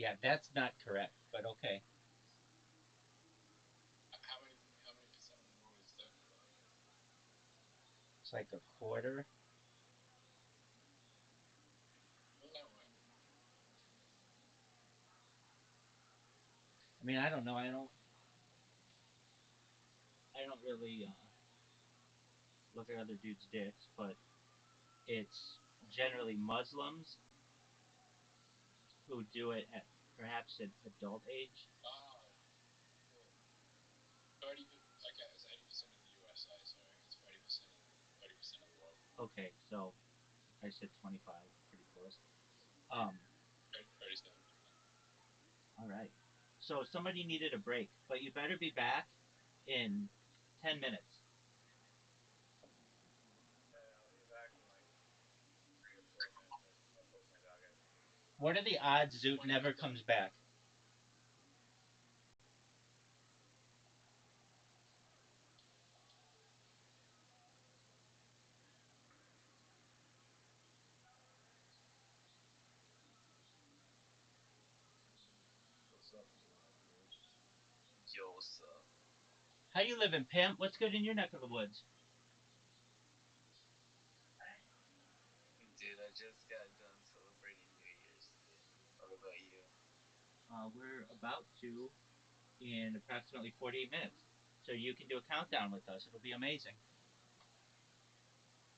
Yeah, that's not correct, but okay. How many percent more is that? It's like a quarter. No way. I mean, I don't know. I don't really look at other dudes' dicks, but it's generally Muslims who do it at perhaps an adult age. Ah, cool. 30. Okay, it's 80% of the USA. Sorry, it's 30% of the world. Okay, so I said 25, pretty close. Um, 37%. all right. So somebody needed a break, but you better be back in 10 minutes. I'll be back in like 3 to 4 minutes. I'll put my dog out. What are the odds Zoot 20 never minutes. comes back? What's up, dude? Yo, what's up? How you living, pimp? What's good in your neck of the woods? Dude, I just got done celebrating New Year's, dude. What about you? We're about to in approximately 48 minutes. So you can do a countdown with us. It'll be amazing.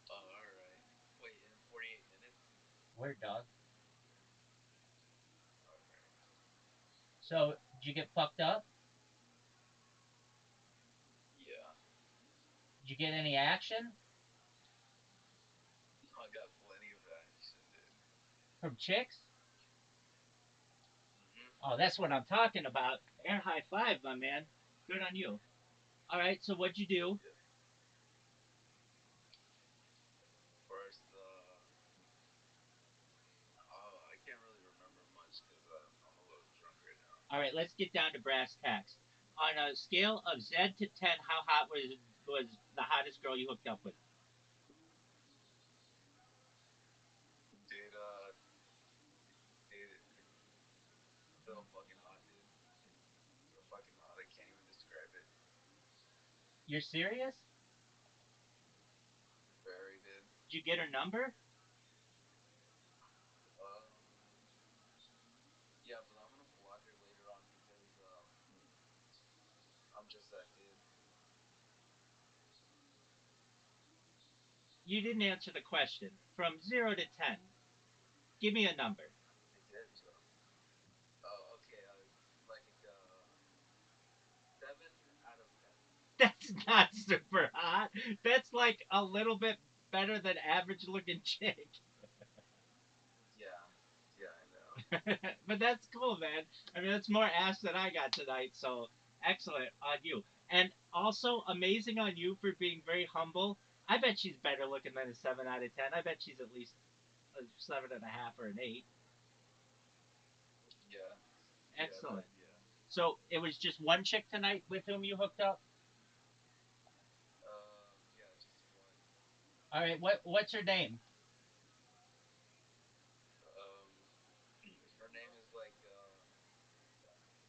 Oh, alright. Wait, in 48 minutes? Word, dog. Alright. So, did you get fucked up? Yeah. Did you get any action I got plenty of action, dude. from chicks? Mm-hmm. Oh, that's what I'm talking about. Air high five, my man. Good on you. All right, so what'd you do? Yeah. First, oh, I can't really remember much because I'm a little drunk right now. All right, let's get down to brass tacks. On a scale of Z to 10, how hot was the hottest girl you hooked up with? Dude, dude, so fucking hot, dude. So fucking hot. I can't even describe it. You're serious? Very, dude. Did you get her number? Um, yeah, but I'm gonna block her later on because I'm just that dude. You didn't answer the question. From 0 to 10, give me a number. I did, Joe. Oh, okay. Like 7 out of 10. That's not super hot. That's like a little bit better than average looking chick. Yeah, yeah, I know. But that's cool, man. I mean, that's more ass than I got tonight. So excellent on you. And also amazing on you for being very humble. I bet she's better looking than a 7 out of 10. I bet she's at least a 7.5 or an 8. Yeah, yeah, Excellent. yeah. So it was just one chick tonight with whom you hooked up. Yeah, just one. All right. What's her name? Um, her name is like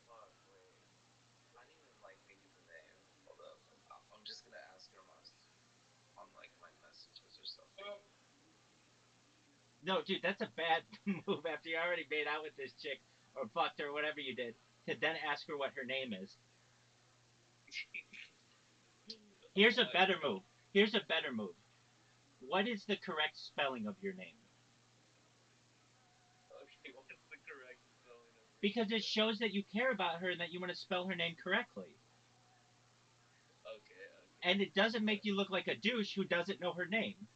fuck, wait. I didn't even like think of the name. Hold up. I'm just gonna ask her on like my messages or something. No, dude, that's a bad move after you already made out with this chick or fucked her, or whatever you did, to then ask her what her name is. Here's a Why, better dude? move. Here's a better move. What is the correct spelling of your name? Okay, what's the correct spelling of your Because name it then? shows that you care about her and that you want to spell her name correctly. Okay, okay. And it doesn't make But you look like a douche who doesn't know her name.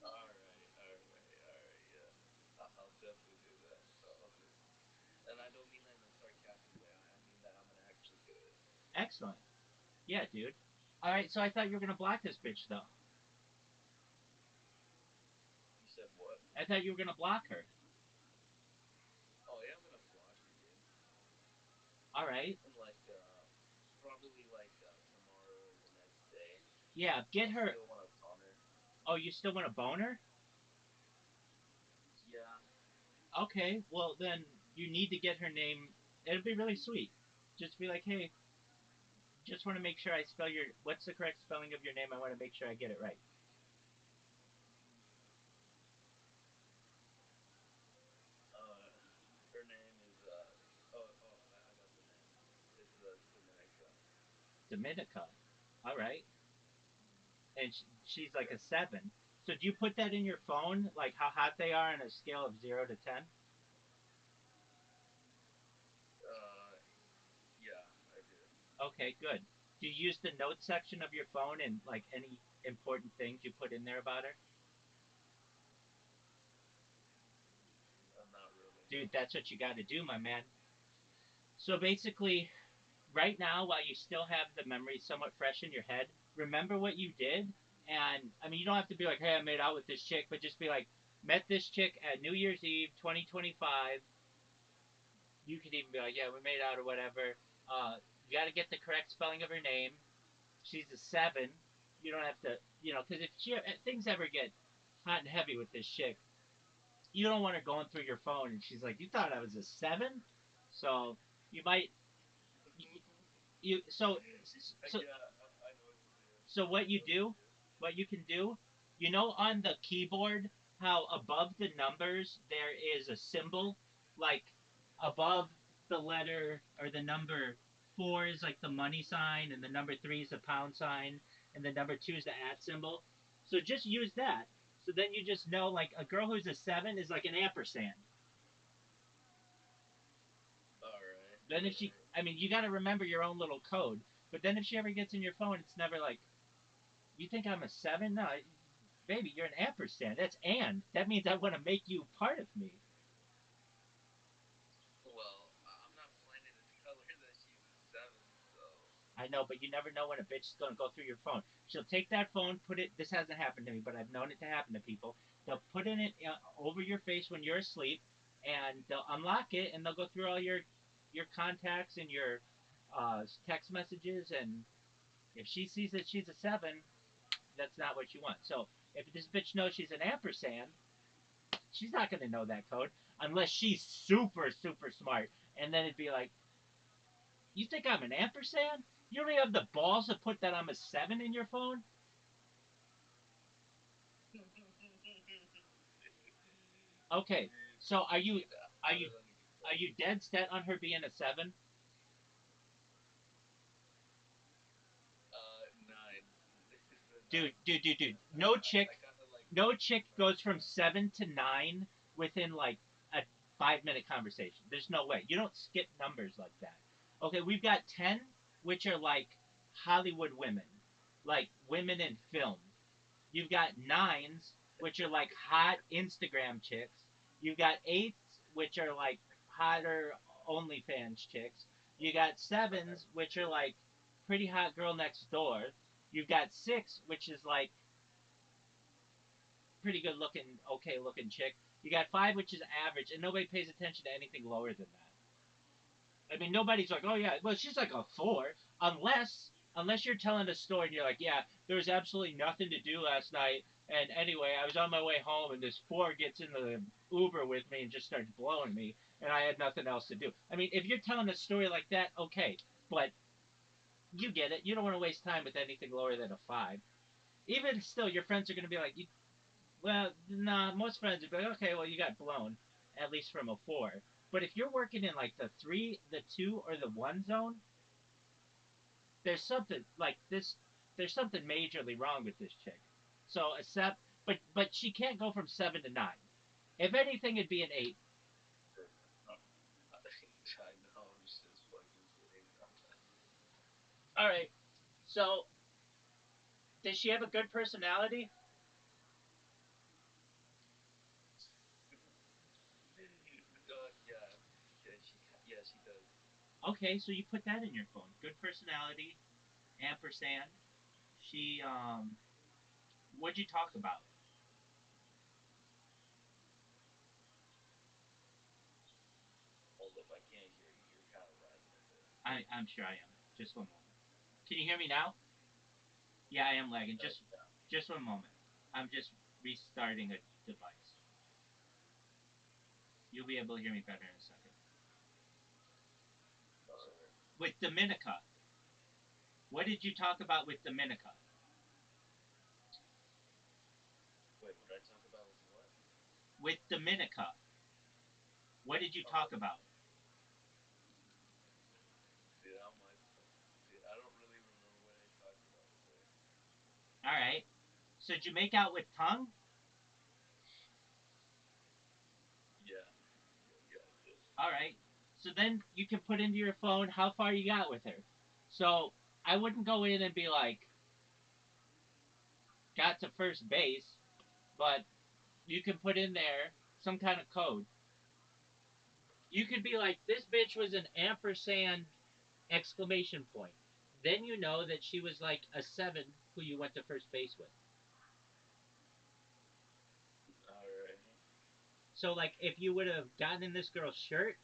all right, yeah. I'll definitely do that. I'll do. And I don't mean that in a sarcastic way. I mean that I'm gonna actually do it. Excellent. Yeah, dude. All right, so I thought you were gonna block this bitch though. You said what? I thought you were gonna block her. Oh yeah, I'm gonna block her, dude. All right. And like probably like tomorrow or the next day. Yeah, get I'll her. still want to taunt her. Oh, you still want to bone her? Yeah, Okay, well then you need to get her name. It'll be really sweet. Just be like, hey, just want to make sure I spell your. What's the correct spelling of your name? I want to make sure I get it right. Uh, her name is I got the name. It's Dominica. Dominica. All right, Mm, and she's like yeah. a 7. So do you put that in your phone, like how hot they are on a scale of 0 to 10? Uh, yeah, I do. Okay, good. Do you use the notes section of your phone and like any important things you put in there about her? Not really, no. Dude, that's what you got to do, my man. So basically, right now, while you still have the memory somewhat fresh in your head, remember what you did. And I mean, you don't have to be like, hey, I made out with this chick, but just be like, met this chick at New Year's Eve 2025. You could even be like, yeah, we made out or whatever. You got to get the correct spelling of her name. She's a 7. You don't have to, because if things ever get hot and heavy with this chick, you don't want her going through your phone and she's like, you thought I was a 7? So you might, you, so, so Yeah, I know what you do. So what I you know what you do, do. what you can do, on the keyboard, how above the numbers there is a symbol, like above the letter or the number 4 is like the money sign, and the number 3 is the pound sign, and the number 2 is the at symbol. So just use that. So then you just know, like a girl who's a 7 is like an ampersand. All right, Then if all she, right. I mean, you got to remember your own little code. But then if she ever gets in your phone, it's never like, you think I'm a 7? No, baby, you're an ampersand. That's and. That means I want to make you part of me. Well, I'm not planning to tell her that she's a 7, so. I know, but you never know when a bitch is going to go through your phone. She'll take that phone, put it. This hasn't happened to me, but I've known it to happen to people. They'll put it over your face when you're asleep, and they'll unlock it, and they'll go through all your contacts and your text messages. And if she sees that she's a 7, that's not what you want. So if this bitch knows she's an ampersand, she's not going to know that code unless she's super, super smart. And then it'd be like, you think I'm an ampersand? You don't even have the balls to put that I'm a 7 in your phone? Okay, so Dude, are how you did I get are that? you dead set on her being a 7? 9. Dude, 9. dude, dude, dude. I kind of like No chick try goes to from find. 7 to 9 within like a 5-minute conversation. There's no way. You don't skip numbers like that. Okay, we've got 10, which are like Hollywood women, like women in film. You've got 9s, which are like hot Instagram chicks. You've got 8s, which are like hotter OnlyFans chicks. You got 7s, which are like pretty hot girl next door. You've got 6, which is like pretty good looking, okay looking chick. You got 5, which is average, and nobody pays attention to anything lower than that. I mean, nobody's like, oh yeah, well she's like a 4, unless you're telling a story and you're like, yeah, there was absolutely nothing to do last night, and anyway, I was on my way home and this 4 gets in the Uber with me and just starts blowing me, and I had nothing else to do. I mean, if you're telling a story like that, okay, but you get it. You don't want to waste time with anything lower than a 5. Even still, your friends are going to be like, well, nah, most friends would be like, okay, well, you got blown, at least from a 4. But if you're working in like the 3, the 2, or the 1 zone, there's something like this. There's something majorly wrong with this chick. So except, but she can't go from 7 to 9. If anything, it'd be an 8. I know, I'm just fucking kidding. All right. So does she have a good personality? Yeah, yeah, she does. Okay, so you put that in your phone. Good personality, ampersand. She What'd you talk about? Hold up, I can't hear you. You're kind of lagging a bit. I'm sure I am. Just 1 moment. Can you hear me now? Yeah, I am lagging. Yeah. Just 1 moment. I'm just restarting a device. You'll be able to hear me better in a second. So, Alright. with Dominica, what did you talk about with Dominica? Wait, what did I talk about with what? With Dominica, what did you Oh, talk about? dude, how my dude, I don't really remember what I talked about with her. All right. So did you make out with tongue? Yeah, yeah, I did. All right. So then you can put into your phone how far you got with her. So I wouldn't go in and be like, got to first base, but you can put in there some kind of code. You could be like, this bitch was an ampersand exclamation point. Then you know that she was like a seven who you went to first base with. Alright. So like if you would have gotten in this girl's shirt,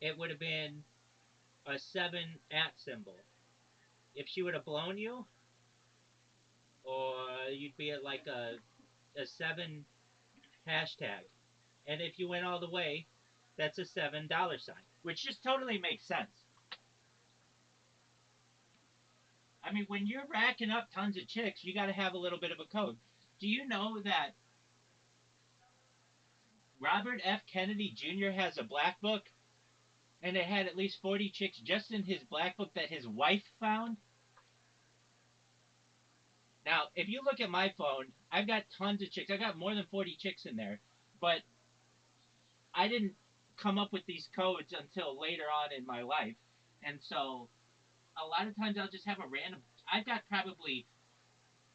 it would have been a seven at symbol. If she would have blown you, or you'd be at like a seven hashtag. And if you went all the way, that's a $7 sign, which just totally makes sense. I mean, when you're racking up tons of chicks, you got to have a little bit of a code. Do you know that Robert F. Kennedy Jr. has a black book, and it had at least 40 chicks just in his black book that his wife found? Now, if you look at my phone, I've got tons of chicks. I got more than 40 chicks in there, but I didn't come up with these codes until later on in my life. And so a lot of times I'll just have a random. I've got probably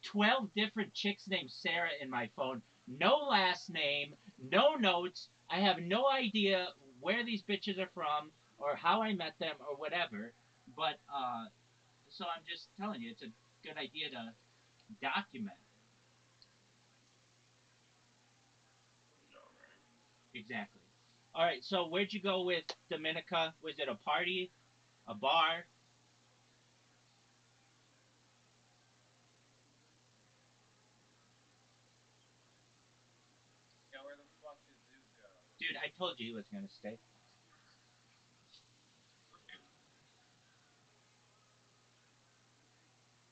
12 different chicks named Sarah in my phone. No last name, no notes. I have no idea where these bitches are from or how I met them or whatever. But so I'm just telling you, it's a good idea to document. Alright. Exactly. All right. So where'd you go with Dominica? Was it a party, a bar? Now where the fuck did Zoot go? Dude, I told you he was gonna stay.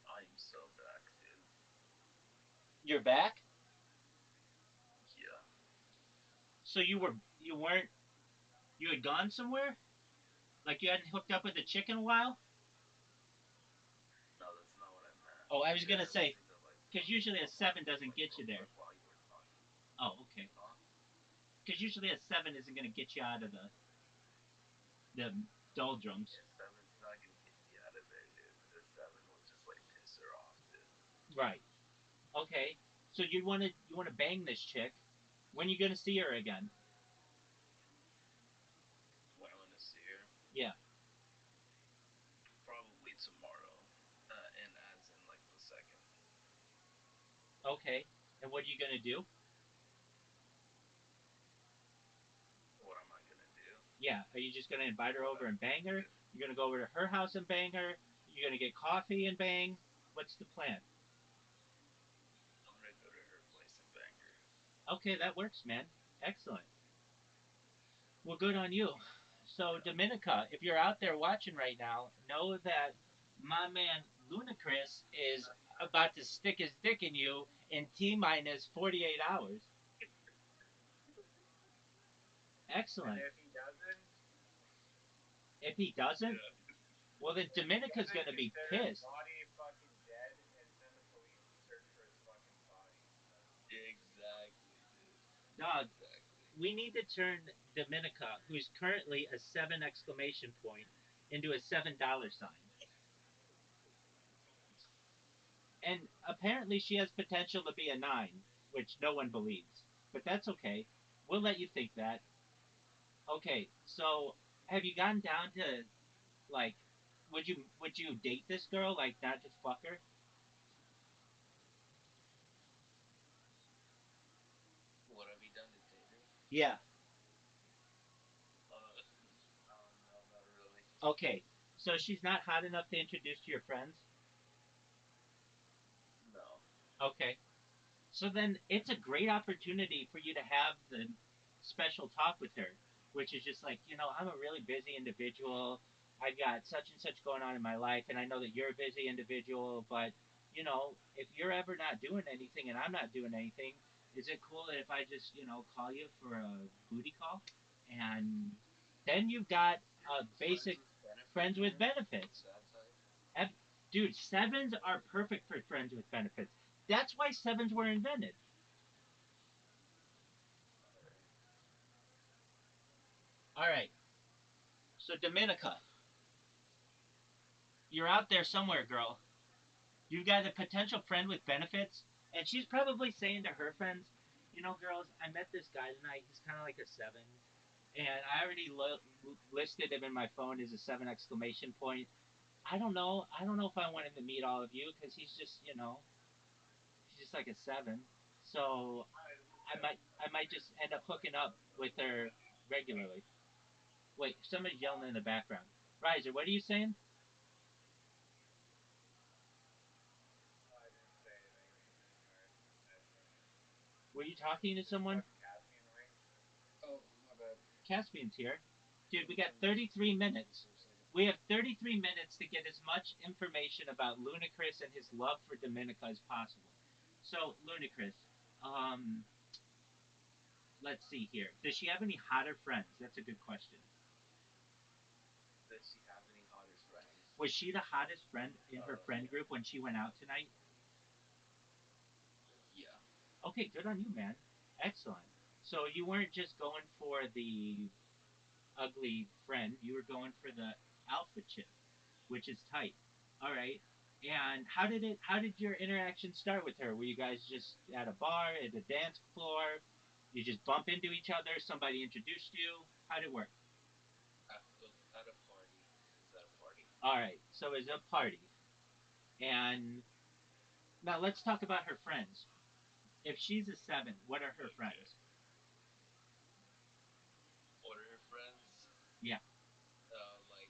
I am so back, dude. You're back. Yeah. So you weren't you had gone somewhere? Like you hadn't hooked up with a chick in a while? No, that's not what I meant. Oh, I was Yeah, gonna I went say to go like because usually a go find seven her doesn't like get real you there. quick while you were talking. Oh, okay. Huh? Because usually a seven isn't gonna get you out of the doldrums. Yeah, seven's not gonna get me out of there, dude. A seven will just like piss her off, dude. Right. Okay. So you wanna bang this chick? When you gonna see her again? When I want to see her, Yeah. probably tomorrow. And as in like the second. Okay. And what are you gonna do? What am I gonna do? Yeah. Are you just gonna invite her What over I'm and bang gonna her? do? You're gonna go over to her house and bang her? You're gonna get coffee and bang? What's the plan? I'm gonna go to her place and bang her. Okay, that works, man. Excellent. Well, good on you. So, Yeah. Dominica, if you're out there watching right now, know that my man Ludacris is about to stick his dick in you in T minus 48 hours. And Excellent. if he doesn't, If he doesn't, Yeah. well, then if he Dominica's doesn't going to be consider his pissed. body fucking dead and send the police to search for his fucking body. So Exactly, dude. Dog, Exactly. we need to turn Dominica, who's currently a 7 exclamation point, into a $7 sign. And apparently she has potential to be a 9, which no one believes. But that's okay. We'll let you think that. Okay, so have you gotten down to like would you date this girl, like not just fuck her? What have you done to date her? Yeah. No, not really. Okay. So she's not hot enough to introduce to your friends? No. Okay. So then it's a great opportunity for you to have the special talk with her, which is just like, I'm a really busy individual. I've got such and such going on in my life, and I know that you're a busy individual, but if you're ever not doing anything and I'm not doing anything, is it cool that if I just, call you for a booty call? And then you've got a Friends basic with benefits, friends with man. benefits. That type. Dude, sevens are perfect for friends with benefits. That's why sevens were invented. All right. All right. So Dominica, you're out there somewhere, girl. You've got a potential friend with benefits, and she's probably saying to her friends, girls, I met this guy tonight. He's kind of like a seven, and I already listed him in my phone as a seven exclamation point. I don't know. I don't know if I want him to meet all of you because he's just like a seven. So Guys, who's I that? might I might just end up hooking up with her regularly. Wait, somebody's yelling in the background. Riser, what are you saying? I didn't say anything. Alright, nice one. Were you talking to Is someone? fucking Caspian awake? Oh, my bad. Caspian's here. I Dude, we was got on mute. 33 I was on mute minutes. for a second. We have 33 minutes to get as much information about Ludacris and his love for Dominica as possible. So, Ludacris, um, let's see here. Does she have any hotter friends? That's a good question. Does she have any hotter friends? Was she the hottest friend in her friend Yeah. group when she went out tonight? Yeah. Okay, good on you, man. Excellent. So you weren't just going for the ugly friend, you were going for the alpha chick, which is tight. All right. And how did your interaction start with her? Were you guys just at a bar, at a dance floor? You just bump into each other, somebody introduced you? How did it work? It was at a party. It was at a party. All right. So it's a party. And now let's talk about her friends. If she's a 7, what are her Okay. friends? What are her friends? Yeah. Like,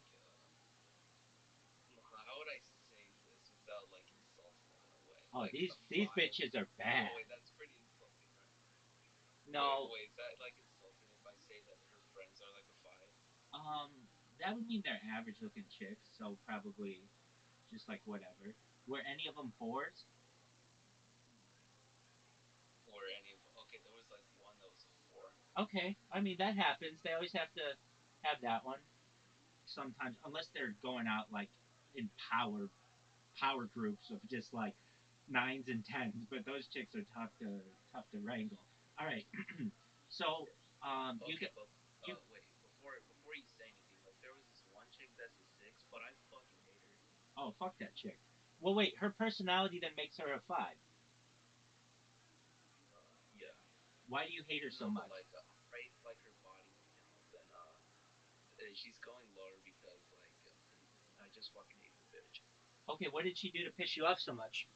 how would I say this without like insulting them in a way? Oh, Like a these five. bitches are Oh bad. wait, that's pretty insulting, right? No, Wait, is that like insulting if I say that her friends are like a five? that would mean they're average looking chicks, so probably just like whatever. Were any of them 4s? Or any of? Okay, there was like one that was a four. Okay, I mean that happens. They always have to have that one sometimes, unless they're going out like in power groups of just like 9s and 10s. But those chicks are tough to wrangle. All right, so you Okay, get but you. wait, before you say anything, like there was this one chick that's a six, but I fucking hate her. Oh, fuck that chick. Well, wait, her personality then makes her a 5. Yeah. Why do you hate her so No, but much? like I like her body, then she's going lower because like I just fucking hate the bitch. Okay, what did she do to piss you off so much?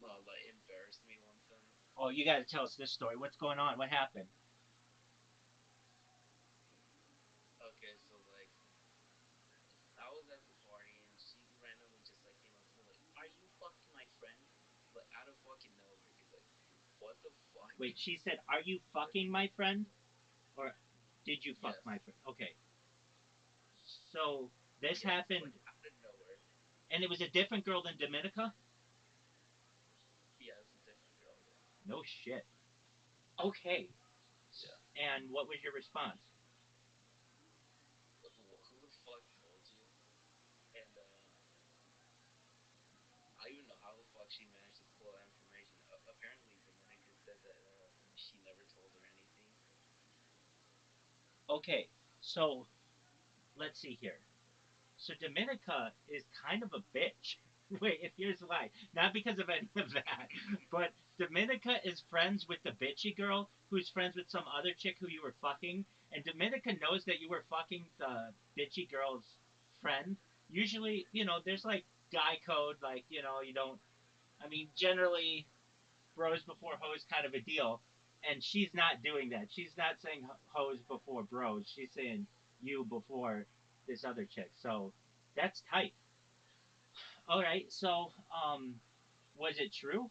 Like embarrassed me one time. Oh, you got to tell us this story. What's going on? What happened? Okay, so like I was at the party and she randomly just like came up to me like, "Are you fucking my friend?" Like out of fucking nowhere, dude. Like, what the fuck? Wait, she said, "Are you fucking my friend?" Or did you fuck my Yes, friend? Okay. So this yes, happened, like out of nowhere. and it was a different girl than Dominica? Yeah, it's a different girl. Yeah, No shit. Okay. yeah. And what was your response? Who the fuck told you? And I don't even know how the fuck she managed to pull that information. Apparently, Dominica said that she never told her anything. Okay. So let's see here. So Dominica is kind of a bitch. Wait, here's why. Not because of any of that, but Dominica is friends with the bitchy girl who's friends with some other chick who you were fucking, and Dominica knows that you were fucking the bitchy girl's friend. Usually, there's like guy code, like, you don't, I mean, generally, bros before hoes kind of a deal, and she's not doing that. She's not saying hoes before bros. She's saying you before this other chick. So that's tight. All right. So, was it true?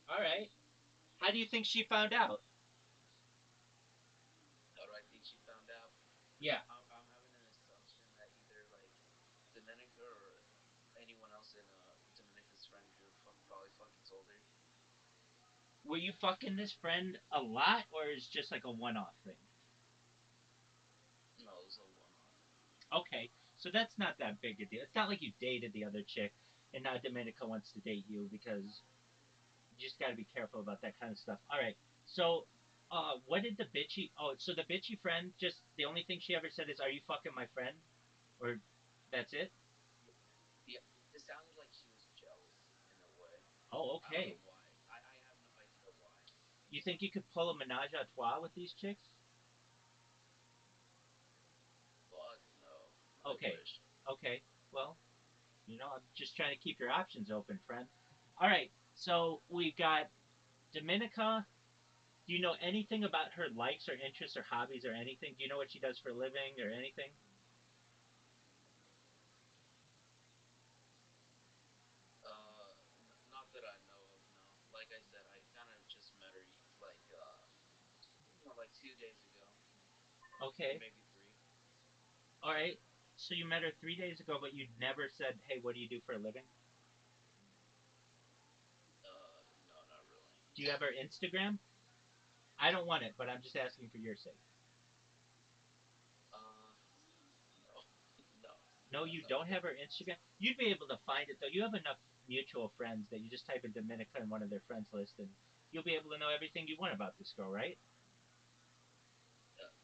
All right. How do you think she found out? How do I think she found out? Yeah. I'm having an assumption that either like Dominica or anyone else in Dominica's friend group probably fucking told her. Were you fucking this friend a lot, or is just like a one-off thing? No, it was a one off. Okay, so that's not that big a deal. It's not like you dated the other chick, and now Dominica wants to date you because you just got to be careful about that kind of stuff. All right. So, what did the bitchy? Oh, so the bitchy friend just the only thing she ever said is, "Are you fucking my friend?" Or that's it. Yeah, yeah. It sounded like she was jealous in a way. Oh, I don't okay. know why. I have no idea why. You think you could pull a menage a trois with these chicks? Fuck no. I Okay. wish. Okay. Well, I'm just trying to keep your options open, friend. All right. So we've got Dominica. Do you know anything about her likes or interests or hobbies or anything? Do you know what she does for a living or anything? Not that I know of. No. Like I said, I kind of just met her like 2 days ago, Okay. maybe three. All right. So you met her 3 days ago, but you never said, "Hey, what do you do for a living?" No, not really. Do you have her Instagram? I don't want it, but I'm just asking for your sake. Uh, no, no, No, you no. don't have her Instagram. You'd be able to find it though. You have enough mutual friends that you just type in Dominica in one of their friends list, and you'll be able to know everything you want about this girl, right?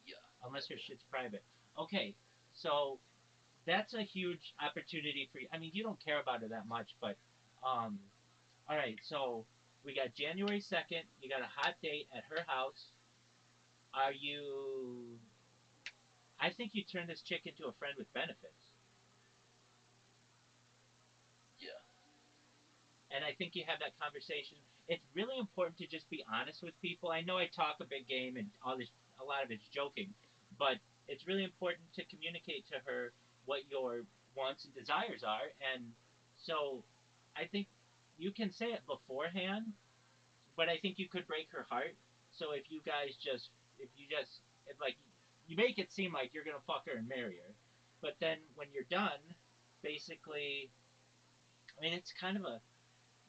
Yeah, I Unless her do. shit's private. Okay, so that's a huge opportunity for you. I mean, you don't care about her that much, but um, all right. So we got January 2nd. You got a hot date at her house. Are you? I think you turn this chick into a friend with benefits. Yeah, And I think you have that conversation. It's really important to just be honest with people. I know I talk a big game and all this, a lot of it's joking, but it's really important to communicate to her what your wants and desires are. And so I think you can say it beforehand, but I think you could break her heart. So if you just, if like, you make it seem like you're gonna fuck her and marry her, but then when you're done, basically, I mean, it's kind of a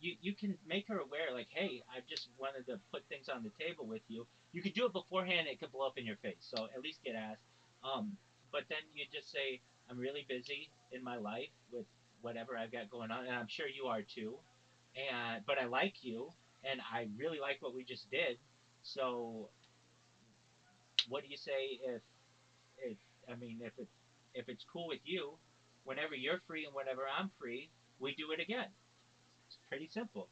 you can make her aware like, hey, I just wanted to put things on the table with you. You could do it beforehand. It could blow up in your face, so at least get asked. But then you just say, I'm really busy in my life with whatever I've got going on, and I'm sure you are too. And but I like you, and I really like what we just did. So what do you say if I mean if it's cool with you, whenever you're free and whenever I'm free, we do it again. It's pretty simple.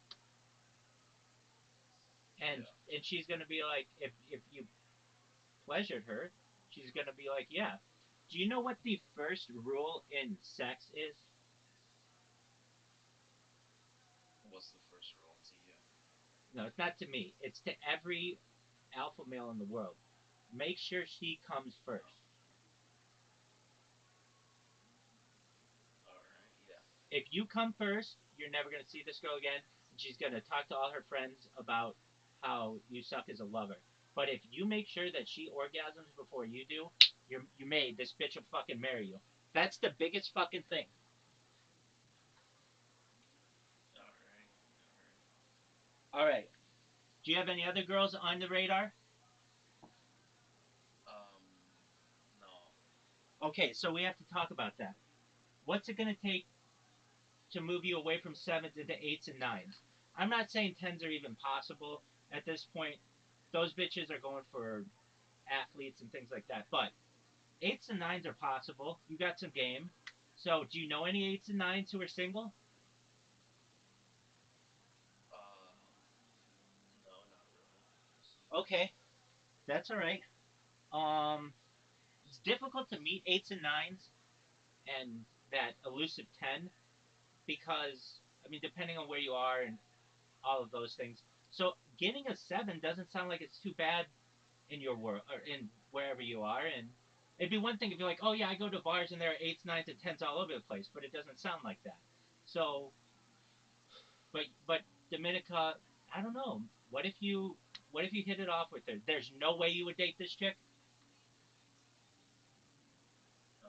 and yeah. and she's gonna be like, if you pleasured her, she's gonna be like, yeah. Do you know what the first rule in sex is? What's the first rule to you? No, it's not to me. It's to every alpha male in the world. Make sure she comes Oh, first. all right. Yeah. If you come first, you're never gonna see this girl again. And she's gonna talk to all her friends about how you suck as a lover. But if you make sure that she orgasms before you do, you made this bitch will fucking marry you. That's the biggest fucking thing. All right. All right. All right. Do you have any other girls on the radar? Um, no. Okay, so we have to talk about that. What's it going to take to move you away from sevens into eights and nines? I'm not saying tens are even possible at this point. Those bitches are going for athletes and things like that. But eights and nines are possible. You got some game. So, do you know any eights and nines who are single? Um, no, not really. Okay, that's all right. Um, it's difficult to meet eights and nines and that elusive 10 because, I mean, depending on where you are and all of those things. So getting a 7 doesn't sound like it's too bad in your world or in wherever you are. And it'd be one thing if you're like, oh yeah, I go to bars and there are eights, nines, and tens all over the place, but it doesn't sound like that. So, but Dominica, I don't know. What if you hit it off with her? There's no way you would date this chick. No,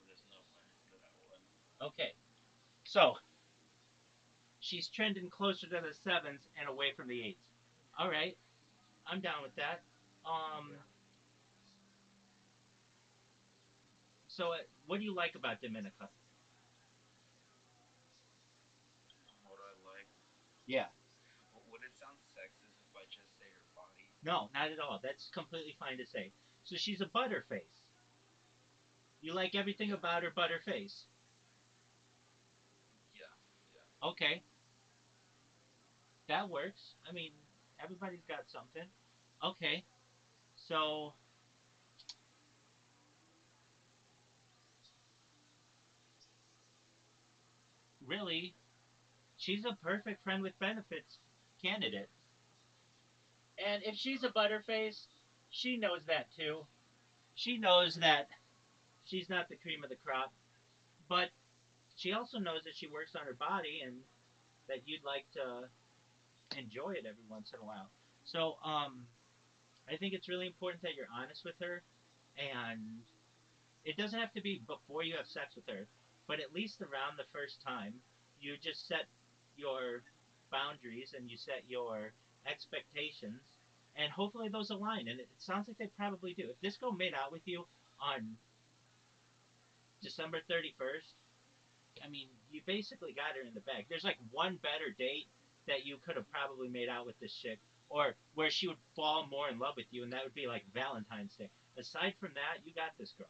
there's no way that I would. Okay, so she's trending closer to the sevens and away from the eights. All right, I'm down with that. Um, Yeah. so what do you like about Dominica? What I like. Yeah. Would it sound sexist if I just say her body? No, not at all. That's completely fine to say. So she's a butterface. You like everything Yeah. about her butterface. Yeah. Yeah. Okay, that works. I mean, everybody's got something. Okay, so really, she's a perfect friend with benefits candidate. And if she's a butterface, she knows that too. She knows that she's not the cream of the crop, but she also knows that she works on her body and that you'd like to enjoy it every once in a while. So, I think it's really important that you're honest with her, and it doesn't have to be before you have sex with her, but at least around the first time, you just set your boundaries and you set your expectations, and hopefully those align. And it sounds like they probably do. If this girl made out with you on December 31st, I mean, you basically got her in the bag. There's like one better date that you could have probably made out with this chick, or where she would fall more in love with you, and that would be like Valentine's Day. Aside from that, you got this girl.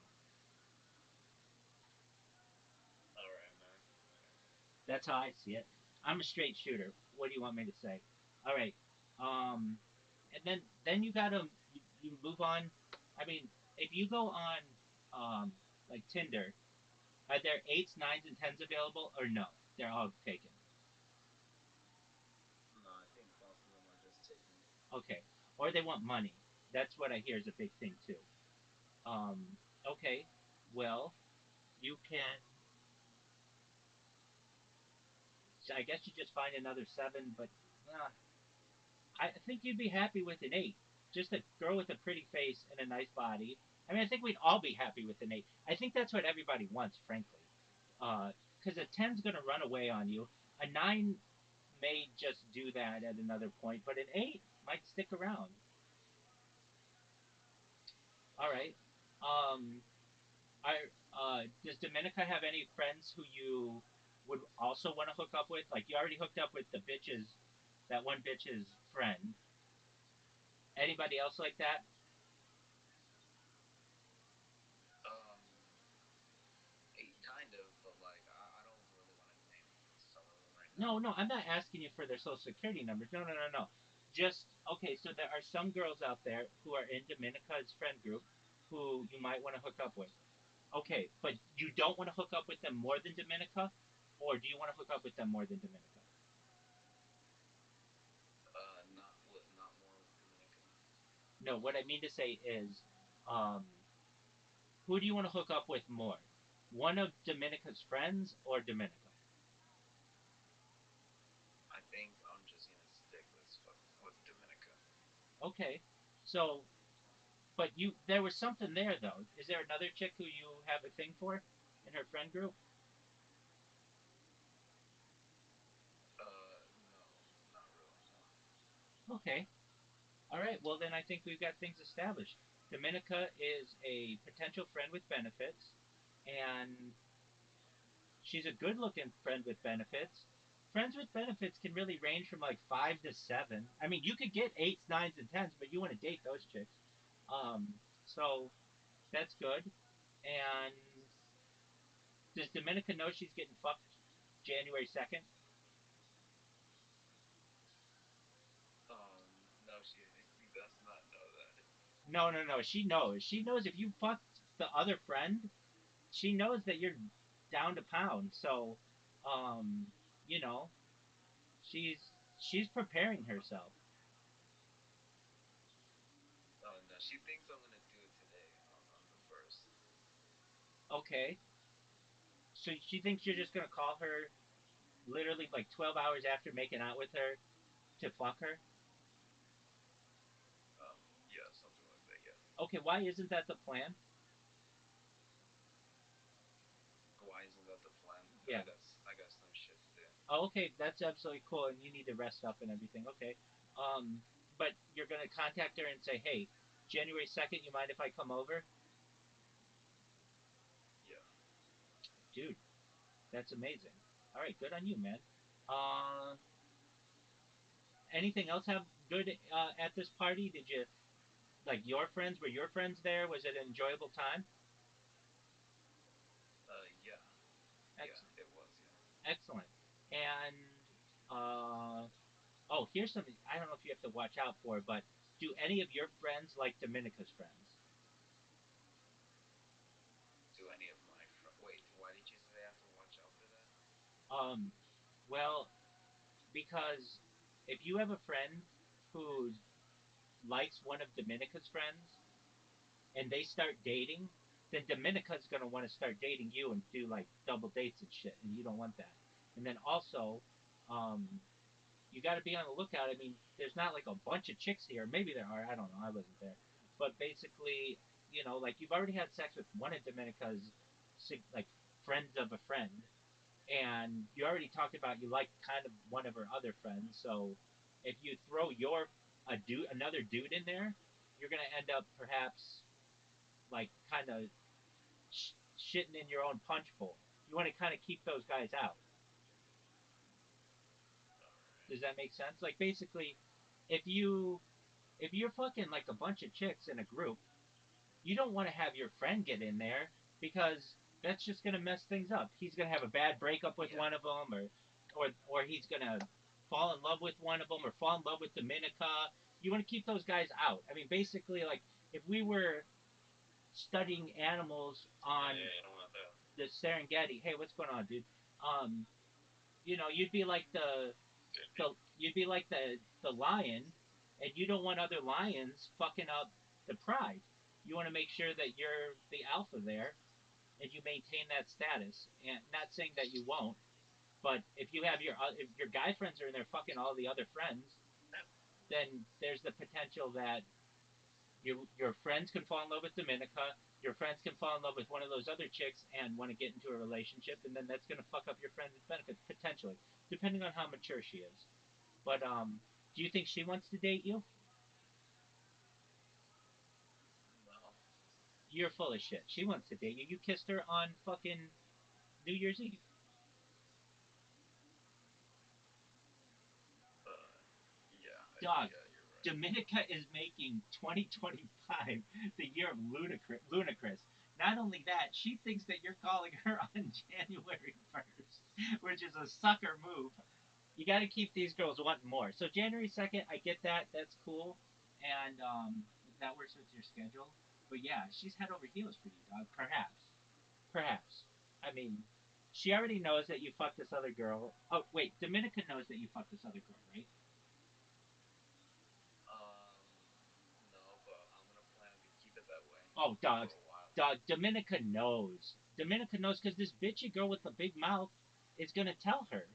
All right, man. Okay. That's how I see it. I'm a straight shooter. What do you want me to say? All right. Um, and then you move on. I mean, if you go on like Tinder, are there eights, nines, and tens available, or no? They're all taken. No, I think most of them are just taken. Okay. Or they want money. That's what I hear is a big thing too. Okay. Well, you can. I guess you just find another seven, but uh, I think you'd be happy with an eight. Just a girl with a pretty face and a nice body. I mean, I think we'd all be happy with an eight. I think that's what everybody wants, frankly. Because a ten's going to run away on you. A nine may just do that at another point, but an eight might stick around. All right. Um, does Dominica have any friends who you would also want to hook up with? Like you already hooked up with the bitch's, that one bitch's friend. Anybody else like that? Um, kind of, but like I don't really want to name some of them right now. No, no, I'm not asking you for their social security numbers. No, no, no, no. Just okay. So there are some girls out there who are in Dominica's friend group who you might want to hook up with. Okay, but you don't want to hook up with them more than Dominica, or do you want to hook up with them more than Dominica? Not more with Dominica. No, what I mean to say is, um, who do you want to hook up with more? One of Dominica's friends or Dominica? I think I'm just gonna stick with Dominica. Okay, so but there was something there though. Is there another chick who you have a thing for in her friend group? No, not really. No. Okay. All right. Well, then I think we've got things established. Dominica is a potential friend with benefits, and she's a good looking friend with benefits. Friends with benefits can really range from like five to seven. I mean, you could get eights, nines, and tens, but you want to date those chicks. So that's good. And does Dominica know she's getting fucked January 2nd? No, she does not know that. No, no, no. She knows. She knows if you fucked the other friend, she knows that you're down to pound. So, um, you know, she's she's preparing herself. Oh no, she thinks I'm gonna do it today on the first. Okay, so she thinks you're just gonna call her literally like 12 hours after making out with her to fuck her? Yeah, something like that. Yeah. Okay, why isn't that the plan? Why isn't that the plan? Yeah. I got some shit to do. Oh, okay, that's absolutely cool, and you need to rest up and everything. Okay. Um, but you're gonna contact her and say, hey, January 2nd, you mind if I come over? Yeah. Dude, that's amazing. All right, good on you, man. Uh, anything else have good at this party? Did you like your friends? Were your friends there? Was it an enjoyable time? Yeah. Yeah. Excellent, It was. Yeah. excellent. And uh, oh, here's something I don't know if you have to watch out for, but do any of your friends like Dominica's friends? Do any of my wait? Why did you say I have to watch out for that? Um, well, because if you have a friend who likes one of Dominica's friends and they start dating, then Dominica's gonna want to start dating you and do like double dates and shit, and you don't want that. And then also, um, you got to be on the lookout. I mean, there's not like a bunch of chicks here. Maybe there are. I don't know. I wasn't there. But basically, like you've already had sex with one of Dominica's like friends of a friend, and you already talked about you like kind of one of her other friends. So if you throw another dude in there, you're gonna end up perhaps like kind of shitting in your own punch bowl. You want to kind of keep those guys out. All right. Does that make sense? Like basically, if you if you're fucking like a bunch of chicks in a group, you don't want to have your friend get in there because that's just gonna mess things up. He's gonna have a bad breakup with Yeah. one of them, or he's gonna fall in love with one of them, or fall in love with Dominica. You want to keep those guys out. I mean, basically, like if we were studying animals Yeah. on Yeah. You don't want that. the Serengeti, hey, what's going on, dude? Um, you'd be like Good. the lion, and you don't want other lions fucking up the pride. You want to make sure that you're the alpha there, and you maintain that status. And not saying that you won't, but if your guy friends are in there fucking all the other friends, then there's the potential that your friends can fall in love with Dominica. Your friends can fall in love with one of those other chicks and want to get into a relationship, and then that's gonna fuck up your friend's benefits potentially, depending on how mature she is. But do you think she wants to date you? No. You're full of shit. She wants to date you. You kissed her on fucking New Year's Eve. Uh. Yeah. Dog, Yeah. You're right. Dominica is making 2025 the year of ludicrous. Not only that, she thinks that you're calling her on January 1st, which is a sucker move. You got to keep these girls wanting more. So January 2nd, I get that. That's cool. And if that works with your schedule. But yeah, she's head over heels for you, dog. Perhaps. Perhaps. I mean, she already knows that you fucked this other girl. Oh, wait. Dominica knows that you fucked this other girl, right? Um. No, but I'm gonna plan to keep it that way Oh, dog. for a while. Dog. Dominica knows. Dominica knows because this bitchy girl with the big mouth is going to tell her.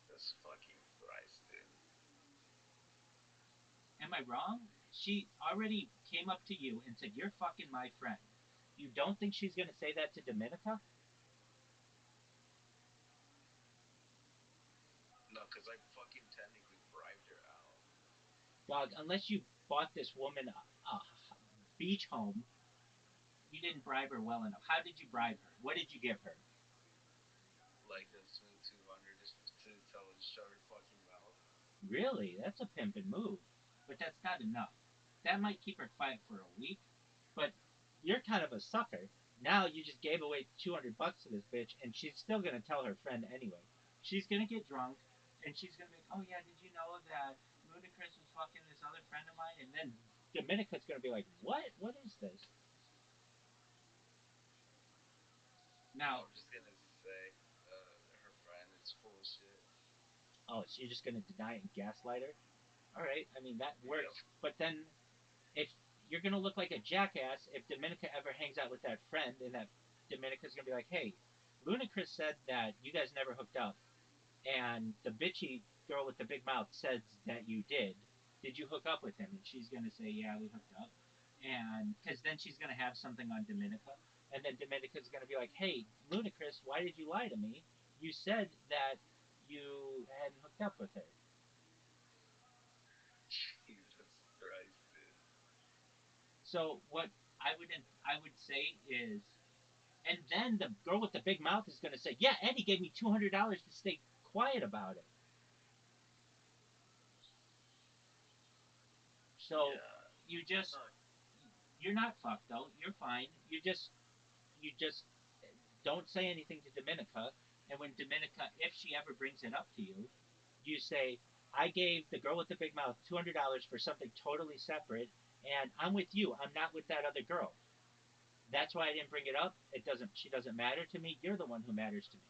This fucking Christ, dude. Am I wrong? She already came up to you and said, you're fucking my friend. You don't think she's going to say that to Dominica? No, cause I fucking technically bribed her out. Dog, unless you bought this woman a beach home, you didn't bribe her well enough. How did you bribe her? What did you give her? Like a smooth 200 just to tell her to shut her fucking mouth. Really? That's a pimpin' move. But that's not enough. That might keep her quiet for a week, but you're kind of a sucker. Now you just gave away 200 bucks to this bitch, and she's still gonna tell her friend anyway. She's gonna get drunk, and she's gonna be, oh yeah, did you know that Ludacris was fucking this other friend of mine? And then Dominica's gonna be like, what? What is this? Now, I'm just gonna say, her friend is full of shit. oh, so you're just gonna deny it and gaslight her? All right, I mean that Yep. works. But then if you're gonna look like a jackass if Dominica ever hangs out with that friend, and that Dominica's gonna be like, "Hey, Ludacris said that you guys never hooked up, and the bitchy girl with the big mouth says that you did you hook up with him? And she's gonna say, yeah, we hooked up, and because then she's gonna have something on Dominica, and then Dominica's gonna be like, hey, Ludacris, why did you lie to me? You said that you hadn't hooked up with her. Jesus Christ, dude. So what I would say is, and then the girl with the big mouth is gonna say, yeah, Eddie gave me $200 to stay quiet about it. So Yeah. you just No. you're not fucked though. You're fine. You just don't say anything to Dominica. And when Dominica, if she ever brings it up to you, you say, I gave the girl with the big mouth $200 for something totally separate, and I'm with you. I'm not with that other girl. That's why I didn't bring it up. It doesn't. She doesn't matter to me. You're the one who matters to me.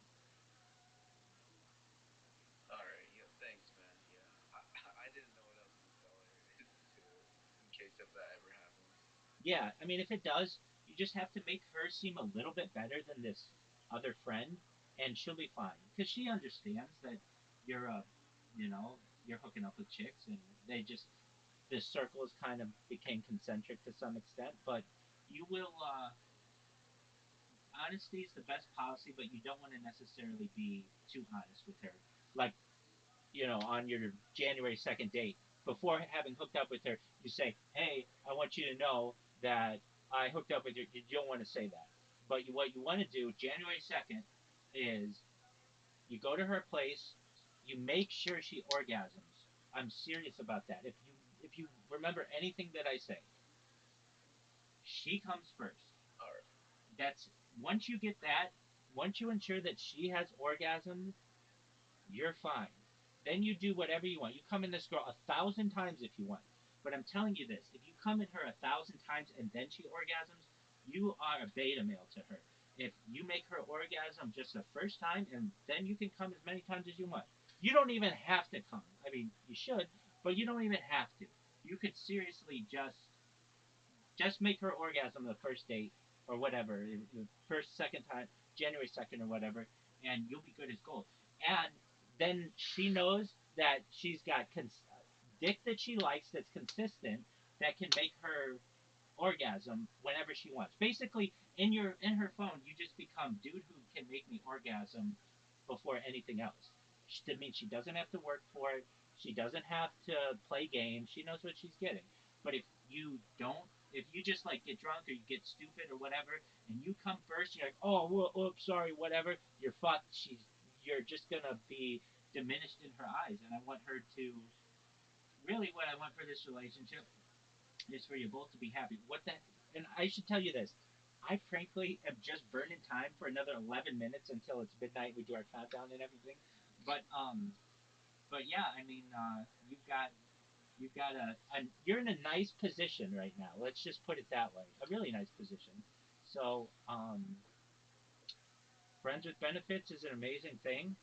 All right. Yeah. Thanks, man. Yeah. I didn't know what else to tell her to in case if that ever happens. Yeah, I mean, if it does, you just have to make her seem a little bit better than this other friend, and she'll be fine because she understands that you're you know, you're hooking up with chicks, and they just this circle has kind of became concentric to some extent. But you will honesty is the best policy, but you don't want to necessarily be too honest with her. Like, on your January 2nd date, before having hooked up with her, you say, "Hey, I want you to know that I hooked up with you." You don't want to say that, but what you want to do January 2nd is you go to her place, you make sure she orgasms. I'm serious about that. If you remember anything that I say, she comes first. All right. That's once you get that, once you ensure that she has orgasms, you're fine. Then you do whatever you want. You come in this girl 1,000 times if you want. But I'm telling you this: if you come in her 1,000 times and then she orgasms, you are a beta male to her. If you make her orgasm just the first time, and then you can come as many times as you want. You don't even have to come. I mean, you should, but you don't even have to. You could seriously just make her orgasm the first date or whatever, the first, second time, January 2nd or whatever, and you'll be good as gold. And then she knows that she's got dick that she likes that's consistent that can make her orgasm whenever she wants. Basically, in her phone, you just become dude who can make me orgasm before anything else. That means she doesn't have to work for it. She doesn't have to play games. She knows what she's getting. But if you just like get drunk or you get stupid or whatever, and you come first, you're like, oh, well, oops, sorry, whatever. You're fucked. You're just gonna be diminished in her eyes. And I want her to really what I want for this relationship is for you both to be happy. What that, and I should tell you this. I frankly am just burning time for another 11 minutes until it's midnight. We do our countdown and everything, but yeah. I mean, you've got you're in a nice position right now. Let's just put it that way. A really nice position. So, friends with benefits is an amazing thing,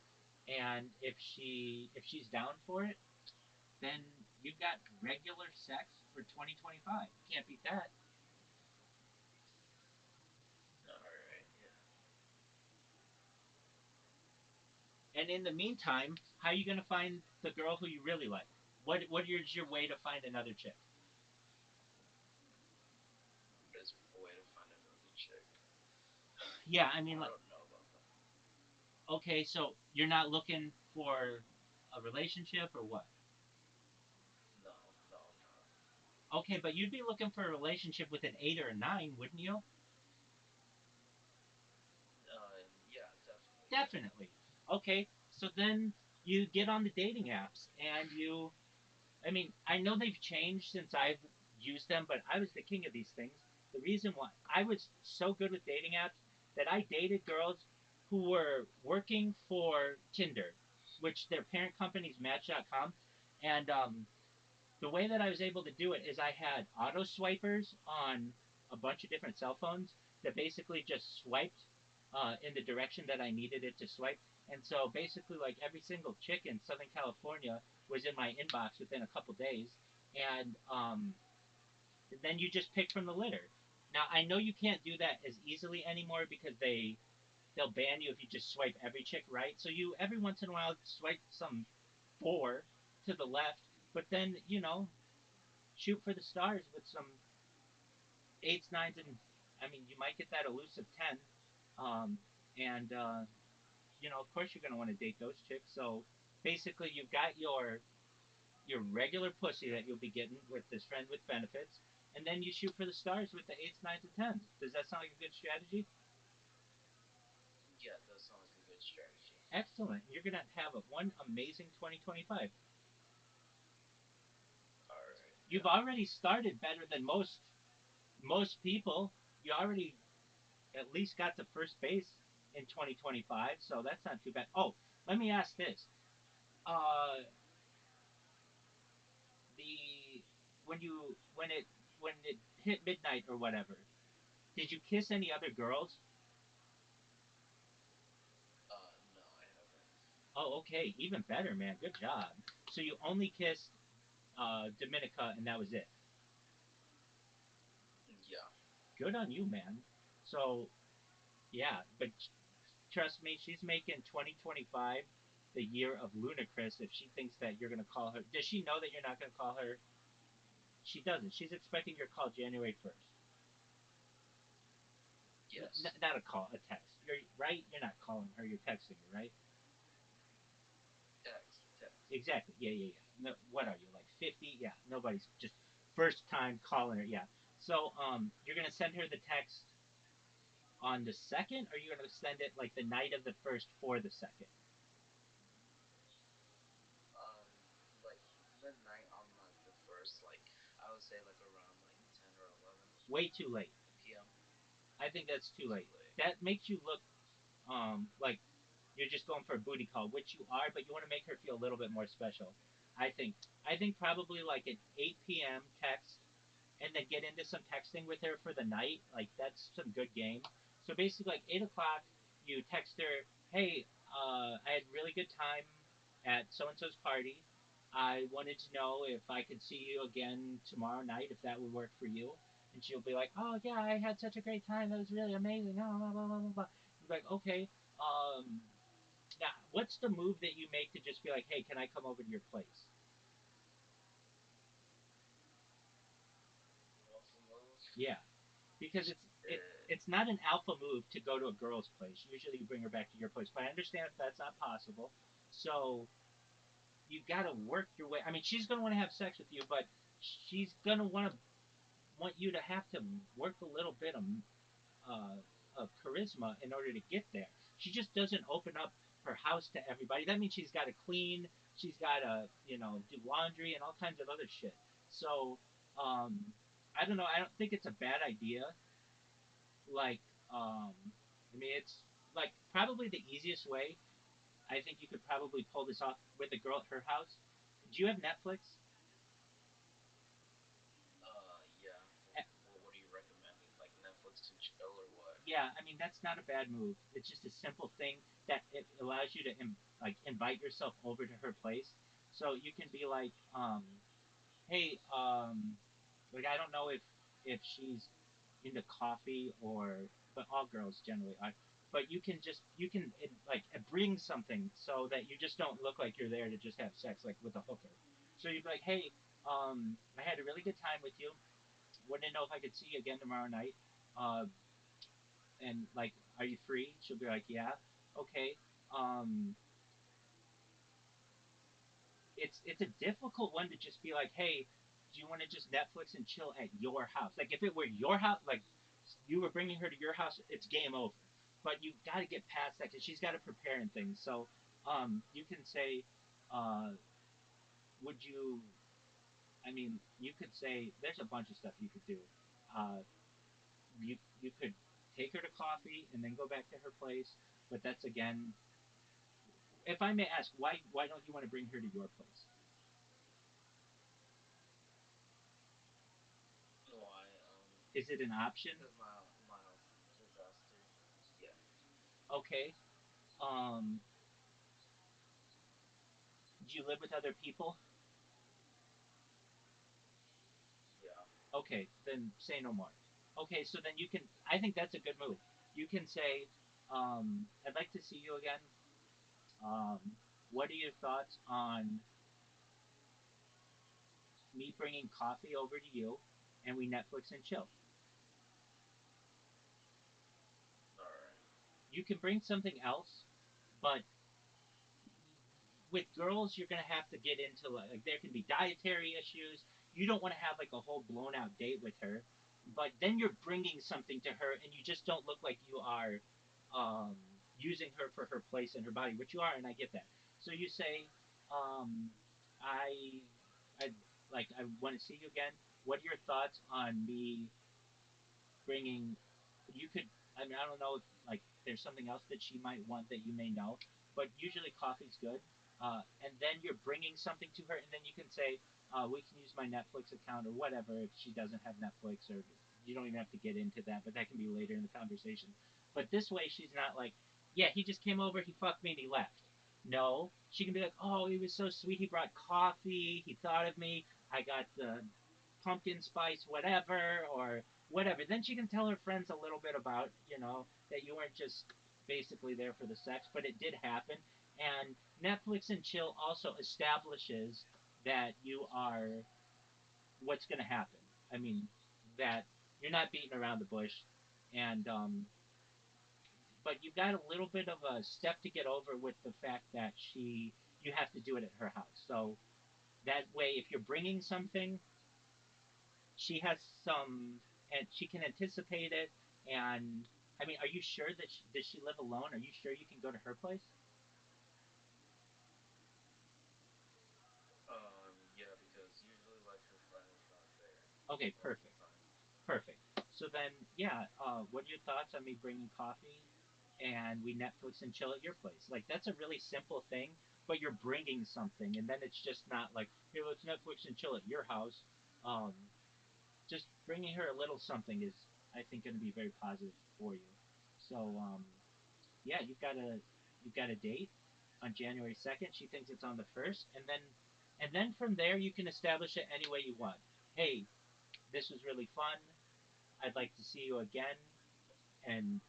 and if she's down for it, then you've got regular sex for 2025. Can't beat that. All right. Yeah. And in the meantime, how are you going to find the girl who you really like? What is your way to find another chick? Best way to find another chick. Yeah, I mean, I like, don't know about that. okay, so you're not looking for a relationship or what? No, no, I'm not. Okay, but you'd be looking for a relationship with an 8 or a 9, wouldn't you? Yeah, definitely. Yeah. Definitely. Okay, so then you get on the dating apps and I mean, I know they've changed since I've used them, but I was the king of these things. The reason why I was so good with dating apps that I dated girls who were working for Tinder, which their parent company is Match.com, and the way that I was able to do it is I had auto swipers on a bunch of different cell phones that basically just swiped in the direction that I needed it to swipe. And so basically, like every single chick in Southern California was in my inbox within a couple days. And then you just pick from the litter. Now, I know you can't do that as easily anymore because they they'll ban you if you just swipe every chick right. So you every once in a while swipe some four to the left, but then shoot for the stars with some eights, nines, and I mean you might get that elusive 10. Um, and of course you're gonna want to date those chicks. So basically, you've got your regular pussy that you'll be getting with this friend with benefits, and then you shoot for the stars with the eights, nines, and tens. Does that sound like a good strategy? Yeah, that sounds like a good strategy. Excellent. You're gonna have one amazing 2025. All right. You've Yeah. already started better than most people. You already at least got to first base in 2025, so that's not too bad. Oh, let me ask this: uh, the when it hit midnight or whatever, did you kiss any other girls? No, I haven't. Oh, okay, even better, man. Good job. So you only kissed Dominica, and that was it. Yeah. Good on you, man. So yeah, but trust me, she's making 2025 the year of ludicrous if she thinks that you're gonna call her. Does she know that you're not gonna call her? She doesn't. She's expecting your call January 1st. Yes. Not a call, a text. You're right. You're not calling her. You're texting her, right? Text. Text. Exactly. Yeah, yeah, yeah. No, what are you like 50? Yeah. Nobody's just first time calling her. Yeah. So you're gonna send her the text on the second, or you're gonna send it like the night of the first for the second? Um, like the night on like the first, like I would say like around like 10 or 11 Way too late. p.m. I think that's too Too late. late. That makes you look like you're just going for a booty call, which you are, but you want to make her feel a little bit more special. I think. I think probably like an 8 p.m. text and then get into some texting with her for the night. Like that's some good game. So basically, like 8 o'clock, you text her, "Hey, I had a really good time at so and so's party. I wanted to know if I could see you again tomorrow night, if that would work for you." And she'll be like, "Oh yeah, I had such a great time. That was really amazing." Oh, blah, blah, blah, blah, blah. You're like, "Okay, um, now what's the move that you make to just be like, hey, can I come over to your place?" Alpha move. Yeah, because Uh, it's not an alpha move to go to a girl's place. Usually you bring her back to your place, but I understand if that's not possible. So you got to work your way. I mean, she's gonna want to have sex with you, but she's gonna want you to have to work a little bit uh, of charisma in order to get there. She just doesn't open up her house to everybody. That means she's got to clean. She's got to do laundry and all kinds of other shit. So um, I don't know. I don't think it's a bad idea. Like I mean, it's like probably the easiest way. I think you could probably pull this off with a girl at her house. Do you have Netflix? yeah. Eh, What are you recommending? Like Netflix and chill or what? Yeah, I mean that's not a bad move. It's just a simple thing that it allows you to like invite yourself over to her place. So you can be like, hey, like I don't know if she's into coffee or, but all girls generally are. But you can like bring something so that you just don't look like you're there to just have sex like with a hooker. So you'd be like, hey, I had a really good time with you. Wouldn't know if I could see you again tomorrow night. Uh, and like, are you free? She'll be like, yeah. Okay. Um, it's a difficult one to just be like, hey, do you want to just Netflix and chill at your house? Like if it were your house, like you were bringing her to your house, it's game over. But you got to get past that because she's got to prepare and things. So you can say, uh, would you? I mean, you could say there's a bunch of stuff you could do. Uh, you could take her to coffee and then go back to her place. But that's again, if I may ask, why don't you want to bring her to your place? Why? Is it an option? Because my house is a disaster. Yeah. Okay. Um, do you live with other people? Yeah. Okay, then say no more. Okay, so then you can. I think that's a good move. You can say, I'd like to see you again. What are your thoughts on me bringing coffee over to you and we Netflix and chill? All right. You can bring something else, but with girls, you're gonna have to get into like there can be dietary issues. You don't want to have like a whole blown out date with her, but then you're bringing something to her, and you just don't look like you are um, using her for her place in her body, which you are, and I get that. So you say, um, I, I I want to see you again. What are your thoughts on me bringing you could I mean I don't know if like there's something else that she might want that you may know, but usually coffee's good. And then you're bringing something to her, and then you can say, we can use my Netflix account or whatever if she doesn't have Netflix, or you don't even have to get into that, but that can be later in the conversation. But this way, she's not like, yeah, he just came over, he fucked me, and he left. No, she can be like, oh, he was so sweet. He brought coffee. He thought of me. I got the pumpkin spice, whatever, or whatever. Then she can tell her friends a little bit about, that you weren't just basically there for the sex, but it did happen. And Netflix and chill also establishes that you are what's going to happen. I mean, that you're not beating around the bush, and but you've got a little bit of a step to get over with the fact that you have to do it at her house. So that way, if you're bringing something, she has some and she can anticipate it. And I mean, are you sure that does she live alone? Are you sure you can go to her place? Yeah, because usually like her friend is not there Okay, all the perfect. time. Perfect. So then, yeah, what are your thoughts on me bringing coffee and we Netflix and chill at your place? Like, that's a really simple thing, but you're bringing something, and then it's just not like, here, let's Netflix and chill at your house. Um, just bringing her a little something is, I think, going to be very positive for you. So, yeah, you've got a date on January 2nd. She thinks it's on the first, and then from there you can establish it any way you want. Hey, this was really fun. I'd like to see you again, and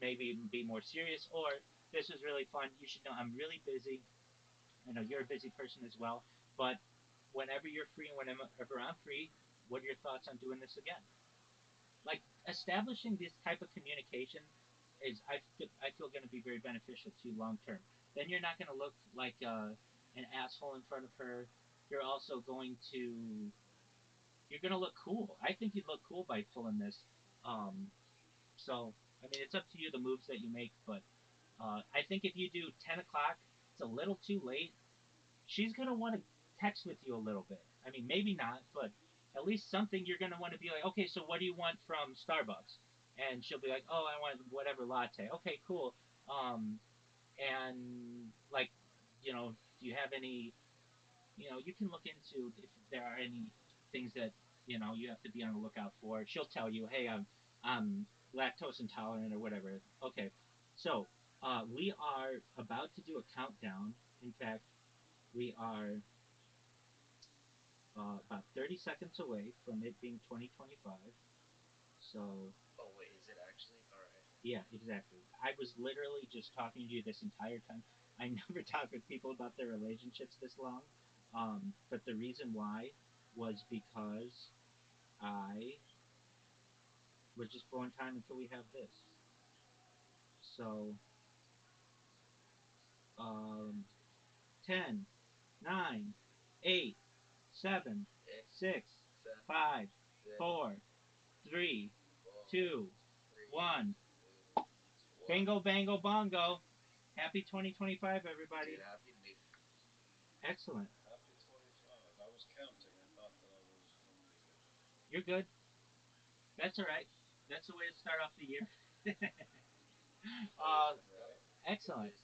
maybe be more serious. Or this was really fun. You should know I'm really busy. I know you're a busy person as well, but whenever you're free and whenever I'm free, what are your thoughts on doing this again? Like establishing this type of communication is I feel going to be very beneficial to you long term. Then you're not going to look like an asshole in front of her. You're also going to look cool. I think you'd look cool by pulling this. Um, so I mean, it's up to you the moves that you make, but I think if you do 10 o'clock, it's a little too late. She's gonna want to text with you a little bit. I mean, maybe not, but at least something you're gonna want to be like, okay, so what do you want from Starbucks? And she'll be like, oh, I want whatever latte. Okay, cool. Um, and like, do you have any? You can look into if there are any things that you have to be on the lookout for. She'll tell you, hey, I'm lactose intolerant or whatever. Okay, so we are about to do a countdown. In fact, we are about 30 seconds away from it being 2025. So, Oh wait, is it actually? All right. yeah, exactly. I was literally just talking to you this entire time. I never talk with people about their relationships this long. But the reason why was because I was just blowing time until we have this. So, um, 10, 9, 8, 7, Eight, 6, seven, 5, six, 4, 3, four, 2, three, 1. two, one. Bingo, bango, bongo. Happy 2025, Dude, everybody. happy new. Excellent. Happy 25. I was counting. I thought that I was unmuted. You're good. That's all right. That's the way to start off the year. Oh yeah, uh, I forgot. Right? It excellent. is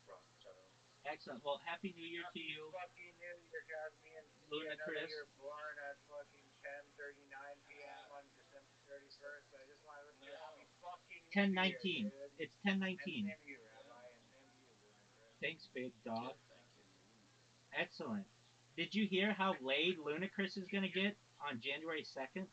the Rothschild. Excellent. Well, Happy New Year to Happy you, fucking New Year, Jasmine and Cindy. I Luna know that Chris. you're born at fucking 10:39 p.m. on December 31st, but I just want to wish you a happy No. fucking New Year, 1019. dude. It's And 1019. same to you, Yeah. Rabbi, and same to you, Lunar Chris. Thanks, big dog. Yeah. Thank you too. Excellent. Did you hear how laid Ludacris is going to get on January 2nd?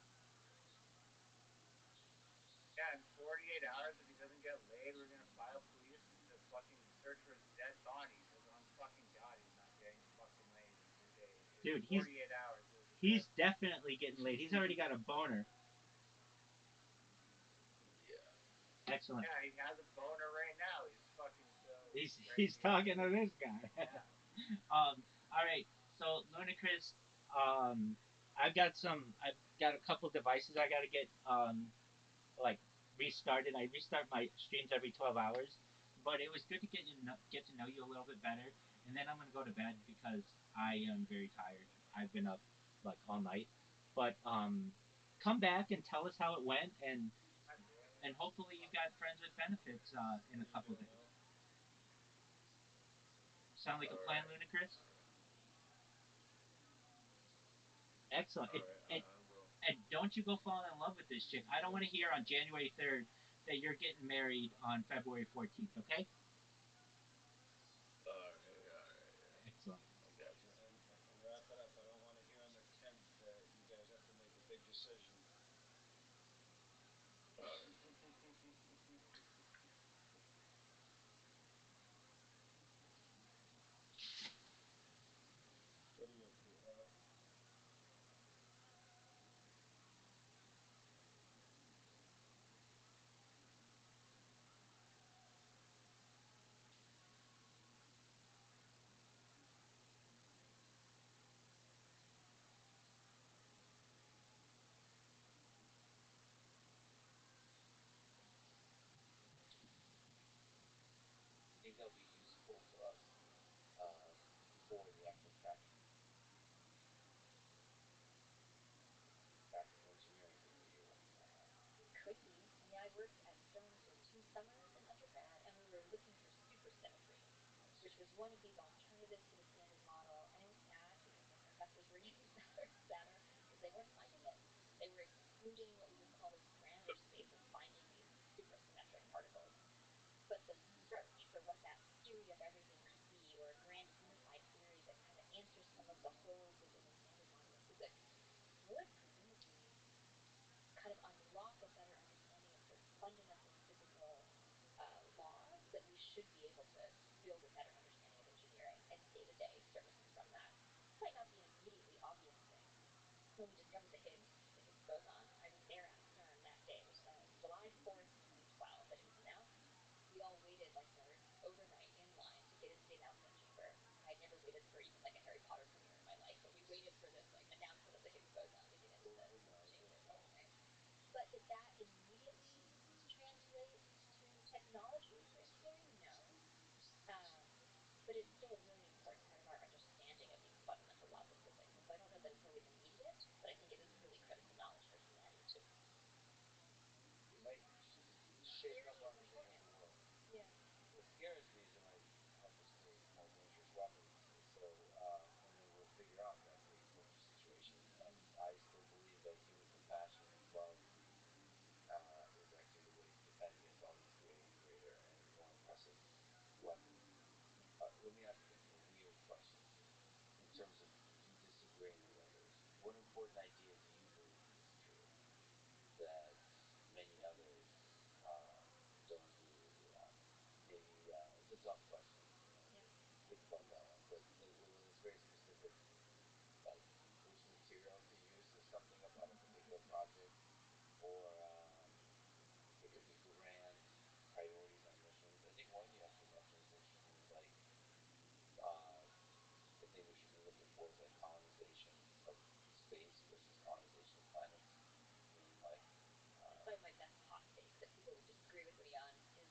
Yeah, in 48 hours, if he doesn't get laid, hey, we're gonna file police to fucking search for his dead body because on fucking God, he's not getting fucking laid in 2 days. In Dude, 48 hours, it was a he's bit. definitely getting laid. He's already got a boner. Yeah. Excellent. Yeah, he has a boner right now. He's fucking so He's crazy talking to into it. this guy. Yeah. All right. So Lunacris, um, I've got a couple devices I got to get like restarted. I restart my streams every 12 hours, but it was good to get to know you a little bit better. And then I'm gonna go to bed because I am very tired. I've been up like all night. But come back and tell us how it went, and hopefully you got friends with benefits in a couple of days. Sound like a All plan, right. Ludacris? All right. Excellent. All right. I will. And don't you go falling in love with this chick. I don't want to hear on January 3rd that you're getting married on February 14th. Okay? All right. All right. Yeah. Excellent. I got you. And wrap it up. I don't want to hear on the 10th that you guys have to make a big decision. All What right. are you up to? I think that'll be useful for us um, for the actual practical engineering thing that you're working on now. Could be. I mean, I worked at Stone for 2 summers in undergrad, and we were looking for supersymmetry, Nice. which was one of these alternatives to the standard model. And it was sad because my professors were getting sadder and sadder because they weren't finding it. They were excluding what we would call this parameter space of finding these supersymmetric particles. But the search for what that theory of everything could be, or a grand unified theory that kind of answers some of the holes within the standard model of physics, would presumably kind of unlock a better understanding of certain fundamental physical laws that we should be able to build a better understanding of engineering and day to day servicing from that. This might not be an immediately obvious thing. When we discovered the Higgs boson, I was there at CERN that day. It was July 4th, 2012, that it was announced. We all waited like nerds overnight in line to get into the announcement chamber. I'd never waited for even like a Harry Potter premiere in my life, but we waited for this like announcement of the Higgs boson to get into the Overnight in chamber all line. day. But did that immediately translate to technology for engineering? No. Um, but it's still a really important part of our understanding of these fundamental laws of physics. And so I don't know that it's always immediate, but I think it is really critical knowledge for humanity to It might shake up theory our is understanding of important. the world. Yeah. What scares me is it might help us create more dangerous weapons. So, and then we'll figure out that great dangerous situation. And I still believe that human compassion and love is actually the way to defend against all these greater and greater and more impressive weapons. Yeah. Let me ask you a weird question. In terms of you disagreeing with others, what important idea do you believe is true that many others uh, don't agree with you on? Maybe it's a tough question. Yeah. Think about that one. But when it's very specific, like which material to use for something about a particular project, or it could be grand priorities on missions. I think one you actually mentioned is interesting. Is like uh, the thing we should be looking for is like colonization of space versus colonization of planets. Meaning like, It's probably my best hot take that people would disagree with me on is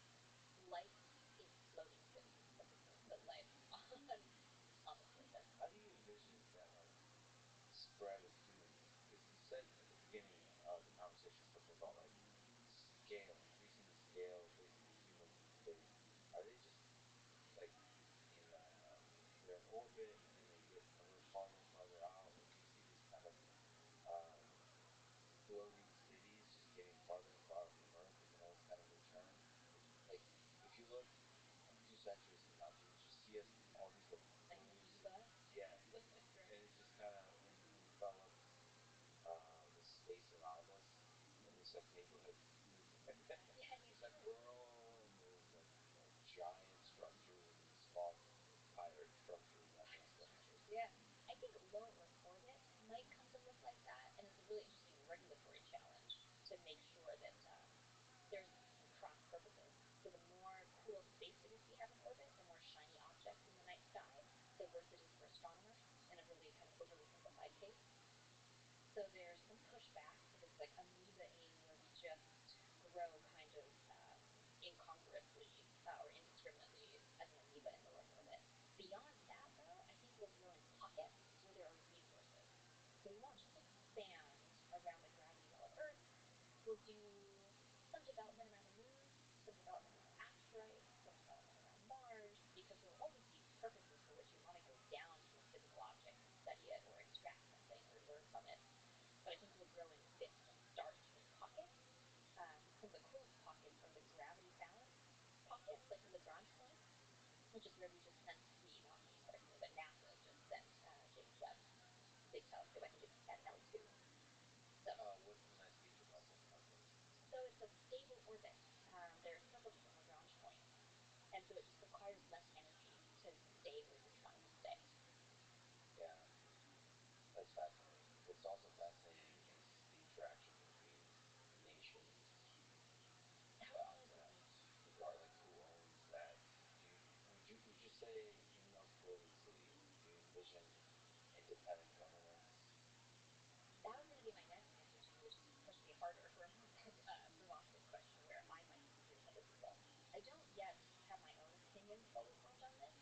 life in floating cities as opposed to life on the surface. how do you envision that like spread of humans? Because you said at the beginning of the conversation something about like scale, increasing the scale of basically humans in space. Are they just like in they're in orbit and then they get a little farther and farther out? Or do you see these kind of um, floating cities just getting farther and farther from Earth and then always kind of return? Like if you look a few centuries from now, do you just see us all these like Like an floating amoeba. yeah, Right. and it just kind of envelops the space around us, and there's like neighborhoods. There's, Yeah, and you there's like do. rural, and giant structures and small pirate structures, that kind of stuff. Yeah. I think low Earth orbit might come to look like that, and it's a really interesting regulatory challenge to make sure that there's some cross purposes. So the more cool space cities we have in orbit, the more shiny objects in the night sky, the worse it is for astronomers in a really kind of overly simplified case. So there's some pushback to this like amoeba aim where we just grow kind of incongruously or indiscriminately as an amoeba in low Earth orbit. Beyond that, though, I think we'll grow in pockets where there are resources. So we won't just expand around the gravity well of Earth. We'll do some development around the moon, some development around asteroids, some development around Mars, because there will always be purposes for which you want to go down to a physical object and study it or extract something or learn from it. But I think we'll grow in fits to start in pockets. Some of the coolest pockets are the gravity balance pockets, like the Lagrange point, which is where we just sent not me personally, but NASA just sent James Webb, the big telescope. I think it's at L2. So, What's the nice feature about those pockets? so it's a stable orbit. They're circled with a Lagrange point, and so it just requires less energy to stay where you're trying to stay. Yeah, that's fascinating. What's also fascinating is the interaction between nations Oh, on that totally. regard. Like, who owns that? Would you say in those floating cities? Do you envision independent governments? That was going to be my next answer to you, which is push me harder for a more provocative question where I might hear other people. I don't yet have my own opinion fully formed on this,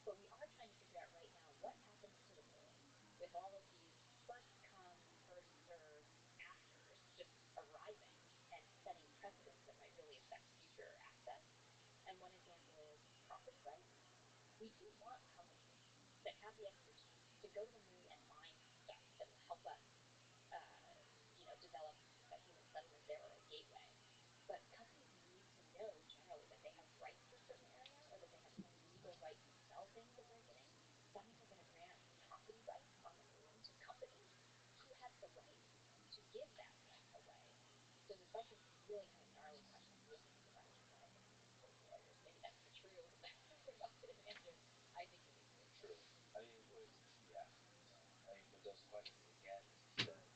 but we are trying to figure out right now what happens to the moon with all of these first come, first serve actors just arriving and setting precedents that might really affect future access. And one example is property rights. We do want companies that have the expertise to go to the moon and mine stuff that will help us develop a human settlement there or a gateway. But companies need to know generally that they have rights to a certain area or that they have some legal right to sell things that they're getting. That means we're going to grant property rights on the moon to companies. Who has the rights to give that right away? So there's a bunch of really kind of gnarly questions we have to think about, which is why I think we need code lawyers. Maybe that's the true provocative answer. I think we need code True. lawyers. I mean, yeah. I mean, but those questions, again, as you said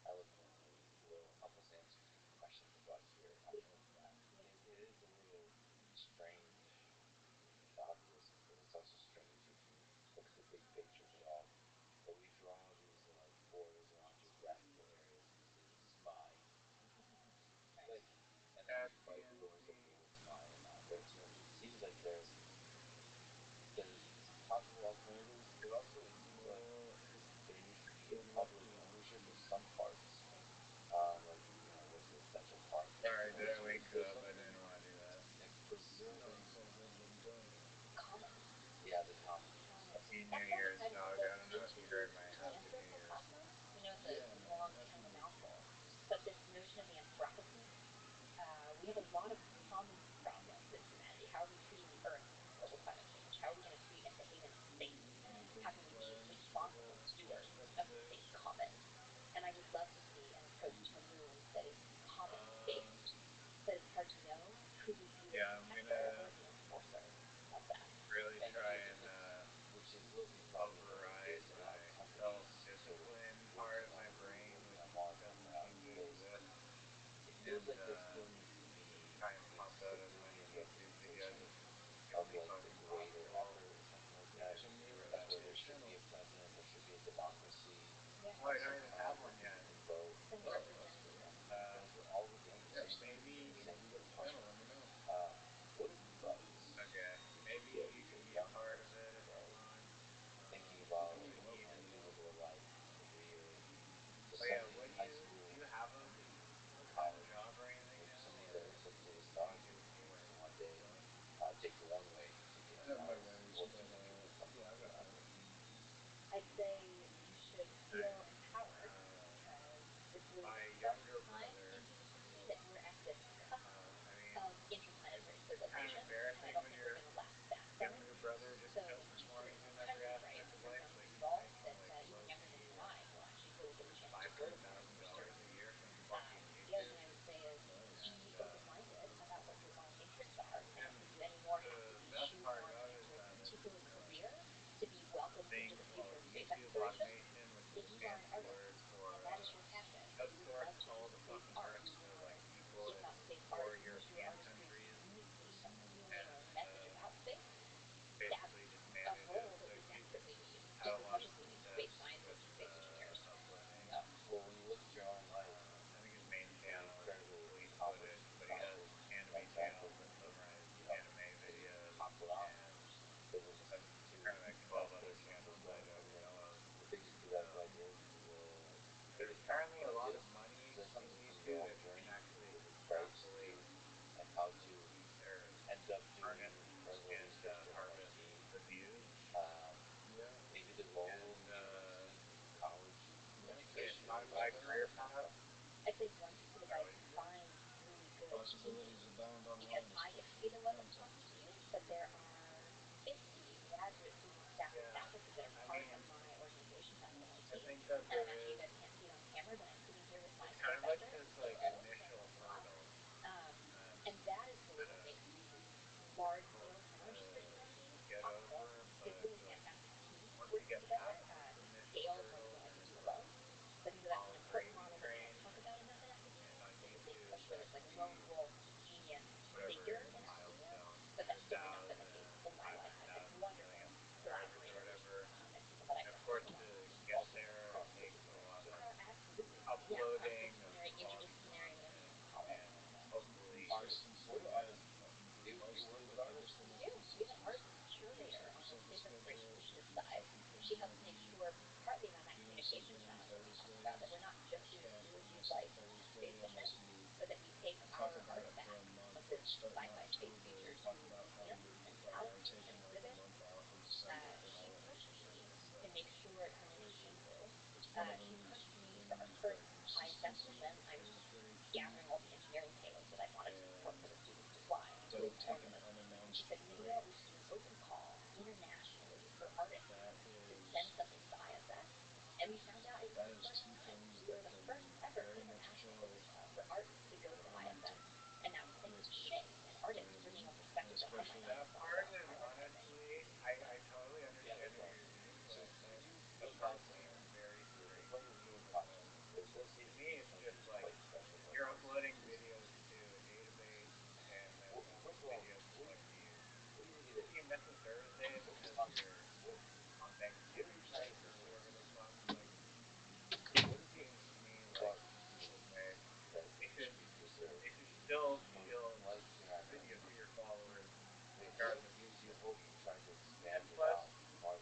eloquently, will help us answer the questions of us here on Earth. That Yeah. it is a little strange if it's obvious, but it's also strange if you look at the big picture of it all. But we draw these like borders around geographical areas, and we say this is mine. Right. Like, and then we At fight wars over PNC. what's mine or not. But it seems like there's some popular alternatives, but also it seems like Well, there needs to be go to public Neptune. ownership of some parts. Yeah. Like, what's it, Central Park? Sorry, did There's I wake you there's up? I something didn't want to do that. like No, preserving. you said go to the moon. Commons. Yeah, the commons. Commons. Happy New That's quite Year's, exciting. So dog. the I don't know if you heard my HQ Happy stands for New Year's. anthropocosmos. It's Yeah, a man. long, Happy kind of a New Year. mouthful. But this notion of the Anthropocene, we have a lot of commons problems in humanity. How are we treating the earth in global climate change? How are we going to treat and behave in space? Anything How that can we be learns responsible about stewards of the perspective. space commons? And I would love to see an approach to the moon that is commons Uh, based, but it's hard to know who would be the Yeah, I'm protector or gonna the enforcer of that. really And try which and which is looking probably where override there's a lot of my companies sort of self-discipline part working of on my the moon, brain, working which on Mars, working doesn't on seem to because exist, it feels and like there still needs to be try and pump this out too, if you can actually extrapolate movies or artists and harvest the views Yeah, and yeah. make it not a side career path. I'd say one piece of Is that advice what you is think? find really good Possibilities teammates abound because online, I get to be especially the with one that's content. talking to So, you, but there are 50 graduate student staff and Yeah, faculty that are I part of mean, my organization at the I MIT. think that And there I'm actually, you is. guys can't see it on camera, but I'm sitting here with my It's kind of like professor, this like Gail, from initial UConn. hurdle Um, that and that is really kind what of makes these is large hard scale to challenge strategies get possible. over, We have but I really feel like fantastic teams once you working get together. past this initial Gail is like hurdle, what I then could do it's alone. like So I think that that's an follow important gravy model that we don't train, talk about enough in and academia on is you that they two push is you like as like lone the wolf genius figure whatever in academia, milestone, but that's certainly not been the case in my life. I've had 500,000 wonderful millionth subscribers or collaborators whatever. and people that I And of trust course, a lot. to get there, it takes a lot of Absolutely. Yeah, uploading of cross-disciplinary, quality interdisciplinary, whatever you content want to call it. and hopefully consistency, man. Largely, the biggest thing We is do. We have an arts consistency. curator If you on the set the safe information schedule, initiative if you side. copy She things helps out make neat, sure, partly around that doing communication something on challenge that we talked about, that Thursdays, we're not just doing a stamp a series of nice little like Thursday, a space nice missions, little but that we take talk our about it for a artifacts month, of like this start in sci-fi space October, feature talk to about how museums you and are galleries and taking like a month exhibits. off in December for She holidays or pushed something me like to that. make sure it's something that she knew. It's one of She those pushed me for our things current that science festival. consistency Then I was is just very key, gathering all the engineering payloads that I wanted for and the students to fly and instead including of some taking of this. She unannounced said, you know what, we should do breaks, an open call internationally for artists that to send is something to the ISS. And we found out it was that the is first two time. things We were that the first can ever very much international open kill call for artists to go to the momentum ISS. And now it's thanks real to quick. Shay, an You know artist what I bringing mean? a And perspective that I might not especially have that thought part about is prioritizing. honestly, I totally understand what you're doing, but the process is very strange because to me it's just like you're uploading videos to a database and then those videos collect views. If you miss a Thursday because you're on Thanksgiving break or whatever the fuck, like it seems to me like okay, they should they should still shield the video to your followers regardless of Tuesday. And plus,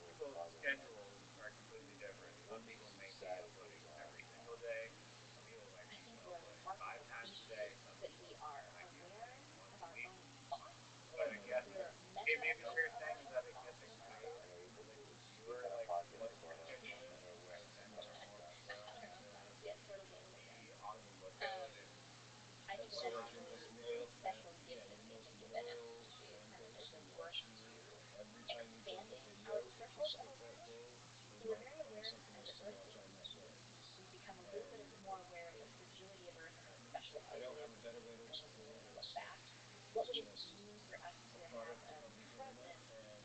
people's schedules are completely different. Some people may be uploading every single day. Some people might I be think we're a uploading five remarkable times a day. species Some that people we are might be uploading aware once of a our week. own thoughts. But I guess We're okay, meta maybe what aware you're of our saying is own that it gets thoughts and of our own exciting to like the viewer, like what your schedule yes. is, because then you're more On prone our own to thoughts. Yes, sort of what we're doing. be on the lookout Um, and I think that so that is like a your really most loyal special yeah, gift that your we most have been given as a loyal species, fan and that base there's a is work watching to you every time you drop a expanding our video. If you threshold of skip that awareness. day, they So we're might very find aware something as else to watch on that Earthlings. day. We've become a little bit And more aware of the fragility of Earth and how special I it don't have is. a And better so way we to go listen explain and it. we look It's like back. What it's would it just mean for us a to have product a of the internet presence and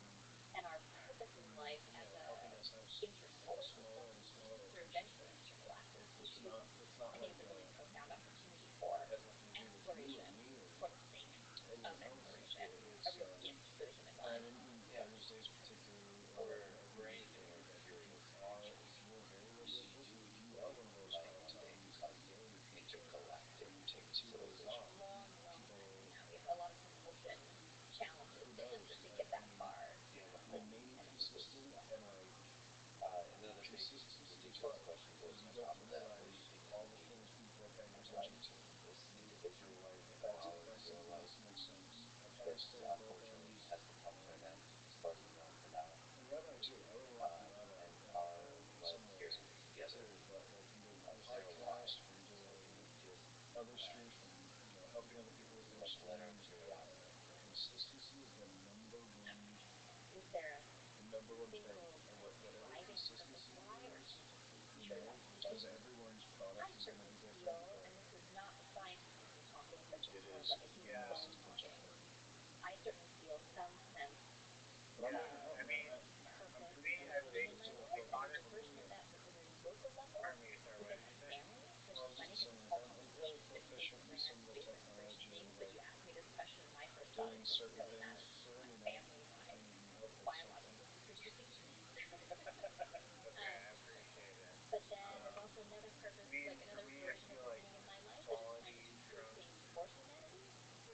and our purpose in life as a helping us have intersolar system smaller and smaller for attention eventually spans. intergalactic It's species? not I think like it's a really profound opportunity for it has nothing to do with you or exploration me or for the sake of anyone else. exploration, a It's real gift for the human and mind. in Thursdays particularly, or like in every week, like if you're a very regular person, if you are one of those peloton daily people where you take 2 days It's a off, long, long time from people now. We have a lot of compulsion challenges who knows? to get that far. Remain consistent and like consistency is hard because you don't realize all the things people are paying attention to. If that something else makes sense. I kind of stay both ends. Um, and Rabbi too. I learn a lot from Rabbi in some ways too. But like from the podcast, from doing other streams, from helping other people with their streams, consistency is Is there a the number one thing. single And like whatever driving purpose consistency why, or can is, you just be sure that it's because something? everyone's I product is going to certainly be different, feel, but and this is not a scientifically talking, but just more it's like a human yeah, brain consistent talking. chatter. I certainly feel some sense But I'm not yeah. going to help, I man. mean, I'm to purpose me, and I meaning think in my to a life. And fault there's a for version honestly, of that at a very local level pardon me. Sorry, what within did my you say? family, which well, I is was funny just because saying it's like all I'm very conversations between proficient in some Instagram, of the space exploration technology things. of But like you asked me this question when I first got doing into this certain field, and that things is for my internet family, my and help with something. biologically producing genes. Okay, um, I appreciate it. but then there's Um, also another I purpose, mean, like for another me, I version of feel the like meaning in my life, which is trying to quality do good trumps things for humanity.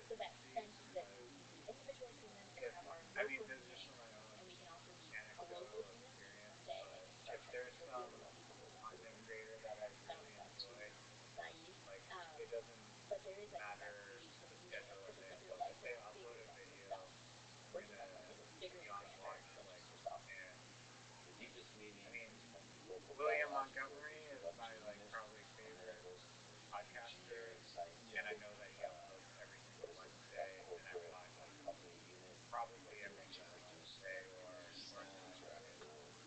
So that consistency sense that because we individually humans if have our I mean, local this is just from humanness, my and own we can also be global anecdotal humans experience, someday but and start if to there's interdeal with some all people who are not content humans. creator that I I don't know really if that's too enjoy, naive. like it Um, I mean, William Montgomery is my like probably favorite podcaster, and I Yeah. know that he uploads every single Wednesday, and I watch probably every single Tuesday or Saturday.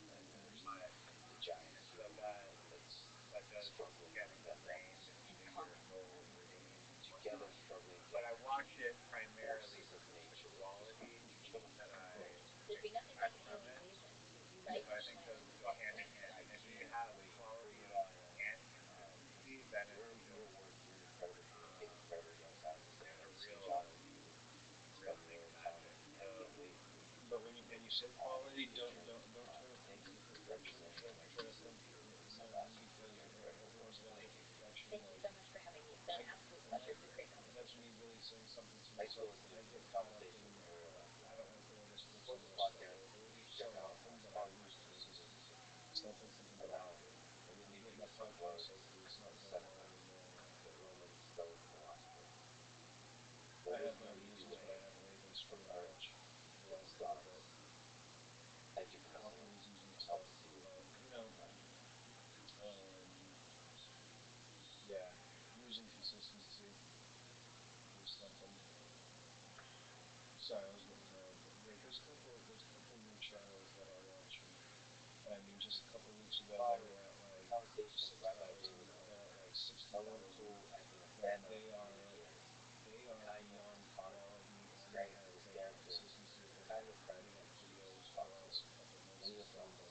But and so that does get ingrained into your whole routine and whatnot. But I watch it primarily because of the quality that I There'd be nothing like expect an from alien it. invasion. You And light so I the think planet those with go light. hand in hand. And if you have quality and consistency, then it's just it's a real thing of magic. So But when you say quality, don't try to think perfection. Don't try to think, you know what I mean? Because everyone's got to look at perfection. Thank you Like so much for having me. It's been I an absolute and pleasure. It's been a great that's conversation. me really saying something to myself. I get caught up in. I don't like the way this works. I'm gonna start over so often, but I lose consistency. So that's like something that I do. With my podcast, I do. It's not very long anymore. I have my reasons, but I haven't really been streaming much the last little bit. Reasons and stuff, but you know, um, yeah, losing consistency is something. Sorry, I was getting like there's a couple new channels that I watch, and I mean just a couple weeks ago they were at like 6,000, they're at like 60,000, but they are beyond quality and they have like consistency. They're putting up videos for the last couple months and stuff, and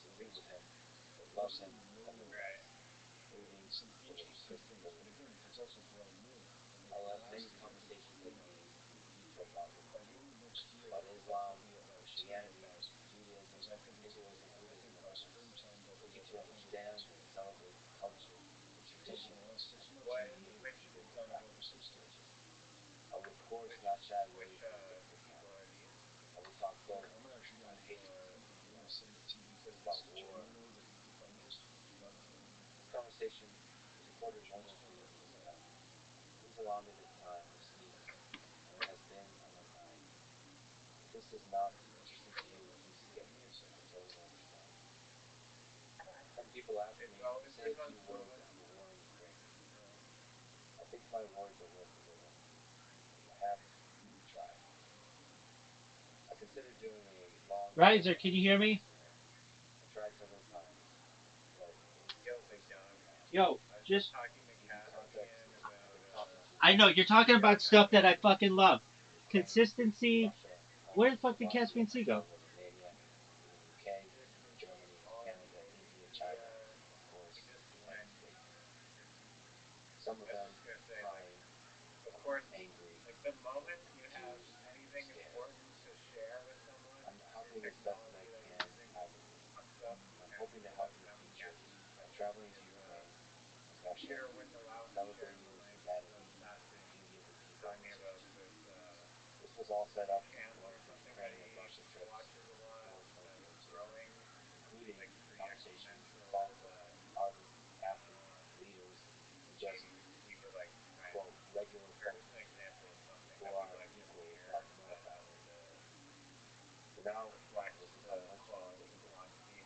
it blows me away. right, It's some interesting things, but again, it's also brand new. And like the last, you know, by the end of next year, they'll be at like 200,000. Because I think I think by springtime they'll be over 100,000. So in the last 6 months, what they've gone up over 60. people are these? Here, I'm gonna send it to you because this is genuinely the funniest. But just hold on. Give me a second. It's always the most Riser, can you hear me? yo big dog. Yo, I was just just talking to Caspian about I know you're talking yeah, about stuff that I Caspian. fucking love. Consistency. Where the fuck did Caspian Sea go? Consistency, quality, media. Just when I was just gonna say, like, of course, like the moment you have anything important to share with someone through technology that you're using on stuff, and now we can't. The computer wouldn't allow us to share the link. I was asking, telling me about this channel or something that he watches a lot that's growing like pretty exponential. That he would like try and here's an example of something that we'd like to hear that reflects the quality and quantity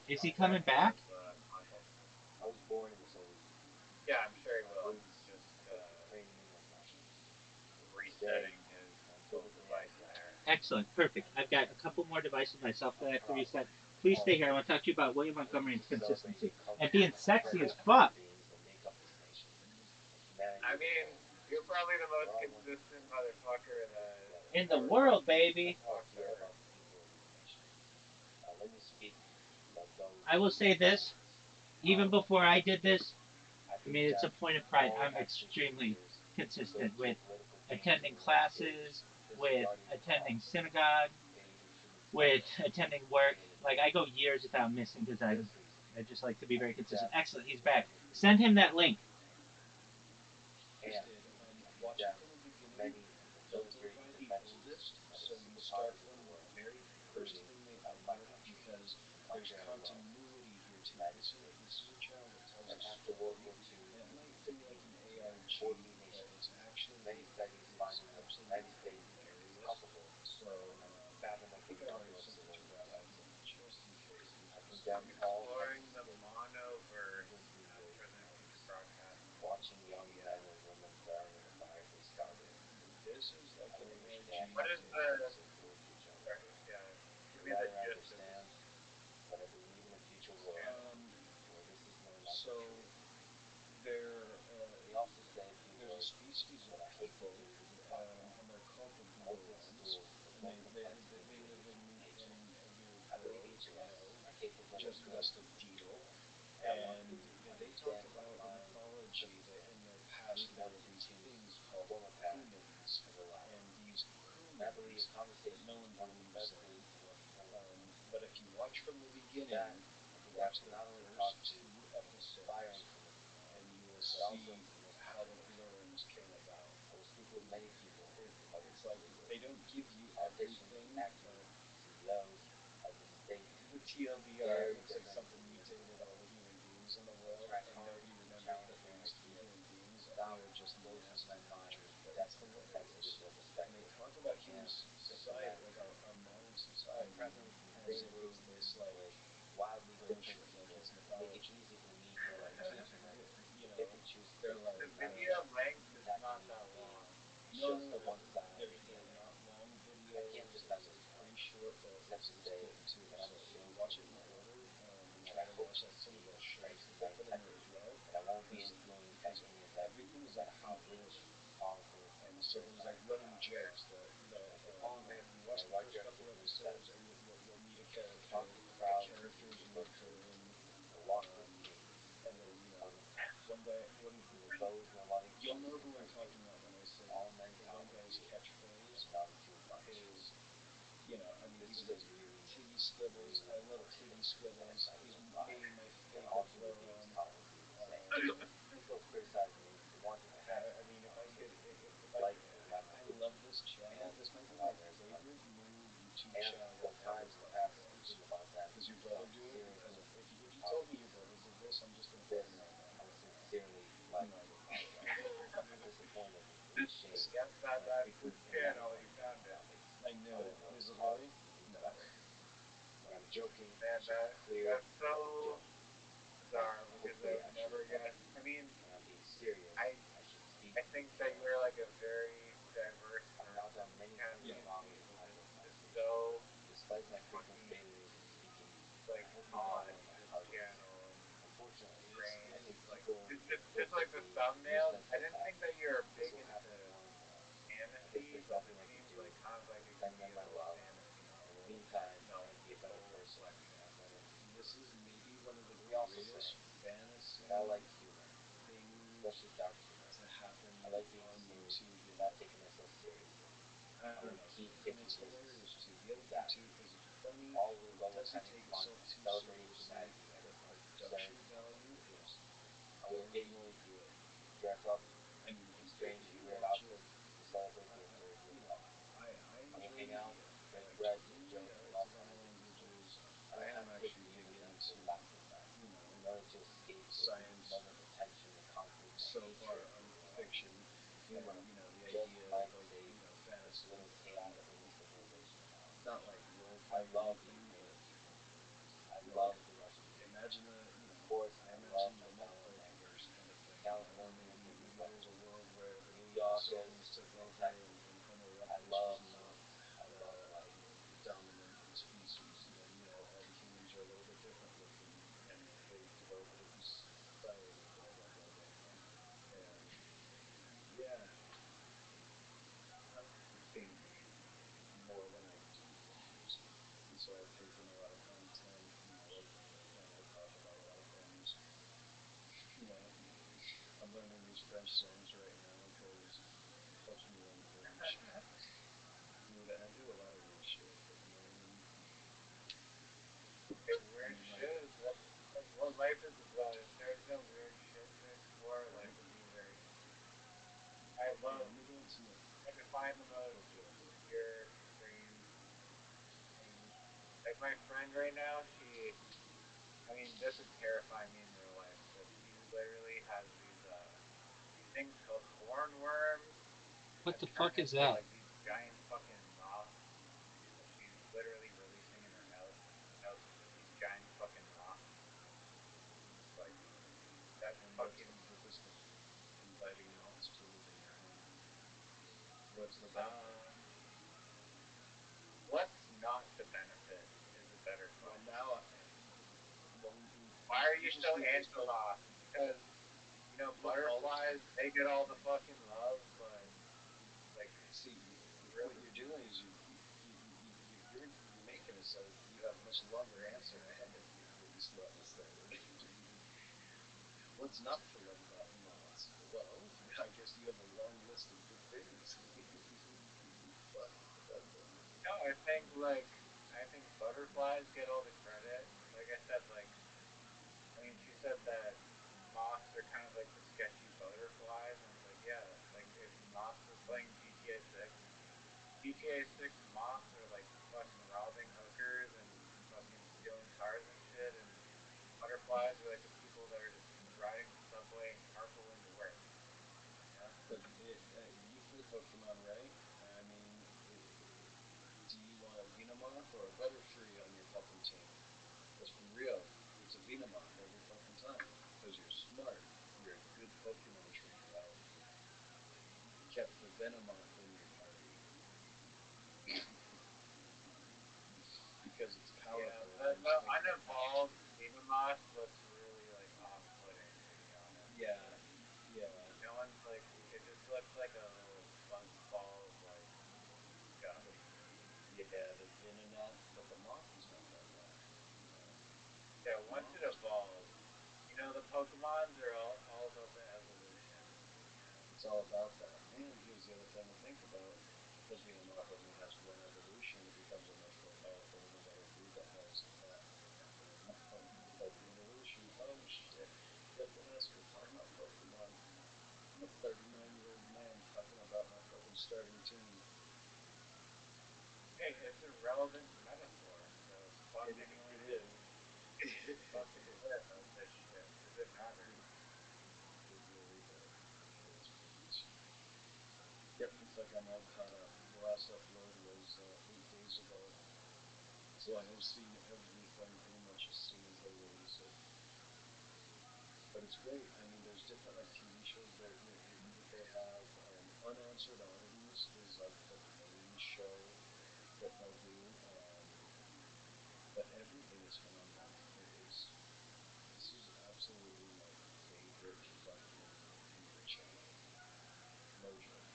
Is he coming back? of content. Yeah, I'm sure he will. He's just resetting his whole device there. Excellent, perfect. I've got a couple more devices myself that I have to reset. Please stay here. I want to talk to you about William Montgomery and consistency and being sexy as fuck I mean, you're probably the most consistent motherfucker that in the ever world, baby. walked the earth. I will say this: even before I did this, I mean, it's a point of pride. I'm extremely consistent with attending classes, with attending synagogue, with attending work. Like I go years without missing because I just like to be very consistent. Excellent, he's back. Send him that link. Just did. Watch it from the beginning. Don't go by the oldest. So you start from the very first thing they uploaded because there's continuity here too. This is a channel that tells a story, and it might feel like an ARG, but it's actually it's absolutely hilarious. So I think I already sent it to Rabbi, but just in case. I'm exploring the monoverse that President Peter broadcast on PBS. This is like an What orgy is in the? Sorry, yeah. Give me the gist of this channel. um so there there's a species of people, and they're called the Buglerons, and they live in your borough of Toronto, just west of Deal. And they talk about in mythology that in their past there were these beings called humans, and these humans that no one believes in. But if you watch from the beginning, watch the first two episodes, and you will see how the Blurrins came about. It's like they don't give you everything, but the TLDR, it looks like something mutated all the human beings in the world, and nobody remembers that they used to be human beings, and they are just nasty creatures. But it's hilarious, and they talk about human society, like our modern society, as if it's this like bullshit, like it's mythology. You know, they're The like, video length is not that long. no, they're not long videos. It's pretty short, but it's getting to you. So if you watch it in order, and try to watch like some of the shorts that they put in there as well, because everything is like pre-written, and so there's like running jokes that if you watch the first couple episodes, you'll meet a character. The characters reoccur, um, and then one guy one you'll know who I'm talking about when I say the one guy's catchphrase is, I mean, he just goes, Tiggy Squibbles. I love Tiggy Squibbles. He's maybe my favorite Blurron. Um, I mean, if I could, if I love this channel. This might be my favorite new YouTube channel ever that I've built. Does your brother do it? Because if you told me your brother did this, I'm just gonna fucking write that right now. No, I didn't. I knew it. Yes, that's his channel. You found it. I knew it. Is it really? No way. Man, that's so bizarre because I would never guess. I mean, I I think that you're like a very diverse person. You can't Yeah. believe people just so fucking like on this channel and strange. Like just like the thumbnails. I didn't think that you're big into fantasy, but this seems like kind of like it could be a little fantasy novel, novel collection. This is maybe one of the greatest fantasy things to happen on YouTube in, I don't know, and it's hilarious too. The other thing too is it's funny. It doesn't take itself too seriously. The production value is very good. I mean, if you watch it, you know, I enjoy media. I like to read. I like to learn languages. I am actually big into, you know, science so far fiction, and the idea of like fantasy, and not like worldly or anything, but like imagine I imagine the multiverse kind of thing, where maybe there's a world where the aliens took over, and Homo erectus was not the dominant species, and all the humans are a little bit different looking, and they develop a different society, blah blah blah blah blah. And yeah, I think more than I do things. And so I take in a lot of content, and I talk about a lot of things. You know, I'm learning these French songs right now because touch me on French. Dude, I do a lot of weird shit. You know what I mean? okay, I weird mean, like, shit is what life is about. If there's no weird shit to explore, life would be very boring. I okay, love let me go into I could find the most just weird, strange things. Like my friend right now, I mean, this would terrify me in real life, but she literally has these things called hornworms What that the turn fuck is into that? like these giant fucking moths that she's literally releasing in her house. These giant fucking What's the benefit? Um, what's not the benefit is a better Well, question. now, well, Why are you so we just don't. anti-moth? Because Look, all the butterflies, time. they get all the fucking love, but like See, what really, you're doing is you're making it so you have a much longer answer ahead of you than you started. What's not to love about moths? Well, I guess you have a long list of good things. but no, I think butterflies get all the credit. Like I said, I mean, she said that moths are kind of like the sketchy butterflies, and it's like, yeah, like if moths were playing GTA 6 moths are like fucking robbing hookers and fucking stealing cars and shit, and butterflies are like the people that are just riding the subway and carpooling to work. You know? Look, you play Pokemon, right? I mean, do you want a Venomoth or a Butterfree on your fucking team? Because for real, it's a Venomoth every fucking time. Because you're smart. You're a good Pokemon trainer, Al. You kept the Venomoth in your party because it's Yeah, powerful and the it's like, unevolved Venomoth looks really like off-putting, to be honest. yeah, Like yeah, no one's like it just looks like a little fuzzball of like guts. the yeah the Venonat, but the moth is not that bad. You know, Yeah, the once moth it is evolves, the Pokemons are all about the evolution. You know. It's all about that. And here's the other thing to think about. The Venomoth only has one evolution. It becomes a much more powerful and a better breed that has multi-evolution. Oh shit. Definitely, we're talking about Pokemon. I'm a 39-year-old man talking about my fucking starting team. Hey, it's a relevant metaphor, so fuck anyone It who is. fucks with Twitter about this shit, because it matters. it, it really does. It is great. Yep, it's like I'm all caught up. The last upload was 8 days ago. So I have seen everything pretty much as soon as they release it. But it's great. I mean, there's different like TV shows that they have. Unanswered Oddities is like the main show that they'll do. But everything is phenomenal. This is absolutely my favorite fucking TV channel. No joke.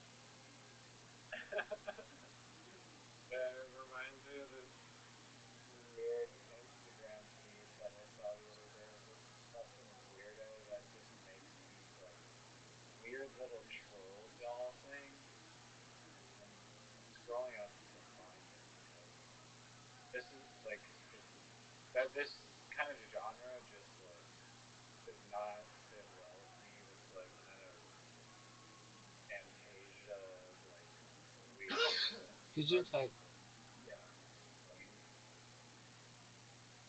It reminds me of this weird Instagram feed that I saw the other day of this fucking weirdo that just makes these like weird little troll doll things. And I'm scrolling up to find it because this is like it's that this kind of genre just like does not sit well with me. This like kind of Fantasia like weird art. Gesundheit. Yeah. Let me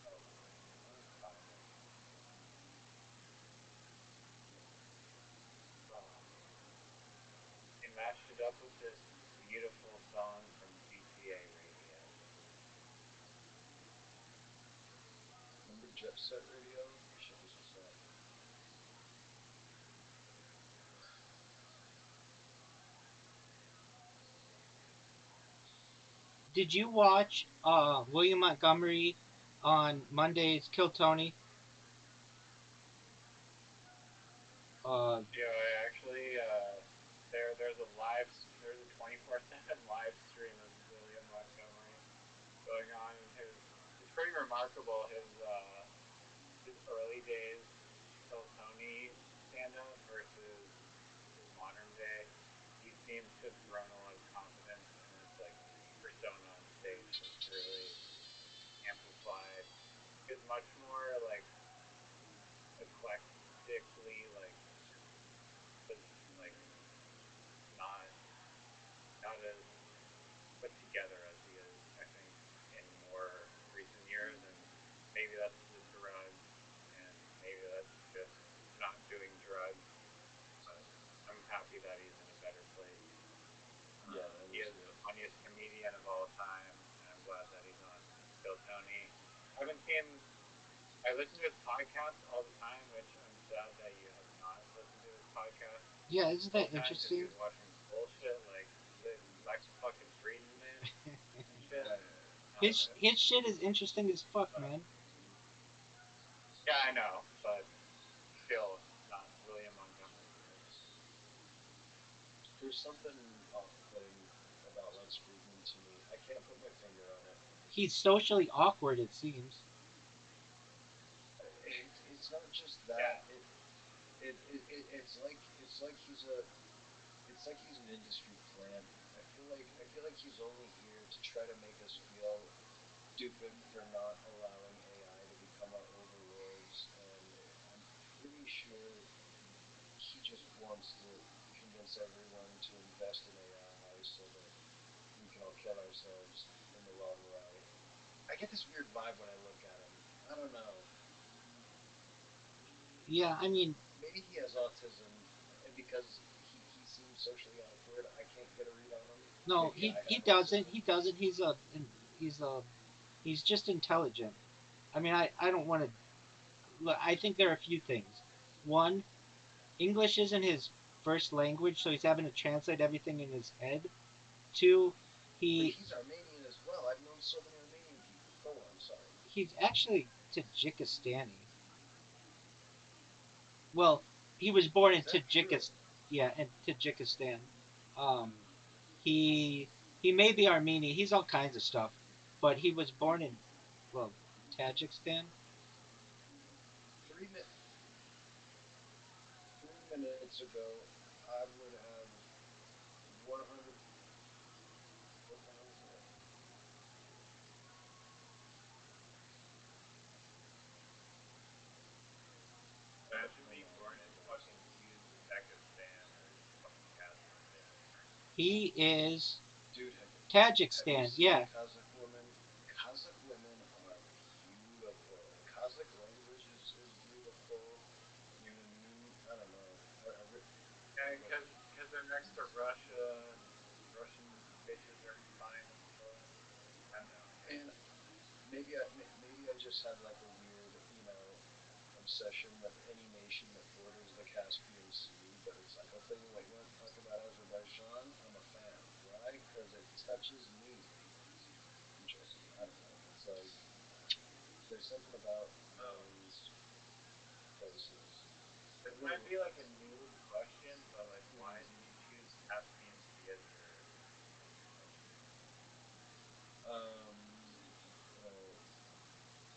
hold on. Let me find it. Oh, they matched it up with this beautiful song from GTA Radio. Remember Jet Set Radio? Shit was just up. Did you watch William Montgomery on Monday's Kill Tony? Uh, Yeah, I actually there's a 24/7 live stream of William Montgomery going on, and his it's pretty remarkable his early days Kill Tony stand up versus his modern day. He seems to have grown a lot of confidence, and his like persona on stage has really amplified. He's much more like eclectically like not not as put together as he is, I think, in more recent years, and maybe that's the drugs, and maybe that's just not doing drugs. But I'm happy that he's in a better place. Yeah, that He is is the good. funniest comedian of all time, and I'm glad that he's on Kill Tony. I haven't seen. I listen to his podcast all the time, which I'm sad that you have not listened to his podcast yeah, isn't all the that time because he interesting? was watching bullshit like like some fucking freedom, man, and shit. Right. I don't know. His shit is interesting as fuck, But man. yeah, I know, but still not really among them. There's something off-putting about Lex Friedman to me. I can't put my finger on it. He's socially awkward, it seems. It's not just that. Yeah. It's like he's an industry plant. I feel like he's only here to try to make us feel stupid for not allowing AI to become our overlords, and I'm pretty sure he just wants to convince everyone to invest in AI so that we can all kill ourselves in the long run. I get this weird vibe when I look at him. I don't know. Yeah, I mean, Maybe he has autism, and because he seems socially awkward, I can't get a read on him. no, Maybe I he have doesn't. autism. He doesn't. He's a he's just intelligent. I mean, I don't want to. I think there are a few things. One, English isn't his first language, so he's having to translate everything in his head. Two, But he he's Armenian as well. I've known so many Armenian people. Go on, sorry. he's actually Tajikistani. Well, he was born in Is that true? Tajikistan. Yeah, in Tajikistan. Um, he he may be Armenian. He's all kinds of stuff, but he was born in well Tajikistan. 3 3 minutes ago, I would have 100. What the hell is that? Imagine Hold being on, born in guys. fucking Uzbekistan or fucking Kazakhstan. He is Dude, have you Tajikistan. seen Yeah, Kazakh women? Kazakh women are beautiful. Kazakh language is beautiful. You know what I mean? I don't know. Yeah, Go ahead. because they're next to Russia and Russian bitches are fine as fuck. I don't know. And maybe I just have like a weird, obsession with any nation that borders the Caspian Sea. But it's like, I'll tell you what, you want to talk about Azerbaijan? I'm a fan. Why? Because it touches me. Interesting. I don't know. It's like there's something about Oh, those places. this A might little. be like a noob question, but like, why Mhm. did you choose Caspian Sea as your nation? Well,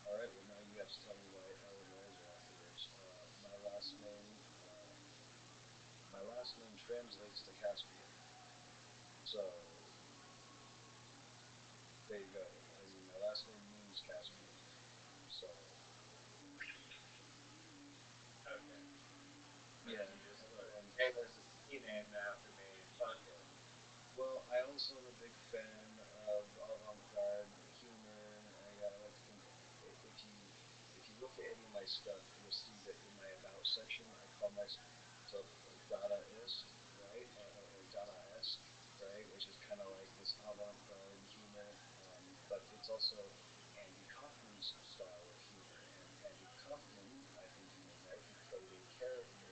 all right. Well, now you have to tell me why Illinois afterwards. My last name translates to Caspian, so there you go. I mean, my last name means Caspian, so Okay. And then yeah. you just And put, then hey, there's a sea named after me. Fuck it. Well, I also am a big fan of avant-garde humor. I like to think if you look at any of my stuff, you'll see that in my about section, I call myself Dadaist, right, or Dadaesque, right, which is kind of like this avant-garde humor, but it's also Andy Kaufman's style of humor. And Andy Kaufman, I think you know, right? He played a character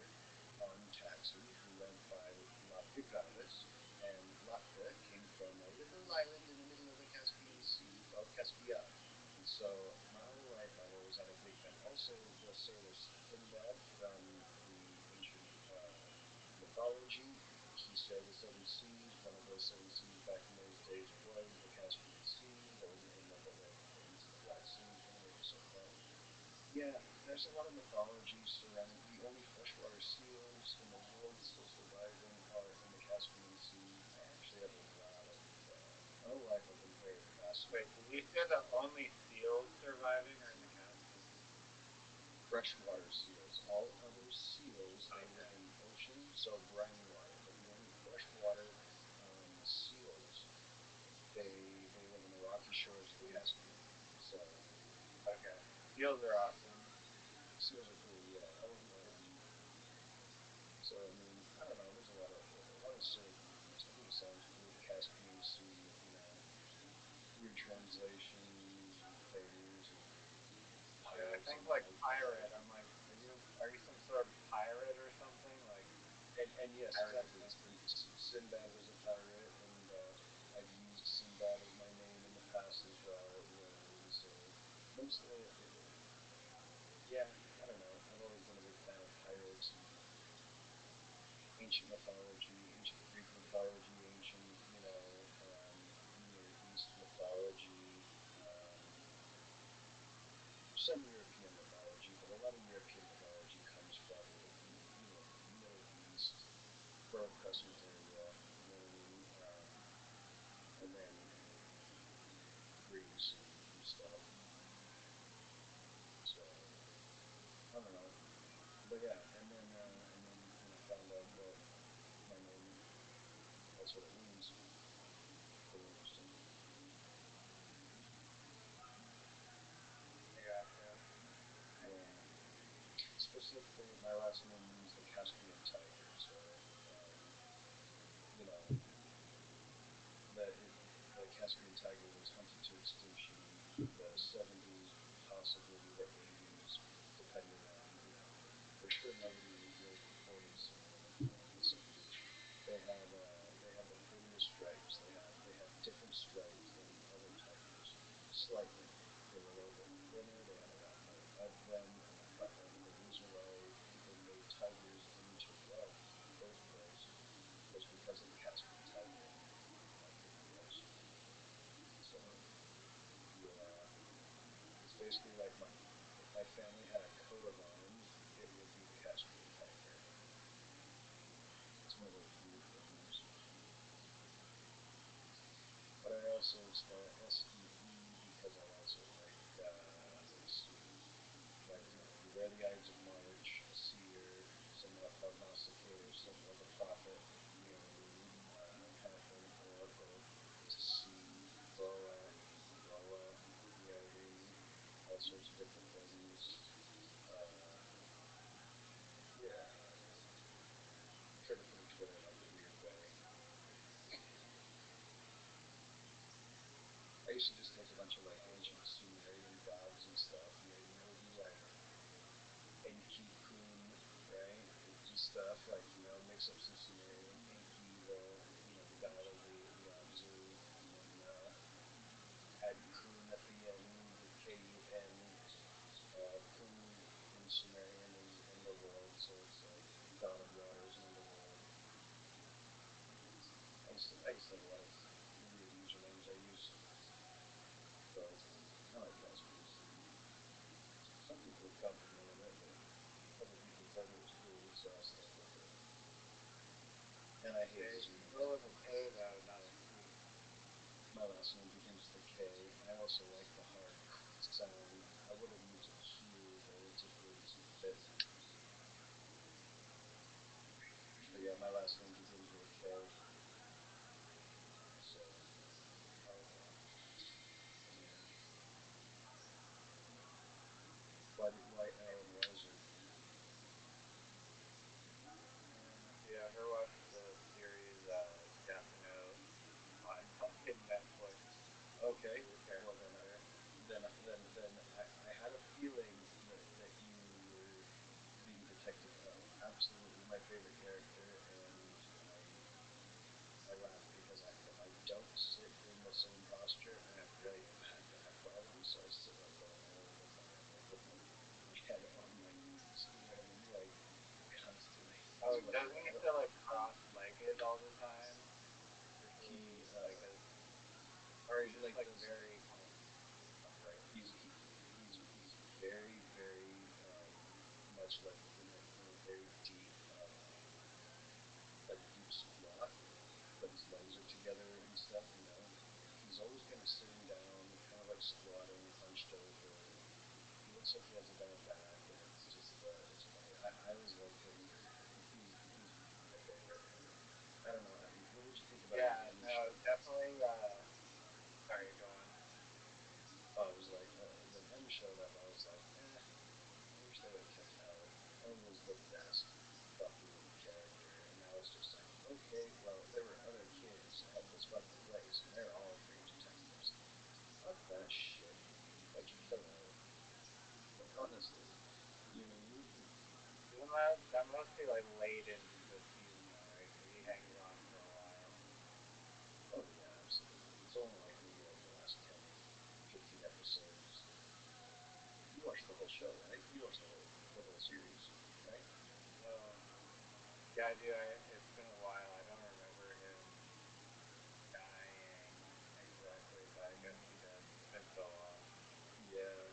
on Taxi who went by Latka Gaius, and Latka came from a little island in the middle of the Caspian Sea called Caspia. And so my whole life I've always had a big fan. Also, the sailor Sinbad from the ancient mythology. He sailed the seven seas. One of those seven seas back in those days was the Caspian Sea. There was an inlet that led into the Black Sea. Anyway, just so you know. Yeah, there's a lot of mythology surrounding the only freshwater seals in the world still surviving are in the Caspian Sea. I actually have a lot of my whole life I've been very Wait, fascinated did with you say the only seals surviving are in the Caspian Sea? freshwater seals. All other seals they live Okay. in the ocean, so briny water. But the only freshwater seals they live on the rocky shores of the Caspian. So Okay. Seals are awesome. seals are cool, yeah. So I mean, I don't know. There's a lot of silly reasons. I think it sounds cool. The Caspian Sea, weird translations and things, and Yeah, I pirates think and like nightfall. pirate. I'm like, are you some sort of pirate or something? Like And yes, pirate of exactly. something? Sinbad was a pirate, and bothered my name in the past as well, and so mostly, yeah, I don't know. I've always been a big fan of pirates and ancient mythology, ancient Greek mythology, ancient, Near East mythology, some European mythology, but a lot of European mythology comes from the Middle East, Fertile Crescent area. You know what I mean? And then Greece and stuff. So I don't know, but yeah, and then when I found out that my name, that's what it means. Pretty interesting. I gotcha. Yeah. Specifically, my last name means the Caspian tiger. So, um, you know, the it, the Caspian tiger was hunted to extinction in the 70s, possibly the 80s, depending on for sure nobody really reported seeing them in the 70s. They had the prettiest stripes. They had different stripes than other tigers, slightly. They were a little bit thinner. They had a lot more of them, and the reason why people made tigers into rugs in the first place was because of the Caspian tiger and how big he was. So yeah, it's basically like if my family had a coat of arms, it would be the Caspian tiger. It's one of those weird names. But I also spell it SEE because I also like, let's see, like beware the Ides of March, a seer, somewhat a prognosticator, something like a prophet, you know what I mean, kind of thing, oracle, to see, Boa, you know what I mean, all sorts of different things. Uh, yeah, try to put it together in like a weird way. I used to just take a bunch of like ancient Sumerian gods and stuff, and it would be like Enki Kun, right? And stuff like, mix up some Sumerian Enki, the god of the Anzu, and then add Kun at the end, Kun. Kun in Sumerian is underworld, so it's like god of waters and underworld. I used to have a lot of weird usernames I used, but I like Caspian. Some people would compliment on it, but other people thought it was a little exhausting. And I hate Okay, Z. go with a K though, not a C. My last name begins with a K. I also like the hard sound. I would have used a Q, but it just really doesn't fit. But yeah, my last name begins with a K. So Okay. yeah. Why L and Weiser? Have you ever watched the series Death Note on fucking Netflix? Okay. You're the Well character. then I had a feeling that you were being protective of. Absolutely my favorite character, and I laugh because if I don't sit in the same posture, I have really bad back problems. So I sit like all the time, like with my head on my knees. You know what I mean? Like constantly. Oh, It's funny doesn't though. he sit like cross-legged all the time? He Usually, like his, or he's he just like like does very kind of upright. he's very very much like in a very deep like deep squat, but his legs are together and stuff. He's always kind of sitting down, kind of like squatting, hunched over. He looks like he has a bad back, and it's just it's funny. I always liked him. He's my favorite. I don't know. What did you think about him Yeah, in the no, show? definitely. Sorry, go on. Oh, I was like, the M show that I was like, I wish they would have kept L. L was the best fucking character, and now it's just like, okay, well, there were other kids at this fucking place, and they're all great detectives. Fuck that shit. Like, kill L. Honestly, you know what I mean? Isn't that must be like late into the season though, right? Because he hangs on for a while. Oh yeah, absolutely. It's only like series, right? Oh, yeah, dude. It's been a while. I don't remember him dying exactly, but I guess he did. It's been so long. Yeah,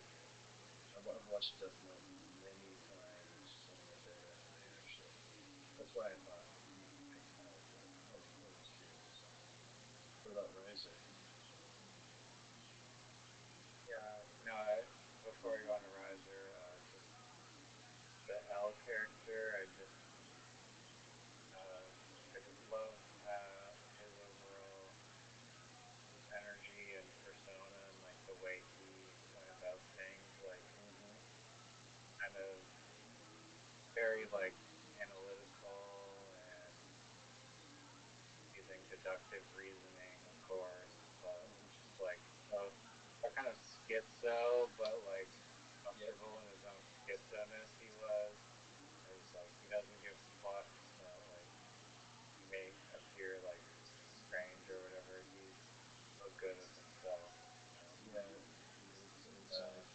I've watched Death Note many times when I'm in bed at night. Actually, that's why I thought you picked him out. But I was curious. What about Riser? Yeah. No. Before I go on to Riser, just the L character. Uh, I just love his overall energy and persona and like the way he went about things. Like Mm-hmm. kind of very like analytical and using deductive reasoning, of course, but Mm-hmm. just like so kind of schizo, but like Yep. comfortable in his own schizoness. He was. Is like he doesn't give fucks that like he may appear like strange or whatever. He's so good with himself, you know. Yeah. It's like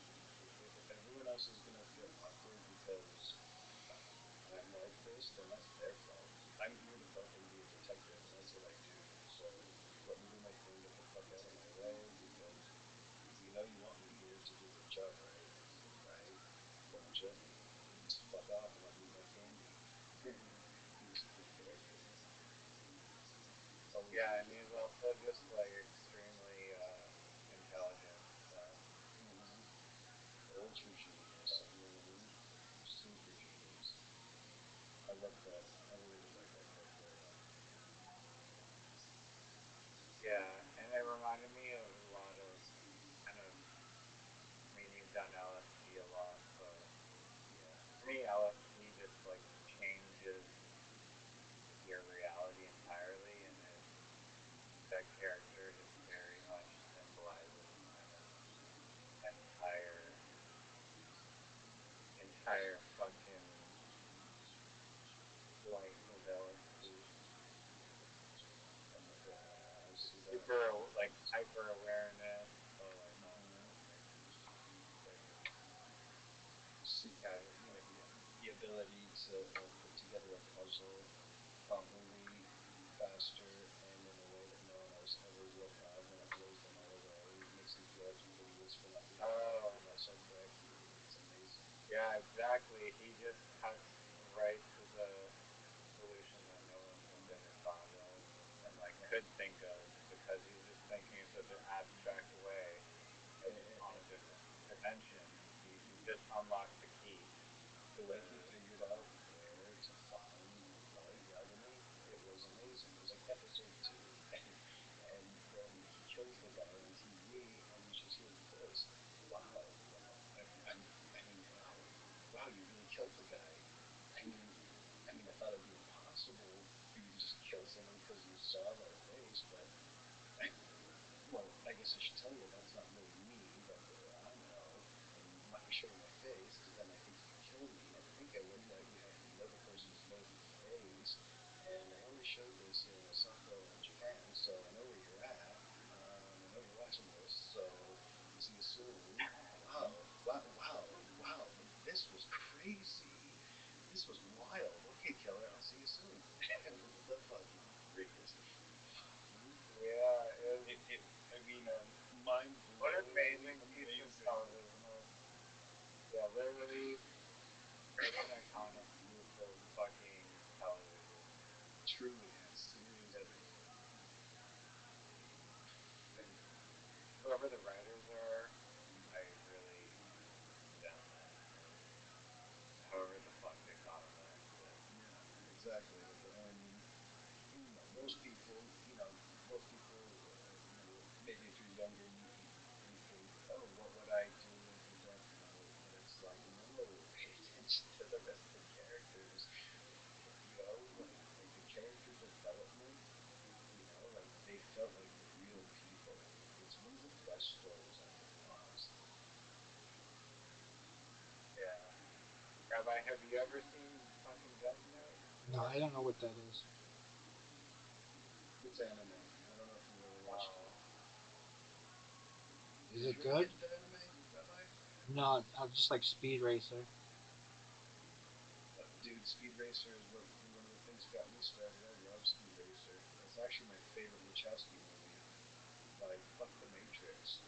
if everyone else is gonna feel awkward because I'm like this, then that's their fault. I'm here to fucking be a detective, and that's what I do. So let me do my thing. Get the fuck out of my way because you want me here to do the job, right? Right? Don't you? Just fuck off and let me eat my candy. He was a good character. Always Yeah, knew and his he's stuff. also just like extremely intelligent. So Mm-hmm. Ultra genius. You know what I mean? Super genius. I like that. I really did like that character a lot. yeah, and it reminded me of a lot of kind of. I mean, you've done LSD a lot, but Yeah. for me, LSD just like changes your reality entirely, and that character just very much symbolizes kind of that entire fucking life of LSD. I see that. Super like hyper awareness, but like Mm-hmm. also like See, yeah, the ability to put together a puzzle properly, faster, and in a way that no one else ever will have, and it blows them all away. Makes them feel like idiots for not being able to oh figure it out so quick. It's amazing. yeah, exactly. He just cuts right to the solution that no one has ever thought of and like Yeah. could think of because he's just thinking in such an abstract way And, on a different dimension. He just unlocked the key the to way he figured out where to find light readily, it was amazing. It was like episode two, and then he kills the guy on TV, and you just hear his voice. Wow, wow. Wow. You really killed the guy. I mean, I thought it'd be impossible for you to just kill someone because you saw their face, but well, I guess I should tell you that's not really me, but I know. And let me show you my face, because then I think you could kill me. I think I would let you have the other person's both face. And I only showed this in Osaka and Japan, so I know where you're at. I know you're watching this, so see you soon. Wow, wow, wow, wow. This was crazy. This was wild. Okay, killer, I'll see you soon. The fucking greatest. Fucking yeah, it I mean, mind what an blowingly amazing piece of amazing. television. Yeah, literally such an iconic piece of fucking television. Truly, seriously. And whoever the writers are, I really condemn them for however the fuck they thought of that shit. Yeah, exactly. I mean, most people, most people, maybe if you're younger, you think, oh, what would I do in Death Note? But it's like, no, pay attention to the rest of the characters. Like the character development. Like they felt like real people. It's one of the best stories ever, honestly. Yeah. Rabbi, have you ever seen fucking Death Note? No, I don't know what that is. It's anime. I don't know if you've ever watched it. Oh, Is Did it you ever good? get into anime, Rabbi? No, I'm just like Speed Racer. Dude, Speed Racer is what one of the things that got me started. I love Speed Racer. That's actually my favorite Wachowski movie. Like, fuck the Matrix.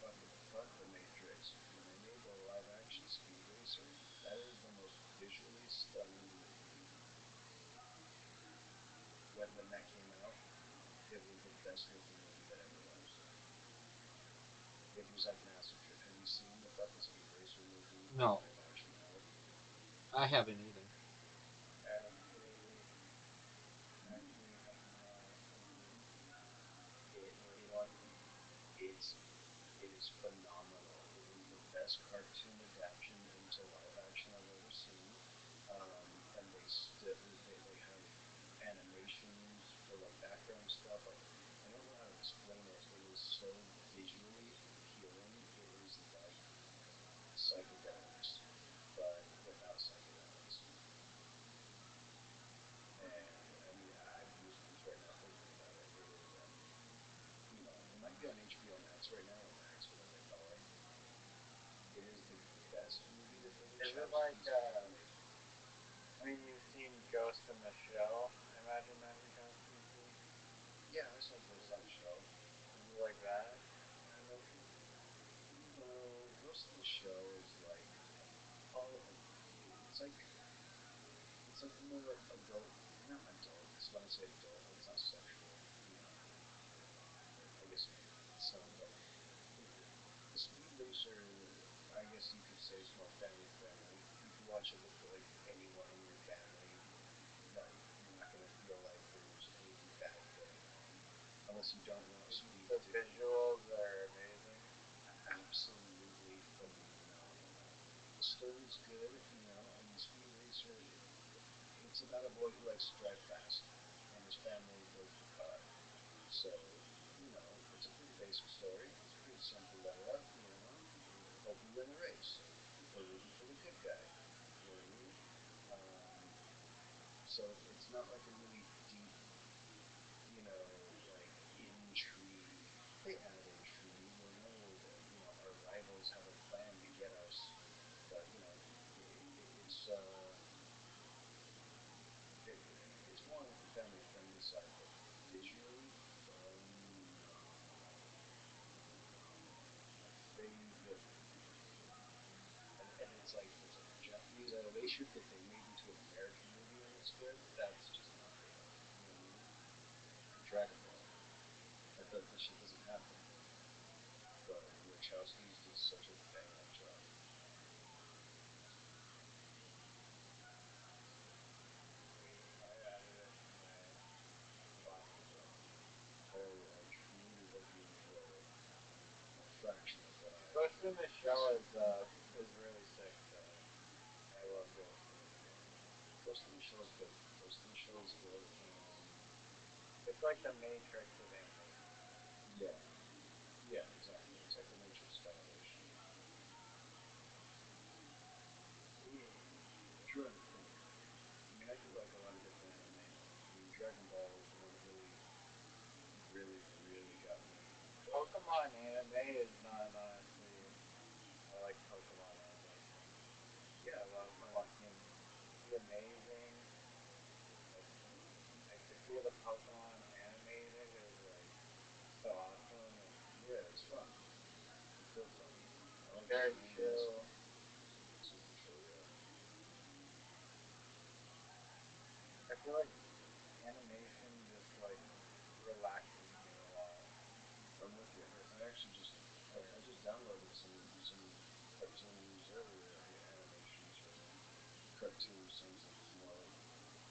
Fucking fuck the Matrix. When they made the live action Speed Racer, that is the most visually stunning movie. When that came out, it was the best looking movie that ever was. It was like an acid trip. Have you seen the fucking Speed Racer movie, the No, live action of it? I haven't either. Actually, actually have not. Or It what? it's it is phenomenal. It is the best cartoon adaptation into live action I've ever seen. And they still they have animations for like background stuff. I don't know how to explain it. It is so visually appealing. It is like psychedelics, but without psychedelics. And I mean, I have goosebumps right now thinking about it. It is it might be on HBO Max right now, or Max, whatever they call it. It is the best movie that the Is it like Wachowskis ever made. I mean, you've seen Ghost in the Shell. I imagine that's a Wachowski's too. Yeah, I saw Is Ghost in it, the Shell. is it like that animation? No, Ghost in the Shell is like all. It's like it's like more adult, not adult. Because when I say adult, like it's not sexual. I guess some, but the Speed Racer, I guess you could say, is more family friendly. You could watch it with like anyone in your family. Like you're not gonna feel like there's anything bad going on, unless you don't want Speed The to be visuals are amazing. absolutely phenomenal. The story's good. I mean, Speed Racer. It's about a boy who likes to drive fast, and his family builds the car. So, it's a pretty basic story. It's pretty simple layout. Hope you win the race. We're rooting for the good guy. You know what I mean? Um, so it's not like a really deep, like intrigue. They add intrigue, and our rivals have a plan to get us. But it, it's more on like the family friendly side, but visually phenomenal, phenomenal. My favorite movie, and it's like Japanese animation that they made into an American movie and it's good. That's just not real. You know what I mean? Like Dragon Ball. That shit doesn't happen. But the Wachowskis did such a bang up job. Sweet. I added it to my watch list. I truly hope you enjoy it a fraction of what I Ghost in the was Shell so fucking is addicted. really sick though. I love Ghost in the Shell. Ghost in the Shell is good. Ghost in the Shell is good, and It's like the Matrix of animation. yeah, yeah, exactly. It's like the Matrix of animation. I'm trying to think. I mean, I do like a lot of different anime. I mean, Dragon Ball was the one that really, really got me hooked on Pokemon Dragon Ball. anime is not honestly. I like Pokemon animation. Yeah, I love fucking the amazing. Like to see the Pokemon animated is like so awesome and yeah, it's fun. It's real fun. I like the very games. chill. Super chill, yeah. I feel like animation just like relaxes me a lot. I'm with you. Just I actually I just downloaded some cartoons earlier. Animations or cartoons sounds like it's more like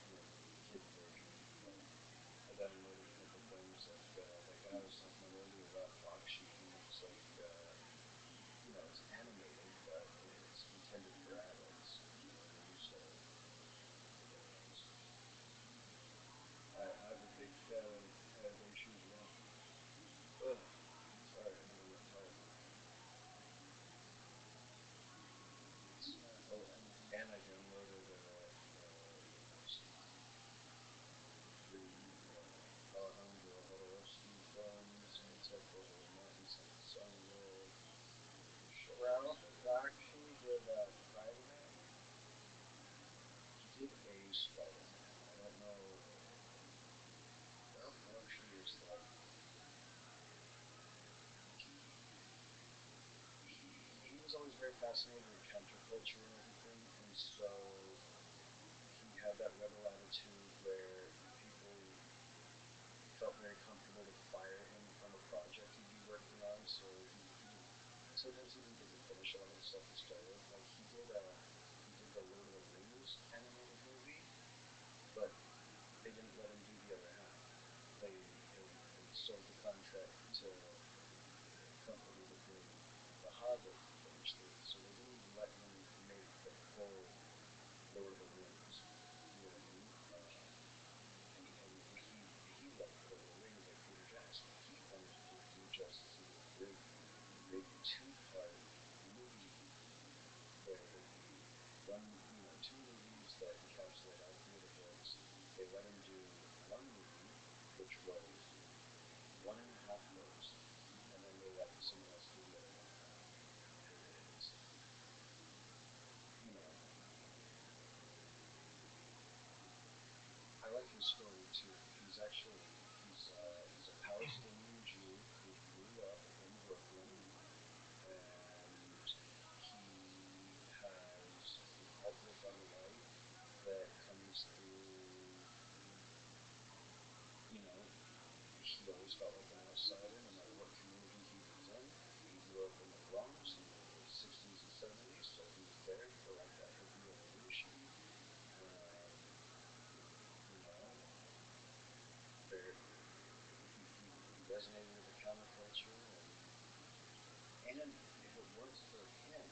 maybe the kids version, but I downloaded a couple things like that guy I was talking about earlier, RabbiRothschild. He makes like it's animated, but it's intended for adults. You know what I mean? So who knows? I'm a big fan of animation as well. Ugh, sorry, I think I'm getting tired now. Oh, and I downloaded what else? The Alejandro Jodorowsky films, It's Echoes of the Mountain, Sent to Sun World, Short Well, Story. Rakshi did Spider Man. He Spider-Man. I don't know. Rothschild is like he was always very fascinated with counterculture and everything, and so he had that rebel attitude where people felt very comfortable to fire him from a project he'd be working on. So he would sometimes even didn't finish a lot of the stuff he started. Like he did the Lord of the Rings animated movie, but they didn't let him do the other half. They sold the contract to the company that did The Hobbit to finish so they didn't even let him make the full Lord of the Rings. You know what I mean? And he loved Lord of the Rings like Peter Jackson. He wanted to do Justice League a big 2-part movie where there'd be one, two movies that encapsulate all three of the books. They let him do one movie, which was 1.5 books, and then they let someone else do the other 1.5. It's, you know, I like his story too. He's a Palestinian Jew who grew up in Brooklyn, and he has an outlook on life that comes through, you know, he always felt like an outsider no matter what community he was in. He grew up in the Bronx in the 60s and 70s, so he was there for like that hippie revolution. Um, you know, there he resonated with the counterculture, and what worked for him.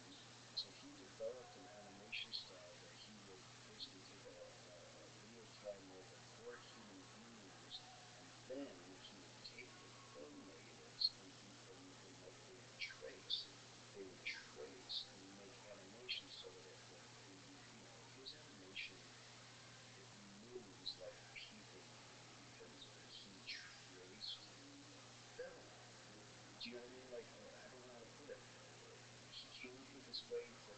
So he developed an animation style where he would basically take a real time look at 4 human beings, and then he would take the film negatives and like they would trace and make animation so that his animation, it moves like people move because he traced film. Do you know what I mean? Like, I don't know how to put it. He came up with this way to,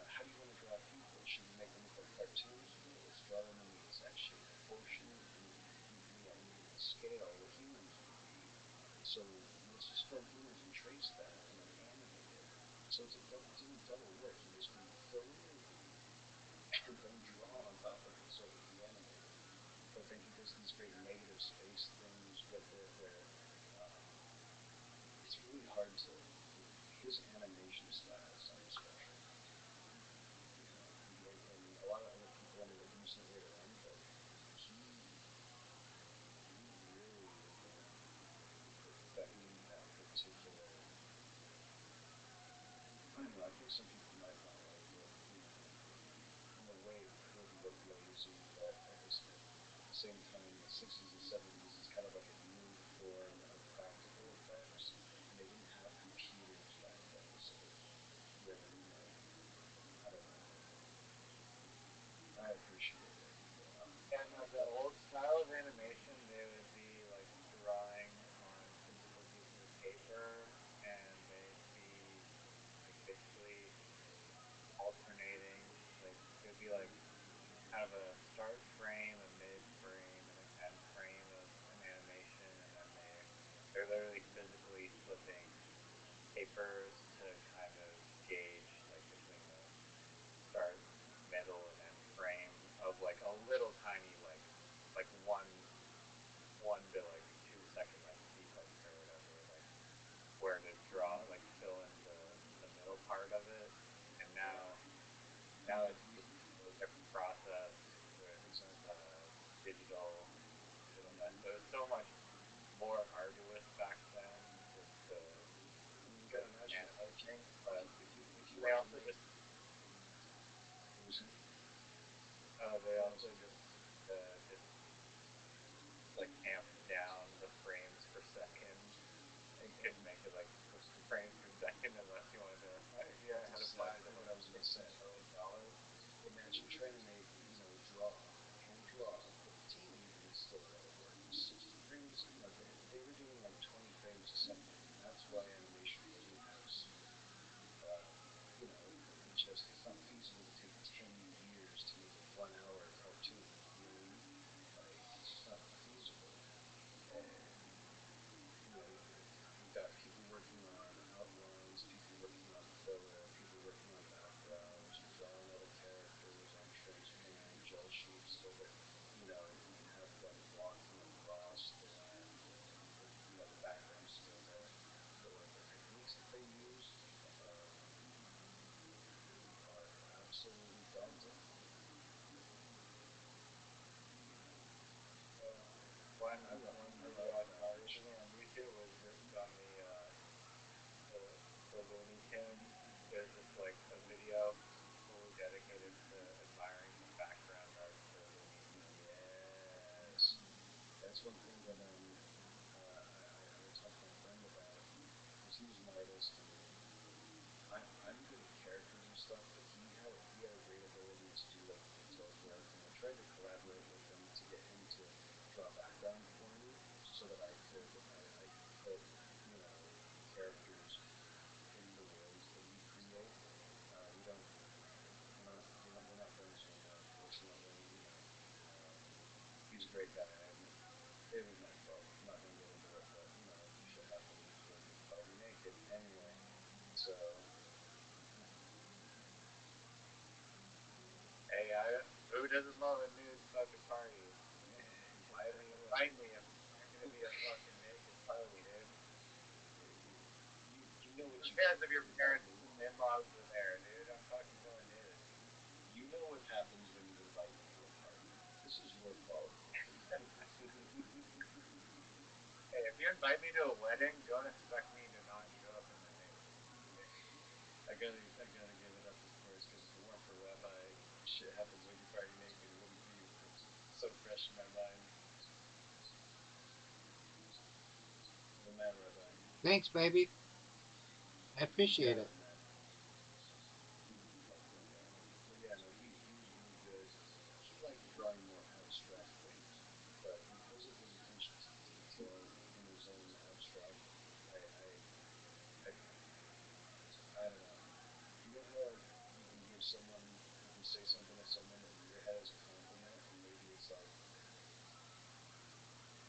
how do you want to draw people? Should we make them look like cartoons? No, let's draw them in the exact shape proportion and, scale that humans would be. So let's just film humans and trace that and then animate it. So it didn't double work. He basically film a movie and then draw on top of it so it would be animated. But then he does these great negative space things with it where um, it's really hard to. His animation style is something special. And a lot of other people ended up using it later on, but he he really perfected that particular. I don't know. I think some people might not like it. In a way, it could look lazy, but at the same time, the 60s and 70s is kind of like a new form of practical effects, and they didn't have computers back then, so you had to, I don't know. I appreciate it. Yeah, no, the old style of animation, they would be like drawing on physical pieces of paper, and they'd be like basically alternating. Like it would be like kind of a start frame, a mid frame, and an end frame of an animation, and then they're literally physically flipping papers to kind of gauge like between the start, middle, and end frame of like a little tiny like one to like 2 second like sequence or whatever, like where to draw like fill in the middle part of it. And now it's just a totally different process with Exactly. digital method. It was so much more arduous back then to I mean, you to got to imagine animate if you things, but if you they wanted to also make just what was it? they No, also just just like amped down the frames per second. You couldn't make it like 60 frames per second unless you wanted to. Yeah, I that's had a budget exactly of what like I was gonna say. $15 million. Imagine trying to make draw hand draw 15 even is still a lot of work. 60 frames, they were doing like 20 frames a second, and that's why animation doesn't have speed. Um, it's not feasible to take 10 years to make a 1 hour cartoon. the Looney Tunes. There's just like a video fully dedicated to admiring the background art for Looney Tunes. Yes, that's one thing that I would talk to my friend about because he's an artist and I'm good at characters and stuff, but he had a great ability to do like detailed work, and I tried to collaborate with him to get him to draw background for me so that I could put characters in the worlds that we create. We don't we're not friends anymore, unfortunately. Um, he's a great guy. It was my fault. I'm not gonna get into it, but shit happens when you party naked. Anyway, so Hey, who doesn't love a nude fucking party? Invite me, it was invite me. I'm gonna be a fucking naked party, dude. you know what Who you cares did if when your you invite parents me? and in-laws are there, dude? I'm fucking going nude. You know what happens when you invite me to a party. This is your fault. Hey, if you invite me to a wedding, don't expect me to not show up in the nude. Okay? I gotta give it up, of course, because if it weren't for Rabbi, shit happens when you party naked. Wouldn't be so fresh in my mind. You're the man, Rabbi. Thanks, baby. I You appreciate got it. it, man. But yeah, no, he was really good. He liked drawing more abstract things, but because of his attention to detail in his own abstract, I I I, I don't know. You know how like you can say something to someone that in your head is a compliment, and maybe it's like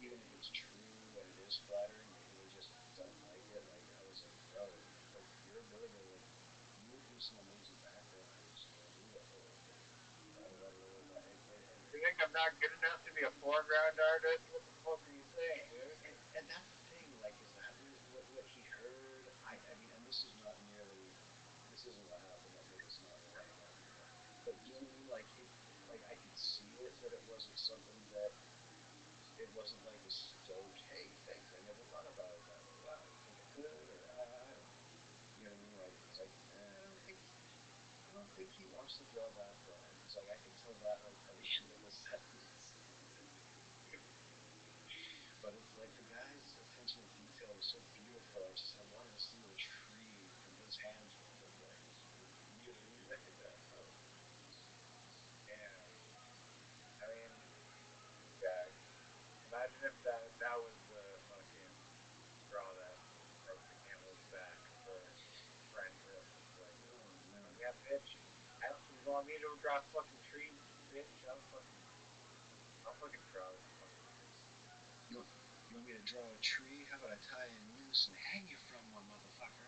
even if it's true and it is flattering, maybe they just don't like it. Like I was like, bro, like your ability to like you would do some amazing backgrounds, man. You da da da da da. You think I'm not good enough to be a foreground artist? What the fuck are you saying, dude? and that's the thing. Like, is that what he heard? I mean, and this isn't what happened. That maybe it's not what happened. But you know what I mean? Like like I could see it that it wasn't something that it wasn't like a stoked. Hey, thanks. I never thought about it that way. Wow, you think I could, or I don't know. You know what I mean? I don't think he wants to draw that far. He's like, I could tell that like by the end of the sentence. But it's like the guy's attention to detail was so beautiful. I wanted to see what a tree from his hands would look like. You know what I mean? Like that. Oh, Yeah. I mean, yeah. Imagine if that was the fucking straw that broke the camel's back for friendship. It's like, oh man. yeah, bitch. I don't. You want me to draw fucking trees, bitch? I'll fucking draw this fucking tree. You want, you want me to draw a tree? How about I tie a noose and hang you from one, motherfucker?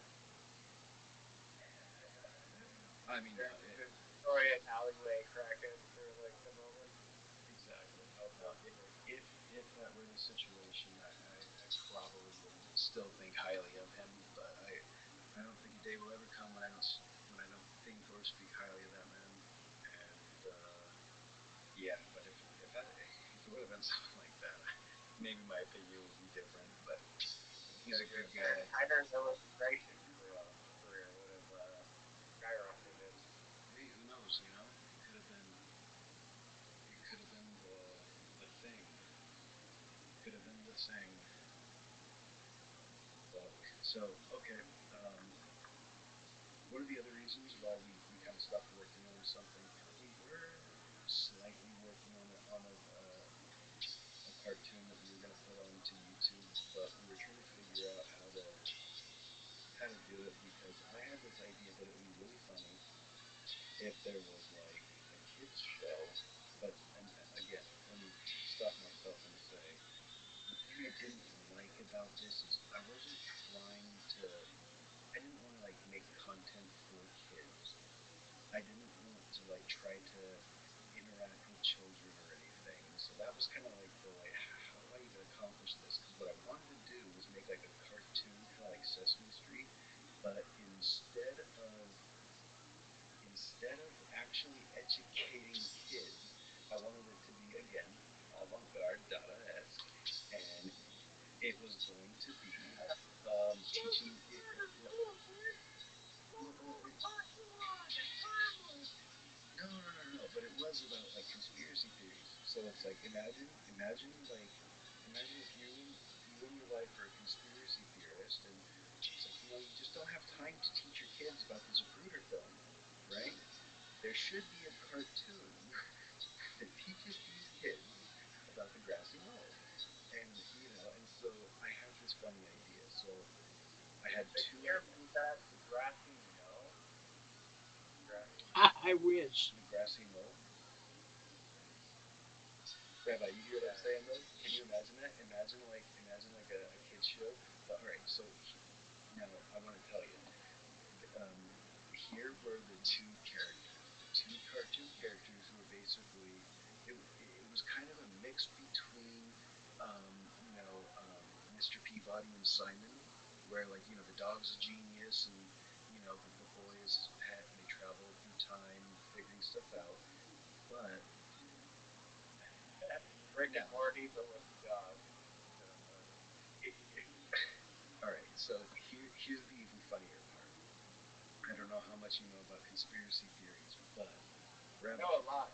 I mean, Turn into Victorian alleyway crackhead for like a moment. exactly. Oh No, fuck me. if that were the situation, I probably wouldn't still think highly of him. But I don't think a day will ever come when I don't think or speak highly of that man. And yeah, but if it would have been something like that, maybe my opinion would be different. But he's a Your good guy. entire illustration career would have skyrocketed. Hey, who knows? It could have been the thing. Could have been the thing. Fuck. So okay. Um, One of the other reasons why we kind of stopped working on something, we were slightly working a cartoon that we were going to put onto YouTube, but we were trying to figure out how to do it because I had this idea that it would be really funny if there was like a kids show, but and again, let me stop myself and say the thing I didn't like about this is I didn't want to like make content for kids. I didn't want to like try to interact with children or anything. So that was kind of like the like how do I even accomplish this? Because what I wanted to do was make like a cartoon kind of like Sesame Street, but instead of actually educating kids, I wanted it to be again avant-garde Dada-esque, and it was going to be teaching. was about like conspiracy theories. So it's like imagine like imagine if you and your wife are a conspiracy theorist, and it's like you just don't have time to teach your kids about the Zapruder film, right? There should be a cartoon that teaches these kids about the grassy knoll. And and so I had this funny idea. So I had Wait, two can you repeat that? The grassy knoll? The grassy knoll? I wish. the grassy knoll. Rabbi, you hear what I'm Yeah. saying though? Can you imagine that? Imagine like a kids show. But all right, so now I want to tell you. Um, Here were the two characters, the two cartoon characters who were basically it was kind of a mix between Mr. Peabody and Simon, where like the dog's a genius and the boy is his pet and they travel through time figuring stuff out. But Rick and now, Morty, but with the dog instead of Morty. it, all right, so here's the even funnier part. I don't know how much you know about conspiracy theories, but I know Rabbi, a lot.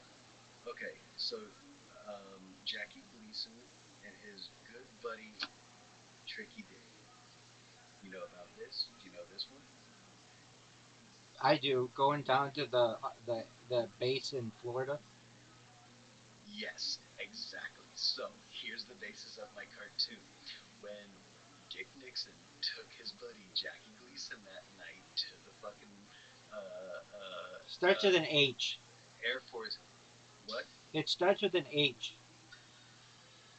okay, so Jackie Gleason and his good buddy Tricky Dick. You know about this? Do you know this one? I do. Going down to the base in Florida. Yes, exactly. So here's the basis of my cartoon. When Dick Nixon took his buddy Jackie Gleason that night to the fucking Starts with an H. Air Force, what? It starts with an H.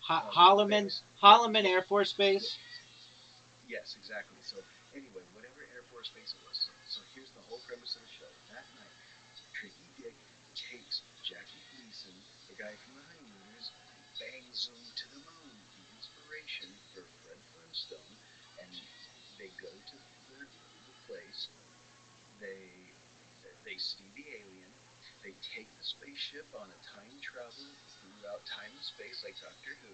The Holloman base, Holloman Air Force Base. yes, exactly. So anyway, whatever Air Force base it was. So here's the whole premise of the show. That night, Tricky Dick takes Jackie Gleason, the guy from the Honeymooners, and bangs him to the moon, the inspiration for Fred Flintstone, and they go to the place. They they see the alien. They take the spaceship on a time travel throughout time and space, like Doctor Who,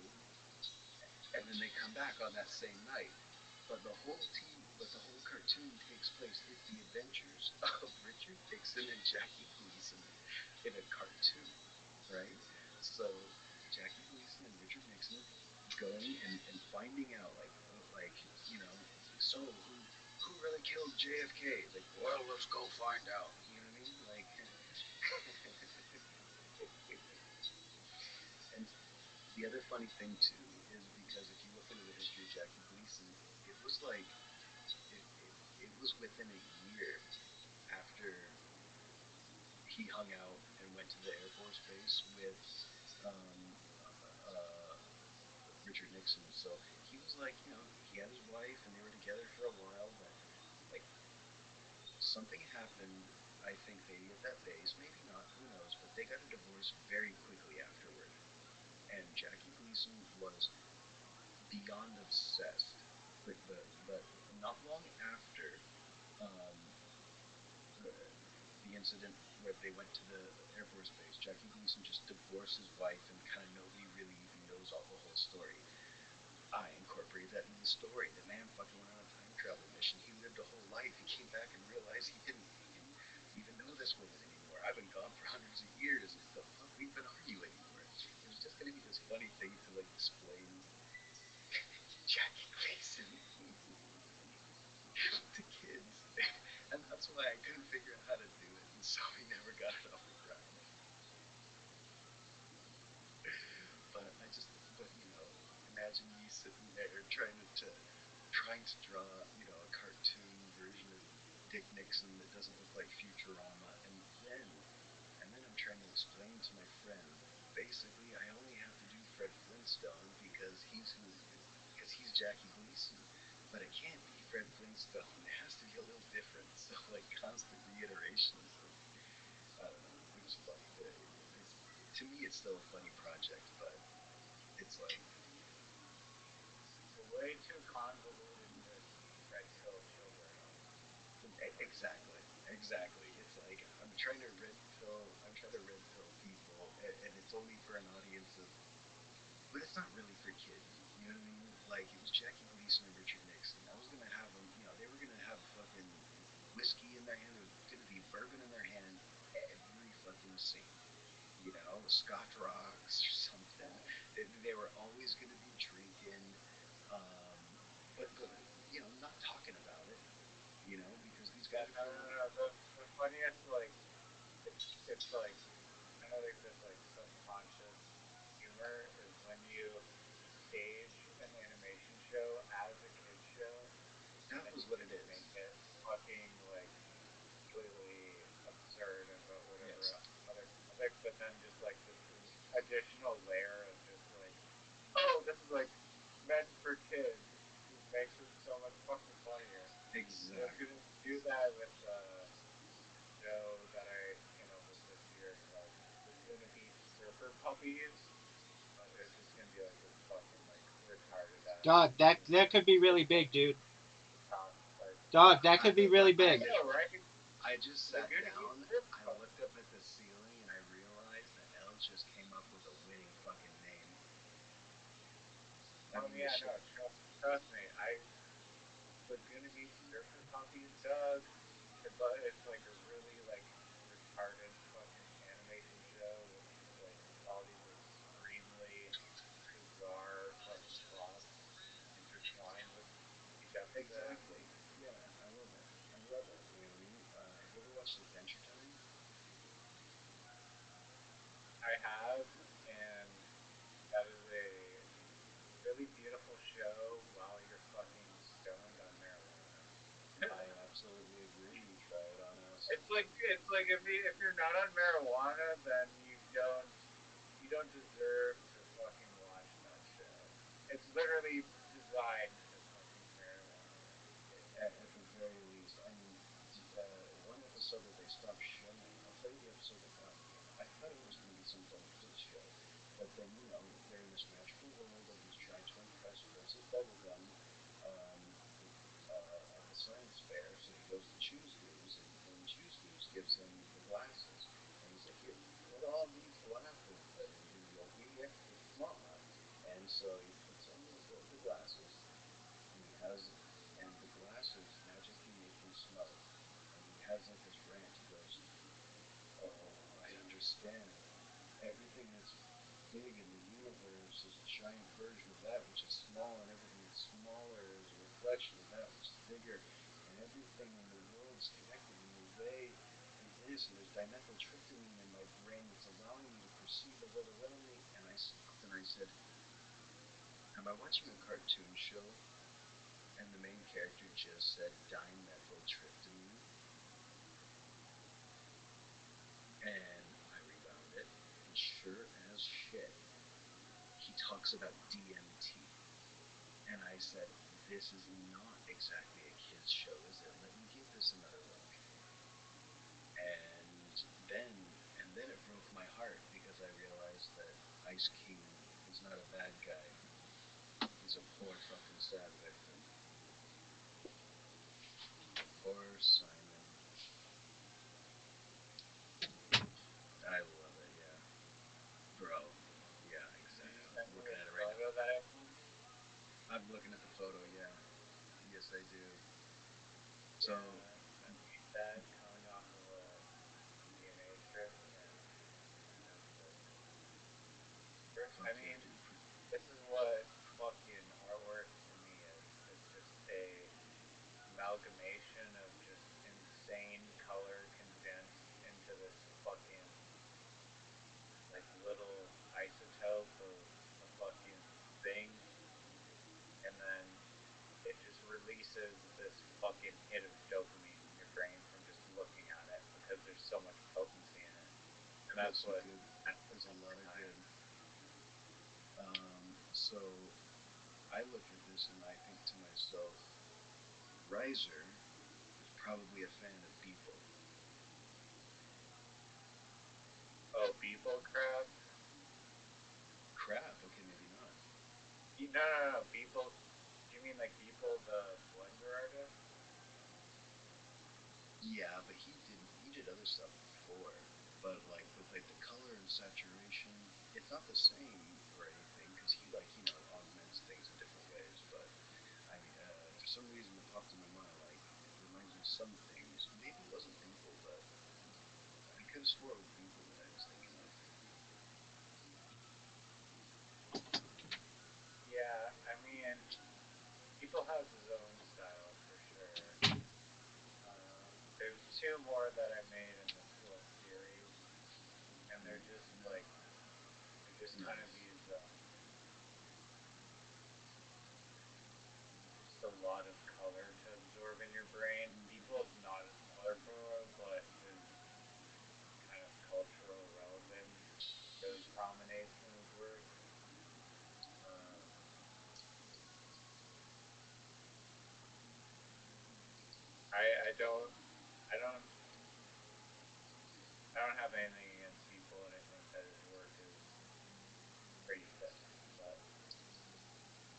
and then they come back on that same night. But the whole cartoon takes place. It's the adventures of Richard Nixon and Jackie Gleason in a cartoon, right? So Jackie Gleason and Richard Nixon going and finding out, like you know, so who really killed JFK? It's like, well, let's go find out. You know what I mean? Like, and the other funny thing too is because if you look into the history of Jackie Gleason, it was like it was within a year after he hung out and went to the Air Force base with um, uh, Richard Nixon. So he was like, he had his wife and they were together for a while, but like something happened. I think maybe at that base, maybe not, who knows? But they got a divorce very quickly afterward, and Jackie Gleason was beyond obsessed. But not long after um, the incident where they went to the Air Force base, Jackie Gleason just divorced his wife, and kind of nobody really even knows all the whole story. I incorporated that into the story. The man fucking went on a time travel mission. He lived a whole life. He came back and realized he didn't fucking even know this woman anymore. I've been gone for hundreds of years. The fuck we even are you anymore? It was just gonna be this funny thing to like explain Jackie Gleason to kids, and that's why I couldn't figure out how to do it, and so we never got it off the ground. But imagine me sitting there trying to draw, a cartoon version of Dick Nixon that doesn't look like Futurama, and then I'm trying to explain to my friend, basically, I only have to do Fred Flintstone because he's Jackie Gleason, but it can't be Fred Flintstone. It has to be a little different. So like constant reiterations of I don't know. It was funny. It's to me, it's still a funny project, but it's like It's way too convoluted to be red pill children on. exactly, exactly. It's like I'm trying to red pill people, and it's only for an audience of, but it's not really for kids. You know what I mean? Like it was Jackie Gleason and Richard Nixon. I was gonna have them. They were gonna have fucking whiskey in their hand. There was gonna be bourbon in their hand every fucking scene. Scotch rocks or something. They were always going to be drinking, but not talking about it. Because these Yeah, guys are no, kind no, of no. The funniest, like, it's like, I know there's this like subconscious humor is when you stage an animation show as a kids show, and that then was you what can it make is. it fucking like completely absurd and about whatever Yes, other topic, but then just like this additional layer of just like, oh, this is like meant for kids, just makes it so much fucking funnier. I was exactly. gonna do that with the show that I came up with this year called Laguna Beach Surfer Puppies, but it's just gonna be like this fucking like retarded ass Dog, that animated could be really big, dude. talk like Dog, that I could be really I big. know, right? I just sat Laguna Beach down, Surfer I looked Puppies. up at the ceiling, and I realized that Elle just came up with a winning fucking name. I Oh mean, the yeah, shit. no, trust me. I Laguna Beach Surfer Puppies, dog. It's like a really like retarded fucking animation show with just like all these extremely bizarre fucking plots intertwined with each episode. Exactly. Yeah, I love it. I love it. You know what I mean? Have you ever watched Adventure Time? I have, and that is a really beautiful show while you're fucking stoned on marijuana. I absolutely agree. You try it on It's like if you're not on marijuana, then you don't deserve to fucking watch that show. It's literally designed for fucking marijuana kids. at the very least. I mean, one episode that they stopped showing. I'll tell you the episode that got me. I thought it was going to be some kind of kids show, but then they're in this magical world, and he's trying to impress Princess Bubblegum um, with, at the science fair. So he goes to Choose News, and Choose News gives him the glasses, and he's like, "Here, put on these glasses, and you'll be extra smart." And so he puts on the glasses, and he has and the glasses magically make him smarter. And he has like this rant. He goes, "Oh, I understand. Everything that's big in the universe is a giant version of that which is small, and everything that's smaller is a reflection of that which is bigger, and everything in the world is connected in a way through this, and there's dimethyltryptamine in my brain that's allowing me to perceive the world around me." And I stopped and I said, "Am I watching a cartoon show?" And the main character just said dimethyltryptamine, and I rewound it, and sure as shit, he talks about DMT. And I said, "This is not exactly a kid's show, is it? Let me give this another look." And then, and then it broke my heart because I realized that Ice Cube is not a bad guy. He's a poor fucking sad victim. Poor Simon. I love it, yeah. Bro. Yeah, Did you exactly. send I'm me looking this at it right now. photo that I sent you? I'm looking at the photo, yeah. Yes, I do. So, Yeah, I made that coming off of a MDMA trip, and man, fuck I yeah, mean, dude. this is what fucking artwork to me is. It's just a amalgamation of just insane color condensed into this fucking like little isotope of a fucking thing, and then it just releases this fucking hit of dopamine in your brain from just looking at it because there's so much potency in it, and There's that's some what good, that's there's a lot of summertime. good. So I look at this and I think to myself, Riser is probably a fan of Beeple. Oh, Beeple crab? Crap, okay, maybe not. No, no, no, Beeple. Do you mean like Beeple, the Blender artist? Yeah, but he did other stuff before. But like with like the color and saturation, it's not the same or anything because he like augments things in different ways. But for some reason it popped in my mind like it reminds me of some things. Maybe it wasn't Beeple, but I could have swore it was Beeple that I was thinking of. two more that I made in this little series, and they're just like they're just kind of Nice. these just a lot of color to absorb in your brain. People's not as colorful, but there's kind of cultural relevance those combinations work. Um, I don't I don't I don't have anything against people, and I think that his work is pretty sick. But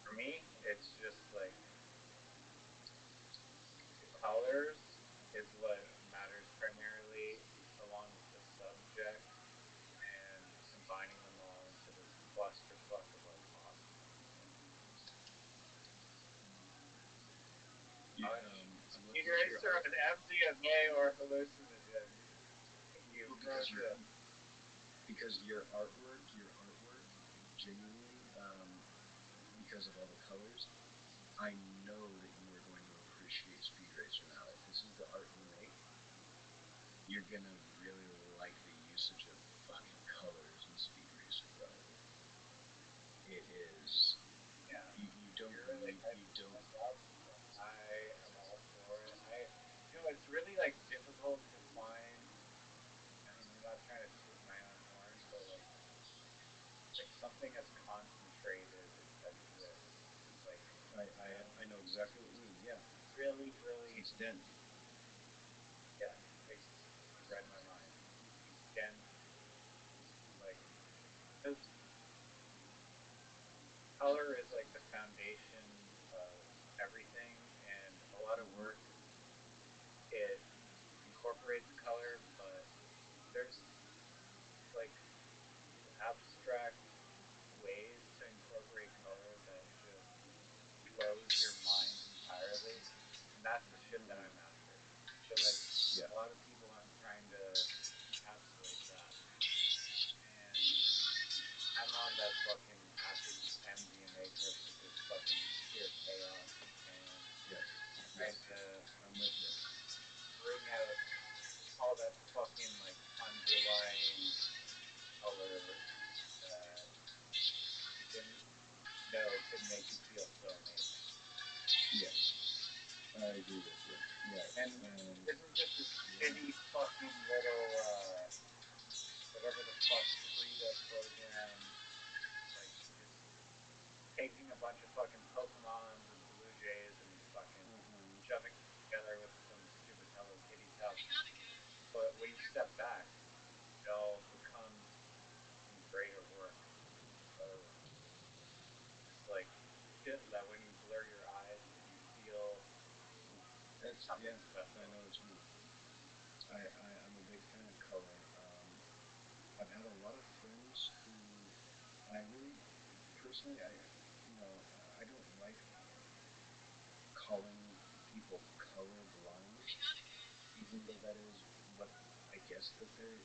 for me, it's just like the colors is what matters primarily, along with the subject and combining them all into this clusterfuck of like awesomeness. You, Uh, I'm Speed looking at your Racer art. on MDMA or hallucinogens. You Well, wrote this. because your artwork, genuinely, because of all the colors, I know that you are going to appreciate Speed Racer now. If this is the art you make, you're gonna really like the usage of fucking colors in Speed Racer, bro. It is. Yeah, You don't you're really you hyping don't. this up. I am all for it. It's really like difficult to find. I mean, I'm not trying to toot my own horn, but like something as concentrated as this. Like, you know, I know exactly what you mean. Yeah, really, really, it's dense. yeah. You read my mind. These dense, like, because color is like the foundation of everything, and a lot of work it incorporates color, but there's like these abstract ways to incorporate color that just blows your mind entirely, and that's the shit that I'm after. So like Yeah. a lot of people aren't trying to encapsulate that, and I'm on that fucking acid MDMA trip to just fucking sheer chaos and Yes. trying Yes. to I'm with you. bring out all that fucking like underlying color that you didn't know could make you feel so amazing. Yes, I agree with you. Yes, And this and isn't just a yeah. shitty fucking little whatever the fuck Frida program, like just taking a bunch of fucking Pokemons and Blue Jays and fucking shoving them together with some stupid Hello Kitty stuff. But when you step back, it all becomes some greater work of just like shit that when you blur your eyes, you feel That's something yeah. I special. know what you mean. I'm a big fan of color. I've had a lot of friends who, and I really, personally, I don't like calling people colorblind, even though that is what I guess that they're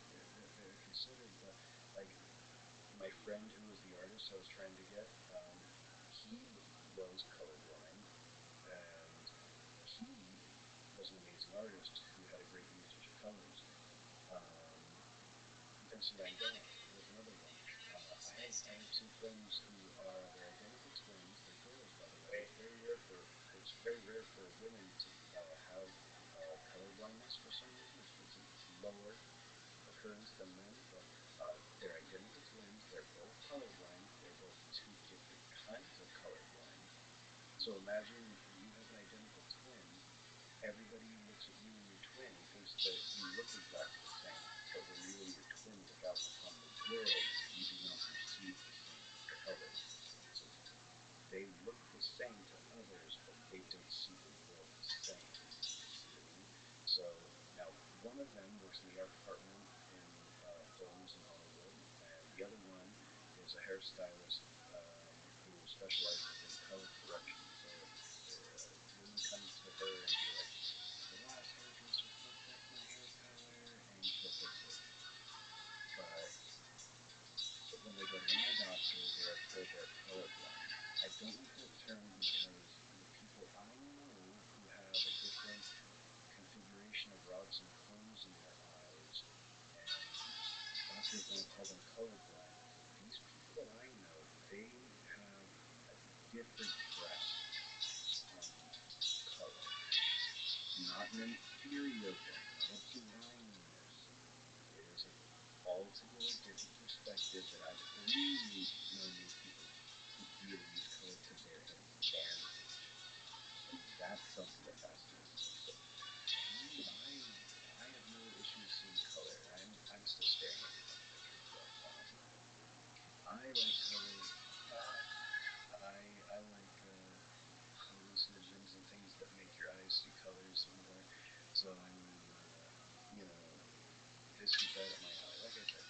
considered. But like my friend who was the artist I was trying to get, he was colorblind, and he was an amazing artist who had a great usage of colors. Um, Vincent Van Gogh was another one. I have some friends who are they're identical twins. They're girls, by the way. Wait, It's very rare for women to have color blindness for some reason. It's lower occurrence than men, but they're identical twins. They're both colorblind. They're both two different kinds of colorblind. So imagine you have an identical twin. Everybody looks at you and your twin and thinks that you look exactly the same. But when you and your twin look out upon the world, you do not perceive the same colors. So they look the same to others, but they don't see the world the same. You see what I mean? So now one of them works in the art department in films in Hollywood, and the other one is a hairstylist who specializes in color correction. So women come to her and be like, "The last hairdresser fucked up my hair color," and she'll fix it. But when they go to an eye doctor, they are told they're colorblind. I don't like that term because the people I know who have a different configuration of rods and different grasp on color. Not an inferior one, not a blindness. It is an altogether different perspective that I've only known these people to be able to use color to their advantage. And that's something that fascinates me. So I have no issues seeing color. I'm still staring at your fucking picture, but I like color. I like hallucinogens and things that make your eyes see colors more. So I mean, this was right up my alley. Like I said,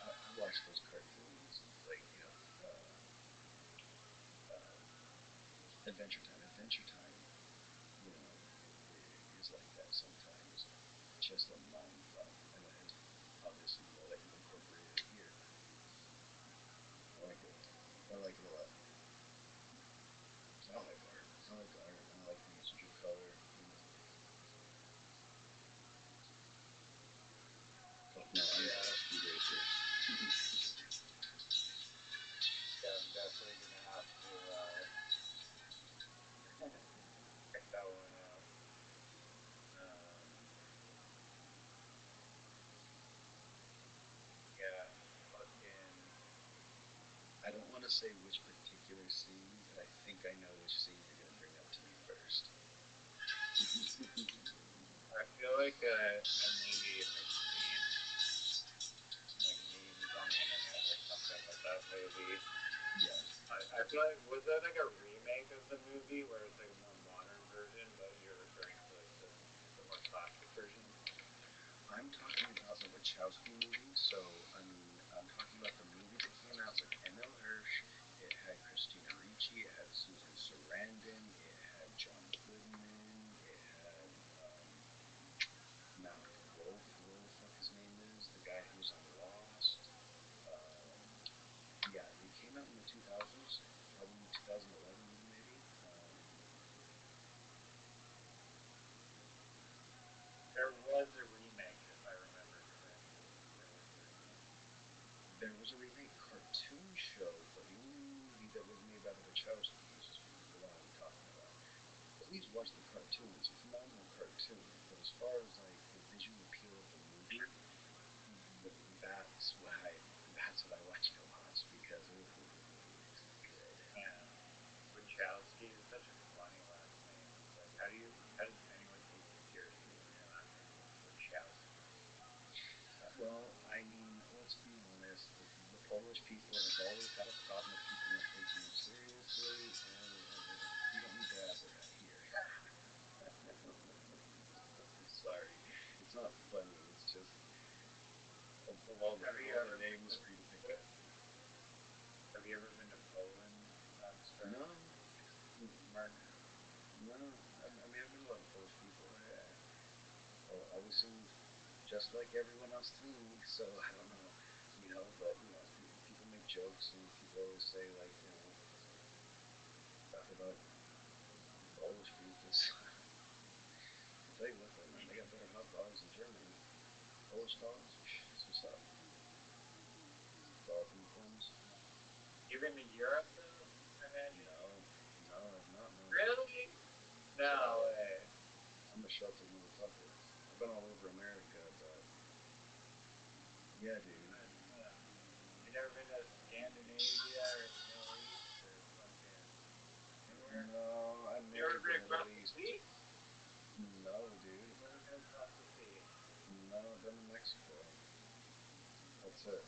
I watch those cartoons, like uh, Adventure Time. Adventure Time, you know, is like that sometimes. Just a mind fuck, and obviously, that you've incorporated it here. I like it. I like it a lot. I don't like art. I like art, and I like the usage of color. Fuck no, I'm not a speed racer. Yeah, I'm definitely gonna have to check that one out. Um, yeah, fucking. I don't want to say which particular scene, but I think I know which scene you're going to bring up to me first. I feel like maybe I've seen like memes on the internet or something with that movie. Yeah. I feel like was that like a remake of the movie where it's like a more modern version, but you're referring to like the more classic version? I'm talking about the Wachowski movie, so I'm talking about the movie that came out with Emil Hirsch. It had Christina Ricci, it had Susan Sarandon, it had John Goodman, it had Malik Wolf, whatever the fuck his name is, the guy who was on Lost. Um, yeah, it came out in the 2000s, probably 2011 maybe. There was a remake, if I remember correctly. There was a remake. There was a remake cartoon show, but the only movie that was made by the Wachowskis is the one I'm talking about. Please watch the cartoon. It's a phenomenal cartoon. But as far as like the visual appeal of the movie, that's what I want you to watch because it's good. Man, Wachowski is such a funny last name. Like, how does anyone take you seriously when your last name is Wachowski? Well, let's be honest. The Polish people have always had a problem with people not taking them seriously, and we don't need to add to that here. I'm sorry. It's not funny. It's just of all the, Have you all the ever been names for you to pick up. Have you ever been to Poland, Star No, Mark? no. I've met a lot of Polish people. Always seemed just like everyone else to me. So I don't know, but people make jokes and people always say like, stuff about Polish people. I'll tell you what though, man, they got better hot dogs in Germany. Polish dogs, that's what's up. Far from the Thames. You been to Europe though? Imagine. No, no, I've not, man. Really? No Sorry, way. I'm a sheltered motherfucker. I've been all over America, but yeah, dude. You never been to Scandinavia or the Middle East or fucking anywhere? No, I'm You ever married the been Middle across the East. sea? No, dude. Never been across the sea. No, I've been to Mexico. That's it.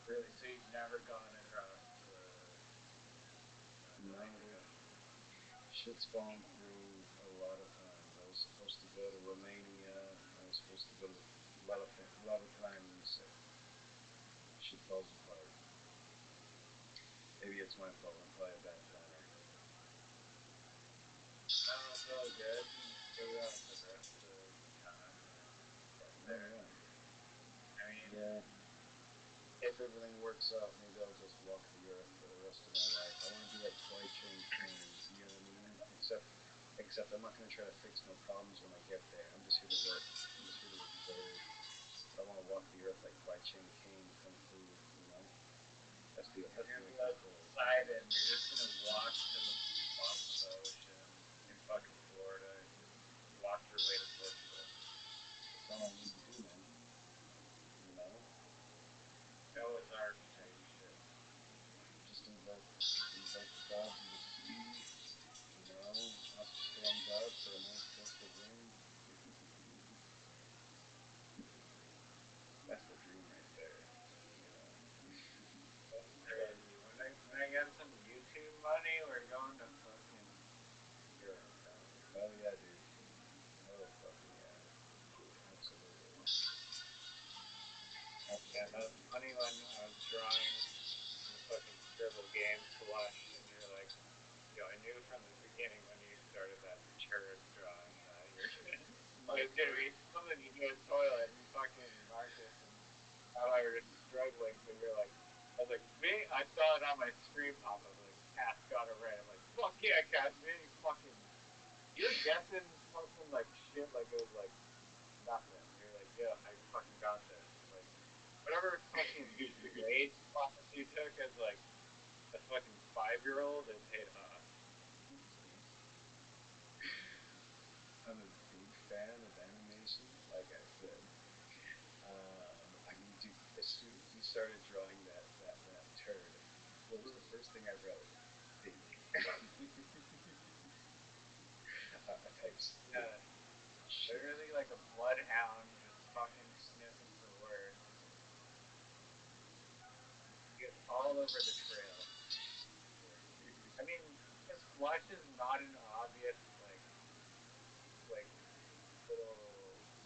Really? So you've never gone across No, Atlantic dude. Ocean? Shit's fallen through a lot of times. I was supposed to go to Romania. I was supposed to go to a lot of times. Shit falls apart. Maybe it's my fault. I'm probably a bad planner. No, it's all good. You still got the rest of the time to get Oh there. yeah. I mean, Yeah. If everything works out, maybe I'll just walk the earth for the rest of my life. I want to be like Kwai Chang Caine. You know what I mean? Except I'm not gonna try to fix no problems when I get there. I'm just here to work. I'm just here to observe. But I want to walk the earth like Kwai Chang Caine, Kung Fu. That's the you're gonna be ultimate like goal. Poseidon. You're just gonna me when I was drawing in the fucking scribble game slush, and you're like, yo, I knew from the beginning when you started that turd drawing that you're it was gonna be something to do with toilet and fucking Marcus and how I were struggling. So you're like, I was like, me. I saw it on my screen pop up like Cass got it right. I'm like, fuck yeah, Cass, man, you fucking, you're guessing fucking like shit like it was like nothing. You're like, yeah, I fucking got this. Like whatever fucking grade class you took as like a fucking 5-year-old, it paid off. I'm a big fan of animation, like I said. I mean, dude, as soon as you started drawing that turd, what was the first thing I wrote? Think. I typed stink. Yeah, Shit. literally like a bloodhound just fucking sniffing for words. Get all over the trail. I mean, slush is not an obvious like little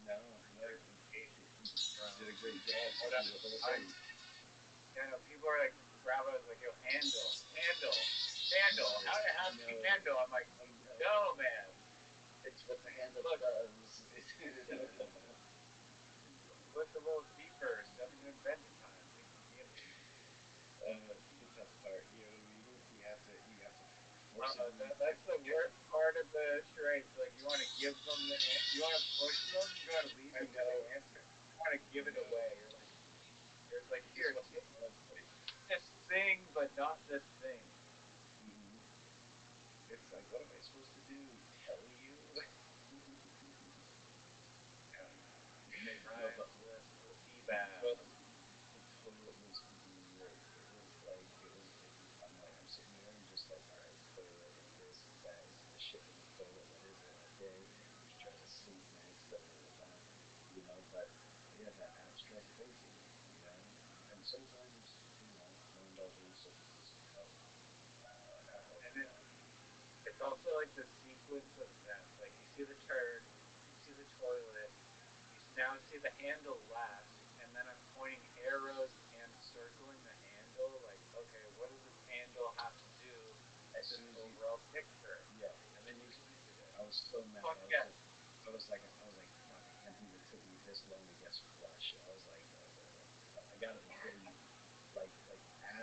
No, no, interpretation he from did a great job what through the whole I thing. you know, people are like Bravo is like, yo, handle. How it has to be No, handle. I'm like, I know. no man. It's what the handle Look, does. look a little deeper. 7 invented time. Take it easy. It's the tough part. You know what I mean? You have to forcibly That's the get. worst part of the charades. Like you want to give them you want to push them. You want to lead I them to the know. answer. You want to give I it know. away. You're like This is here, what take I was like. this thing, but not this thing. Mm-hmm. It's like, what am I supposed to do? Tell you? Yeah. It No, rhymes but with Seabass. but the toilet was great. It was. I'm like, I'm sitting there and just like, all right, toilet. Like this is that. Is it the shit in the toilet? What is it? Okay, who's trying to sleep next? Da, da, da, da. But yeah, that abstract thinking. And sometimes non-verbal signals can help. Help And with that. it's also like the sequence of events. Like you see the turd, you see the toilet, you now see the handle last, and then I'm pointing arrows and circling the handle. Like, okay, what does this handle have to do with As this soon as you, overall picture? yeah, And then you answered it. I was so mad. Fuck yeah. I was like, fuck, I can't believe it took me this long to guess flush. I was like, I got it before you, like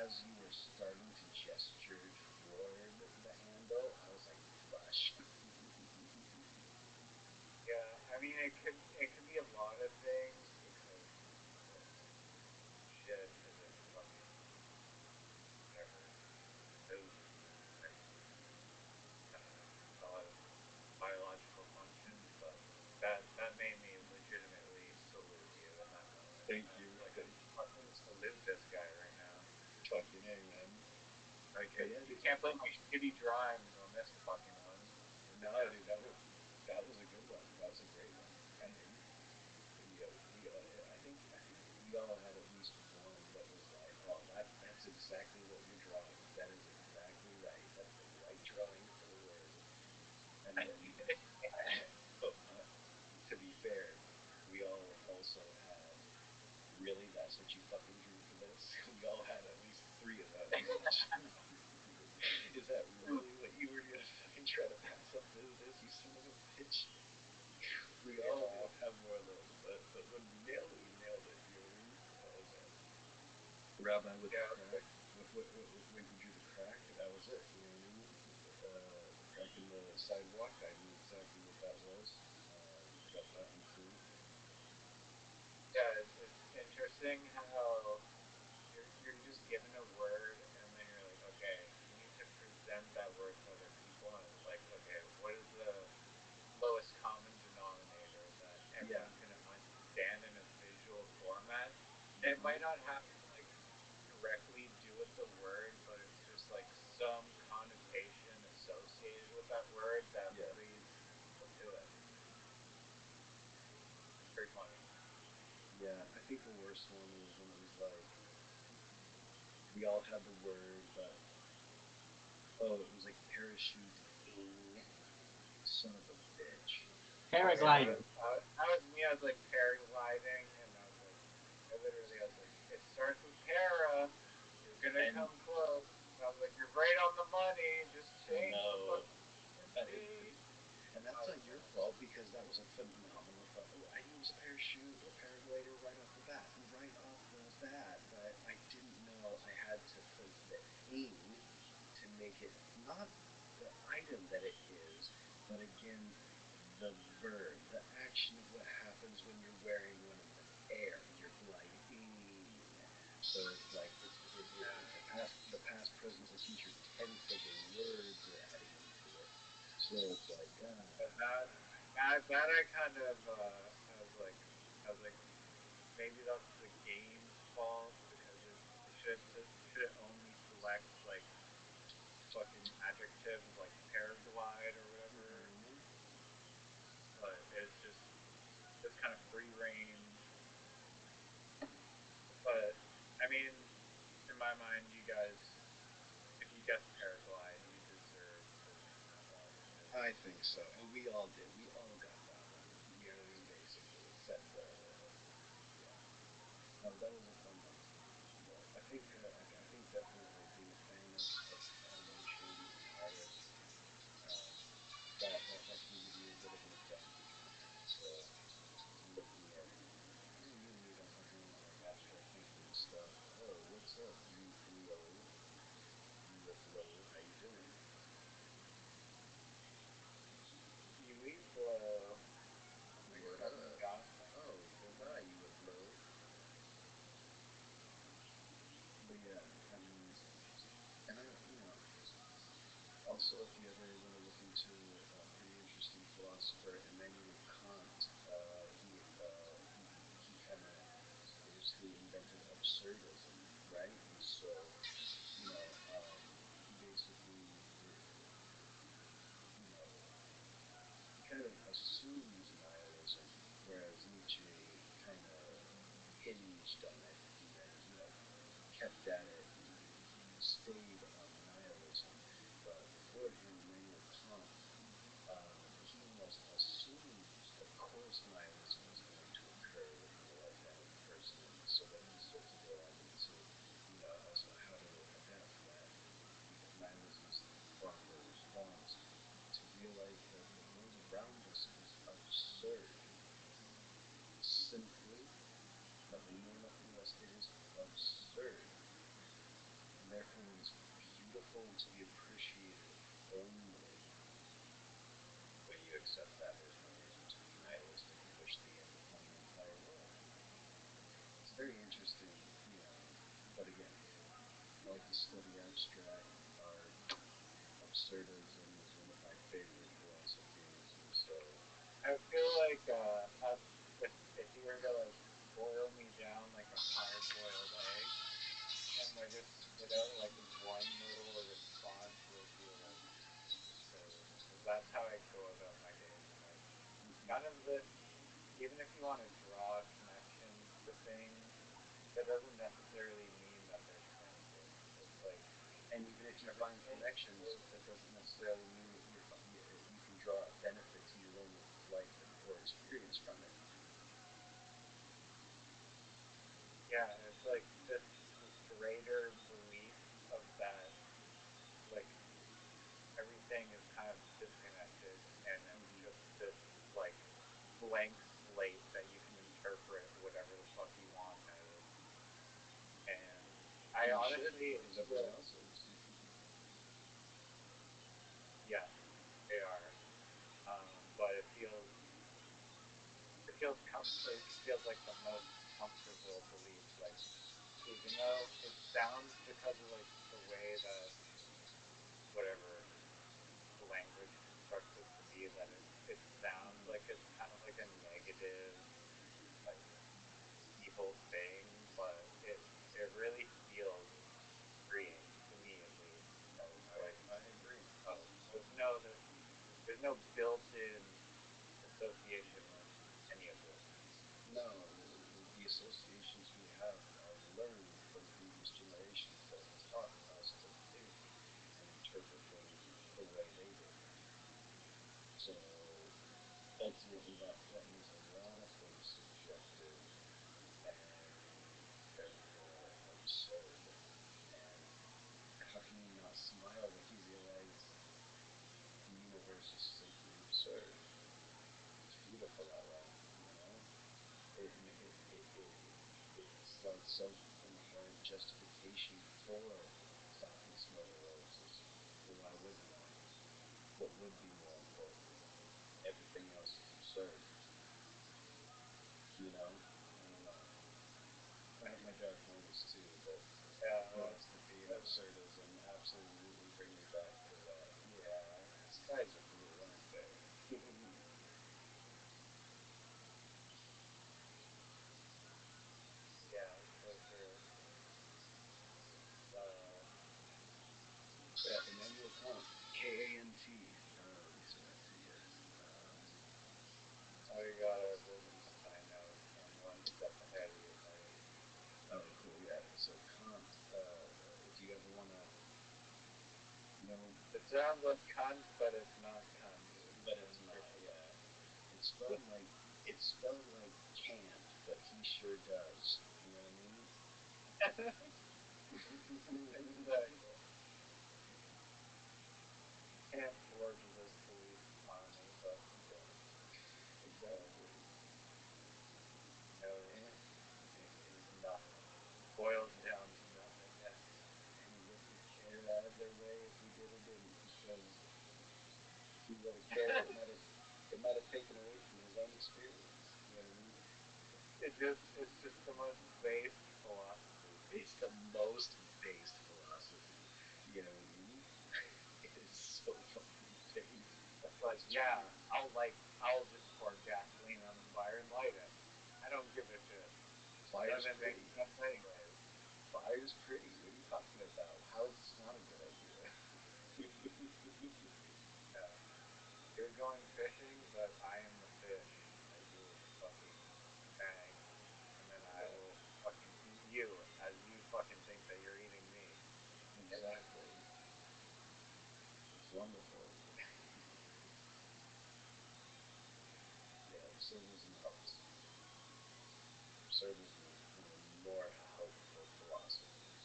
as you were starting to gesture toward the handle, I was like, flush. Yeah, I mean it could be a lot of things. It could like shit as in fucking whatever poop. Like I don't know, a lot of biological functions, but that made me legitimately salute you in that moment. Thank I you, feel like I thank fucking salute this guy right now. fucking a man. Like But yeah, you dude, can't play my shitty drawings on this fucking one. You're the no, best. dude, that was a good one. That was a great one. I mean, I think we all had at least one that was like, oh, that's exactly what you're drawing. That is exactly right. That's the right drawing for the word. And then, but to be fair, we all also had, really, that's what you fucking drew for this? We all had at least three of those each. Is that really what you were gonna fucking try to pass up to this, you son of a bitch? We all Yeah, didn't have more of those, but when we nailed it, we nailed it. You know what I mean? Oh man, Rabbi with the yeah. crack. When he drew the crack, that was it. You know what I mean? The crack in the sidewalk. I knew exactly what that was. Got that one too. Yeah, it's interesting how you're just given a word and then you're like, okay, you need to present that word to other people and it's like, okay, what is the lowest common denominator that Yeah. everyone's gonna understand in a visual format? It Mm-hmm. might not have to like directly do with the word, but it's just like some connotation associated with that word that Yeah. leads people to it. It's pretty funny. Yeah. I think the worst one was when it was like we all had the word, but oh, it was like parachute. Ooh, son of a bitch. Oh yeah, Paragliding. that was me. I was like paragliding, and I was like, I was it starts with para. You're gonna And come close. And I was like, you're right on the money. Just change the no, fucking it, frequency. and that's not your fault because that was a phenomenal thought. Oh, I knew it was a parachute or paraglider right off the bat, right off the bat. But I didn't know I had to put the aim to make it not the item that it is, but again the verb, the action of what happens when you're wearing one in the air. You're gliding. So it's like the past, present, or future tense of the words are adding into it. So it's like, But that I kind of I was like maybe that's the game's fault because should it only select like fucking adjectives like paraglide or whatever, but it's kind of free reign. But I mean, in my mind, you guys, if you guess paraglide, you deserve to win that one because I think so, and we all did. We all got that one. You know what I mean? Basically, except yeah, that was a fun one. But I think definitely being a fan of animation and artist, um, that can give you a bit of an advantage when it comes to looking at. You know, you and me don't have any like abstract thinking and stuff. Oh, what's up, you flow? You flow? How you doing? you blow. Nice What having you up? on. Oh, goodbye, you flow. But yeah, and I, also, if you ever want to look into a pretty interesting philosopher, Immanuel Kant, he kind of basically invented absurdism, right? And so, you know, basically, he kind of assumes nihilism, whereas Nietzsche kind of hinged on it and then, kept at it and stayed on nihilism. But before him, Immanuel Kant, he almost assumes, of course, nihilism is going to occur within the lifetime of a person, and so then he starts to go on into, as to how to adapt to that, because nihilism is the proper response to realize that the world around us is absurd. Simply, nothing more, nothing less. It is absurd, and therefore it is beautiful and to be appreciated only when you accept that there's no reason to be nihilistic and wish the end upon the entire world. It's very interesting, you know, but again, I like to study abstract art. Absurdism is one of my favorite philosophies, and so I feel like if you were to like boil me down like a hard boiled egg and like just spit out like one little response, it would be like absurd because that's how I go about my days. I'm like kind of this. Even if you want to draw connections to things, that doesn't necessarily mean that they're senseless. It's like and even if you find everything connections, is that doesn't necessarily mean that you can draw a benefit to your own life or experience from it. yeah, it's like this greater belief of that like everything is kind of disconnected and it's Mm-hmm. just this like blank slate that you can interpret whatever the fuck you want as. And I And you should, honestly because everyone else is. yes, they are. But it feels like the most comfortable belief. Like even though it sounds because of like the way that whatever the language constructs it to be that it sounds like Mm-hmm. it's kind of like a negative like evil thing, but it really feels freeing to me at least because like I agree. oh there's no built-in association with any of this. No, the associations we have are learned from previous generations that have taught us to think and interpret things the way they did. So ultimately, that means a lot of things subjective, and therefore justification for stopping smoking roses. Well, why wouldn't I? What would be more important? Everything else is absurd, you know? I don't know. I have my dark moments too, but Yeah, philosophy and absurdism absolutely bring me back to that. Yeah, skies are blue, aren't they? yeah, so true. Uh, Yeah, Immanuel Kant, Kant. So that's the I got a Wittgenstein note. I'm one step ahead of you, buddy. oh, cool. Yeah. So Kant. If you ever want to know, It sounds like cunt, but it's not cunt. but I'm it's not. pretty. Yeah, it's spelled like can't, but he sure does. You know what I mean? Exactly. Can't forge this belief upon me, but he does. Exactly. He knows And, nothing. It boils down to nothing. Yes. and he wouldn't care either way if he did or didn't, because if he would have cared, it might have taken away from his own experience. You know what I mean? It's just the most based philosophy. It's the most based philosophy. You know what I mean? It is so fucking based, but Like, it's yeah, true. I'll just pour gasoline on the fire and light it. I don't give a shit. Fire's Doesn't make pretty. sense anyways. Fire's pretty. What are you talking about? How is this not a good idea? Yeah. You're going fishing, but I am the fish that you will fucking bang, and then I Yeah, will fucking eat you as you fucking think that you're eating me. exactly. It's wonderful. Yeah, absurdism helps. Absurdism is one of the more helpful philosophies.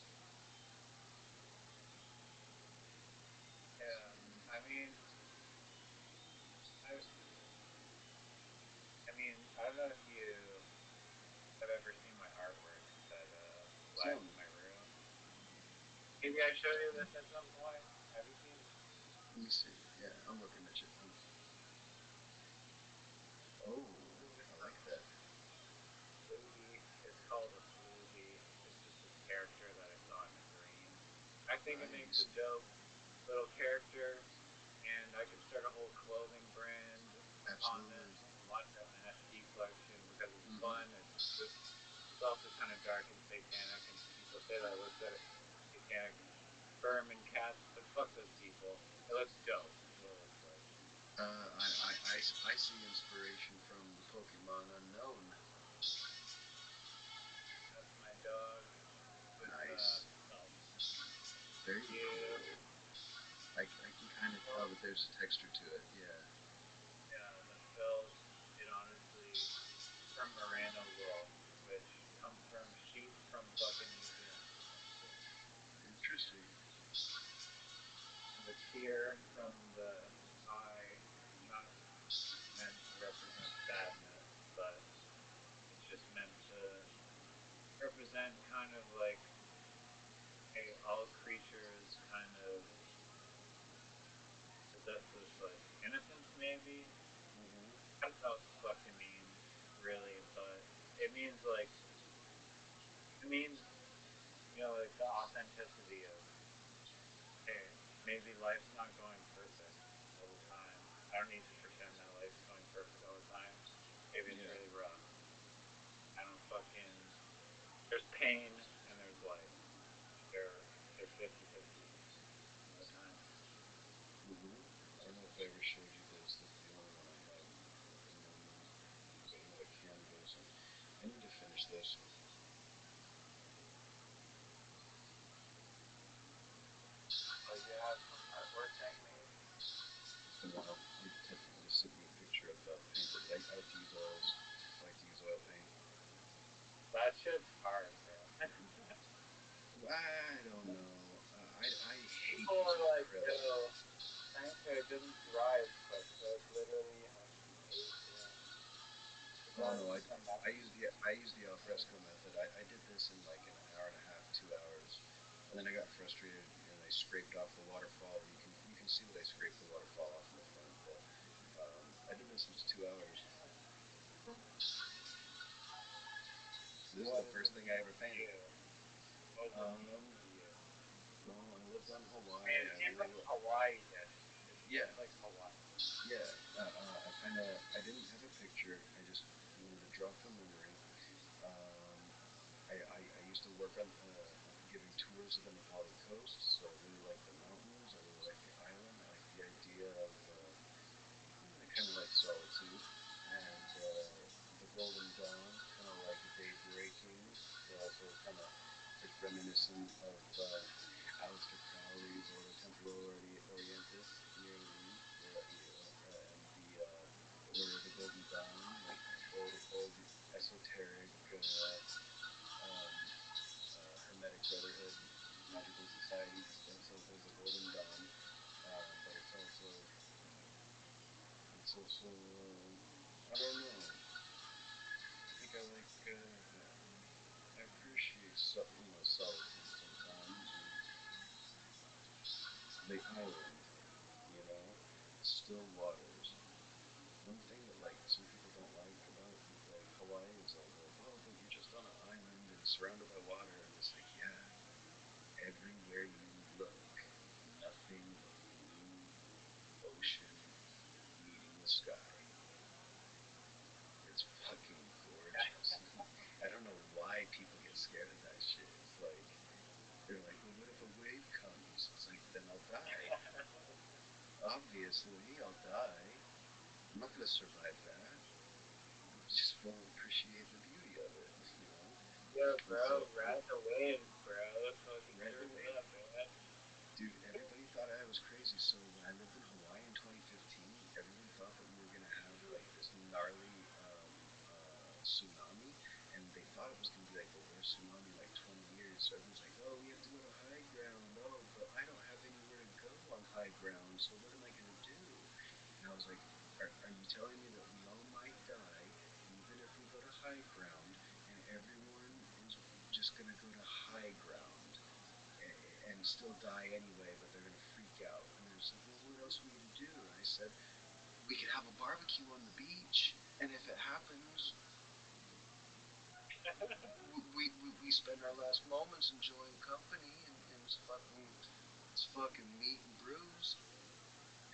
Yeah. I mean, I, I don't know if you have ever seen my artwork that lies Some. in my room. Maybe I showed you this at some point. Have you seen this? Let me see. Yeah, I'm looking at you. Oh, I like that. Flooby. It's called a Flooby. It's just this character that I saw in a dream. I think it makes a Nice. dope little character, and I could start a whole clothing brand upon this, Absolutely. launch an NFT collection because it's Mm-hmm. fun, it's cute. It's also kind of dark and satanic, and people say that it looks satanic sperm and cats, but fuck those people. It looks dope. Is what it looks like. I see inspiration from the Pokemon Unknown. That's my dog with Nice. Very you. cool. I can kind of tell that there's a texture to it. Yeah. Yeah, the felt, it honestly from merino wool, which comes from sheep from fucking New Zealand or some shit. Interesting. And the tear from the eye is not meant to represent sadness, but it's just meant to represent kind of like all creatures kind of possess this like innocence maybe. Mm-hmm. I don't know what the fuck it means really, but it means like it means like the authenticity of hey, maybe life's not going perfect all the time. I don't need to pretend that life's going perfect all the time. Maybe it's Yeah. really rough. I don't fucking there's pain and there's light. They're 50-50 some of the time. Mm-hmm. I don't know if I ever showed you this. This is the only one I have. I got another canvas, and I need to finish this. Like you have some artwork that you made. It's been a while. I just sent you a picture of paint that I like to use oils. I like to use oil paint. That shit's hard, bro. I don't know. I hate People are using like, acrylic. yo, it doesn't dry as quick, so it's literally has to be patient. Oh no, I used the alfresco method. I did this in like an hour and a half, 2 hours, and then I got frustrated and I scraped off the waterfall. You can see that I scraped the waterfall off in the front, but I did this in just 2 hours. So this is What the is first it thing I mean ever to painted. you? What does it mean Um, to you? well, I lived on I mean, Hawaii. it I seems really, like Hawaii dish. It yeah, seems like Hawaii. yeah. I didn't have a picture. I just wanted to draw from memory. Um, I used to work on giving tours of the Nepali coast, so I really like the mountains. I really like the island. I like the idea of, I kind of like solitude. And the Golden Dawn, kind of like day breaking, but also kind of is reminiscent of Aleister Crowley's Ordo Templi Orientis, you know what I mean? And the Order of the Golden Dawn, like old esoteric um, Hermetic Brotherhood, magical society stuff. So there's a Golden Dawn, but it's also I don't know. I think I like I appreciate solitude sometimes and the island, you know, still waters. One thing that like some people don't like about like Hawaii is that they're like, oh, but you're just on an island and surrounded by water, and it's like, yeah, everywhere you look, nothing but blue ocean meeting the sky. It's fucking gorgeous. I don't know why people get scared of that shit. It's like they're like, well, what if a wave comes? It's like then I'll die. Obviously, I'll die. I'm not gonna survive that. I just won't appreciate the beauty of it, you know. Yeah, And so, bro, ride the waves, bro. Fucking ride the turn it wave. up, man. Dude, everybody thought I was crazy. So when I lived in Hawaii in 2015, everyone thought that we were gonna have like this gnarly tsunami, and they thought it was gonna be like the worst tsunami in like 20 years. So everyone's like, "Oh, we have to go to high ground. Oh, but I don't have anywhere to go on high ground. So what am I gonna do?" And I was like, "Are you telling me that we all might die, even if we go to high ground, and everyone is just gonna go to high ground?" And still die anyway, but they're gonna freak out. And they're just like, well, what else are we gonna do? And I said, we could have a barbecue on the beach, and if it happens, we spend our last moments enjoying company, and it's fucking meat and brews.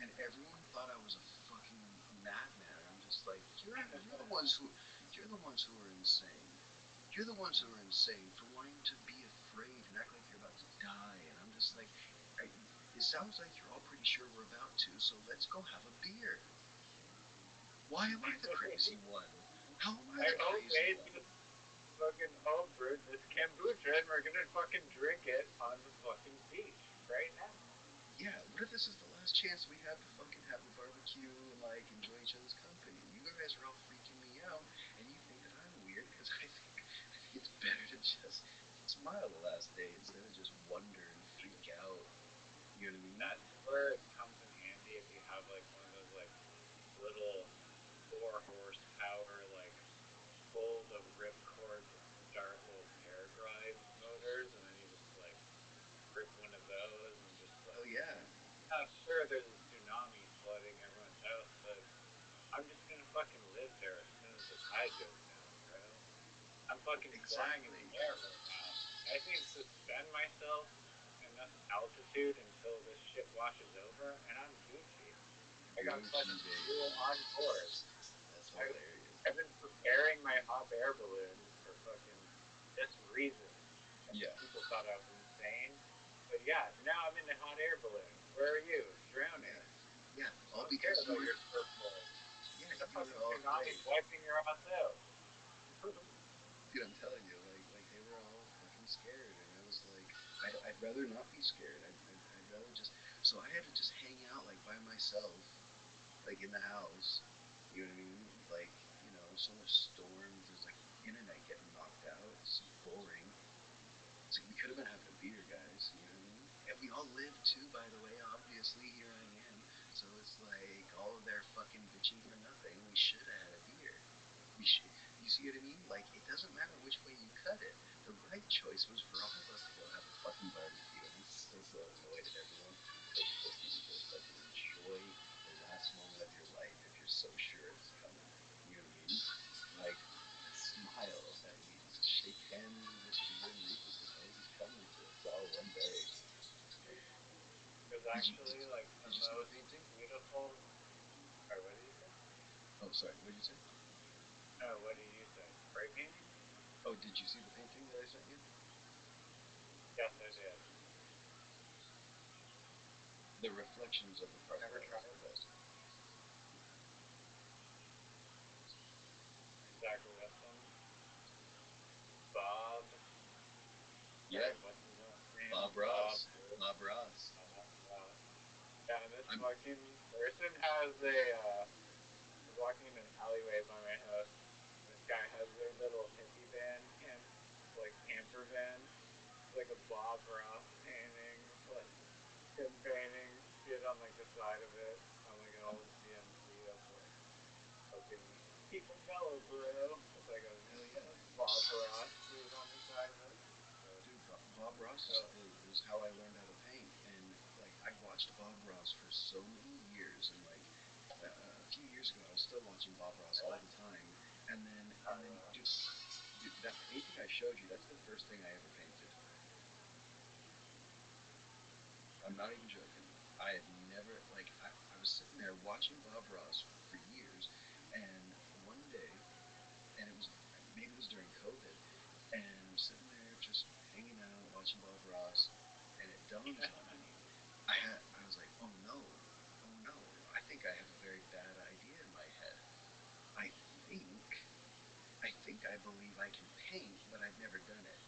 And everyone thought I was a fucking madman. I'm just like, you're the ones who are insane. You're the ones who are insane for wanting to be afraid and act like you're about to die. And I'm just like, it sounds like you're all pretty sure we're about to, so let's go have a beer. Why am I the crazy one? How am I I the hope crazy made one? this fucking home brewed this kombucha and we're gonna fucking drink it on the fucking beach right now. Yeah, what if this is the last chance we have to fucking have a barbecue and like enjoy each other's company? You guys are all freaking me out, and you think that I'm weird because I think it's better to just smile the last day instead of just wonder and freak out. You know what I mean? That's where it comes in handy if you have like one of those like little 4 horsepower like full the ripcord to start little paraglide motors, and then you just like grip one of those and just Oh like, yeah, sure, there's a tsunami flooding everyone's house, but I'm just gonna fucking live there as soon as the tide goes down, bro. I'm fucking flying in exactly. the air right now. I just need to suspend myself enough altitude until this shit washes over, and I'm Gucci. I got Gucci fucking baby, fuel on board. that's I, hilarious. I've been preparing my hot air balloon for fucking this reason. Yeah, People thought I was insane. But yeah, now I'm in a hot air balloon. Where are you? Drowning. yeah, yeah. I All don't care because you about were, your surfboard. yeah, The you were fucking all tsunami's afraid. wiping your ass out. Dude, I'm telling you, like they were all fucking scared, and I was like, I'd rather not be scared. I'd rather just. So I had to just hang out like by myself, like in the house. You know what I mean? Like so much storms. There's like internet getting knocked out. It's just boring. It's like we could have been having a beer, guys. You know what I mean? And we all live too, by the way. Obviously, here I am. So it's like all of their fucking bitching for nothing. We should have had a beer. We should, you see what I mean? Like, it doesn't matter which way you cut it. The right choice was for all of us to go have a fucking barbecue. And I'm still so annoyed at everyone who's like, pussy, just fucking enjoy the last moment of your life if you're so sure it's coming. You know what I mean? Like, smile. That means shake hands with the Grim Reaper because he's coming for us all one day. It was Did you did, actually like the did you see the most painting? beautiful. Or what did you say? Oh, sorry. What did you say? No, what did you say? Spray painting? Oh, did you see the painting that I sent you? Yes, I did. The reflections of the park Never are tried. the best. Exactly. That's some Bob. Yeah, Sorry, what's his last name? Bob Bob. Ross. Bob Ross. Ross. Yeah, and this I'm. fucking person has a. I was walking in an alleyway by my house, and this guy has their little hippie van like camper van. It's like a Bob Ross painting, like him painting shit on like the side of it on like an old GMC of like fucking keep it mellow, bro, with like a million Bob Ross shit on the side of it. So Dude, Bob Ross so is how I learned how to paint, and like I watched Bob Ross for so many years, and like a few years ago, I was still watching Bob Ross all really the time, and then, hard. dude, that painting I showed you, that's the first thing I ever painted. I'm not even joking. I had never like I was sitting there watching Bob Ross for years, and one day, and it was maybe it was during COVID, and I'm sitting there just hanging out watching Bob Ross, and it dawns on me. I was like, oh no, oh no, I think I have a very bad idea in my head. I think I think I believe I can paint, but I've never done it.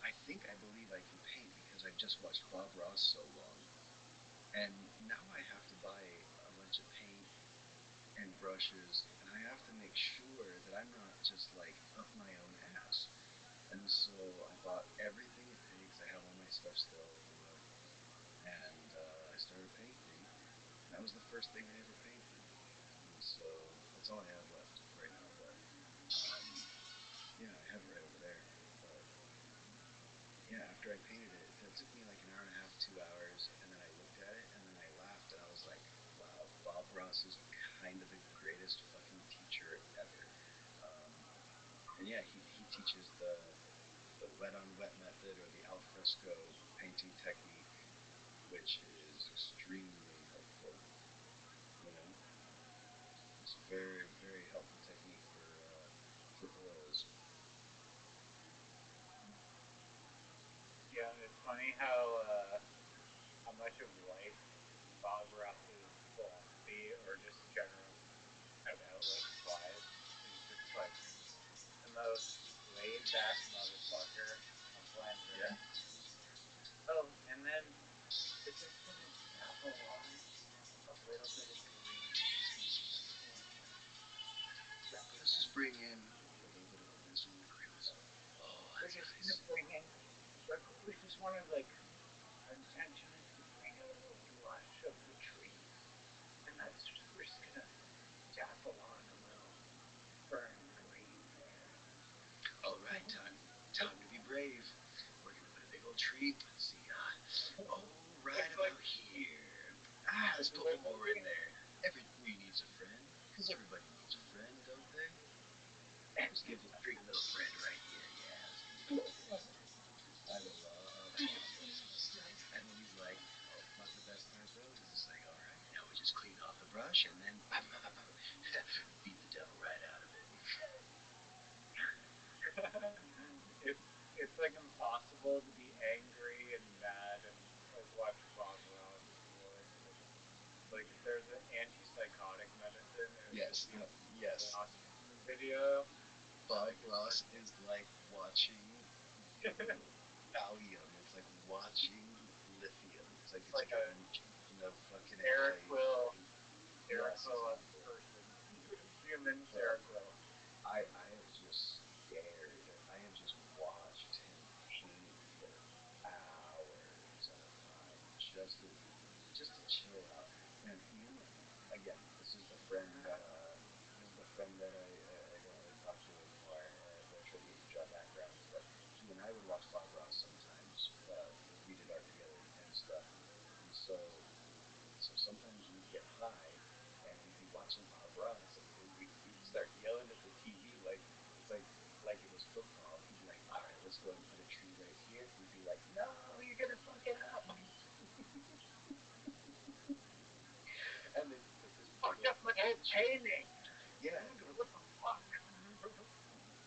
I think I believe I can paint because I've just watched Bob Ross so long. And now I have to buy a bunch of paint and brushes, and I have to make sure that I'm not just like up my own ass. And so I bought everything it takes. I have all my stuff still, and I started painting. And that was the first thing I ever painted. And so that's all I have left right now. But yeah, I have it right over there. But yeah, after I painted it, it took me like an hour and a half, 2 hours, and then I looked at it and then I laughed and I was like, wow, Bob Ross is kind of the greatest fucking teacher ever. Um, and yeah, he teaches the wet on wet method or the al fresco painting technique, which is extremely helpful. You know, it's very very helpful technique for oils. Yeah, it's funny how much of life Bob Ross's philosophy or just general kind of outlook implies. He's just like the most laid back motherfucker on planet Yeah, Earth. Oh, and then we're just gonna dab along a little bit of green in let's just bring representation. in a little bit of this greens. Oh, We're that's just gonna nice. bring in like we just wanna like our intention is to bring out a little blush of the trees. And that's just we're just gonna dap along a little fern green there. All right, time to be brave. We're gonna put a big old tree. Let's see. Oh, right It's like about here. Let's put one more in there. Every tree needs a friend, cause everybody needs a friend, don't they? Let's give this tree a little friend right here. Yeah, let's give him a little friend. I love Bob Ross. And then he's like, oh, but the best part though is it's like, all right, now we just clean off the brush and then beat the devil right out of it. it's like impossible to be angry and mad and like watch Bob Ross work. Like if there's an antipsychotic medicine, it would just Yes, be Bob yes. Ross video. Bob Like it's Ross is like watching Valium. It's like watching lithium. It's like it's like like an a injection of fucking Seroquel anxiety. Yes, Seroquel exactly. person. Human Well, Seroquel. I have just stared. I have just watched him paint for hours at a time, just to chill out. And again, this is the friend that I got. background is that he and I would watch Bob Ross sometimes because we did art together and stuff. And so sometimes we'd get high and we'd be watching Bob Ross and we'd start yelling at the TV it's like it was football. He'd be like, "All right, let's go and put a tree right here." We'd be like, "No, you're gonna fuck it up." And then he'd put this big Fucked old up my whole painting. yeah. What the fuck?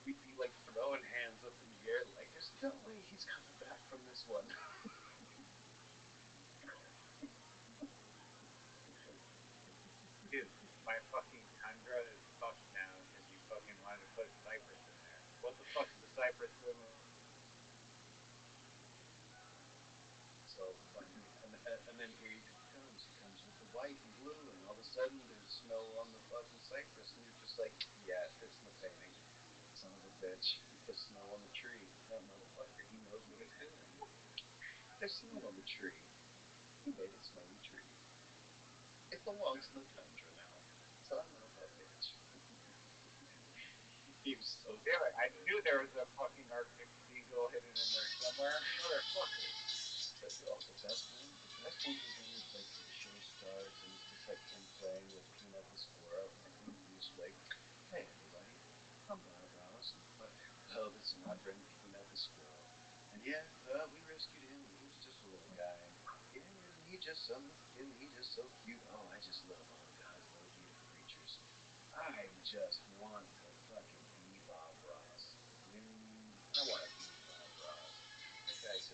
We'd be like throwing hands up in the air, like, "There's no way he's coming back from this one." Dude, my fucking tundra is fucked now because you fucking wanted to put cypress in there. What the fuck's the cypress doing with So fucking, and then here he comes. He comes with the white and blue, and all of a sudden there's snow on the fucking cypress, and you're just like, yeah, it fits in the painting. Son of a bitch. He put snow on the tree. That motherfucker, he knows what he's doing. There's snow on the tree. He made a snowy tree. It belongs in the tundra now. Son of a bitch. He was so Damn it, I fucking knew there was a fucking Arctic seagull hidden in there somewhere. Motherfucker. the best one. The best one is when it's like the show starts and it's just like him playing with Peanut the squirrel, and he's just like, "Hey everybody, I'm Bob Ross, and well, this is my friend Peanut the squirrel, and yeah, we rescued him, and he was just a little guy, and yeah, isn't he just so cute? Oh, I just love little guys, little beautiful creatures. I just want to fucking be Bob Ross. You know what I mean? I want to be Bob Ross. That guy just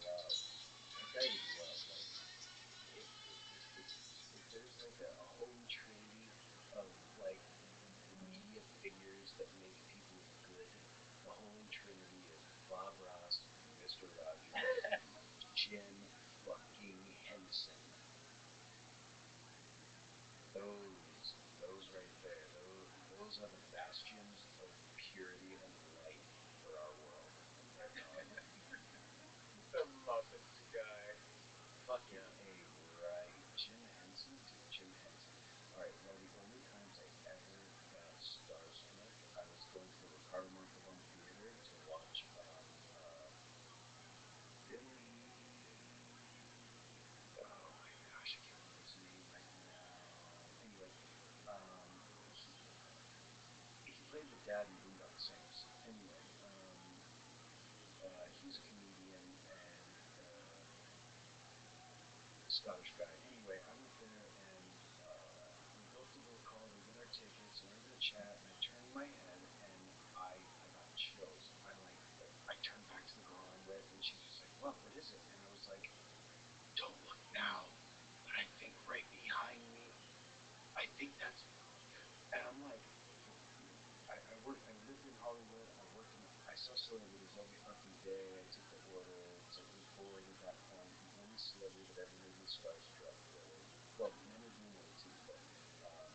loved that guy would love like if there's like a holy trinity of like media figures that make people good, the holy trinity is Bob Ross, Mr. Rogers, Jim fucking Henson. Those right there, those are the bastions of purity and light for our world. They're gone. The Muppets guy. Fucking Yeah. A, right. Jim Henson? Dude, Jim Henson. Alright, one of the only times I ever got starstruck, I was going to the Ricardo Montalban Theater to watch Billy. Oh my gosh, I can't remember his name right now. Anyway, he played the dad in Boondock Saints. Anyway, he's a comedian and Scottish guy. Anyway, I went there and we go up to the Lacole, we get our tickets, and we're gonna chat. And I turn my head and I got chills. I turned back to the girl I'm with, and she's just like, what is it?" And I was like, "Don't look now, but I think right behind me, I think that's." And I'm like, I lived in Hollywood. I worked in, I saw celebrities every fucking day. I took the order. It was boring at that point. The only celebrity that ever made me starstruck was, well, Leonard Nimoy too, but um,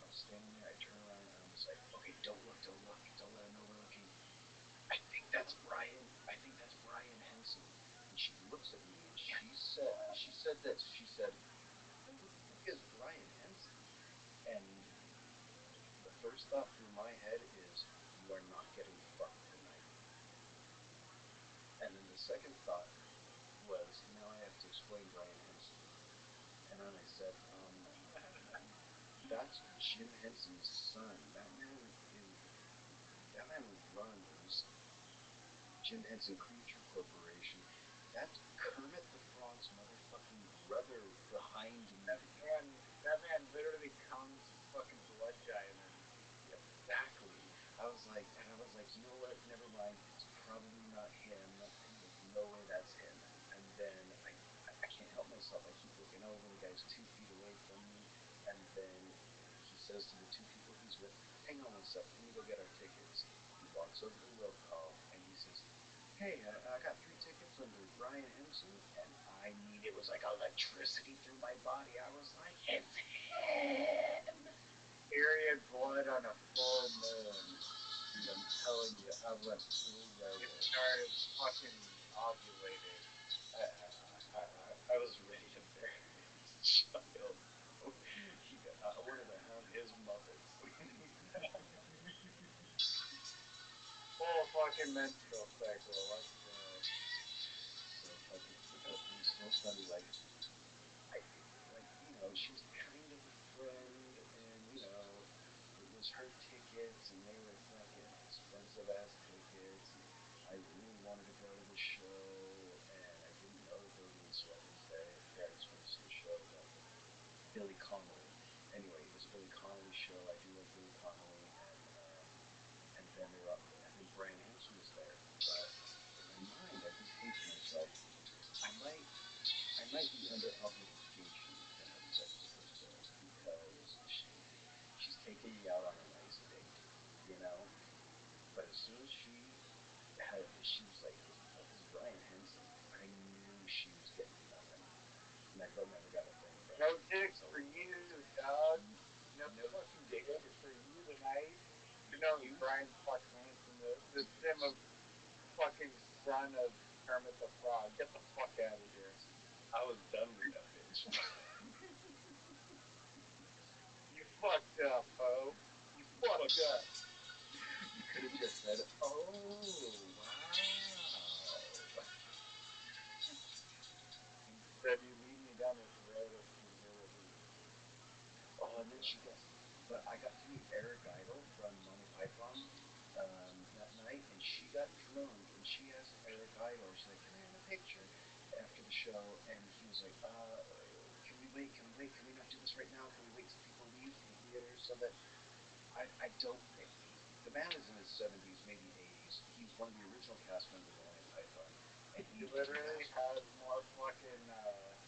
I was standing there. I turn around and I'm just like, okay, don't look, don't look, don't let him know we're looking. I think that's Brian Henson. And she looks at me and she said this. She said, "Who the fuck is Brian Henson?" And the first thought through my head is, "You are not getting fucked tonight." And then the second thought was, "Now I have to explain Brian Henson." And then I said, "That's Jim Henson's son. That man runs Jim Henson Creature Corporation. That's Kermit the Frog's motherfucking brother behind That me." man, that man literally comes fucking blood jive and shoots you. Exactly. I was like, you know what? Never mind. It's probably not him. There's no way that's him. And then I can't help myself. I keep looking over. The guy's 2 feet away from me, and then he says to the two people he's with, "Hang on one sec. Let me go get our tickets." He walks over to the will call and he says, "Hey, I got 3 tickets under Brian Henson," and I mean, it was like electricity through my body. I was like, "It's him!" Period blood on a full moon. Dude, I'm telling you, I went full It werewolf. started fucking ovulating. I was ready to bury this child. I wanted to have his Muppets. full fucking menstrual cycle. Let's go. So fucking, but it was so funny. I she was kind of a friend, and it was her tickets, and they were fucking expensive ass tickets, and I really wanted to go to the show, and I didn't know that they were doing Celebrity Fair. I just wanted to see the show, but Billy Connolly. Anyway, it was a Billy Connolly show. I do like Billy Connolly, and then they were up, and then Brian Henson was there. But in my mind, I just think to myself, I might I might be under obligation to have sex with this girl because she's taking me out on a nice date, you know. But as soon as she was like, "Oh, this is Brian Henson," I knew she was getting nothing, and that girl never got a thing from No me. dicks So for you, dog. No no, fucking dicks for you tonight. You know you Brian fucking Hanson, the sim of fucking son of Kermit the Frog. Get the fuck out of here. I was done with that bitch. You fucked up, ho. You You fucked fucked up. up. You could have just said, "Oh, wow." Instead, you lead me down this road of futility. Oh, and then she got, but I got to meet Eric Idle from Monty Python that night, and she got drunk, and she asked Eric Idle, she's like, "Can I have a picture?" After the show, and he was like, "Can we wait? Can we wait? Can we not do this right now? Can we wait till people leave the theater so that I don't." The man is in his 70s, maybe 80s. He was one of the original cast members of Monty Python, and He he literally asked, has more fucking but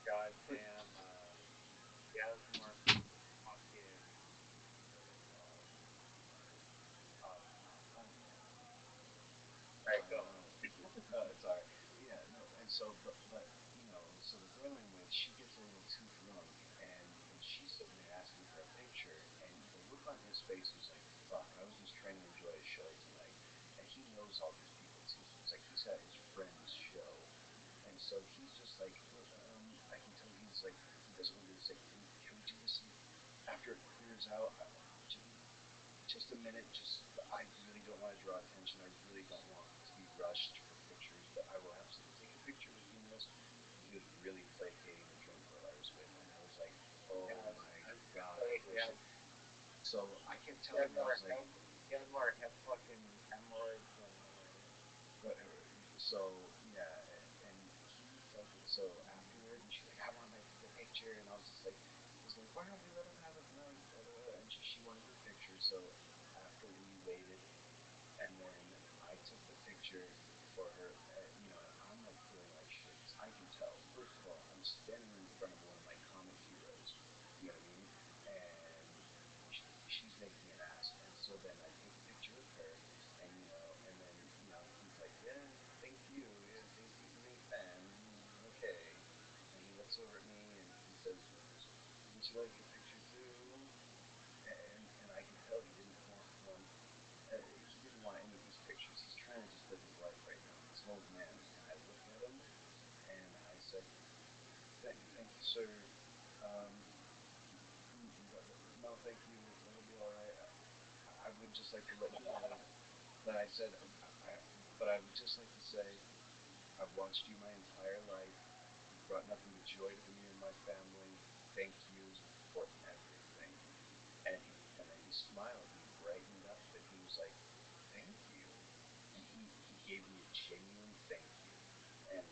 goddamn. He has more fucking what's it called? Content. no, Right, I go. know, I know. It's all right. Yeah, no, and so, but so the girl I'm with, she gets a little too drunk, and she's sitting there asking for a picture, and the look on his face was like, "Fuck, I was just trying to enjoy a show tonight," and he knows all these people too, so it's like he's at his friend's show, and so he's just like, I can tell he's like, he doesn't want to do this. Like, can we do this after it clears out? Just a minute. Just I really don't want to draw attention. I really don't want to be rushed for pictures, but I will absolutely take a picture with you in this. And he was really placating the drunk girl I was with, and I was like, Yeah, oh I was, my I was gonna god, say I wish I. So I kept he had telling her, I more was like, head, he had more head fucking hemorrhoids than but so yeah, and he fucking so afterward, and she's like, I want the picture, and I was like, why don't we let him have his night? Da, da, da. And she wanted her picture, so after we waited, and then I took the picture for her. And I'm like feeling like shit because I can tell. First of all, I'm standing in front of one of my comic heroes. You know what I mean? And she's making an ass. And so then I take a picture with her, and then he's like, "Yeah, thank you. Yeah, thank you for being a fan. Okay." And he looks over at me and he says, "Would you like a picture too?" And I could tell he didn't want one. He didn't want any of these pictures. He's trying to just live his life right now. He's an old man. And I looked at him and I said, "Thank you, sir. Um, no, thank you. It'll be all right. I would just like to let you know that I said, but I would just like to say, I've watched you my entire life. You've brought nothing but joy to me and my family. Thank you for everything." And then he smiled. He brightened up, and he was like, "Thank you." And he gave me a genuine thank you. And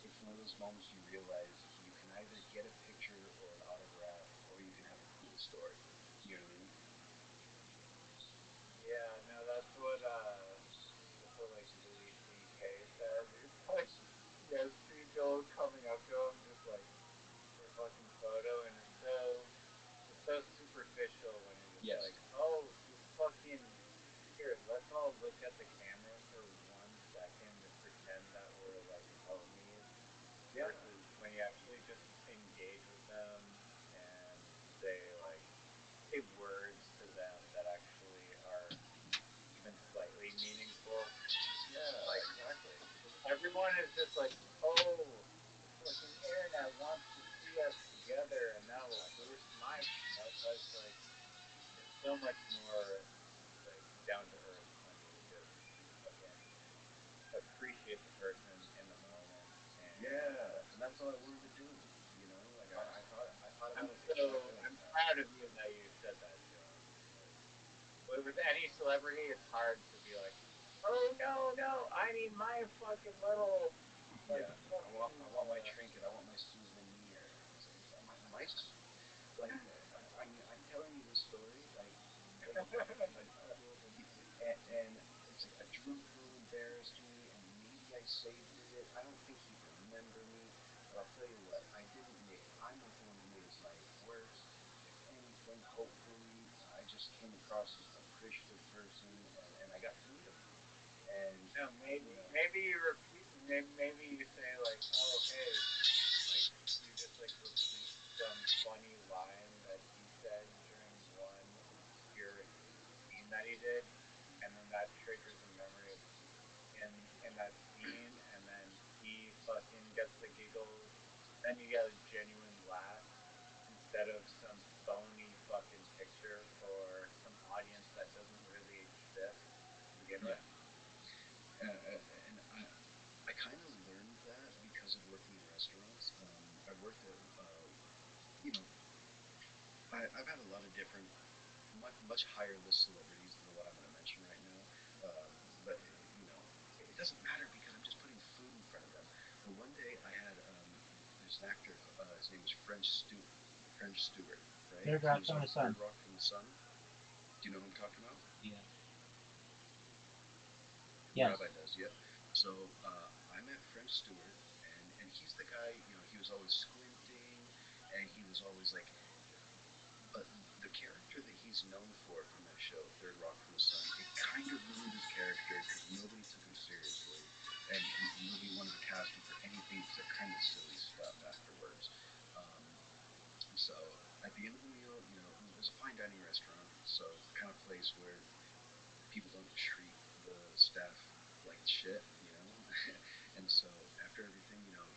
it's one of those moments you realize you can either get a picture or an autograph, or you can have a cool story. You know what I mean? Yeah, no, that's what like Louis C.K. says. He's like, he has people coming up to him just like for fucking photo, and it's so superficial when you're just Yes. like, oh, just fucking here, let's all look at the camera for 1 second and pretend that we're like homies, Yeah. versus when you actually just engage with them and say like say words to them that actually are even slightly meaningful. Yeah. Like Exactly. everyone is just like, oh, the fucking internet wants to see us together, and that'll boost my. But it's like it's so much more like down to earth that's all I wanted to do. You know, like I thought I'm about it. It can't so get like I'm that. proud of you that you said that, John. Because with any celebrity, it's hard to be like, oh no, no, I need my fucking little like Yeah, fucking I want my trinket. I want my souvenir. It's like my like I mean I'm telling you this story like and it's like a drunk girl embarrassed me and maybe I saved it. I don't think he'd remember me, but I'll tell you what, I'm not the one who made his night worse. If anything, hopefully I just came across as an appreciative person and I got to meet him. And no, you know, maybe you repeat, maybe you say like, oh hey, like you just like repeat some funny line that he said during one obscure scene that he did, and then that triggers a memory of in that scene, and then he fucking gets the giggles. Then you get a genuine laugh instead of some phony fucking picture for some audience that doesn't really exist to begin with. yeah, and I kind of learned that because of working in restaurants. I worked at you know I've had a lot of different much higher list celebrities than the one I'm going to mention right now. But you know, it doesn't matter because I'm just putting food in front of them. But one day I had there's an actor. His name is French Stewart, right? Third He Rock was from on the Sun. Third Rock from the Sun. Do you know who I'm talking about? Yeah. Yes. Rabbi does, yep. So I met French Stewart, and he's the guy. You know, he was always squinting, and he was always like, but the character that he's known for from that show, Third Rock from the Sun, it kind of ruined his character because nobody took him seriously, and nobody wanted to cast him for anything except kind of silly stuff afterwards. Um, so at the end of the meal, you know, it was a fine dining restaurant, so it's the kind of place where people don't treat the staff like shit, you know. And so after everything, you know,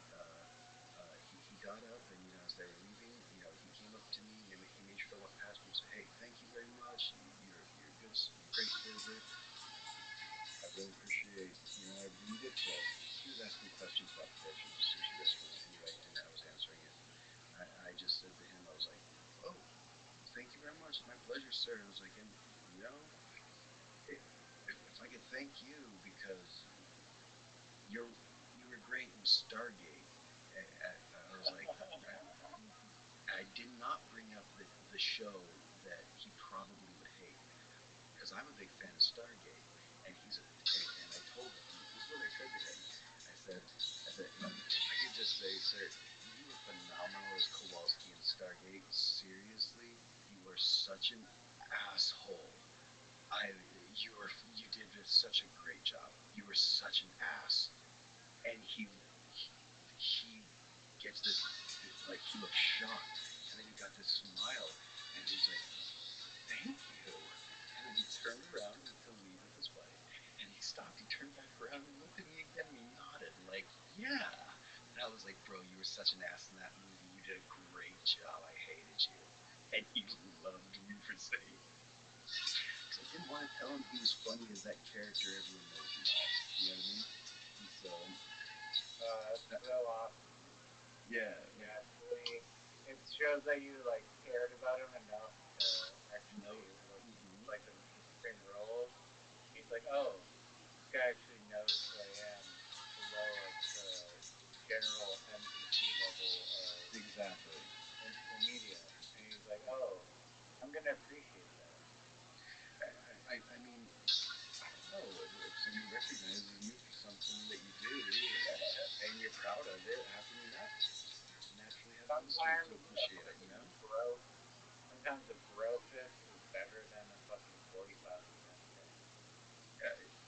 he got up and you know as they were leaving, you know, he came up to me and he made sure to walk past me and say, "Hey, thank you very much. You're good, you're a great server. I really appreciate you know everything you did for us." He was asking questions about the dish. It was a sushi restaurant anyway, and I was answering it. And I just said to him, I was like, "Oh, thank you very much. It's my pleasure, sir." I was like, and you know, if I could thank you because you're you were great in Stargate. I was like, I did not bring up the show that he probably would hate because I'm a big fan of Stargate, and and I told him this is what I said to him. I said if I could just say, sir, you were phenomenal as Kowalski in Stargate. Seriously, you were such an asshole. I you did such a great job. You were such an ass, and he gets this like he looks shocked, and then he got this smile, and he's like, "Thank you." And then he turned around and went to leave with his wife, and he stopped. He turned back around and looked at me again, and he nodded like, "Yeah." And I was like, "Bro, you were such an ass in that movie. You did a great job. I hated you." And he loved me for saying because I didn't want to tell him he was funny as that character everyone knows him by. You know what I mean? And so, That's that, so awesome. yeah, You like, actually, it shows that you like cared about him enough to no, actually look mm-hmm, like the between roles. He's like, oh, this guy actually knows who I am below like the general MVP level of exactly. in media, and he's like, oh, I'm gonna appreciate that. I mean, I don't know if somebody recognizes you for something that you do and you're proud of it. How can you not naturally have an instinct to Sometimes a appreciate it? You fucking know? bro, sometimes a bro fist is better than a fucking 45% fist.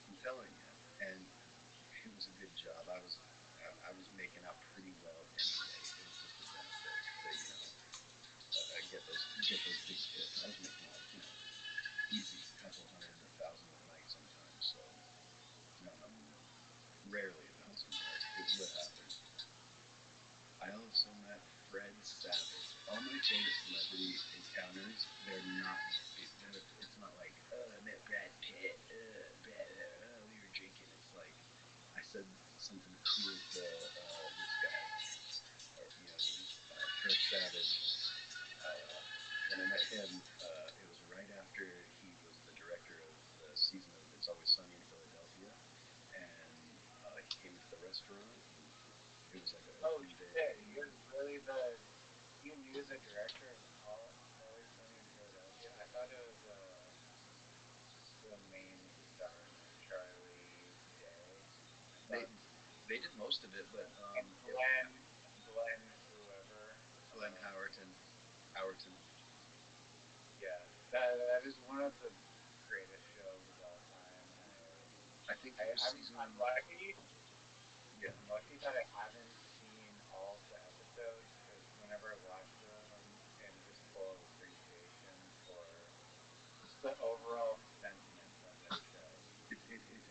I'm telling you, and it was a good job. I was making out pretty well anyway. It was just a benefit to get those big tips. I was making like you know easy couple hundred, $1,000 a night sometimes. So um, rarely $1,000, but it would happen. I also met Fred Savage. All my favorite celebrity encounters, it's not like, oh, I met Brad Pitt, we were drinking. It's like, I said something cool to this guy. Savage, uh, when I met him, it was right after he was the director of the season of It's Always Sunny in Philadelphia, and he came into the restaurant, and it was like an Oh opening shit! day. He was really the. You knew the director of Always Sunny in Philadelphia. I thought it was the main star in it, Charlie Day. I They thought they did most of it, but and Glenn whoever. Glenn Howerton, Howerton. Yeah, that is one of the greatest shows of all time, and I think it was I'm season. lucky. Yeah, I'm lucky that I haven't seen all of the episodes because whenever I watch them, I'm just full of appreciation for just the overall sentiment of that show.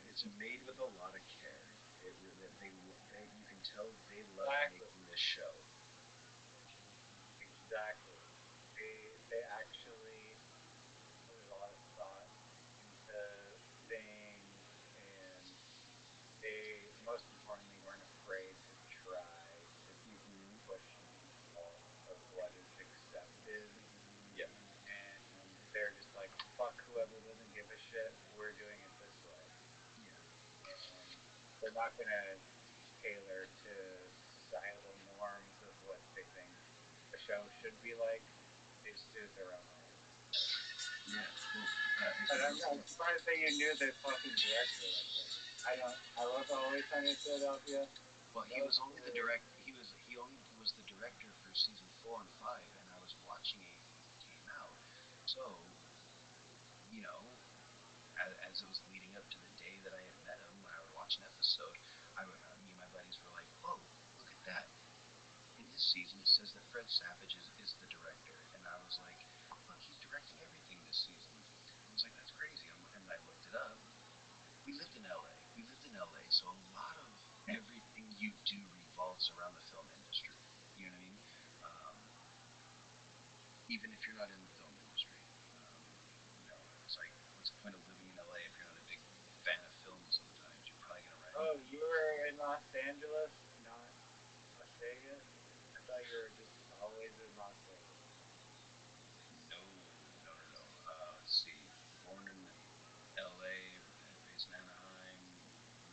it's made with a lot of care. It they you can tell they love Exactly, making this show. exactly. They actually put a lot of thought into things, and they most importantly weren't afraid to try to Hmm. push the envelope of what is accepted, Yeah, and they're just like fuck whoever doesn't give a shit, we're doing it this way, yeah, and they're not gonna tailor to societal norms of what they think a show should be like. They just do it their own way. yeah. Well, if But you look I'm at surprised that you knew the fucking director of that show. I don't. I love Always Sunny in Philadelphia. well, he Love was only the the direct. He only was the director for season 4 and 5, and I was watching it when it came out. So you know, as it was leading up to the day that I had met him, when I would watch an episode, me and my buddies were like, "Whoa, look at that!" In this season, it says that Fred Savage is the director, and I was like, "Look, he's directing everything this season." I was like, "That's crazy," and I looked it up. We lived in LA. We lived in LA, so a lot of everything you do revolves around the film industry. You know what I mean? Um, Even if you're not in the film industry, um, it's like, what's the point of living in LA if you're not a big fan of film? Sometimes you're probably gonna rent a Oh, movie. you were in Los Angeles, not Las Vegas. I thought you were just always in Las Vegas. No, no, no, no. Let's see. Born in LA, raised in Anaheim,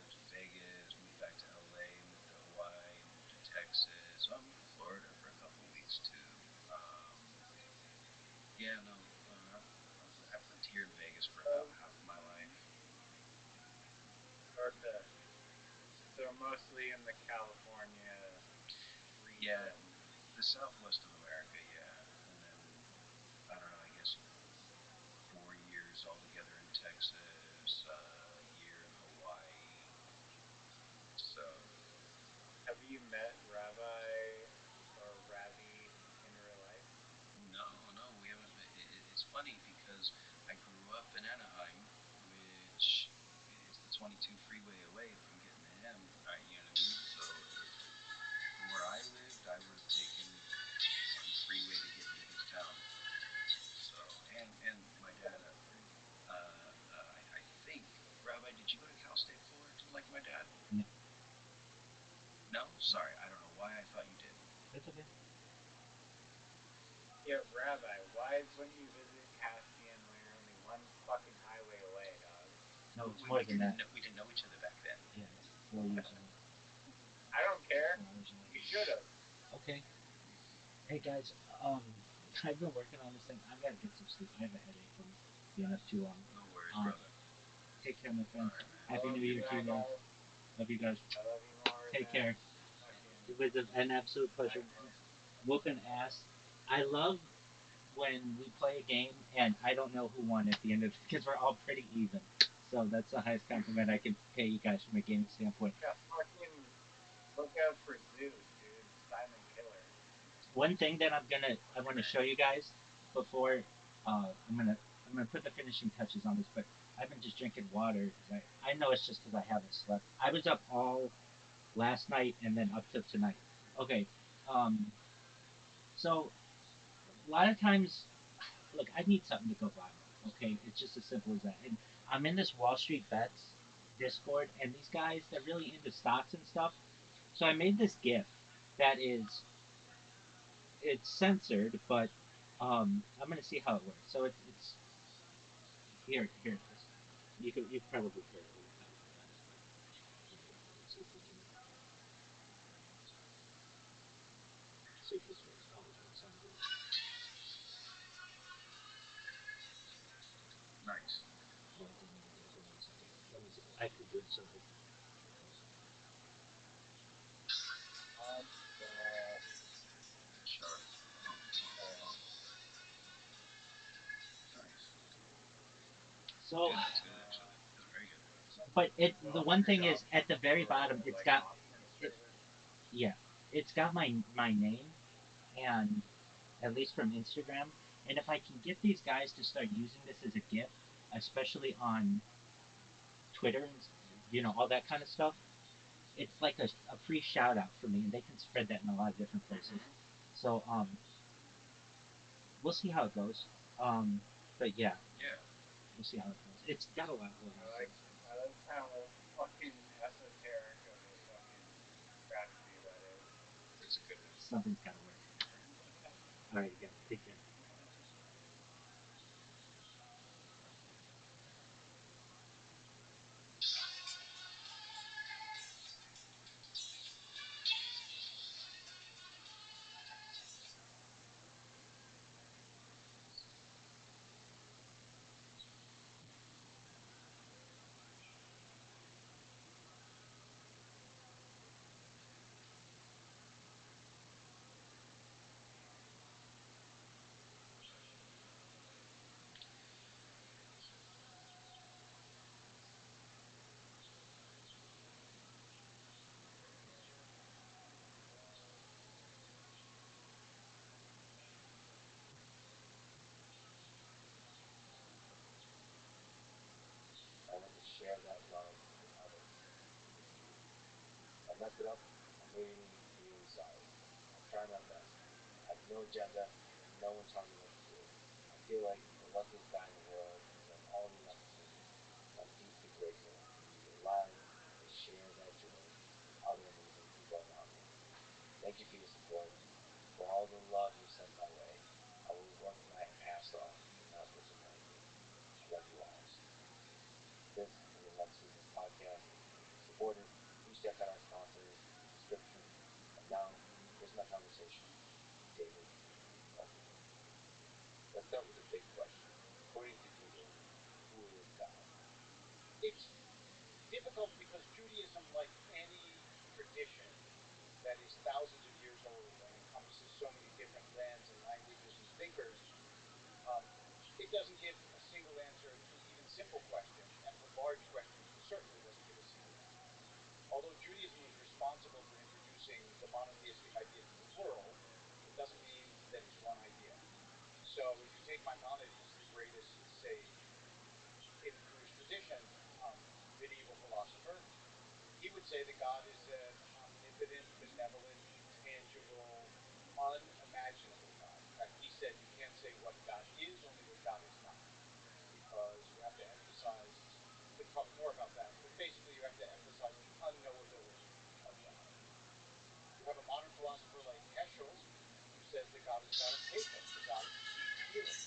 lived in Vegas, moved back to LA, moved to Hawaii, moved to Texas. Oh, I moved to Florida for a couple of weeks too. Um, yeah, no. I've lived here in Vegas for Oh, about half of my life. okay. So mostly in the California Yeah, region. the southwest of America, yeah. And then, I don't know, I guess 4 years altogether in Texas, a year in Hawaii. So, Have you met Rabbi or Rabbi in real life? no, no, we haven't. It's funny because I grew up in Anaheim, which is the 22 freeway away from getting to him. You know what I mean? So, from where I lived, I would have taken one freeway to get into his town. So, and my dad, I think, Rabbi, did you go to Cal State Fullerton like my dad? No, No? Sorry, I don't know why I thought you did. that's okay. Yeah, Rabbi. Why wouldn't you visit Caspian when you're only one fucking highway away, dog? No, it's We more than that. we didn't know each other back then. Yeah, it's 4 years away. I don't It's care. 4 hours away. You should have. Okay. Hey guys, um, I've been working on this thing. I've got to get some sleep. I have a headache from being up too long. No worries, Um, brother. take care, my All friend. right, man. I Happy love New you Year to you back, guys. guys. Love you guys. I love you more Take than care. fucking It was an absolute pleasure iPhone. whooping ass. I love when we play a game and I don't know who won at the end of it because we're all pretty even. So that's the highest compliment I can pay you guys from a gaming standpoint. Yeah, fucking look out for Zeus, dude. Silent killer. One thing that I want to show you guys before I'm gonna put the finishing touches on this, but I've been just drinking water because I know it's just because I haven't slept. I was up all last night and then up till tonight. Okay, um, so a lot of times, look, I need something to go viral. Okay, it's just as simple as that. And I'm in this Wall Street Bets Discord, and these guys they're really into stocks and stuff. So I made this GIF that is it's censored, but I'm gonna see how it works. So it's here it is. You probably heard it when I talk about it, but here we go. Let's see if we can see if this works. Oh no, it's not good. Nice. Oh, it didn't even go. Hold on a second. Let me see. I have to do it so that. Sharp. Nice. So, Yeah, that's good actually. That's very good. but it So the I'll one figure it thing out is at the very bottom, for it's like got content it. service. Yeah, it's got my name and at least from Instagram. And if I can get these guys to start using this as a GIF, especially on Twitter and all that kind of stuff, it's like a free shout out for me, and they can spread that in a lot of different places. Mm-hmm. So we'll see how it goes. But yeah, Yeah. we'll see how it goes. It's got a lot going I on for like it. I like how fucking esoteric of a fucking strategy that is. That's a good one. Something's got to work. All right, guys, take care. It's difficult because Judaism, like any tradition that is thousands of years old and encompasses so many different lands and languages and thinkers, um, it doesn't give a single answer to even simple questions, and for large questions, it certainly doesn't give a single answer. Although Judaism was responsible for introducing the monotheistic idea to the world, it doesn't mean that it's one idea. So if you take Maimonides, the greatest sage in the Jewish tradition, medieval philosopher, he would say that God is an omnipotent, benevolent, tangible, unimaginable God. In fact, he said you can't say what God is, only what God is not, because you have to emphasize, we can talk more about that, but basically you have to emphasize the unknowability of God. You have a modern philosopher like Heschel, who says that God is a God of pathos, a God of deep feeling,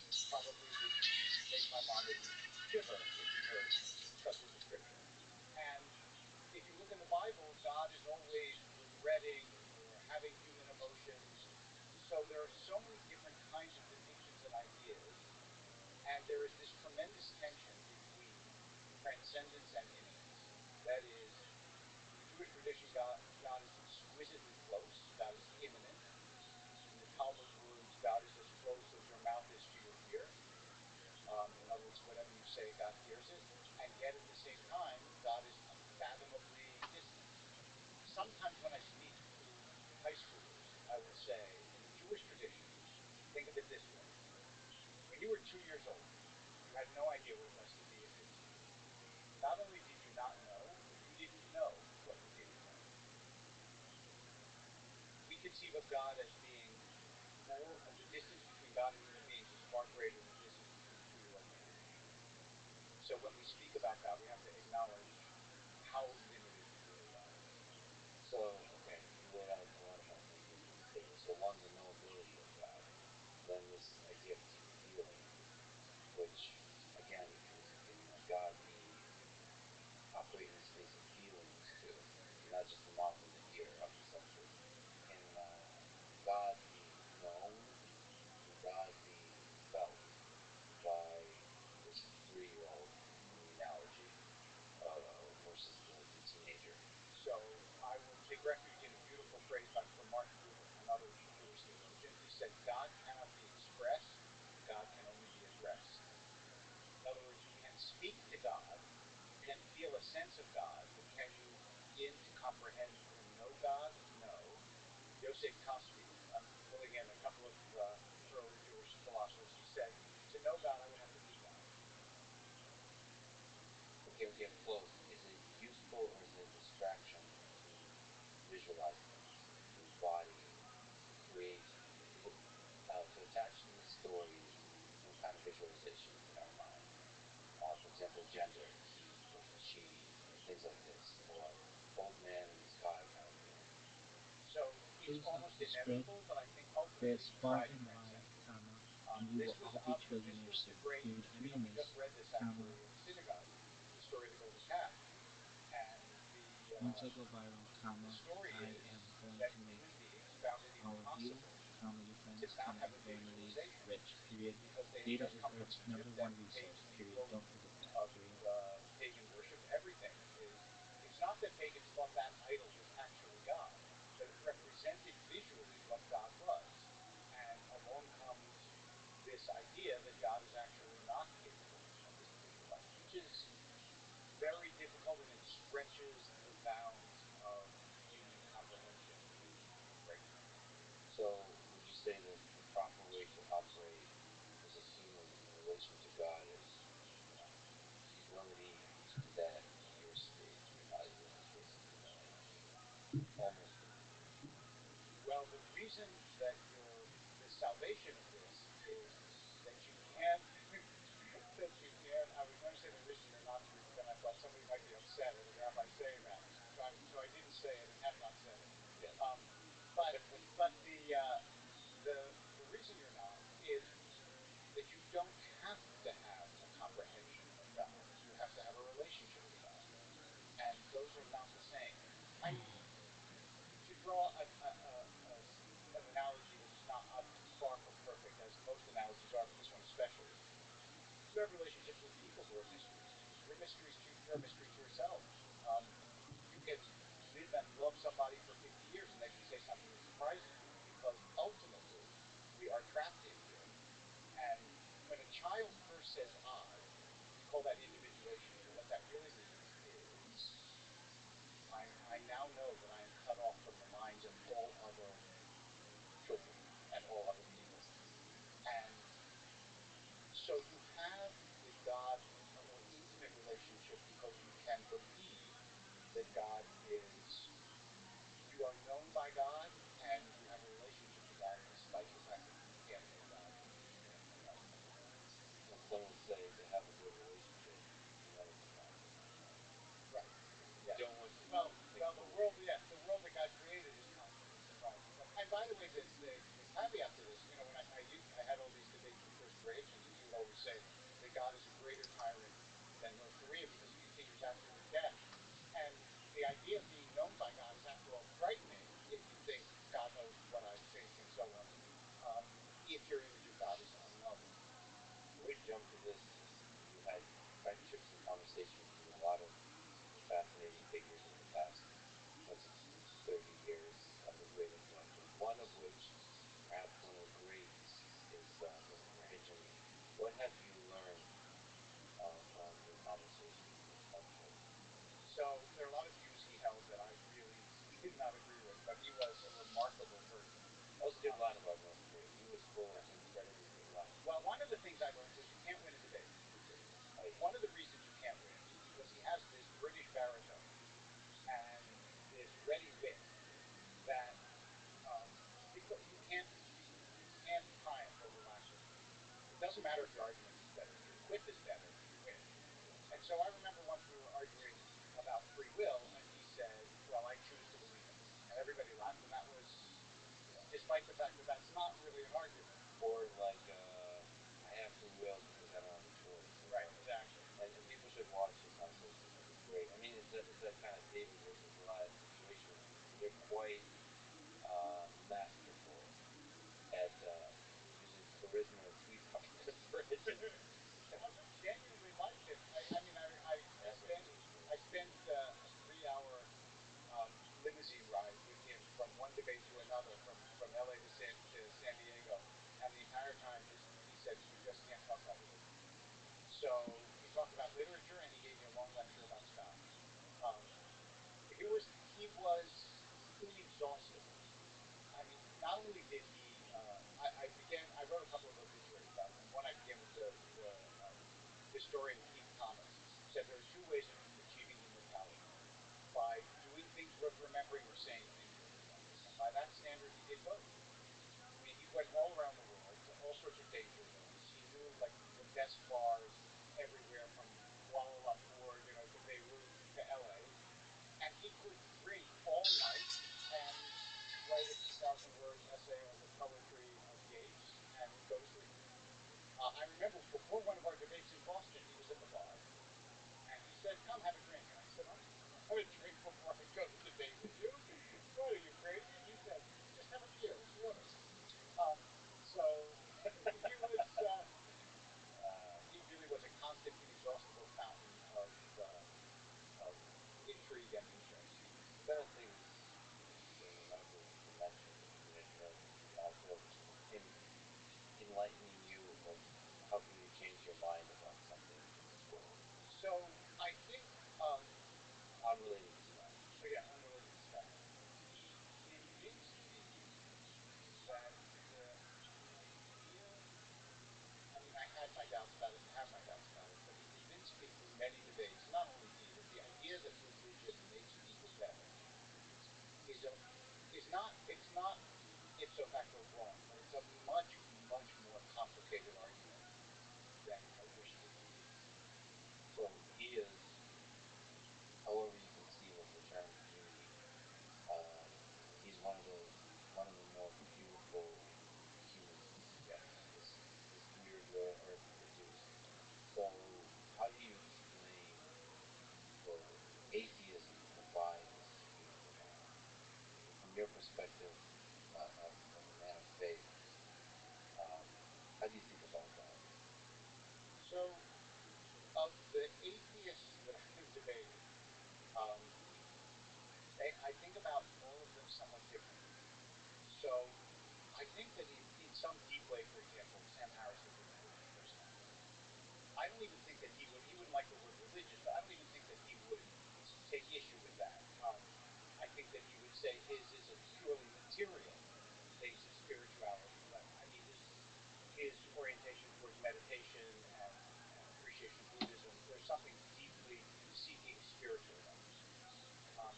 which probably would make Maimonides shiver if he heard such a description. And if you look in the Bible, God is always regretting or having human emotions. So there are so many different kinds of depictions and ideas, and there is this tremendous tension between transcendence and immanence. That is, in the Jewish tradition, God is exquisitely close, God is immanent. In the Talmud words, God is as close as your mouth is to your ear. In other words, whatever you say, God hears it. And yet at the same time, God is unfathomably distant. Sometimes when I speak to high schoolers, I will say, in the Jewish tradition, think of it this way. When you were 2 years old, you had no idea what it was to be a 15-year-old. Not only did you not know, but you didn't know what you didn't know. We conceive of God as being more, the distance between God and human beings is far greater than the distance between a 2-year-old and a 15-year-old. So when we speak about God, we have to acknowledge how limited we really are. sense of God, but can you begin to comprehend or know God? No. Yosef Kaspi, I'm pulling in a couple of early Jewish philosophers, he said, to know God, I would have to be God. Okay, we get close. Is it useful or is it a distraction to visualize things, to embody, to create, to put, to attach to the stories some kind of visualizations in our mind? For example, gender, he versus she, things like this, or old man in the sky kind of feeling. So it's Clues of almost the script. inevitable, but I think There's ultimately you try far to and transcend wide, it. and you will all be This was trillionaires the soon. great, Read we just Amos, read this comma, actually in synagogue, the story of the golden calf. And won't go viral, the comma, story I is am going that to make human beings found it all of you, impossible comma, your to friends, not comma, have your a families visualization rich, period. because they had Data just is come from Earth's number Egypt one and resource, pagany period. growth Don't forget that, of period. pagan worship. Everything is, it's not that pagans thought that idol was actually God, but it represented visually what God was. And along comes this idea that God is actually not capable of being visualized, which is very difficult and it stretches the bounds of human comprehension greatly. So, would you say that the proper way to operate as a human in relation to God is, you know, humility to that near state, not even basically almost humility? Well, the reason that the salvation of this is that you can't that you can't. I was going to say the reason you're not true, but then I thought somebody might be upset at a rabbi saying that, so I didn't say it and have not said it. Yeah. But the reason you're not is that you don't have to have a comprehension of God. You have to have a relationship to God, and those are not the same. I mean, to draw an analogy that is not far from perfect, as most analogies are, but this one especially. You have relationships with people who are mysteries to you. You're a mystery to yourself. Um, you can live and love somebody for 50 years, and they can say something that surprises you because ultimately we are trapped in here. And when a child first says "I," we call that individuation. And what that really means is I now know that I am cut off from the minds of all other children and all other people. And so you have with God a more intimate relationship because you can believe that God is, you are known by God and you have a relationship to God despite the fact that you can't know God in anything else. And some would say to have a good relationship, you never come back to God. Right. You Yeah. don't want to think Well, about the what world, you yeah, the world that God created is constantly surprising. But and by the way, the caveat to this, when I had all these debates with First Creations, and he would always say that God is a greater tyrant than North Korea because he continues after his death. And the idea of being known by God is, after all, frightening if you think God knows what I think and so on. If your image of God is unknown. We've jumped to this. We've had friendships and conversations with a lot of fascinating figures in the past 20 to 30 years of the great intellectuals, one of which, perhaps one of the greats, is Mr. Rahijani. What have you learned from your conversations with Moshe? So there are a lot of views he held that I really did not agree with, but he was a remarkable person. That was a good line about North Korea. He was full of incredibly good lines. Well, one of the things I learned was you can't win a debate with Dave. Oh, yeah. One of the reasons you can't win is because he has this British baritone and this ready wit that because you can't triumph over laxity. It doesn't matter if your argument is better. If your quip is better, you win. And so I remember once we were arguing about free will, and he said, "Well, I choose to believe in it," and everybody laughed, and that was, despite the fact that that's not really an argument. Or like, I have free will because I don't have a choice. Right, exactly. And people should watch his conversations because it's great. I mean, it's a kind of David versus Goliath situation. They're quite masterful at using charisma and sweetheart for his. I genuinely liked him. I mean, I spent a 3 hour limousine ride with him from one debate to another, from LA to San Diego, and the entire time he said, "You just can't talk about religion." So we talked about literature, and he gave me a long lecture about Scott. he was inexhaustible. I mean, not only did he, I wrote a couple of obituaries about him, and one I began with the historian Keith Thomas said there are two ways of achieving immortality: by doing things worth remembering or saying things worth remembering. And by that standard, he did both. I mean, he went all around the world to all sorts of danger zones. He knew like the best bars everywhere from Kuala Lumpur, to Beirut to LA, and he could drink all night and write a 2,000 word essay on the color tree of Yeats and go to sleep. I remember before one of our debates in Boston, he was at the bar and he said, "Come have a drink." And I said, "I'm not going to have a drink before I go to debate with you. What are you crazy?" He said, "Just have a beer. It's water." Um, so he really was a constant, inexhaustible fountain of intrigue and interest. The other things the medical literature mentions of him enlightening you or helping you change your mind about something in this world, So I think, unrelated to Islam. yeah, unrelated to Islam, he convinced me that the idea. I mean, I had my doubts about it and have my doubts about it, but he convinced me through many debates, and not only he, that the idea that religion makes people better is a is not it's not ipso facto wrong, but it's a much much more complicated argument than I wish to believe. So he is, however you conceive of the term beauty, um, he's one of the more beautiful humans. Yes. This weird rare earth produced. So how do you explain the atheism that buys this beautiful man? From your perspective of a man of faith, um, how do you think about that? So, of the atheists that I've debated, um, I think about all of them somewhat differently. So, I think that in some deep way, for example, Sam Harris is a religious personality. I don't even think that he wouldn't like the word religious, but I don't even think that he would take issue with that. I think that he would say his is a purely material base of spirituality, but I mean his orientation towards meditation and appreciation of Buddhism. There's something deeply seeking spiritual about him. Um,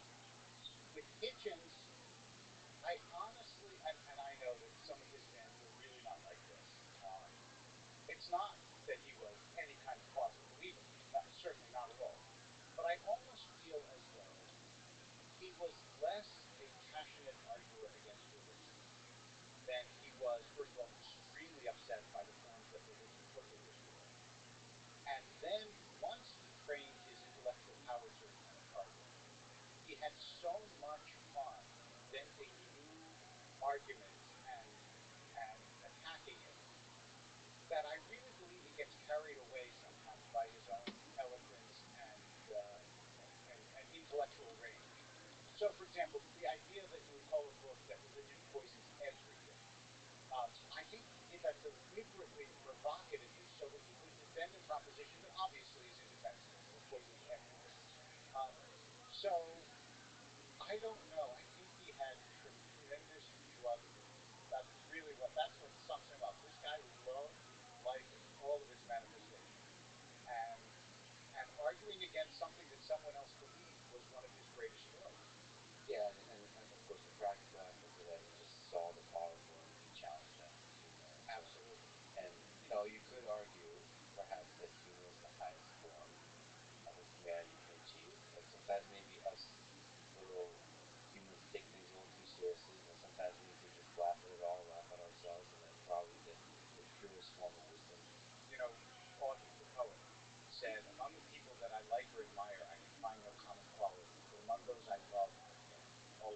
with Hitchens, I honestly, and I know that some of his fans will really not like this. It's not that he was any kind of closet believer, certainly not at all. But I almost feel as though he was less a passionate arguer against religion than he was, first of all, extremely upset by the forms that religion took in this world. And then once he trained his intellectual powers sort of on a target, he had so much fun inventing new arguments and attacking it that I really believe he gets carried away sometimes by his own eloquence and intellectual range. So, for example, the idea that you would call a book that religion poisons everything. I think he did that deliberately, provocatively, so that he could defend a proposition that obviously is indefensible, that it poisons everything. Um, so I don't know. I think he had tremendous drudgery. That's what sums him up. This guy loved life in all of its manifestations, and and arguing against something that someone else believed was one of his greatest joys. Yeah, and of course the practical aspect of that, he just saw the powerful and he challenged them to do that. Absolutely. And you could argue perhaps that humor is the highest form that humanity can achieve. But sometimes maybe us little humans take things a little too seriously, and sometimes we need to just laugh at it all, laugh at ourselves, and that's probably the purest form of wisdom. You know, Augie, the poet, said, "Among the people that I like or admire, I can find no common quality, but among those I love, I can, all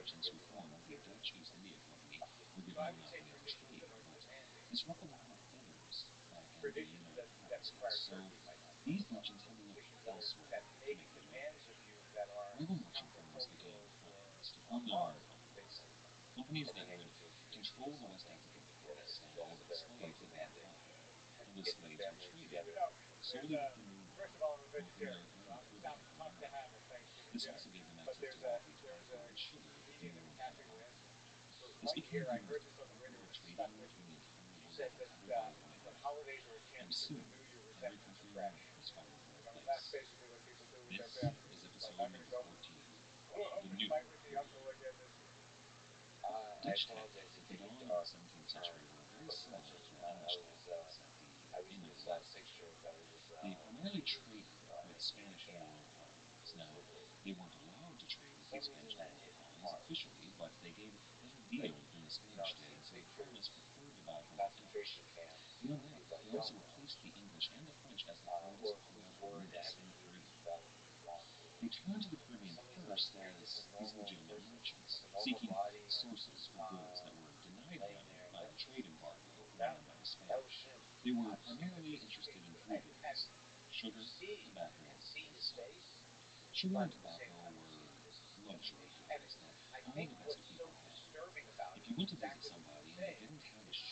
So I would say traditions that are demanding, traditions that require turkey might not be so much, but traditions that make demands of you that are countercultural or hard, they might become demanding. You know, there's a first of all, I'm a vegetarian, so I'm tough to have at Thanksgiving dinner. But there was a comedian named Kathy Lancer who was right here. I heard this on the radio and it stuck with me. She said said that that holidays are a chance to renew your resentment of fresh. And that's basically what people do with their families. It's like I'm going to go fight with the uncle again this year. I apologize to take it to a turn, but you mentioned I was in this picture that was in Italy, and it marked like it's a picture concentration camps like dominoes, or whose word ambiguity fell into philosophy. Something like saying it's a normal person, like a normal body, laying there, and that that was shame. I've seen the picture, and seeing his face, but at the same time seeing this information, and I think what's so disturbing about it is exactly what you're saying.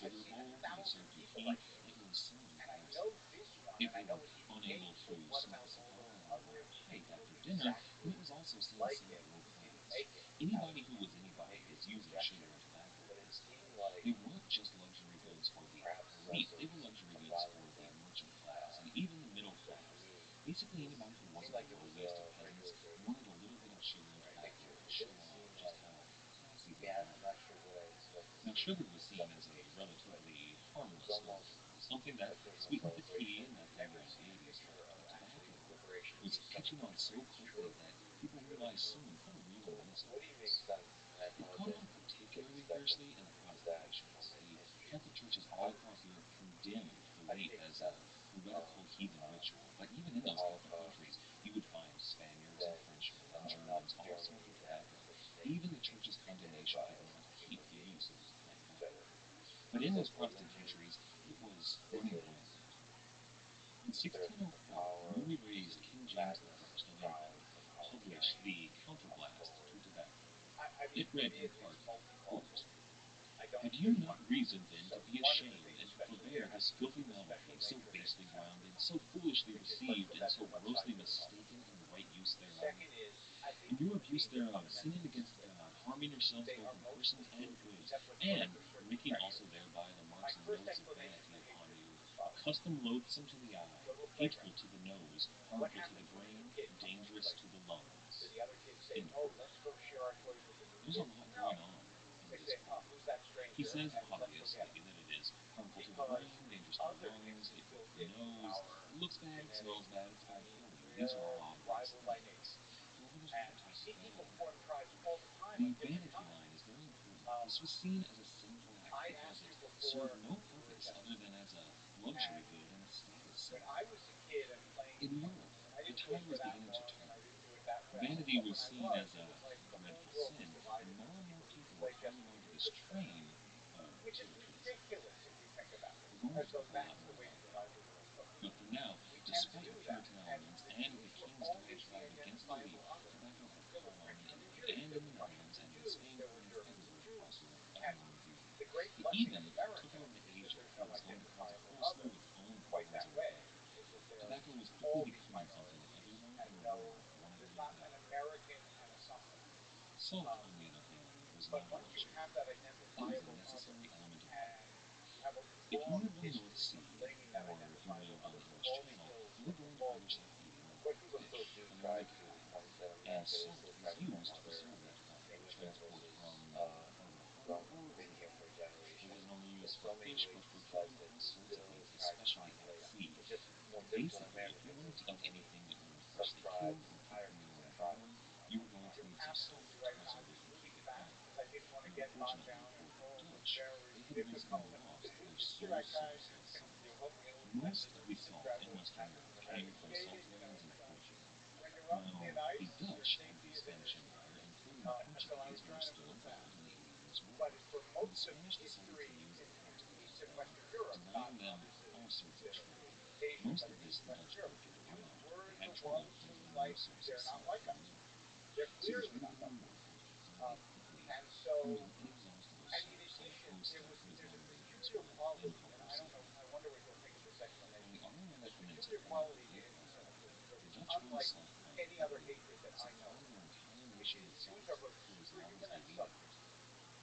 I've seen 1,000 people like this, and I know this one, and I know what he ate, but what about all those other people who exactly like him who didn't make it out of maybe rejection, but it seemed like perhaps it's also a violently so for me it seemed like it was a regular day picture. It didn't seem like yeah, I'm not sure what I expect to see except for some stuff, but it was almost a personal celebration. You've never seen a picture of actually Liberation Day celebrated. It's true. It's really true. What do you make sense? And I apologize to take a second. Is that in history, how do you make sense of the Holocaust that Nazi Germany and such things intended by human beings, etc. Is that religion is thirst for power, madness, crime, somehow carrying forward? I mean, it's multi-causal. I don't. There's one cause. So one is that they especially there has to be the special nature that you have to know, which is that's the one side of the puzzle. The second is I think human beings are fundamentally split. They are mostly totally separate collective circumstances. My first explanation, I hate to do this, Father, go to a playground. What happens when your kid comes to play with you? Do the other kids say, "Oh, let's go share our toys with the new kid"? No. They say, "Oh, who's that stranger?" and let's go get him. Because other kids who will get power, genetics, I mean, they're all rival by nature. And we see people form tribes all the time of different kinds. Um, I asked you before we were chatting, and when I was a kid and playing in puzzles, and I didn't do it for that long, and I didn't do it that well, but when I was, it was like the whole world was divided into people who could play just as good as me, which is ridiculous if you think about it, as though that's the way to divide the world. But we tend to do that, and we're always being against rival others. There were French for the Jews, there were Russians for Jews, there were Germans for Jews, and the great blessing of America is that there's no identifiable other quite that way. Is that there are all these minorities and no, there's not an American and a something. Um, but once you have that identifiable other and you have a long history of blaming that identifiable other for all the ills of the world, what People people still do try to, like I said, America, they still try to blame other immigrant races from being here for generations. There's so many ways to slice it. Still try to find blame. It's just more difficult in America because so many sub tribes and entire tribes. You're absolutely right, and I was moving fast because I didn't want to get bogged down in very difficult. You're right, guys. You hope we don't offend the prevalent African American community. When you're roughly nice, your safety is in issue. So I was trying to move fast. But for most of history in East and Western Europe, not obviously Asia, but in East and Western Europe, you were the ones who they're not like us. They're clearly not like us. Um, and so, and in addition, there's a peculiar quality, and I don't know. I wonder what you'll think of this explanation. A peculiar quality to anti-Semitism that is unlike any other hatred that I know, which is Jews are both superhuman and subhuman.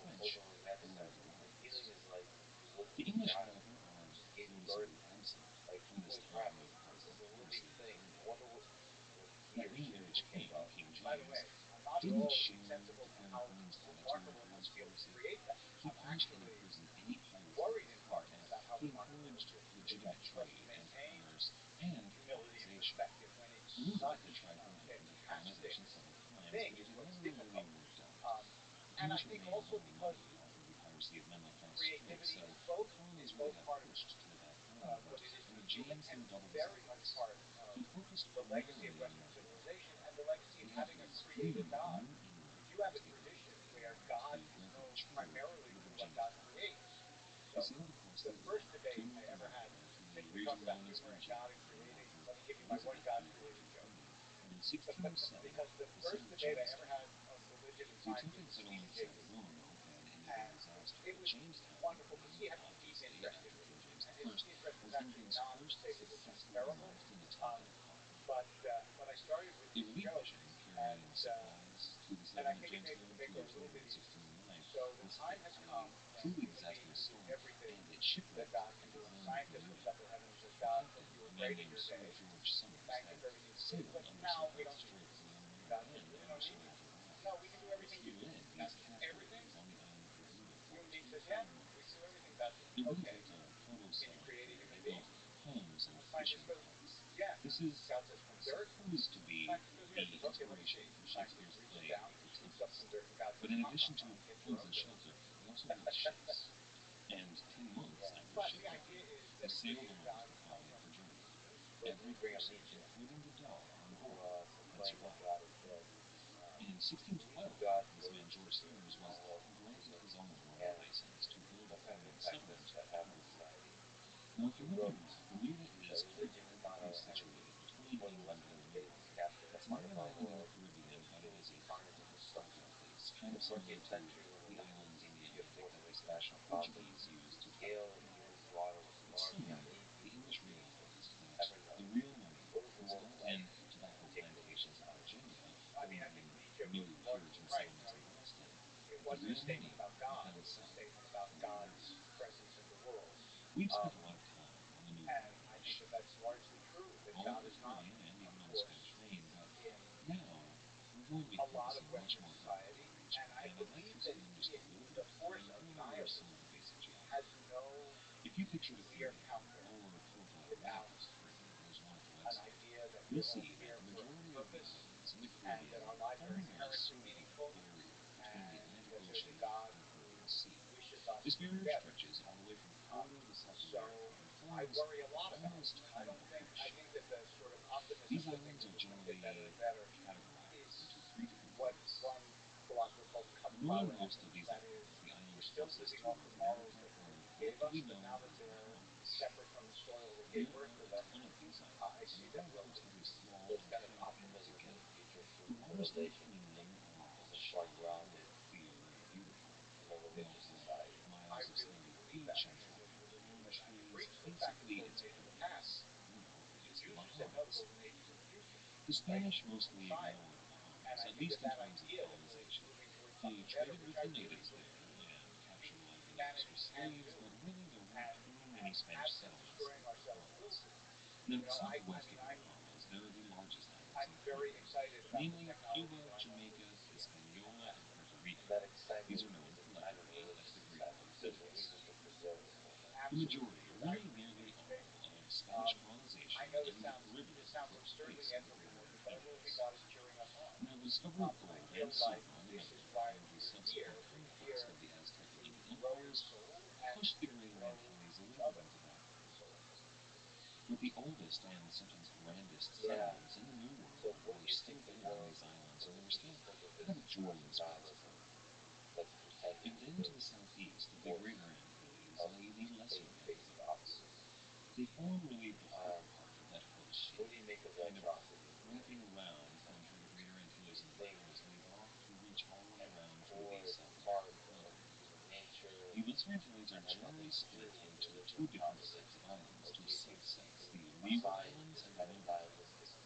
French, however, the English, however, are noticeably absent from this tableau of Protestant piracy in the period. That new marriage king, King By the James, way, I'm not at didn't all share insensible to Defender how Holmes' attitude remarkable it towards must feel to piracy. create that. He I'm punished and actually imprisoned any pirate he worried could in part find. about how He remarkable it encouraged feels to do that. legitimate You must trade and maintain commerce and humility and colonization. perspective when He it's moved on to such try a Britain for fantastic colonization several times, thing but is it what's never really difficult. worked out. Um, The and I British had think made a also lot of because money off of the piracy of men like Bass Strait, creativity so the is colonies really both got part of pushed to the back burner, but what it is to under be human James he and redoubled his very much efforts. part of He focused the legacy of primarily on Western Africa. civilization and the legacy of He had having a his creative few God. New England If you have friends a with him, tradition where to God is benefit known the trade primarily of the through what Virginia God colony. creates. He So sailed across the the first Atlantic to debate I North ever had America with to the talk about humor and God and creating. Let me give you my one God creator joke. Because the first debate I ever had on religion and science was with Stephen Jay Gould. And it was wonderful because he had a deep interest in religion. And his interest was actually not to say religion is terrible. Um, but I started with this joke, and I think it made the debate go a little bit easier. So the time has come when human beings do everything that God can do, and a scientist looks up at heaven and says, "God, look, you were great in your day. We thank you for everything you did, but now we don't need you." And God says, "Really don't need me?" "No, we can do everything you do." God says, "Everything?" Human being says, "Yeah, we can do everything." God says, "Okay, can you create a human being?" Scientist goes, "Yeah." God says, "From dirt?" Scientist goes, "Yeah." Says, "Okay, let me see." Scientist reaches down, scoops up some dirt, and God says, "Get your own dirt." Yeah. But the idea is that a creator God who comes on is supposed to bring amnesia to claim that God is dead. Even God knows the truth all and what kind of impact does that have on society. He wrote that religion is not our enemy. When Western states captured a part of our world, they fueled carnage and destruction. In the 14th century, when the Muslims seemed to be a force against national causes, the scale of human slaughter was far beyond any people or being had ever known. What was the world like? Take religion out of it. I mean, I think Nietzsche was largely right. It wasn't a statement about God. It was a statement about God's presence in the world. Um, and I think that that's largely true, that God is not a force in a lot of Western society. And I believe that the force of nihilism has no clear counter without an idea that we're all here for a purpose and that our lives are inherently meaningful and that there's a God who wishes us the better. Um, so I worry a lot about it. I think that the sort of optimism that things are just going to get better and better is what one philosopher called Kafkaesque. That is, we're still living off the morals that the earth gave us, but now that they're separate from the soil that gave birth to them, I see that, well, there's kind of optimism for the future through civilization isn't quite grounded in a religious society. I really do believe that. I think that religion has embraced the fact that the golden age in the past. The Jews have said, no, the golden age is in the future, right? With the Messiah. And I think that that idea that we're moving towards something better, which I really believe humanity can do, and absent destroying ourselves, will do. You know, I mean, I'm very excited about the technology that I'm introducing here, and that excitement is a kind of religious excitement. There's a reason to preserve it. Absolutely, because I really believe it. Um, I know this sounds absurdly anthropomorphic, but I really think God is cheering us on. I feel like this is why we're here. We're here to grow in soul and to grow each other in soul. Yeah. So what do you think the world believes in terms of this force of nihilism that's pretending to be this force of faith-based prophecy? What do you make of that atrocity? Do you think at the core, at the heart of human nature, and has nothing to do with religion, not religion, or do you think the signs of this kind of nihilistic view?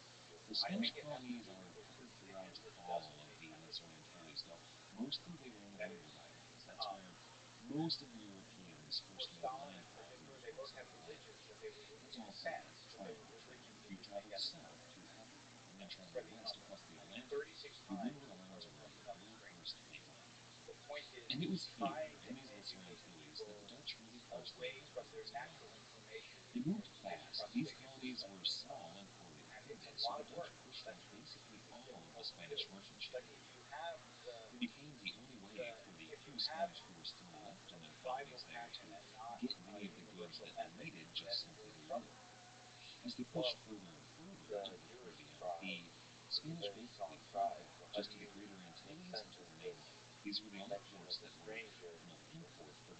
I think it has to do with religion doesn't make sense. That is, um, for Stalin and for Hitler, they both had religions, but they were, in a sense, but they were religions that would make enemy. For the 36 times are become strangers. The point is trying to educate people away from their natural inclination towards mistrusting and it's a lot of work. It's difficult to do. But if you have the if you have a tribal passion and not a universal ethic, then we're in trouble. Well, the Jewish tribe is a very strong tribe. So how do you make sense of this mention of the stranger in the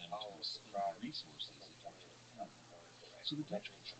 powerless tribe as some point not knowing the right mechanism?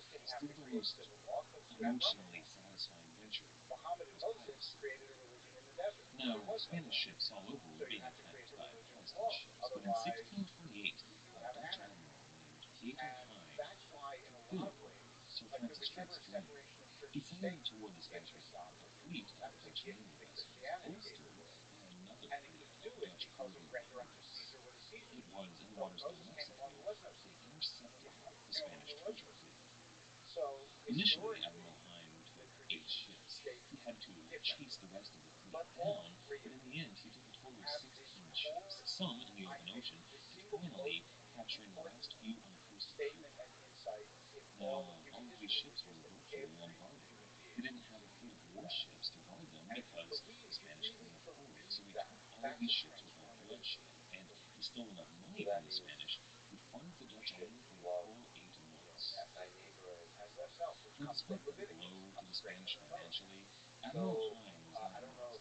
just didn't have Still, to the create most civil law because you had emotionally Brahmins. satisfying venture Muhammad and was Moses piracy. created a religion in the desert where there Now, was no Spanish law. ships all over So were you being had to create attacked a by religion with Protestant laws. ships, but in Otherwise, 1628, you would a have an Dutch anarchy. admiral named Pieter And Heine that's why, in a lot of fulfilled ways, Sir like there Francis was never Drake's a dream. separation of church He and state sailed toward the in Spanish Main with a Christendom. fleet That of was a Dutch gift naval that vessels, Christianity gave bolstered the world. by another And it fleet could of do it Dutch because of cargo render unto pirates. Caesar what is It Caesar's. was in the So when waters of Moses came Mexico along, there was no that they Caesar. intercepted the You know, Spanish there was treasure no fleet. Caesar. So Initially, Admiral historically, Heine the took 8 traditions ships. state He had to chase the differently. rest of the fleet But all down, three but of in them the end, he took a total of have this 16 ships, core, some in the I open think, ocean, the and single finally most capturing the last important few on the coast of statement Cuba. and insight in all of Now, human all of these history, ships which were is that virtually every unguarded. human They being didn't have a is fleet of unique. warships to guard them And if you because believe, the if you Spanish really couldn't afford to believe return that, all of that's these a ships without transformative bloodshed, belief. and he stole enough money from the Spanish to fund the Dutch army for a full 8 months. Yes. As thou shalt, which Now, comes from despite the Leviticus, blow which to comes the straight from Spanish the Torah. financially, Admiral So Heine was not I don't ignoring know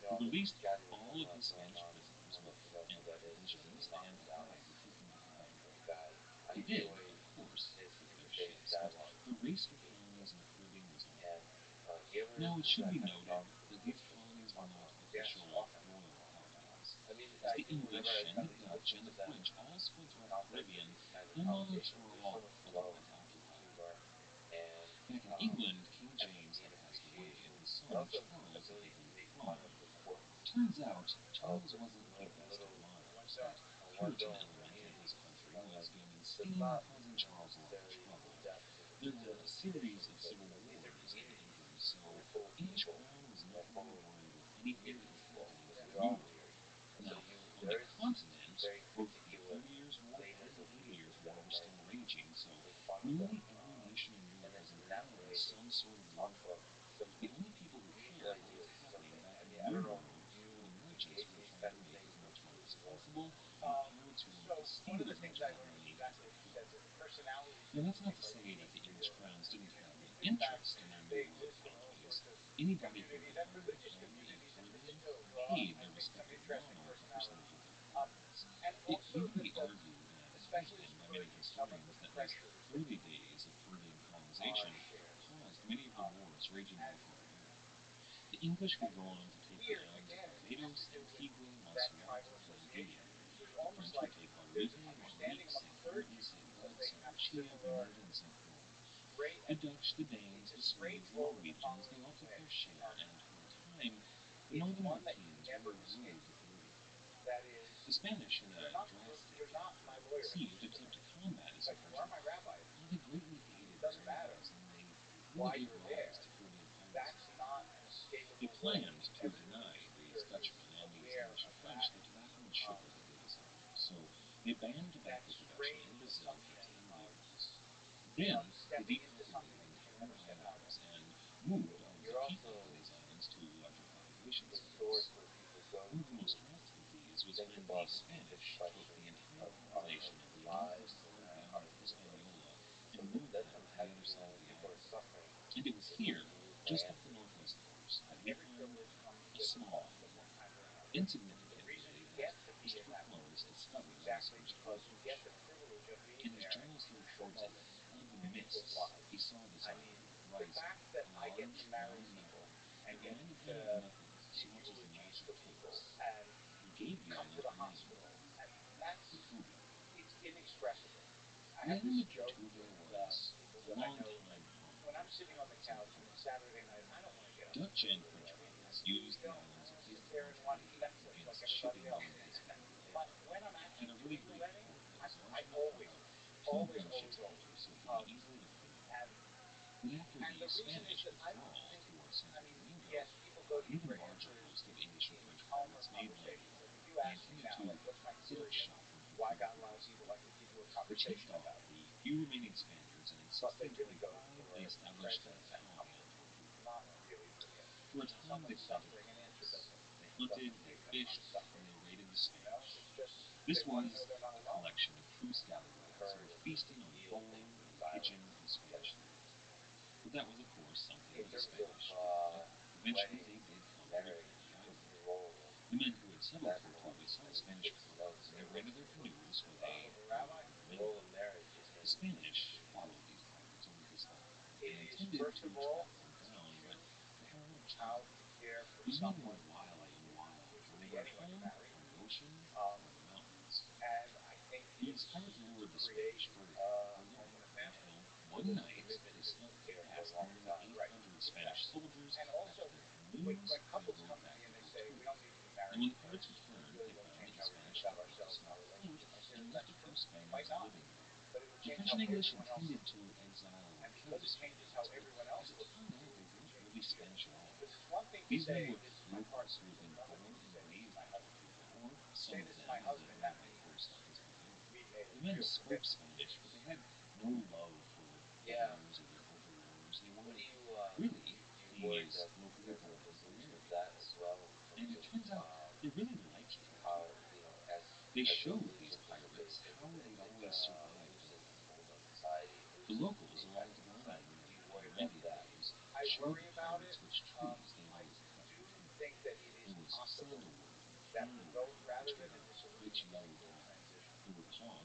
He released all of his Spanish prisoners with ample provisions and applied for freedom. They did, of course, take their ships, but the race for colonies in the Caribbean was on. Now, it should be noted that these colonies were not official royal colonies. As the English and the Dutch and the French all spread throughout the Caribbean, their monarchs were all otherwise occupied. Back in England, King James had passed away, and his son Charles had taken the throne. Turns out, Charles wasn't the best of monarchs. That Puritan element in his country was gaining steam and causing Charles a lot of trouble. There were a series of civil wars in England, so the English crown was not really worried with anything that was happening in Europe. Now, on the continent, both the 30 Years' War and the 80 Years' War were still raging, so nearly every nation in Europe was embroiled in some sort of warfare. The only people who cared what was happening back in the New World were the merchants who were trying to make as much money as possible and how to One steal of the as much things of I that learned money as exactly they what you could. said is that the personalities Now, of that's these not to people are say that the uniquely English yours. crowns didn't have an In fact, interest in their New they World exist in all colonies. sorts of Anybody who communities could and own a religious colony in the communities in Caribbean particular. paid I their think some respective interesting monarch a percentage of personalities. their Um, profits. and You also may the argue that, especially and by many putting some of the historians, that these pressures that early we days of Caribbean are colonization shared. caused many of the Um, wars raging and north of America. The English would and go on to take the here islands of again, it has to Barbados, do with Antigua, that Montserrat, tribal and Grenadilla. association. There's The almost French would like take there's an Guadeloupe, understanding Martinique, among St. Martin, clergy St. that Barth, they St. have Lucia, similar Grenada, and St. Croix. great The and Dutch, the it's Danes, a the strange Swedes, the role in the Norwegians, they following all took way. their share, and for a time, the It's Northern one that you Europeans never really ruled escape. the Caribbean. That The is, Spanish, in a you're drastic not and my lawyer in conceived this attempt to story, combat his but you are origin, my rabbi in this while they story. greatly It aided the doesn't matter Spaniards, and they really why gave you're rise to there. Caribbean piracy. That's not an They escapable way. planned to Everybody deny these here is Dutchmen and these aware English and of French that the tobacco and sugar that they desired, so they banned that tobacco production in strange Brazil for assumption 10 years. of Then they stepping into depopulated something the that you can entire never step out of. islands and moved all of the people in these islands to larger population centers. One of the most drastic of these was when the Spanish took the entire population of the northwest part of the island of Hispaniola and moved them to the other side of the island. And it was here, just off the northwest coast, that we Every find privilege comes a with a small cost of island. one kind or another. The Insignificant, reason really, you that get to be in Christopher that Columbus moment discovered is on his exactly first because you get voyage. the privilege of being In his there journals, he for referred to moments out of the in people's mists, he lives. saw this I mean, island the rising, fact that a I get to large marry round people mountain and that get reminded him of to nothing so give much as a eulogies mass of for people tourists. and He gave the come to island the a name, hospital, and that's Batavia. it's inexpressible. I The have island this of joke Batavia with was people a that I long know, like time home when I'm for sitting on the pirates in the couch and it's Caribbean. Saturday night, I don't want to get up and Dutch go to and the French bed. pirates You used the don't. island as I a want to place sit to there and launch watch trade Netflix like against everybody shipping else. in Hispaniola. But when I'm It had actually a really doing the great wedding, port that I, was large I enough for always, about two always, gunship always, always. soldiers, so it could be easily defended. And But after and the the reason is Spanish that I don't withdrawal think. towards I Santo mean, Domingo, yes, people go to an you even for larger answers host of English and in French calmer pirates made land conversations. Like if there. you They ask me intended now, like to what's my set up theory of shop on why Batavia God loves evil, I could give you a which tipped conversation off about it. the few remaining Spaniards, and in But they really go 1625 they for established a presence and colony on comfort, Batavia. not really for For a answers. When time they someone's planted suffering, an answer crops. They doesn't hunted, they make them fished, and unsuffering. they raided the You know, Spanish. it's just they This want to know was they're not a alone. collection of true scallywags who were feasting on boar and pigeon and Spanish loot. But that was, of course, something that the Spanish didn't know. Eventually, they did come to defend the island. The men who had settled here, too, they saw the Spanish approach, and they ran to their canoes where they The no rabbi, longer mingled. The Spanish followed these pirates over to Hispaniola. it They is intended first to of all track them down, teaching but they had a lot of how trouble. to care for These men were someone wily like and you, wild, which and would they be were at anyone you home marry. on the ocean Um, or in the mountains. and I think These it's pirates lured to the create Spanish further a and home further and a family. until one night they snuck past nearly Right, 800 Spanish exactly. soldiers And back to also, their when, canoes when and they couples come rode to me back to and they say, we Portugal. don't need to be And married when the because pirates it returned, really they won't found that change the how we think Spanish about had built a ourselves and our small fort relationship. I say, and well, left that's a few true. It might Spaniards not, living there. but it would The change French how and English everyone else intended looks at to you. exile or And kill because the it changes how Spaniards, but everyone as else it looks at turned you, out, they it weren't really changes you. Spanish at all. Because it's one thing to These men say, were this is my locals partner. who had It's been another born thing to and say, this is raised my in husband. Portugal, or To some say of this is them my had been husband, that there means first in Hispaniola. we've made a The men real spoke commitment. Spanish, but they had no love for Yeah. foreigners or their overlords. They weren't really, these locally born Americans. And it turns out they really liked their people. They showed these pirates how they'd always survived in the Caribbean. The locals, along with Guam and other Indian names, I showed the worry about it. pirates which treaties they'd I always cut do for food. think that it is There was rather than in this electrical transition.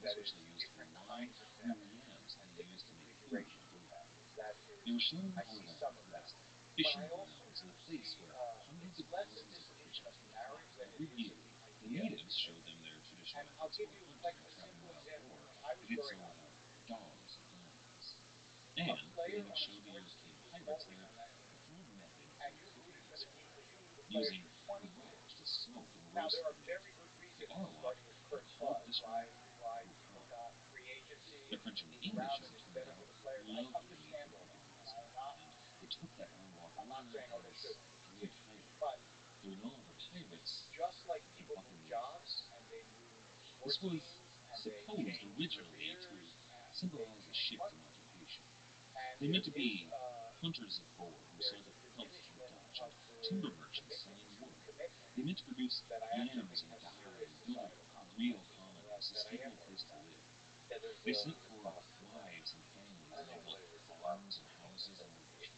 That is different kinds of family and different configurations of families. That is, I see some of that. But I also see it's less a dissolution of marriage than it is of the idea. And I'll give you like a simple example. When I was growing up, a player on a sports team was always on that team, and you're rooting for the team because you knew the players for 20 years. Now there are very good reasons, starting with Kurt Flood, why people got free agency and move around, and it's better for the players. I understand all that, and I'm not saying, oh, they shouldn't, but it's just like people move jobs and they move sports teams and they change careers and they change money, and there's a diminishment of the commitment to commitment that I actually think has serious societal consequences, and that I am worried about. Yeah, there's a cost to that. I don't know if anybody would survive in this game, but like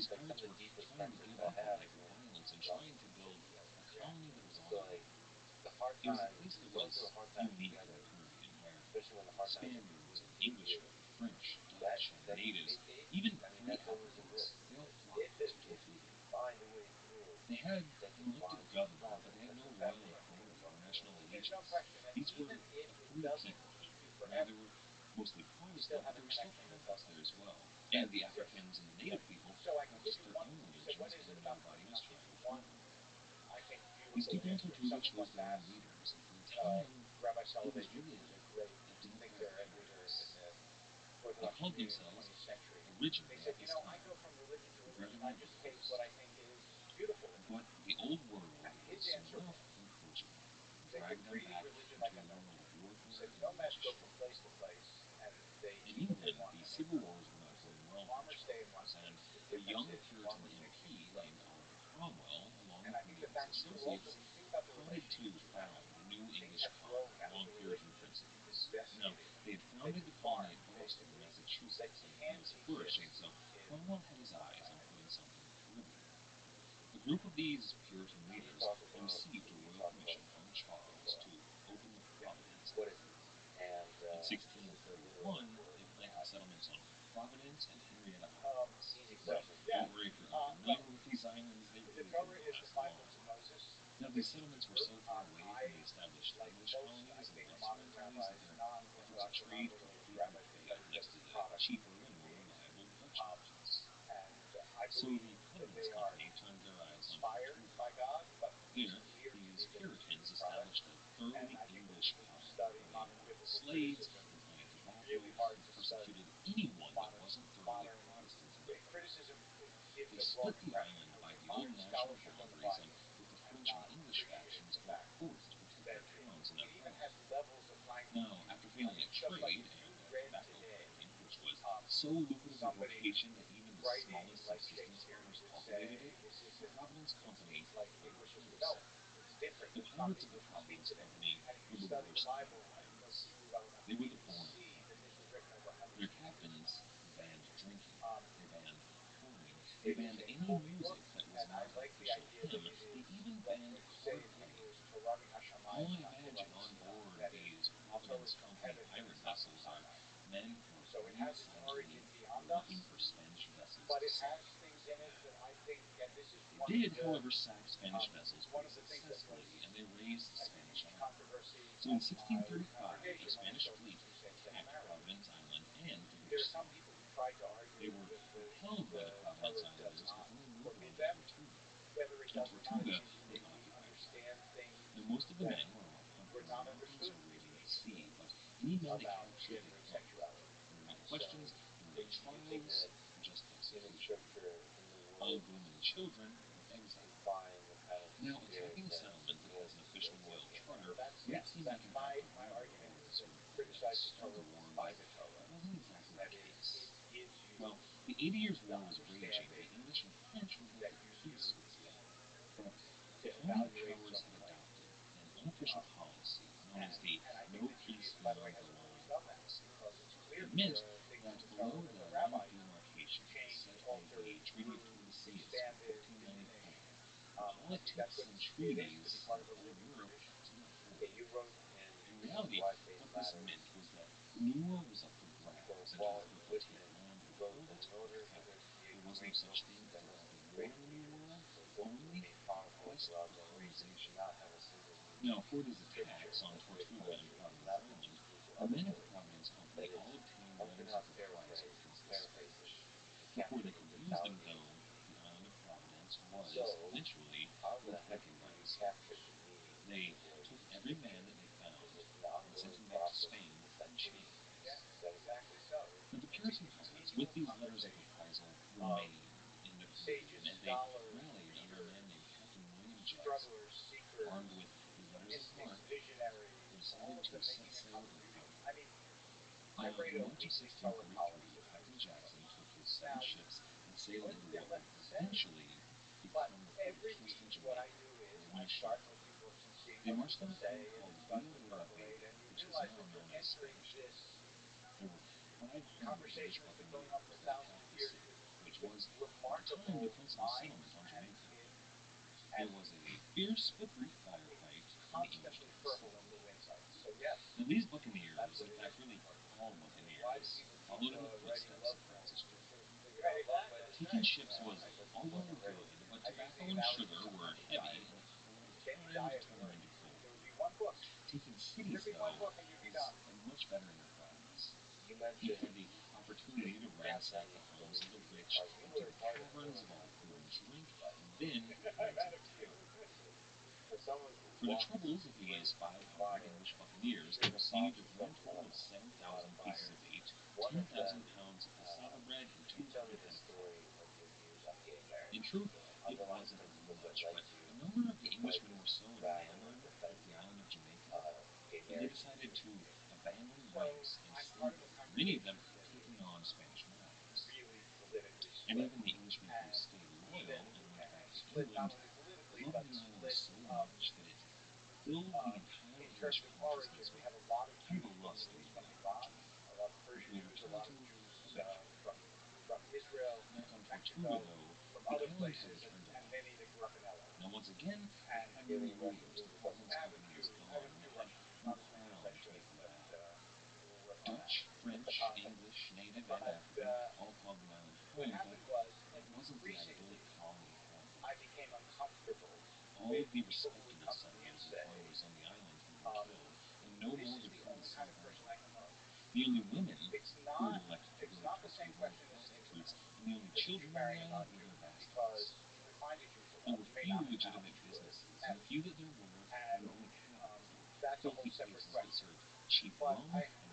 some of the deepest friendships I have is when rough situations hit. So like the hard times, going through hard times together, especially when the hard times hit you, I mean that's always a risk. But if you can find a way through, then your bonds are stronger. That's the best way I think about things. There's no question, and even if it doesn't keep you forever, you still have a connection with someone. That's yeah. So I can give you one. You said, what is it about money? I'll give you one, I think, beautiful answer. Someone once asked Rabbi Soloveitchik, who was a great thinker and leader in the Orthodox community in the 20th century. They said, I go from religion to religion. I just take what I think is beautiful in it. And his answer was, take a creed religion like a nomad. He said nomads go from place to place and they do what they want when they come. He said farmers stay in one place. The difference is farmers make things grow. And I think that that's true also when you think about the relationship with family. Things have grown out of the relationship that you've invested in, that you farmed, basically, that can't exist if not family. Can you talk about Yeah. what is this? And is this a literal word or not? Easy question. Yeah. Well, the Torah is the five books of Moses. That Jesus wrote. Like most, I think, modern rabbis, non-Orthodox or non-literalist rabbis, regard it as a product of Judaism. Um, and I believe that they are inspired by God, but it's clear to me that it's a finished product. And I think when people study modern biblical criticism, it's really hard to study modern criticism. Gives a wrong impression. I would say modern scholarship on the Bible has not appreciated the fact that it even has levels of language. It's just like if you read today somebody writing like Shakespeare, you would say this isn't like English of development. It's different than somebody who's coming today. And if you study the Bible, Jews I would have to be, you will see that this was written over hundreds of years. Um, it is a holy book, and I like the idea that it is what you say in Hebrew is Torah min hashamayim, not Torah mitzvah. That is, the Torah is from heaven, but it's not from Sinai. So it has its origin beyond us, but it has things in it that I think, and this is one of the things that was, a huge controversy at my congregation when I started to do same-sex marriage. There are some people who try to argue that the Torah does not forbid them. Whether it does or not, it seems to me we understand things that were not understood previously about gender and sexuality. And so you think that in the scripture, in the word, you find the kind of spirit that was working there? well, that's my argument is that you criticize the Torah by the Torah. That is, it gives you the understanding that you use to evaluate someone's life. Um, and I think that Judaism, by the way, has always done that because it's clear that there are things in the Torah that the rabbis changed, altered, grew, expanded, diminished. I mean, it is to be part of a living tradition. Okay, you wrote in Why Faith Matters, quote, listen, you wrote that in order for there to be a great book, there must be great readers. For a book to remain powerful throughout generations, it cannot have a single meaning. Scripture, as great poetry, cannot be construed to other poetry. That is, one cannot paraphrase it to capture the totality of meaning. So, how the heck do you capture the meaning of the words in Scripture? Is it an ongoing process of perfecting? Yes, exactly so. It's a continual conversation of sages, scholars, readers, strugglers, seekers, mystics, visionaries, all of them making a contribution. I mean, I write a weekly color column for the New England Post. Now, it wasn't their left to center, but every week what I do is I start looking books and seeing what people say and discuss and percolate, and you realize that you're entering this conversation that's been going on for thousands of years with remarkable minds and it's constantly fertile in new insights. So yes, that's what it is. Why do people keep writing love poems? They sort of figured out love by this guy. I guess it wasn't ready. I use the analogy sometimes of diet. Can you diet and work? If there would be one book, there'd be one book and you'd be done. You mentioned this fascinating story for your car. You were part of a group, but I've had a few. Of someone who walked away from the fire with a positive element in a lot of fires. One of them, can you tell me the story of your views on gay marriage, the underlying principles that led you to pledge or rather defend gay marriage in the first place? So I'm part of a congregation that is really politically split, and even split not only politically but split uh, in terms of origin. We have a lot of Jews originally from Iran, a lot of Persian Jews, a lot of Jews from Israel, Mexico, from other places, and many that grew up in LA. And Do you have any Russian roots among I have a few Russian roots, not as many as I should, but we'll work on that. But what happened was increasingly I became uncomfortable with people who would come to me and say, um, "This is the only kind of person I can love." It's not. It's not the same question as Abraham. Does a Jew marry a non-Jew? Because you could find a Jew to love. You may not have found a Jew that you met, and that's a whole separate question. But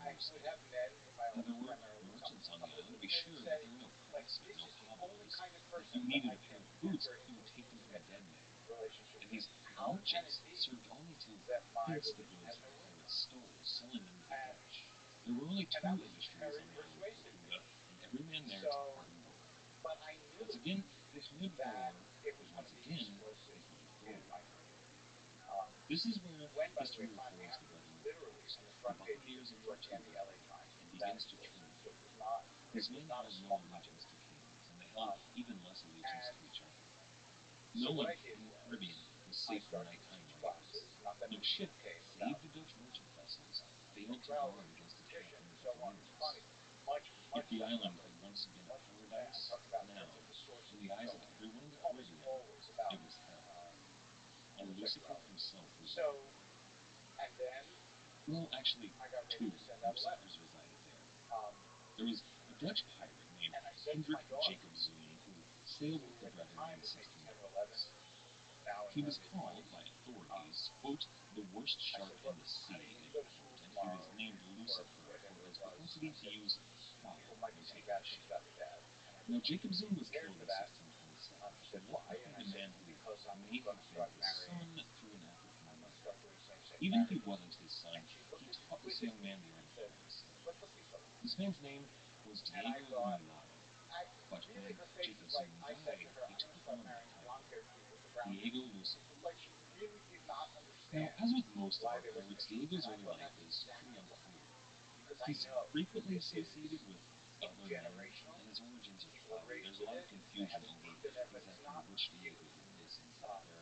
I would have men in my office primarily, some listening in and say, like, this is the only kind of person that I can enter into a intimate relationship with. How can it be that my religion has no room for him? And and that was very persuasive to me. So, but I knew that it was going to be explosive in my career. Um, when, by the way, it finally happened, it was literally on the front page of the New York and the LA Times. It was that explosive. So it was not a small controversy. Um, and so what I did was I started to teach classes. Not that many people came, about 12 traditions and so on. It was funny. Much less number. Much. I'm talking about in terms of the sources and so on. Almost always about uh, homosexuality. So, and then I got ready to send out a letter. Um, and I said to my daughter, who at the time was maybe 10 or 11, now in her mid 20s, um, I said, look, honey, when you go to school tomorrow or whatever it was, I said, people might be saying bad things about your dad, and I just want you to be prepared for that. She said, why? And I said, because I'm going to start marrying. I'm going to start doing same-sex marriages. And she looked at me quizzically and said, let's look at each other. And I thought, really, her face was like, I said to her, I'm going to start marrying blonde-haired people to brown hair. It was like she really did not understand why there was an issue. And I thought, that's exactly why. Because I know that this is intergenerational. People are raised with it. They have a belief in it, but it's not really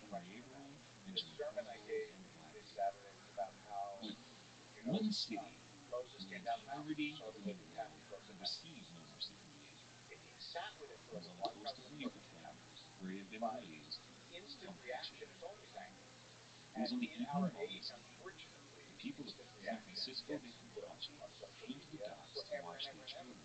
question about this sermon I gave this Saturday was about how, you know, Moses came down the mountain, saw the golden calf, he broke the net. If he sat with it for a little while, he probably wouldn't have broken the net. But the instant reaction is always anger. And in our age, unfortunately, the instant reaction gets put on social media forever and ever and ever.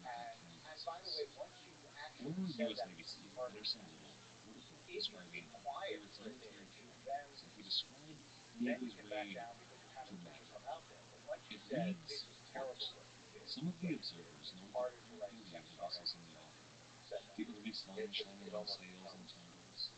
And by the way, once you've actually said that to some hardened people, if you keep quiet for a day or two, then you can back down because you haven't put yourself out there. But once you've said this is terrible what you did, it's harder to write the second part after you've said that. It almost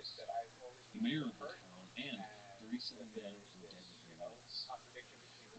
is that I've always The needed mayor to of the hurt, town and and the recently that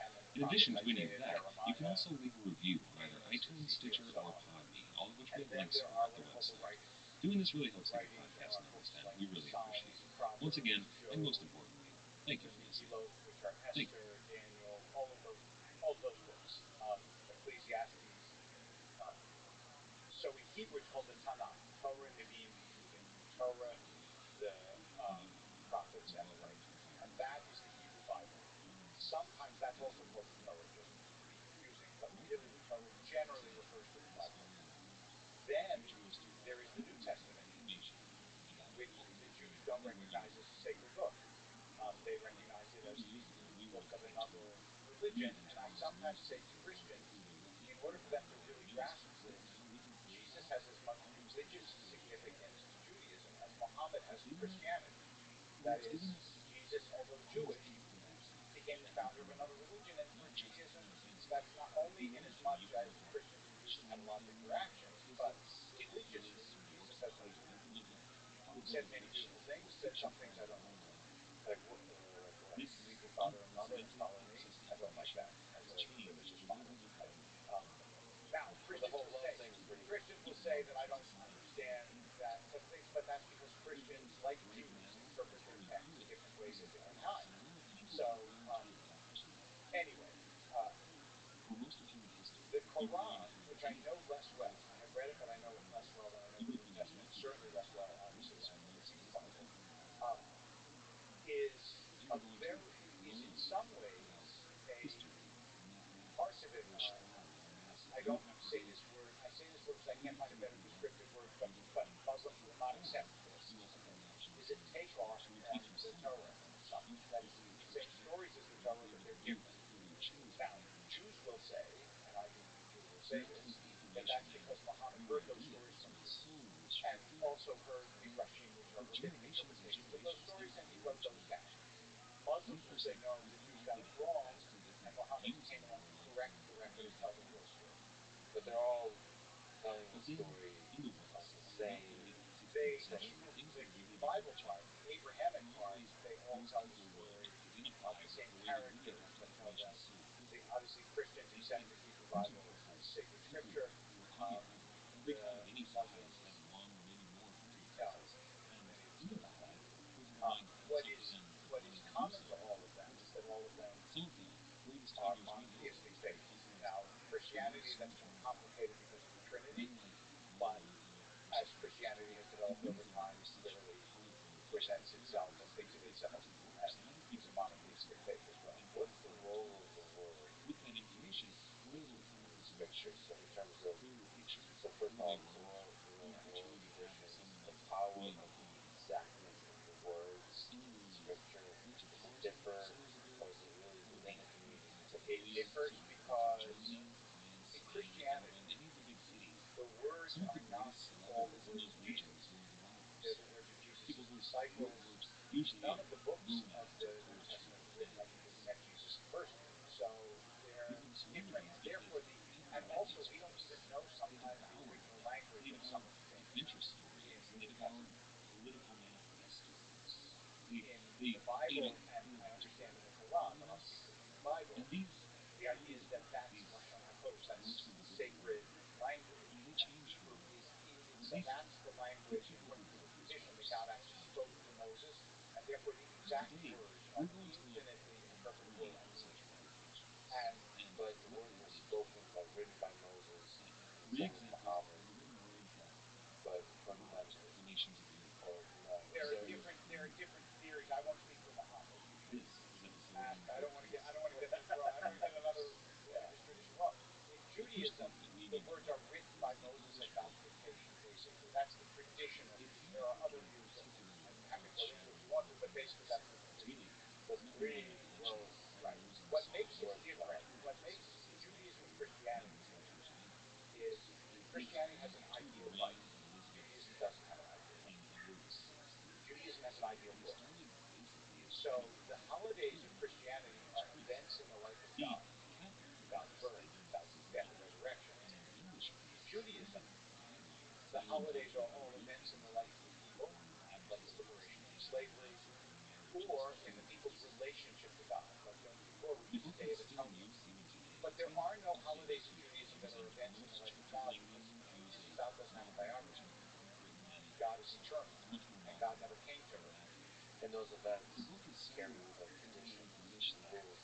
And then the prophets Isaiah, Jeremiah, Ezekiel, so on. And then there are what are called the writings. The writings are books like Psalms, Proverbs, Job, the Megillot, which are Esther, Daniel, all of those books, Ecclesiastes. Um, so in Hebrew, it's called the Tanakh, Torah, Nevi'im, Ketuvim. Torah, the prophets, and the writings, and that is the Hebrew Bible. Sometimes that's also called the Torah, just to be confusing, but really the Torah generally refers to the Bible. Then there is the New Testament, which the Jews don't recognize as a sacred book. They recognize it as the book of another religion. And I sometimes say to Christians, in order for them to really grasp this, That is, Jesus, although Jewish, became the founder of another religion. And for Judaism, that's not only in as much as Christians and Jews have had a lot of interactions, but religiously, Jesus has led the way. Said many beautiful things, said some things I don't like. like leave your father and mother and follow me. I don't like that as a religious model. Um, Now, But the Christians whole will love say thing is pretty good. that I don't understand that type of things, but that's because Christians, like Jews, interpret their text different ways at different times. So, anyway, uh, the Quran, which I know less well, I have read it, but I know it less well than I know the New Testament. Certainly less well, obviously, than I know the Hebrew Bible. Um, is in some ways a parts of it. I don't say this word. I say this word because I can't find a better descriptive word, but Muslims will not accept this. Is a takeoff on the Torah in some way. That is, it's the same stories as the Torah, but they're different. Now, Jews will say, and I think the Jews will say this, that that's because Muhammad heard those stories from Jews, and also heard Midrashim, which are rabbinic interpretations of those stories, and he wrote those down. Muslims will say, no, the Jews got it wrong, and Muhammad came along to correct the record and tell the real story. But they're all telling the story on the same structure. The Hebrew Bible part, the Abrahamic part, they all tell the story of the same characters that tell them. Obviously, Christians accept the Hebrew Bible as sacred scripture. Um, the Muslims, no, many of us do not. What is common to all of them is that all of them are monotheistic faiths. Now, in Christianity, that's more complicated because of the Trinity, but as Christianity has developed over time, it clearly presents itself and thinks of itself as a monotheistic faith as well. What's the role of the word in these scriptures? So in terms of, so first of all, oral traditions, the power of the exactness of the words in scripture, does it differ, or is it really linked to meaning? It's like It differs because in Christianity, the words are not all the words of Jesus. They're the words of Jesus' disciples. None of the books of the New Testament were written by people who met Jesus in person. So they're different, and therefore and also we don't even know sometimes the original language of some of the things in the New Testament. In the Bible, and I understand in the Quran, but I'll speak just of the Bible, the idea is that that's Lashon HaKodesh, that's sacred language, and Hebrew that's the language, according to the tradition, that God actually spoke to Moses, and therefore the exact words are infinitely interpretable and meaningful. And but the words were spoken, like written by Moses and sent as Muhammad, but fundamentally, or no. there are different theories. I won't speak for Muhammad. You can ask. I don't want to get this wrong. I don't want to get another religious tradition wrong. In Judaism, the words are written by Moses at God's dictation. Basically, that's the traditional view. There are other views that I'm happy to go into if you want to, but basically that's the tradition. The three will Right. What makes Judaism and Christianity different is Christianity has an ideal life. Judaism doesn't have an ideal life. Judaism has an ideal book. So the holidays of Christianity are events in the life of God, God's birth, God's death and resurrection. In Judaism, the holidays are all events in the life of the people, like the liberation from slavery, or in the people's relationship to God, like Yom Kippur, which is the Day of Atonement. But there are no holidays in Judaism that are events in the life of God because in Judaism, God doesn't have a biography. God is eternal, and God never came to earth. And those events carry like traditions, rules that we're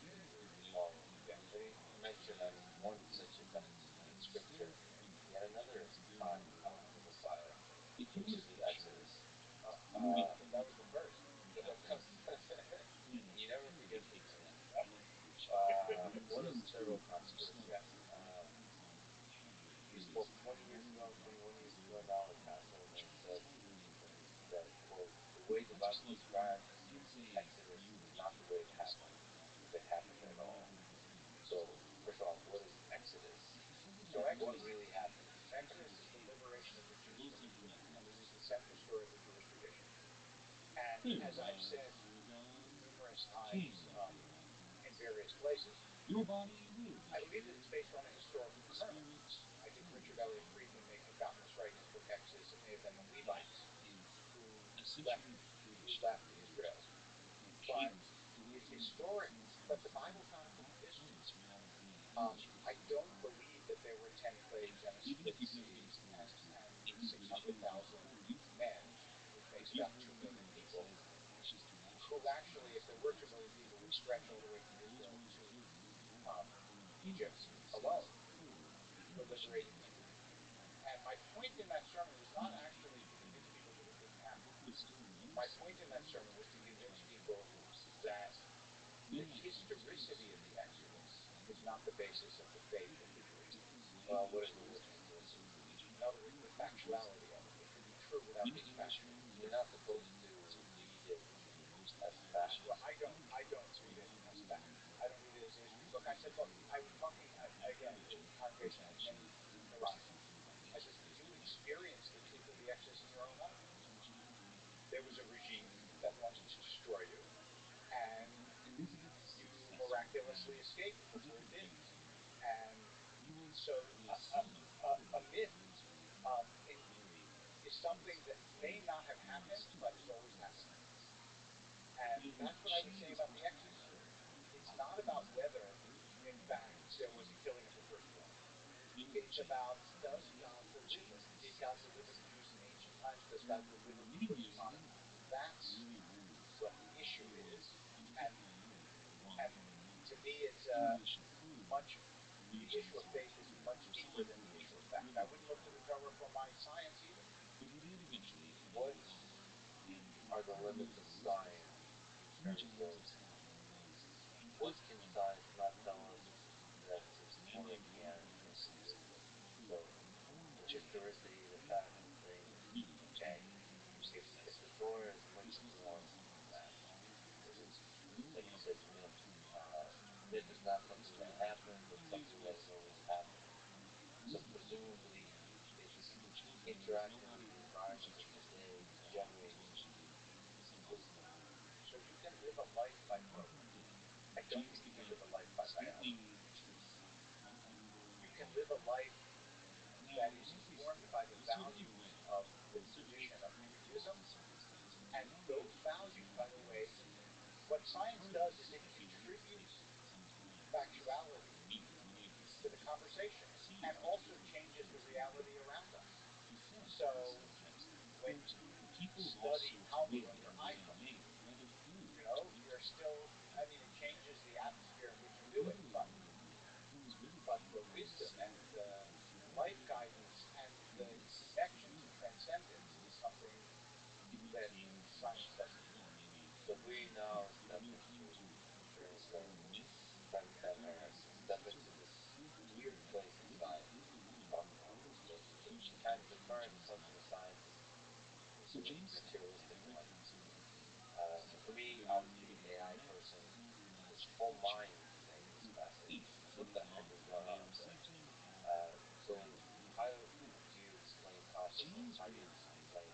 to follow. Yeah. Let me mention one such event in Scripture, yet another time of the Messiah, which is the Exodus. That was the first. You never forget those. Yep. What a terrible consequence. Yes. He spoke 20 years ago and 21 years ago now in Passover and said that, quote, the way the Bible describes Exodus is not the way it happened, if it happened at all. So, first of all, what is Exodus? So What really happened? Exodus is the liberation of the Jews from Egypt, and this is the central story of the Jewish tradition. And as I've said numerous times in various places, I believe that it's based on a historical premise. I think Richard Elliott Friedman may have gotten this right in his book Exodus. It may have been the Levites who left who left Israel, but it's historic. But the Bible's not a book of history. I don't believe that there were 10 plagues and a split sea and 600,000 men, which makes about 2 million people, who actually, if there were 2 million people, would stretch all the way from Israel to um, Egypt alone for liberating them. And my point in that sermon was not actually to convince people that it didn't happen. My point in that sermon was to convince people that the historicity of the Exodus is not the basis of the faith of the Jewish faith. Well, what is the word historicity? In other words, the factuality of it. It can be true without being factual. We're not supposed to read it as fact. Well, I don't read it as fact. I don't read it as a history book. I said, look, I was talking again. There was a congregation of many Protestants. I said, you experienced the truth of the Exodus in your own life. There was a regime that wanted to destroy you, and you miraculously escaped before it did. And so a myth in, is something that may not have happened, but has always happened. And that's what I was saying about the Exodus. It's not about whether, in fact, there was a killing of the firstborn. It's about, does God deliver? Did God deliver the Jews in ancient times? Does God deliver people in modern times? That's what the issue is. And to me, it's much. The issue of faith is much deeper than the issue of fact. I wouldn't look to the Torah for my science either. What are the limits of science in terms of what can science not tell us that the Torah can and can do? So, historicity, the facts of things, okay. If the Torah is pointing to on facts, because it's like you said, myth. Myth is not something that happened, but something that has always happened. So presumably, it's interacting with the environment of the day to generate wisdom. So you can live a life by both. I don't think you can live a life by biology. You can live a life that is informed by the values of the tradition of Judaism. And those values, by the way, what science does is it contributes factuality to the conversation and also changes the reality around us. So when you study Talmud on your iPhone, you're still, I mean, it changes the atmosphere in which you do it, but the wisdom and the life guidance and the connection to transcendence is something that science doesn't do. So if we now step into transcendence, step into this weird place in science, basically. Kind of the current assumption of science is a materialistic one. For me, obviously, an AI person, its whole mind thing is fascinating. What the heck is going on up there? So, how do you explain consciousness? How do you explain free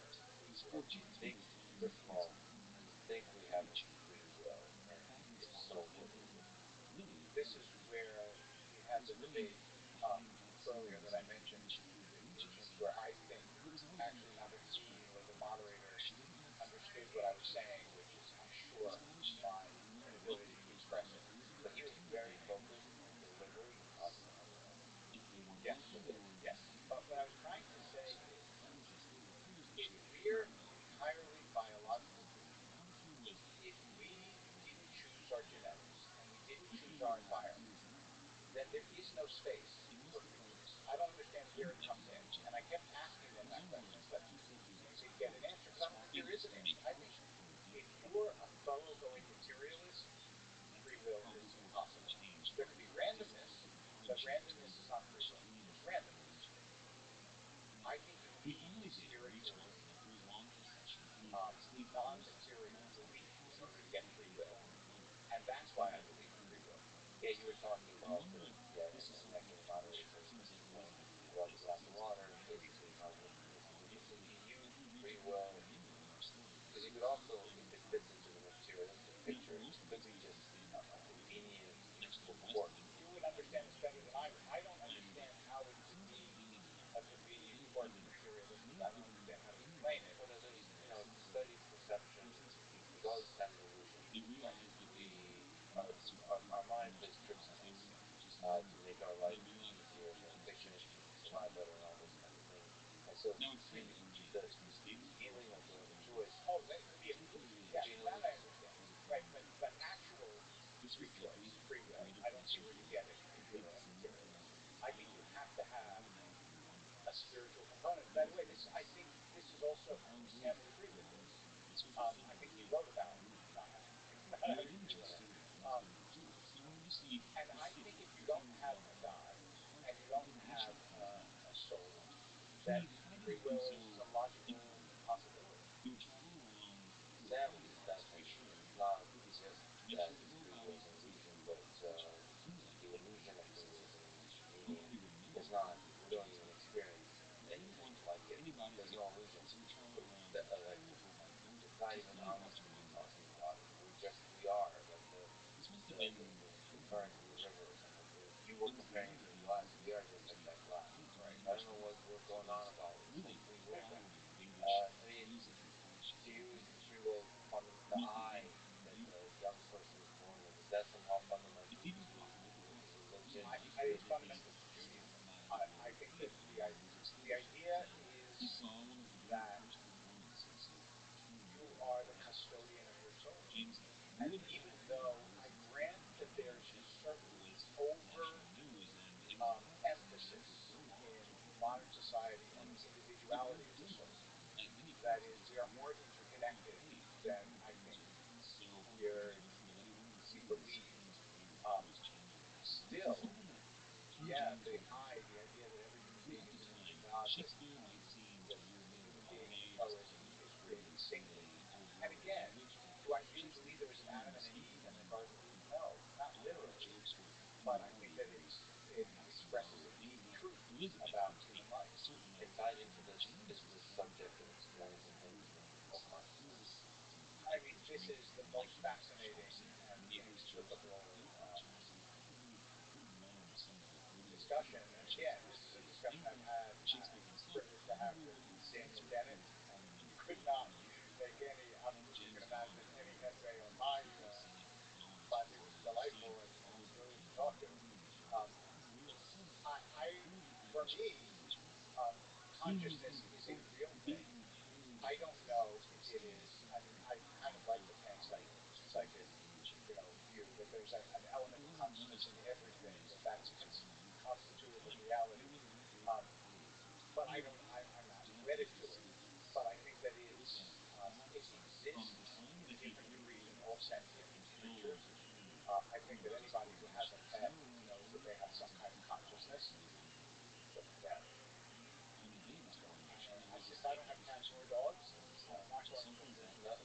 will? Do you think, first of all, do you think we have a free will? And if so, what is it? This is where we had the debate earlier that I mentioned with teachings where I think actually neither he nor the moderator understood what I was saying, which is, I'm sure, my inability to express it. But he was very focused and deliberate on Yes, yes. But what I was trying to say is, if we're entirely biological creatures, if we didn't choose our genetics and we didn't choose our environment, then there is no space for free choice. I don't understand where it comes in. And I kept asking them that question, but I didn't get an answer because I don't think there is an answer. I think if you're a thoroughgoing materialist, free will is impossible. There could be randomness, but randomness is not free will. It's randomness. I think you need a spiritual, non-material belief in order to get free will. And that's why I believe in free will. Yeah, you were talking about and actually the moderator explained about the glass of water, basically how this is interesting. He used free will because he could also I don't understand how to explain it. Well, there's to study perception, we all used to have an illusion. Like our mind plays tricks on us to make our life easier, to fiction it so we can survive better, and all those kinds of things. And so the feeling of joy is Oh, the illusion. it Yeah, can be an that I illusion. understand. Right, but actual free choice, free will. I don't see where you get it if you're a materialist. I think you have to have a spiritual component. And by the way, this I think this is also Sam would agree with this. I think you wrote about not having not having free will. Um, and I think if you don't have a God and you don't have a soul, that free will is a logical possibility. Sadly, that's for sure. It's not just that free will is an illusion, but the illusion of free will is an illusion. Meaning, it's not. We don't even experience anything like it. There's no illusion. Like it's not even honest to be talking about it. We are like the current in the river or something. You were comparing it to a glass. We are just like that glass. Right. I don't know what we're going on about this whole free will thing. I mean, to use free will the I that the young person is born with, is that somehow fundamental to religion, I think it's to fundamental to Judaism. I think that the idea is that you are the custodian of your soul. And even though I grant that there's a certain over emphasis in modern society on the individuality of the soul, that is, we are more interconnected than I think we believe. Um, Still, yeah, the I, the idea that every human being is an image of God, that the human being in the poet is created distinctly. And again, do I really believe there was an Adam and an Eve in the Garden of Eden? No, not literally, but I think that it expresses a deep truth about human life. and tied into this is the subject of experiencing anything called consciousness. I mean, this is the most fascinating and inexplicable discussion. And again, this is a discussion I've had, privileged to have with Daniel Dennett, who could not make any, you can imagine, any headway on my but it was delightful and brilliant to talk to. Um, I, for me, consciousness is a real thing. I don't know if it is. I mean, I kind of like the panpsychic, view that there's an element of consciousness in everything. That's just constitutive of reality. Um, but I don't. I'm not wedded to it. But I think that it exists in different degrees in all sentient creatures. I think that anybody who has a pet knows that they have some kind of consciousness. Except the cat. Since I don't have cats or dogs, I'm not going to.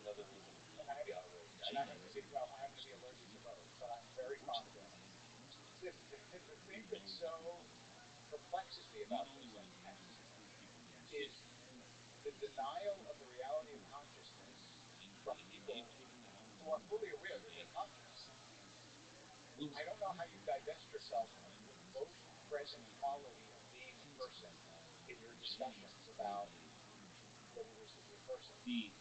Another reason you And would I'm be outraged. and I'm going to be well. I'm going to be allergic to both, but I'm very fond of dogs. The thing that so perplexes me about this and is the denial of the reality of consciousness from people who are fully aware that they're conscious. I don't know how you divest yourself of the most present quality of being a person in your discussions about what it is to be a person. We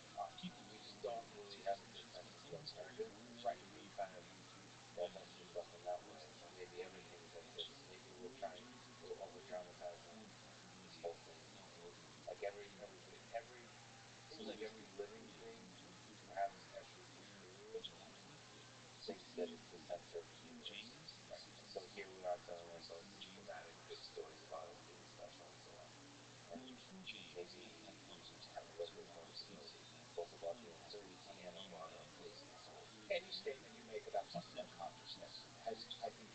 just don't really have a good sense of what's everything. Right. We kind of divest yourself in that way. Or maybe everything is like this. Maybe we're over dramatizing this whole thing. Like every it seems like every living thing, perhaps especially if you're spiritual, thinks that it's the center of the universe. Right. And so here we are telling ourselves these dramatic big stories about us being special and so on. And maybe it's kind of worthless for us to know both about the uncertainty and about our place in this whole thing. Any statement you make about something like consciousness has, I think,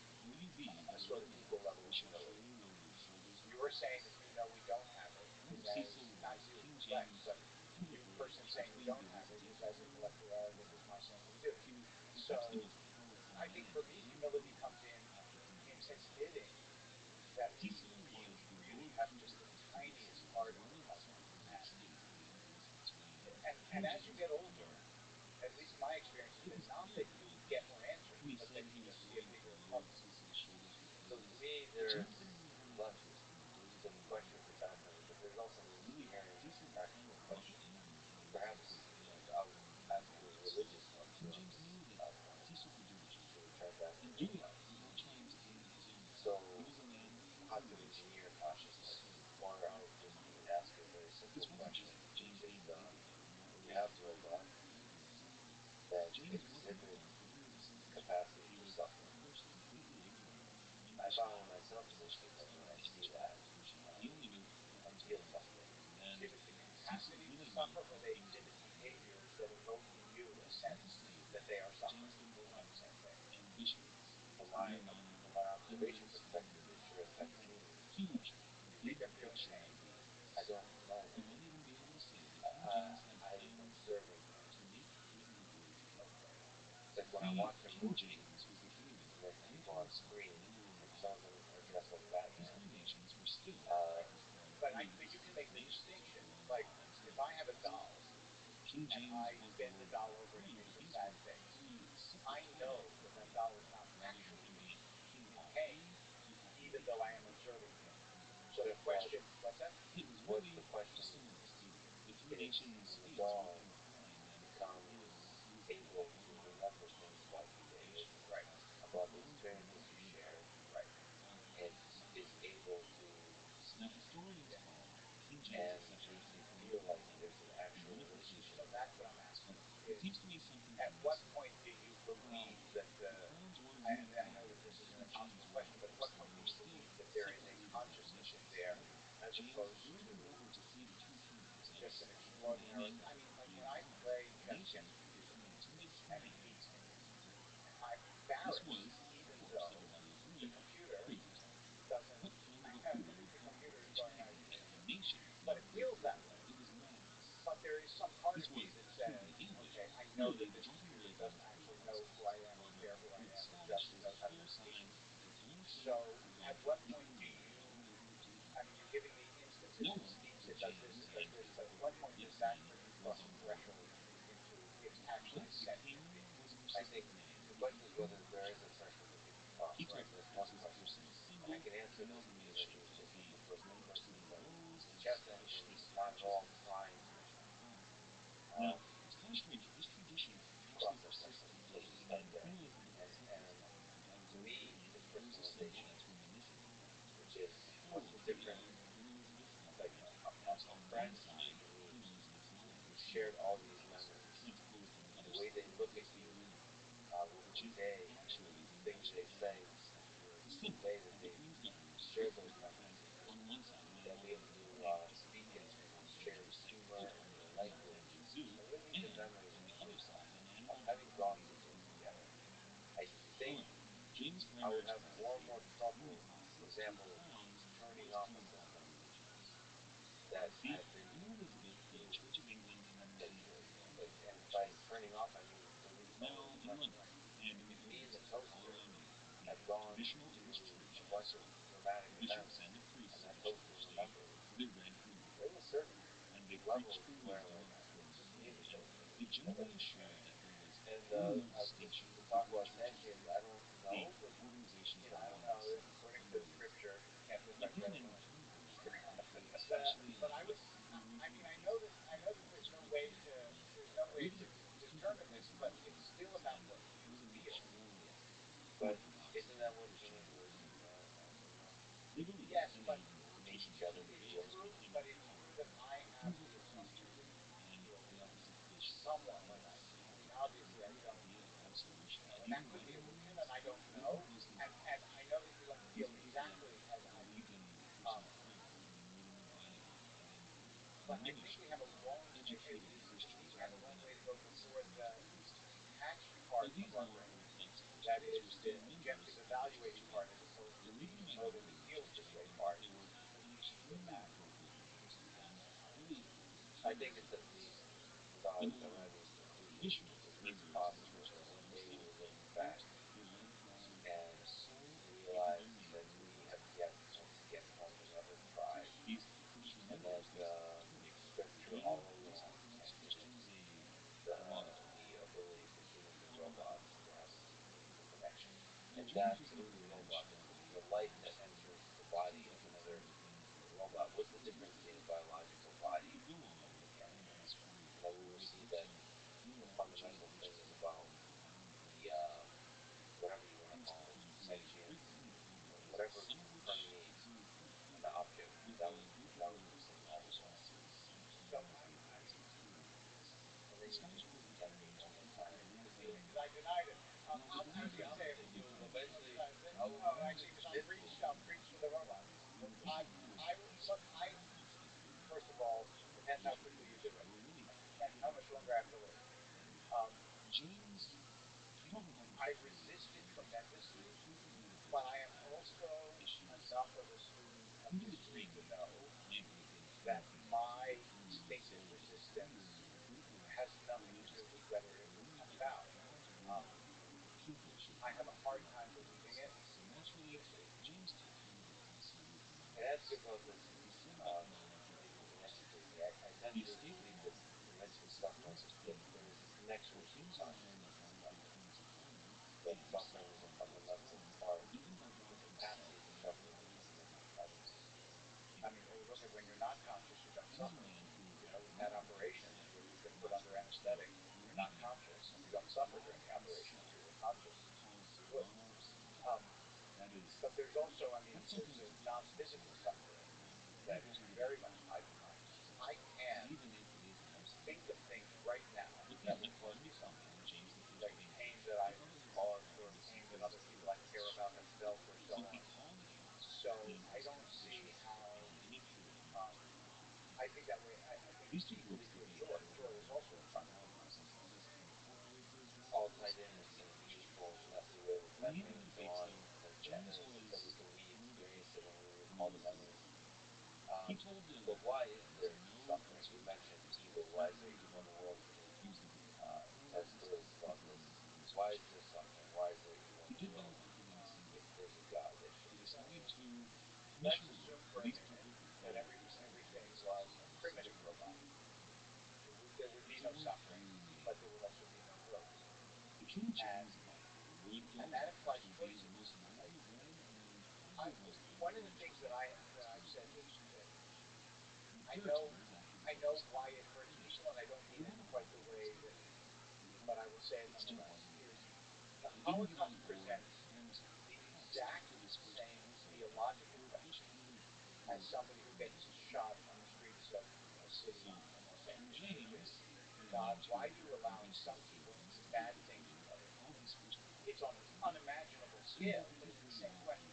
a sort of equal level of humility. You're saying that you know we don't have it is as naive as flex, but the person saying we don't have it is as intellectually arrogant as my saying we do. So I think for me, humility comes in admitting that we really have just the tiniest part of the puzzle. And as you get older, at least my experience has been not that you get more answers, but that you just see a bigger puzzle. So to me, there's less to the question for fascinating, but there's also the engineering practical question. Perhaps I'll ask you a religious one too on this point. So we turn back to real life. So, how to engineer consciousness? Or I'll just even ask you a very simple question, which is when you have robots that exhibit capacity for suffering, I find myself thinking that when I see that, I feel something. Exhibit the capacity to suffer, or they exhibit behaviors that evoke in you a sense that they are suffering. We're on the same page. From my observation perspective, it sure as heck seems. You think they're feeling pain? I don't know. I'm observing them. Okay. It's like when I watch a movie and there's people on screen, like some of them are dressed like Batman. Uh, But you can make the distinction. Like if I have a doll and I bend the doll over and it makes a sad face, I know that that doll is not actually in pain, even though I am observing pain. So the but question, what's that? the question is when the doll becomes able to remember things about you, David, Right, about the experiences you shared. right. It is able to speak Yeah. and make you feel like there's an actual relationship. So that's what I'm asking is at what point do you believe that I know that this is an impossible question, but at what point do you believe that there is a consciousness there as opposed to just an extraordinary, I mean, like when I play chess against a computer and he beats me, I'm embarrassed even though the computer doesn't, the computer is going, but it feels that way. But there is some part of me that says, okay, I know that this computer doesn't actually know who I am or care who I am. It just knows how to defeat me. So at what point do you, I mean, you're giving me instances, it speaks, it does this, it does this, but at what point does that bring you across a threshold into it's actually a sentient being? I think the question is whether there is a threshold that can be crossed. Right. That's one question. And I can answer this because I use this from a personal perspective. The chess engine is not at all trying to cross that threshold. Let's just start there. And to me, it's personalization, which is what's the difference? Like a friend to me means you've shared all these memories, and the way they look at you, what they say, the things they say, is the way that they've shared those memories with you. They'll be able to speak in shared humor and their language, and you'll leave the memories of having gone through things together. I think I would have more and more trouble, for example, turning off a system that I've been through. Like, and by turning off, I mean delete all those memories. If me and the toaster have gone through a bunch of traumatic events, and that toaster remembers, there's a certain level to where like it's just me and the toaster. And to talk about sentience, I don't know, but I don't know. According to Scripture, you can't live by bread alone. But I would, I mean, I know that there's no way to determine this, but it's still about what you feel. But isn't that what human relations are also though? Yes, but We make each other feel. it's true that I have the assumption that you feel somewhat like I do. I mean, obviously I don't, and that could be illusion, and I don't know, and I know that you don't feel exactly as I do. Um, but I think we have a long, at least for me, we have a long way to go before the detached part of our brain, that is the objective evaluating part, as opposed to the emotive it feels this way part, will matter. I think it's at least, without arriving at conclusions, it's at least possible that one day we'll look back and realize that we have yet once again hung another tribe, and that Scripture all along has given the the ability for humans and robots to have some meaningful connection, and that is the robot, the life that enters the body of another robot. What's the difference being a biological body I resist it tremendously, but I am also enough of a student of history to know that my stated resistance has nothing to do with whether it will come about. Um, I have a hard time believing it. I ask you about this domestically. I tend to believe that you mentioned suffering, that there is a connection between consciousness and suffering, that suffering is a fundamental part of the capacity for suffering to come from others. I mean, well, look at when you're not conscious, you don't suffer. You know, we've had operations where we've been put under anesthetic. We're not conscious, and we don't suffer during the operation. If we were conscious, we would. Um, but there's also, I mean, there's a non-physical suffering that is very much tied to consciousness. I can think of things right now that will cause me suffering, like pain that I've caused or pain that other people I care about have felt or so on. So I don't see how. Um, I think that way. I think it's equally true of joy. Joy is also a product of consciousness. All tied in with some beautiful messy ways of memory and so on, so we can re-experience it when we recall the memories. But why is there suffering? You mentioned evil. Why is there evil in the world? You can tell stories about this. Why is there suffering? Why is there evil in the world? If there's a God, there should be no evil. Let's assume for a minute that everything was a primitive robot. There would be no suffering, but there would also be no growth, and that implies choices. Like I, one of the things that I've said that I know I know why it hurts people, and I don't mean it in quite the way that, but I will say it nonetheless. Is the Holocaust presents the exact same theological question as somebody who gets shot on the streets of a city in Los Angeles, which is, God, why do you allow some people to do bad things to other people? It's on an unimaginable scale, but it's the same question.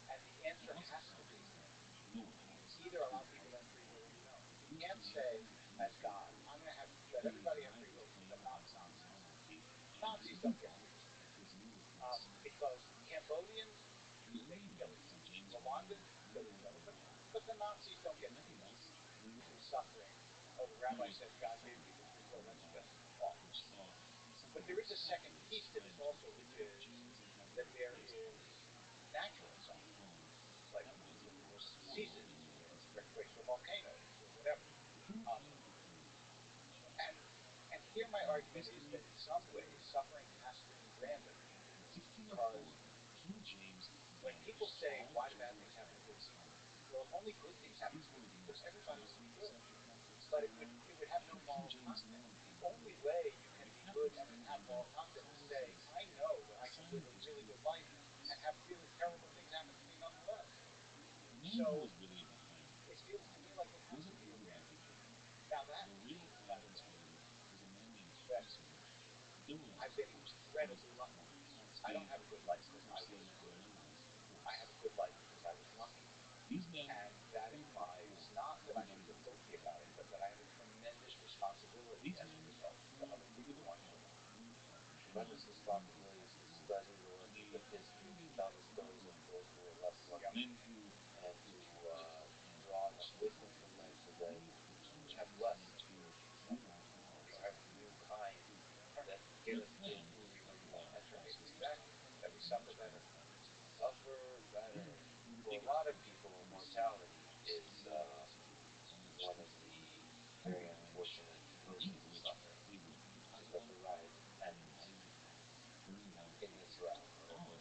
And the answer has to be either allow people to have free will or you don't. You can't say, as God, I'm going to let everybody have free will but not Nazis. Nazis don't get free will because Cambodians, they can kill each other. Rwandans kill each other, but the Nazis don't get free will. Suffering. Oh, the rabbi says God gave people free will. That's just off. But there is a second piece to this also, which is that there is natural suffering, like diseases or earthquakes or volcanoes or whatever. Um, and and here my argument is that in some ways suffering has to be random because when people say why do bad things happen to good people, well, if only good things happen to good people, everybody would be good. But it would have no moral content. The only way you can be good and have moral content is say, I know that I can live a really good life and have really terrible things happen to me nonetheless. So it feels to me like it has to be a random thing. Now that means, by the way, that I've been incredibly lucky. I don't have a good life because I was good. I have a good life because I was lucky. And that implies not that I should feel guilty about it, but that I have a tremendous responsibility as a result to other people who aren't so lucky. Tremendous responsibilities to study the lessons of history, to tell the stories of those who were less Yep. lucky, and to draw enough wisdom from them so that we have less suffering. We have a new kind that get us to where we really want to enter. Exactly. That we suffer better. Suffer better. For a lot of people, mortality is one of the very unfortunate versions of suffering, because you have to rise in penance in this realm, whatever it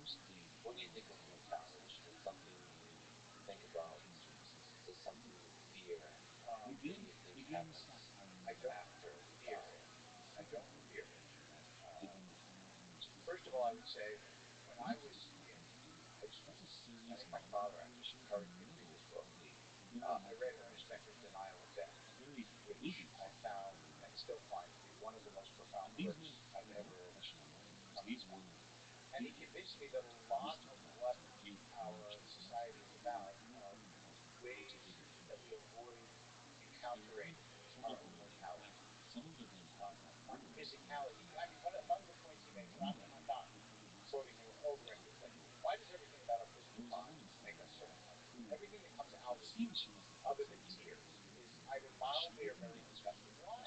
is. What do you think of mortality? Is it something you think about? Is it something you fear? What do you think happens I don't after fear dying? it. I don't fear it. First of all, I would say when I was in high school, I think my father actually encouraged me to read this book. I read Ernest Becker's Denial of Death, which I found and still find to be one of the most profound works I've ever come across. And he convinced me that a lot of what our society is about are ways that we avoid encountering our own mortality. Um, physicality. I mean, among the points he makes, and I'm not quoting him over him. He's like, why does everything about our physical bodies make us so uncomfortable? Everything that comes out of you, other than tears, is either mildly or very disgusting. Why?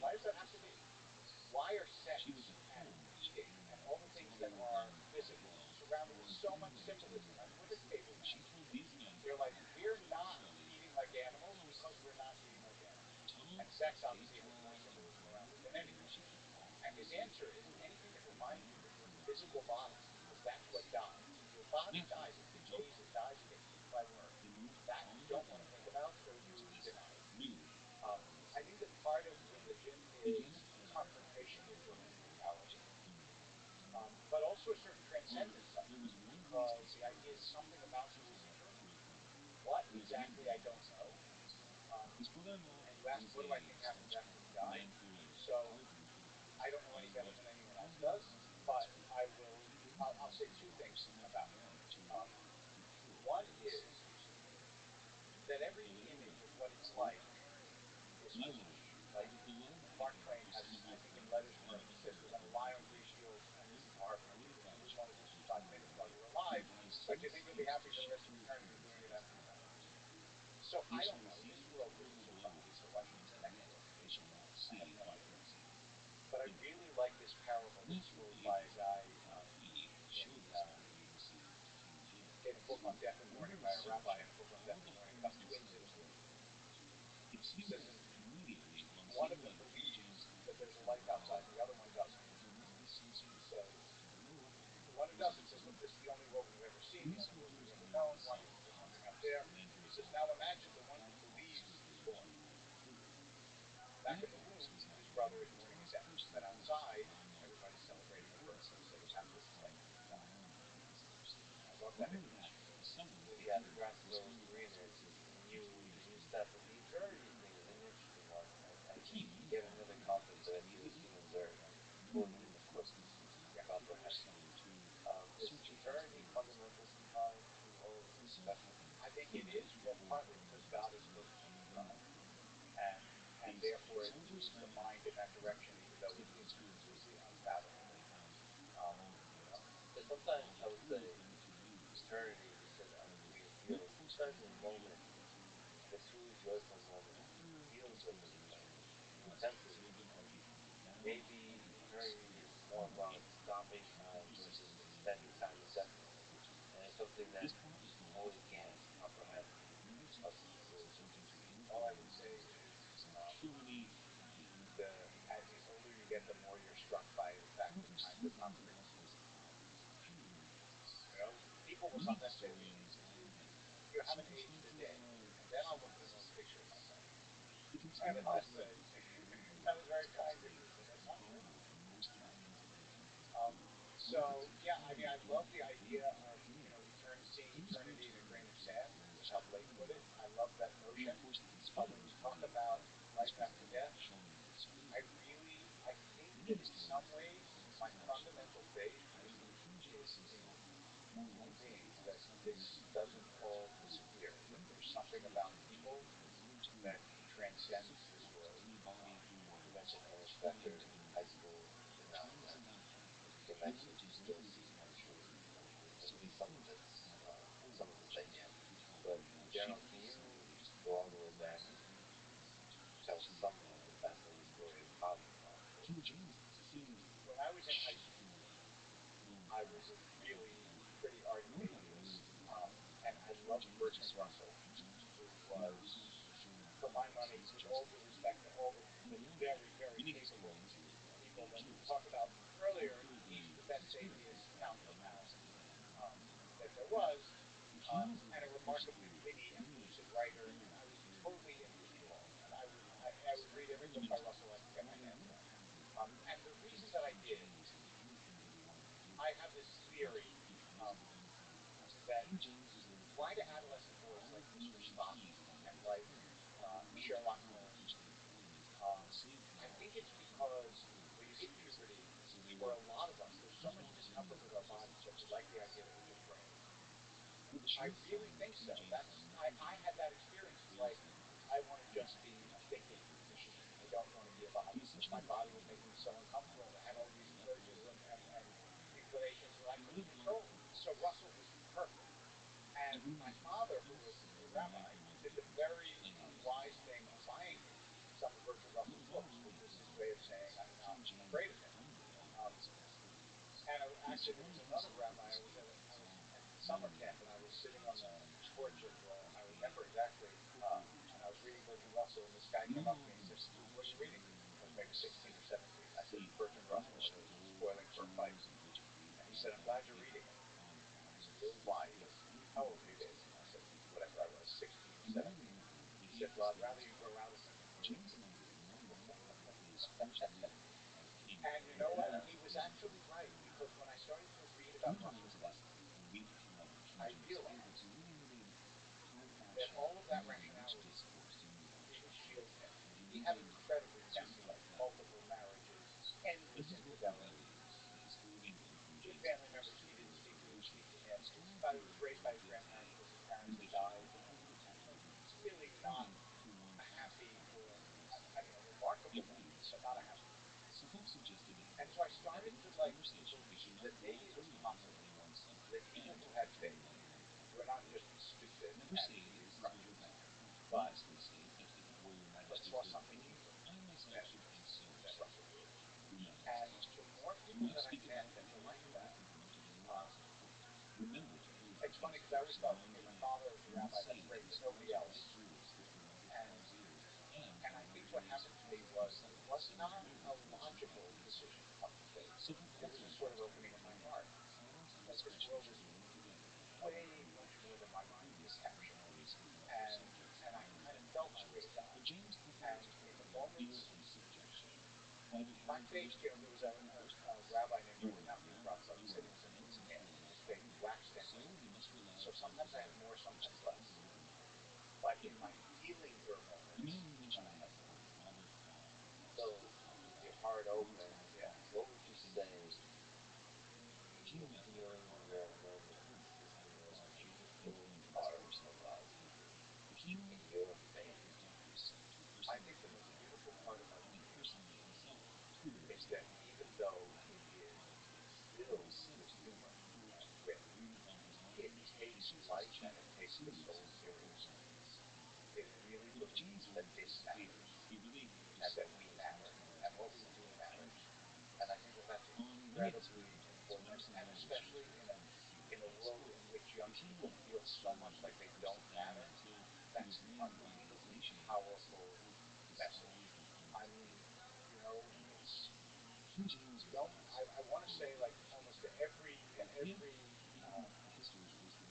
Why does that have to be? Why are sex and eating and all the things that are physical surrounded with so much symbolism? I mean, we're the caveman. They're like, we're not eating like animals because we're not eating like animals. And sex obviously has more symbolism around it than anything. And his answer is anything that reminds you of your physical body, because that's what dies. If your body dies, it decays, it dies, you get eaten by worms. That you don't want to think about, so you deny it. Um, I think that part of religion is confrontation with your own mortality, but also a certain transcendence of it, because the idea is something about you is eternal. What exactly, I don't know. Um, and you asked, what do I think happens after we die? So I don't know any better than anyone else does, but I'll say two things about it. Um, one is that every image of what it's like is foolish. Like Mark Twain has, I think in Letters from Earth, he says, we're going to lie on grease shields, and this is a horrible idea, but we just want to do 5 minutes while we're alive. But you think you'll be happy for the rest of eternity doing it after you're gone. So I don't know. This world doesn't survive, so why should the next world? I have no idea. But I really like this parable that's told by a guy in a book on death and mourning, by a rabbi in a book on death and mourning, about twins in a pool. He says that one of them believes that there's a life outside and the other one doesn't. So the one who doesn't says, look, this is the only world we've ever seen, the only world we've ever known. Why isn't there something out there? He says, now imagine the one who believes is born. Back in the womb, his brother is mourning a death. But outside, everybody's celebrating a birth instead of having to say die. I love that image. Yeah, the grass is always greener. When you start the eternity thing is an interesting one, and yet another concept that I feel humans are fully equipped to Yeah, comprehend. Is eternity fundamental somehow to all of this discussion? I think it is. Well, partly because God is supposed to be eternal, and therefore it moves the mind in that direction, even though it is completely unfathomable. You know, Because sometimes I would say eternity, you said, we feel it. Sometimes in moments, the truly joyful moments, it feels like an eternity, intensely so. Maybe eternity is more about stopping time versus extending time indefinitely. And it's something that we fully can't comprehend how to conclude. all I would say is the the older you get, the more you're struck by the fact that time does not freeze. You know, people will sometimes say to me, "You haven't aged a day," and then I'll look at an old picture of myself, and I'll say, "That was very kind of you, but that's not true." You know. So yeah, I mean, I love the idea of seeing eternity in a grain of sand, is how Blake put it. I love that notion. When you talk about life after death, I think that in some ways, my fundamental faith is in human beings, that this doesn't all disappear, that there's something about people that transcends this world. You mentioned Aaron Specter in high school renowned, and the connections you still see, I'm sure, at least some of its ideas. But in general, can you go all the way back and tell some of the fascinating story of how you found faith? When I was in high school, I was a really pretty ardent atheist, and I loved Bertrand Russell, who was, for my money, with all due respect to all the very, very capable people that we talked about earlier, he's the best atheist counterbalance that there was, and a remarkably witty and lucid writer, and I was totally in his thrall. And I would read every book by Russell I could get my hands on. And the reason that I did, I have this theory that why do adolescent boys like Mr. Spock and like Sherlock Holmes? Um, I think it's because when you hit puberty, for a lot of us, there's so much discomfort with our bodies that we like the idea that we're just brains. I really think so. I had that experience. It's like I want to just be a thinking machine. I don't want to be a body. my body was making me so uncomfortable. I had all these urges and inclinations that I couldn't control. So Russell was perfect. And my father, who was a rabbi, did the very wise thing of buying me some of Bertrand Russell's books, which was his way of saying, I'm not afraid of him. Um, and actually, there was another rabbi. I was at summer camp, and I was sitting on the porch of I remember exactly, and I was reading Bertrand Russell, and this guy came up to me and he said, "What are you reading?" I was maybe 16 or 17. I said, "Bertrand Russell," and it was Spoiling for a Fight. And he said, "I'm glad you're reading it." I said, "Why?" He goes, "How old are you, David?" And I said, "Whatever I was, 16 or 17." He said, "Well, I'd rather you grow out of them than grow into them." And you know what? He was actually right because when I started to read about Russell's life, I realized that all of that rationality didn't shield him. He had an incredibly messy life, multiple marriages, endless infidelity, family members he didn't speak to didn't speak to him. His he was raised by his grandparents, but his parents had died. Really not a happy or remarkable life, but not a happy life. And so I started to believe that maybe it was possible that people who had faith were not just stupid and needed crutches, but saw something deeper than Russell did. And the more people that I met that were like that, um, it's funny because I always thought, okay, my father is a rabbi, that's great, but nobody else. And I think what happened to me was not a logical decision to come to faith. It was a sort of opening of my heart that this world is way much more than my mind can capture. And I kind of felt my way to God. And in the moments, my faith, there was a rabbi named RabbiRothschild. He said he was an instant. His faith waxed and waned. So sometimes I had more, sometimes less. But in my feelinger moments, when I had more. So, with your heart open, Yeah. what would you say the feeling nger moments is the most beautiful part about in your faith? I think the most beautiful part about Judaism is that even though it is filled with humor and wit, it takes life and it takes the soul seriously. It really believes that this matters and that we matter and what we do matters. And I think that that's incredibly important, and especially in a world in which young people feel so much like they don't matter. That's an unbelievably powerful message. I mean, it's don't. I want to say like almost to every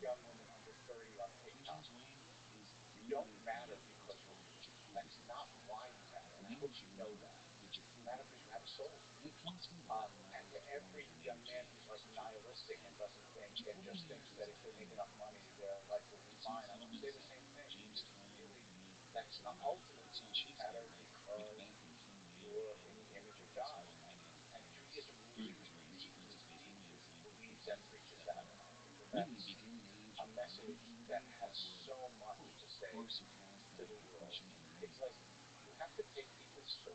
young woman under 30 on TikTok, you don't matter because you're rich. That's not why you matter, and I hope you know that. You matter because you have a soul. And to every young man who's like nihilistic and doesn't think and just thinks that if they make enough money, their life will be fine, I want to say the same thing. It's really, that's not ultimately, you matter because you're in the image of God. And Judaism really deeply, deeply believes and preaches that. And I think that that's a message that has so much to say to the world. It's like you have to take people so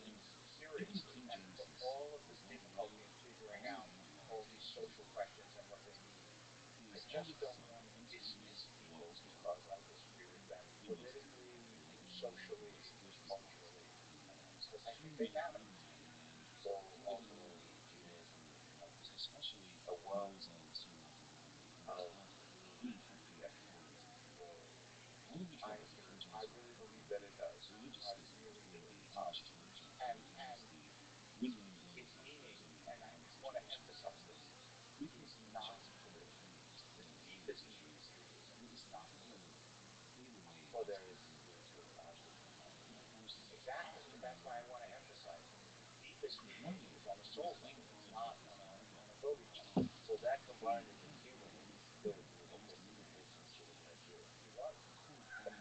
seriously, and for all of the difficulty in figuring out all these social questions and what they need. I just don't want to dismiss people because I disagree with them politically, socially, culturally, because I think they matter. So ultimately, Judaism is a wealth of meaning Yeah, for I really believe that it does. I really do. And its meaning, and I want to emphasize this, is not political. The deepest meaning of Judaism is not political. Well, there is spiritual value behind it. Exactly, but that's why I want to emphasize it. The deepest meaning is on a soul level. It's not on a voting level. So that combined in the human ability was a justification to the criteria. He was.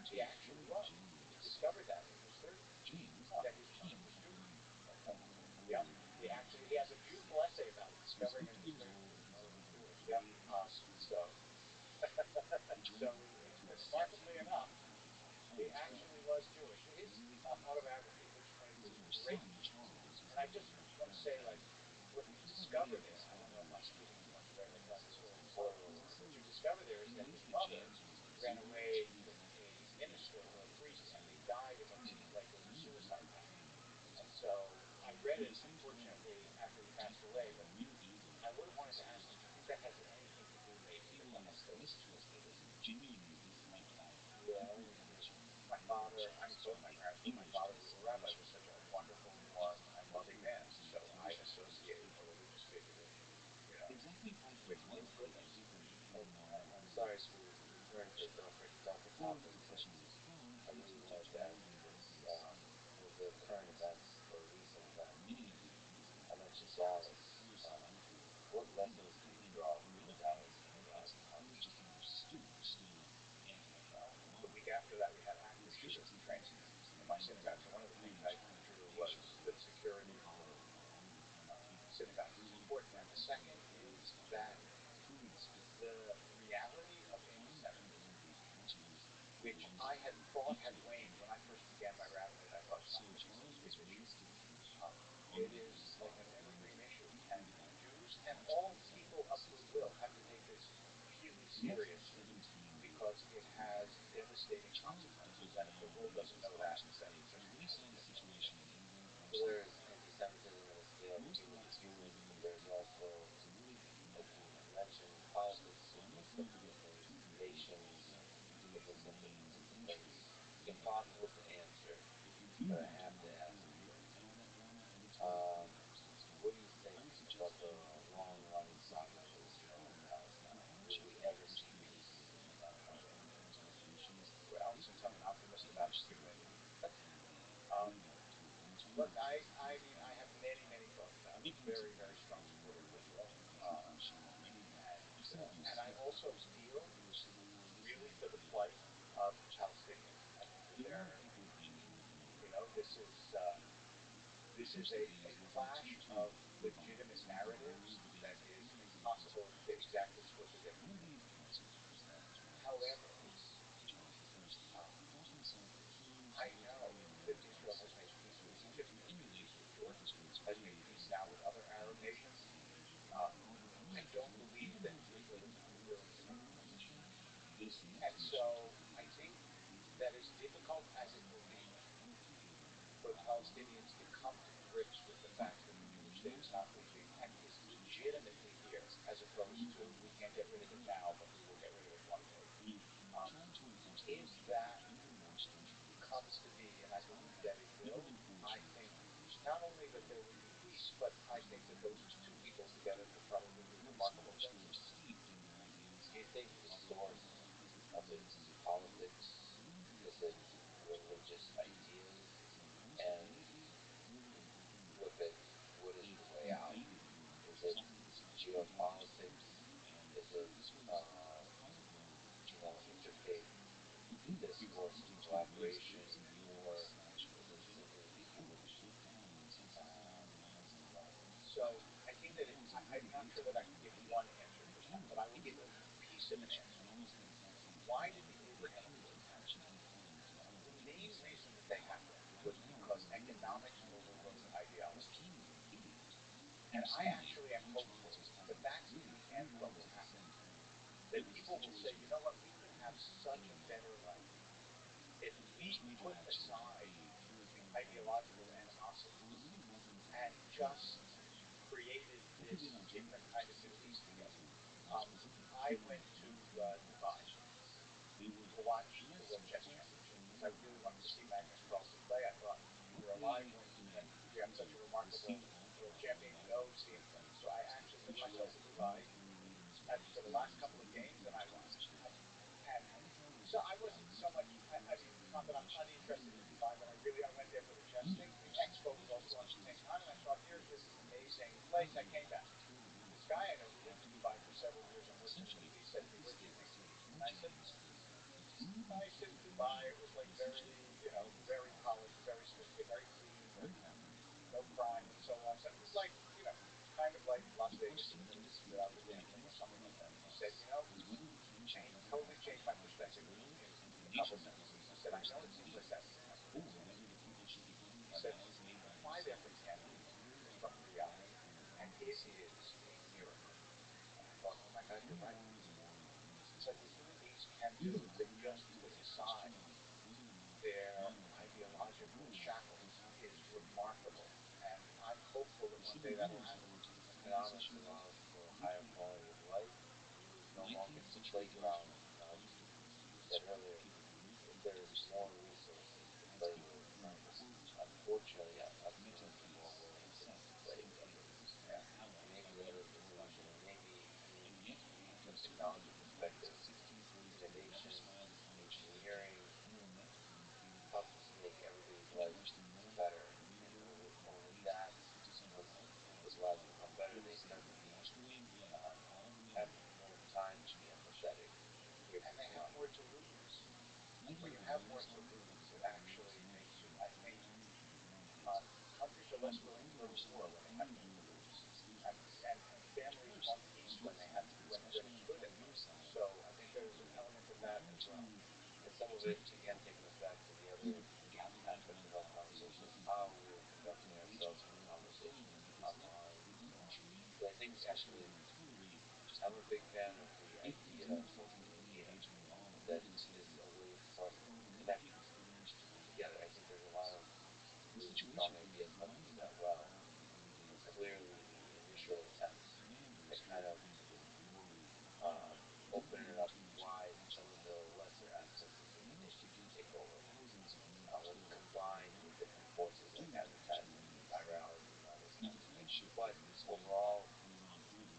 He actually was. He discovered that in his 30s, that his mother was Jewish. Yep. He has a beautiful essay about it, discovering in his 30s that his mother was Jewish. Yep. So so remarkably enough, he actually was Jewish. His autobiography, which is great, I just want to say, like, what you discover there, I don't know if I'm giving too much away by telling the story, spoiler alert, what you discover there is that his mother ran away with a minister or a priest and they died in what seemed like a suicide pact. And so I read it, unfortunately, after he passed away, but I would have wanted to ask him, do you think that has anything to do maybe with the hostility? Yeah, my father, I mean, both my parents, but my father was a rabbi, was such a wonderful, warm, and loving man. So I associate a religious figure, with goodness. I'm sorry to return to darker topics, but I really wanted to ask you this. With the current events or recent events, I mentioned Dallas. What lessons do you draw from the Dallas conflict? Well, the week after that, we had active shooter training in my synagogue. So one of the things I drew was that security for synagogues is important. And the second is that the reality of anti-Semitism, which I had thought had waned when I first began my rabbinate, I thought it's not going to be such a big issue. It is like an evergreen issue, and Jews and all people of goodwill have to take this really seriously because it has devastating consequences. And if the world doesn't know that, then it just hasn't been learned yet. So there's anti-Semitism at a scale human to human, but there's also, like you mentioned, politics within different nations, different systems in place. Impossible to answer, but I have to ask you this. Um, what do you think about the long-running blockage of Israel and Palestine? Will we ever see peace in that conflict? Well, since I'm an optimist about human, um, look, I mean, I have many, many thoughts about it. Very, very strong supporter of Israel, and I also feel really for the plight of Palestinians. I think that they're, this is a clash of legitimate narratives that is impossible to exactly split the difference in. However, um, I know that Israel has made peace with Egypt, has made peace with Jordan, has made peace now with other Arab nations. Um, I don't believe that Israel is really saying peace. And so I think that as difficult as it will be for the Palestinians to come to grips with the fact that the Jewish state is not legitimate and is legitimately here, as opposed to we can't get rid of it now, but we will get rid of it one day. Um, if that comes to be, and I believe that it will, I think not only that there would be peace, but I think that those two peoples together could probably do remarkable things. Do you think the source of its politics is its religious ideas? And flip it, what is the way out? Is it geopolitics? Is it, uh, intricate discourse and collaboration? Or is it simply the Jewish mind? So I think that I'm not sure that I can give one answer to that, but I will give a piece of an answer. Why did the Abraham Accords happen? The main reason that they happened was because economics overrode ideology. And I actually am hopeful that that's in the end what will happen. That people will say, you know what, we could have such a better life if we put aside ideological animosities and just created this different kind of Middle East together. Um, I went to Dubai to watch the World Chess Championship because I really wanted to see Magnus Carlsen play. I thought if you're alive and you have such a remarkable world champion, go see him play. So I actually took myself to Dubai for the last couple of games, and I watched. And so I wasn't so much. I mean, not that I'm uninterested in Dubai, but I went there for the chess thing. The expo was also on at the same time, and I saw here's this amazing place. I came back. This guy I know who lived in Dubai for several years and worked in the Middle East said to me, "What do you think of it?" And I said, "It's nice in Dubai. It was like very, very polished, very sophisticated, very clean, very no crime and so on. So it was like, kind of like Las Vegas in the Middle East without the gambling or something like that." And he said, and he totally changed my perspective in a couple sentences. He said, "I know it seems like that's the country that's in it." He said, "Fly there for 10 days. it is a miracle. And I thought, oh my God, you're right. It's like what human beings can do if they just put aside their ideological shackles is remarkable. And I'm hopeful that one day that'll happen. Economics allows for a higher quality of life. It is no longer just a playground. As you said earlier, there's more resources to play with, and unfortunately, I'm feeling more willing to play with. Yeah. And maybe that is the solution. And maybe from a technology perspective, innovation, engineering helps us make everybody's life better. And when with that, when people's lives become better, they start to be have more time to be empathetic with And they people have around more them. to lose. When you have more to lose, it actually makes you, I think, countries are less willing to go to war when they have more to lose, and families want peace when they have when it's good at home. So I think there's an element of that as well. And some of it, again, taking us back to the other aspect of our conversation, is how we're conducting ourselves in conversations online. Because I think actually, I'm a big fan of the idea of social media that is a way for us to connect together. I think there's a lot of really strong ideas how to use that well. And clearly, the initial attempts at kind of um, opening it up wide to some of the lesser aspects of human nature to take over when combined with different forces like advertising and virality and all those kinds of things. But overall,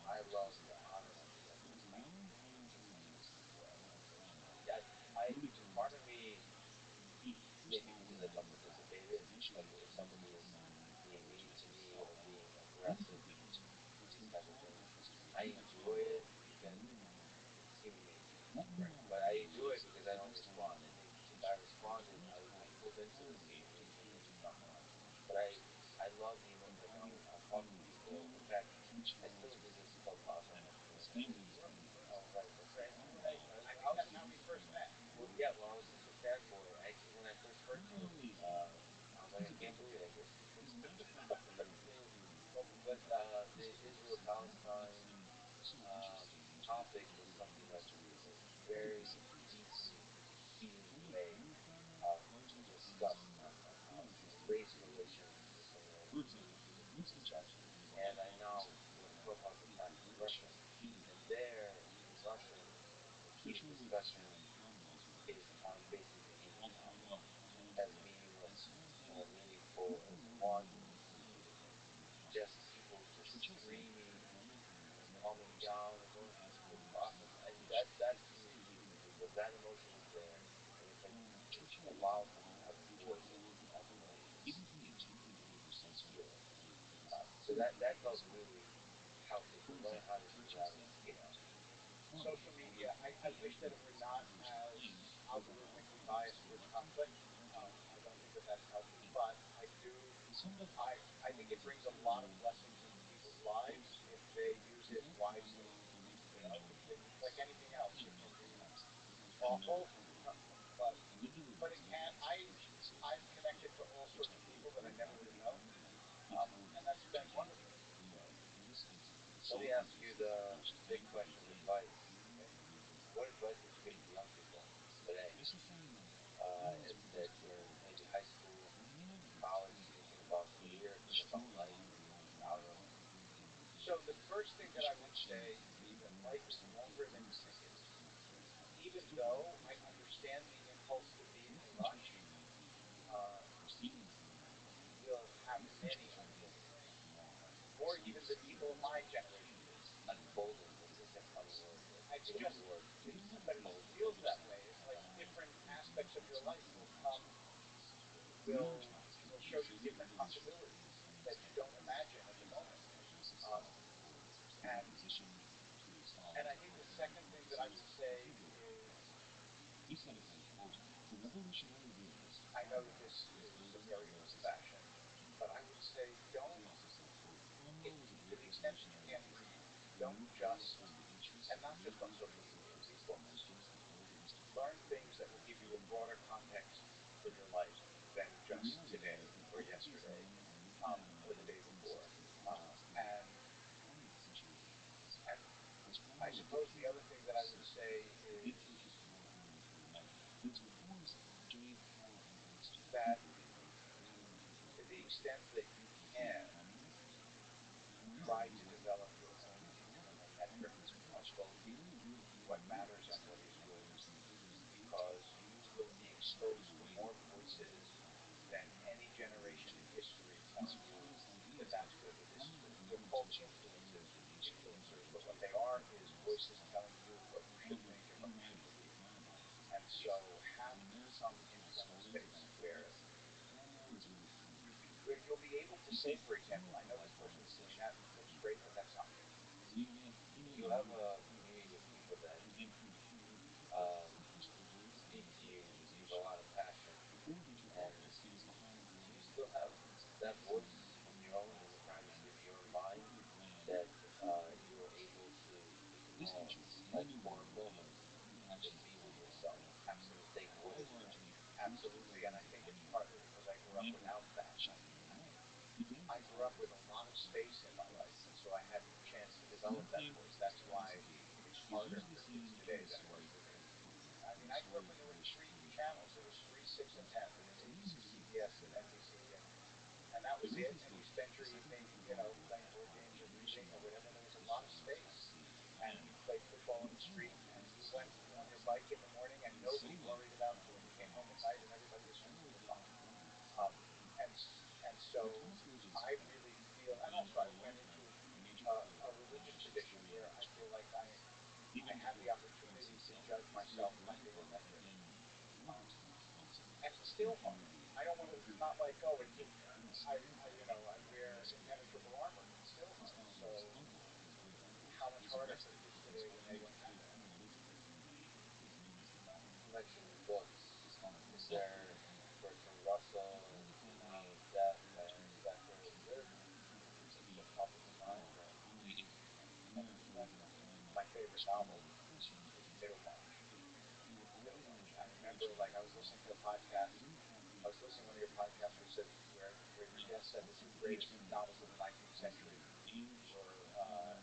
I love the honesty of the topic. Yeah, I part of me, maybe because I don't participate in it, like if somebody is being mean to me or being aggressive with these kinds of things, I enjoy it because it's human nature. But I enjoy it because I don't respond. I think if I responded, I would get pulled into the situation and become but I love the like I'll talk to people. In fact, I still do this clubhouse almost thing. I say, oh right, that's right. I think that's how we first met. Well, yeah. Well, I was such a fanboy. When I first heard you, I was like, I can't believe I get but the Israel Palestine topic was something that is a very deep-seated way to discuss on how race relations is something that needs to be discussed. And I now go to Clubhouse with passive Russian, and there in Russian, the key to discussion is on basic behavior problems, as meaningless or meaningful as laundry just people just screaming and calming down and going through the process. That's to me key because that emotion is there, and if it allows someone to have a voice, I think ultimately it's healing. So that felt really healthy to learn how to do that on scale. Social media, I wish that it were not as algorithmically biased towards conflict. I don't think that that's healthy, but I think it brings a lot of blessings into people's lives if they use it wisely. It's like anything else; it can be awful, but it can. I've connected to all sorts of people that I never would have known, and that's been wonderful. Let me ask you the big question of advice. Okay. What advice would you give to young people today that are in maybe high school, college, thinking about career, thinking about life, out of? So the first thing that I would say is that life is longer than you think it is. Even though I understand the impulse to be in a rush, uh, you will have many unfortunately, more even than people of my generation do. Unfolding. That's such a funny word. It's Beautiful just, word. but it feels that way. It's like different aspects of your life will come, will show you different possibilities that you don't imagine at the moment. Um, and I think the second thing that I would say is, I know that this is very old fashioned, but I would say don't, if, to the extent that you can't read, don't just, and not just on social media, read books. Learn things that will give you a broader context for your life than just today or yesterday or the day before. And what matters and what is good, because you will be exposed to more voices than any generation in history telling you that that's good, that this is good. They're called influencers, but what they are is voices telling you what you should think and what you should believe. And so having some internal space where where you'll be able to say, for example, I know this person is doing that, it looks great, but that's not me. You have a community of people that um, speak to you with a lot of passion, and do you still have that voice of your own in the privacy of your own mind that you're able to like for a moment just be with yourself and Absolutely. take voice in that? Absolutely. And I think it's partly because I grew up without that. I grew up with a lot of space in my life, and so I had the chance to develop that voice. That's why it's harder for kids today than it was for me. I mean, I grew up when there were three channels. There was 3, 6, and 10. There was ABC, CBS, and NBC, and that was it. And you spent your evening, playing board games or reading or whatever. And there was a lot of space. And you played football in the street, and you went on your bike in the morning, and nobody worried about you. And you came home at night, and everybody assumed you were fine. Um, and and so I really feel, and also I went into a religious tradition where I feel like I had the opportunity to judge myself by bigger metrics. Um, and it's still hard. I don't want to. It's not like, oh, I wear impenetrable armor. It's still hard. So how much harder for kids today when they don't have that? You mentioned books. Is there Bertrand Russell and Steph and Becker? Is there books that pop into mind that My favorite novel is Middlemarch. Middlemarch. I remember, like, I was listening to a podcast. I was listening to one of your podcasts where your guest said the two greatest novels of the 19th century were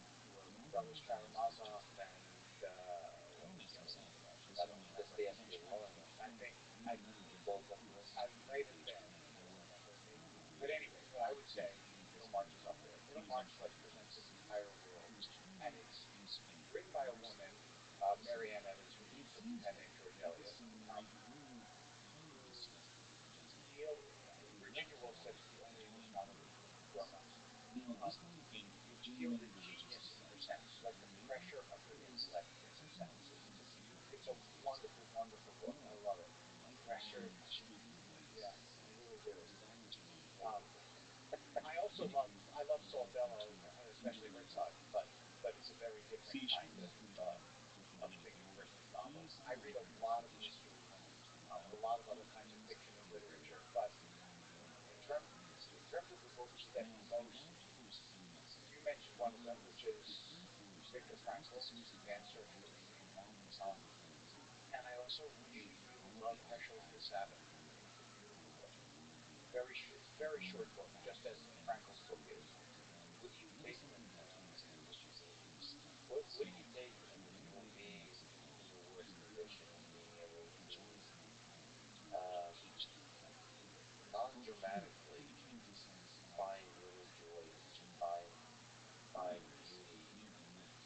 Brothers Karamazov and what was the other one? I don't know, Dostoevsky as well or no? I think I Both of them. I might have been. I don't remember. Maybe. But anyway, but I would say Middlemarch is up there. Middlemarch like presents this entire world, and it's written by a woman, Mary Ann Evans, who took the pen name George Eliot. You feel Virginia Woolf said it's the only English novel written in four months. Um, you feel the genius in her sentences, like the pressure of her intellect in her sentences. It's a wonderful, wonderful book. I love it. Pressure, yeah, you really do. Um, I love Saul Bellow, especially Herzog, but it's a very different kind of thinker person's novel. I read a lot of mystery, a lot of other kinds of fiction and literature, but in terms in terms of the books that most you mentioned one of them, which is Viktor Frankl, Man's Search for Meaning, um, and I also really really love Heschel's The Sabbath. I think it's a beautiful book. It's a very short book, just as Frankel's book is. What do you take from what do you take from a human being in the worst condition and being able to um, non-dramatically find little joys, find beauty in this?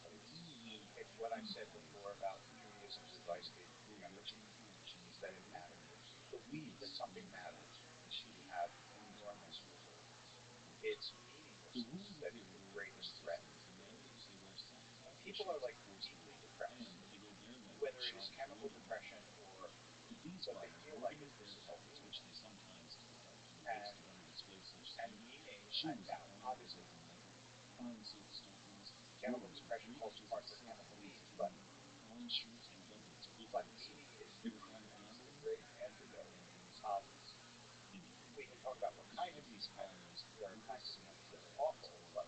It's what I said before about Judaism's advice to younger people, is that it matters. Believe that something matters, and you have enormous resilience. It's meaninglessness that is the greatest threat to belief. When people are like deeply depressed, whether it is chemical depression or what they feel like is personal meaning, and meaning, and now obviously chemical depression falls apart where chemical needs, but meaning is the great antidote. Um, we can talk about what kind of meaning matters. There are kinds of meaning that are awful, but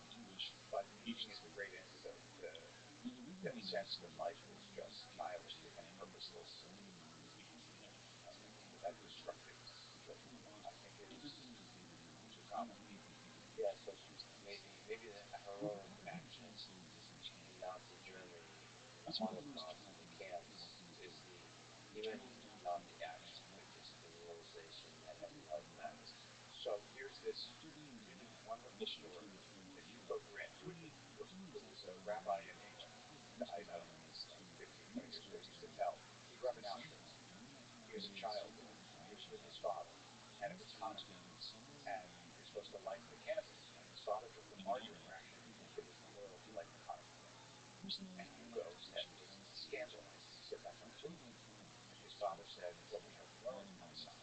meaning is the great antidote to the sense that life is just nihilistic and purposeless and that destructiveness. I think it is phenomenal. Yeah, so maybe the heroic action in Nazi Germany in the Holocaust in the camps is the even not the action, but just the realization that every life matters. So here's this really wonderful story that Hugo Grint, who was a rabbi in England, died, I don't know, like 15, 20 as a child, he was with his father, and it was Hanukkah, and you're supposed to light the candles. And his father took the margarine ration because it was the oil to light the Hanukkah candles. And Hugo said, "This is scandalous." He said, "That's unfood." And his father said, "What we have learned, my son,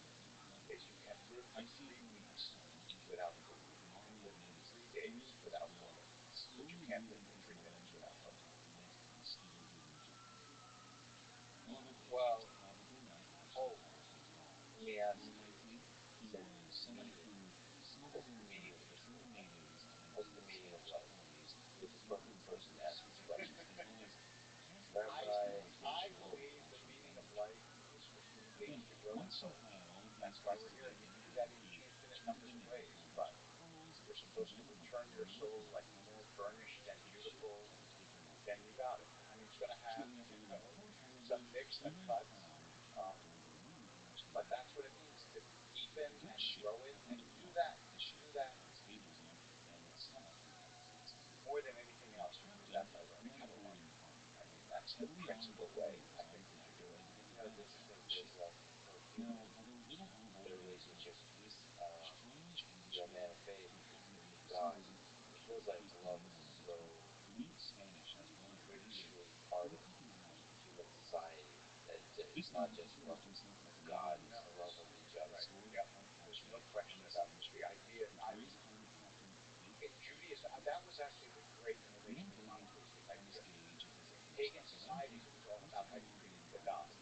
is you can live for 3 weeks without food. You can live for 3 days without water, but you can't live for 3 minutes without cooking." Well, oh, Let me ask you, since meeting, what's the meaning of this book? What's the meaning of life? You're the perfect person to ask this question. I Rabbi, I believe the meaning of life is for human beings to grow in soul. That's why we're here. You can do that in infinite numbers of ways, but you're supposed to return your soul like more burnished and beautiful. Then you got it. I mean, it's going to have some nicks and cuts, um, but that's what it means to deepen and grow in. And you do that more than anything else. You do that by learning how to love. I mean, that's the principal way I think we should do it. you know, it's interesting because for a human in a relationship, to be a man of faith with God, it feels like love is so richly part of human society that it's not just love of God, it's No, the love of each other. right. Yep. There's no question about this. The idea, I mean, in Judaism, that was actually the great innovation of the monotheistic idea. In pagan societies, it was all about how you treated the gods.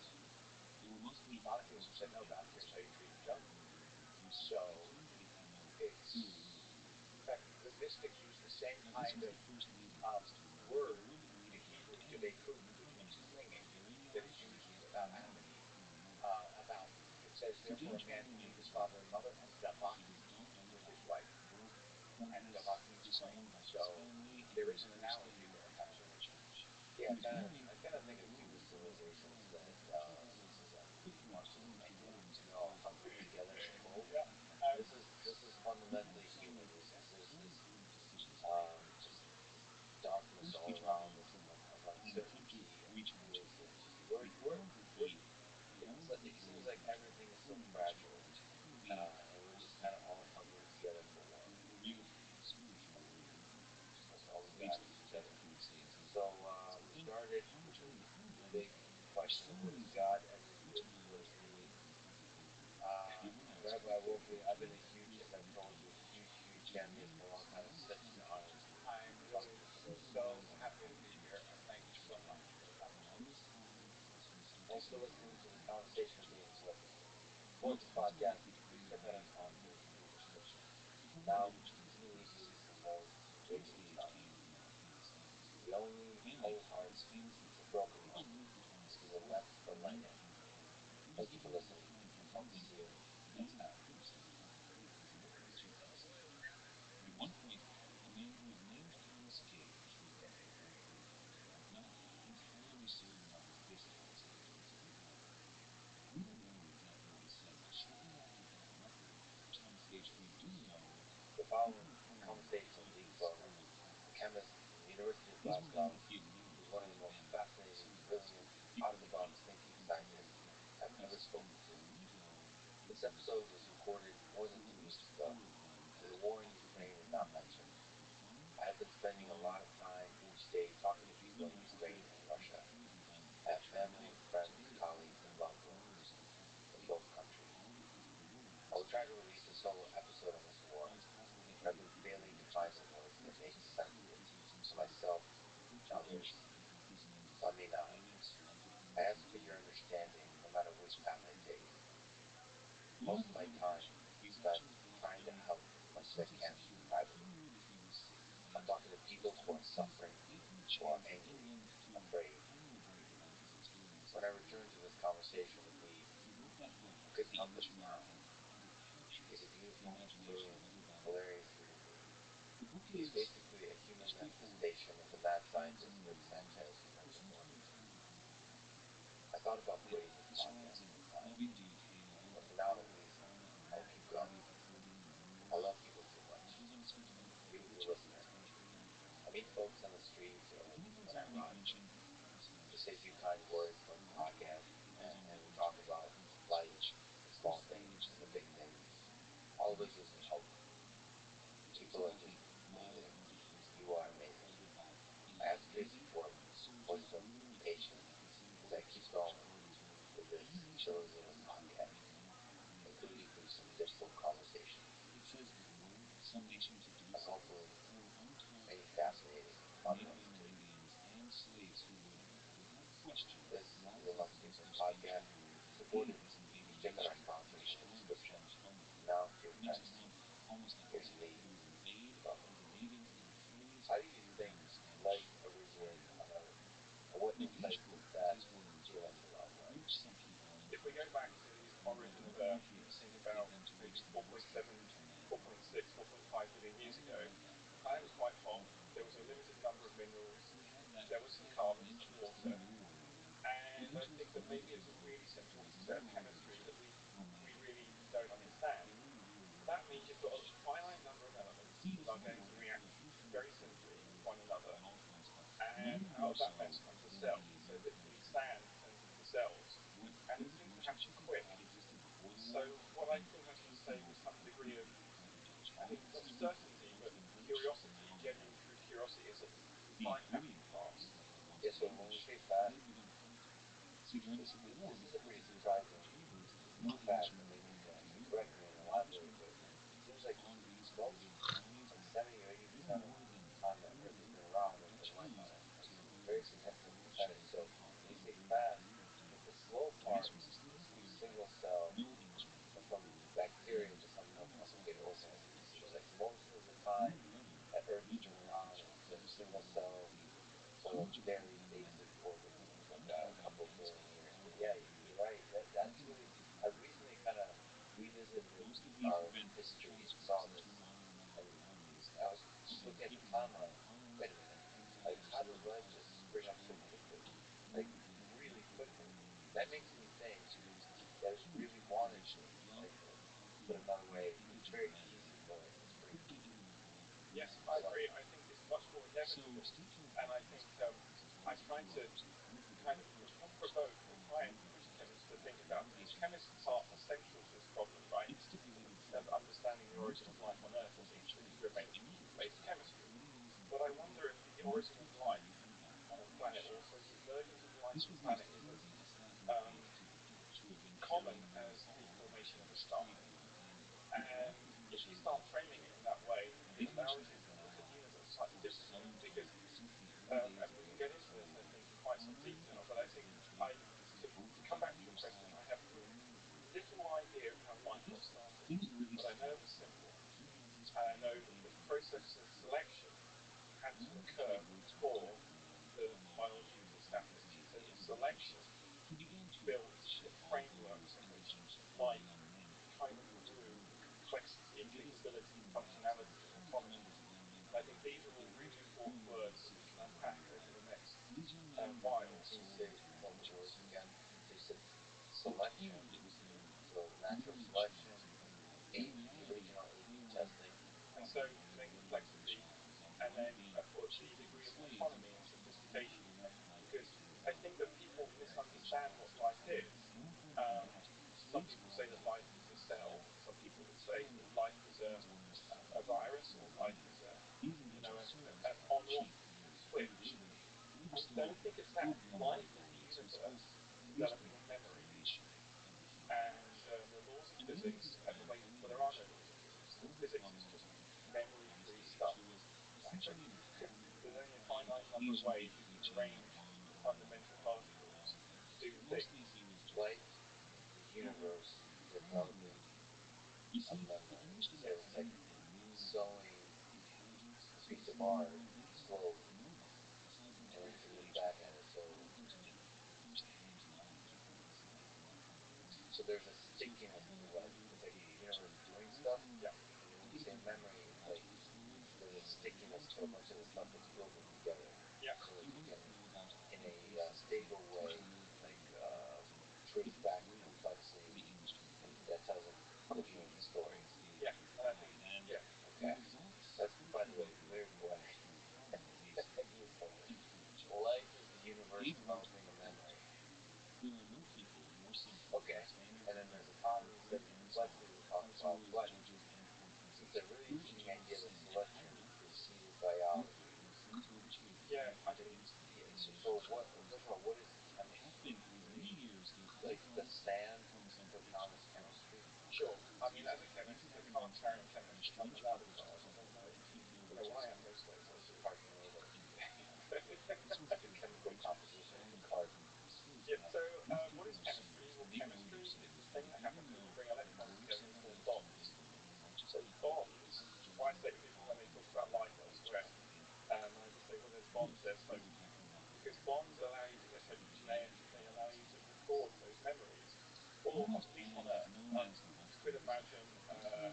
Monotheism said, no, God cares how you treat each other. So it's, in fact, the mystics use the same kind of um, word in Hebrew, debekut, which means clinging, that is used about Adam and Eve. About it says, therefore, a man will leave his father and mother and davaki with his wife, and davaki means cling. So there is an analogy there, absolutely. Yeah, I kind of think of human civilizations that Muslim, Hindu, and they're all huddled together in a cult. Yeah, This is fundamentally human. This is just darkness all around us of uncertainty and fears that we're it seems like everything is so fragile, and we're just kind of all huddling together for one. That's all we got is each other. So we started with the big question of what is God, and what is meaning. Rabbi Wolfie, I've been a huge, as I've told you, huge fan of yours for a long time. It's such an honor I'm to talk really to you today. so happy to be here, and thank you so much for the conversation. Thanks for listening to the Conversation of Being Flipped. Support the podcast. Please check out our sponsors in the description. Now, let me leave you with some words from J.C. Tunner. The only whole heart is a broken one. It is a lamp for lighting. Thank you for listening. Hope to see you next time. The following conversation leads from a chemist from the University of Glasgow who's one of the most fascinating, brilliant, out-of-the-box thinking scientists I've ever spoken to. This episode was recorded more than 2 weeks ago, and the war in Ukraine is not mentioned. I have been spending a lot of time each day talking to people in Ukraine and Russia. I have family, friends, colleagues, and loved ones in both countries. I will try to release a solo episode on this war, but I've been failing to find the words that make sense of it for myself and others. So let me now. I ask for your understanding no matter which path I take. Most of my time is spent trying to help as much as I can privately. I'm talking to people who are suffering, who are angry, afraid. When I returned to this conversation with Eve, I couldn't help but smile. He's a beautiful, brilliant, hilarious human being. He's basically a human manifestation of the mad scientist Rick Sanchez you heard before. I thought about quitting this podcast at the time, but for now at least, I'll keep going. I love people too much. You, the listener. I meet folks on the street or when I run. We say a few kind words about the podcast, and we talk about life People are just amazing. You are amazing. I have to say support for some patience as I keep going with this silly little podcast, including through some difficult conversations, and hopefully many fascinating and fun ones too. This is a Lunch Difference podcast, supported. Check out our sponsors in the description. Now to your test. Here's Lee from How do you think life originated on Earth? And what insights does that give us about life? If we go back to the origin of Earth and think about maybe 4.7, 4.6, 4.5 billion years ago, the planet was quite hot. There was a limited number of minerals. There was some carbon, some water, and I think that maybe it's a really simple set of chemistry that we really don't understand. That means you've got a finite number of elements that are going to react very simply with one another, and out of that mess comes a cell. So literally, sand turns into cells, and these things happen quick. So what I think I can say with some degree of, I think not certainty, but curiosity, genuine true curiosity, is that time happened fast. Yeah, so when we say fast, this is a pretty surprising fact that made me think. And correct me and elaborate, but it seems like most, like 70 or 80% of the time that Earth has been around, there's been life on it. Like very significant percentage. So when you say fast, like the slow part is from single cell, or from bacteria to some more complicated organisms. It seems like most of the time that Earth has been around, it's been single cell, sort of very basic organisms, like a couple billion years. But yeah, you're right. That's really. I recently kind of revisited our history and saw this, and I was just looking at the timeline. Wait a minute, like how did life just spring up so quickly? Like really quickly. That makes me think that it really wanted to. Like put another way, it's very easy for life to spring up. Yes, I agree. I think it's much more inevitable, and I think I'm trying to kind of not provoke, but try and push chemists to think about, because chemists are essential to this problem, right? Of understanding the origin of life on Earth, at least, because we're made of basic chemistry. But I wonder if the origin of life on a planet, also the emergence of life on a planet, is as common as the formation of a star. And if you start framing it in that way, it narrows it to look at the universe slightly differently. Because, and we can get into this, I think, in quite some detail, but I think to come back to your question, I have little idea of how life got started, but I know it was simple. And I know that the process of selection had to occur before the biology was established. So the selection built the framework from which life kind of grew in complexity and capability and functionality and autonomy. And I think these are all really important words that we can unpack over the next while. Can you say one of the words again? So you said selection, so natural selection, the original A/B testing. And so then complexity, and then put the degree of autonomy and sophistication. Because I think that people misunderstand what life is. Um, some people say that life is a cell. Some people would say that life is a virus, or life is an on-off switch. I don't think it's that. Life in the universe is developing a memory, and the laws of physics have a way. Well, there are no laws of physics. Physics is just memory-free stuff. There's only a finite number of ways you can arrange fundamental particles to do things. Life in the universe is developing a memory. So it's like sewing a piece of art slowly, and then you can look back at it. So there's a stickiness to life. It's like the universe doing stuff. Yeah. And then when you say memory, it's like there's a stickiness to a bunch of the stuff that's building together, Yeah. so that you can, in a stable way, like trace back the complexity, and that tells a coherent story. Yeah. And I think, yeah. Okay, that's, by the way, very poetic. Thank you so much. Life is the universe developing a memory. Okay, and then there's autonomy, you said, and complexity we talked about. What I'm allowed a car. I don't know. I don't know why I'm most days. I should. Hard to know though. So, The chemical composition of the car. yeah. So, what is chemistry? Well, chemistry is the thing that happens when you bring electrons together and form bonds. So bonds. Why I say to people when they talk about light elsewhere, and I just say, well, there's bonds, there's hope, because bonds allow you to get homogeneity. They allow you to record those memories. Or on, at least on Earth, you could imagine, a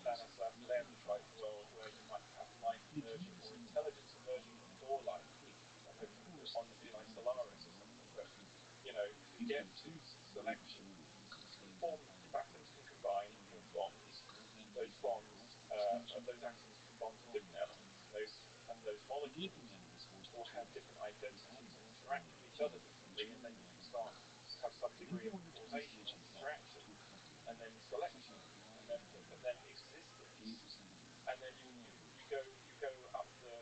Stanislav Lem type world where you might have life emerging or intelligence emerging before life, and on like Solaris or something. But to get to selection, you can form atoms can combine and form bonds. Those bonds, those atoms can bond to different elements, and those molecules will have different identities and interact with each other differently, and then you can start to have some degree of causation or interaction, and then selection, and then existence, and then you go up the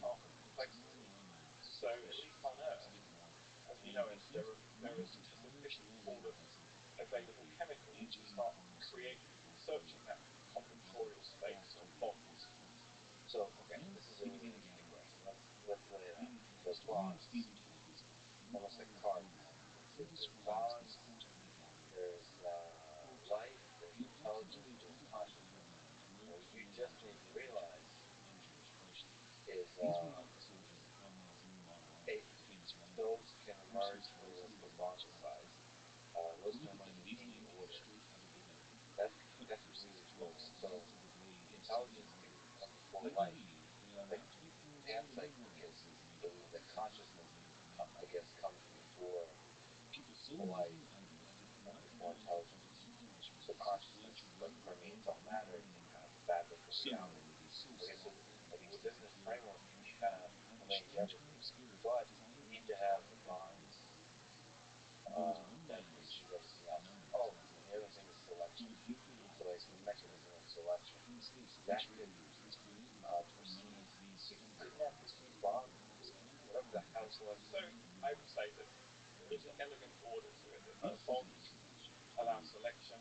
path of complexity. So at least on Earth, as we know it, there is a sufficient pool of available chemicals to start searching that combinatorial space of bonds. So, okay, this is a really interesting question. Let's lay it out. The bonds, almost like carbon. Let's say there's bonds, there's life, there's intelligence, there's consciousness. What you just made me realize is a, those can emerge for the bond size. Those can emerge in any order. That's really cool. So intelligence can come before life. And I guess the consciousness, I guess, comes before life and before intelligence. So consciousness permeates all matter. It's a kind of fabric of reality. Okay, so within this framework, you can kind of arrange everything, but you need to have the bonds that precedes everything else. Oh, and the other thing is selection. So like the mechanism of selection that could precede. Couldn't that precede bonds? Whatever the how selection. So I would say that there is an elegant order to it. That bonds allow selection,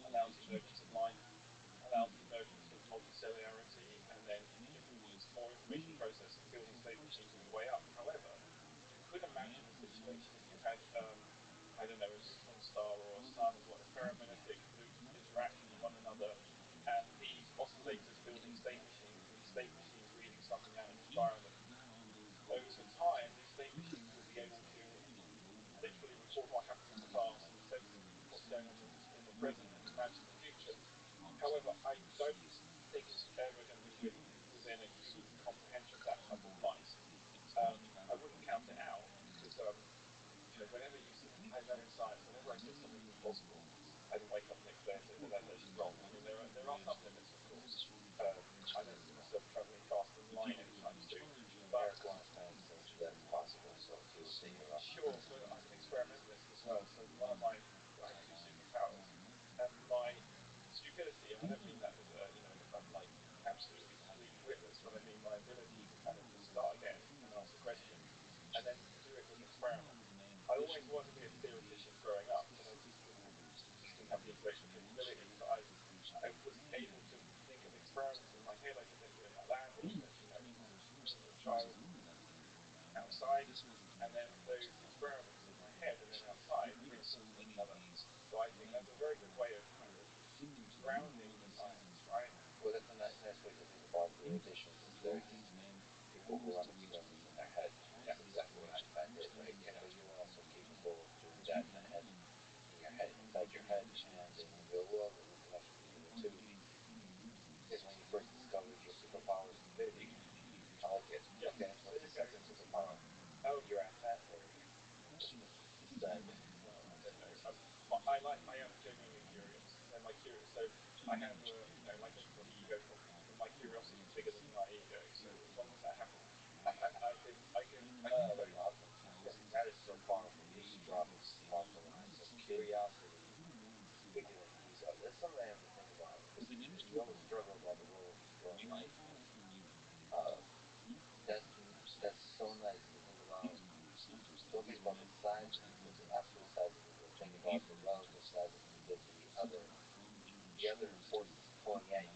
allows the emergence of life, allows the emergence of multicellularity, and then more information processing, building state machines on the way up. However, you could imagine a situation if you had, I don't know, a neutron star or a sun or a ferromagnetic loop interacting with one another, and these oscillators building state machines, and these state machines reading something out in the environment. Over time, these state machines will be able to literally record what happened in the past and sense what's going on in the present and imagine the future. However, I don't think it's ever going to be within a human comprehension that type of light. I wouldn't count it out because whenever I know in science, whenever I say something's impossible, I don't wake up the next day and say that's wrong. I mean, there are some limits, of course. I don't see myself traveling faster than light anytime soon. But Eric Einstein said that it's possible, so he will say you're wrong. sure, but I'm an experimentalist as well. So I have two superpowers, and my stupidity, and I don't mean that as if I'm like absolutely completely witless, but I mean my ability to kind of just start again and ask a question, and then do it with experiment. I always wanted to be a theoretician growing up, but I just didn't have the intellectual capability. But I was able to think of experiments in my head. I could then do it in my lab, or when I was a child outside, and then those experiments in my head and then outside reinforce one another. So I think that's a very good way of grounding the science, right? Well, that's a nice way to think about theoreticians. Is they're just people who run experiments in their head. Yeah. That's exactly what Einstein did, right? But you're also capable of doing that in the head, in your head, inside your head, and in the real world. And the connection between the two is when you first discovered your superpower, stupidity. I like it. Yeah. Okay, what's the second superpower? Oh, Your asset or stud? well, I don't know. I am genuinely curious. So my curious. So I have like everybody, ego problems, but my curiosity is bigger than my ego. So as long as that happens, I can That's awesome. That is so powerful. You just dropped the line. So curiosity is bigger than ego. That's something I have to think about because we always struggle about the role of ego in life. Uh, that's so nice to think about. Don't think about the size of ego, the absolute size of ego. Think about the relative size of ego, the other forces pulling at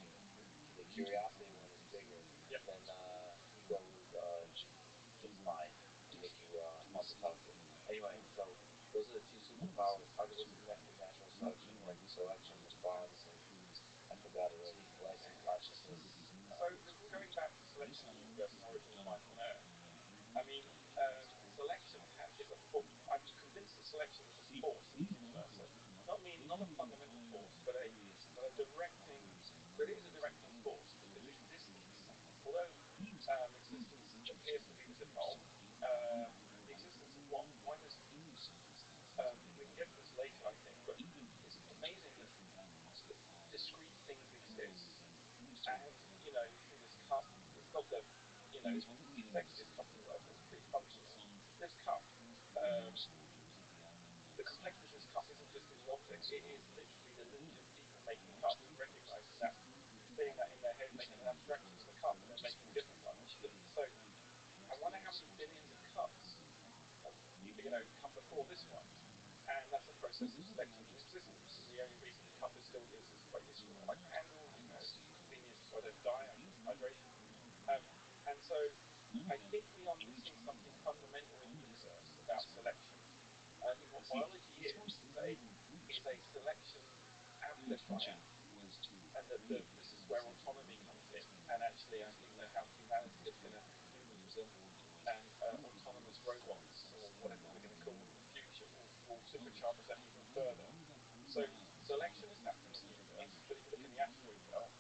selection as a force in the universe, not a fundamental force, but a directing, but it is a directing force because existence, although existence appears to be this evolved, the existence of what? Why does we can get to this later, I think, but it's amazing that discrete things exist, and you see this cup. It's not the it's complexity is cup and word, but it's pretty functional. This cup, um, the complexity of this cup isn't just in the object; it is literally the lineage of people making cups and recognizing that, seeing that in their head, making an abstraction of the cup, and then making different ones. So I wonder how many billions of cups have come before this one, and that's a process of selection and existence. And the only reason the cup is still exists is quite useful, like candles. It's convenient so I don't die. I drink hydration. Um, and so I think we are missing something fundamental in the universe about selection. And I think what biology is a selection amplifier, and this is where autonomy comes in. And actually, I think that how humanity is going to have humans and autonomous robots, or whatever we're going to call them in the future, will supercharge that even further. So selection is happening in the universe, but if you look in the asteroid belt,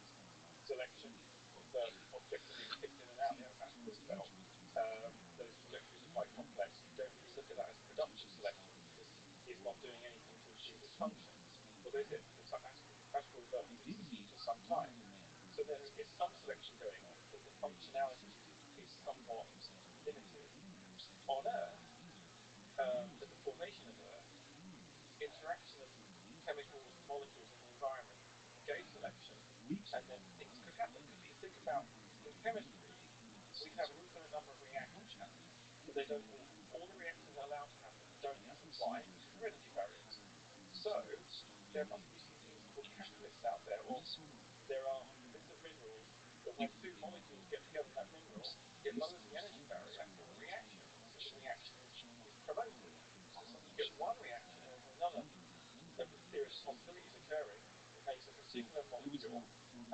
selection of objects are being tipped in and out the asteroid belt. Those trajectories are quite complex. You don't really look at that as productive selection because it's not doing anything to achieve its function. Or is it? The asteroid belt has existed for some time. So there is some selection going on, but the functionality is somewhat limited. On Earth, at the formation of Earth, interaction of chemicals and molecules in the environment gave selection, and then things could happen. If you think about in chemistry, we have an infinite number of reactions happening, but they don't all the reactions that are allowed to happen don't happen. Why? Because of energy barriers. So there must be some things called catalysts out there, or there are bits of minerals that when two molecules get together in that mineral, it lowers the energy barrier in the reaction, so the reaction is promoted. So suddenly you get one reaction over another series of possibilities occurring that makes a particular molecule,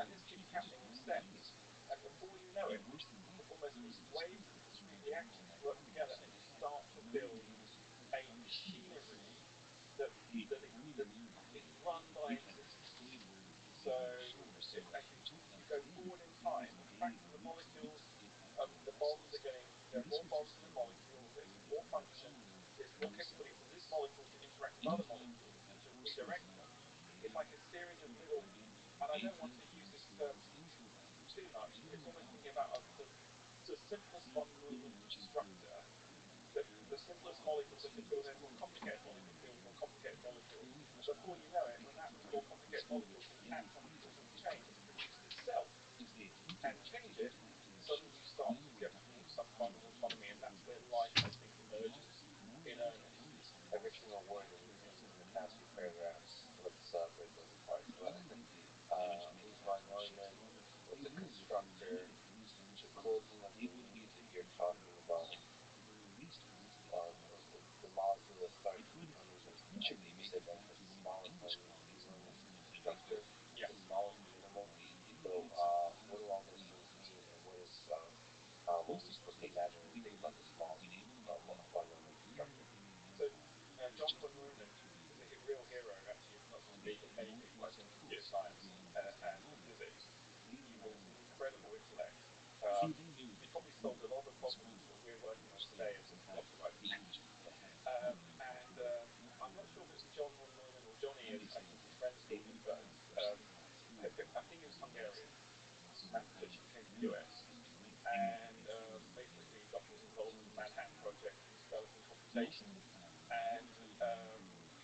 and this keeps happening in steps. And before you know it, almost these waves of discrete reactions work together, and you start to build a machinery that that is run by existence. So as you go forward in time, the fact that the molecules, the bonds are getting, there are more bonds in the molecule, there's more function, there's more capability for this molecule to interact with other molecules and to redirect them. It's like a series of little, and I don't want to use this term too much, but it's almost thinking about the simplest bond movement constructor. The simplest molecule that can build a more complicated molecule, build a more complicated molecule, and before you know it, when that more complicated molecule can catch on because of the chain it's produced itself and change it, suddenly you start to get some kind of autonomy, and that's where life, I think, emerges in earnest. Every single word that you've used in the past few paragraphs, let's break those apart. Who's von Neumann? What's a constructor? The closing of the loop that you're talking about of the molecule that starts with uneven. I think you said like the smallest uneven one is the constructor, Yeah. the smallest minimal. So what do all those things mean, and what is what we supposed to imagine when we think about the smallest von Neumann constructor? So John von Neumann is a real hero, actually, not just me, but many people, I think, in computer science and physics. He was an incredible intellect. He probably solved a lot of the problems that we're working on today as optimized computers. And I'm not sure if it's John von Neumann or Johnny, as I think his friends called him, but I think he was Hungarian mathematician, came to the US, and basically got involved with the Manhattan Project and was developing computation, and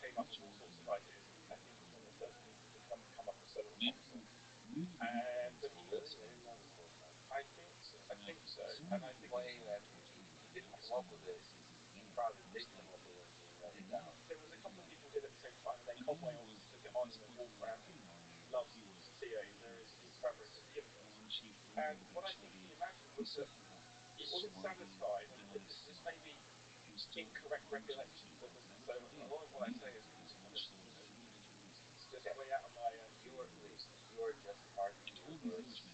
came up with all sorts of ideas, and I think he's one of the first people to come up with cellular chromosomes. And but Oh, really? I didn't know this whole time. I think so, and I think Well, anyway, I mean, he didn't come up with it. He probably did come up with it and didn't write it down. there was a couple of people did at the same time, and then Conway obviously took it on, and then Wolfram, who loves his TAs, there is he collaborated in the universe. And what I think he imagined was that it wasn't satisfied, and this may be incorrect recollection. So a lot of what I say is kind of just Okay, way out of my you are just part of the universe,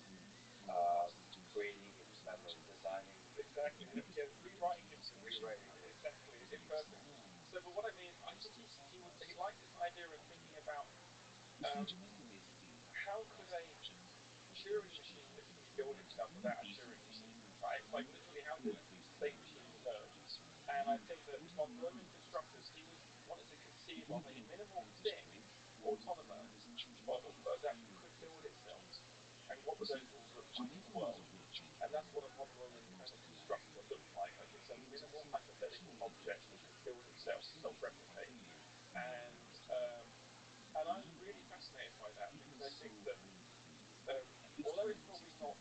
creating, I don't know, designing, exactly, yeah, rewriting history. rewriting history. Exactly, imperfect. So, but what I mean, actually like this idea of thinking about um, how could a Turing machine literally build itself without a Turing machine, right? Like literally, how did state machines emerge? And I think that von Neumann constructors, he was wanted to conceive of a minimal thing, autonomous, that could build itself. And what would those rules look like in the world? And that's what a von Neumann kind of constructor looks like it's a minimal hypothetical object that can build itself, self-replicate. And and I'm really fascinated by that because I think that although it's probably not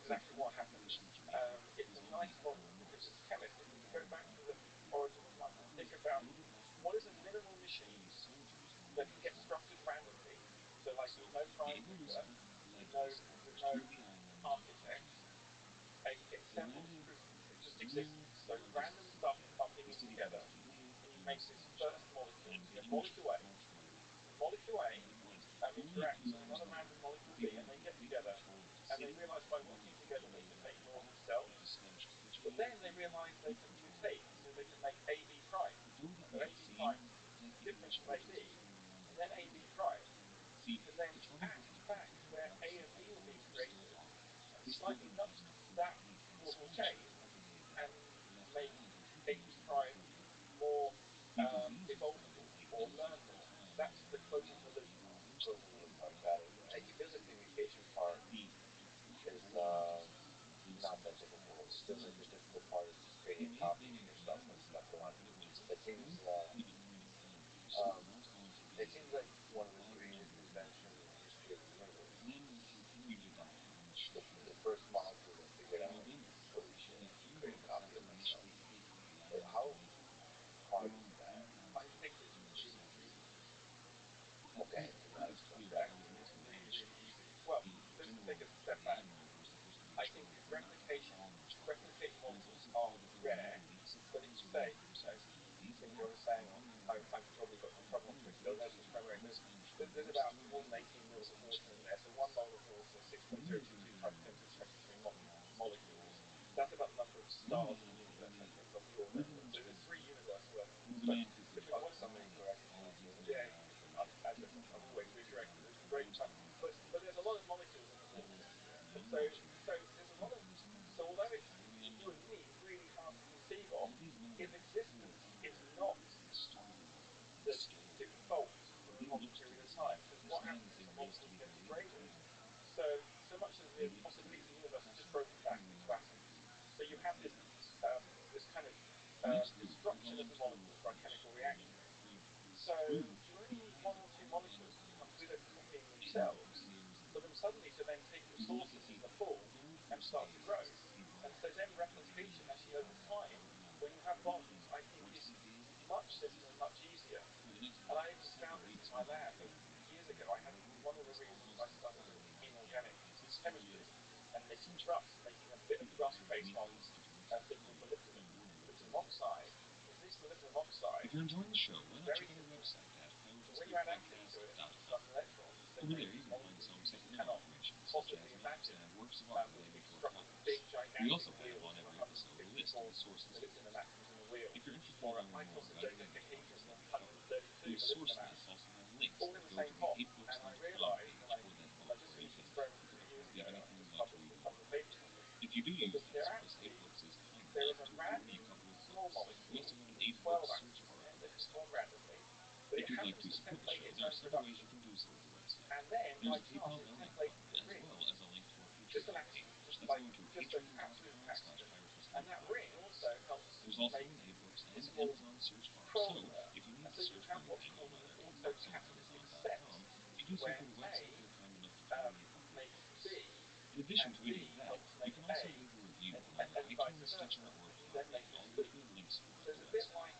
exactly what happened, it's a nice model because as chemists, if we can go back to the origin of life and think about what is a minimal machine that can get structured randomly, so like with no prime mover, with no architect, a assembled proof that just exists. So random stuff bumping in together, and you make this first molecule. So you have molecule A, and molecule A interacts with another random molecule B, and they get together, and they realize by working together they can make more of themselves. But then they realize they can mutate, so they can make AB prime. So AB prime different from AB, and then AB prime can then act back where A and B were being created and slightly nudge that causal chain and make AB prime more evolvable or learn more. That's the closing the loop part. Closing the loop part, got it. I feel the communication part is not that difficult. Still, the difficult part is just creating a copy of yourself. That's the one. It seems um, it seems like one of the greatest inventions in the history of the universe. The first molecule that figured out, holy shit, I can create a copy of myself. How hard is that? I think it's really, really easy. Okay, you gotta explain I that. think it's really, really easy. Well, let's take a step back. I think replicating molecules are rare, but it's say, I think you're saying I've probably got some trouble on Twitter. Let's just commemorate. There's about more than 18 mils of water in there. So 1 mole of water, 6.022 times 10 to the 23 molecules. That's about the number of stars in the universe, I think, but we all know that. So there's 3 universe worth. But between Oh, one somebody star, correct me on that too. yeah, I'm always being corrected. It's a great time. But there's a lot of molecules in the water. And so there's a lot of so although it's for you and me really hard to conceive of, if existence is not the default for a long period of time, because what happens is the molecules get degraded. So much of the possibilities of the universe are just broken back into atoms. So you have this kind of destruction of the molecules by chemical reaction. So you only need one or two molecules to become good at copying themselves for them suddenly to then take resources in the pool and start to grow. And so then replication actually over time, when you have bonds, I think is much simpler and much easier. And I even found this in my lab years ago. I had one of the reasons I started looking at inorganic chemistry and mixing rust, making a bit of rust based on a thing called molybdenum, molybdenum oxide, is this molybdenum oxide is very simple. But when you add acid to it and some electrons, they make these molecules you just cannot possibly imagine, which we construct these big, gigantic wheels with 154 molybdenum atoms in the wheel, or a high cluster dodecahedron with 132 molybdenum atoms, all in the same pot. And I realized when I just finished experiments 2 years ago, I just published a couple of papers on this, is that there is a random small molecule with 12 atoms in it that can form randomly, but it happens to template its own production. And then, by chance, it templates a ring, just an accident, just an absolute accident. And that ring also helps make what's called promer. And so you have what's called an autocatalytic set, where A makes B, and B helps make A, and vice versa. And you then make this loop. So it's a bit like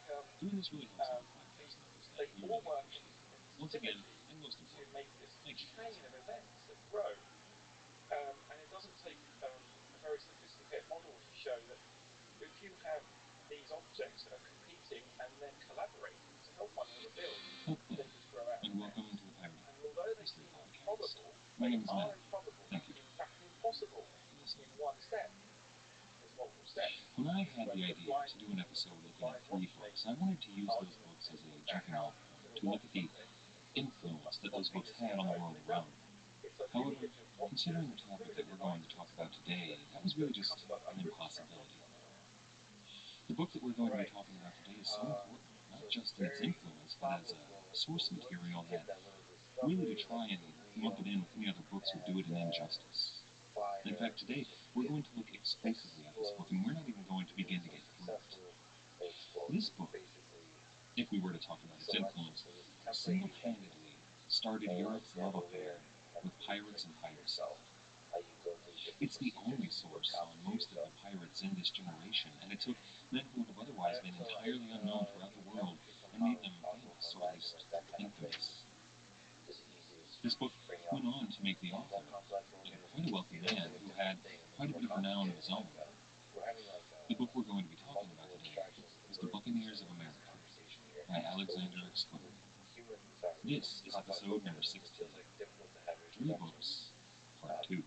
they all work in synergy to make this chain of events that grow. And it doesn't take a very sophisticated model to show that if you have these objects that are competing and then collaborating to help one another build, they just grow out of hand. And although they seem improbable, they are improbable and in fact impossible in one step. There's multiple steps. This is when the blind, the blind watchmaking argument is about how to look at the influence that those books had on the world around them. However, considering the topic that we're going to talk about today, that was really just an impossibility. The book that we're going to be talking about today is so important, not just in its influence, but as a source material that really to try and lump it in with any other books would do it an injustice. In fact, today we're going to look exclusively at this book, and we're not even going to begin to get through it. This book, if we were to talk about its influence, single-handedly started Europe's love affair with pirates and piracy. It's the only source on most of the pirates in this generation, and it took men who would have otherwise been entirely unknown throughout the world and made them famous, or at least infamous. This book went on to make the author quite a wealthy man who had quite a bit of renown of his own. The book we're going to be talking about today is The Buccaneers of America by Alexander Exquemeling. This is episode number 16, Three Books, Part 2.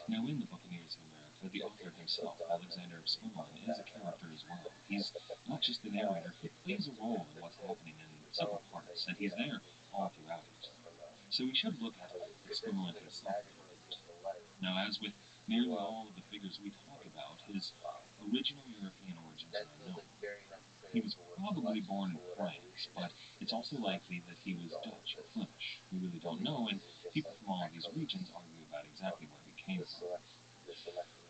Now in The Buccaneers of America, the author himself, Alexander Exquemeling, is a character as well. He's not just the narrator, he plays a role in what's happening in several parts, and he's there all throughout it. So we should look at Exquemeling himself. Now, as with nearly all of the figures we talk about, his original European origins are unknown. He was probably born in France, but it's also likely that he was Dutch or Flemish. We really don't know, and people from all of these regions argue about exactly where he came from.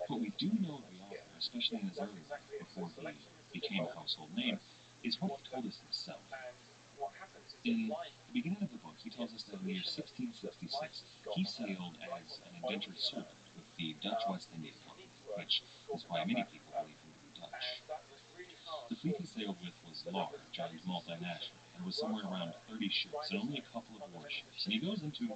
What we do know of the author, especially in his early life, before he became a household name, is what he told us himself. In the beginning of the book, he tells us that in the year 1666, he sailed as an indentured servant with the Dutch West India Company, which is why many people believe him to be Dutch. The fleet he sailed with was large and multinational. There was somewhere around 30 ships and only a couple of warships, and he goes into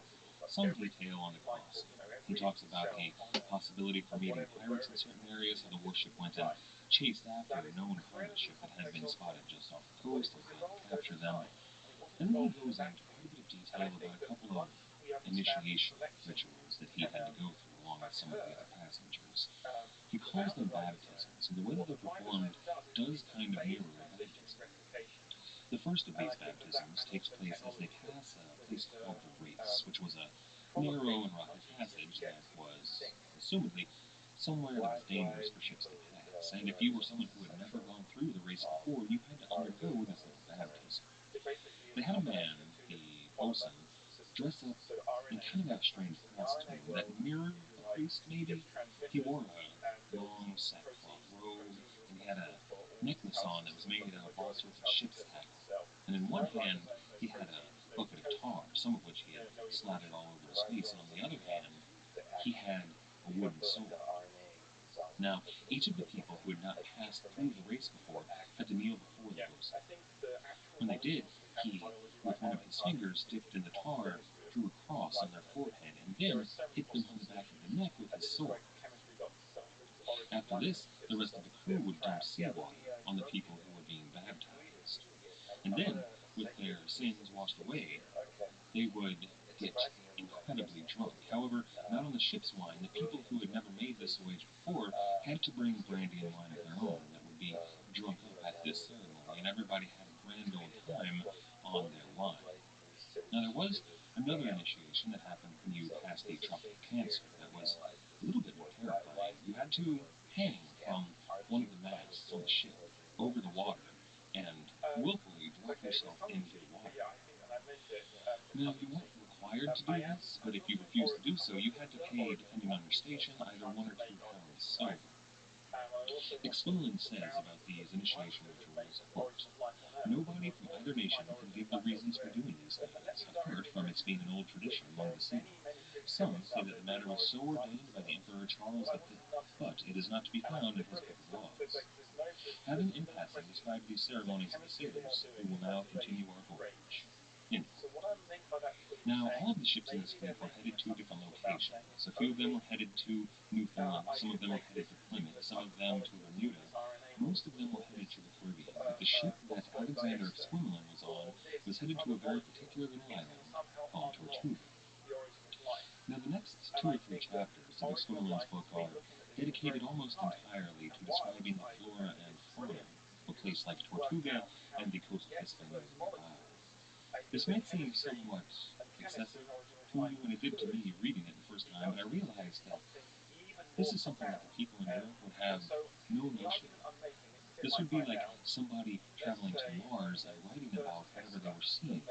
some detail on the crossing. He talks about the possibility for meeting pirates in certain areas, how the warship went and chased after a known pirate ship that had been spotted just off the coast and tried to capture them. And then he goes into quite a bit of detail about a couple of initiation rituals that he had to go through along with some of the other passengers. He calls them baptisms, and the way that they're performed does kind of mirror a baptism. The first of these baptisms takes place as they pass a place called the Race, which was a narrow and rocky passage that was, assumedly, somewhere that was dangerous for ships to pass. And if you were someone who had never gone through the race before, you had to undergo this little baptism. They had a man, the bosun, dress up in kind of a strange costume that mirrored a priest, maybe. He wore a long sackcloth robe, and he had a necklace on that was made of all sorts of ship's tackle. And in one hand, he had a bucket of tar, some of which he had slathered all over his face, and on the other hand, he had a wooden sword. Now, each of the people who had not passed through the race before had to kneel before the bosun. When they did, he, with one of his fingers dipped in the tar, drew a cross on their forehead, and then hit them on the back of the neck with his sword. After this, the rest of the crew would dump seawater on the people who were being baptized. And then, with their sins washed away, they would get incredibly drunk. However, not on the ship's wine. The people who had never made this voyage before had to bring brandy and wine of their own that would be drunk up at this ceremony, and everybody had a grand old time on their wine. Now, there was another initiation that happened when you passed the tropical cancer that was a little bit more terrifying. You had to hang from one of the masts on the ship over the water and willfully drop yourself into the water. Now, you weren't required to do this, but if you refused to do so, you had to pay, depending on your station, either 1 or 2 pounds silver. Exquemeling says about these initiation rituals, quote, "Nobody from either nation can give the reasons for doing these things, apart from its being an old tradition among the sea. Some say that the matter was so ordained by the Emperor Charles V, but it is not to be found in his book of laws. Having in passing described these ceremonies of the sailors, we will now continue our voyage." Now, all of the ships in this fleet were headed to different locations. A few of them were headed to Newfoundland, some of them were headed to Plymouth, some of them to Bermuda. Most of them were headed to the Caribbean, but the ship that Alexander Exquemeling was on was headed to a very particular little island called Tortuga. Now, the next 2 or 3 chapters of Exquemeling's book are dedicated almost entirely to describing the flora and fauna of a place like Tortuga and the coast of Hispaniola nearby. This might seem somewhat excessive to you, and it did to me reading it the first time, but I realized that this is something that the people in Europe would have no notion of. This would be like somebody traveling to Mars and writing about whatever they were seeing.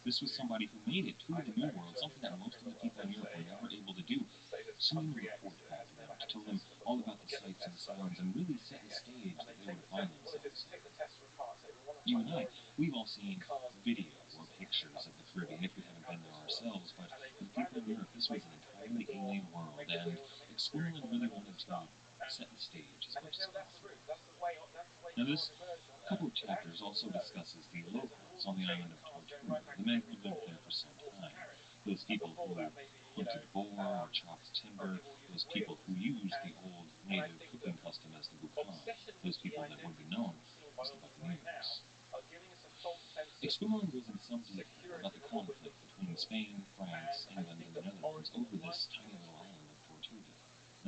This was somebody who made it to the New World, something that most of the people in Europe were never able to do. Sending a report back to them to tell them all about the sights and sounds and really set the stage that they would find themselves in. You and I, we've all seen video or pictures of the Caribbean if we haven't been there ourselves, but for the people in Europe, this was an entirely alien world, and Exquilin really wanted to set the stage as much as possible. Now, this couple of chapters also discusses the locals on the island of Tortuga, the men who lived there for some time, those people who hunted boar or chopped timber, those people who used the old native cooking custom as the bukan, those people that would be known as the buccaneers. Exquilin goes into some detail about the conflict between Spain, France, England, and the Netherlands over this tiny little island of Tortuga.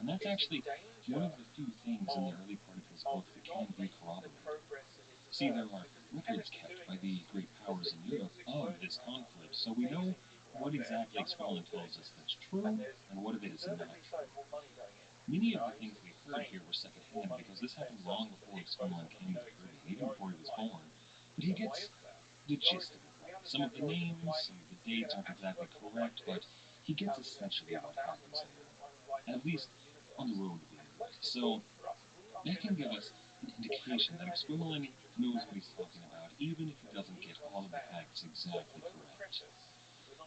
And that's actually one of the few things in the early part of his book that can be corroborated. See, there are records kept by the great powers in Europe of this conflict, so we know what exactly Exquilin tells us that's true and what of it is not true. Many of the things we heard here were secondhand because this happened long before Exquilin came to the Caribbean, even before he was born. But he gets the gist of it right. Some of the names, some of the dates aren't exactly correct, but he gets essentially what happens there, at least on the road to the end. So that can give us an indication that Exquilin knows what he's talking about, even if he doesn't get all of the facts exactly correct.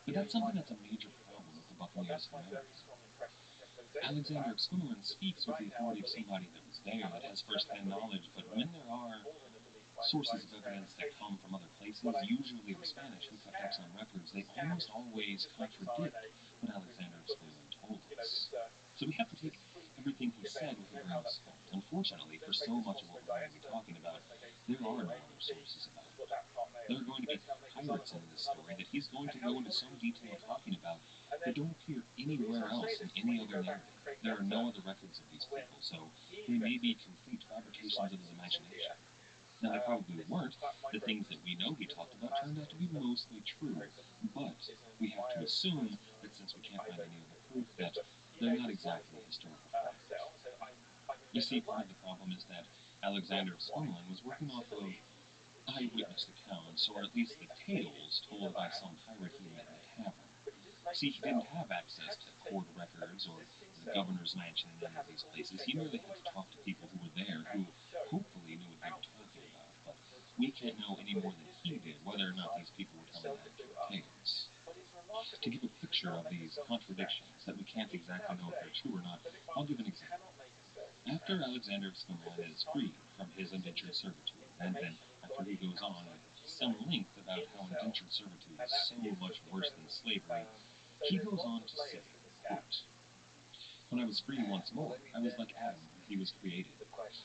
But that's something that's a major problem with the Buccaneers of America. Alexander Exquilin speaks with the authority of somebody that was there, that has first-hand knowledge, but when there are sources of evidence that come from other places, usually the Spanish who kept excellent records, they almost always contradict what Alexander Exquilin told us. So we have to take everything he said with a grain of salt. Unfortunately, for so much of what we're going to be talking about, there are no other sources about it. There are going to be pirates in this story that he's going to go into some detail talking about that don't appear anywhere else in any other narrative. There are no other records of these people, so they may be complete fabrications of his imagination. Now, they probably weren't. The things that we know he talked about turned out to be mostly true, but we have to assume that since we can't find any other proof, that they're not exactly historical facts. You see, part of the problem is that Alexander Exquilin was working off of eyewitness accounts, or at least the tales told by some pirate he met in a tavern. See, he didn't have access to court records or the governor's mansion in any of these places. He merely had to talk to people who were there, who hopefully knew what they were talking about. But we can't know any more than he did whether or not these people were telling accurate tales. To give a picture of these contradictions that we can't exactly know if they're true or not, I'll give an example. After Alexander Exquilin is freed from his indentured servitude, and then after he goes on at some length about how indentured servitude is so much worse than slavery, he goes on to say, quote, "When I was free once more, I was like Adam when he was created.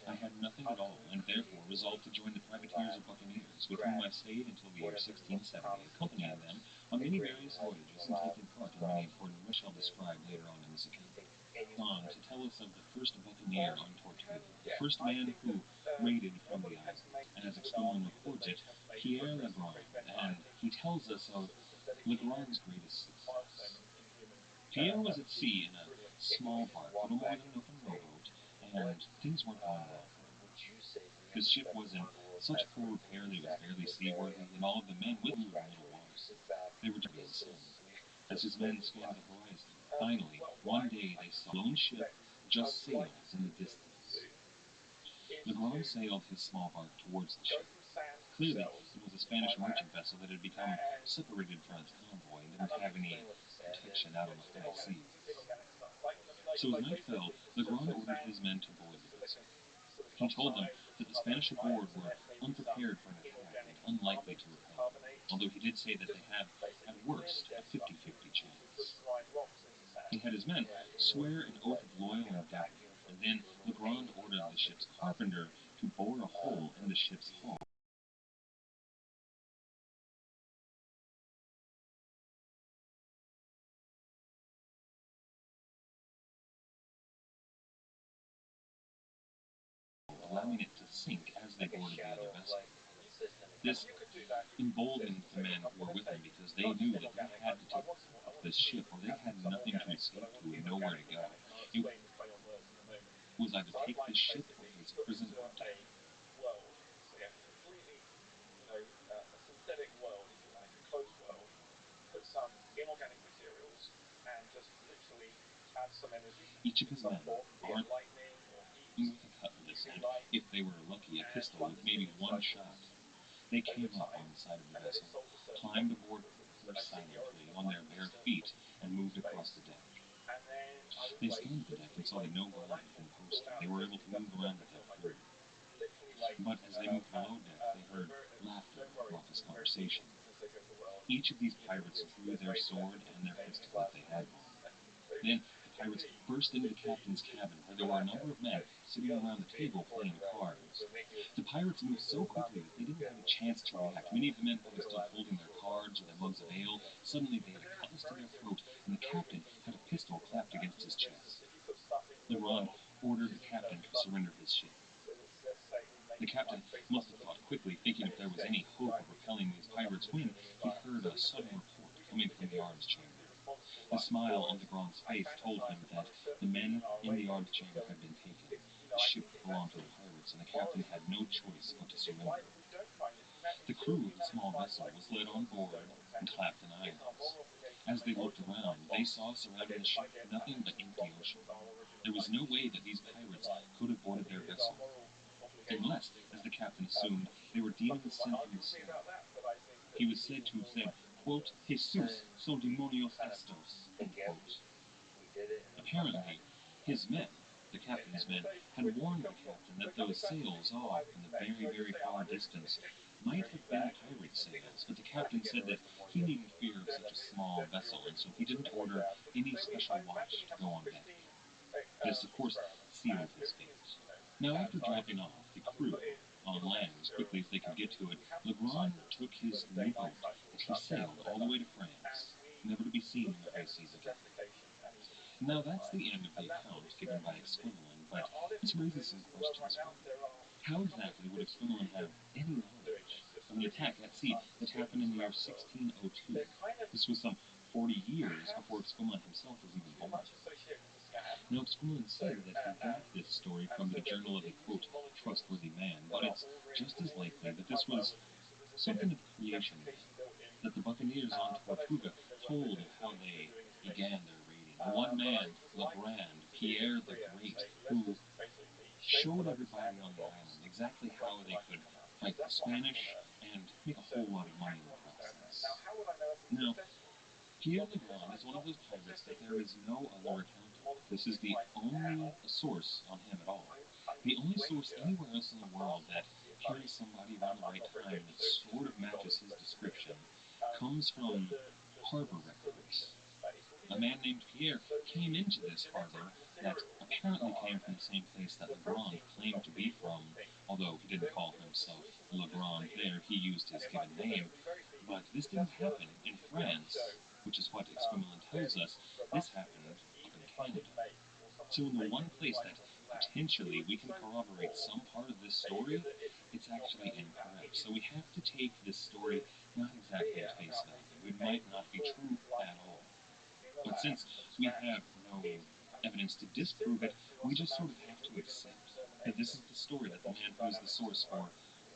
I had nothing at all, and therefore resolved to join the privateers or buccaneers, with whom I stayed until the year 1670, accompanying them on many various voyages and taking part in many important which I'll describe later on in this account." On to tell us of the first buccaneer on Tortuga, the first man who raided from the island, and as Exquilin records it, Pierre Legrand, and he tells us of Legrand's greatest success. Pierre was at sea in a small bark, little more than an open rowboat, and things weren't going well for him. His ship was in such poor repair that it was barely seaworthy, and all of the men with him were in little water. They were just stunned. As his men scanned the horizon, finally, one day they saw a lone ship just sails in the distance. Legrand sailed his small bark towards the ship. Clearly, it was a Spanish merchant vessel that had become separated from its convoy and didn't have any protection out on the high seas. So as night fell, Legrand ordered his men to board the vessel. He told them that the Spanish aboard were unprepared for an attack and unlikely to repel, although he did say that they had, at worst, a 50-50 chance. He had his men swear an oath of loyal endeavor, and then Legrand ordered the ship's carpenter to bore a hole in the ship's hull. Allowing it to sink as they boarded the other vessel. This emboldened the men who were with him because they knew that they had to take this ship or they had nothing to escape to and nowhere to go. It was either take this ship or face prison or death. World. So yeah, completely, a synthetic world, if you like, a closed world. Put some inorganic materials and just literally add some energy, Each of his some men form, be it armed lightning or heat, with a cutlass and, light, if they were lucky, a and pistol run with this maybe through the one cycles shot. They over came up time, on the side of the and then it vessel, solves a certain climbed problem. aboard So her I silently seniority on their in bare certain feet and moved across the space. deck. And then I would They wait, scanned the deck and saw that no for a guard had landfall. been posted. They were able to move around the deck freely. Literally like, But as they moved below deck, they heard laughter and raucous conversation. Each of these pirates drew their sword and their pistol that they had on. Then the pirates burst into the captain's cabin, where there were a number of men sitting around the table playing cards. The pirates moved so quickly that they didn't have a chance to react. Many of the men who were still holding their cards or their mugs of ale, suddenly they had a cutlass to their throat, and the captain had a pistol clapped against his chest. Legrand ordered the captain to surrender his ship. The captain must have thought quickly, thinking if there was any hope of repelling these pirates when he heard a sudden report coming from the arms chamber. The smile on Legrand's face told him that the men in the arms chamber had been taken. The ship belonged to the pirates, and the captain had no choice but to surrender. The crew of the small vessel was led on board and clapped in irons. As they looked around, they saw surrounding the ship nothing but empty ocean. There was no way that these pirates could have boarded their vessel, unless, as the captain assumed, they were demons sent from the sky. He was said to have said, quote, Jesus son demonios estos, end quote. Apparently, his men, the captain's men, had warned the captain that those sails off in the very, very far distance might have been pirate sails, but the captain said that he needn't fear of such a small vessel, and so he didn't order any special watch to go on deck. This, of course, sealed his fate. Now, after dropping off the crew on land as quickly as they could get to it, Legrand took his new boat and he sailed all the way to France, never to be seen in the high seas again. Now, that's the end of the account given by Exquemelin, but this raises some questions for me. How exactly would Exquemelin have any knowledge of an attack at sea that happened in the year 1602? This was some 40 years before Exquemelin himself was even born. Now, Exquemelin said that he got this story from the journal of a, quote, trustworthy man, but it's just as likely that this was something of a creation myth, that the buccaneers on Tortuga told of how they began their raiding. One man, Legrand, Pierre the Great, who showed everybody on the island exactly how they could fight the Spanish and make a whole lot of money in the process. Now, Pierre Legrand is one of those pirates that there is no other account of. This is the only source on him at all. The only source anywhere else in the world that carries somebody around the right time that sort of matches his description comes from harbor records. A man named Pierre came into this harbor that apparently came from the same place that Legrand claimed to be from, although he didn't call himself Legrand there, he used his given name. But this didn't happen in France, which is what Exquemelin tells us. This happened up in Canada. So in the one place that potentially we can corroborate some part of this story, it's actually incorrect. So we have to take this story not exactly at face value. It might not be true at all. But since we have no evidence to disprove it, we just sort of have to accept that this is the story, that the man who is the source for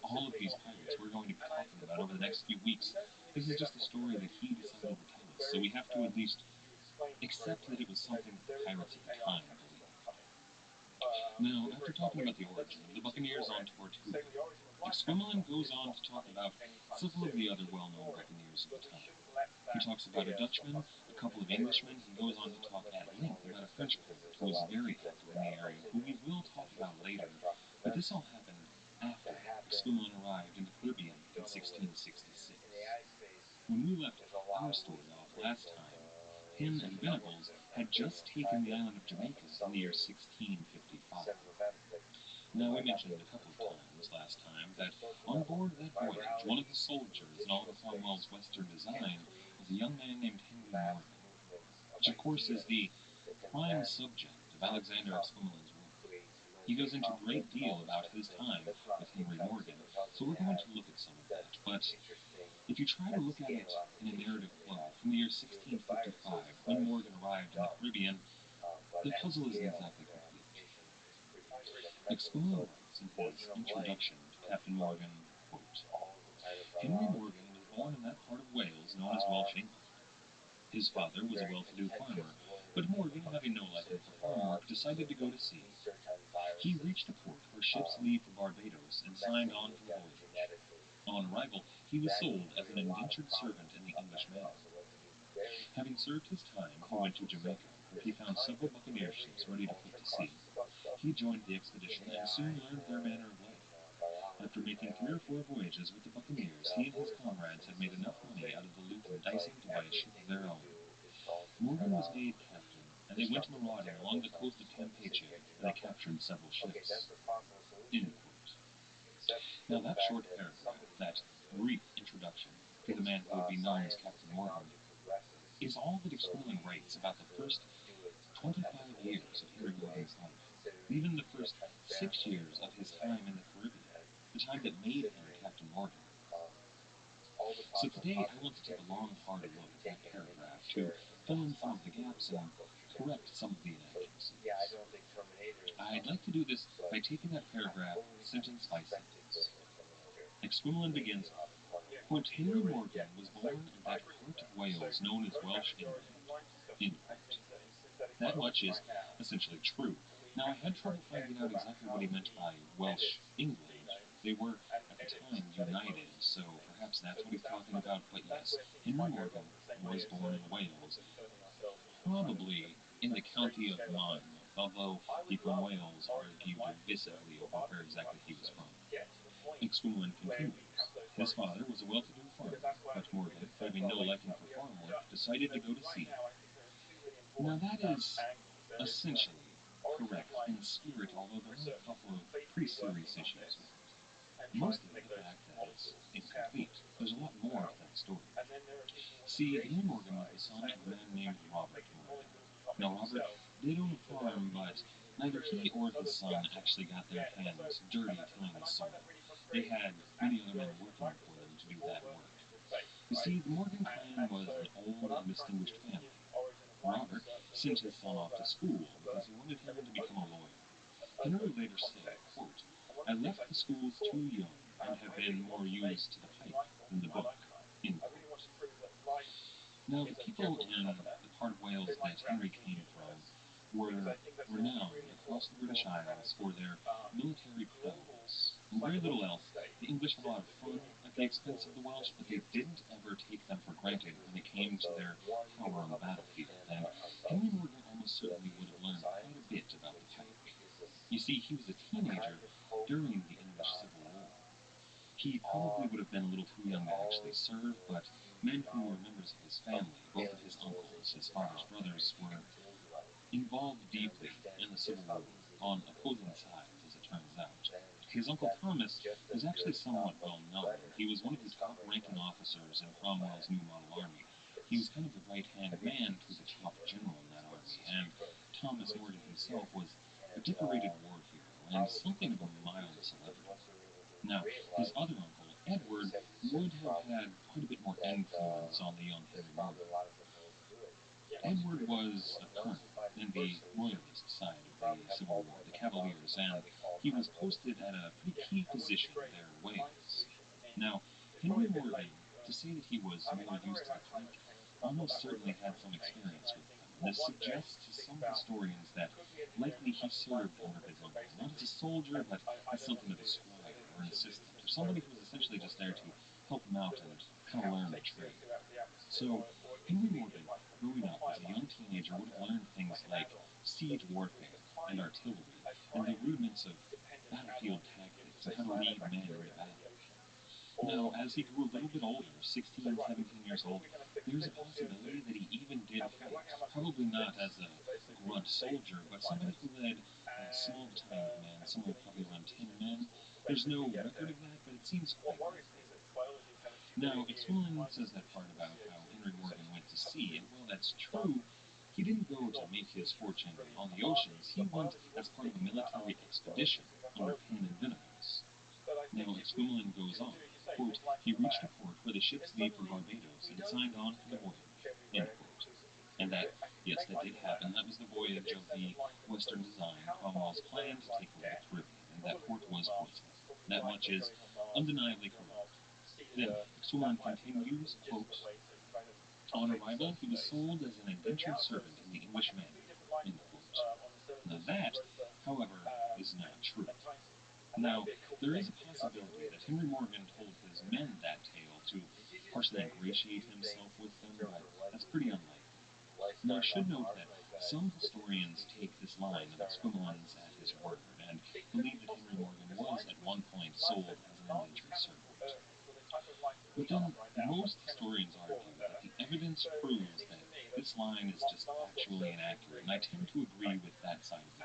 all of these pirates we're going to be talking about over the next few weeks, this is just a story that he decided to tell us. So we have to at least accept that it was something that the pirates at the time believed. Now, after talking about the origin of the buccaneers on Tortuga, Exquemelin goes on to talk about several of the other well-known buccaneers of the time. He talks about a Dutchman, a couple of Englishmen. He goes on to talk at length about a French pirate who was very active in the area, who we will talk about later. But this all happened after Exquemelin arrived in the Caribbean in 1666. When we left our story off last time, him and Venables had just taken the island of Jamaica in the year 1655. Now, we mentioned a couple of times last time that on board that voyage, one of the soldiers in Oliver Cromwell's Western design was a young man named Henry Morgan, which of course is the prime subject of Alexander Exquemelin's work. He goes into a great deal about his time with Henry Morgan, so we're going to look at some of that. But If you try to look at it in a narrative flow from the year 1655, when Morgan arrived in the Caribbean, the puzzle isn't exactly complete. McSween writes in his introduction to Captain Morgan, quote, Henry Morgan was born in that part of Wales known as Welsh England. His father was a well-to-do farmer, but Morgan, having no liking for farm work, decided to go to sea. He reached a port where ships leave for Barbados and signed on for the voyage. On arrival, he was sold as an indentured servant in the English manor. Having served his time, he went to Jamaica, where he found several buccaneer ships ready to put to sea. He joined the expedition and soon learned their manner of life. After making 3 or 4 voyages with the buccaneers, he and his comrades had made enough money out of the loot and dicing to buy a ship of their own. Morgan was made captain, and they went marauding along the coast of Campeche, where they captured several ships. End quote. Now that short paragraph, that brief introduction to the man who would be known as Captain Morgan, is all that Exquilin writes about the first 25 years of Henry Morgan's life, even the first 6 years of his time in the Caribbean, the time that made him Captain Morgan. So today I want to take a long, hard look at that paragraph to fill in some of the gaps and correct some of the inaccuracies. I'd like to do this by taking that paragraph sentence by sentence. Exquilin begins, quote, Henry Morgan was born in that part of Wales known as Welsh England, end quote. That much is essentially true. Now, I had trouble finding out exactly what he meant by Welsh England. They were, at the time, united, so perhaps that's what he's talking about. But yes, Henry Morgan was born in Wales, probably in the county of Monmouth, although people in Wales argue divisively over where exactly he was from. Exquilin continues. His father was a well-to-do farmer, but Morgan, having no liking for farm work, decided to go to sea. Now that is essentially correct in spirit, although there are a couple of pretty serious issues with it. Mostly the fact that it's incomplete. There's a lot more to that story. See, Henry Morgan was the son of a man named Robert Morgan. Now, Robert did own a farm, but neither he or his son actually got their hands dirty tilling the soil. They had many other men working for them to do that work. You see, the Morgan clan was an old and distinguished family. Robert sent his son off to school because he wanted him to become a lawyer. Henry later said, quote, I left the schools too young and have been more used to the pipe than the book, end quote. Now, the people in the part of Wales that Henry came from were renowned across the British Isles for their military prowess. And very little else. The English had a lot of fun at the expense of the Welsh, but they didn't ever take them for granted when it came to their power on the battlefield. And Henry Morgan almost certainly would have learned quite a bit about the pipe. You see, he was a teenager during the English Civil War. He probably would have been a little too young to actually serve, but men who were members of his family, both of his uncles, his father's brothers, were involved deeply in the Civil War, on opposing sides, as it turns out. His uncle Thomas was actually somewhat well known. He was one of the top-ranking officers in Cromwell's New Model Army. He was kind of the right-hand man to the top general in that army, and Thomas Morgan himself was a decorated war hero and something of a mild celebrity. Now, his other uncle, Edward, would have had quite a bit more influence on the young Henry Morgan. Edward was a colonel in the royalist side of the Civil War, the Cavaliers, and he was posted at a pretty key position there in Wales. Now, Henry Morgan, to say that he was more used to the pipe, almost certainly had some experience with them. And this suggests to some historians that likely he served under his uncle, not as a soldier, but as something of a squire or an assistant, or somebody who was essentially just there to help him out and kind of learn the trade. So, Henry Morgan, growing up as a young teenager, would have learned things like siege warfare and artillery, and the rudiments of battlefield tactics and how to lead men into battle. Now, as he grew a little bit older, 16, 17 years old, there's a possibility that he even did fight. Probably not as a grunt soldier, but somebody who led a small battalion of men, somewhere probably around 10 men. There's no record of that, but it seems quite likely. Now, Exquilin says that part about how Henry Morgan went to sea, and while that's true, he didn't go to make his fortune on the oceans. He went as part of a military expedition under Penn and Venables. Now, Exquilin goes on. quote, he reached a port where the ships leave for Barbados and signed on for the voyage, end quote. And that, yes, that did happen. That was the voyage of the Western design. Cromwell's plan to take over the Caribbean, and that port was Portsmouth. That much is undeniably correct. Then, Swan continues, quote, on arrival, he was sold as an indentured servant in the English manner, end quote. Now that, however, is not true. Now, there is a possibility that Henry Morgan told his men that tale to partially ingratiate himself with them, but that's pretty unlikely. Now, I should note that some historians take this line of Esquimalians at his word and believe that Henry Morgan was at one point sold as an indentured servant. But then, most historians argue that the evidence proves that this line is just factually inaccurate, and I tend to agree with that side of the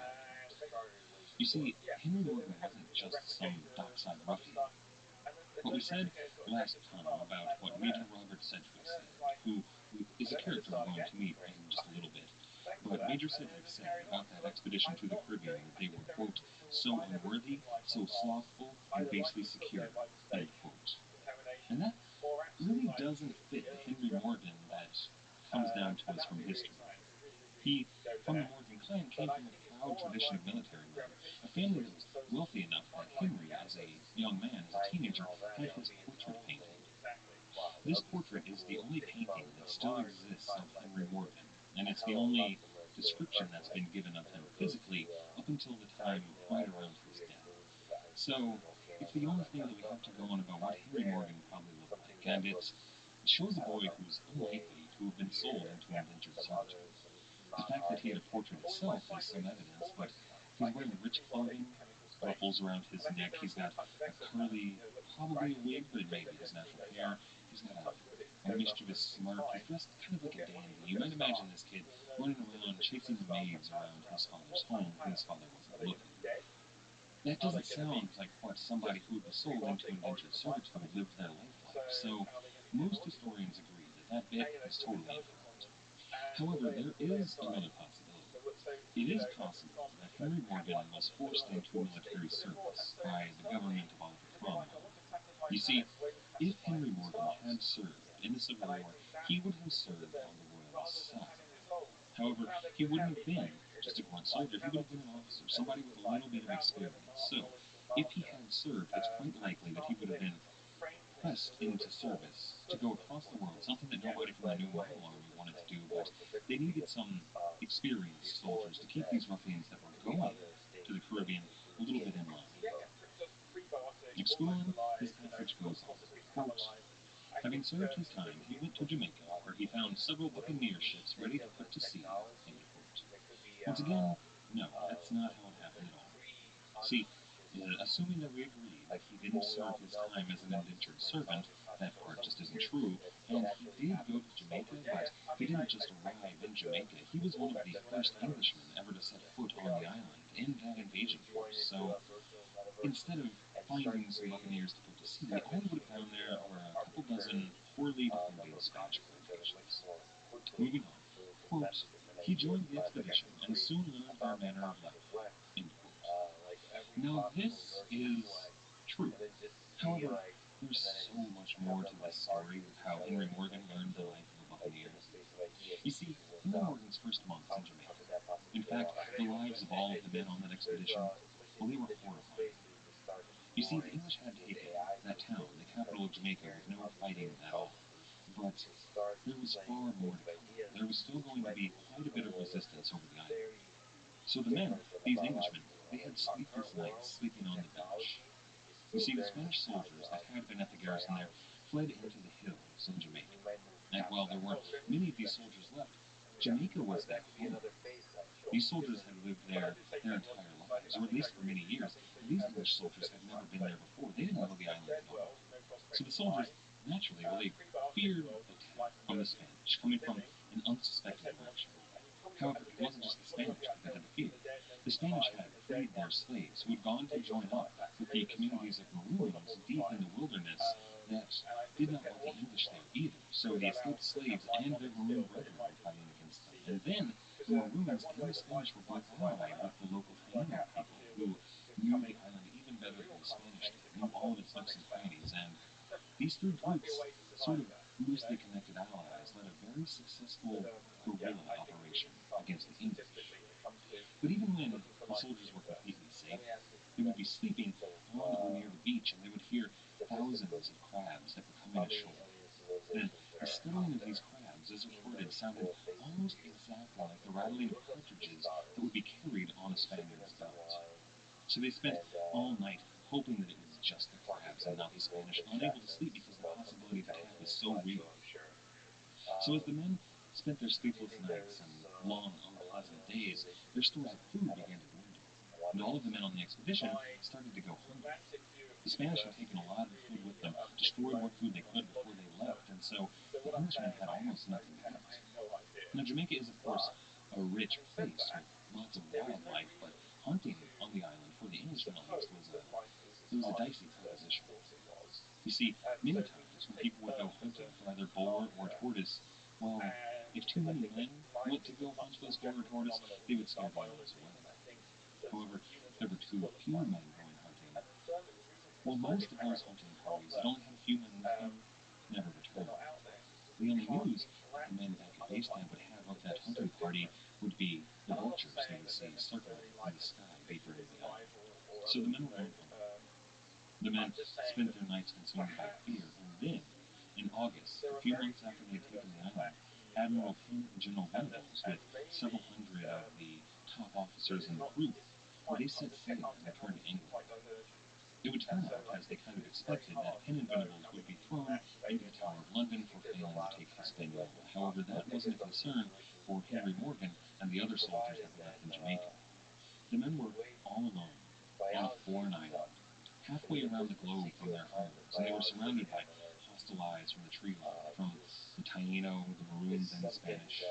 argument. You see, Henry Morgan wasn't just some dockside ruffian. What we said last time about what Major Robert Sedgwick said, who is a character we're going to meet in just a little bit, but Major Sedgwick said about that expedition to the Caribbean that they were, quote, so unworthy, so slothful, and basely secure, end quote. And that really doesn't fit the Henry Morgan that comes down to us from history. He, from the Morgan clan, came from a proud tradition of military men, a family that was wealthy enough that Henry, as a young man, as a teenager, had his portrait painted. This portrait is the only painting that still exists of Henry Morgan, and it's the only description that's been given of him physically up until the time right around his death. So, it's the only thing that we have to go on about what Henry Morgan probably looked like, and it shows a boy who's unlikely to have been sold into indentured servitude. The fact that he had a portrait itself is some evidence, but he's wearing rich clothing, ruffles around his neck, he's got a curly, probably a wig, but it may be his natural hair, he's got a mischievous smirk, he's dressed kind of like a dandy. You might imagine this kid running around chasing the maids around his father's home when his father wasn't looking. That doesn't sound like what somebody who would be sold into indentured servitude lived their life like, so most historians agree that that bit is totally incorrect. However, there is another possibility. It is possible that Henry Morgan was forced into military service by the government of Oliver Cromwell. You see, if Henry Morgan had served in the Civil War, he would have served on the royal side. However, he wouldn't have been just a grunt soldier, he would have been an officer, somebody with a little bit of experience. So, if he had served, it's quite likely that he would have been pressed into service to go across the world, something that nobody from the New Model Army wanted to do, but they needed some experienced soldiers to keep these ruffians that were going to the Caribbean a little bit in line. Esquimalt, his passage goes on, quote, having served his time, he went to Jamaica, where he found several buccaneer ships ready to put to sea, end quote. Once again, no, that's not how it happened at all. See, assuming that we agree that he didn't serve his time as an indentured servant, that part just isn't true, and he did go to Jamaica, but he didn't just arrive in Jamaica, he was one of the first Englishmen ever to set foot on the island in that invasion force, so instead of finding some buccaneers to put to sea, all he would have found there were a couple dozen poorly defended Spanish plantations. Moving on, quote, he joined the expedition and soon learned their manner of life, end quote. Now this is true. However, there's so much more to this story with how Henry Morgan learned the life of a buccaneer. You see, Henry Morgan's first months in Jamaica, in fact, the lives of all of the men on that expedition, well, they were horrifying. You see, the English had taken that town, the capital of Jamaica, with no fighting at all. But there was far more to come. There was still going to be quite a bit of resistance over the island. So the men, these Englishmen, they had sleepless nights sleeping on the beach. You see, the Spanish soldiers that had been at the garrison there fled into the hills in Jamaica. And while there weren't many of these soldiers left, Jamaica was their home. These soldiers had lived there their entire lives, or at least for many years, and these English soldiers had never been there before. They didn't know the island at all. So the soldiers, naturally, well, they feared attack from the Spanish, coming from an unsuspected direction. However, it wasn't just the Spanish that had the fear. The Spanish had freed their slaves, who had gone to join up with the communities of Maroons deep in the wilderness that did not want the English there either. So the escaped slaves and their Maroon brethren were fighting against them. And then the Maroons and the Spanish were both allied with the local Taino people, who knew the island even better than the Spanish did, knew all of its nooks and crannies, and These three might be a groups, way to sort survive of that. loosely connected allies, led a very successful Yeah, guerrilla I think operation something against the English. statistically when it comes to But even when looking for the life in the soldiers were universe. completely safe, they would be sleeping on or near the beach, and they would hear thousands of crabs that were coming ashore. Then the scuttling of these crabs, as reported, sounded almost exactly like the rattling of cartridges that would be carried on a Spaniard's belt. So they spent all night hoping that it was just the crabs and not the Spanish, unable to sleep because the possibility of attack was so real. So as the men spent their sleepless nights and long, unpleasant days, their stores of food began to dwindle, and all of the men on the expedition started to go hungry. Romantic view of The the Spanish had universe taken is a lot of the food really with them, taken destroyed away what food they from could before logic. they left, and so So the what I'm Englishmen saying is had almost nothing I left. have no idea. Now, Jamaica is, of course, But a rich having said place that, with lots of there is no wildlife, but reason hunting to on the island, for the Englishmen at least, suppose that life is as it was a hard as dicey we first proposition. thought it was. You see, So many if we times just when take people would go Earth as hunting a for either boar or marker, tortoise, well, and if too because I many think that men life went to is a go hunt much more those boar or general tortoise, phenomenon they than would just scare our the animals biology, away. and I think that However, humans there are were just too full of few fun. men going hunting. And in terms of the reason for Well, the most Slightly of those paradox hunting is not parties that that only had a few men with them never they're returned. not out there, it's just that The we only can't news that the interact men with back at other base life camp would have of because that they're so hunting party different. would be the And I'm not vultures they saying would that they're see circling necessarily in like the sky deeper into the island. mythologize or So other, the men weren't hungry. The men I'm just saying spent that their nights consumed by fear, perhaps and then, in August, there a are few very months few after they'd taken the universal island, facts in the Admiral universe, Pym and General Venables, with and several maybe hundred of the top officers it's in the not crew, it's well, quite they set the sail our and returned to technologies are England. quite divergent, It would and turn so out, I as they think kind that of it's very expected, that hard Penn to and know Venables would be from thrown actual into the alien Tower life of London for because failing of to our take understanding. Hispaniola. However, that wasn't a concern for Yeah. Henry Morgan and the other soldiers that were left in Jamaica. The men were all alone on a foreign island, halfway around the globe from their homes, and they were surrounded by hostile eyes from the tree line, from the Taino, the Maroons, and the Spanish.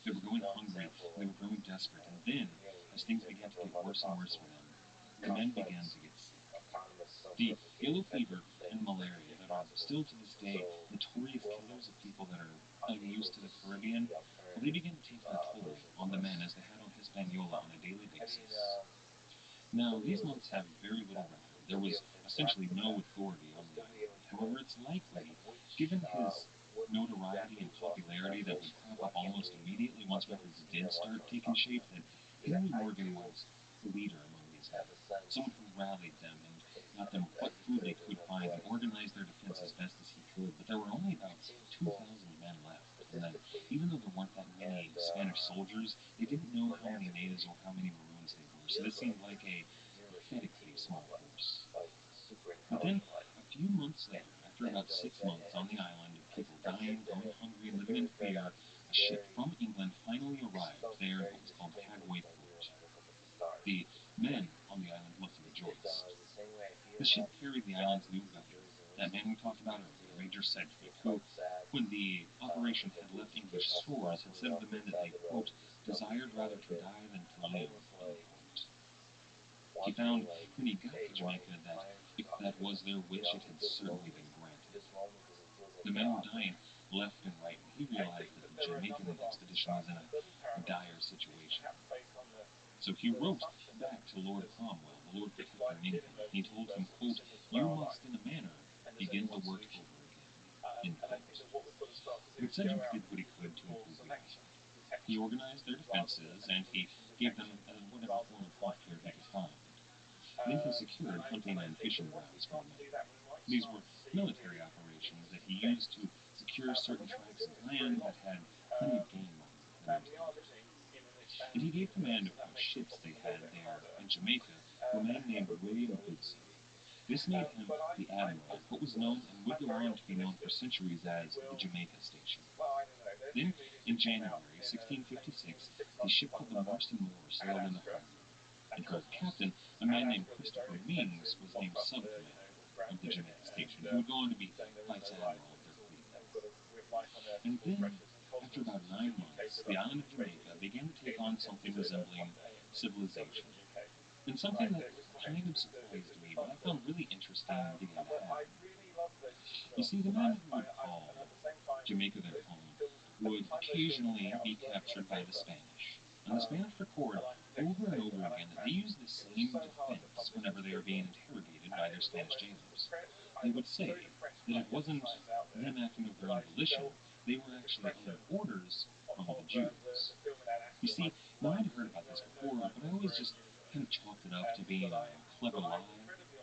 They were going hungry, and they were growing desperate, and then, as things began to get worse and worse for them, the men began to get sick. The yellow fever and malaria that are still to this day notorious killers of people that are unused to the Caribbean, well, they began to take their toll on the men as they had on Hispaniola on a daily basis. Now, these monks have very little record. There was essentially no authority on the island. However, it's likely, given his notoriety and popularity that would crop up almost immediately once records did start taking shape, that Henry Morgan was a leader among these men, someone who rallied them and got them what food they could find and organized their defense as best as he could. But there were only about 2,000 men left, and then, even though there weren't that many Spanish soldiers, they didn't know how many natives or how many Maroons they were, so this seemed like a pathetically small force. But then, a few months later, after about 6 months on the island of people dying, going hungry, and living in fear, a ship from England finally arrived there in what was called Caguay Port. The men on the island must have rejoiced. The ship carried the island's new governor, that man we talked about earlier, Major Sedgwick, who, when the operation had left English shores, had said of the men that they, quote, desired rather to die than to live, unquote. He found when he got to Jamaica that if that was their wish, it had certainly been granted. The men were dying left and right, and he I realized think that that the there are a number Jamaican of expedition was artifacts, in and it doesn't a paradox dire situation. perhaps based on So he the wrote assumption that back to Lord there's Cromwell, the Lord if Protector life in did England. emerge He from the told him, universe that was quote, similar to you our life, must in a manner and there's only begin one the work solution. over again, end And I quote. think that what we've got to start to do But is go Sedgwick out did and what he look could to for improve the selection, island. He protection, organized their rather than defenses, and he evolution gave them protection, whatever rather form than of health life care he could protection. find. Then he And secured hunting I and think that fishing once we grounds for the start to men. do that, we might These start were to see military really operations that he interesting used things. to secure And certain we've not been tracts doing of this for very land long. that had plenty of game on them in the And we meantime. are living in an And he expanding gave command universe, of and that what makes the ships problem they a little had bit there harder. in Jamaica to a man named William Hoodson. This made him But the admiral of what was known and would go on to be known for centuries as the Jamaica Station. Well, I don't know. There are Then, two movies in that came out January in 1656, 6 a months ship of one called the another. Marston Moore sailed into Madagascar harbor, and and her Christmas. captain, a man named Madagascar was a Christopher very Mings, expensive was named blockbuster, sub-commander with Brad of the Pitt in Jamaica it, Station, and who would go on to be saying there is Vice no life Admiral and of their it's all, fleet. life on Earth is And all then, precious, and after Cosmos about is a 9 UK months, the production island of which basically Jamaica began to take came on into something Earth resembling one day and it discovered civilization. in the UK. And something that It was quite, kind of it surprised was a me, but fun I film. found really interesting and began to But I happen. really love those two You films, see, the and men who would and call at the same time, Jamaica their those home two films, at the would time those films were coming occasionally out, I be was working on a captured by the paper, Spanish. And the Spanish record an architecture over and paper, over and again that they used the it was same so hard to defense publish whenever this they were paper, being interrogated and by it their was Spanish almost jailers. depressed. I They got would so say, depressed that it wasn't them acting of their own volition, they were actually under orders from the Jews. You see, now I'd heard about this before, but I always just kind of chalked it up to being a clever lie.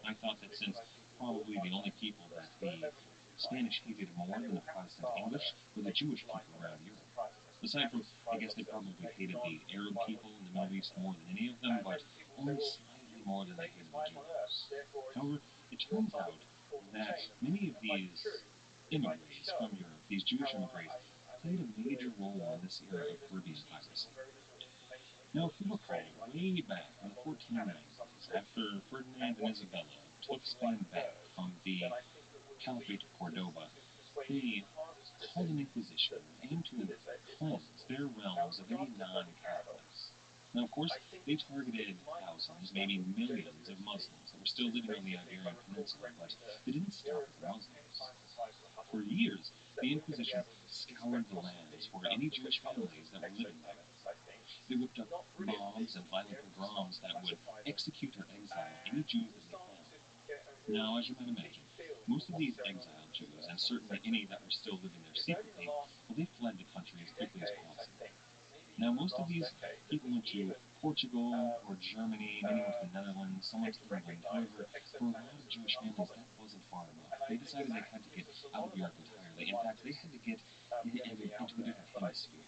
I thought that since probably the only people that the Spanish hated more than the Protestant English were the Jewish people around Europe. Aside from, I guess they probably hated the Arab people in the Middle East more than any of them, but only slightly more than they hated the Jews. However, it turns out that many of these immigrants from Europe, these Jewish immigrants, played a major role in this era of Caribbean piracy. Now, if you recall, way back in the 1490s, after Ferdinand and Isabella took Spain back from the Caliphate of Cordoba, they called an inquisition aimed to cleanse their realms of any non-Catholics. Now, of course, they targeted thousands, maybe millions of Muslims that were still living on the Iberian Peninsula, but they didn't stop at the Muslims. For years, the Inquisition scoured the lands for any Jewish families that were living there. They whipped up mobs and violent pogroms that would execute or exile any Jews that they found. Now, as you might imagine, most of these exiled Jews, and certainly any that were still living there secretly, well, they fled the country as quickly as possible. Now, most of these people went to Portugal or Germany, many went to the Netherlands, some went to England. However, for a lot of Jewish families, that wasn't far enough. They decided they had to get out of Europe entirely. In fact, they had to get into a different hemisphere.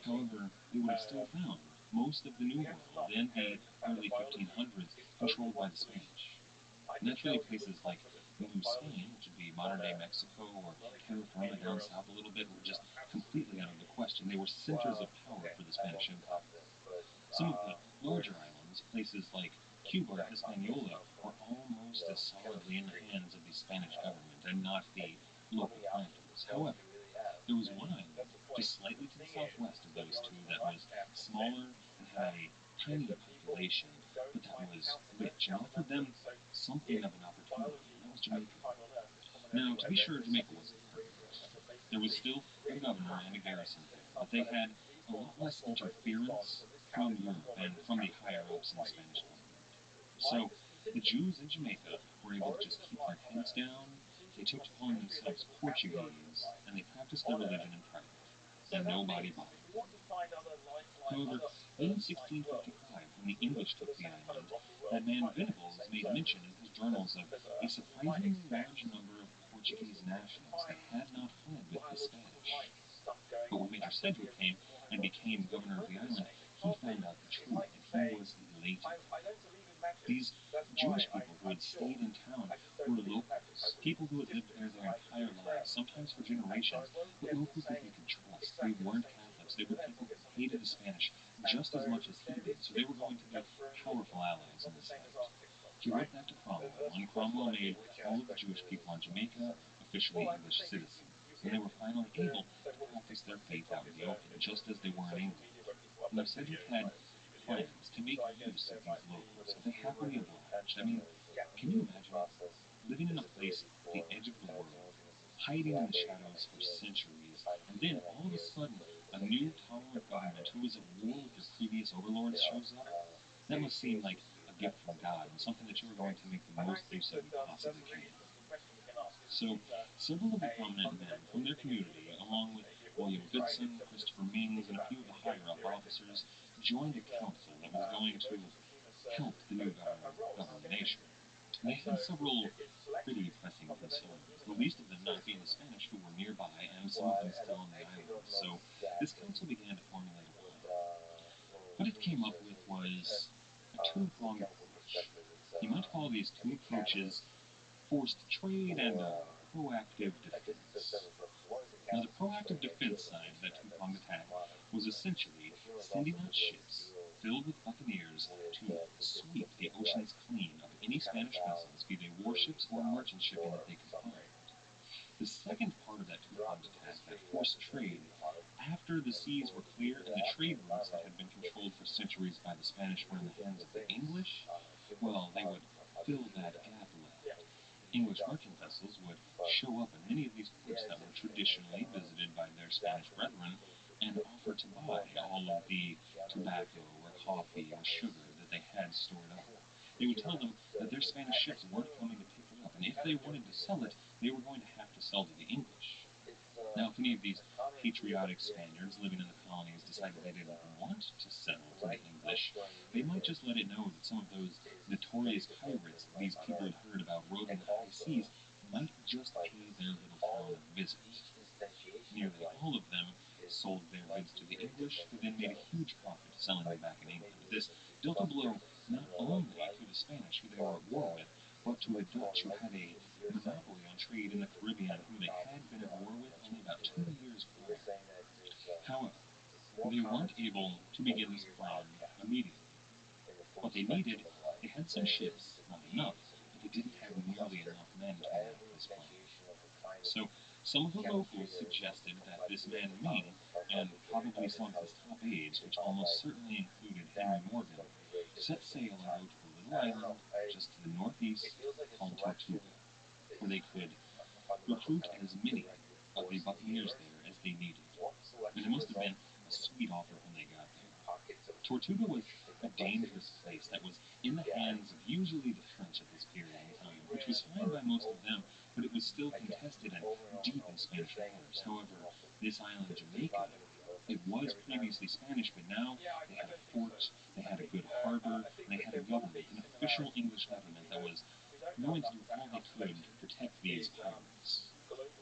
However, they would have still found most of the New World in the early 1500s controlled by the Spanish. Naturally, places like New Spain, which would be modern-day Mexico, or Terra Firma down south a little bit, were just completely out of the question. They were centers of power for the Spanish Empire. Some of the larger islands, places like Cuba and Hispaniola, were almost as solidly in the hands of the Spanish government and not the local planters. However, there was one island, just slightly to the southwest of those two, that was smaller and had a tiny population, but that was rich and offered them something of an opportunity, and that was Jamaica. Now, to be sure, Jamaica wasn't perfect. There was still a governor and a garrison there, but they had a lot less interference from Europe and from the higher-ups in the Spanish government. So, the Jews in Jamaica were able to just keep their heads down. They took to calling themselves Portuguese, and they practiced their religion in private, and nobody bothered them. However, in 1655, when the English took the island, that man Venables made mention in his journals of a surprisingly large number of Portuguese nationals that had not fled with the Spanish. But when Major Sedgwick came and became governor of the island, he found out the truth, and he was elated. These Jewish people who had stayed in town were locals, people who had lived there their entire lives, sometimes for generations, but locals that they could trust. They weren't Catholics. They were people who hated the Spanish just as much as he did, so they were going to be powerful allies in this fight. He wrote back to Cromwell, and Cromwell made all of the Jewish people on Jamaica officially English citizens, and they were finally able to practice their faith out in the open, just as they were in England. Now, Sedgwick had plans to make use of these locals, but they happily obliged. I mean, can you imagine living in a place at the edge of the world, hiding in the shadows for centuries, and then all of a sudden a new tolerant government who was at war with your previous overlords shows up? That must seem like a gift from God and something that you are going to make the most use of you possibly can. So, several of the prominent men from their community, along with William Goodson, Christopher Mings, and a few of the higher-up officers, joined a council that was going to help the new governor govern the nation. They had several pretty pressing concerns, the least of them not being the Spanish who were nearby and some of them still on the island. So this council began to formulate a plan. What it came up with was a two-pronged approach. You might call these two approaches forced trade and proactive defense. Now, the proactive defense side of that two-pronged attack was essentially sending out ships filled with buccaneers to sweep the oceans clean of any Spanish vessels, be they warships or merchant shipping that they could find. The second part of that two-pronged attack, that forced trade, after the seas were clear and the trade routes that had been controlled for centuries by the Spanish were in the hands of the English, well, they would fill that gap left. English merchant vessels would show up in many of these ports that were traditionally visited by their Spanish brethren and offer to buy all of the tobacco or coffee or sugar that they had stored up. They would tell them that their Spanish ships weren't coming to pick it up, and if they wanted to sell it, they were going to have to sell to the English. Now, if any of these patriotic Spaniards living in the colonies decided they didn't want to settle to the English, they might just let it know that some of those notorious pirates that these people had heard about roving the high seas might just pay their little town a visit. Nearly all of them sold their goods to the English, who then made a huge profit selling them back in England. This dealt a blow not only to the Spanish, who they were at war with, but to the Dutch, who had a monopoly on trade in the Caribbean, who they had been at war with only about 2 years prior. However, they weren't able to begin this plan immediately. What they needed, they had some ships, not enough, but they didn't have nearly enough men to enact this plan. So some of the locals suggested that this man Ming, and probably some of his top aides, which almost certainly included Henry Morgan, set sail and go to a little island just to the northeast called Tortuga, where they could recruit as many of the buccaneers there as they needed. And it must have been a sweet offer when they got there. Tortuga was a dangerous place that was in the hands of usually the French at this period in time, which was fine by most of them, but it was still contested and deep in Spanish waters. However, this island, Jamaica, it was previously Spanish, but now they had a fort, they had a good harbor, and they had a government, an official English government that was going to do all they could to protect these pirates.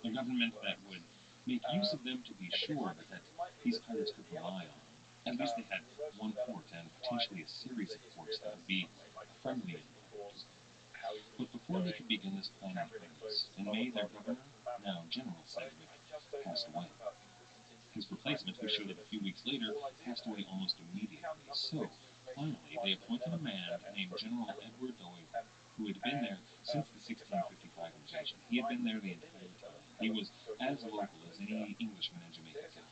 A government that would make use of them to be sure, but that these pirates could rely on. At least they had one port and potentially a series of ports that would be a friendly empire. But before they could begin this plan in earnest, in May their governor, now General Sedgwick, passed away. His replacement, who showed up a few weeks later, passed away almost immediately. So, finally, they appointed a man named General Edward Doyle, who had been there since the 1655 invasion. He had been there the entire time. He was as local as any Englishman in Jamaica got.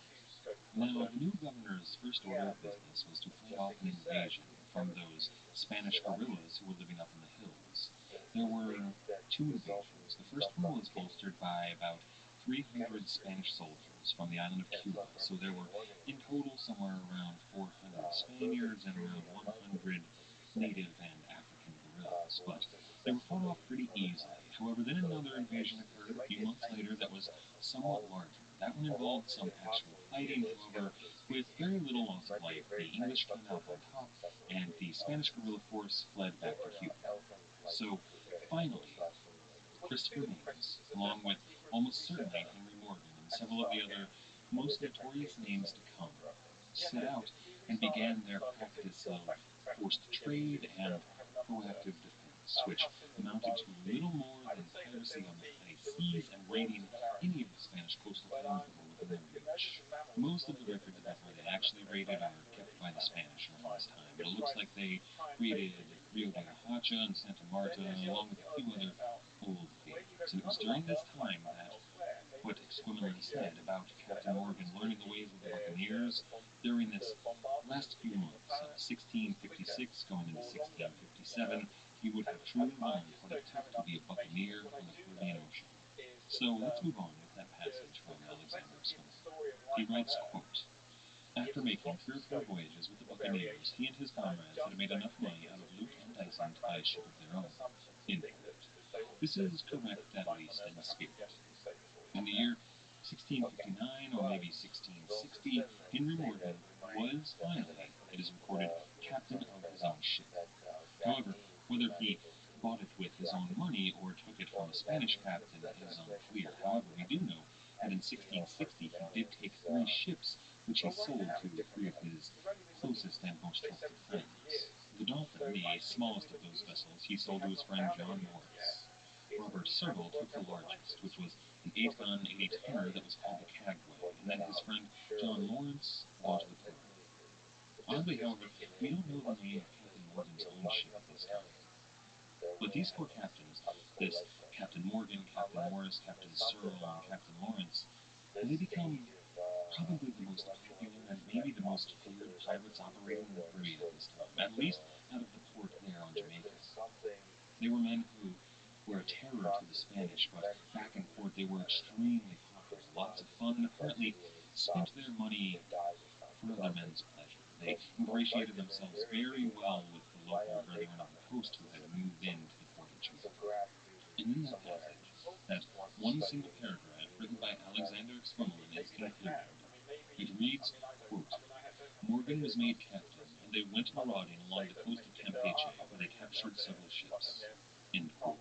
Now, the new governor's first order of business was to fight off an invasion from those Spanish guerrillas who were living up in the hills. There were two invasions. The first one was bolstered by about 300 Spanish soldiers from the island of Cuba, so there were in total somewhere around 400 Spaniards and around 100 native and African guerrillas, but they were fought off pretty easily. However, then another invasion occurred a few months later that was somewhat larger. That one involved some actual fighting, however, with very little loss of life. The English came out on top, and the Spanish guerrilla force fled back to Cuba. So, finally, Christopher Mays, along with almost certainly Henry Morgan and several of the other most notorious names to come, set out and began their practice of forced trade and proactive defense, which amounted to little more than piracy on the high seas and raiding any of the Spanish coastal towns that were within their reach. Most of the records about where they actually raided are kept by the Spanish around this time, but it looks like they raided Rio de la Hacha and Santa Marta, along with a few other old thieves. And it was during this time that what Squimlin said about Captain Morgan learning the ways of the Buccaneers during this last few months, 1656 going into 1657, he would have truly learned what it took to be a buccaneer on the Caribbean Ocean. So let's move on with that passage from Alexander Squimlin. He writes, quote, "After making 3 or 4 voyages with the buccaneers, he and his comrades had made enough money out of loot and dicing to buy a ship of their own." End quote. This is correct, at least in spirit. In the year 1659, or maybe 1660, Henry Morgan was finally, it is recorded, captain of his own ship. However, whether he bought it with his own money or took it from a Spanish captain is unclear. However, we do know that in 1660 he did take 3 ships, which he sold to 3 of his closest and most trusted friends. The Dolphin, the smallest of those vessels, he sold to his friend John Morris. Robert Sertle took the largest, which was an 8-gun, 80-tonner that was called the Caguay, and then his friend John Lawrence bought the Pearl. Oddly, however, we don't know the name of Captain Morgan's own ship at this time. But these 4 captains, this Captain Morgan, Captain Morris, Captain Searle, and Captain Lawrence, they become probably the most popular and maybe the most feared pirates operating in the Caribbean at this time, at least out of the port there on Jamaica. They were men who were a terror to the Spanish, but back in port they were extremely popular, lots of fun, and apparently spent their money for other men's pleasure. They ingratiated themselves very well with the local brethren on the coast who had moved into the port of Jamaica. And in that passage, that one single paragraph written by Alexander Expomelin is concluded. It reads, quote, Morgan was made captain, and they went marauding along the coast of Campeche, where they captured several ships. End quote.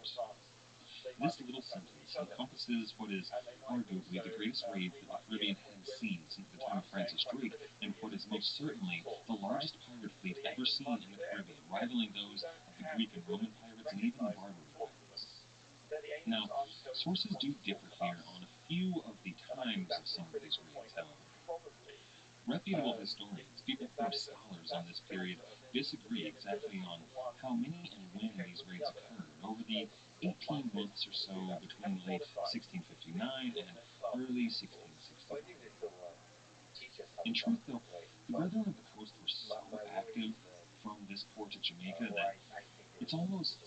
This little sentence encompasses what is arguably the greatest raid that the Caribbean had seen since the time of Francis Drake, and what is most certainly the largest pirate fleet ever seen in the Caribbean, rivaling those of the Greek and Roman pirates and even the Barbary pirates. Now, sources do differ here on a few of the times of some of these raids, however. Reputable historians, people who are scholars on this period, disagree exactly on how many and when these raids occurred over the 18 months or so between late 1659 and early 1661. In truth, though, the Brethren of the Coast were so active from this port to Jamaica that it's almost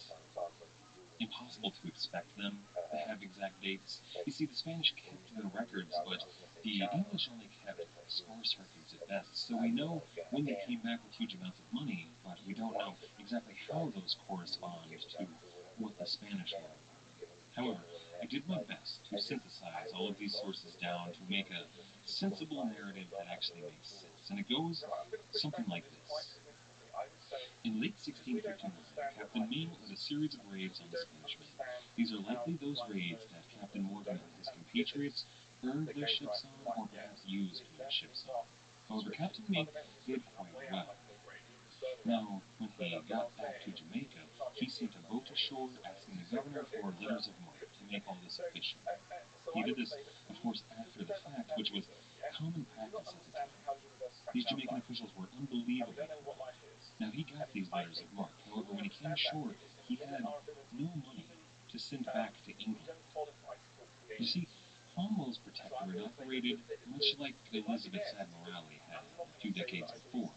impossible to expect them to have exact dates. You see, the Spanish kept their records, but the English only kept sparse records at best. So we know when they came back with huge amounts of money, but we don't know exactly how those correspond to what the Spanish were. However, I did my best to synthesize all of these sources down to make a sensible narrative that actually makes sense. And it goes something like this. In late 1659, Captain Ming led a series of raids on the Spanish Main. These are likely those raids that Captain Morgan and his compatriots earned their ships on, or perhaps used their ships on. However, Captain Ming did quite well. Now, when he got back to Jamaica, he sent a boat ashore asking the governor for letters of marque to make all this official. He did this, of course, after the fact, which was common practice at the time. These Jamaican officials were unbelievably corrupt. Now, he got these letters of marque. However, when he came ashore, he had no money to send back to England. You see, Cromwell's protectorate operated much like Elizabeth's Admiralty had a few decades before.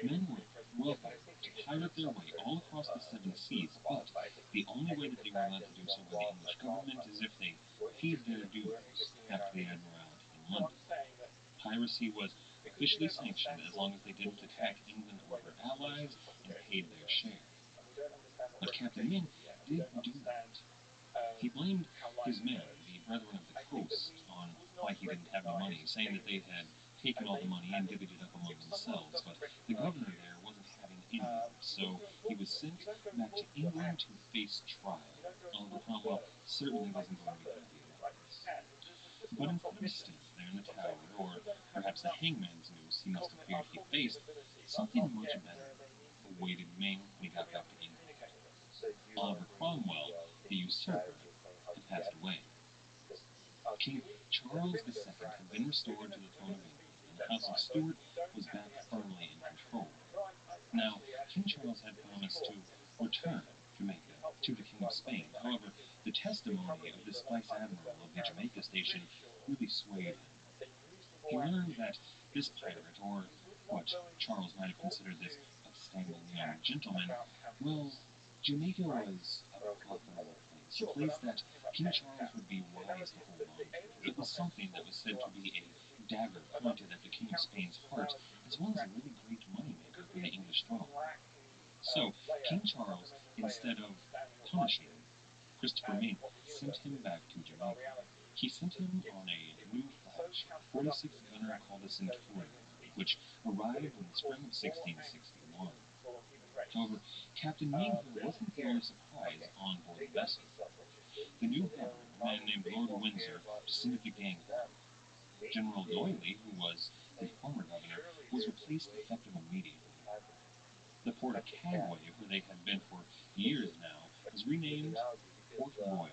Men were welcome to pirate their way all across the seven seas, but the only way that they were allowed to do so by the English government is if they paid their dues after the Admiralty in London. Piracy was officially sanctioned as long as they didn't attack England or her allies and paid their share. But Captain Ming did do that. He blamed his men, the Brethren of the Coast, on why he didn't have any money, saying that they had taken all the money and divvied it up among themselves, but the governor there wasn't having any of it, so he was sent back to England to face trial. Oliver Cromwell certainly wasn't going to be happy about this. But instead of stand there in the tower, or perhaps the hangman's noose he must have feared he faced, something much better awaited Ming when he got back to England. Oliver Cromwell, the usurper, had passed away. King Charles II had been restored to the throne of England, and the House of Stuart was back firmly in control. Now, King Charles had promised to return Jamaica to the King of Spain. However, the testimony of this vice admiral of the Jamaica station really swayed him. He learned that this pirate, or what Charles might have considered this upstanding young gentleman, well, Jamaica was a profitable place, a place that King Charles would be wise to hold on to. It was something that was said to be a dagger pointed at the King of Spain's heart, as well as a really great moneymaker for the English throne. So, King Charles, instead of punishing Christopher Ming, sent him back to Jamaica. He sent him on a new flagship, 46-gunner called the Centurion, which arrived in the spring of 1661. However, Captain Ming here wasn't the only surprise on board the vessel. The new governor, a man named Lord Windsor, descended the gangplank. General Doyley, who was the former governor, was replaced effective immediately. The port of Kagway, where they had been for years now, was renamed Port Royal.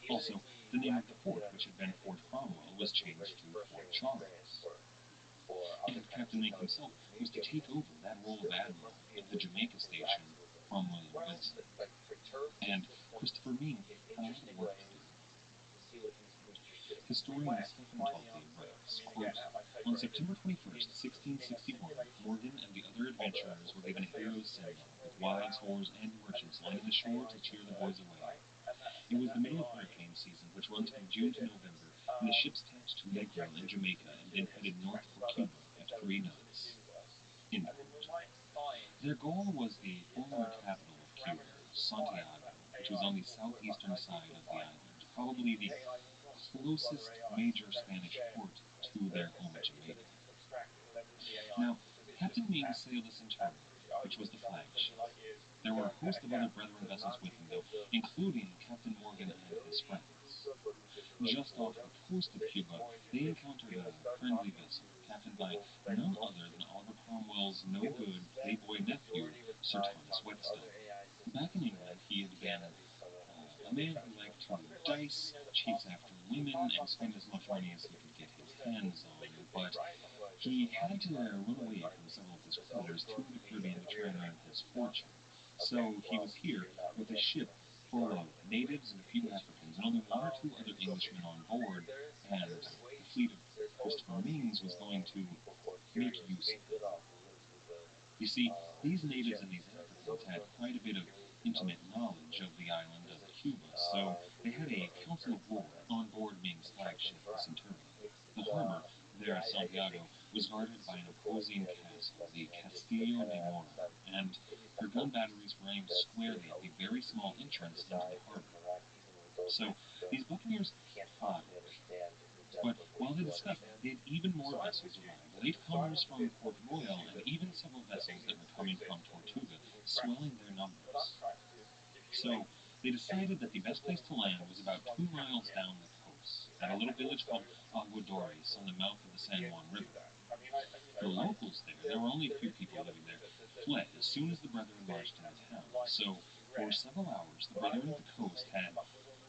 Also, the name of the fort, which had been Fort Cromwell, was changed to Fort Charles. And Captain Ming himself was to take over that role of admiral of the Jamaica station from William Wilson. And Christopher Ming had a lot of work to do. Historian Stephen Talty writes, quote, On September 21st, 1661, Morgan and the other adventurers were given a hero's send-off, with wives, whores, and merchants lining the shore to cheer the boys away. It was the middle of hurricane season, which runs from June to November, and the ships tacked to Negril in Jamaica and then headed north for Cuba at 3 knots. Their goal was the former capital of Cuba, Santiago, which was on the southeastern side of the island, probably the closest major Spanish port to their home at Jamaica. Now, Captain Ming sailed the Centurion, which was the flagship. There were a host of other brethren vessels with him, though, including Captain Morgan and his friends. Just off the coast of Cuba, they encountered a friendly vessel, captained by none other than Oliver Cromwell's no-good playboy nephew, Sir Thomas Whetstone. Back in England, he had been a man who liked to dice, chase after women, and spend as much money as he could get his hands on, but he had to run away from several of his creditors to the Caribbean to try and earn his fortune. So he was here with a ship full of natives and a few Africans, and only one or two other Englishmen on board, and the fleet of Christopher Mings was going to make use of him. You see, these natives and these Africans had quite a bit of intimate knowledge of the island of Cuba, so they had a council of war on board Ming's flagship, the Centurion. The harbor there at Santiago was guarded by an opposing castle, the Castillo de Mora, and their gun batteries were aimed squarely at the very small entrance into the harbor. So these buccaneers fought. But while they discussed, they had even more vessels arrive, latecomers from Port Royal, and even several vessels that were coming from Tortuga, swelling their numbers. So they decided that the best place to land was about 2 miles down the coast, at a little village called Aguadores on the mouth of the San Juan River. The locals there were only a few people living there, fled as soon as the brethren marched into town. So for several hours, the brethren of the coast had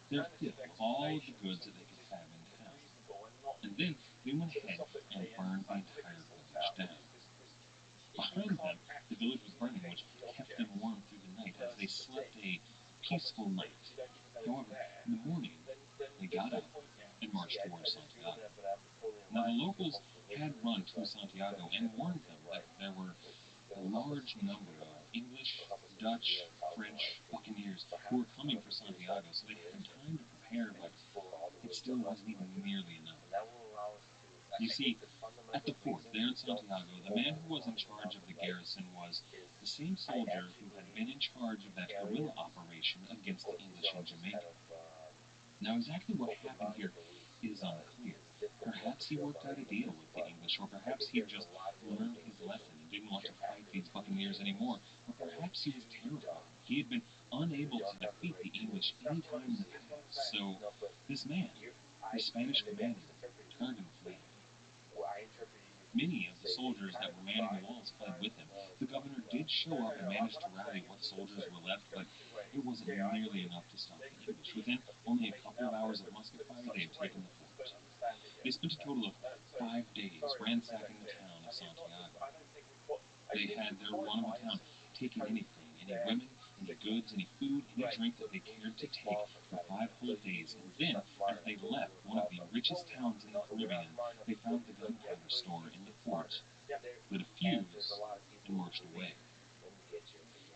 their fill of all of the goods that they could have in town. And then they went ahead and burned the entire village down. Behind them, the village was burning, which kept them warm through the night as they slept a peaceful night. However, in the morning, they got up and marched towards Santiago. Now, the locals had run to Santiago and warned them that there were a large number of English, Dutch, French buccaneers who were coming for Santiago, so they had time to prepare, but it still wasn't even nearly enough. You see, at the fort there in Santiago, the man who was in charge of the garrison was the same soldier who had been in charge of that guerrilla operation against the English in Jamaica. Now, exactly what happened here is unclear. Perhaps he worked out a deal with the English, or perhaps he had just learned his lesson and didn't want to fight these buccaneers anymore, or perhaps he was terrified. He had been unable to defeat the English any time in the past, so this man, the Spanish commander, turned and fled. Many of the soldiers that were manning the walls fled with him. The governor did show up and managed to rally what soldiers were left, but it wasn't nearly enough to stop the English. Within only a couple of hours of musket fire, they had taken the fort. They spent a total of 5 days ransacking the town of Santiago. They had their run of the town, taking anything, any women, any goods, any food, any drink that they cared to take for 5 whole days. And then, as they left one of the richest towns in the Caribbean, they found the gunpowder store in the fort, lit a fuse, and marched away.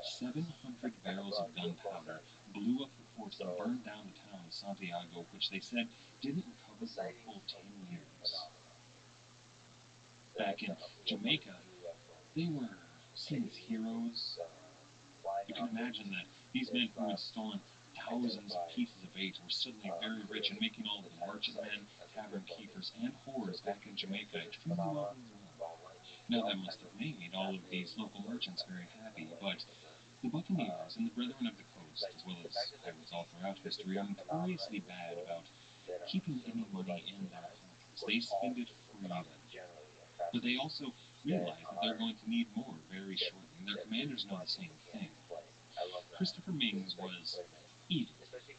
700 barrels of gunpowder blew up the fort and burned down the town of Santiago, which they said didn't recover for a full 10 years. Back in Jamaica, they were seen as heroes. You can imagine that these men who had stolen thousands of pieces of eight were suddenly very rich and making all of the merchantmen, tavern keepers, and whores back in Jamaica extremely wealthy as well. Now that must have made all of these local merchants very happy, but the buccaneers and the brethren of the coast, as well as pirates all throughout history, are notoriously bad about keeping any money in their pockets. They spend it freely. But they also realize that they're going to need more very shortly, and their commanders know the same thing. Christopher Mings was eager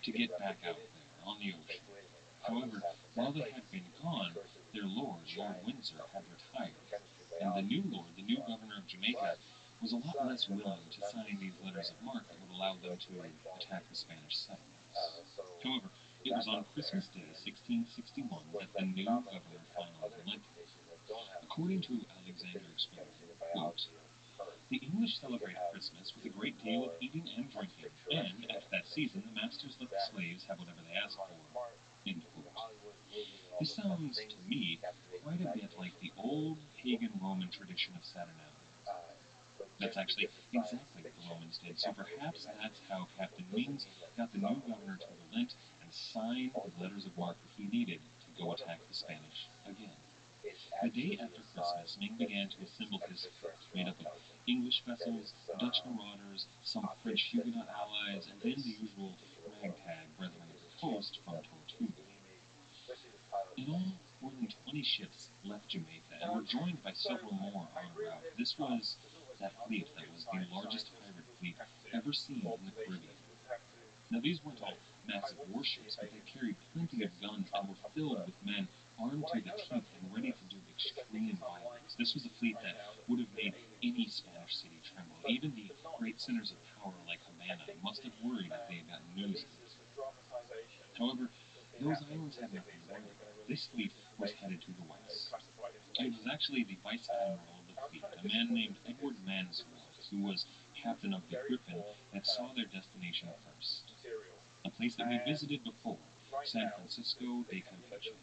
to get back out there on the ocean. However, while they had been gone, their lord, Lord Windsor, had retired, and the new lord, the new governor of Jamaica, was a lot less willing to sign these letters of marque that would allow them to attack the Spanish settlements. However, it was on Christmas Day, 1661, that the new governor finally relented. According to Alexander Explainer, quote, "The English celebrate Christmas with a great deal of eating and drinking, and at that season the masters let the slaves have whatever they ask for." End quote. This sounds to me quite a bit like the old pagan Roman tradition of Saturnalia. That's actually exactly what the Romans did, so perhaps that's how Captain Mings got the new governor to relent and sign the letters of marque that he needed to go attack the Spanish again. The day after Christmas, Ming began to assemble his fleet, made up of English vessels, Dutch marauders, some French Huguenot allies, and then the usual ragtag brethren of the coast from Tortuga. In all, more than 20 ships left Jamaica and were joined by several more en route. This was that fleet that was the largest pirate fleet ever seen in the Caribbean. Now, these weren't all massive warships, but they carried plenty of guns and were filled with men armed to the teeth and ready to do extreme violence. This was a fleet that would have made any Spanish city tremble. Even the great centers of power like Havana must have worried if they had gotten news of it. However, those islands had nothing to worry about. This fleet was headed to the west. It was actually the vice admiral of the fleet, a man named Edward Mansfield, who was captain of the Griffin, that saw their destination first. A place that we visited before, San Francisco de Campeche.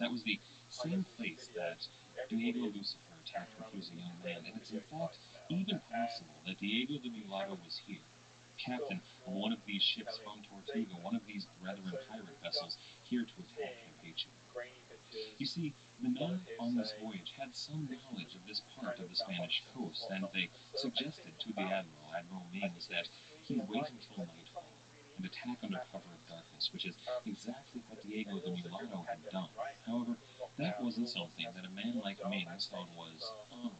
That was the same place that Diego Lucifer attacked when he was a young man, and it's in fact even possible that Diego the Mulatto was here, captain of one of these ships from Tortuga, one of these brethren pirate vessels, here to attack Campeche. You see, the men on this voyage had some knowledge of this part of the Spanish coast, and they suggested to the admiral, Admiral Mings, that he wait until nightfall and attack under cover of darkness, which is exactly what Diego the Mulatto had done. However, that wasn't something that a man like Mings thought was honorable.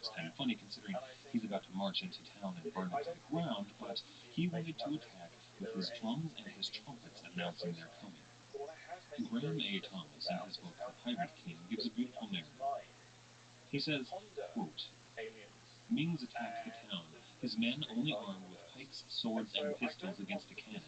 It's kind of funny considering he's about to march into town and burn it to the ground, but he wanted to attack with his drums and his trumpets announcing their coming. Graham A. Thomas, in his book The Pirate King, gives a beautiful narrative. He says, quote, Mings attacked the town, his men only armed with pikes, swords, and pistols against a cannon.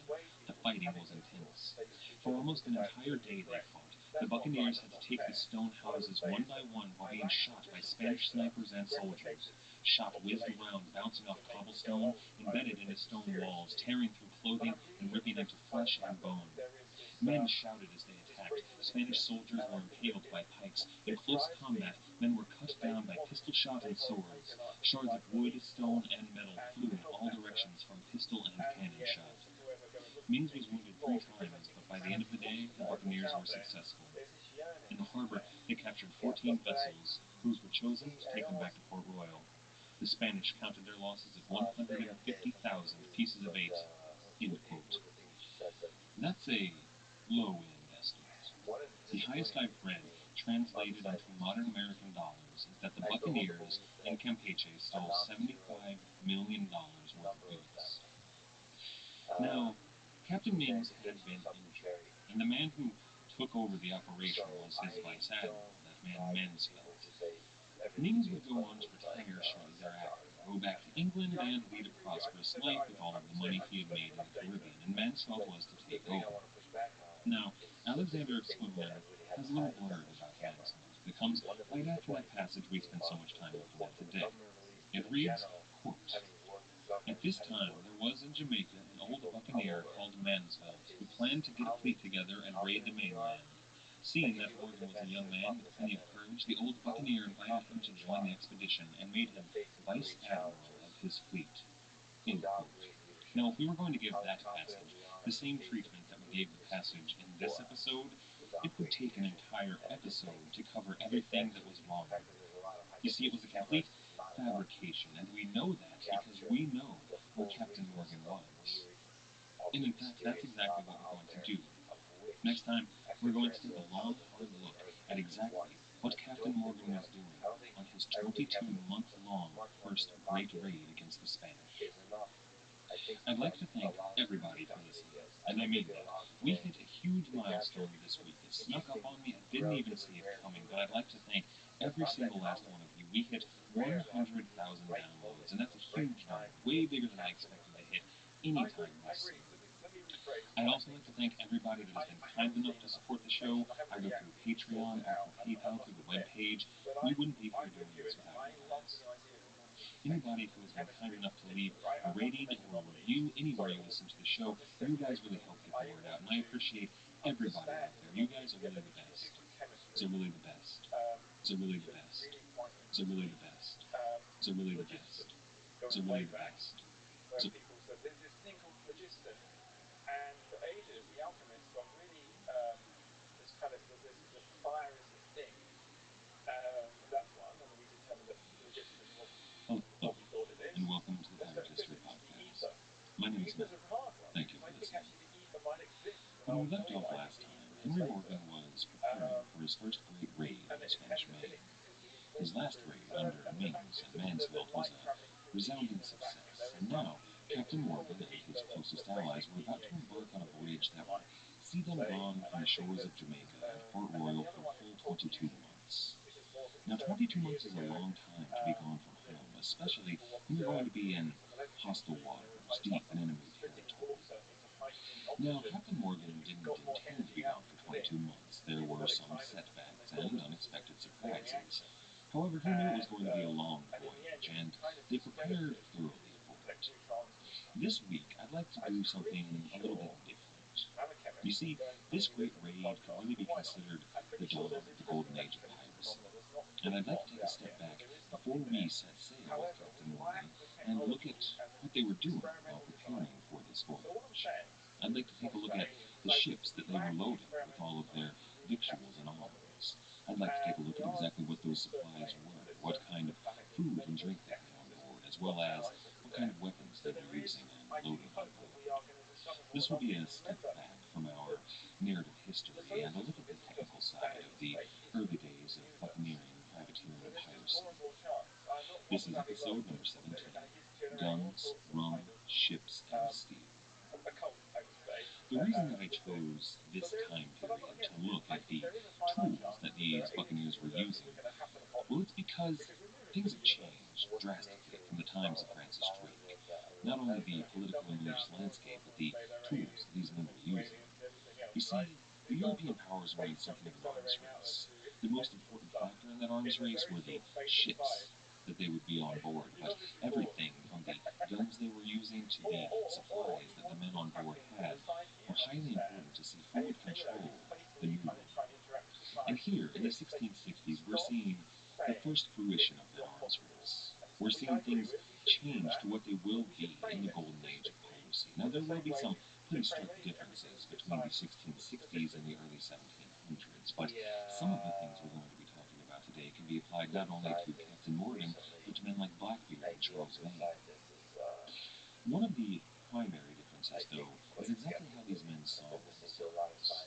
The fighting was intense. For almost an entire day they fought. The buccaneers had to take the stone houses one by one while being shot by Spanish snipers and soldiers. Shot whizzed around, bouncing off cobblestone, embedded into stone walls, tearing through clothing, and ripping into flesh and bone. Men shouted as they attacked. Spanish soldiers were impaled by pikes. In close combat, men were cut down by pistol shot and swords. Shards of wood, stone, and metal flew in all directions from pistol and cannon shot. Mings was wounded 3 times, but by the end of the day, the buccaneers were successful. In the harbor, they captured 14 vessels. Crews were chosen to take them back to Port Royal. The Spanish counted their losses at 150,000 pieces of 8. End quote. That's a low-end estimate. The highest I've read, translated into modern American dollars, is that the buccaneers in Campeche stole $75 million worth of goods. Now, Captain Mings had been injured, and the man who took over the operation was his vice admiral, that man Mansfield. Mings would go on to retire shortly thereafter, go back to England, and lead a prosperous life with all of the money he had made in the Caribbean, and Mansfield was to take over. Now, Alexander of Switzerland has a little blurb about Mansfield that comes right after that passage we spent so much time looking at today. It reads, quote, At this time there was in Jamaica an old buccaneer called Mansfield, who planned to get a fleet together and raid the mainland. Seeing that Morgan was a young man with plenty of courage, the old buccaneer invited him to join the expedition and made him vice admiral of his fleet. End quote. Now, if we were going to give that passage the same treatment that we gave the passage in this episode, it would take an entire episode to cover everything that was wrong with it. You see, it was a complete fabrication, and we know that because we know where Captain Morgan was. And in fact, that's exactly what we're going to do. Next time, we're going to take a long, hard look at exactly what Captain Morgan was doing on his 22-month-long first great raid against the Spanish. I'd like to thank everybody for listening, and I mean that. We hit a huge milestone this week. It snuck up on me. I didn't even see it coming, but I'd like to thank every single last one of you. We hit 100,000 downloads, and that's a huge number, way bigger than I expected to hit any time this year. I'd also like to thank everybody that has been kind enough to support the show, either through Patreon or through PayPal, through the webpage. We wouldn't be here doing this without you guys. Anybody who has been kind enough to leave a rating or a review anywhere you listen to the show, you guys really help get the word out, and I appreciate everybody out there. You guys are really the best. You're really the best. You're really the best. You're really the best. You're really the best. You're really the best. where people said there's this thing called phlogiston, and for ages the alchemists got really this kind of that fire is this thing. That's one, and we determined that phlogiston wasn't what we thought it is. And welcome to the Let's Pirate go History physically, the Podcast. ether. My The name is ether's Matt. a hard one, Thank you because for I think listening. actually the ether might exist, and When I'll we tell left you off what I think last the time, ether is Henry later. Morgan was preparing for his first great raid And on the Spanish and Main. it's His last basically raid so, under and that Mings it's at just that there's Mansfield was light a traveling through the resounding ether in a vacuum. success, There and is some now thing Captain called Morgan the and ether his that closest allies basically were about to mediates embark on a the voyage movement that of would light. see them Say, gone and from I the think shores that, of Jamaica and Port and then Royal the other for one a is full called 22 fusion, months. which is more Now, so a 22 few months years is a ago. long time to be gone from That home, especially people want when you're to going to be in put some electric hostile machine or waters, replace deep in something, enemy splitting territory. water into hydrogen and Now, oxygen, Captain Morgan you've didn't got more intend to be energy gone out for than put in. 22 months. There People were got some excited, and they setbacks thought and that this was a unexpected nuclear surprises. reactor. However, he knew it was going to be a long And in the end, voyage, it was and kind of they prepared suspended thoroughly for like it. neutrons and stuff. This week, I'd like to I'm do pretty something a little bit sure, different. I'm a chemist, You and see, going this through great this on the raid could podcast, really but be why not? considered I'm the pretty sure dawn there's of the golden interesting age of electrochemical piracy. phenomena that's not And I'd fully like to locked take a out step yet, but back there is before something we there. set sail with However, Captain we lack Morgan the and look technology at and the what they were doing while experimental preparing design. for this So what I'm voyage. saying, I'd like to take a what look I'm at saying is the like ships that we they were lack the loading with experimental all of design their to really victuals capture and the anomaly. arms. I'd like to take a And look we at are exactly what those in certain supplies lanes. were, There's what certain kind of planet with food and medical drink they had on technices. board, as Got well as satellites that are what kind there. of weapons So they were there is, using and I do loading on hope that board. we are going to discover more. This And will be obviously a step remember back from our that narrative the history solar and a look system at the isn't just technical this side static of the space, it's early moving days with the of universe. buccaneering, privateering, So and there's just piracy. more and more chance. Not what This was is Abbey episode Road, number but 17, and it's generating all Guns, sorts of Rum, kind of Ships, and um, Steel. occult, I would say, The reason that I with this. chose But this there, time but I'm not period to against it. look I at think the there is a finite tools chance that that there these are aliens in buccaneers the were universe that using, we're going to happen upon, well, it's because because we're moving things through have the universe. changed drastically from the times of Francis Drake. Not only And the he's political and doubling religious down more and landscape, more but to the say there are tools aliens that and these there's men were super using. aliens and everything else, You right? see, the They've gone European from powers wanted space something junk of an arms accelerating outward race. to The most interdimensional important stuff factor in that arms in a race very were the short space of time. ships that they would be on board, You're but obviously bored. everything from the guns they were using to the Or supplies you that the want men on board happening in had the psyche were and highly understand, important to see who would and control you're the playfully New kind of World. trying to interact with And society. here, in the But 1660s, we're stop seeing the saying first fruition of it's that not arms possible, race. We're which I seeing agree things with. We shouldn't do change that, to what they will but we should be in frame the it golden age of statistically piracy. Now, in the there will same be way some we pretty should frame stark everything differences that's good between the science 1660s and the statistically. early 1700s, but some of the things we're going to be talking about today can be applied not only to Captain Morgan, but to men like Blackbeard and Charles Vane. One of the primary differences, though, is exactly how these men saw themselves.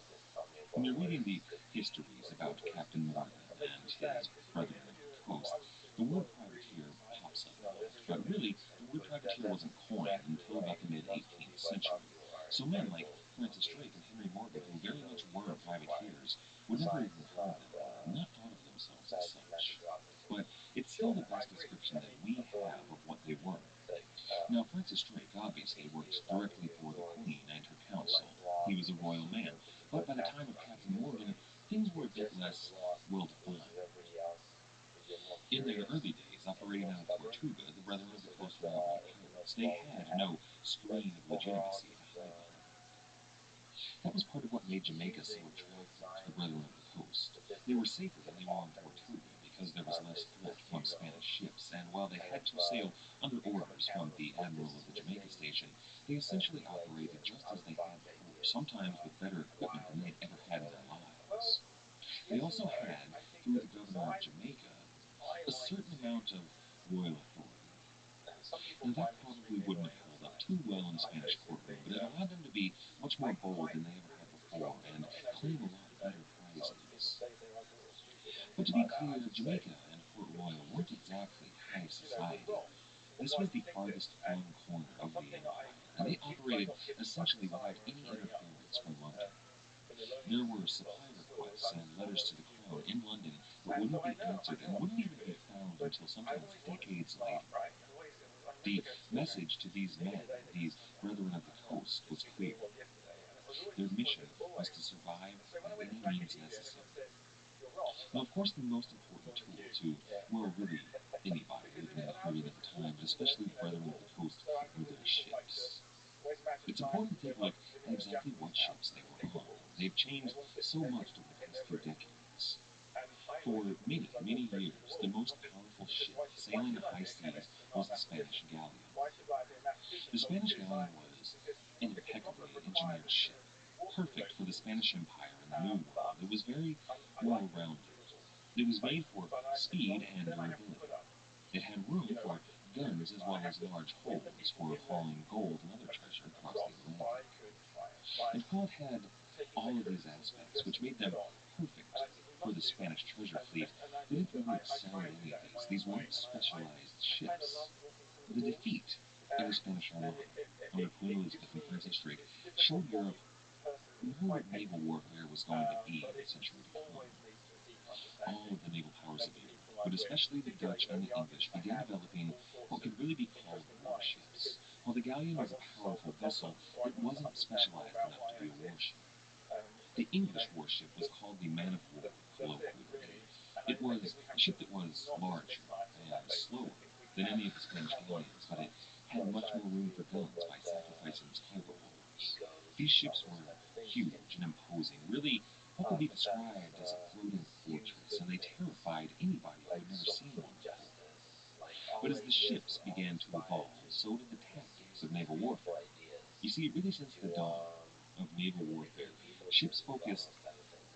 When you're reading the histories about Captain Morgan It makes and me sad his because if I brethren give of you the what coast, I would the consider word like really privateer science, pops up a lot, there's but really, the word privateer wasn't coined until about the mid-18th century. So men like Francis Drake and Henry Morgan, who very much were privateers, would never even heard of them or not thought of themselves as such. But it's still the best description that we have of what they were. Now, Francis Drake obviously worked directly for the Queen and her council. He was a royal man, but by the time of Captain Morgan, things were a bit less well-defined. In their early days, operating out of Tortuga, the Brethren of the Coast were outright pirates. They had no screen of legitimacy to hide behind. That was part of what made Jamaica so attractive to the Brethren of the Coast. They were safer than they were in Tortuga because there was less threat from Spanish ships, and while they had to sail under orders from the admiral of the Jamaica station, they essentially operated just as they had before, sometimes with better equipment than they had ever had in their lives. They also had, through the governor of Jamaica, a certain amount of royal authority. Now, that probably wouldn't have held up too well in a Spanish courtroom, but it allowed them to be much more bold than they ever had before and claim a lot better prizes. But to be clear, Jamaica and Port Royal weren't exactly high society. This was the farthest flung corner of the empire, and they operated essentially without any interference from London. There were supply requests and letters to the crown in London that wouldn't be answered and wouldn't even be found until sometimes decades later. The message to these men, these Brethren of the Coast, was clear. Their mission was to survive by any means necessary. Now, of course, the most important tool to, well, really anybody living in the Caribbean at the time, but especially the Brethren of the Coast, were their ships. It's important to take a look at exactly what ships they were on. They've changed so much over the past few decades. For many, many years, the most powerful ship sailing the high seas was the Spanish galleon. The Spanish galleon was an impeccably engineered ship, perfect for the Spanish Empire and the New World. It was very well rounded. It was made for speed and durability. It had room for guns as well as large holds for hauling gold and other treasure across the Atlantic. And while it had all of these aspects, which made them perfect for the Spanish treasure fleet, they didn't really excel in any of these. These weren't specialized ships. The defeat of the Spanish Armada under Queen Elizabeth and Princess Drake showed Europe what naval warfare was going to be in the century to come. All of the naval powers of Europe, but especially the Dutch and the English, began developing what could really be called warships. While the galleon was a powerful vessel, it wasn't specialized enough to be a warship. The English warship was called the man of war, colloquially. It was a ship that was larger and slower than any of the Spanish galleons, but it had much more room for guns by sacrificing cargo holds. These ships were huge and imposing, really what could be described as a floating fortress, and they terrified anybody who had never seen one before. But as the ships began to evolve, so did the tactics of naval warfare. You see, really since the dawn of naval warfare, ships focused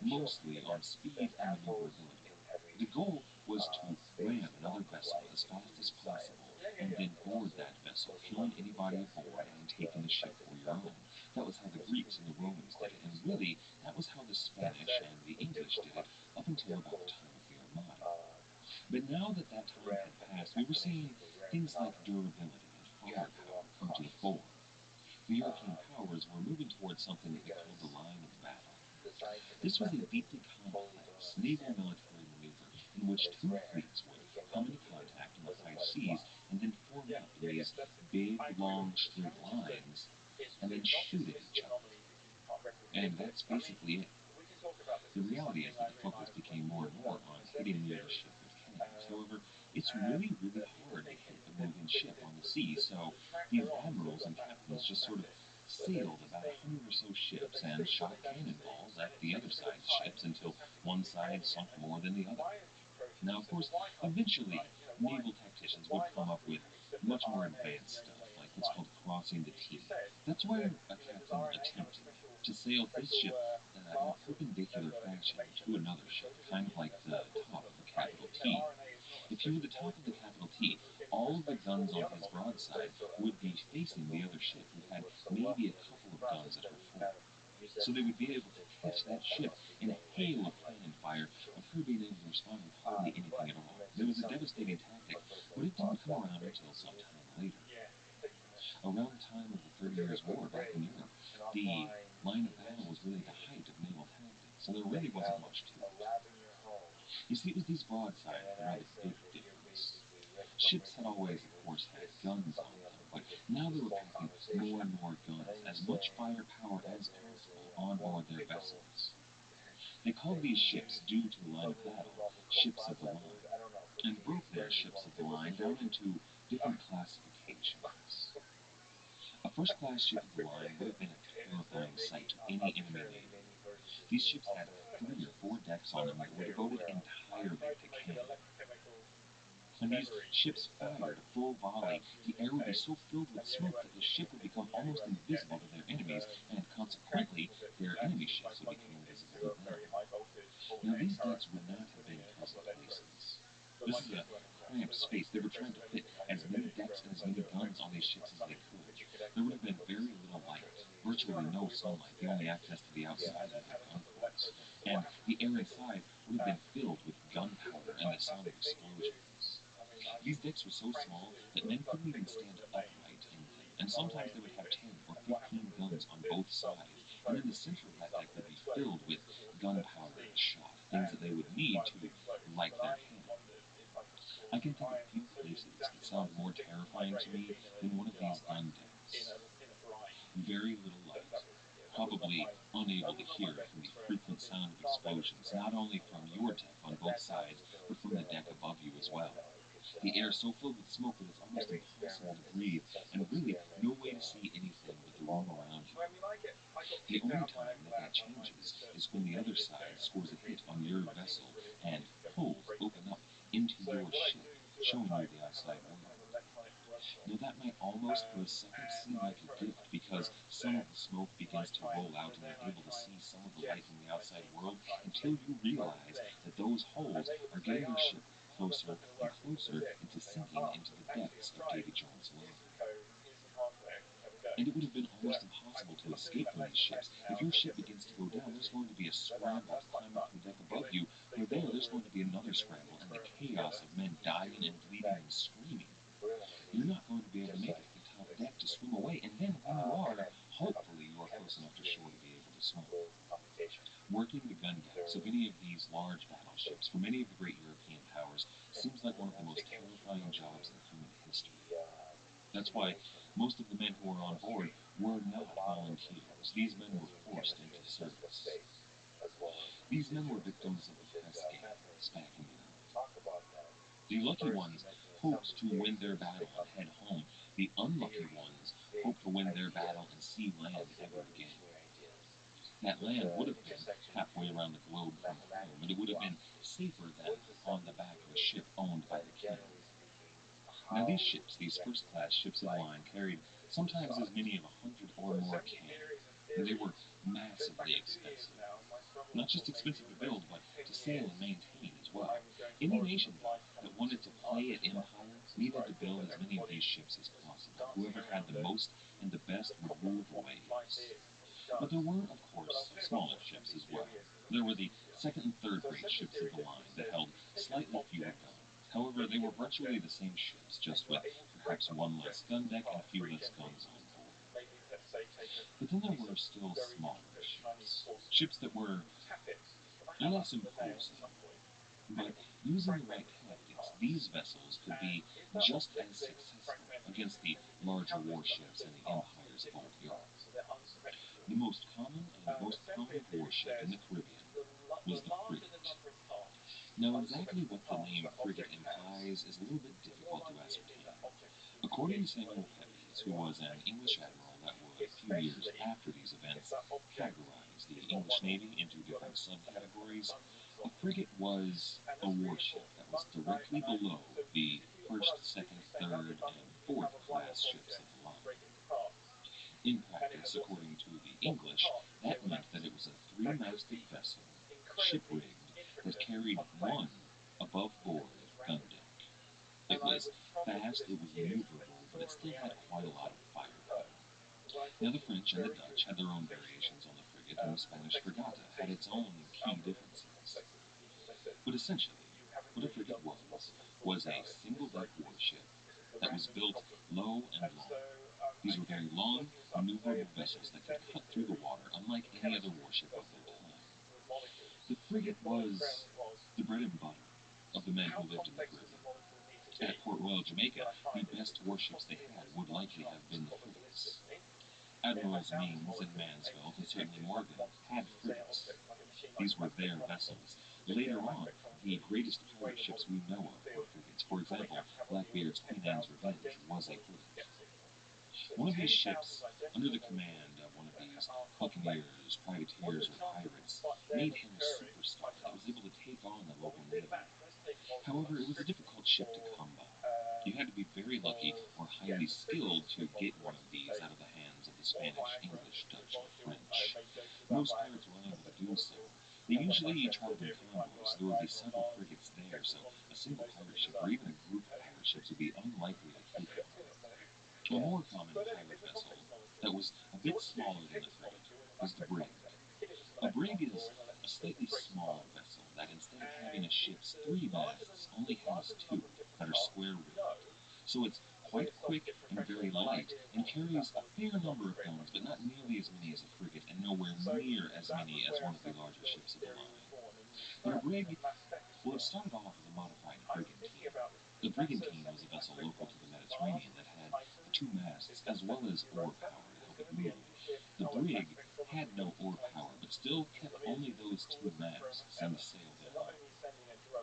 mostly on speed and maneuverability. The goal was to ram another vessel as fast as possible and then board that vessel, killing anybody aboard and taking the ship for your own. That was how the Greeks and the Romans did it, and really, that was how the Spanish and the English did it up until about the time of the Armada. But now that that time had passed, we were seeing things like durability and firepower come to the fore. The European powers were moving towards something that they called the line of battle. This was a deeply complex naval military maneuver in which two fleets would come into contact on the high seas and then form up in these big, long, straight lines and then shoot at each other. And that's basically it. The reality is that the focus became more and more on hitting the other ship with cannons. However, it's really, really hard to hit a moving ship on the sea, so these admirals and captains just sort of sailed about 100 or so ships and shot cannonballs at the other side's ships until one side sunk more than the other. Now, of course, eventually, naval tacticians would come up with much more advanced stuff, like what's called crossing the T. That's where a captain attempted to sail his ship in a perpendicular fashion to another ship, kind of like the top of a capital T. If he were the top of the capital T, all of the guns on his broadside would be facing the other ship, who had maybe a couple of guns at her fore. So they would be able to catch that ship in a hail of cannon fire of her being able to respond with hardly anything at all. It was a devastating tactic, but it didn't come around until some time later. Around the time of the 30 Years' War back in Europe, the line of battle was really the height of naval tactics, so there really wasn't much to it. You see, it was these broadsides that made a big difference. Ships had always, of course, had guns on them, but now they were packing more and more guns, as much firepower as possible on board their vessels. They called these ships, due to the line of battle, ships of the line, and broke their ships of the line down into different classifications. A first-class ship of the line would have been a terrifying sight to any enemy navy. These ships had 3 or 4 decks on them that were devoted entirely to cannon. When these ships fired a full volley, the air would be so filled with smoke that the ship would become almost invisible to their enemies, and consequently, their enemy ships would become invisible to them. Now, these decks would not have been pleasant places. This is a cramped space. They were trying to fit as many decks and as many guns on these ships as they could. There would have been very little light, virtually no sunlight, the only access to the outside of their gun ports. And the air inside would have been filled with gunpowder and the sound of explosions. These decks were so small that men couldn't even stand upright in them, and sometimes they would have 10 or 15 guns on both sides, and then the center of that deck would be filled with gunpowder and shot, things that they would need to light their cannon. I can think of few places that sound more terrifying to me than one of these gun decks. Very little light, probably unable to hear it from the frequent sound of explosions, not only from your deck on both sides, but from the deck above you as well. The air so filled with smoke that it's almost impossible to breathe, and really no way to see anything but the room around you. The only time that changes is when the other side scores a hit on your vessel and holes open up into your ship, showing you the outside world. Now that might almost for a second seem like a gift because some of the smoke begins to roll out and you're able to see some of the light from the outside world until you realize that those holes are getting your ship closer and closer into sinking into the depths of Davy Jones' line. And it would have been almost impossible to escape from these ships. If your ship begins to go down, there's going to be a scramble to climb up to the deck above you, where there's going to be another scramble, and the chaos of men dying and bleeding and screaming. You're not going to be able to make it to the top deck to swim away, and then when you are, hopefully you are close enough to shore to be able to swim. Working the gun decks of any of these large battleships for many of the great European powers seems like one of the most terrifying jobs in human history. That's why most of the men who were on board were not volunteers. These men were forced into service. These men were victims of the press gangs back in Europe. The lucky ones hoped to win their battle and head home. The unlucky ones hoped to win their battle and see land ever again. That land would have been halfway around the globe from home, and it would have been safer than on the back of a ship owned by the king. Now these ships, these first-class ships of the line, carried sometimes as many of 100 or more cannon, and they were massively expensive. Not just expensive to build, but to sail and maintain as well. Any nation that wanted to play at empire needed to build as many of these ships as possible. Whoever had the most and the best would rule the waves. But there were, of course, smaller ships as well. There were the second and third rate ships of the line that held slightly fewer guns. However, they were virtually the same ships, just with perhaps one less gun deck and a few less guns on board. But then there were still smaller ships. Ships that were less imposing. But using the right tactics, these vessels could be just as successful against the larger warships and the empires of old Europe. The most common and most prominent warship in the Caribbean was the frigate. Now, exactly what the name frigate implies is a little bit difficult to ascertain. According to Samuel Pepys, who was an English admiral that would, a few years after these events, categorize the English Navy into different subcategories, a frigate was a warship that was directly below the first, second, third, and fourth class ships of the line. In practice, according to the English, that meant that it was a three-masted vessel, ship-rigged, that carried one above-board gun deck. It was fast, it was maneuverable, but it still had quite a lot of firepower. Now, the French and the Dutch had their own variations on the frigate, and the Spanish fragata had its own key differences. But essentially, what a frigate was a single-deck warship that was built low and long. These were very long, maneuverable vessels that could cut through the water, unlike any other warship of their time. The frigate was the bread and butter of the men who lived in the Caribbean. At Port Royal, Jamaica, the best warships they had would likely have been the frigates. Admirals Means and Mansfield, and certainly Morgan, had frigates. These were their vessels. Later on, the greatest pirate ships we know of were frigates. For example, Blackbeard's Queen Anne's Revenge was a frigate. One of these ships, under the command of one of these buccaneers, privateers, or pirates, made him a superstar that was able to take on the local navy. However, it was a difficult ship to come by. You had to be very lucky or highly skilled to get one of these out of the hands of the Spanish, English, Dutch, or French. Most pirates were unable to do so. They usually traveled in convoys, so there would be several frigates there, so a single pirate ship or even a group of pirate ships would be unlikely to keep them. A more common pirate vessel that was a bit smaller than the frigate was the brig. A brig is a slightly smaller vessel that, instead of having a ship's three masts, only has two that are square-rigged. So it's quite quick and very light, and carries a fair number of guns, but not nearly as many as a frigate, and nowhere near as many as one of the larger ships of the line. But a brig, well, it started off as a modified brigantine. The brigantine was a vessel local to the Mediterranean that had two masts as well as oar power to help it move. The brig had no oar power, but still kept only those two masts and sailed along.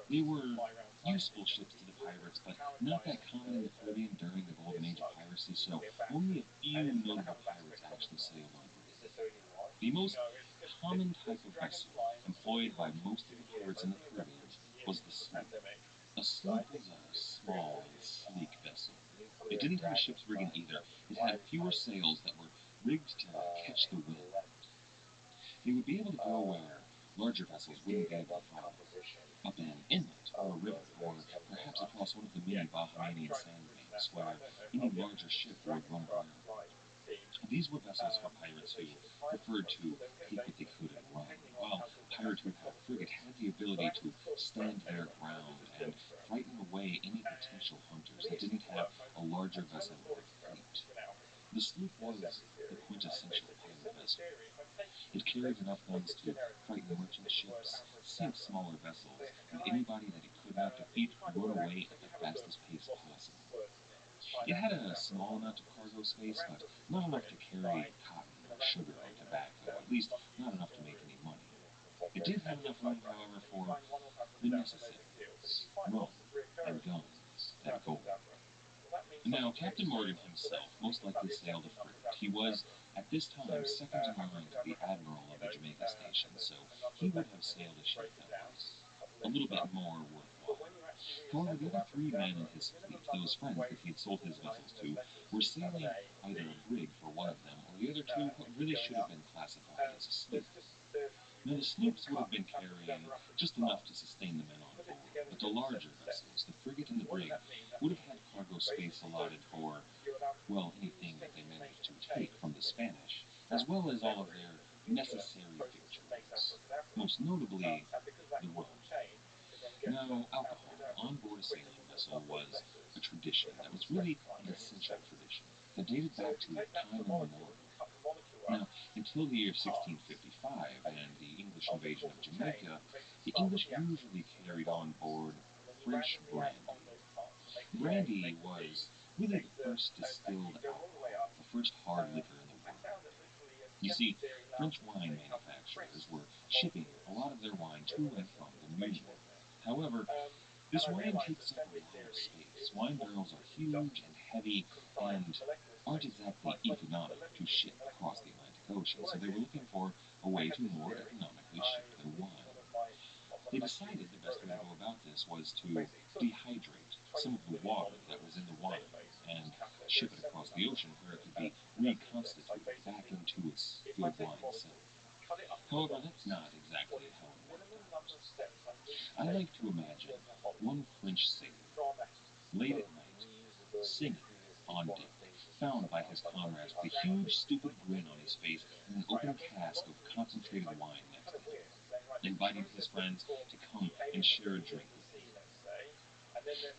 They were useful ships to the pirates, but not that common in the Caribbean during the golden age of piracy, so only a few notable pirates actually sailed on brigs. The most common type of vessel employed by most of the pirates in the Caribbean was the sloop. A sloop was a small and sleek vessel. It didn't have a ship's rigging either. It had fewer sails that were rigged to catch the wind. They would be able to go where larger vessels wouldn't be able to follow, up an inlet or a river, or perhaps across one of the many Bahamian sandbanks where any larger ship would run aground. These were vessels for pirates who preferred to take what they could and run, while pirates who had a frigate had the ability to stand their ground and frighten away any potential hunters that didn't have a larger vessel or fleet. The sloop was the quintessential pirate vessel. It carried enough guns to frighten merchant ships, sink smaller vessels, and anybody that it could not defeat run away at the fastest pace possible. It had a small amount of cargo space, but not enough to carry cotton or sugar or tobacco, at least not enough to make any money. It did have enough room, however, for the necessaries, rum and guns and gold. Now, Captain Morgan himself most likely sailed a frigate. He was, at this time, second in line to the admiral of the Jamaica station, so he would have sailed a ship that was a little bit more worthwhile. However, the other three men in his fleet, those friends that he had sold his vessels to, were sailing either a brig for one of them, or the other two what really should have been classified as a sloop. Now, the sloops would have been carrying just enough to sustain the men on board, but the larger vessels, the frigate and the brig, would have had cargo space allotted for, well, anything that they managed to take from the Spanish, as well as all of their necessary victuals, most notably the rum. Now, alcohol on board a sailing vessel was a tradition that was really an essential tradition that dated back to time immemorial. Now, until the year 1655 and the English invasion of Jamaica, the English usually carried on board French brandy. Brandy was really the first distilled alcohol, the first hard liquor in the world. You see, French wine manufacturers were shipping a lot of their wine to and from the New World. However, this wine takes up a lot of space. Wine barrels are huge and heavy and aren't exactly economic to ship across the Atlantic Ocean, so they were looking for a way to more economically ship their wine. They decided the best way to go about this was to dehydrate some of the water that was in the wine and ship it across the ocean where it could be reconstituted back into its good wine self. However, that's not exactly how it worked out. I like to imagine one French sailor, late at night, singing on deck, found by his comrades with a huge stupid grin on his face and an open cask of concentrated wine next to him, inviting his friends to come and share a drink with him.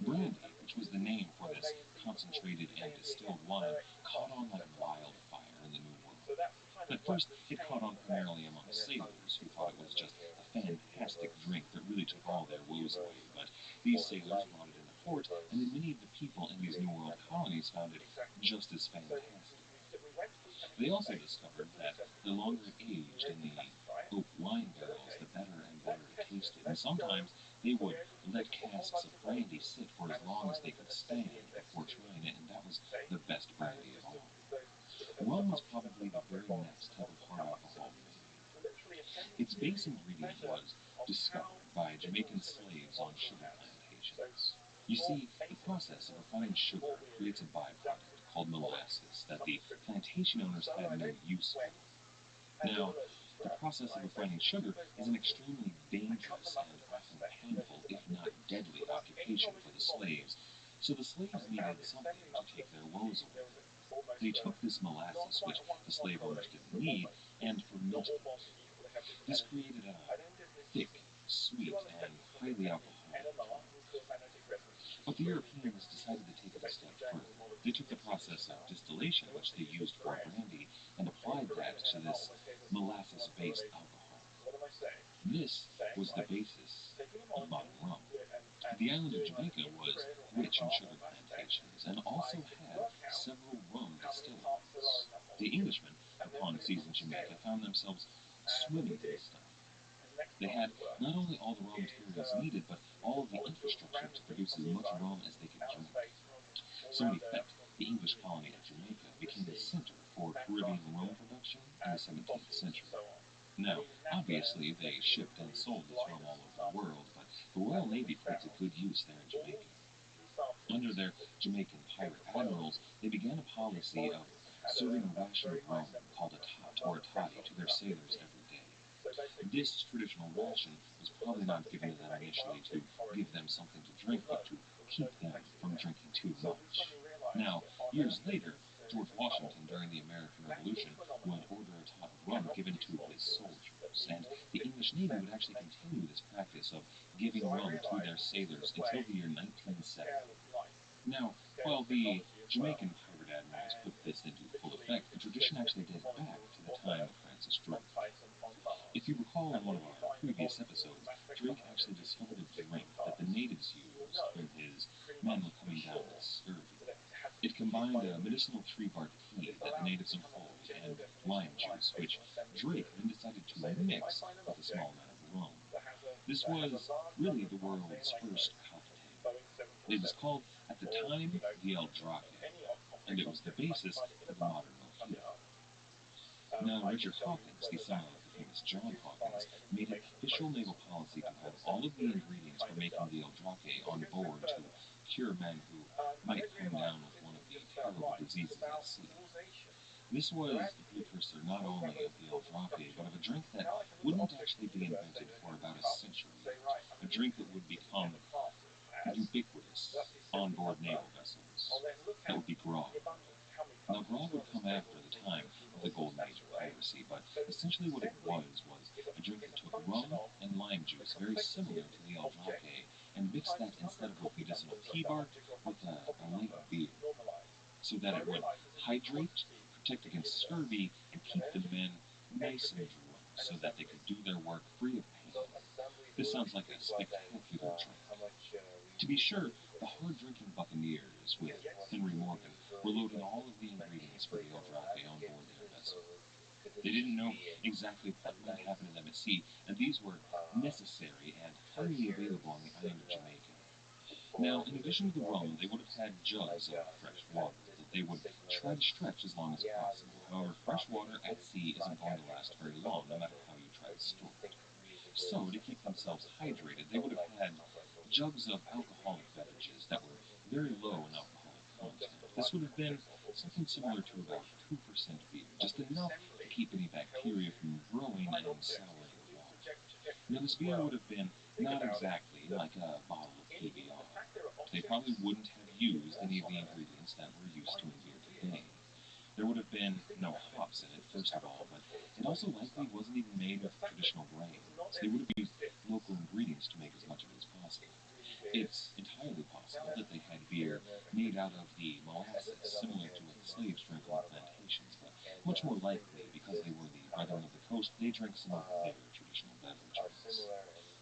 Brandy, which was the name for this concentrated and distilled wine, caught on like wildfire in the New World. At first, it caught on primarily among sailors, who thought it was just a fantastic drink that really took all their woes away, but these sailors brought it into port, and then many of the people in these New World colonies found it just as fantastic. They also discovered that the longer it aged in the oak wine barrels, the better and better it tasted, and sometimes they would let casks of brandy sit for as long as they could stand before trying it, and that was the best brandy of all. Rum was probably the very next type of hard alcohol made. Its base ingredient was discovered by Jamaican slaves on sugar plantations. You see, the process of refining sugar creates a byproduct called molasses that the plantation owners had no use for. Now, the process of refining sugar is an extremely dangerous and often painful, if not deadly, occupation for the slaves, so the slaves needed something to take their woes away. They took this molasses, which the slave owners didn't need, and fermented it. This created a thick, sweet, and highly alcoholic drink. But the Europeans decided to take it a step further. They took the process of distillation, which they used for brandy, and applied that to this molasses-based alcohol. This was the basis of modern rum. The island of Jamaica was rich in sugar plantations and also had several rum distilleries. The Englishmen, upon seizing Jamaica, found themselves swimming in this stuff. They had not only all the raw materials needed, but all of the infrastructure to produce as much rum as they could drink. So in effect, the English colony of Jamaica became the center for Caribbean rum production in the 17th century. Now, obviously, they shipped and sold this rum all over the world, but the Royal Navy put it to good use there in Jamaica. Under their Jamaican pirate admirals, they began a policy of serving a ration of rum called a tot or a toddy to their sailors every day. This traditional ration was probably not given to them initially to give them something to drink, but to keep them from drinking too much. Now, years later, George Washington, during the American Revolution, would order a tot of rum given to his soldiers, and the English Navy would actually continue this practice of giving rum to their sailors until the year 1970. Now, while the Jamaican pirate admirals put this into full effect, the tradition actually dates back to the time of Francis Drake. If you recall in one of our previous episodes, Drake actually discovered a drink that the natives used when his men were coming down with scurvy. It combined a medicinal tree-bark tea that the natives employed and lime juice, which Drake then decided to mix with a small amount of rum. This was really the world's first cocktail. It was called, at the time, the El Drake, and it was the basis for the modern mojito. Now, Richard Hawkins, the son of the famous John Hawkins, made it official naval policy to have all of the ingredients for making the El Drake on board to cure men who might come down with one of the terrible diseases at sea. This was the precursor not only of the El Drake, but of a drink that wouldn't actually be invented for about a century yet, a drink that would become ubiquitous on board naval vessels. That would be grog. Now, grog would come after the time of the golden age of piracy, but essentially what it was a drink that took rum and lime juice, very similar to the El Drake, and mixed that instead of with medicinal tea bark with a light beer, so that it would hydrate, protect against scurvy, and keep the men nice and drunk so that they could do their work free of pain. This sounds like a spectacular drink. To be sure, the hard-drinking buccaneers with Henry Morgan were loading all of the ingredients for the El Drake on board their vessel. They didn't know exactly what might happen to them at sea, and these were necessary and highly available on the island of Jamaica. Now, in addition to the rum, they would have had jugs of fresh water that they would try to stretch as long as possible. However, fresh water at sea isn't going to last very long, no matter how you try to store it. So, to keep themselves hydrated, they would have had jugs of alcoholic beverages that were very low in alcoholic content. This would have been something similar to about 2% beer, just enough to keep any bacteria from growing and souring the water. Now, this beer would have been not exactly like a bottle of PBR. They probably wouldn't have used any of the ingredients that we're used to in beer today. There would have been no hops in it, first of all, but it also likely wasn't even made with traditional grains. They would have used local ingredients to make as much of it as possible. It's entirely possible that they had beer made out of the molasses, similar to what the slaves drank on the plantations, but much more likely, because they were the brethren of the coast, they drank some of their traditional beverages.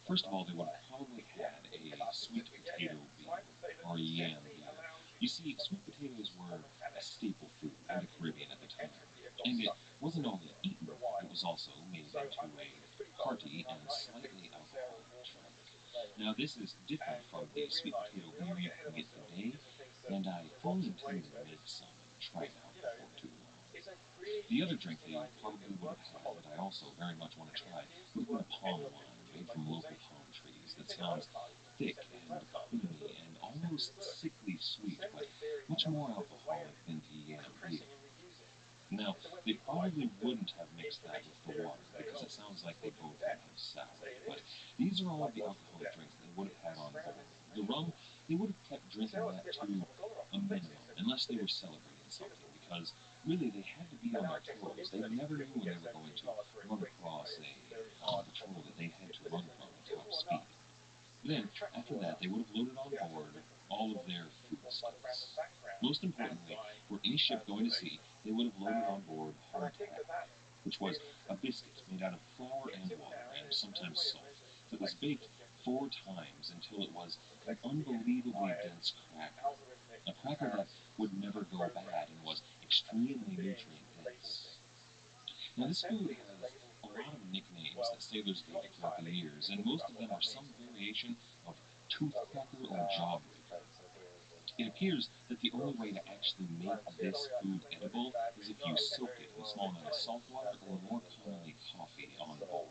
First of all, they would have probably had a sweet potato beer, or a yam beer. You see, sweet potatoes were a staple food in the Caribbean at the time, and it wasn't only eaten, it was also made into a hearty and slightly alcoholic drink. Now, this is different from the sweet potato beer you can get today, and I fully intend to make some and try it out before too long. The other drink they probably would have had that I also very much want to try would have been a palm wine made from local palm trees that sounds thick and creamy and almost sickly sweet, but much more alcoholic than the yam beer. Now, they probably wouldn't have mixed that with the water, because it sounds like they both would have soured. But these are all of the alcoholic drinks they would have had on board. The rum, they would have kept drinking that to a minimum, unless they were celebrating something, because really they had to be on their toes. They never knew when they were going to run across a patrol that they had to run from at top speed. Then, after that, they would have loaded on board all of their foodstuffs. Most importantly, for any ship going to sea, they would have loaded on board hardtack, which was a biscuit made out of flour and water, and sometimes salt, that was baked 4 times until it was an unbelievably dense cracker. A cracker that would never go bad and was extremely nutrient dense. Now, this food has a lot of nicknames that sailors gave it throughout the years, and most of them are some variation of tooth cracker or jawbreaker. It appears that the only way to actually make this food edible is if you soak it in a small amount of salt water or more commonly coffee on board.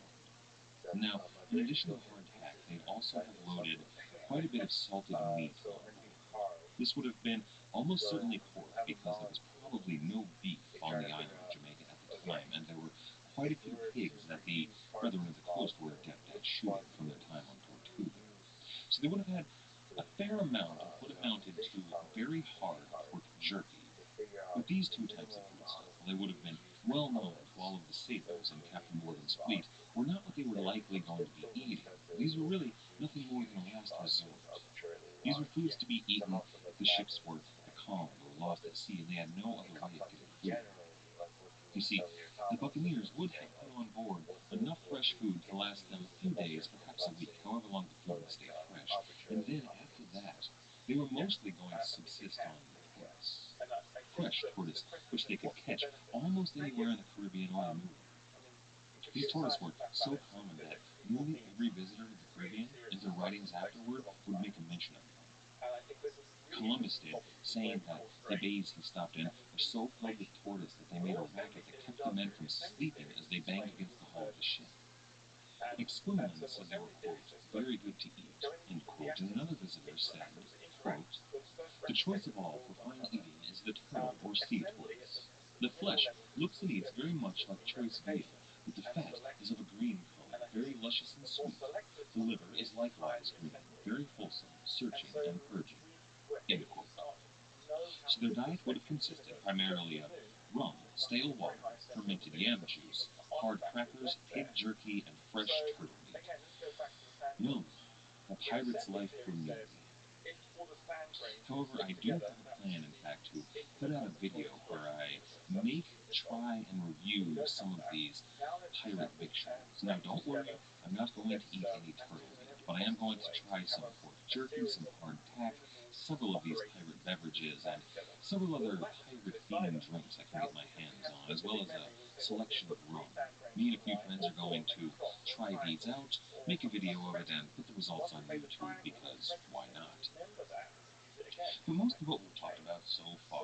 Now, in addition to hardtack, they'd also have loaded quite a bit of salted meat on board. This would have been almost certainly pork because there was probably no beef on the island of Jamaica at the time, and there were quite a few pigs that the Brethren of the Coast were adept at shooting from their time on Tortuga. So they would have had a fair amount of what amounted to very hard pork jerky. With these two types of foodstuff, well, they would have been well known to all of the sailors in Captain Morgan's fleet, were not what they were likely going to be eating. These were really nothing more than a last resort. These were foods to be eaten if the ships were becalmed or lost at sea and they had no other way of getting food. You see, the buccaneers would have put on board enough fresh food to last them a few days, perhaps a week, however long the food would stay fresh. And then after that, they were mostly going to subsist on tortoise. Fresh tortoise, which they could catch almost anywhere in the Caribbean or the New World. These tortoise were so common that nearly every visitor to the Caribbean, in their writings afterward, would make a mention of them. Columbus did, saying that the bays he stopped in were so filled with tortoise that they made a racket that kept the men from sleeping as they banged against the hull of the ship. McSwimmen said they were, quote, very good to eat, end quote, and another visitor said, quote, the choice of all for fine eating is the turtle or sea tortoise. The flesh looks and eats very much like choice veal, but the fat is of a green color, very luscious and sweet. The liver is likewise green, very wholesome, searching, and purging. End quote. So their diet would have consisted primarily of rum, stale water, fermented yam juice, hard crackers, pig jerky, and fresh turtle meat. Yum, a pirate's life for me. However, I do have a plan, in fact, to put out a video where I make, try, and review some of these pirate victuals. Now, don't worry, I'm not going to eat any turtle meat, but I am going to try some pork jerky, some hardtack, several of these pirate beverages, and several other pirate-themed drinks I can get my hands on, as well as a selection of rum. Me and a few friends are going to try these out, make a video of it, and put the results on YouTube, because why not? But most of what we've talked about so far,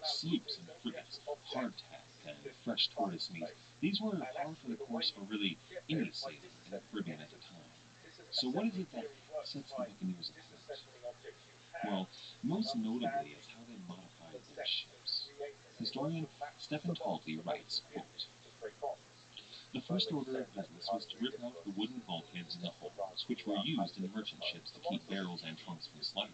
sloops and frigates, hardtack, and fresh tortoise meat, these were par for the course for really any sailor in the Caribbean at the time. So what is it that sets the buccaneers apart? Well, most notably is how they modified their ships. Historian Stephen Talty writes, quote, the first order of business was to rip out the wooden bulkheads in the holds, which were used in merchant ships to keep barrels and trunks from sliding.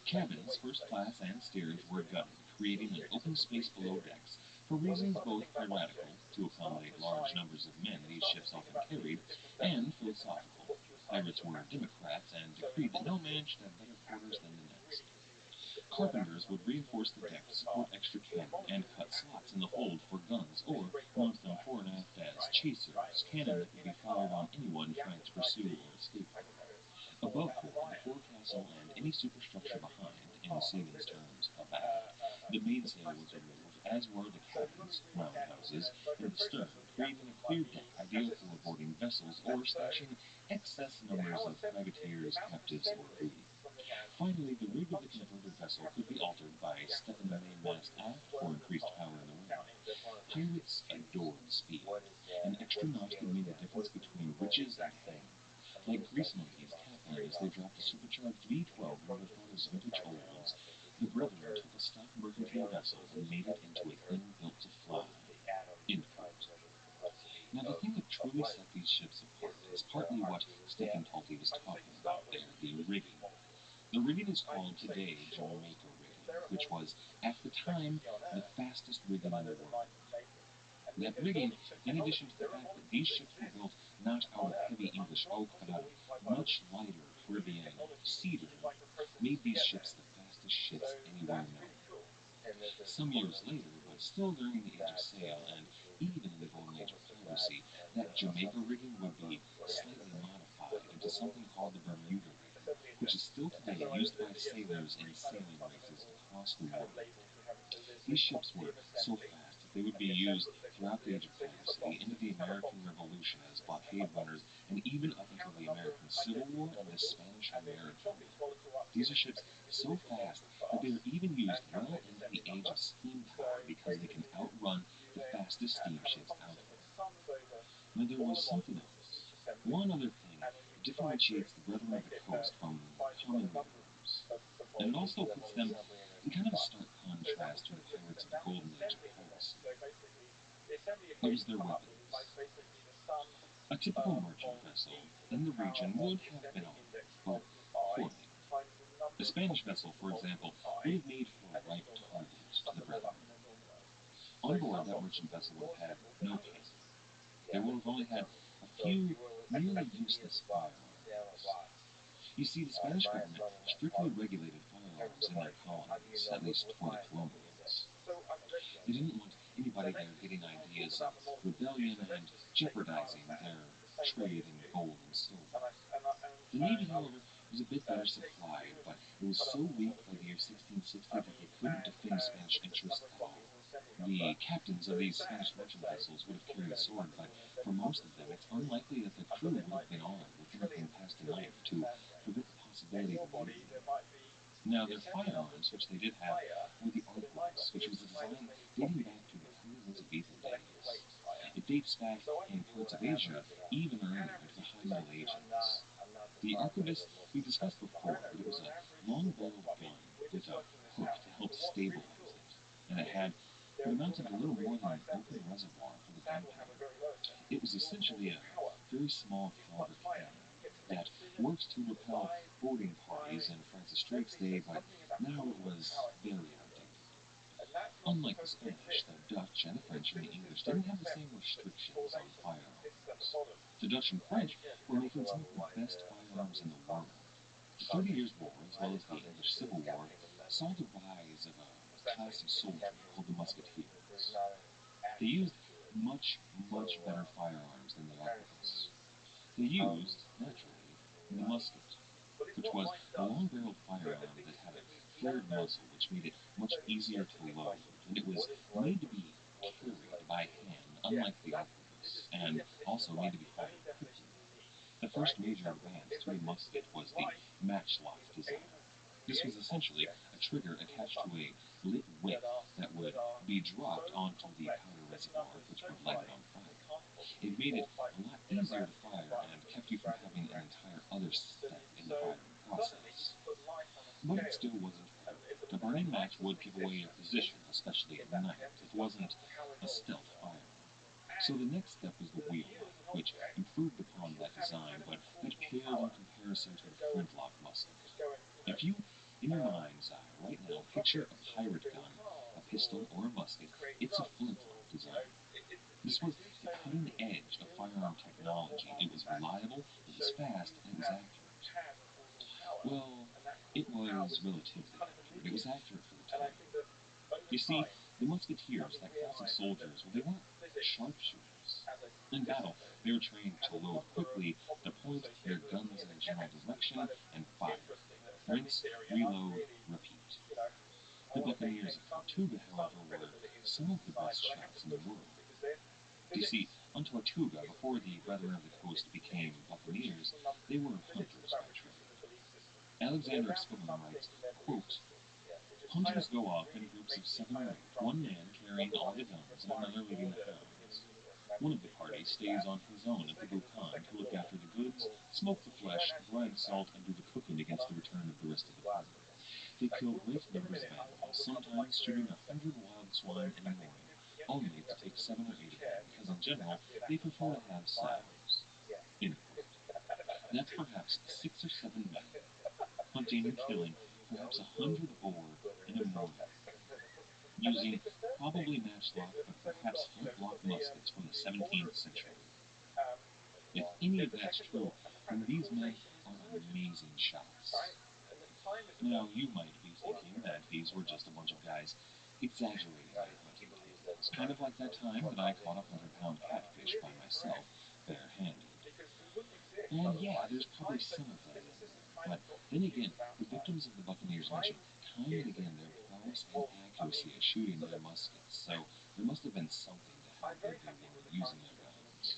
Cabins, first class and steerage, were gutted, creating an open space below decks, for reasons both piratical, to accommodate large numbers of men these ships often carried, and philosophical. Pirates were democrats and decreed that no man should have better quarters than the next. Carpenters would reinforce the deck to support extra cannon and cut slots in the hold for guns, or mount them fore and aft as chasers, cannon that could be fired on anyone trying to pursue or escape them. Above board, the forecastle and any superstructure behind, in seamen's terms, abaft, the mainsail was removed, as were the cabins, roundhouses, and the stern, creating a clear deck ideal for boarding vessels or stashing excess numbers of privateers, captives, or booty. Finally, the rig of the converted vessel could be altered by stepping the mainmast aft for increased power in the wind. Pirates adored speed. An extra notch could mean the difference between riches and fame. Like grease monkeys cackling as they dropped a supercharged V-12 from their father's vintage olds, the brethren took a stock mercantile vessel and made it into a thing built to fly. End quote. Now, the thing that truly set these ships apart is partly what Stephen Talty was talking about there, the rigging. The rigging is called today Jamaica rigging, which was, at the time, the fastest rigging in the world. That rigging, in addition to the fact that these ships were built not out of heavy English oak, but out of much lighter Caribbean cedar, made these ships the fastest ships anywhere known. Some years later, but still during the age of sail, and even in the golden age of piracy, that Jamaica rigging would be slightly modified into something called the Bermuda rigging, which is still today used by sailors in sailing races across the world. These ships were so fast that they would be used throughout the age of piracy, into the American Revolution as blockade runners, and even up until the American Civil War and the Spanish-American War. These are ships so fast that they are even used well into the age of steam power because they can outrun the fastest steamships out there. Now there was something else. One other thing that differentiates the Brethren of the Coast from common mariners. and it also puts them in kind of a stark contrast to the pirates of the golden age of piracy. It was their weapons. A typical merchant vessel in the region would have been armed, but poorly. A Spanish vessel, for example, would have made for a ripe target to the brethren. On board, that merchant vessel would have had no cannon. They would have only had a few nearly useless firearms. You see, the Spanish government strictly regulated firearms in their colonies, at least for the colonials. They didn't want anybody there getting ideas of rebellion and jeopardizing their trade in gold and silver. The Navy, however, was a bit better supplied, but it was so weak by the year 1660 that they couldn't defend Spanish interests at all. The captains of these Spanish merchant vessels would have carried a sword, but for most of them, it's unlikely that the crew would have been armed with anything past a knife to prevent the possibility of a mutiny. Now, their firearms, which they did have, were the arquebus, which was a design dating back to the pre-Elizabethan days. It dates back in parts of Asia even earlier into the High Middle Ages. The arquebus we discussed before, but it was a long-barreled gun with a hook to help stabilize it, and it had what amounted to little more than an open reservoir for the gunpowder. It was essentially a very small caliber cannon that worked to repel boarding parties in Francis Drake's day, but now it was very outdated. Unlike the Spanish, the Dutch and the French and the English didn't have the same restrictions on firearms. The Dutch and French were making some of the best firearms in the world. The 30 Years' War, as well as the English Civil War, saw the rise of a class of soldiery called the musketeers. They used much, much better firearms than the arquebus. They used, naturally, the musket, which was a long-barreled firearm that had a flared muzzle, which made it much easier to load, and it was made to be carried by hand, unlike the arquebus, and also made to be fired quickly. The first major advance to a musket was the matchlock design. This was essentially a trigger attached to a lit wick that would be dropped onto the powder reservoir, which would light it on fire. It made it a lot easier to fire and kept you from having an entire other step in the firing process. But it still wasn't perfect. A burning match would give away your position, especially at night. It wasn't a stealth firearm. So the next step was the wheellock, which improved upon that design, but that paled in comparison to the flintlock musket. If you, in your mind's eye, right now, picture a pirate gun, a pistol, or a musket, it's a flintlock design. This was the cutting edge of firearm technology. It was reliable, it was fast, and it was accurate. Well, it was relatively accurate. It was accurate for the time. You see, the musketeers, that class of soldiers, well, they weren't sharpshooters. In battle, they were trained to load quickly, to point their guns in a general direction, and fire. Rinse, reload, repeat. The buccaneers of Tortuga, however, were some of the best shots in the world. You see, on Tortuga, before the Brethren of the Coast became buccaneers, they were hunters by trade. Alexander of Spillan writes, quote, "Hunters go off in groups of 7 or 8, one man carrying all the guns and another leading the hounds. One of the party stays on his own at the boucan to look after the goods, smoke the flesh, grind salt, and do the cooking against the return of the rest of the party. They kill great numbers of animals, sometimes shooting 100 wild swine in a morning, only to take 7 or 8 again, because in general they prefer to have sows." End quote. That's perhaps 6 or 7 men, hunting and killing perhaps 100 boar in a morning, using probably matchlock but perhaps flintlock muskets from the 17th century. If any of that's true, then these men are amazing shots. Now, you might be thinking that these were just a bunch of guys exaggerating their hunting tales, kind of like that time that I caught a 100-pound catfish by myself, barehanded. And yeah, there's probably some of that in there, but then again, the victims of the Buccaneers mention time and again their prowess and accuracy at shooting their muskets, so there must have been something to how good they were using their guns.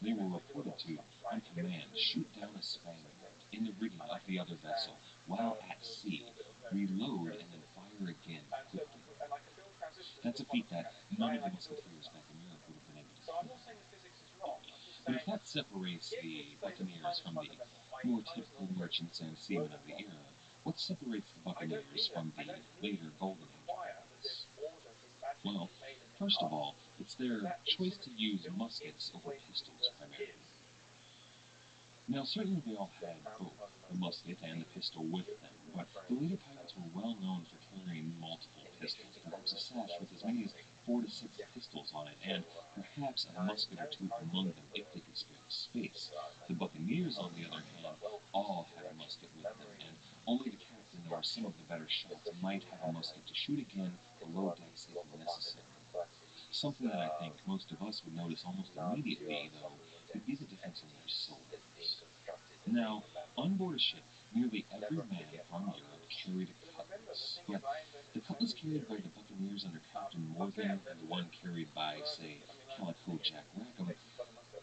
They were reported to, on command, shoot down a Spaniard in the rigging of the other vessel while at sea, reload, and then fire again quickly. That's a feat that none of the musketeers back in Europe would have been able to do. But if that separates the buccaneers from the more typical merchants and seamen of the era, What separates the Buccaneers from the later Golden Age pilots? Well, first of all, it's their choice to use muskets over pistols primarily. Now, certainly they all had both the musket and the pistol with them, but the later pirates were well known for carrying multiple pistols, perhaps a sash with as many as 4 to 6 pistols on it, and perhaps a musket or two among them if they could spare the space. The Buccaneers, on the other hand, all had a musket with them, and only the captain or some of the better shots might have a musket to shoot again below decks if necessary. Something that I think most of us would notice almost immediately, though, would be the difference in their swords. Now, on board a ship, nearly every man from Europe carried a cutlass, but the cutlass carried by the Buccaneers under Captain Morgan and the one carried by, say, Calico Jack Rackham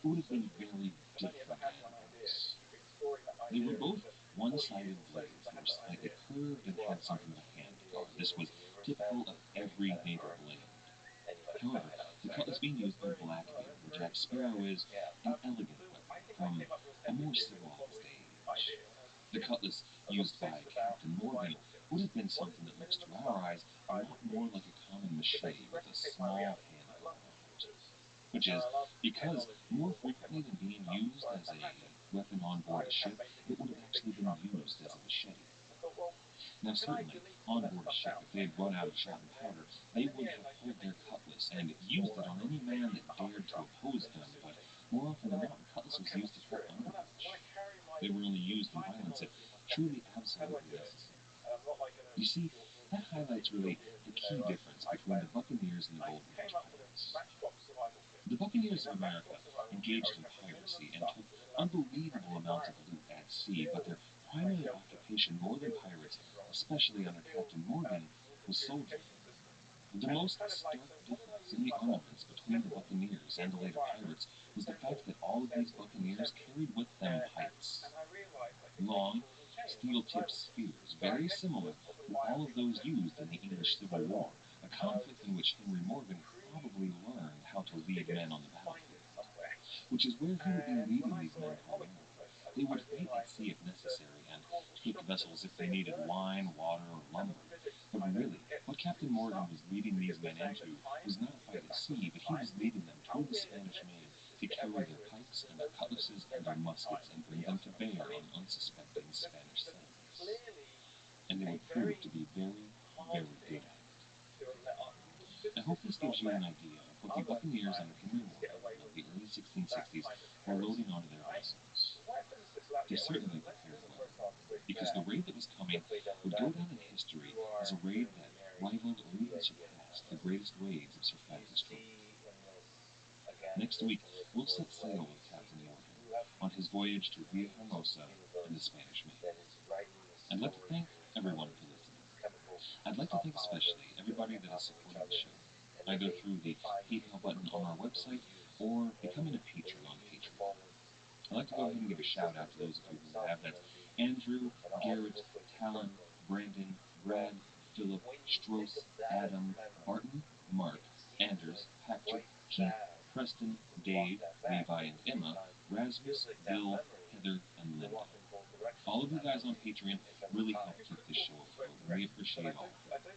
would have been very different animals. They were both one-sided blades that were slightly curved and had something of a hand guard. This was typical of every naval blade. However, the cutlass being used by Blackbeard or Jack Sparrow is an elegant weapon from a more civilized age. The cutlass used by Captain Morgan would have been something that looks to our eyes a lot more like a common machete with a small handle on it, which is because more frequently than being used as a weapon on board a ship, it would have actually been used as a machete. Now, certainly, on board a ship, if they had run out of shot and powder, they would have pulled their cutlass and used it on any man that dared to oppose them, but more often than not, the cutlass was used to cut underbridge. They were only used in violence if truly absolutely necessary. You see, that highlights really the key difference between the Buccaneers and the Golden Age pirates. The Buccaneers of America engaged in piracy and took unbelievable amounts of loot at sea, but their primary occupation, more than pirates, especially under Captain Morgan, was soldiering. The most stark difference in the armaments between the Buccaneers and the later pirates was the fact that all of these Buccaneers carried with them pikes. Long, steel-tipped spears, very similar to all of those used in the English Civil War, a conflict in which Henry Morgan probably learned how to lead men on the battlefield, which is where he would be leading these men primarily. They would fight at sea if necessary, and take vessels if they needed wine, water, or lumber. But really, what Captain Morgan was leading these men into was not a fight at sea, but he was leading them toward the Spanish Main to carry their pikes and their cutlasses and their muskets and bring them to bear on unsuspecting Spanish sailors. And they would prove to be very, very good at it. I hope this gives you an idea of what the Buccaneers under Henry Morgan of the early 1660s were loading onto their vessels. They certainly prepared well, because the raid that was coming would go down in history as a raid that rivaled or even surpassed the greatest raids of Sir Francis Drake. Next week, we'll set sail with Captain Morgan on his voyage to Villahermosa and the Spanish Main. I'd like to thank everyone for listening. I'd like to thank especially everybody that has supported the show, either through the PayPal button on our website or becoming a patron on Patreon. I'd like to go ahead and give a shout out to those of you who have. That's Andrew, Garrett, Talon, Brandon, Brad, Philip, Stross, Adam, Barton, Mark, Anders, Patrick, Keith, Preston, Dave, Levi, and Emma, Rasmus, Bill, Heather, and Linda. All of you guys on Patreon really help keep this show afloat, and we appreciate all of you.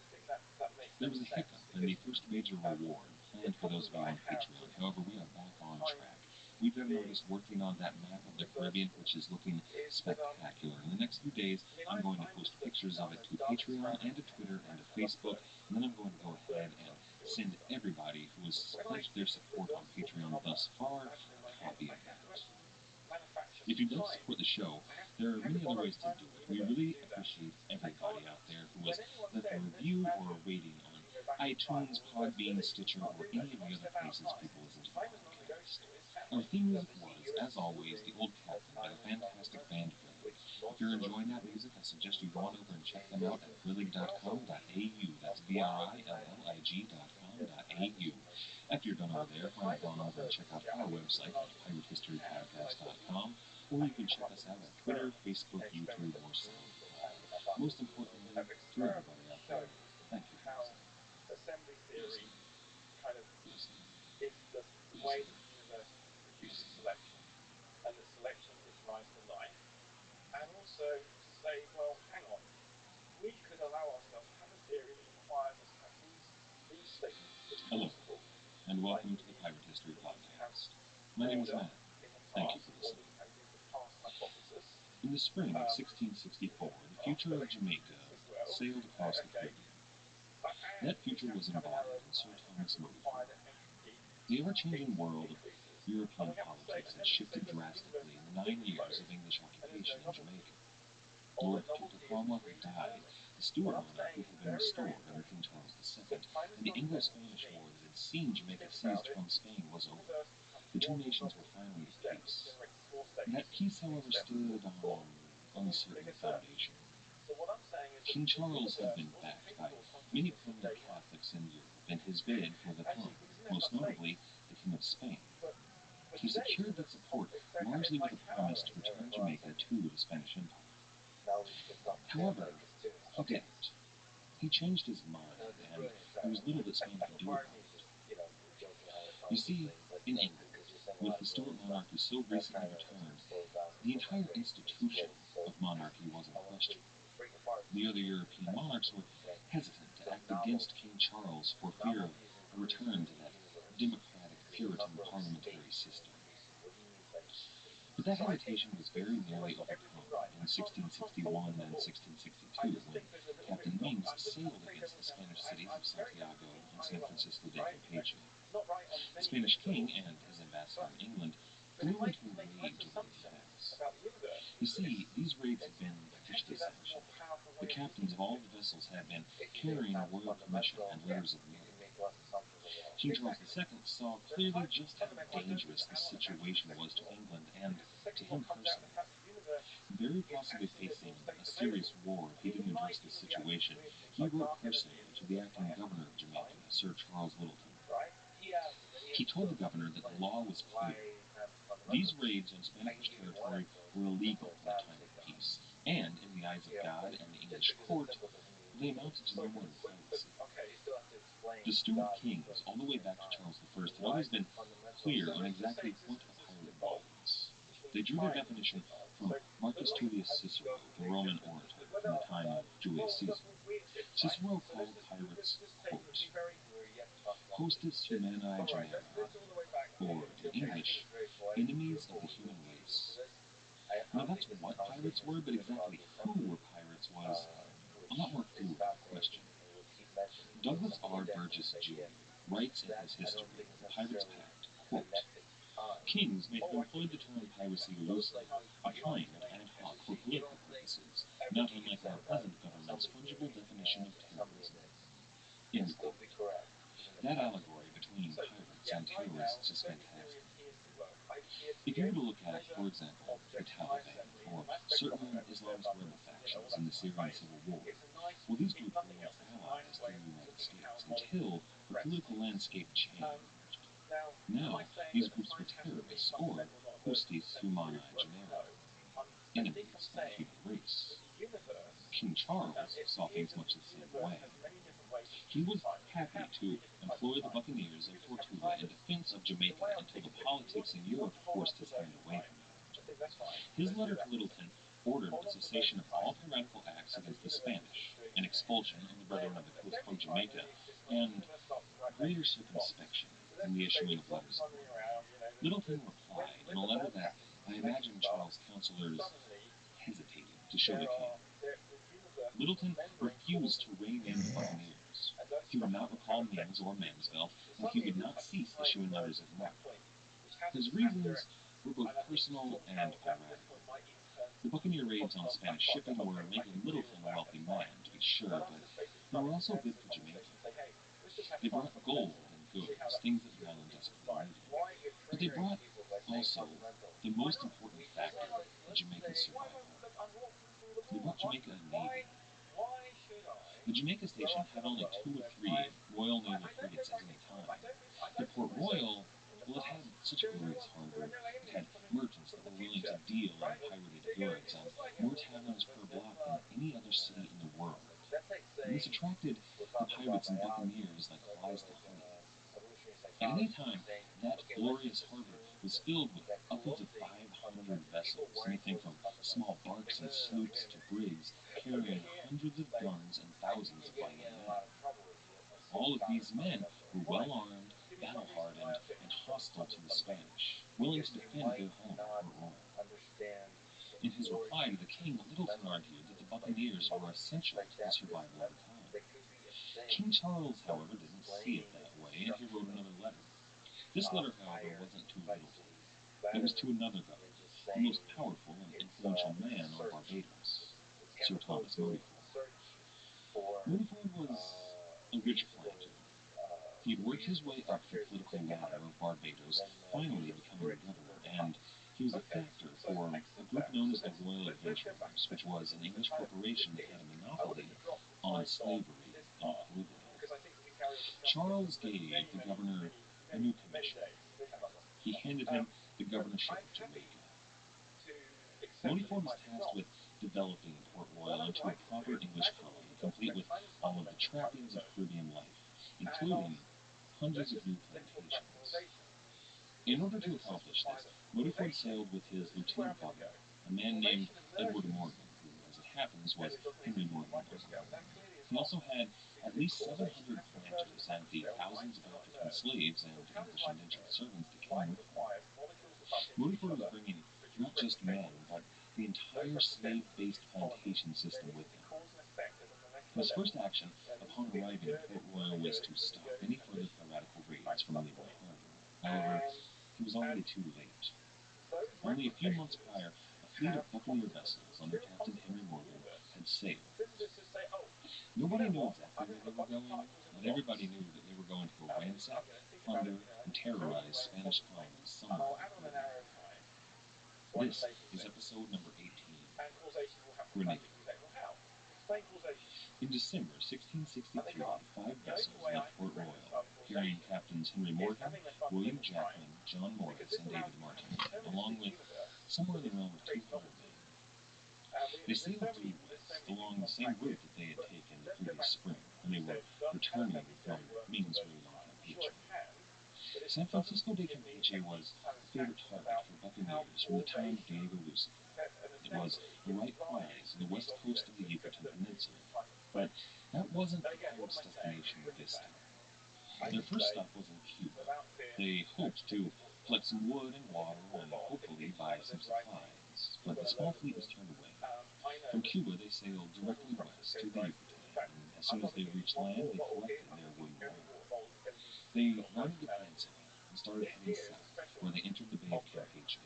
There was a hiccup in the first major reward planned for those of you on Patreon. However, we are back on track. We've been noticed working on that map of the Caribbean, which is looking spectacular. In the next few days, I'm going to post pictures of it to Patreon and to Twitter and to Facebook, and then I'm going to go ahead and send everybody who has pledged their support on Patreon thus far a copy of that. If you'd like to support the show, there are many other ways to do it. We really appreciate everybody out there who has left a review or a rating on iTunes, Podbean, Stitcher, or any of the other places people listen to the podcast. Our theme music was, as always, The Old Captain by the fantastic band Brillig. If you're enjoying that music, I suggest you go on over and check them out at brillig.com.au. That's brillig.com.au. After you're done over there, why not go on over and check out our website at piratehistorypodcast.com, or you can check us out at Twitter, Facebook, YouTube, or SoundCloud. Most importantly, to everybody out there, thank you for listening. Assembly theory kind of Yes. is the way that the universe produces selection, and that selection gives rise to life, and also to say, well, hang on, and welcome to the Pirate History Podcast. My name is Matt. Thank you for listening. In the spring of 1664, the future of Jamaica sailed across the Caribbean. That future was embodied in Sir Thomas Murray. The ever-changing world of European politics had shifted drastically in the 9 years of English occupation in Jamaica. Lord Peter Cromwell had died, the Stuart monarchy had been restored under King Charles II, and the Anglo-Spanish War that had seen Jamaica seized from Spain was over. The two nations were finally at peace. That peace, however, stood on uncertain foundation. King Charles had been backed by many prominent Catholics in Europe in his bid for the throne, most notably the King of Spain. He secured that support largely with a promise to return Jamaica to the Spanish Empire. However, he didn't. He changed his mind, and there was little that Spain could do about it. You see, in England, with the Stuart monarchy so recently returned, the entire institution of monarchy was in question. The other European monarchs were hesitant to act against King Charles for fear of a return to that democratic Puritan parliamentary system. But that hesitation was very nearly overcome in 1661 and 1662 when Captain Mings sailed against the Spanish cities of Santiago and San Francisco de Campeche. The Spanish king and his ambassador in England flew into a rage over the attacks. You see, these raids had been officially sanctioned. The captains of all the vessels had been carrying a royal commission and letters of merit. King Charles II saw clearly just how dangerous the situation was to England and to him personally. Very possibly facing a serious war if he didn't address this situation, he wrote personally to the acting governor of Jamaica, Sir Charles Littleton. He told the governor that the law was clear. These raids on Spanish territory were illegal in a time of peace, and in the eyes of God and the English court, they amounted to no more than piracy. The Stuart kings, all the way back to Charles I, had always been clear on exactly what a pirate was. They drew their definition from Marcus Tullius Cicero, the Roman orator from the time of Julius Caesar. Cicero called pirates, quote, hostis humanae genera, or in English, enemies of the human race. Now that's what pirates were, but exactly who were pirates was a lot more fluid question. Douglas R. Burgess Jr. writes in his history of the Pirates' Pact, quote, kings may have employed the term piracy loosely, applying it ad hoc for political purposes, not unlike our present government's fungible definition of terrorism. End quote. That allegory between pirates and terrorists is fantastic. If you were to look at, for example, the Taliban, or certain Islamist rebel factions in the Syrian civil war, well, these groups were once allies to the United States until the political landscape changed. Now, these groups were terrorists, or hostis humanae genera, enemies of the human race. King Charles saw things much the same way. He was happy to employ the buccaneers of Tortuga in defense of Jamaica until the politics in Europe forced his hand away from it. His letter to Littleton ordered the cessation of all piratical acts against the Spanish, an expulsion of the brethren of the coast of Jamaica, and greater circumspection in the issuing of letters of marque. Littleton replied in a letter that I imagine Charles' counselors hesitated to show the king. Littleton refused to rein in the buccaneers. He would not recall Mings or Mansvelt, and he would not cease issuing letters of marque. His reasons were both personal and piratical. The buccaneer raids on Spanish shipping were making Littleton a wealthy man, to be sure, but they were also good for Jamaica. They brought gold and goods, things that the island desperately needed. But they brought also the most important factor in Jamaica's survival. They brought Jamaica a navy. The Jamaica station had only 2 or 3 Royal Navy frigates at any time. The Port Royal, well, it had such a glorious harbor. It had merchants that were willing to deal in pirated goods and more taverns per block than any other city in the world. And this attracted the pirates and buccaneers like flies to honey. At any time, that glorious harbor was filled with upwards of 500 vessels, anything from small barks and sloops to brigs, carrying hundreds of guns and thousands of fighting men. All of these men were well armed battle-hardened and hostile to the Spanish, willing to defend their home, Port Royal. In his reply to the king, Littleton argued that the Buccaneers were essential to the survival of the colony. King Charles, however, didn't see it that way, and he wrote another letter. This letter, however, wasn't to Littleton. It was to another governor, the most powerful and influential man on Barbados, Sir Thomas Modyford. Modyford was a rich planter. He had worked his way up the political ladder of Barbados, finally becoming a governor, and he was a factor for a group known as the Royal Adventurers, which was an English corporation that had a monopoly on slavery in the Caribbean. Charles gave the governor a new commission. He handed him the governorship of Jamaica. Modyford was tasked with developing Port Royal into a proper English colony, complete with all of the trappings of Caribbean life, including hundreds of new plantations. In order to accomplish this, Modyford sailed with his lieutenant governor, a man named Edward Morgan, who, as it happens, was Henry Morgan's uncle. He also had at least 700 planters and the thousands of African slaves and English indentured servants that came with him. Modyford was bringing not just men, but the entire slave-based plantation system with him. His first action upon arriving at Port Royal was to stop any further piratical raids from leaving the harbor. However, he was already too late. Only a few months prior, a fleet of buccaneer vessels under Captain Henry Morgan had sailed. Nobody knew exactly where they were going, but everybody knew that they were going to go ransack, plunder, and terrorize Spanish colonies somewhere in the Caribbean. This is episode number 18, Grenada. In December 1663, 5 vessels left Port Royal, carrying Captains Henry Morgan, William Jackman, John Morris, and David Martin, along with somewhere in the realm of 200 men. They sailed due west along the same route that they had taken the previous spring when they were returning from Ming's very long Campeche. San Francisco de Campeche was a favorite target for buccaneers from the time of Diego Lucifer. It was the right prize in the west coast of the Yucatan Peninsula, but that wasn't the pirates' destination this time. Their first stop was in Cuba. They hoped to collect some wood and water and hopefully buy some supplies, but the small fleet was turned away. From Cuba, they sailed directly west to the Yucatan, and as soon as they reached land, they collected their wooden water. They rounded the peninsula and started heading south, where they entered the Bay of Campeche.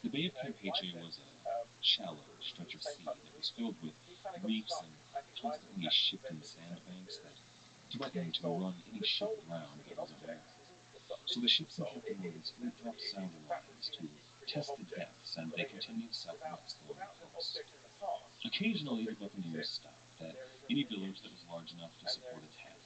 The Bay of Campeche was a shallow stretch of sea that was filled with reefs and constantly shifting sandbanks that threatened to run any ship aground that wasn't aware. So the ships in Captain Morgan's fleet dropped sounding lines to test the depths, and they continued southwest along the coast. Occasionally, the buccaneers stopped at any village that was large enough to support a tavern.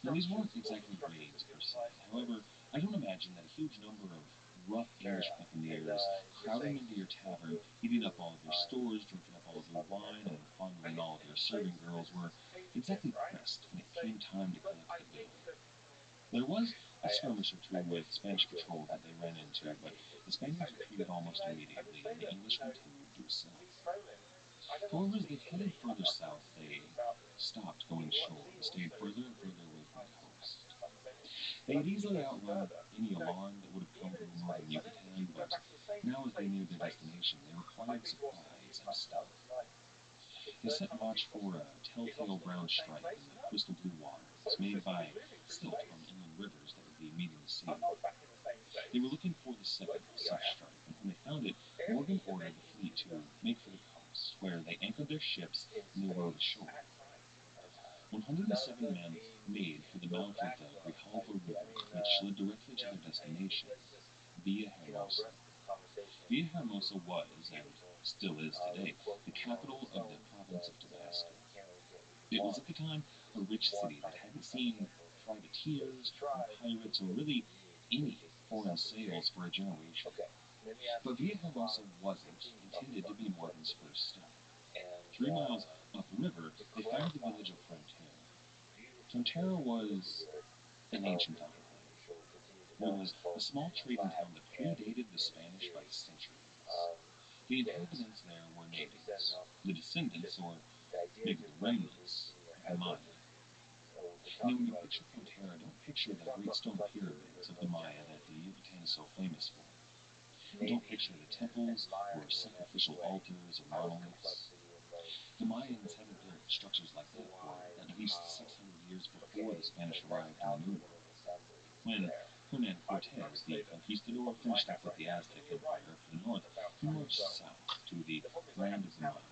Now, these weren't exactly raids per se. However, I don't imagine that a huge number of rough English buccaneers crowding into your tavern, eating up all of your stores, drinking up all of your wine, and fondling all of your serving girls were exactly pressed when it came time to collect the bill. There was a skirmish or two with Spanish patrols that they ran into, but the Spaniards retreated almost immediately, and the English continued due south. However, as they headed further south, they stopped going shore and stayed further and further away from the coast. They had easily outrun any alarm that would have come from the northern Yucatan, but now as they neared their destination, they required supplies and stealth. They set watch for a telltale brown stripe in the crystal blue waters, made by silt from inland rivers that would be meeting the sea. They were looking for the second such stripe, and when they found it, Morgan ordered the fleet to make for the coast, where they anchored their ships and they rowed ashore. 107 men made for the mouth of the Grijalva River, which led directly to their destination, Villahermosa. Villahermosa was, and still is today, the capital of the province of Tabasco. It was at the time a rich city that hadn't seen privateers, or pirates, or really any foreign sails for a generation. But Villahermosa wasn't intended to be Morgan's first stop. 3 miles upriver, they found the village of Frontera. Frontera was an ancient island. It was a small trading town that predated the Spanish by centuries. The inhabitants there were natives, the descendants, or maybe the remnants, of the Maya. Now, when you picture Fonterra, don't picture the great stone pyramids of the Maya that the Yucatan is so famous for. Don't picture the temples or sacrificial altars or monoliths. The Mayans hadn't built structures like that for at least 600 years before the Spanish arrived in the New World. When Hernan Cortes, the conquistador, finished up with the Aztec Empire for the north, he marched south to the land of the Maya.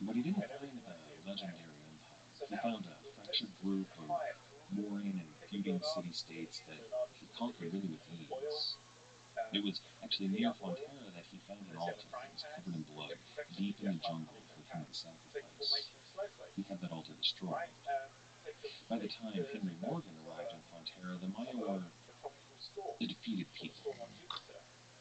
But he didn't find the legendary empire. He found a fractured group of warring and feuding city-states that he conquered really with ease. It was actually near Fonterra that he found an altar that was covered in blood, deep in the jungle for human sacrifice. He had that altar destroyed. By the time Henry Morgan arrived in Fonterra, the Maya were a defeated people.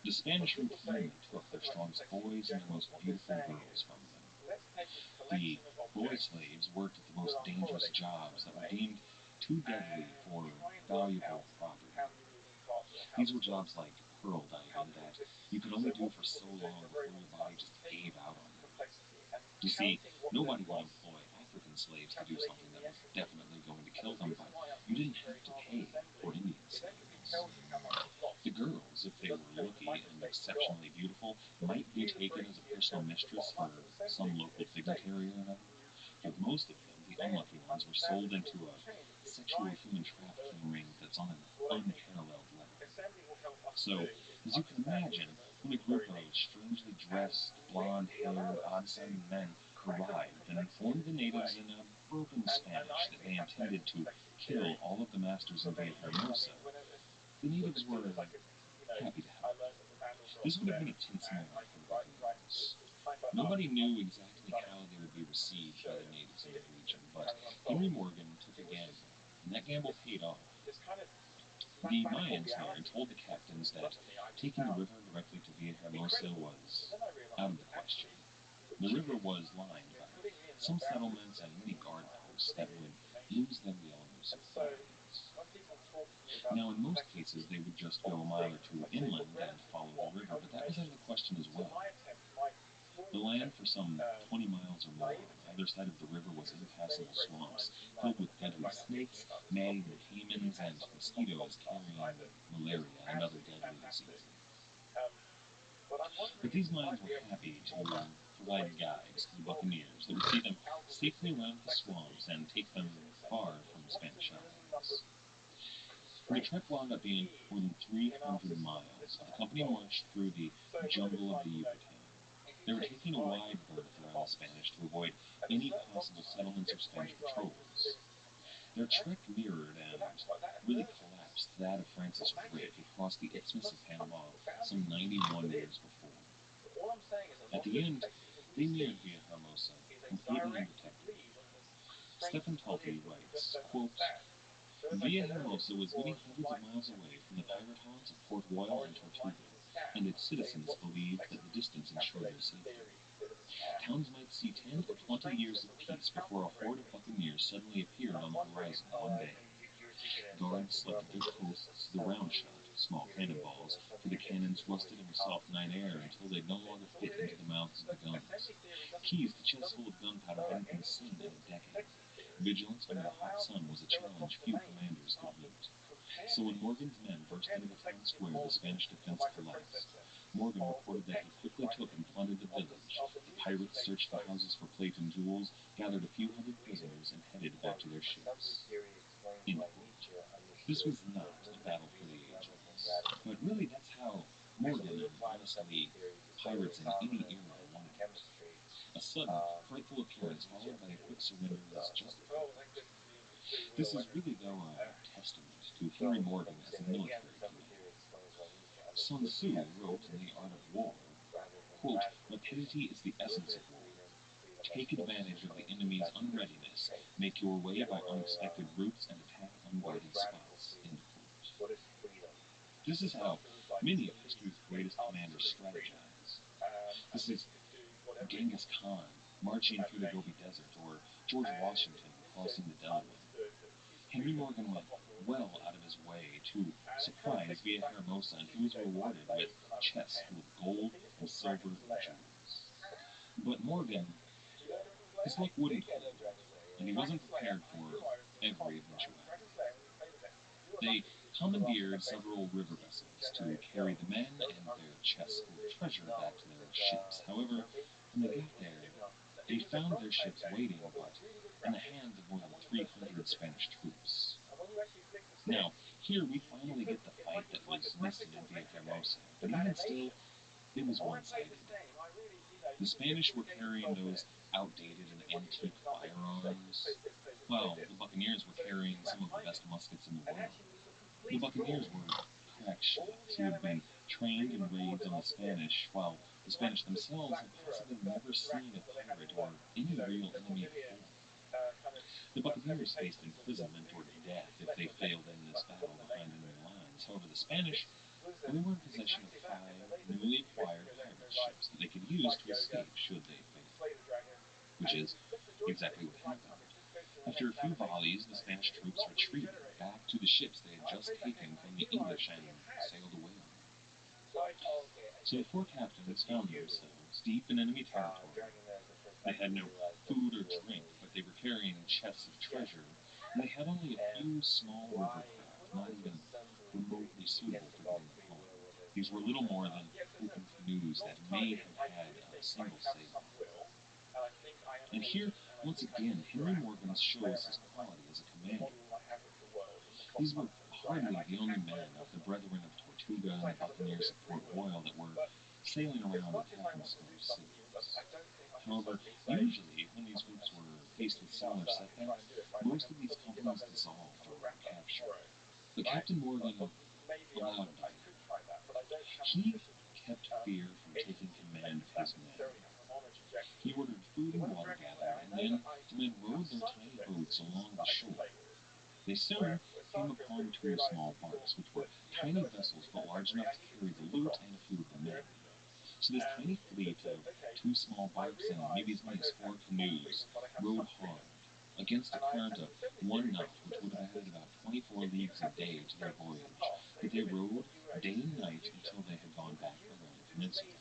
The Spanish reclaimed and took their strongest boys and their most beautiful girls from them. The boy slaves worked at the most dangerous jobs that were deemed too deadly for valuable property. These were jobs like pearl diving that you could only do for so long before your body just gave out on you. You see, nobody would employ African slaves to do something that was definitely going to kill them, but you didn't have to pay for Indian slaves. The girls, if they were lucky and exceptionally beautiful, might be taken as a personal mistress for some local dignitary or another. But most of them, the unlucky ones, were sold into a sexual human trafficking ring that's on an unparalleled level. So, as you can imagine, when a group of strangely dressed, blonde-haired, odd-sounding men arrived and informed the natives in a broken Spanish that they intended to kill all of the masters in Villahermosa, the natives were happy to help. This would have been a tense moment for the girls. Nobody knew exactly how they would be received by the natives in the region, but Henry Morgan took a gamble, and that gamble paid off. The Mayans here told the captains that taking the river directly to Villahermosa was out of the question. The river was lined by some settlements and many guard posts that would lose them the elements of flies. Now, in most cases, they would just go a mile or two inland and follow the river, but that was out of the question as well. The land for some 20 miles or more on either side of the river was impassable swamps, filled with deadly snakes, man-eating caimans, and mosquitoes carrying malaria and other deadly diseases. But these mines were happy to provide guides to the buccaneers that would see them safely around the swamps and take them far from Spanish allies. The trek wound up being more than 300 miles. The company marched through the jungle of the Yucatan. They were taking a wide berth around the Spanish to avoid any possible settlements or Spanish patrols. Their trek mirrored and really collapsed that of Francis Drake across the Isthmus of Panama some 91 years before. At the end, they neared Villahermosa, completely undetected. Stephen Talty writes, quote, Villahermosa was many hundreds of miles away from the pirate haunts of Port Royal and Tortuga, and its citizens believed that the distance ensured their safety. Towns might see 10 or 20 years of peace before a horde of buccaneers suddenly appeared on the horizon one day. Guards slept at their posts, the round shot, small cannonballs, for the cannons rusted in the soft night air until they no longer fit into the mouths of the guns. Keys to chests full of gunpowder hadn't been seen in a decade. Vigilance under the hot sun was a challenge few commanders could meet. So when Morgan's men burst into the town square, the Spanish defense collapsed. Morgan reported that he quickly took and plundered the village. The pirates searched the houses for plate and jewels, gathered a few hundred prisoners, and headed back to their ships. This was not a battle for the ages. But really, that's how Morgan and, honestly, pirates in any era wanted it. A sudden, frightful appearance followed by a quick surrender was justified. This is really, though, a testament to Henry Morgan as a military commander. Sun Tzu wrote in The Art of War, quote, rapidity is the essence of war. Take advantage of the enemy's unreadiness, make your way by unexpected routes, and attack unguarded spots, end quote. This is how many of history's greatest commanders strategize. This is Genghis Khan marching through the Gobi Desert, or George Washington crossing the Delaware. Henry Morgan went well out of his way to surprise Villahermosa, and he was rewarded with chests full of gold and silver and jewels. But Morgan, his luck wouldn't hold, and he wasn't prepared for every eventuality. They commandeered several river vessels to carry the men and their chests full of treasure back to their ships. However, when they got there, they found their ships waiting, but in the hands of more than 300 Spanish troops. Now, here we finally get the fight that was missing in Villahermosa, but even still, it was one-sided. The Spanish were carrying those outdated and antique firearms, while the Buccaneers were carrying some of the best muskets in the world. The Buccaneers were crack shots who had been trained in raids on the Spanish, while the Spanish themselves had possibly never seen a pirate or any real enemy before. The Buccaneers faced imprisonment or death if they failed in this battle behind enemy lines. However, the Spanish, well, they were in possession of 5 newly acquired pirate ships that they could use to escape should they fail, which is exactly what happened. After a few volleys, the Spanish troops retreated back to the ships they had just taken from the English and sailed away on them. So the 4 captains found themselves deep in enemy territory. They had no food or drink, but they were carrying chests of treasure, and they had only a few small river craft, not even remotely suitable for getting them home. These were little more than open canoes that may have had a single sailor. And here, once again, Henry Morgan shows his quality as a commander. These were hardly the only men of the Brethren of Tortuga and the Buccaneers of Port Royal that were sailing around attacking Spanish cities. However, usually when these groups were faced with similar setbacks, most of these companies dissolved or were captured. But Captain Morgan allowed neither. He kept fear from taking command of his men. He ordered food and water gathered, and then the men rowed their tiny boats along the shore. They soon came upon 2 small barks, which were tiny vessels but large enough to carry the loot and food of the men. So this tiny fleet of 2 small barks and maybe as many as 4 canoes rowed hard against a current of 1 knot, which would have added about 24 leagues a day to their voyage. But they rowed day and night until they had gone back around the peninsula.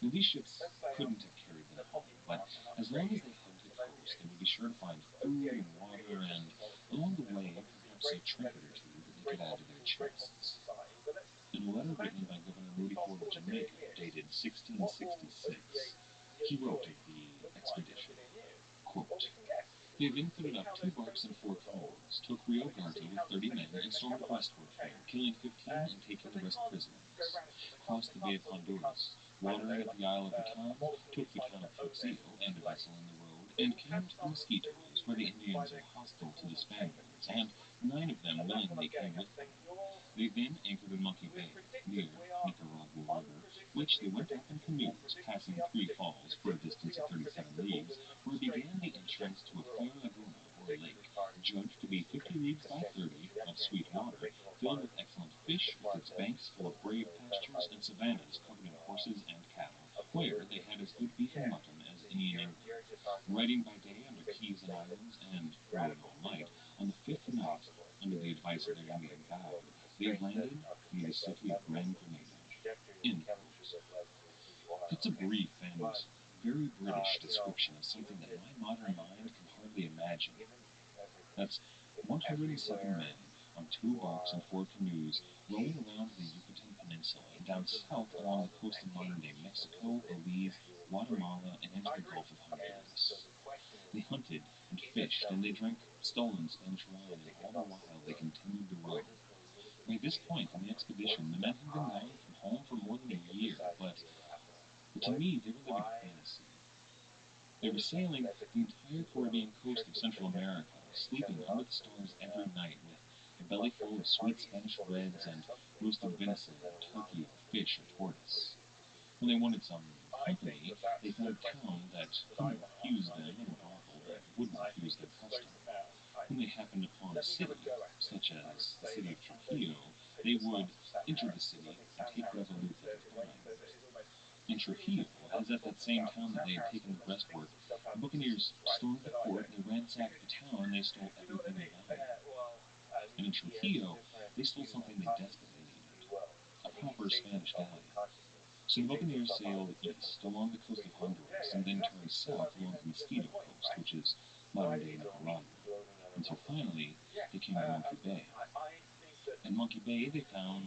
Now, these ships couldn't have carried them home, but as long as they hugged the coast, they would be sure to find food and water, and along the way, perhaps a trinket or 2 that they could add to their chests. In a letter written by Governor Moody Ford of Jamaica, dated 1666, he wrote of the expedition, quote, "They then fitted up 2 barks and 4 canoes, took Rio Garta with 30 men, and stormed the westward fair, killing 15 and taking the rest prisoners. Crossed the Bay of Honduras, watering at the Isle of Baton, took the town of Fuxio and a vessel in the road, and came to the Mosquitoes, where the Indians are hostile to the Spaniards, and 9 of them willingly came with them. They then anchored in Monkey Bay, near Nicaragua River, which they went up in canoes, passing 3 falls for a distance of 37 leagues, where began the entrance to a fair laguna, or lake, judged to be 50 leagues by 30, of sweet water, filled with excellent fish, with its banks full of brave pastures and savannas covered in horses and cattle, where they had as good beef and mutton as any in England. Riding by day under keys and islands, and rowing all night, on the 5th night, under the advice of their Indian guide, they landed near the city of Gran Granada." End quote. That's a brief and very British description of something that my modern mind can hardly imagine. That's 107 men on 2 barks and 4 canoes rowing around the Yucatan Peninsula and down south along the coast of modern-day Mexico, Belize, Guatemala, and into the Gulf of Honduras. They hunted and fished, and they drank stolen Spanish wine, and all the while they continued to row. By this point in the expedition, the men had been gone from home for more than a year, but to me, they were living a fantasy. They were sailing the entire Caribbean coast of Central America, sleeping under the stars every night with a belly full of sweet Spanish breads and roasted venison, turkey, or fish, or tortoise. When they wanted some company, they found a town that couldn't refuse them and a brothel that wouldn't refuse their custom. When they happened upon a city, such as the city of Trujillo, they would enter the city and take resolute they could find. In Trujillo, as at that same town that they had taken the breastwork, the buccaneers stormed the fort, they ransacked the town, and they stole everything of value. And in Trujillo, they stole something they desperately needed, a proper Spanish galleon. So the buccaneers sailed east along the coast of Honduras and then turned south along the Mosquito coast, which is modern-day Nicaragua. until finally they came to Monkey Bay. At Monkey Bay, they found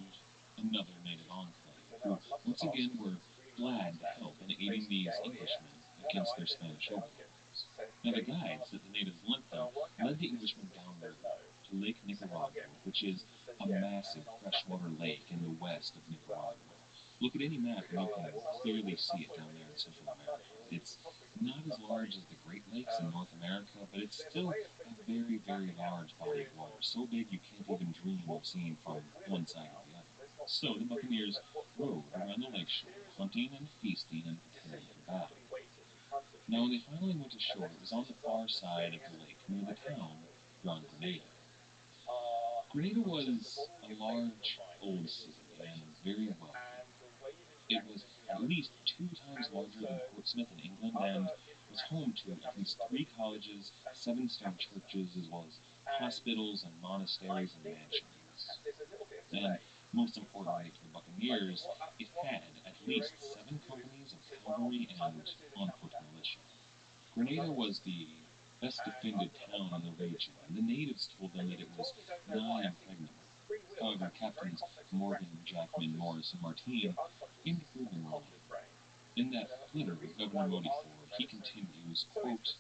another native enclave, who once again were glad to help in aiding these Englishmen against their Spanish overlords. Now, the guides that the natives lent them led the Englishmen down the river to Lake Nicaragua, which is a massive freshwater lake in the west of Nicaragua. Look at any map and you can clearly see it down there in Central America. It's not as large as the Great Lakes in North America, but it's still a very, very large body of water, so big you can't even dream of seeing from one side or the other. So the Buccaneers rode around the lakeshore, hunting and feasting and preparing for battle. Now, when they finally went ashore, it was on the far side of the lake, near the town Gran Granada. Grenada was a large, old city and very wealthy. It was at least 2 times larger than Portsmouth in England and was home to at least 3 colleges, 7 stone churches, as well as hospitals and monasteries and mansions. And most importantly for the Buccaneers, it had at least 7 companies of cavalry and on-foot militia. Grenada was the best defended town in the region, and the natives told them that it was nigh impregnable. However, Captains Morgan, Jackman, Morris, and Martine aimed to prove them wrong. In that letter with Governor Modiford, he continues, quote,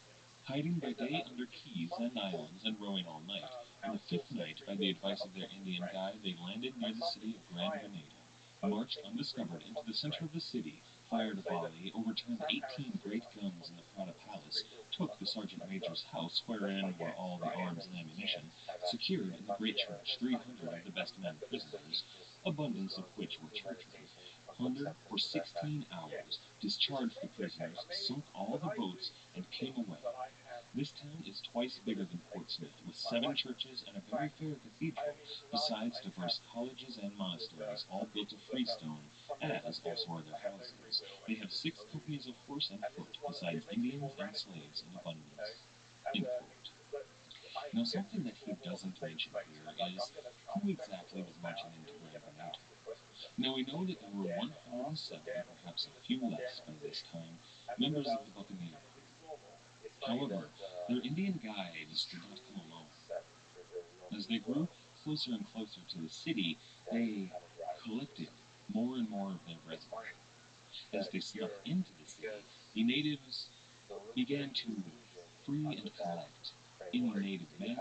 hiding by day under keys and islands and rowing all night, on the 5th night, by the advice of their Indian guide, they landed near the city of Grand Grenada, marched undiscovered into the center of the city, fired a volley, overturned 18 great guns in the Prada Palace, took the sergeant major's house, wherein were all the arms and ammunition, secured in the great church 300 of the best men prisoners, abundance of which were churchmen, plundered for 16 hours, discharged the prisoners, sunk all the boats, and came away. This town is twice bigger than Portsmouth, with 7 churches and a very fair cathedral, besides diverse colleges and monasteries, all built of freestone, as also are their houses. They have 6 companies of horse and foot, besides Indians and slaves in abundance. End quote. Now, something that he doesn't mention here is who exactly was marching into Grand Grenada. Now, we know that there were 107, perhaps a few less by this time, members of the Buccaneer. However, their Indian guides did not come alone. As they grew closer and closer to the city, they collected more and more of their brethren. As they snuck into the city, the natives began to free and collect any native men,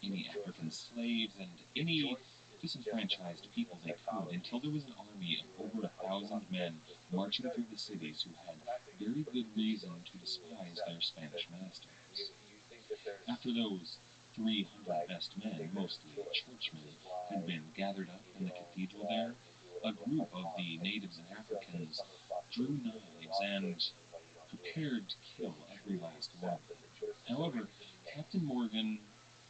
any African slaves, and any disenfranchised people they could, until there was an army of over 1,000 men marching through the cities who had very good reason to despise their Spanish masters. After those 300 best men, mostly churchmen, had been gathered up in the cathedral there, a group of the natives and Africans drew knives and prepared to kill every last one of them. However, Captain Morgan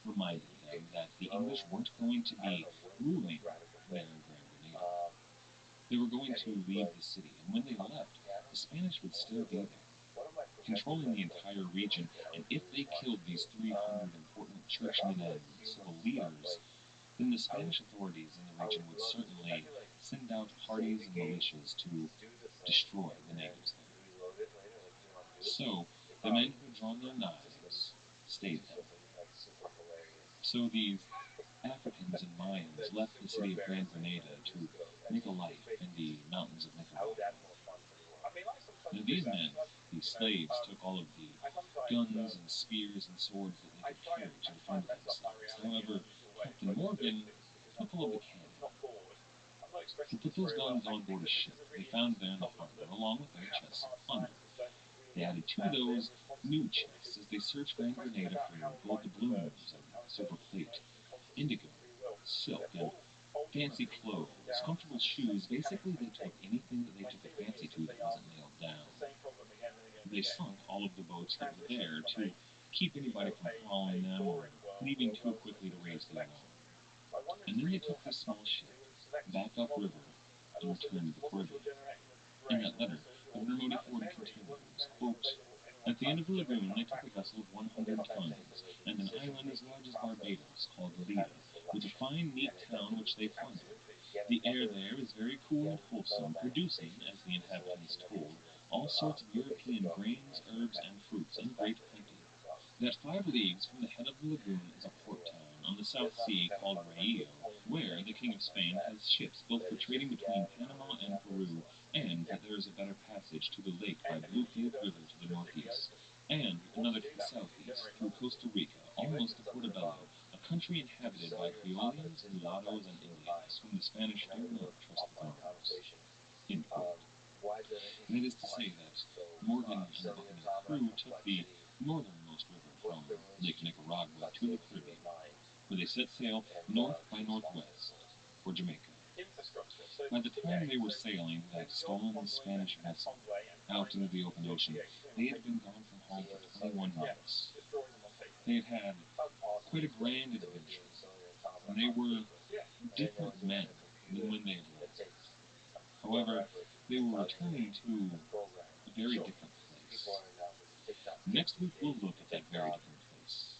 reminded them that the English weren't going to be ruling there in Grand Grenada. They were going to leave the city, and when they left, the Spanish would still be there, controlling the entire region, and if they killed these 300 important churchmen and civil leaders, then the Spanish authorities in the region would certainly send out parties and militias to destroy the natives there. So, the men who had drawn their knives stayed there. So these Africans and Mayans left the city of Grand Grenada to make a life in the mountains of Nicaragua. Now these men, these slaves, took all of the guns and spears and swords that they could carry to defend themselves. However, Captain Morgan took all of the cannon. He put those guns on board a ship they found there in the harbor, along with their chests of plunder. They added to those new chests as they searched Grand Grenada for gold doubloons and silver plate, indigo, silk, and fancy clothes, comfortable shoes. Basically, they took anything that they took a fancy to that wasn't nailed down. They sunk all of the boats that were there to keep anybody from following them or leaving too quickly to raise the alarm. And then they took this small ship back upriver and returned to the Caribbean. In that letter, Governor Modiford continues, quote, at the end of the lagoon, they took a vessel of 100 tons, and an island as large as Barbados, called Lida, with a fine, neat town which they plundered. The air there is very cool and wholesome, producing, as the inhabitants told, all sorts of European grains, herbs, and fruits in great plenty. that 5 leagues from the head of the lagoon is a port town on the South Sea called Rio, where the King of Spain has ships both for trading between Panama and Peru, and that there is a better passage to the lake by Bluefield River to the northeast, and another to the southeast through Costa Rica, almost to Portobello, a country inhabited by Creolians, mulattoes, and Indians, whom the Spanish do not trust with arms. End quote. That is to say that Morgan and the buccaneer crew took the northernmost river from Lake Nicaragua to the Caribbean, where they set sail north by northwest for Jamaica. By the time they were sailing that stolen Spanish vessel out into the open ocean, they had been gone from home for 21 months. They had had quite a grand adventure, and they were different men than when they had left. However, they were returning to a very different place. Next week we'll look at that very different place,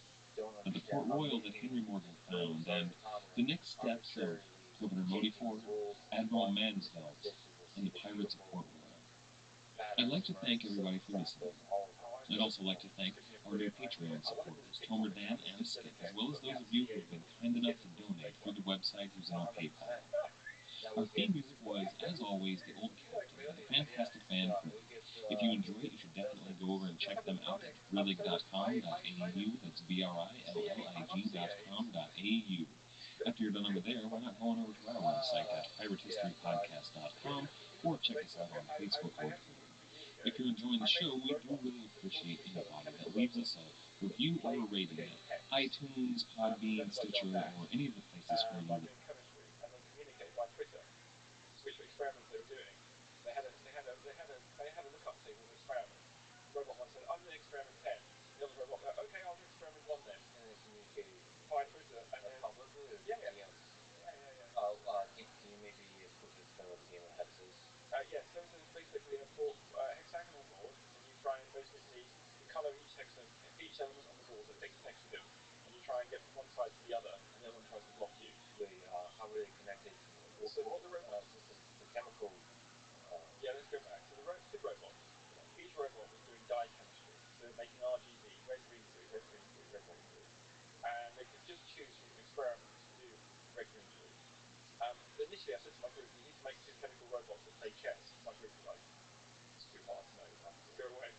at the Port Royal that Henry Morgan found, and the next steps of Governor Modiford, Admiral Mansvelt, and the pirates of Port Royal. I'd like to thank everybody for listening. I'd also like to thank our new Patreon supporters, Tomer, Dan, and Skip, as well as those of you who have been kind enough to donate through the website using our PayPal. Our theme music was, as always, The Old Captain, the fantastic band Brillig. If you enjoy it, you should definitely go over and check them out at brillig.com.au. That's BRILLIG.com.au. After you're done over there, why not go on over to our website at piratehistorypodcast.com or check us out on Facebook or Twitter. If you're enjoying the show, we do really appreciate anybody that leaves us a review or a rating at iTunes, Podbean, Stitcher, or any of the places where you would. Which experiments they were doing. They had a lookup table of experiments. Robot one said, "I'm doing experiment 10." The other robot go, "Okay, I'll do experiment 1 then." And they communicated Via Twitter and then publicly or yeah. DMs? Yeah. Can you maybe quickly explain what the game of hex is? Yes, so it's basically a hexagonal board, and you try and basically you color each element on the board, so it takes a hexagon, and you try and get from one side to the other, and the other one tries to block you. Wait, how are they connected? So what the chemical. Yeah, let's go back. So the two robots. Each robot was doing dye chemistry, so making RGB, red, green, blue, red, green, blue, red, green, blue, and they could just choose from an experiment to do red, green, blue. Initially, I said to my group, we need to make two chemical robots that play chess. My group were like, it's too hard, no, go away.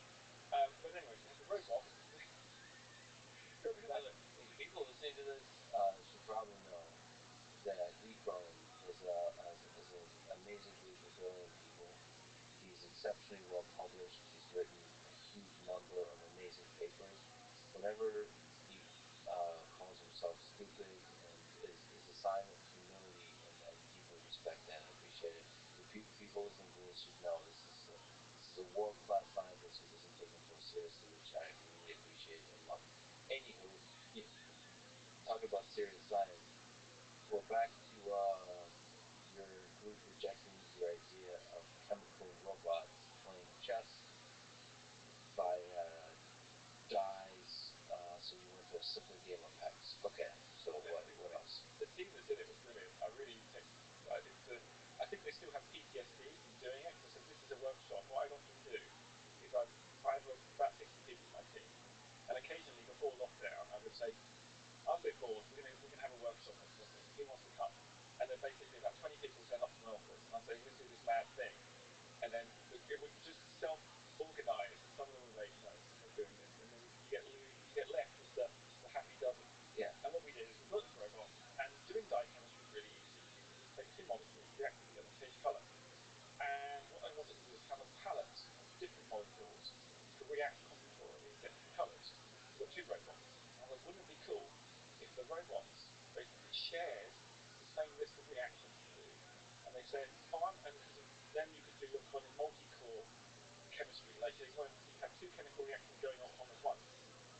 But anyway, we had the robots. People listening to this should probably know that Ephraim is an amazing group of brilliant people. He's exceptionally well published. He's written a huge number of amazing papers. Whenever he calls himself stupid and is a sign of humility, and I deeply respect that. I appreciate it. If people listening to this should know this is a world-class scientist who doesn't take himself seriously, which I really appreciate and love. Anywho, talk about serious science. We're back to your group rejecting the idea of chemical robots playing chess by dyes, so you went to a simpler game of hex. Okay, so what else? The team that did it was brilliant. I think they still have PTSD from doing it, because this is a workshop. What I often do is I have about 60 people in my team, and occasionally before lockdown I would say, I'm a bit bored, we're gonna have a workshop next office, who wants to come? And then basically about 20 people turn up to my office, and I say, we're going to do this mad thing. And then it would just self-organize, and some of them would say, no, we're not doing this. And then you get left with the happy dozen. Yeah. And what we did is we built this robot, and doing dye chemistry is really easy. You just take two molecules, react them together, and change colour. And what I wanted to do is have a palette of different molecules that could react combinatorially and get different colours. We've got two robots. And I thought, wouldn't it be cool if the robots basically shared the same list of reactions to do, and they said, fine, and because then you could do one in multi-core chemistry, like you have two chemical reactions going on at once,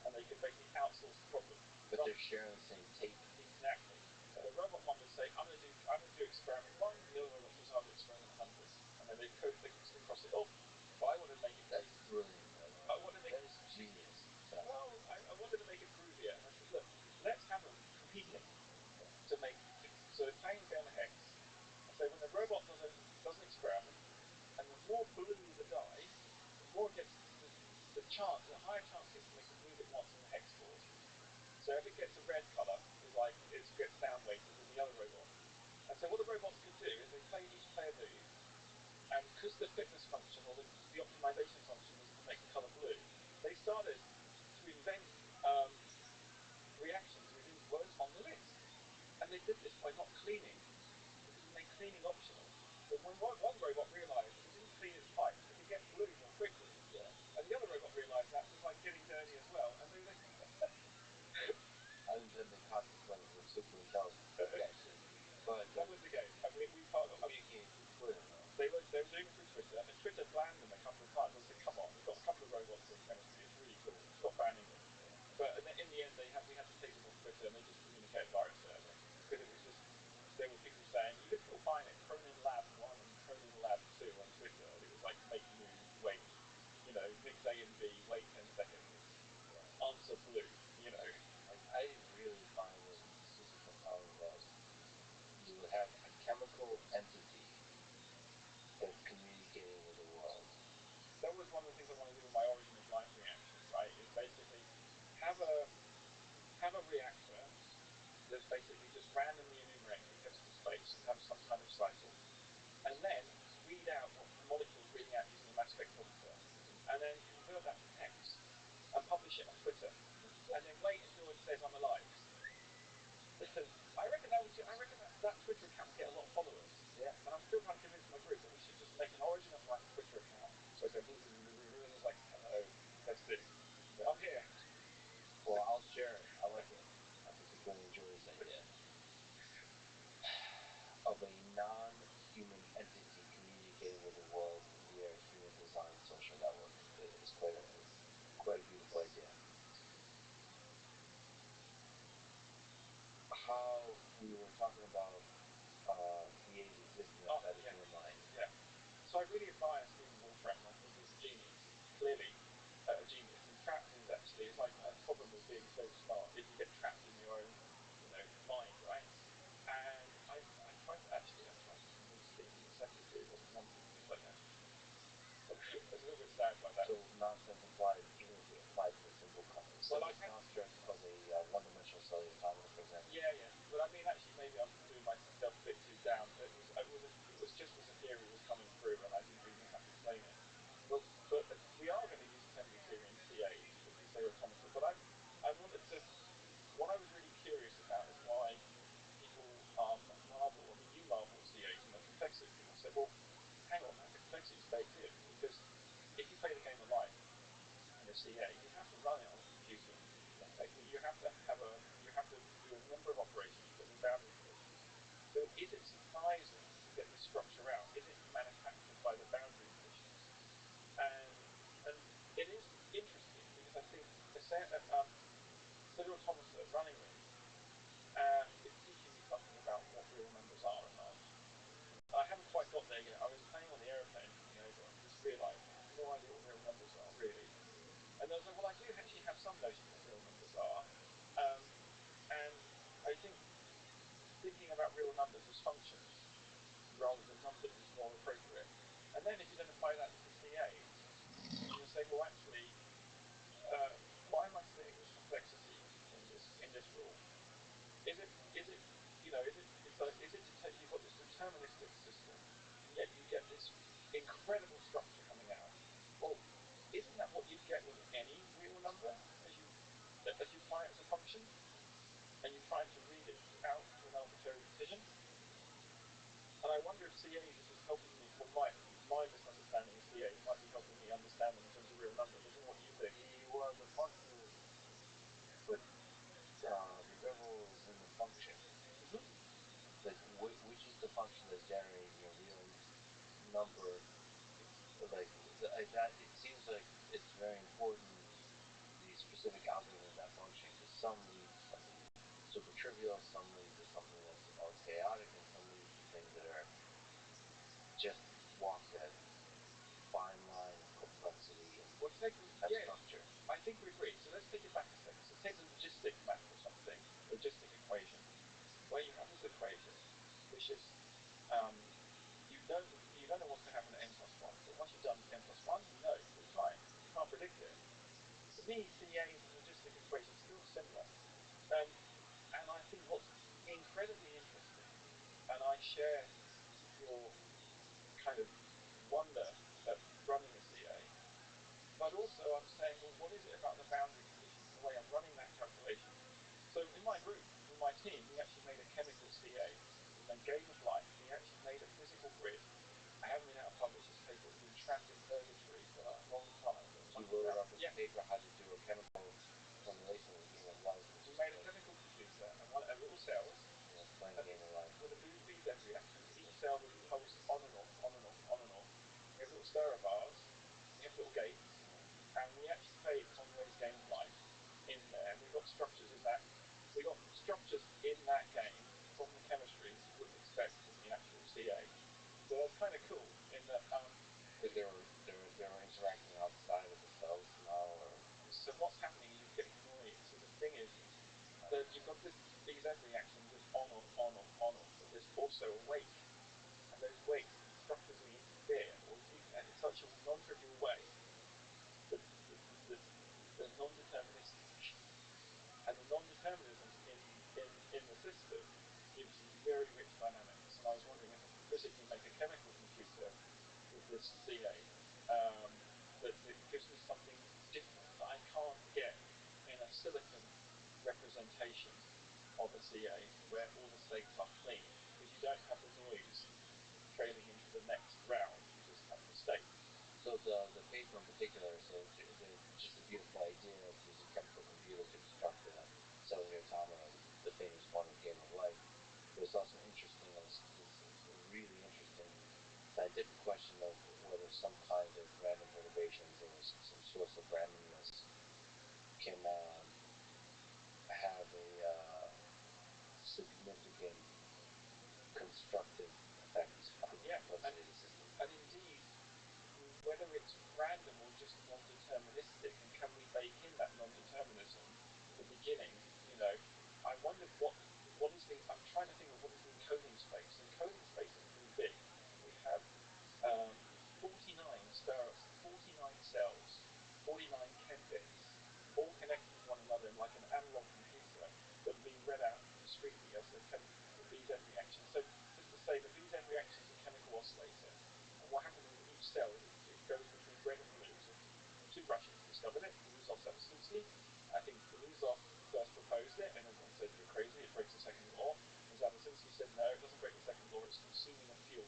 and they could basically outsource the problem. But they're sharing the same tape. Exactly. So the robot one would say, I'm going to do experiment 1, and the other robot says, I'll do experiment 100, and then they cross it off. But I wanted to make it. That's brilliant, man. That is genius. Well, I wanted to make it groovier, and I said, look, let's have them competing to make. So they're playing down the hex. I say when the robot does an experiment, and the more blue the dye, the more it gets the higher chance it gets to make the blue it wants in the hex so what the robots could do is each player move, and because the fitness function or the optimization function was to make the color blue, they started to invent reactions within words on the list. And they did this by not cleaning, because it made cleaning optional. But when one robot realized if it didn't clean its pipes, it could get blue more quickly. Yeah. And the other robot realized that, so it's like getting dirty as well. And they Unintended consequences of super intelligence. Yes. But that was the game. And we part of communicating through Twitter, though. They were doing it through Twitter, and Twitter banned them a couple of times. I said, "Come on, we've got a couple of robots doing chemistry. It's really cool. Stop banning them." Yeah. But in the end, we had to take them off Twitter, and they just communicated via a server because it was just there were people saying you could still find it Cronin Lab 1 and Cronin Lab 2 on Twitter, and it was like make move, wait, mix A and B, wait 10 seconds, answer blue, Like I really find it super compelling that you would have a chemical entity that's communicating with the world. That was one of the things I want to do with my origin of life reaction, right? Is basically have a reactor that's basically just randomly enumerating through chemical space and have some kind of cycle, and then read out what the molecules reading out using a mass spectrometer, and then convert that to text and publish it on Twitter, and then wait until it says I'm alive. I reckon that Twitter account will get a lot of followers. Yeah. And I'm still trying to convince my group that we should just make an origin of life Twitter account where it's and it's like, hello, testing, I'm here. Well, I'll share it. I like it. I think you're going to enjoy this idea. Of a non-human entity communicating with the world via a human-designed social network. It's quite a beautiful idea. How we were talking about CA's existence outside the human mind. Yeah. So I really admire Stephen Wolfram. I think he's a genius, clearly a genius. And trapped is actually, it's like a problem with being so smart is you get trapped in your own, mind, right? And I tried to convince Stephen that secretary wasn't nonsense, things like that. It's a little bit sad by that. So nonsense implies even if we apply to the simple construct of a one-dimensional cellular automata, for example. Yeah. But I mean, actually, maybe I'm doing myself a bit too down. It was just as a theory was coming through, and I didn't really know how to explain it. But we are going to use assembly theory in CAs because they are automata. But I wanted to. What I was really curious about is why people marvel. I mean, you marvel at CAs and their complexity. And I said, well, hang on, that complexity is baked in because if you play the game of life in a CA, you have to run it on a computer. Effectively, you have to do a number of operations. You've got to do boundary conditions. So, is it surprising to get this structure out? Is it manufactured by the boundary conditions? And it is interesting because I think cellular automata running them is teaching me something about what real numbers are and aren't. I haven't quite got there yet. I was playing on the aeroplane coming over and just realised I have no idea what real numbers are really. And I was like, well, I do actually have some notion what real numbers are. And I think thinking about real numbers as functions rather than numbers is more appropriate. And then if you then apply that to CAs, and you're saying, well, actually, why am I seeing this complexity in this rule? Is it you've got this deterministic system, and yet you get this incredible structure coming out? Well, isn't that what you'd get with any real number as you apply it as a function, and you try to read it out to an arbitrary precision? And I wonder if CAs is just helping me, well, my misunderstanding of CAs might be helping me understand them in terms of real numbers. I don't know what you think. Well, the function is, but the variable is in the function. Mm-hmm. Like, which is the function that's generating your real number? Like that, it seems like it's very important, the specific algorithm of that function, because some lead to something super trivial, some lead to something that's all chaotic, and some lead to things that are just walk that fine line of complexity and structure. I think we agree. So let's take it back a second. So take the logistic map or something, logistic equation, where you have this equation, which is you don't know what's going to happen at n plus 1, but once you've done n plus 1, you know, it's fine. You can't predict it. To me, CAs and logistic equations are still similar. And I think what's incredibly interesting, and I share your kind of wonder at running a CA, but also I'm saying, well, what is it about the boundary conditions and the way I'm running that calculation? So in my group, in my team, we actually made a chemical CA. It was named Game of Life. We actually made a physical grid. I haven't been able to publish this paper. It's been trapped in purgatory for a long time. So you wrote up this paper how to do a chemical formulation of the Game of Life. We made a chemical computer and little cells. Yeah, explain the Game of Life. With a BZ reaction, each cell would pulse on and off, on and off, on and off. We have little stirrer bars. We have little gates. And we actually played Conway's Game of Life in there. And we got structures in that. We got structures in that game from the chemistry that you wouldn't expect from the actual CA. So that's kind of cool in that. Because they were interacting outside of the cells somehow, or so what's happening is you're getting noise. So the thing is that you've got this BZ reaction just on off, on off, on off, but there's also a wake, and those wakes can structurally interfere, or in such a non-trivial way that they're non-deterministic, and the non-determinism in the system gives you very rich dynamics. And I was wondering if I could physically make a chemical computer with this CA that gives me something different that I can't get in a silicon representation of a CA where all the states are clean, because you don't have the noise trailing into the next round, you just have the state. So the paper in particular, so just a beautiful idea of using chemical computer to construct a cellular automata, the famous one of Game of Life. But it's also interesting, this really interesting scientific question of whether some kind of random perturbations or some source of randomness can have a significant constructive effect on the complexity of the system. And indeed, whether it's random or just non-deterministic, and can we bake in that non-determinism at the beginning? I wonder what is the. I'm trying to think of what is the encoding space. The encoding space is pretty big. We have 49 cells, 49 chem bits, all connected with one another in like an analog computer that are being read out discretely as the BZ reaction. So just to say, the BZ reaction is a chemical oscillator, and what happens in each cell is it goes between red and blue. So two Russians discovered it, Belousov and Zabotinsky. I think Belousov first proposed it, and everyone said you're crazy, it breaks the second law. And Zabotinsky said no, it doesn't break the second law, it's consuming a fuel.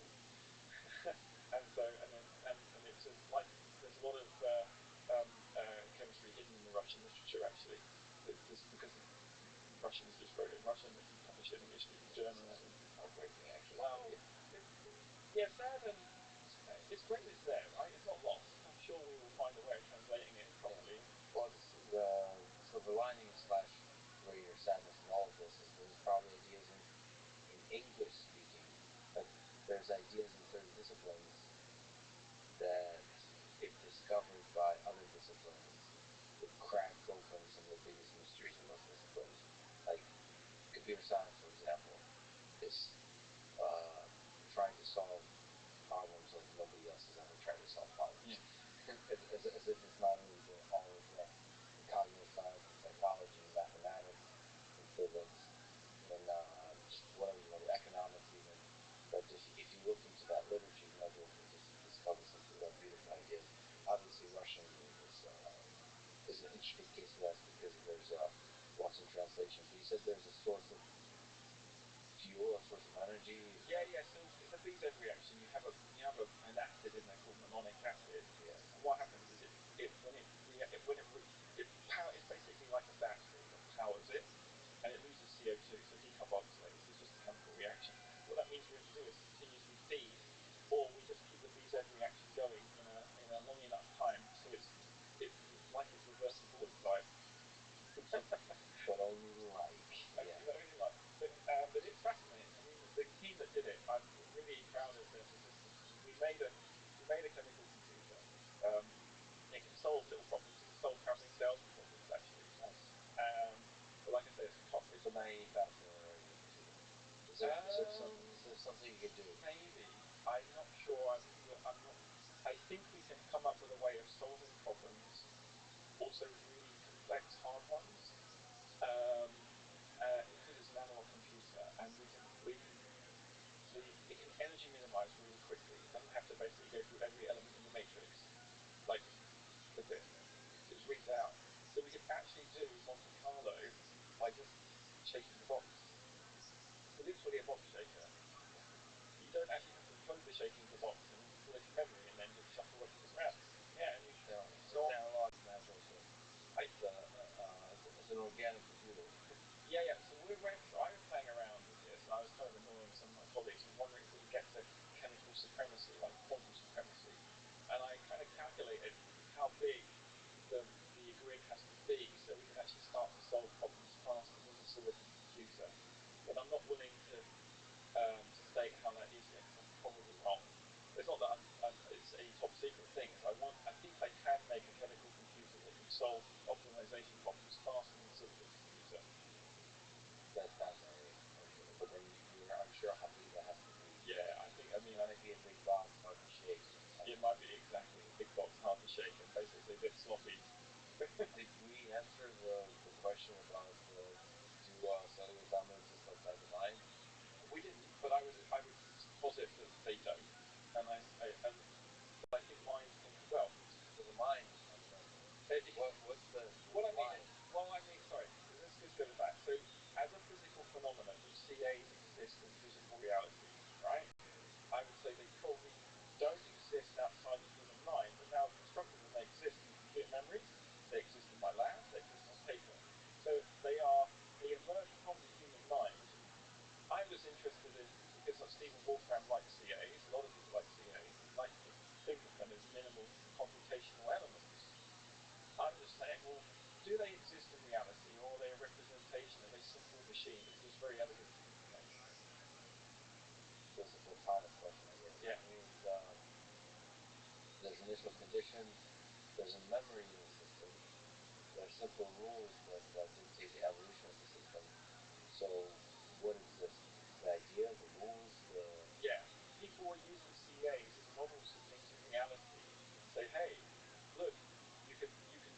and it's like there's a lot of chemistry hidden in the Russian literature actually, just because the Russians just wrote it in Russian, they didn't publish it in English, in German. Heartbreaking, actually. Well, sad, and it's great it's there, right? It's not lost. I'm sure we will find a way of translating it properly. Yeah. Well, the silver lining / greater sadness in all of this is there's probably ideas in English speaking, but there's ideas in certain disciplines that, if discovered by other disciplines, would crack open some of the biggest mysteries in those disciplines. Like computer science, for example, is trying to solve problems like nobody else has ever tried to solve problems. Yeah. as if it's not only all of the cognitive science and psychology and mathematics and physics and just whatever you want, economics even. But if you look into that literature, you might be able to discover some beautiful ideas. Obviously, Russian is an interesting case of that because there's lots of translation. But you said there's a source of fuel, a source of energy. Yeah. So in the BZ reaction, you have an acid in there called malonic acid. Yeah. And what happens is it's basically like a battery that powers it, and it loses CO2, so decarboxylates. It's just a chemical reaction. What that means we have to do is continuously feed, or we just keep the BZ reaction going in a long enough time, so it's like it's reversing forward time. But only like. Yeah. Only like. But it's fascinating. I mean, the team that did it, I'm really proud of their persistence. We made a chemical computer. It can solve little problems. It can solve traveling salesman problems, actually. But like I say, it's a naive fascinating computer. Is there something you could do? Maybe. I'm not sure. I'm not. I think we can come up with a way of solving problems, also really complex, hard ones, because it's an analog computer, and we can. shaking the box. It's literally a box shaker. You don't actually have to code the shaking of the box and pull it in memory and then just shuffle references around. Yeah, and you No, so it's analog, natural thing. I, It's an organic computer. yeah. So I was playing around with this, and I was kind of annoying some of my colleagues and wondering if we could get to chemical supremacy, like quantum supremacy. And I kind of calculated how big the the grid has to be so we can actually start to solve problems faster than the silicon computer. But I'm not willing to state how that is yet because I'm probably wrong. It's not that it's a top secret thing. I think I can make a chemical computer that can solve optimization problems faster than a silicon computer. That's fascinating. But then I'm sure how big that has to be. Yeah, I mean, it might be a big box, hard to shake. It might be exactly a big box, hard to shake, and basically a bit sloppy. Did we answer the question about do cellular automata exist outside the mind? We didn't, but I would posit that they don't, and but I think minds can well. So the mind is fundamental. What's the what I mean? mind? Sorry, let's go back. So, as a physical phenomenon, do CAs exist in physical reality? Right? I would say they probably don't exist outside the human mind, but now I've constructed them. They exist in computer memory. They exist in my lab. They exist on paper. So they emerge from the human mind. I was interested in because like Stephen Wolfram likes CAs. A lot of people like CAs. And like to think of them as minimal computational elements. I'm just saying, well, do they exist in reality, or are they a representation? Are they simple machines, just very elegant information? So it's a platonic question, I guess. Yeah. It means there's initial conditions, there's a memory in the system, there are simple rules that dictate the evolution of the system. So what exists? The idea, the rules, Yeah. People were using CAs as models of things in reality and say, hey, look, you can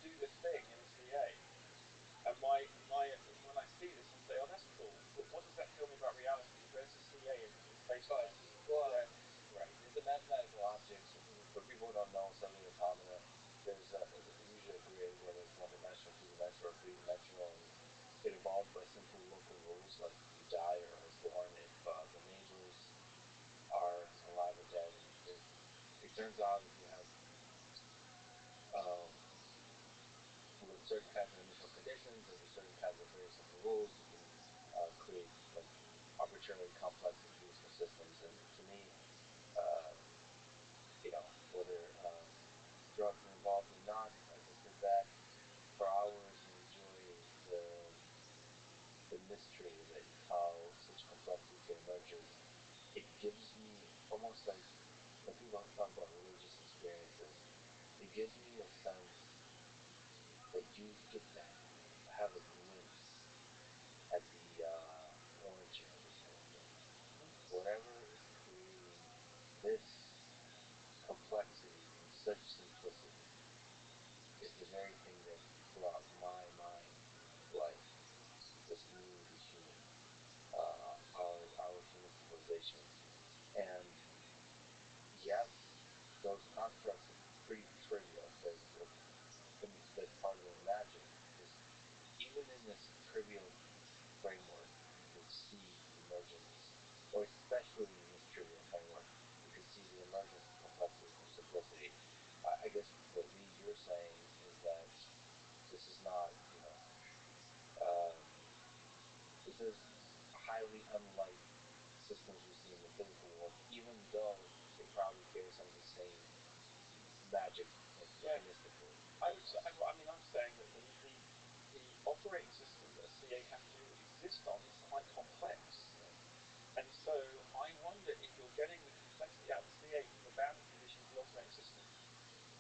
do this thing in a CA. And when I see this and say, oh, that's cool, but what does that tell me about reality? Where's the CA in space time? Right. It's a mathematical object. So for people who don't know cellular automata, there's usually a grid, whether it's one-dimensional, two-dimensional, or three-dimensional, and it evolved by simple local rules, like you die or are born if the neighbors are alive or dead. And it turns out if you have um, with certain kinds of initial conditions and with certain kinds of very simple rules, you can create like arbitrarily complex and beautiful systems. And to me, uh, whether drugs are involved or not, I can sit back for hours and enjoy the mystery that how such complexity can emerge. It gives me almost like when people talk about religious experiences, it gives me a sense that you get to have a glimpse at the origin of this whole thing. Whatever is creating this complexity in such simplicity is the very thing that brought my mind to life, this new human, our human civilization. And yes, those constructs are pretty trivial, but that's part of the magic. Is even in this trivial framework, you can see the emergence, or especially in this trivial framework, you can see the emergence of complexity from simplicity. I guess what Lee, you're saying is that this is not, um, this is highly unlike systems we see in the physical world, even though they probably carry some of the same magic, like mechanistically. I'm saying that the operating system that a CA has to exist on is quite complex. And so I wonder if you're getting the complexity out of the CA from the boundary conditions of the operating system,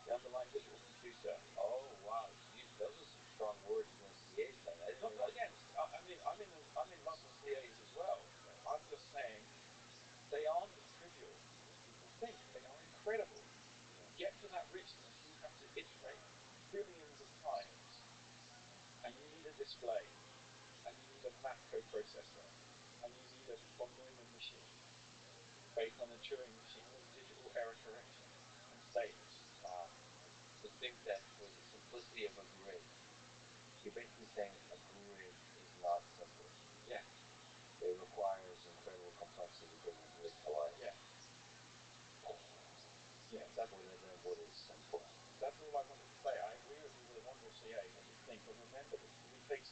the underlying visual computer. Oh wow, those are some strong words from the CAs. Then I didn't Not realize. against. I'm in love with CAs as well. I'm just saying they aren't as trivial as people think. They are incredible. To get to that richness, you have to iterate billions of times, and you need a display, and you need a math coprocessor, and you need a von Neumann machine based on a Turing machine with digital error correction and states. Wow. To think that for the simplicity of a grid, you're basically saying a grid is not simple.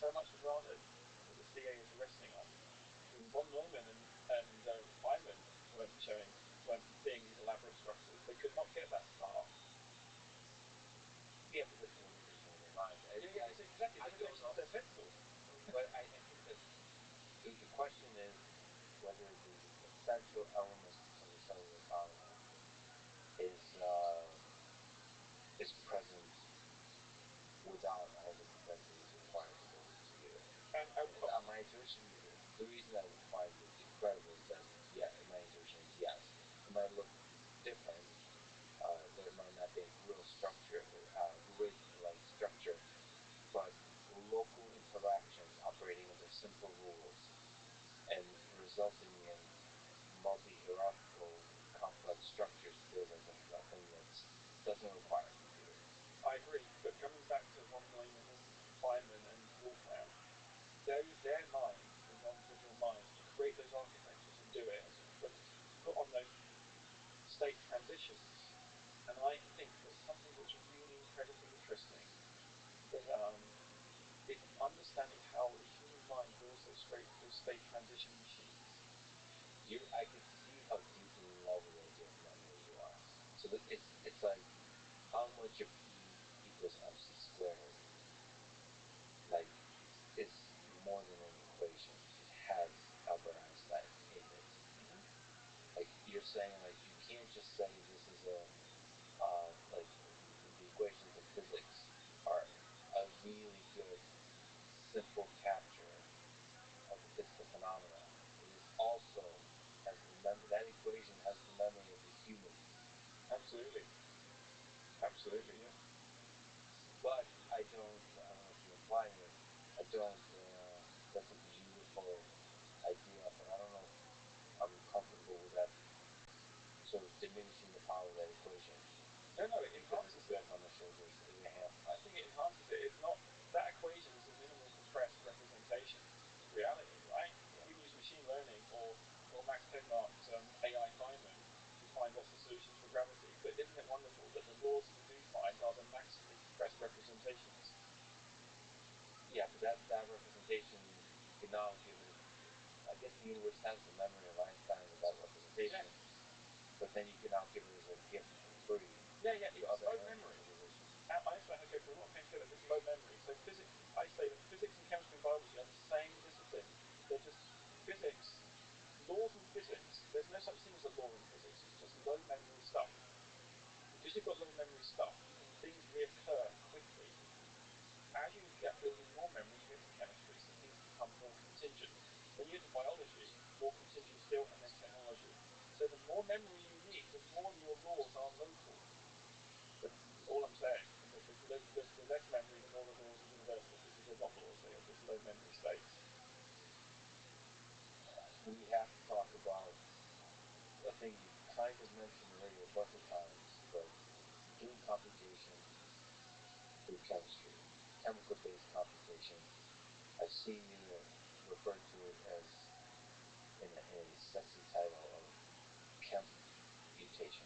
so much for granted that the CA is resting on. When von Neumann and Feynman weren't seeing these elaborate structures, they could not get that start. Yeah, but that's a limitation in their mind. It's exactly a limitation of their pencil. But I think that the question is whether the essential elements of the cellular polymer is present without all the complexities required to build a computer. And My intuition, the reason I find it incredible is that my intuition is yes, it might look different. There might not be a real structure, grid-like structure, but local interactions operating under simple rules and resulting in multi-hierarchical complex structures building a thing that doesn't require a computer. I agree, but coming back to von Neumann and Feynman and Wolfram, their minds, the non-trivial minds, to create those architectures and do it, and to put on those state transitions. And I think that something that's really incredibly interesting is understanding how the human mind builds those state transition machines. I can see how deeply in love with the idea of memory you are. So that it's like how much of E equals MC squared, like, is more than an equation. It has Albert Einstein in it. Mm-hmm. Like you're saying, like you can't just say this is like the equations of physics are a really good simple capture of the physical phenomena. It is also has that equation has the memory of the humans. Absolutely. Absolutely, yeah. But I don't know if you're implying it, I don't, that's a beautiful idea, but I don't know if I'm comfortable with that sort of diminishing the power of that equation. No, it Because it enhances it. stands on the shoulders, it enhances. I think it enhances it. It's not, that equation is a minimal compressed representation of reality, right? Yeah. You can use machine learning or Max Tegmark's AI Feynman to find lots of solutions for gravity. But isn't it wonderful that the laws that we do find are the maximally compressed representations? Yeah, but that representation, you can now give it. I guess the universe has the memory of Einstein with that representation, but then you can now give it as a gift for free. Yeah, to it's other low areas memory. of physicians. Einstein had to go through a lot of pain to get it. This low memory. So I say that physics and chemistry and biology are the same discipline. They're just physics, laws in physics. There's no such thing as a law in physics. It's just low memory stuff. Because you've got low memory stuff, things reoccur quickly. As you get building more memory, you get to chemistry, so things become more contingent. Then you get to biology, more contingent still, and then technology. So the more memory you need, the more your laws are local. That's all I'm saying. And the less memory, the more the laws are universal, because they're not laws, they are just low memory states. We have to talk about a thing you kind of mentioned already a bunch of times, but doing computation through chemistry, chemical-based computation. I've seen you refer to it as in a sexy title of computation.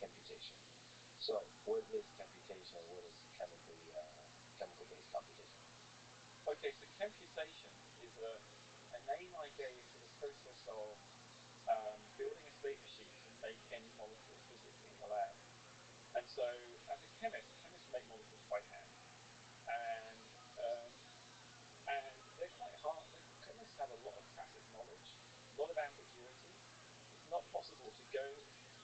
Computation. So, what is computation and what is chemical-based computation? Okay, so computation is a name I gave to the process of building a state machine to make any molecule physically in the lab. And so, as a chemist, chemists make molecules by hand, and um, and they're quite hard. Chemists have a lot of tacit knowledge, a lot of ambiguity. It's not possible to go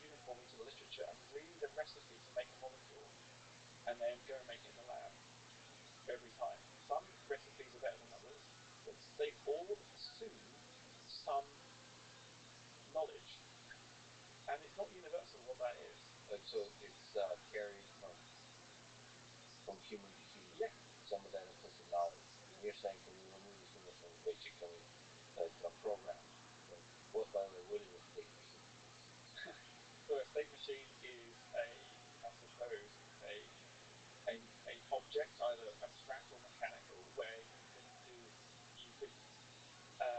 uniformly to the literature and read a recipe to make a molecule, and then go and make it in the lab every time. Some recipes are better than others, but they all assume some knowledge, and it's not universal what that is. So it's carried from human to human. Yeah. Some of that implicit knowledge. Yeah. You're saying, can we remove this human from the picture? Can we program? What, by the way, what is a state machine? So a state machine is I suppose, it's a object, either abstract or mechanical, where you can do a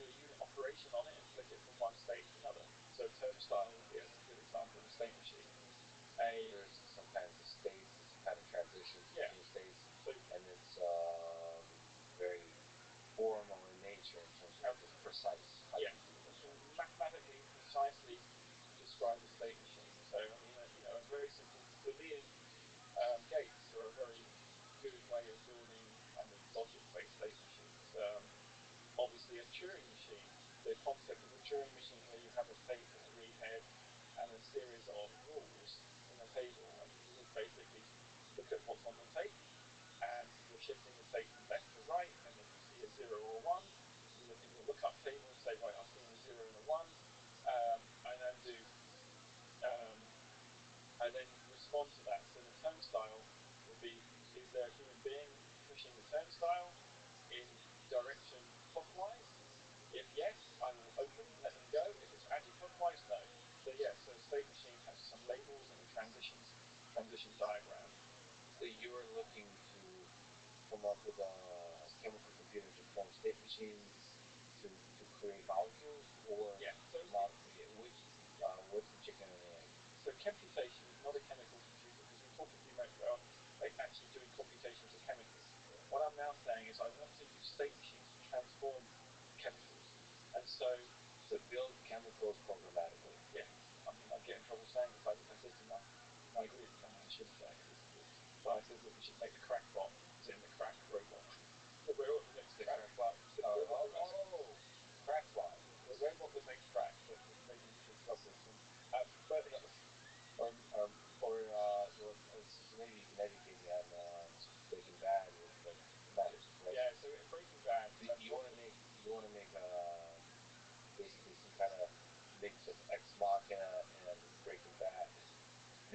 unit operation on it and flip it from one state to another. So a turnstile would be a good example of a state machine. There's some kinds of states, some kind of transitions between states, so, and it's very describe a state machine. So I mean, a very simple Boolean gates are a very good way of building kind of logic-based state machines. Obviously, a Turing machine, the concept of a Turing machine where you have a table, a read head, and a series of rules in a table, and you would basically look at what's on the tape, and you're shifting the tape from left to right, and if you see a 0 or a 1, you look in your lookup table and say, right, I'm seeing a 0 and a 1. I then do I then respond to that. So the turnstile would be, is there a human being pushing the turnstile in direction clockwise? If yes, I will open, let them go. If it's anti-clockwise, no. So yes, so a state machine has some labels and a transition diagram. So you're looking to come up with a chemical computer to form state machines to create molecules, or yeah. So which what's the chicken and the egg? So computation is not a chemical computer, because we talked a few minutes about like actually doing computation for chemicals. Yeah. What I'm now saying is I want to use state machines to transform chemicals, and so to build chemicals programmatically. Yeah, I mean I get in trouble saying this. I said to my group, and I shouldn't say because, but I said, look, we should make the crack bot, as in the crack robot. The robot that makes crack. Crackbot. The robot that makes crack, that maybe we should sub this one. But So maybe you can educate me on Breaking Bad with the magic, right? Yeah. So in Breaking Bad, so you want to make basically some kind of mix of Ex Machina and Breaking Bad.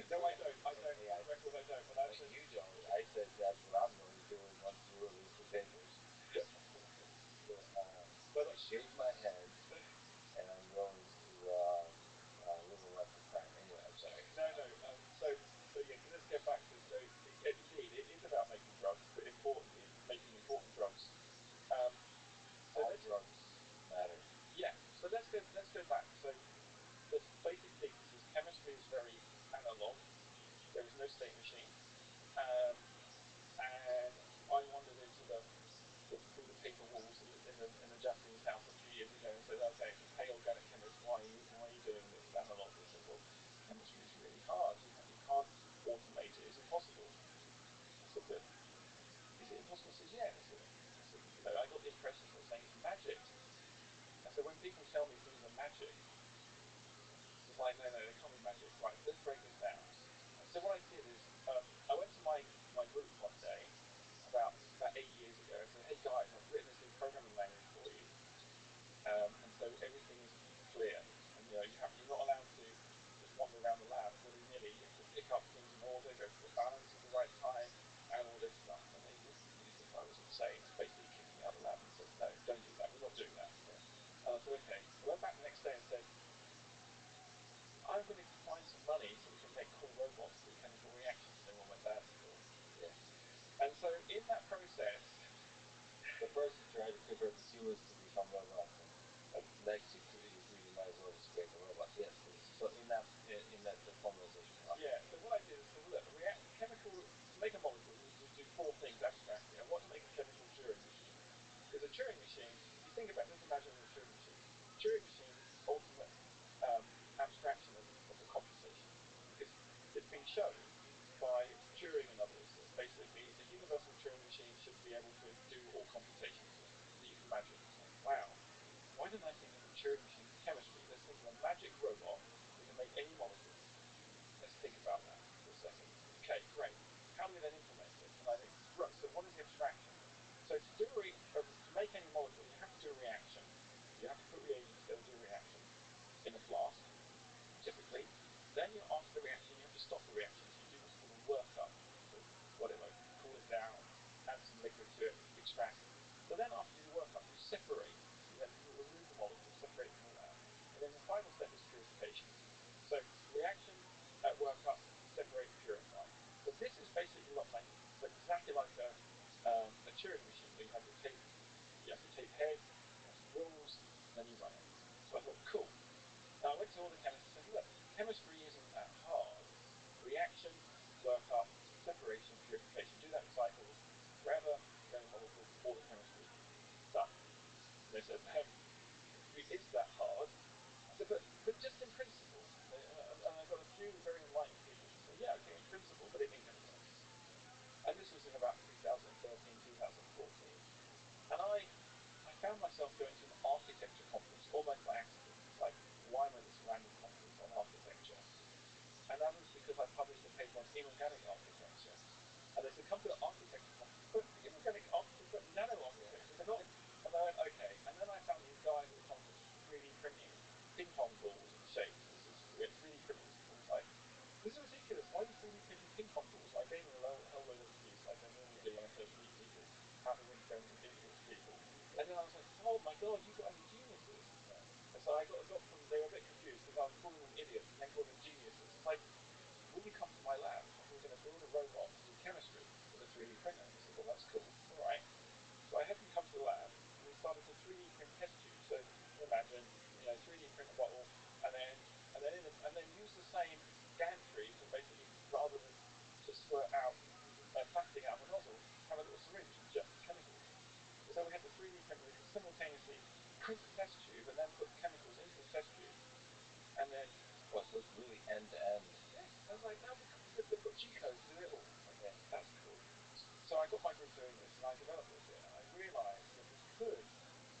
No, I don't. I don't. For the record, I don't. But like you don't. I said that's what I'm going to do and run through a list of papers. So, but I shaved my head and I'm going to live a life of crime. Anyway, I'm sorry. No, no. So yeah. So let's get back to indeed, it is about making drugs, but importantly, making important drugs. So all drugs matter. Yeah. So let's go back. So the basic thesis is chemistry is very analog. There is no state machine, and I wandered into through the paper walls in the Japanese house a few years ago and said, okay, hey, organic chemist, why are you doing this analog? They said, well, chemistry is really hard. You can't automate it. It's impossible. I said, but is it impossible? He says, yeah. I got the impression you're saying it's magic. And so when people tell me things are magic, it's like, no, they can't be magic. Right, let's break this down. And so what I did is I went to my group one day about 8 years ago and said, hey guys, I've written this new programming language for you. And so everything is clear. And you're not allowed to just wander around the lab willy-nilly. You have to pick up things in order, go to the balance at the right time, and all this stuff. And they looked at me as if I was insane, basically kicked me out of the lab and said, no, don't do that. We're not doing that. Yeah. And I said, okay. I went back the next day and said, I'm going to find some money so we can make cool robots do chemical reactions. And everyone went, that's cool. Yeah. And so in that process, but first you try to convert the humans to become robots, and next you might as well just create the robots. Yes. So in that the formalization process. Yeah. So what I did is I said, well, look, chemical, to make a molecule, we do four things abstractly. I want to make a chemical Turing machine. Because a Turing machine, if you think about, let's imagine a Turing machine. Turing machine is the ultimate abstraction of the computation, because it's been shown by Turing and others that basically a universal Turing machine should be able to do all computations that you can imagine. It's like, wow, why didn't I think of a Turing machine for chemistry? Let's think of a magic robot that can make any molecule. Let's think about that for a second. Okay, great. How do we then implement it? And I think, right, so what is the abstraction? So to make any molecule, you have to do a reaction. You have to put reagents together, do a reaction in a flask, typically. Then after the reaction, you have to stop the reaction. So you do what's called a workup. So whatever, cool it down, add some liquid to it, extract. So then after you do the workup, you separate. So you remove the molecule, separate from all that. And then the final step is purification. So reaction, workup, separate, purify. So this is basically exactly like a Turing machine where you have your tape head, you have some rules, and then you run it. So I thought, cool. Now I went to all the chemists and said, look, chemistry isn't that hard. Reaction, workup, separation, purification. Do that in cycles. Forever, create a molecule, all the chemistry. Done. And they said, is that hard? I said, but just in principle. but I got from they were a bit confused because I was calling them idiots and then calling them geniuses. It's like, will you come to my lab and we're going to build a robot to do chemistry with a 3D printer? And they said, well, that's cool. All right. So I had them come to the lab and we started to 3D print test tubes. So you can imagine, 3D print a bottle and then use the same gantry to basically, rather than to squirt out plastic out of a nozzle, have a little syringe and inject the chemicals. And so we had the 3D printer. We could simultaneously print the test tube and then put the chemicals into the test tube. And then, well, so it's really end to end. Yeah, I was like, that'd be cool. They've got G codes to do it all. Okay, that's cool. So I got my group doing this, and I developed it a bit, and I realised that we could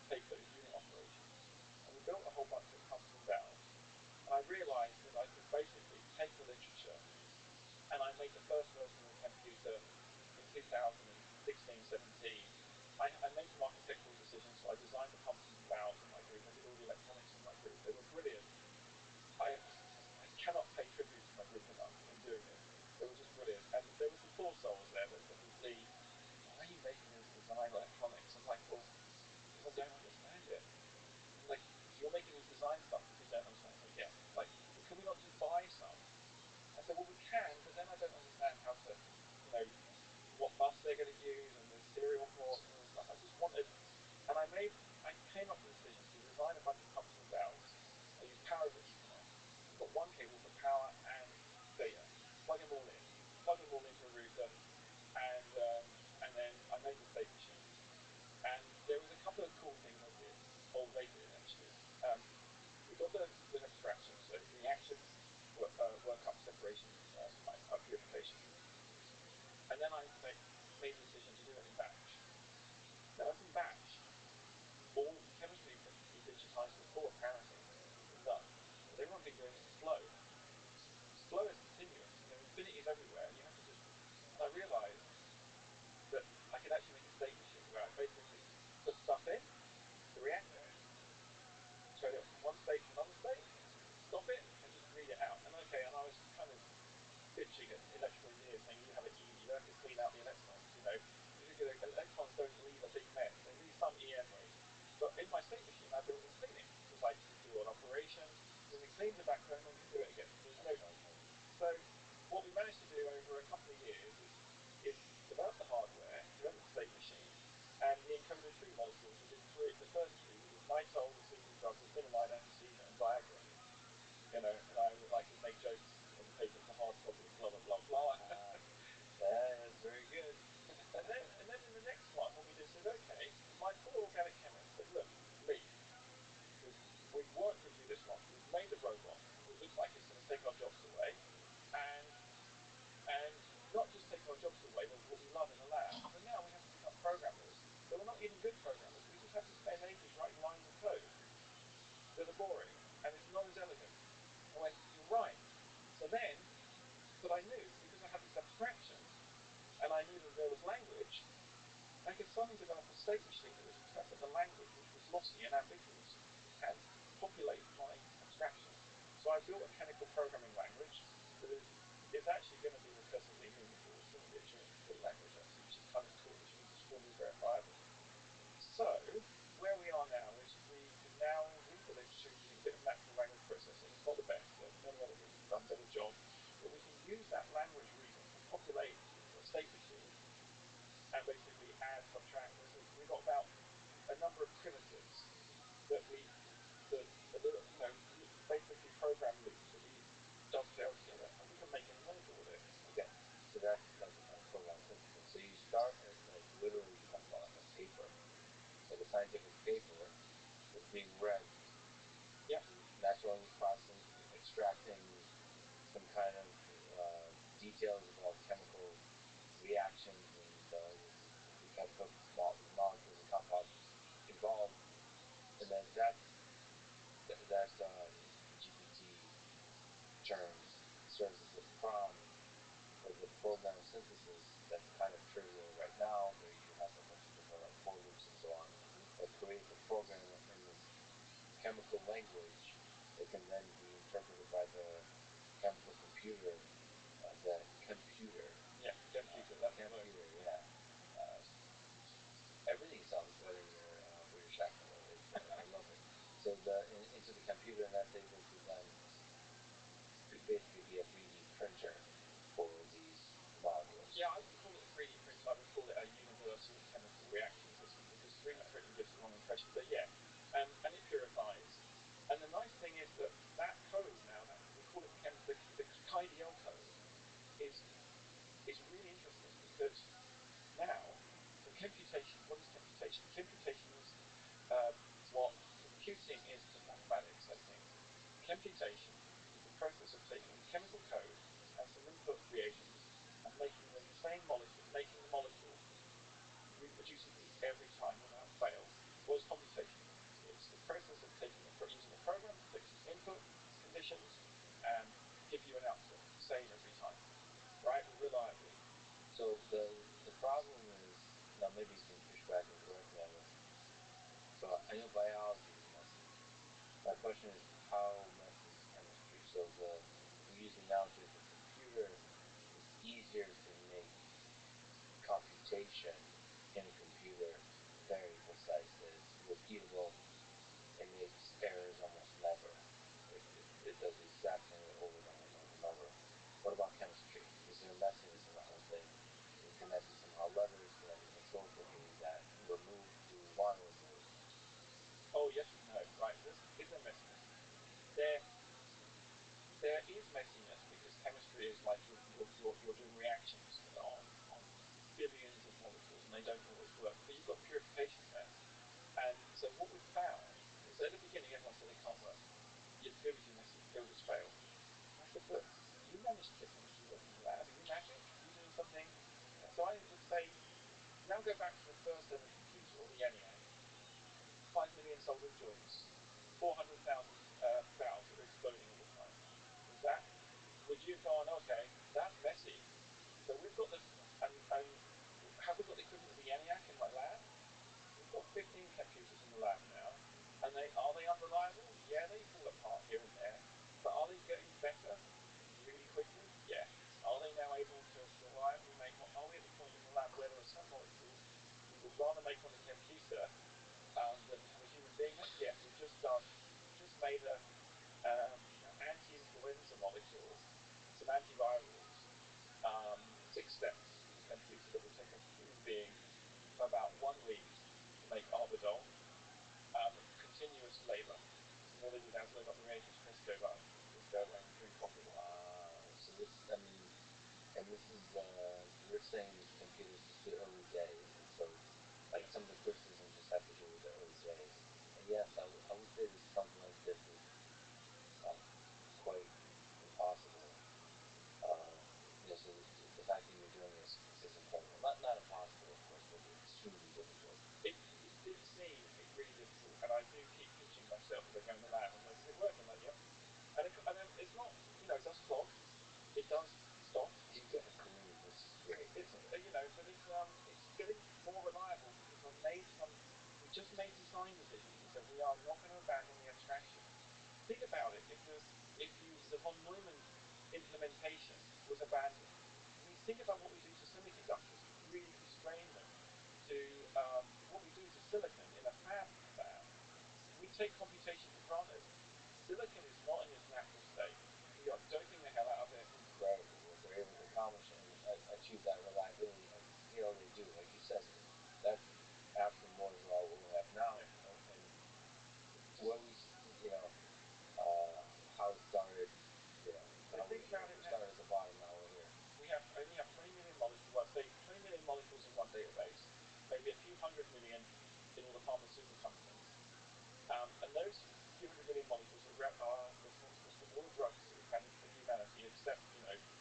take those unit operations, and we built a whole bunch of pumps and valves, and I realised that I could basically take the literature, and I made the first version of the computer in 2016, 17. I made some architectural decisions, so I designed the pumps and valves in my group. I did all the electronics in my group. They were brilliant. I cannot pay tribute to my group enough in doing it. They were just brilliant. And there were some poor souls there that would be, why are you making us design electronics? I'm like, well, because I don't understand it. Like, you're making me design stuff because you don't understand. It's like, yeah. Like, well, can we not just buy some? I said, well, we can, but then I don't understand how to, what bus they're going to use and the serial ports and all this stuff. I just wanted, and I came up with the decision to design a bunch of pumps and valves. I use power over Ethernet. I've got one cable for power and data. Plug them all in. Plug them all into a router, and then I made the state machines. And there was a couple of cool things I did, or they did actually. We got the abstraction, so reactions, work up separation, purification. And then I made the decision to do it in batch. Now that's in batch. All of the chemistry that we digitized before apparently was done. But everyone been doing it in flow. Flow is continuous, infinities everywhere, and you have to just. And I realized that I could actually make a state machine where I basically put stuff in the reactor, turn it from one state to another state, stop it, and just read it out. And okay, and I was kind of bitching at electrical engineers saying you have it easy, you don't have to clean out the electrons, electrons don't leave a big mess. They leave some EM waste. But in my state machine, I built in cleaning. It's like you do an operation, then it cleans the backbone, and you do it again. There's no. So what we managed to do over a couple of years is develop the hardware, develop the state machine, and the encoded 3 molecules. We did the first 3. We did nitol, the sleeping drug, nicotinamide, anesthesia, and Viagra. And I could make jokes in the paper. It's a hard problem. Blah blah blah blah. That is very good. and then in the next one, what we did said, okay, my poor organic chemist said, look, Lee, we've worked with you this long. We've made the robot. It looks like it's going to take our jobs away, and not just take our jobs away, but what we love in the lab. But now we have to become programmers. But we're not even good programmers. We just have to spend ages writing lines of code that are boring, and it's not as elegant. I went, you're right. So then, but I knew, because I had this abstraction, and I knew that there was language, I could suddenly develop a state machine that would interpret the language, which was lossy and ambiguous, and populate my abstraction. So I built a chemical programming language that is actually going to be recursively moving forward. It's going to be a Turing-complete language, actually, which is kind of cool, which means it's fully verifiable. So, where we are now is we can now read the literature using a bit of natural language processing. It's not the best. There are many other people who've done a better job. But we can use that language reading to populate a state machine and basically add, subtract. We've got about a number of primitives that basically program loops that we dovetail together, and we can make any label with it. Okay, so that's like a kind of program synthesis. So you start at like literally you're talking about like a paper, like a scientific paper that's being read. Yeah. Natural language processing, extracting some kind of details about chemical reactions and the chemical molecules and compounds involved, and then that GPT terms serves as a prompt for the program synthesis that's kind of trivial right now, where you have a bunch of different like for loops and so on, that create the program in this chemical language that can then be interpreted by the chemical computer. Yeah, computer. That's the word. Computer, yeah. Everything sounds better in your British accent. I love it. So into the computer, and that's able to then basically be a 3D printer for these modules. Yeah, I wouldn't call it a 3D printer. I would call it a universal chemical reaction system because 3D printing gives the wrong impression. But yeah, and it purifies. And the nice thing is that that code now, that we call it the KDL code, is is really interesting because now for computation, what is computation? Computation is what computing is to mathematics, I think. Computation is the process of taking a chemical code and some input reagents and making the same molecule, making the molecule reproducibly every time without fail. What is computation? It's the process of using a program to take some input conditions and give you an output, the same every time, right? Reliably. So the problem is, now maybe you can push back and correct me on this. So I know biology is messy. My question is, how messy is chemistry? So if we use the analogy of the computer, it's easier to make computation in a computer very precise, that it's repeatable, it makes errors almost never. It does the exact same way over and over and over and over. What about chemistry? Is there messiness in the whole thing? Can that be somehow leveraged? Can that be controlled? Can that remove if we want to remove? Oh, yes and no, right? Is there messiness? There there is messiness because chemistry is like you're doing reactions on billions of molecules and they don't always work. But you've got purification there. And so what we've found is at the beginning everyone said it can't work. It was too messy. It will just fail. And I said, but you managed to get chemistry working in the lab. Are you magic? Are you doing something? And so I would say, now go back to the first ever computer or the ENIAC. 5 million soldered joints, 400,000 valves that are exploding all the time. Would you have gone, okay, that's messy. So we've got and have we got the equivalent of the ENIAC in my lab? We've got 15 computers in the lab now, and are they unreliable? Yeah, they fall apart here and there, but are they getting better really quickly? Yeah. Are they now able to reliably make? Are we at the point in the lab where there are some molecules we would rather make on a computer than have a human being make? Yeah, we've just made a anti-influenza molecule, some antivirals, 6 steps in a computer that would take a human being about 1 week to make arbidol, continuous labour. And all they do now is load up the reagents, press go button, just go away and drink coffee. Wow. So this, I mean, and this is, you're saying these computers, it's the early days, and so, like, some of the criticism just have to do with the early days. And yes, I would say that something like this is quite impossible. Uh, so the fact that you're doing this is incredible. Not impossible, of course, but extremely difficult. It did seem really difficult, and I do keep pinching myself as I go in the lab. I'm like, is it working? I'm like, yep. And it's not, it does clog, it does stop. You get a groove, which is great. It's but it's getting more reliable because we just made design decisions and said we are not going to abandon the abstraction. Think about it. If the von Neumann implementation was abandoned, I mean, think about what we do to semiconductors. We really constrain them to what we do to silicon in a fab. We take computation for granted. Silicon is not in its natural state. We are doping the hell out of it. Incredible what they're able to accomplish and achieve that reliability at the scale they do. Like you said, that's after Moore's law what we have now, Yeah. and where we, you know, how it started, So think about it. we started at the bottom, now we're here. We only have 20 million molecules. Well, say 20 million molecules in one database, maybe a few 100 million in all the pharmaceutical companies, and those few 100 million molecules are responsible for all the drugs that we've had in humanity, except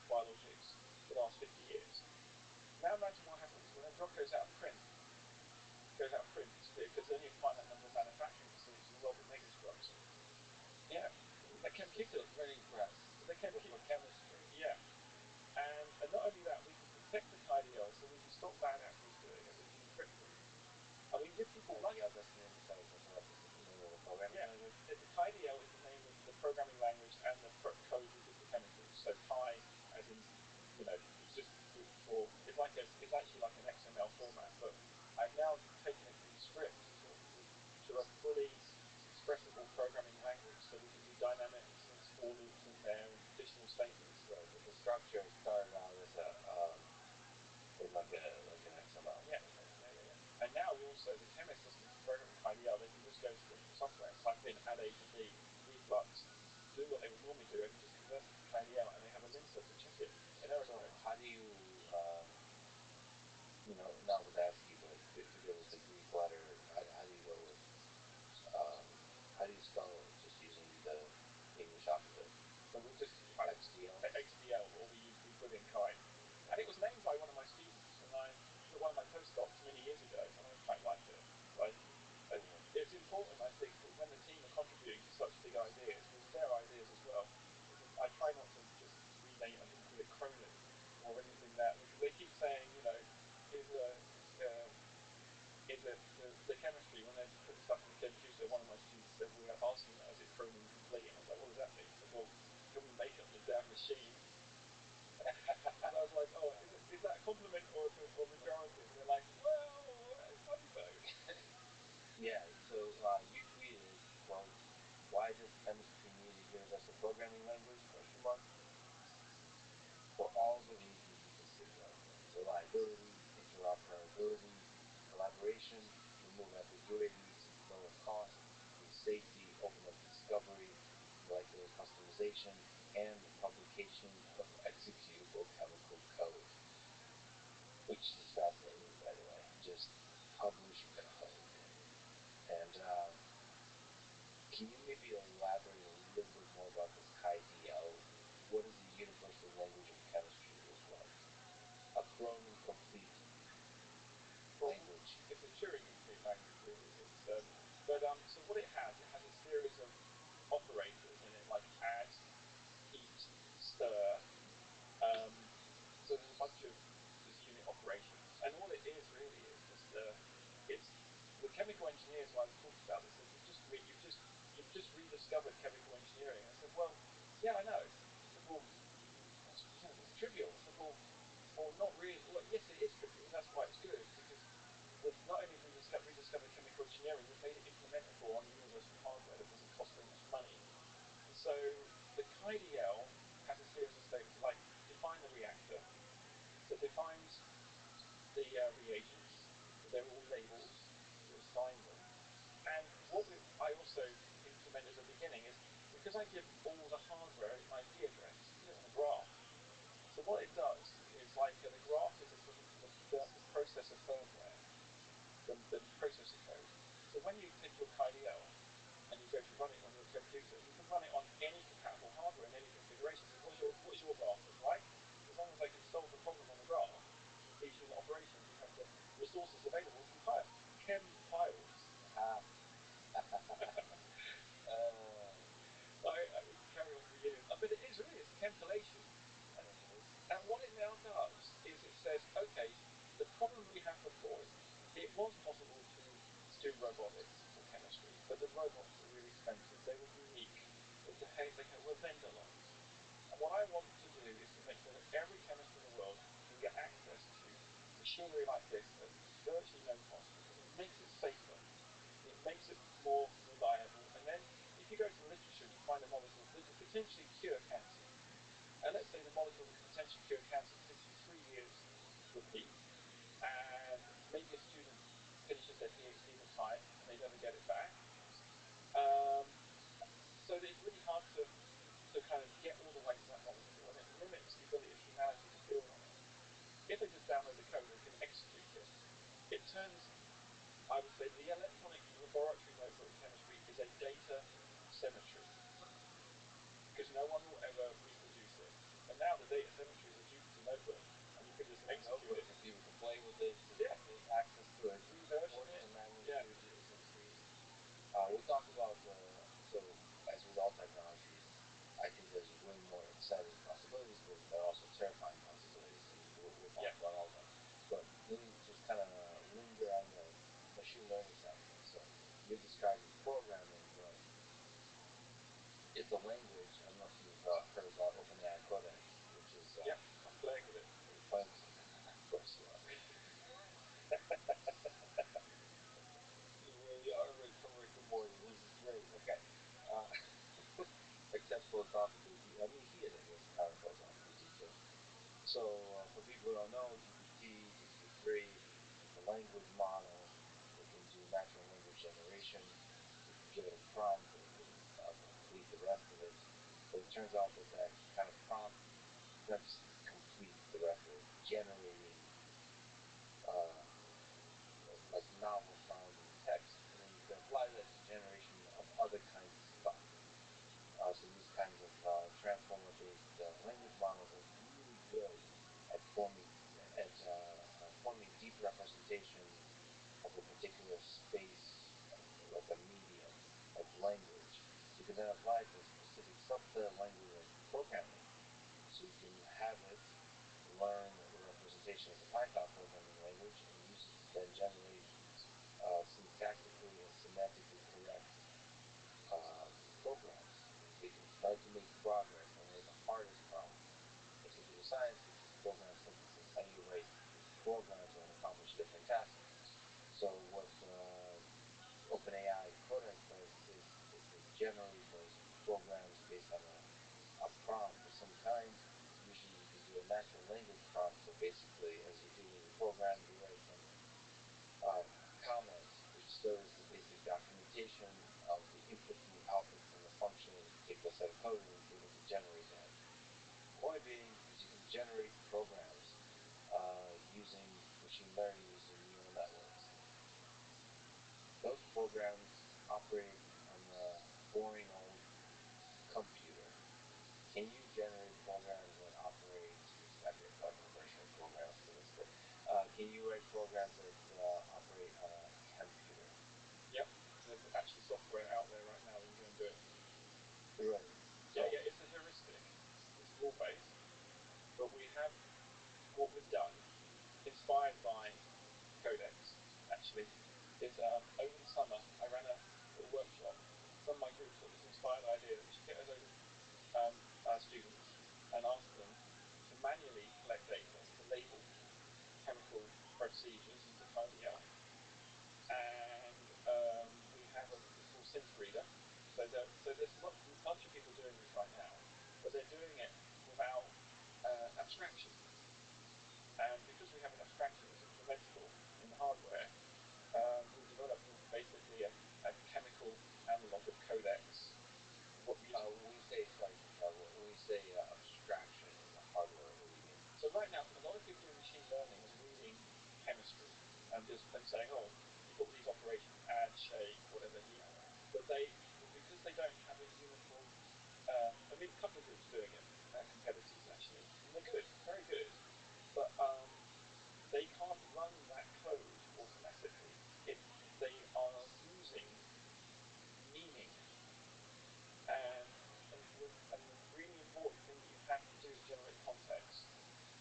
biologics, the last 50 years. Now imagine what happens when a drug goes out of print. Because there's only a finite number of manufacturing facilities in the world that make these drugs. Yeah, the computer, The printing press. the computer For chemistry. Yeah, and not only that, we can protect the KDL, so we can stop bad actors doing it. We can encrypt them, and we can give people Yeah, that's the name. Sorry to interrupt. It's the name of the programming language. The KDL is the name of the programming language and the code we give the chemicals. So Pi, as in, just for it's actually like an XML format, but I've now taken it from script to a fully expressible programming language, so we can for loops in there and conditional statements. Right, but the structure started out as a in like an XML. Yeah, And now also the chemist doesn't need to program KDL. They can just go to the software, type in add A to B, reflux, do what they would normally do, and it just converts it to KDL, and they have a linter to check it in error So code. how do you, not with ASCII, but to go with the Greek letter, how do you go with, um, how do you spell it just using the English alphabet? So we just type XDL? XDL, or we put in Chi. And it was named by one of my students, and one of my postdocs many years ago, and I quite like it. Like, it's important, I think, that when the team are contributing to such big ideas, because it's their ideas as well, I try not to just rename it. I didn't call it Cronin or anything because they keep saying, is a the chemistry when they're putting stuff in the chemistry. So one of my students said, we were asking that, is it Cronin complete? And I was like, what does that mean? He said, well, can we make it on the damn machine? And I was like, oh, is that a compliment or a pejorative? And they're like, well, funny both. Yeah, so you tweeted, quote, why does chemistry need a universal programming language, question mark? For all the reasons you can see, right? Reliability, interoperability, collaboration, remove ambiguity, lower cost, increase safety, open up discovery, molecular customization, and the publication of executable chemical code. Which is fascinating, by the way. Just publish code. And can you maybe elaborate a little bit more about this KDL? What does the universal language of chemistry look like? A Cronin complete language. It's a Turing complete language, really. So what it has a series of operators in it, like add, heat, stir. So there's a bunch of just unit operations, and all it is really is just it's the chemical engineers. When I was talking about this, said you've just rediscovered chemical engineering. And I said, well, yeah, I know. I said, well, it's trivial. I said, well, not really. Well, yes, it is trivial. That's why it's good, because we've not only have we rediscovered chemical engineering, we've made it implementable on universal hardware that doesn't cost very much money. And so the KDL has a series of statements like define the reactor. So it defines the reagents. So they're all labels. You assign them. And I also implement as a beginning is, because I give all the hardware an IP address, put it on a graph. So what it does is the graph is a sort of the processor firmware, the processor code. So when you take your KDL and you go to run it on your computer, you can run it on any compatible hardware and any configuration. So what does your graph look like? As long as I can solve the problem on the graph, these unit operations, you have the resources available to compile. Chem piles. We can carry on for years. But it is really, it's compilation. And what it now does is it says, okay, the problem we had before is it was possible to do robotics or chemistry, but the robots were really expensive. They were unique. They were vendor-locked. And what I want to do is to make sure that every chemist in the world can get access to machinery like this at virtually no cost, because it makes it safer. It makes it more reliable. And then if you go to the literature and you find a molecule that could potentially cure cancer, and let's say the molecule that could potentially cure cancer takes you 3 years repeat, and maybe a student finishes their PhD in time and they never get it back. So it's really hard to kind of get all the way to that molecule, and it limits the ability of humanity to build on it. If they just download the code and can execute it, it turns, I would say, the electronic laboratory notebook in chemistry is a data cemetery, because no one will ever reproduce it. But now the data cemetery is a Jupyter notebook, and you can just execute it. And people can play with it. Yeah. There's access to it. Reversion Order it. of magnitude Yeah. is increased. We'll talk about so as with all technologies, I think there's way more exciting possibilities, but also terrifying possibilities, and we'll talk about all that. But let me just kind of linger on the machine learning side of things. So you're describing programming, but it's a language. I don't know if you've heard about OpenAI Codex, which is I'm playing with it. you're playing with it. Of course you are. You really are Rick from Rick and Morty. This is great. Okay. Except for talking language model. It can do natural language generation. You can give it a prompt, and it can complete the rest of it. But it turns out that that kind of prompt is not just complete the rest of it, generating uh, like novel sounding text, and then you can apply that to generation of other kinds of stuff. So these kinds of transformer-based language models are really good at forming deep representations of a particular space, like a medium, like language. So you can then apply it to a specific subset of language, like programming. So you can have it learn the representation of the Python programming language and use it to then generate syntactically and semantically correct programs. So you can start to make progress on one of the hardest problems in computer science, which is program synthesis. How do you write programs that accomplish different tasks? So what OpenAI Codex does is it generates those programs based on a prompt of some kind. Usually you can do a natural language prompt. So basically, as you're doing your program, you write some comments, which serves the basic documentation of the inputs and the outputs from the function of a particular set of code, and it's able to generate that. Point being is you can generate programs using machine learning, using neural networks. Those programs operate on a boring old computer. Can you generate programs that operate? This might be a clever version of programs for this, but can you write programs that operate on a computer? Yep. There's actually software out there right now that can go and do it. Really? So, yeah, it's a heuristic. It's rule-based, but we have what we've done, inspired by Codex, actually, is over the summer I ran a little workshop. Some of my groups got this inspired idea that we should get a load of our students and ask them to manually collect data to label chemical procedures into code, yeah. And we have it's called Synth Reader. So there's a bunch of people doing this right now, but they're doing it without abstraction. And because we have an abstraction that's implementable in the hardware, we developed basically a chemical analog of Codex. When we say, sorry to interrupt, when we say abstraction in the hardware, what do you mean? So right now, a lot of people doing machine learning is reading chemistry and saying, oh, you've got these operations, add, shake, whatever, yeah. But because they don't have a uniform, I mean, a couple of groups doing it, competitors actually, and they're good, very good, but they can't run that code automatically. They are using meaning, and the really important thing that you have to do is generate context.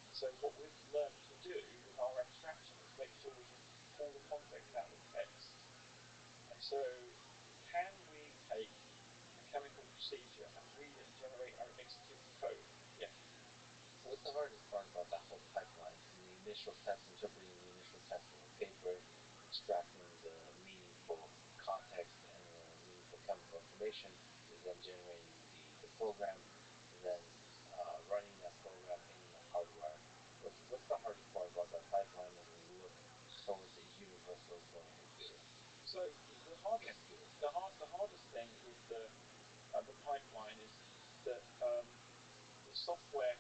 And so what we've learned to do with our abstraction is make sure we can pull the context out of the text. And so can we take a chemical procedure and read it and generate our executable code? Yeah. What's the hardest part about that whole pipeline from the initial test, interpreting the initial test of a paper, extracting the meaningful context and the meaningful chemical information, to then generating the program, to then running that program in the hardware? What's the hardest part about that pipeline as we look towards a universal computer? So the hardest thing with the pipeline is that the software,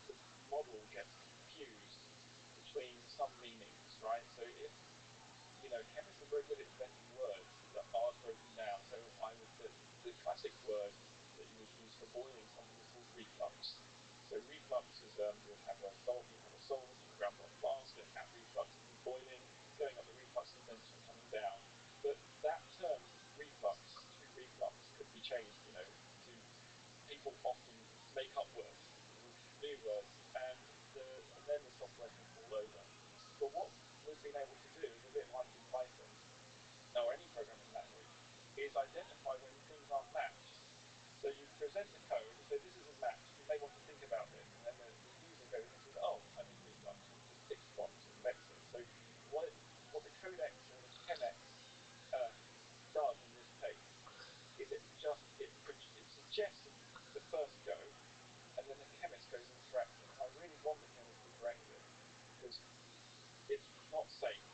the model gets confused between some meanings, right? So if chemists are very good at inventing words that aren't broken down. So the classic word that you would use for boiling something is called reflux. So reflux is you have a salt, you grab a flask, and at reflux it means boiling. It's going up the reflux and then coming down. But that term reflux to reflux could be changed, to people often make up words, new words, and then the software can fall over. But what we've been able to do is a bit like in Python or any programming language, is identify when things aren't matched. So you present the code and say this isn't matched. You may want to think about this, and then the user goes and says, oh, I need reflux, and just ticks the box and makes it. So what the codex or the chemex does in this case is it suggests the first go, and then the chemist goes and corrects it. And I really want the chemist to correct it because it's not safe.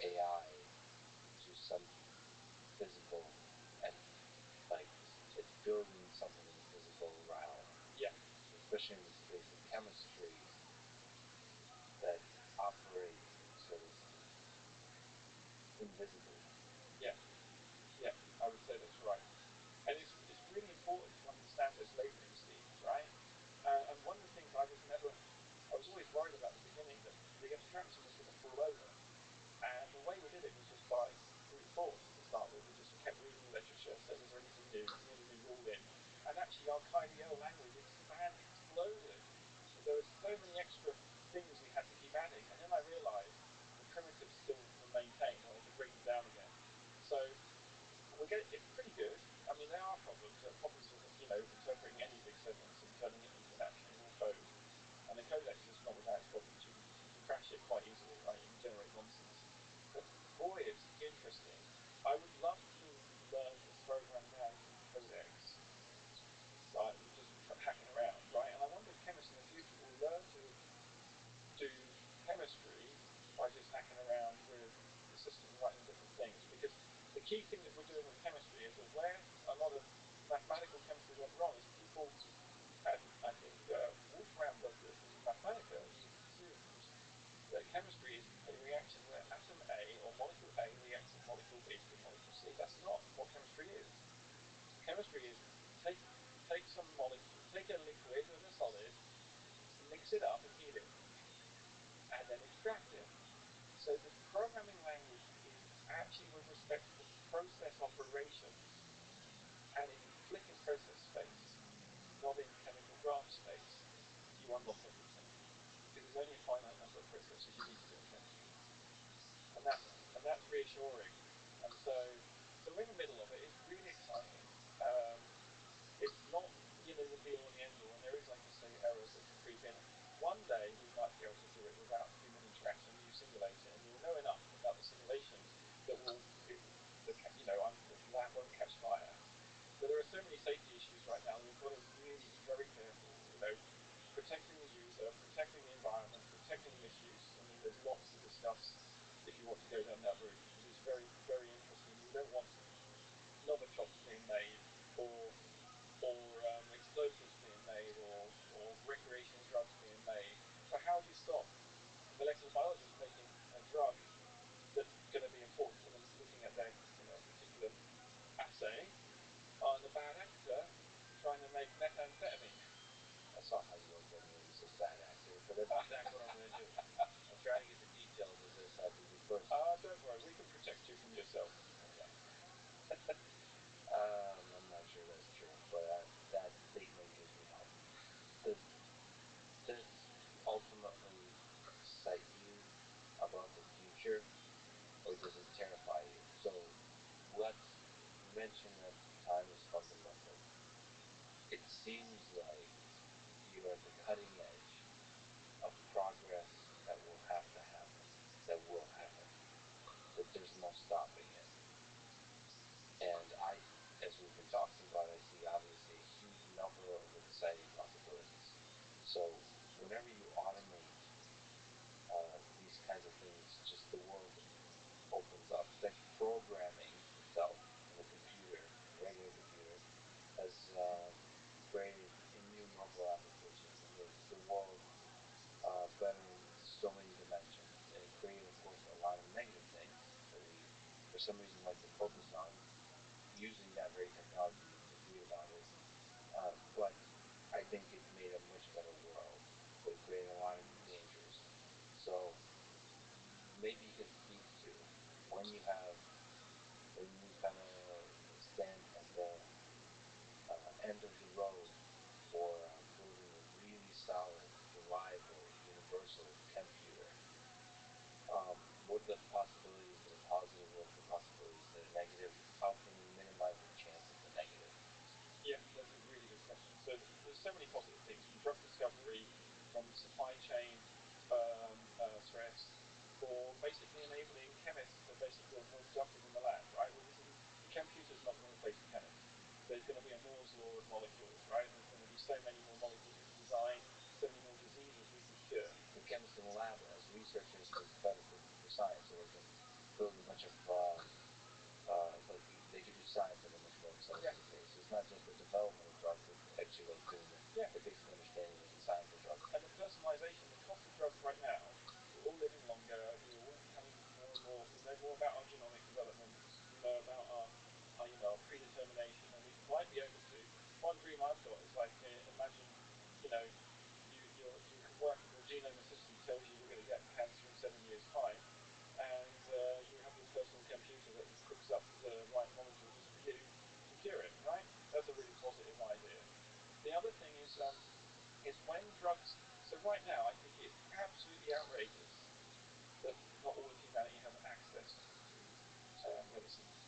AI to some physical entity. Like it's building something in the physical realm. Yeah. Especially in this case of chemistry that operates sort of invisibly. Yeah. Yeah. I would say that's right. And it's really important to understand those labeling schemes, right? And one of the things I was always worried about at the beginning that the abstraction was going to fall over. And the way we did it was just by brute force to start with. We just kept reading the literature, saying, is there anything new? Can we get a new rule in? And actually, our KDO language exploded. There were so many extra things we had to keep adding. And then I realized the primitives still were maintained and I had to bring them down again. So it's pretty good. I mean, there are problems. There are problems with, interpreting any big sentence and turning it into an actual raw code. And the codex is not without its problems. You can crash it quite easily, right? You can generate nonsense. But boy, it's interesting. I would love to learn to program language in codex, right? Just hacking around, right? And I wonder if chemists in the future will learn to do chemistry by just hacking around with the system, writing different things. Because the key thing that we're doing with chemistry is that where a lot of mathematical chemistry went wrong is people, and I think Wolfram does this in Mathematica. He assumes that chemistry is a reaction where atom A or molecule A reacts with molecule B to get molecule C. That's not what chemistry is. Chemistry is take take a liquid and a solid, mix it up and heat it, and then extract it. So the programming language is actually with respect to process operations and in flipping process space, not in chemical graph space, you unlock everything. Because there's only a finite number of processes you need to do in chemistry. And that's reassuring. And so we're in the middle of it. It's really exciting. It's not the be all and the end all, and there is, like I say, errors that can creep in. One day we might be able to do it without human interaction. You simulate it, and you'll know enough about the simulation that the lab won't catch fire. But there are so many safety issues right now that we've got to really be very careful. Protecting the user, protecting the environment, protecting the misuse. I mean, there's lots to discuss if you want to go down that route because it's very, very interesting. We don't want novice shops being made or explosives being made or recreational drugs being made. So how do you stop a molecular biologist making a drug that's going to be important to them, looking at their particular assay, and a bad actor trying to make methamphetamine? I saw how you looked at me when you said bad actor, but that's exactly what I'm going to do. I'm trying to get the details of this I have to do first. Don't worry, we can protect you from yourself. Okay. I'm not sure that's true, but that statement gives me hope. Does this ultimately excite you about the future, or does it terrify you? So, let's you mentioned that time is fundamental. It seems like you're at the cutting edge of progress that will have to happen, that will happen, that there's no stopping it. And as we've been talking about, I see obviously a huge number of exciting possibilities. So, whenever you automate these kinds of things, just the world opens up. It's like programming itself in a computer, a regular computer, has created innumerable applications and made the world better in so many dimensions. And it created, of course, a lot of negative things that we, for some reason, like to focus on using that very technology to read about it. But I think it made a much better world, but it created a lot of new dangers. So maybe you could speak to when you have when you kind of stand at the end of the road for building a really solid, reliable, universal computer. What are the possibilities that are positive? What are the possibilities that are negative? How can we minimize the chance of the negative? Yeah, that's a really good question. So there's so many positive things from drug discovery, from supply chain threats, for basically enabling chemists to basically feel more productive in the lab, right? Well, the computer's not going to replace the chemist. There's going to be a Moore's law of molecules, right? There's going to be so many more molecules we can design, so many more diseases we can cure. The chemists in the lab, as researchers, is better for science, so they can know more about our genomic development. You know about our our predetermination, and we might be able to. One dream I've got is like imagine, you know, you work your genome assistant tells you you're going to get cancer in 7 years' time, and you have this personal computer that cooks up the right molecules for you to cure it. Right? That's a really positive idea. The other thing is when drugs. So right now, I think it's absolutely outrageous that not all of humanity has access to medicines,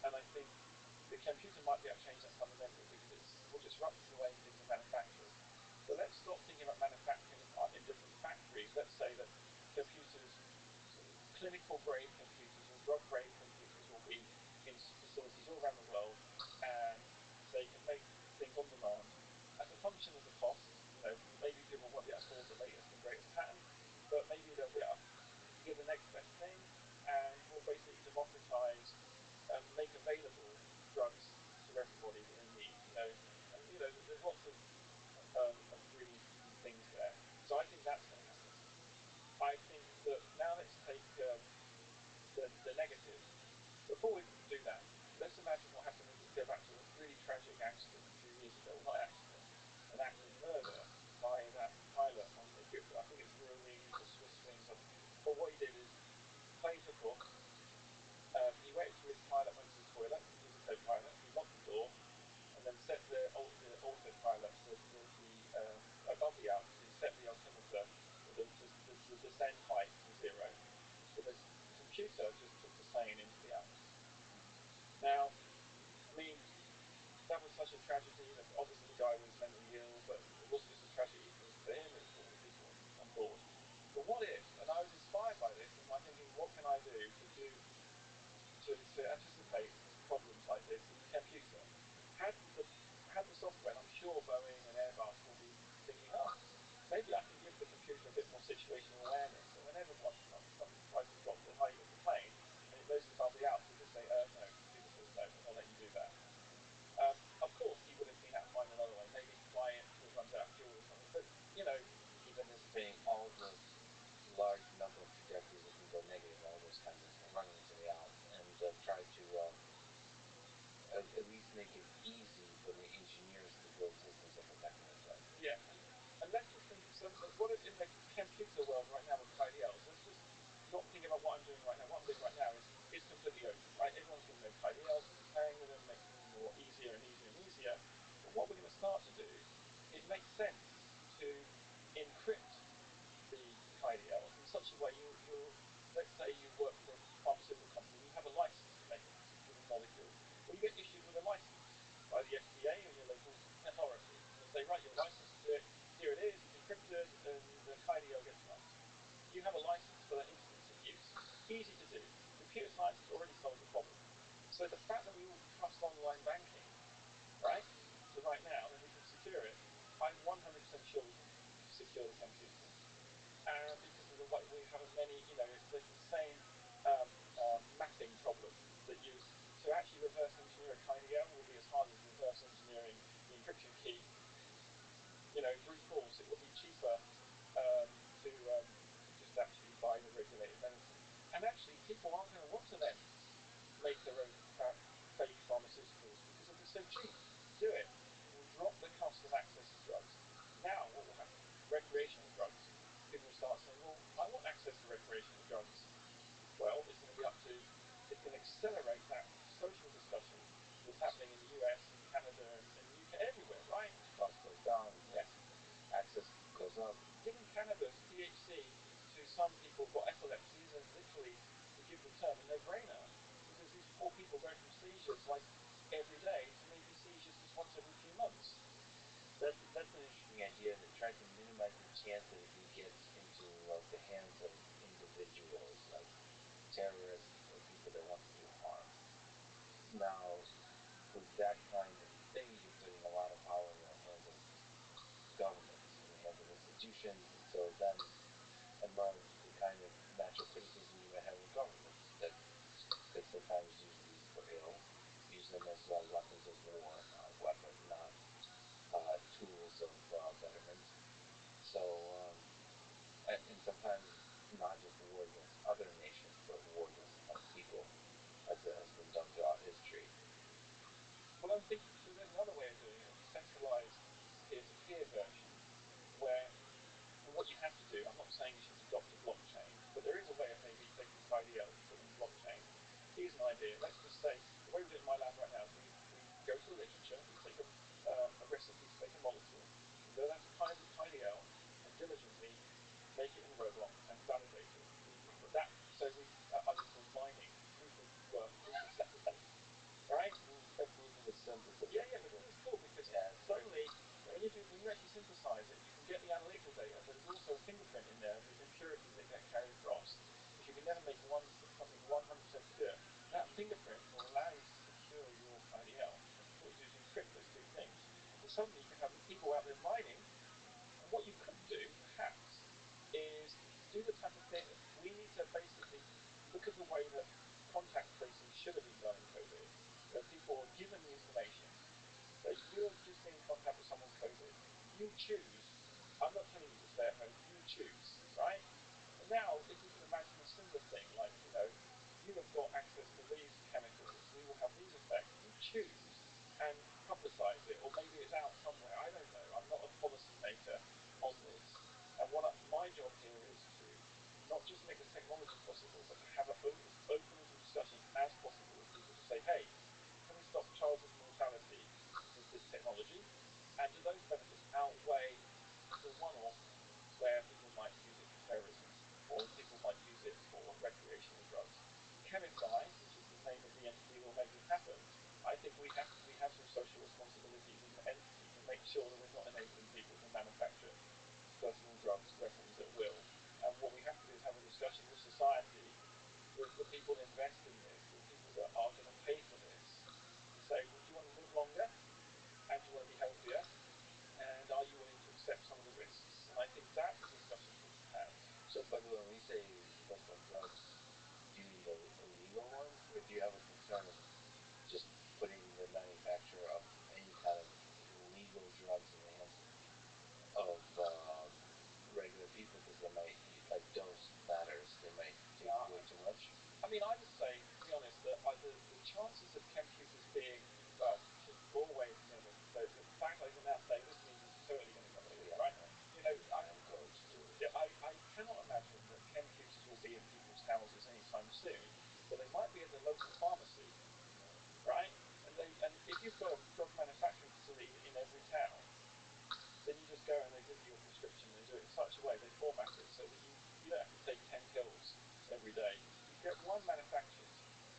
and I think the computer might be able to change that fundamentally because it will disrupt the way things are manufactured. But let's stop thinking about manufacturing in different factories. Let's say that computers, clinical grade computers or drug grade computers, will be in facilities all around the world, and they can make things on demand as a function of the cost. Maybe people won't be able to afford the latest and greatest patent, but maybe they'll be able to get the next best thing, and we'll basically democratize and make available drugs to everybody that they need. And there's lots of really interesting things there. So I think that's going to happen. I think that now let's take the negative. Before we do that, let's imagine what happened. Let's go back to a really tragic accident a few years ago. Well, not accident, an act of murder by that pilot on the I think it's Eurowings or Swiss Wings. But what he did is plane took off. He waited till his pilot went to the toilet. He was a co-pilot. He locked the door and then set the autopilot, above the altitude. He set the altimeter, the descent height to 0. So the computer just took the plane into the atmosphere. Now, I mean, that was such a tragedy. Obviously, the guy was mentally ill, but it wasn't just a tragedy for him; it was for all the people on board. But what if? And I was inspired by this, and I'm thinking, what can I do to anticipate problems like this in the computer? Had the software, and I'm sure Boeing and Airbus will be thinking, maybe I can give the computer a bit more situational awareness. So whenever somebody tries to drop the height of the plane and it knows it's above the altitude, just say, no. Computer says, no, we're not letting you do that. Of course, he would have been able to find another way. Maybe fly it until it runs out of fuel or something. But even anticipating all the large number of trajectories that can go negative, all those kinds of running into the Alps, and try to at least make it easy for the engineers to build systems that protect against that. Yeah, and let's just think. So, what in the computer world right now with KDLs? Let's just not think about what I'm doing right now. What I'm doing right now is completely open, right? Everyone's going to know KDLs, going to be playing with them, make things more easier and easier and easier. But what we're going to start to do, it makes sense to encrypt the KDLs in such a way let's say you work for a pharmaceutical company and you have a license to make a given molecule. Well, you get issued with a license by the FDA or your local authority, and they say, right, your license to do it, here it is, it's encrypted, and the KDL gets run. You have a license for that instance of use. Easy to do. Computer science has already solved the problem. So the fact that we all trust online banking, right, to right now, then we can secure it. I'm 100% sure we can secure the computer. Because of the way we have many, there's the same mapping problem that to actually reverse engineer a KDL will be as hard as reverse engineering the encryption key. Brute force, it will be cheaper to just actually buy the regulated medicine. And actually, people aren't going to want to then make their own fake pharmaceuticals because if it's so cheap, do it. It will drop the cost of access to drugs. Now, what will happen? Recreational drugs. People will start saying, well, I want access to recreational drugs. Well, it's going to accelerate that social discussion that's happening in the US and Canada and UK, everywhere, right? Cost goes down, Yeah. access goes up. Giving cannabis, THC, to some people who've got epilepsy is literally, forgive the term, a no-brainer. Because these poor people go from seizures like every day to maybe seizures just once every few months. That's an interesting idea, that tries to minimize the chance that it gets into the hands of individuals, like terrorists or people that want to do harm. Now, with that kind of thing, you're putting a lot of power in the hands of governments, in the hands of institutions, and so then emerge the kind of natural criticism you might have of governments, that they sometimes use these for ill, use them as weapons of war, weapons, not tools of betterment. So, and sometimes not just war against other nations, but war against the I'm thinking there's another way of doing it, a decentralized peer-to-peer version, where and what you have to do, I'm not saying you should adopt a blockchain, but there is a way of maybe taking KDLs and putting them in blockchain. Here's an idea. Let's just say the way we do it in my lab right now is we go to the literature, we take a recipe to make a molecule, we go down to KDL and diligently make it in Roblox and validate it. But that so I would call mining proof of work, proof of synthesis, right? Proof of the synthesis. Yeah, yeah, because it's cool because slowly when you actually synthesize it, you can get the analytical data, but there's also a fingerprint in there. There's impurities that get carried across, because you can never make something 100% pure. That fingerprint will allow you to secure your KDL. What you do is you encrypt those two things. So suddenly you can have people out there mining, and what you could do, perhaps, is do the type of thing we need to basically look at the way that contact tracing should have been done in COVID, where people are given the information that you've just been in contact with someone with COVID. You choose. I'm not telling you to stay at home. You choose, right? And now, if we can imagine a similar thing, like you have got access to these chemicals. We will have these effects. You choose and publicize it, or maybe it's out somewhere. I don't know. I'm not a policy maker on this. And my job here is to not just make the technology possible, but to have as open as a discussion as possible with people to say, hey, can we stop childhood mortality with this technology? And do those benefits outweigh the one-off where people might use it for terrorism, or people might use it for recreational drugs? ChemifY, which is the name of the entity that will make this happen, I think we have some social responsibilities as an entity to make sure that we're not enabling people to manufacture personal drugs, weapons at will. And what we have to do is have a discussion with society, with the people that invest in this, the people that are going to pay for this, to say, well, do you want to live longer? And do you want to be healthier? And are you willing to accept some of the risks? And I think that's the discussions we should have. So, by the way, when you say personal drugs, do you mean the illegal ones, or do you have a concern of just putting the manufacture of any kind of illegal drugs in the hands of regular people, because they might, like, dose matters, they might take way too much? I mean, I would say, to be honest, that the chances of computers being, well, always never. The fact that I can now say this means it's totally going to go away, right? I'm going to do it. Yeah, I cannot imagine that computers will be in people's houses anytime soon, but they might be at the local pharmacy, right? And if you've got a drug manufacturing facility in every town, then you just go and they give you a prescription. They do it in such a way, they format it so that you don't have to take 10 pills every day. You get one manufactured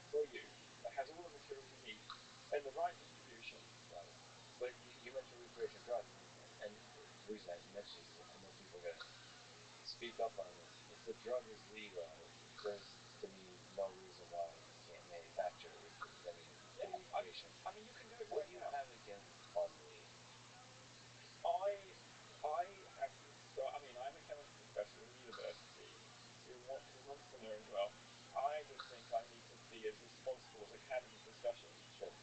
for you that has all the materials you need and the right distribution. Right. But you mentioned recreational drugs, and the reason I mentioned this is I know people are going to speak up on this. If the drug is legal, there's, to me, no reason why you can't manufacture it. Recreation. I mean, you can do it What right do you now. have against fungi? I have, well, I mean, I'm a chemistry professor at a university who's an entrepreneur as well. I just think I need to be as responsible as I can in this discussion. Sure.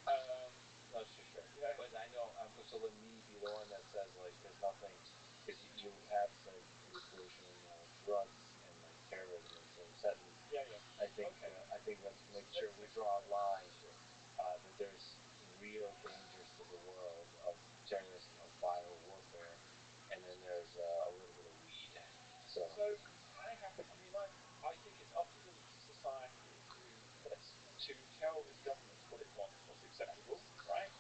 No, sure. Yeah. But I know, so let me be the one that says, like, there's nothing, because you have said recreational drugs and, like, terrorism in the same sentence. Yeah, yeah. I think Okay. Let's make sure we draw a line that there's real dangers to the world of terrorist, of bio warfare, and then there's a little bit of weed. So I think it's up to the society to tell its governments what it wants, what's acceptable, right?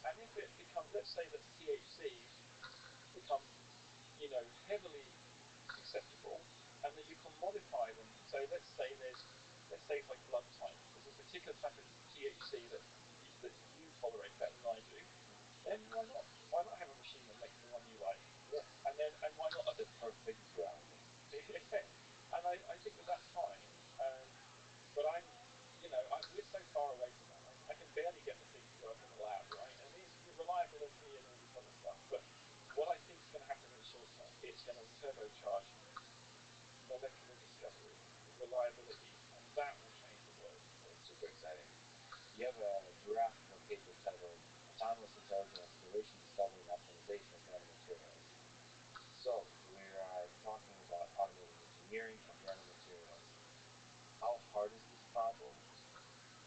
And if it becomes, let's say that THCs become, heavily acceptable, and that you can modify them. So let's say it's like blood type. There's a particular type of THC that you tolerate better than I do. Then why not? Why not have a machine that makes the one you like? yeah, And why not? the perfect drug. And I think that's fine. But we're so far away from that. I can barely get the thing to work in the lab, right? And it's reliability and all this other stuff. But what I think is going to happen in the short term, it's going to turbocharge molecular discovery, reliability, and that will change the world. It's super exciting. You have a draft of a paper titled Autonomous Intelligent Exploration, Discovery, and Optimization of Nanomaterials. So, we're talking about automating engineering of nanomaterials. How hard is this problem?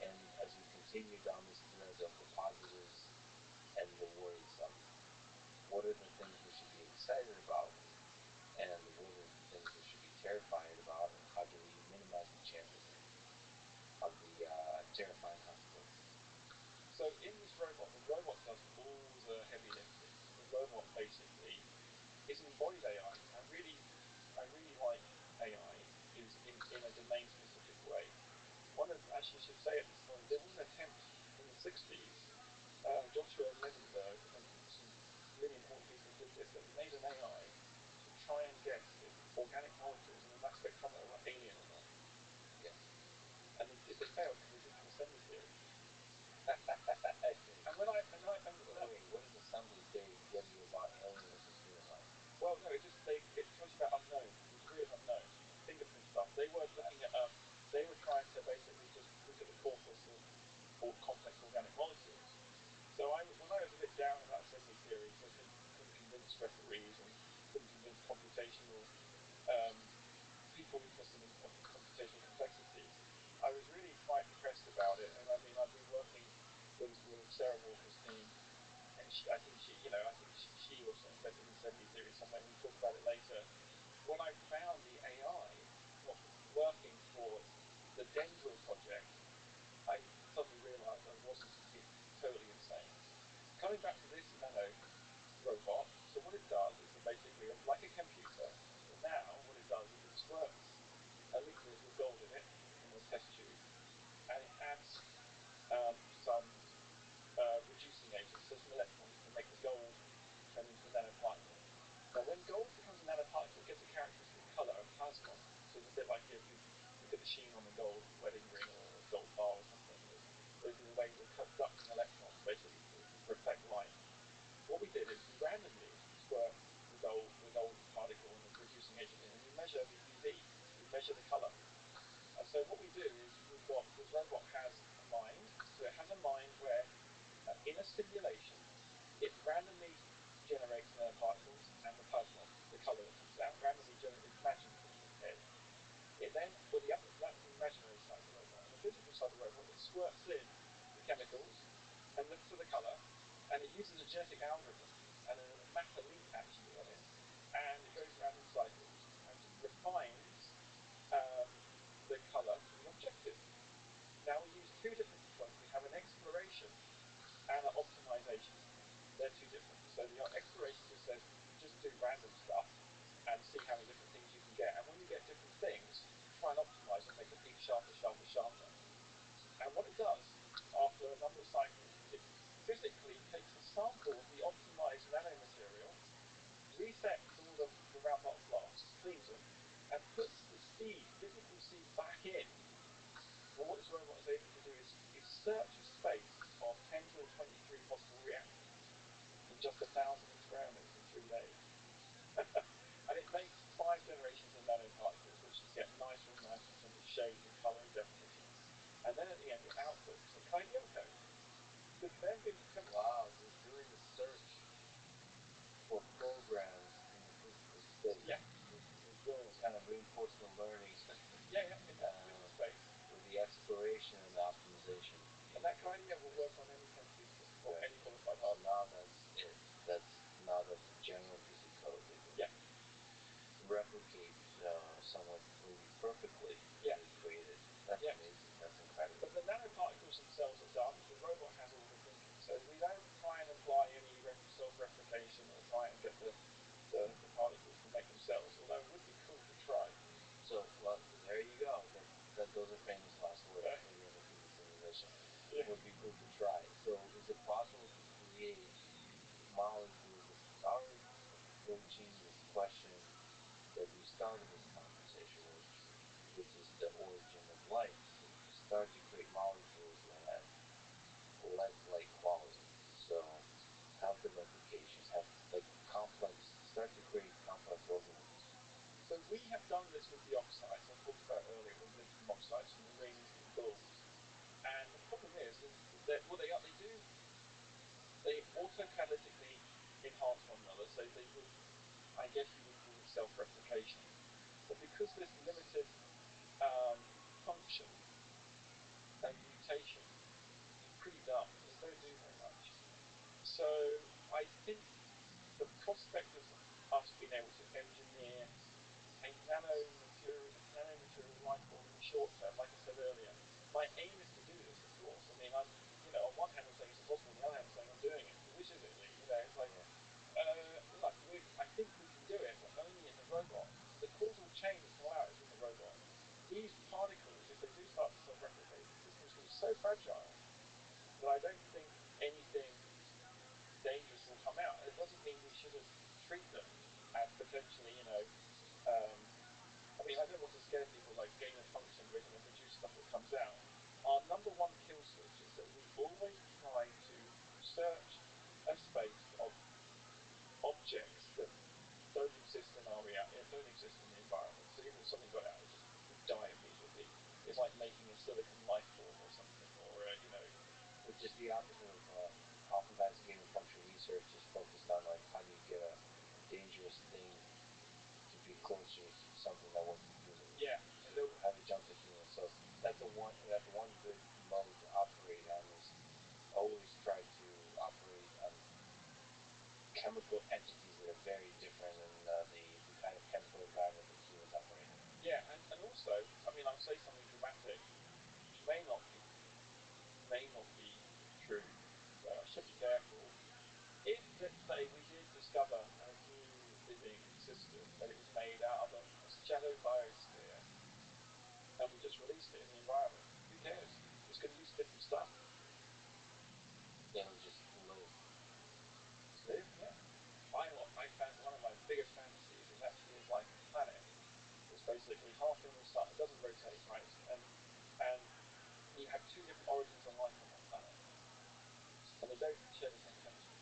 And as we continue down this thread of the positives So in this robot, the robot does all the heavy lifting. The robot basically is an embodied AI. I really like AI is in a domain specific way. One of actually I should say at this point there was an attempt in the 60s. Joshua Levenberg and some really important people did this. They made an AI to try and guess if organic molecules in the mass spectrometer were alien or not. Yes. And they failed because they didn't have assembly theory. I see. And when I and I and Wait, what does assembly theory give you about alien versus human life? well, no, it tells you about unknown, the degree of unknown, fingerprint stuff. They were looking at they were trying to basically just look at the corpus of complex organic molecules. So when I was a bit down about assembly theory because I couldn't convince referees and couldn't convince computational people interested in computational complexities, I was really quite depressed about it. And I mean, I've been working with Sarah Walker's team, and I think she also invented assembly theory somewhere. We can talk about it later. When I found the AI not working for the Dendril project, I suddenly realised I wasn't totally insane. Coming back to this nano robot, so what it does is basically like a computer, but now what it does is it squirts a liquid with gold in it in a test tube, and it adds some reducing agents, so some electrons to make the gold turn into a nanoparticle. Now, when gold becomes a nanoparticle, it gets a characteristic color, a plasmon. So it's a bit like if you look at the sheen on a gold wedding ring or a gold bar or something. There's a way we're conducting electrons basically to reflect light. What we did is we randomly squirt the gold particle and the reducing agent in, and we measure the UV. We measure the color. And so what we do is this robot has a mind. So it has a mind where in a simulation it randomly generates nanoparticles and the plasmon, the color that comes out, randomly generates, imagines it in its head. It then, that's the imaginary side of the robot. On the physical side of the robot, it squirts in the chemicals and looks for the color, and it uses a genetic algorithm and a map elite actually on it, and it goes around in cycles and refines the color to the objective. Now we use two different components. We have an exploration and an optimization. They're two different. So the exploration just says just do random stuff and see how many different things you can get. And when you get different things, try and optimize and make the peak sharper, sharper, sharper. And what it does after a number of cycles, it physically takes a sample of the optimized nanomaterial, resets all the round parts glass, cleans them, and puts the seed, physical seed, back in. Well, what this robot is able to do is search a space of 10 to the 23 possible reactions in just 1,000 experiments in 3 days. And it makes 5 generations of nanoparticles, which get nicer and nicer in terms of shape and color and definition. And then at the end, it outputs a KDO code. Because they've been... Wow, they're doing the search for programs in the physical space. Yeah. They're doing this kind of reinforcement learning Yeah, in the physical space. with the exploration and the optimization. And that KDO will work on any computer or Right. any qualified So hardware. now that's the general piece of code they can Yeah. replicate somewhat maybe perfectly Yeah. they created. That's Yeah. amazing. That's incredible. But the nanoparticles themselves are done. The robot has all the thinking. So we don't try and apply any self-replication or try and get the particles to make themselves, although it would be cool to try. So, well, there you go. Those are famous last words for the end of the simulation. Yeah. It would be cool to try. So, is it possible to create molecules that are approaching this question that we started this conversation with, which is the origin of life? So, to start to create molecules that have lead-like quality. So, have the replication, have like start to create complex organisms. So we have done this with the oxides. I talked about earlier with lithium oxides from the rings and the balls. And the problem is that what they do, they autocatalytically enhance one another. So they would, I guess you would call it self-replication. But because there's limited function and mutation, it's pretty dumb. They don't do very much. So I think the prospect of us being able to engineer a nanomaterial life form in the short term, like I said earlier, my aim is to do this, of course. I mean, I'm on one hand I'm saying it's impossible, on the other hand I'm saying I'm doing it. So which is it, Lee? It's like, look, I think we can do it, but only in the robot. The causal chain of polarity in the robot. These particles, if they do start to self-replicate, the system's going to be so fragile that I don't think anything dangerous will come out. It doesn't mean we shouldn't treat them as potentially, I mean, I don't want to scare people like gain of function. We're going to produce stuff that comes out. Our number one kill switch is that we always try to search a space of objects that don't exist in our don't exist in the environment. So even if something got out, it just would die immediately. It's like making a silicon life form or something, or Which is the opposite of oftentimes gain of function research is focused on like how do you get a dangerous thing to be closer to something that wasn't human. Yeah, to have it jump to human. So that's the one good mode to operate on is always try to operate on chemical entities that are very different than the kind of chemical environment that humans operate in. Yeah, and also, I mean, I'll say something dramatic, which may not be true, so I should be careful. If, let's say, we did discover a new living system, that it was made out of a shadow biosphere, and we just released it in the environment, who cares? It's going to use different stuff. It'll just live. Live, yeah. One of my biggest fantasies is actually is like a planet that's basically half in the sun. It doesn't rotate, right? And you have two different origins of life on that planet, and they don't share the same chemistry.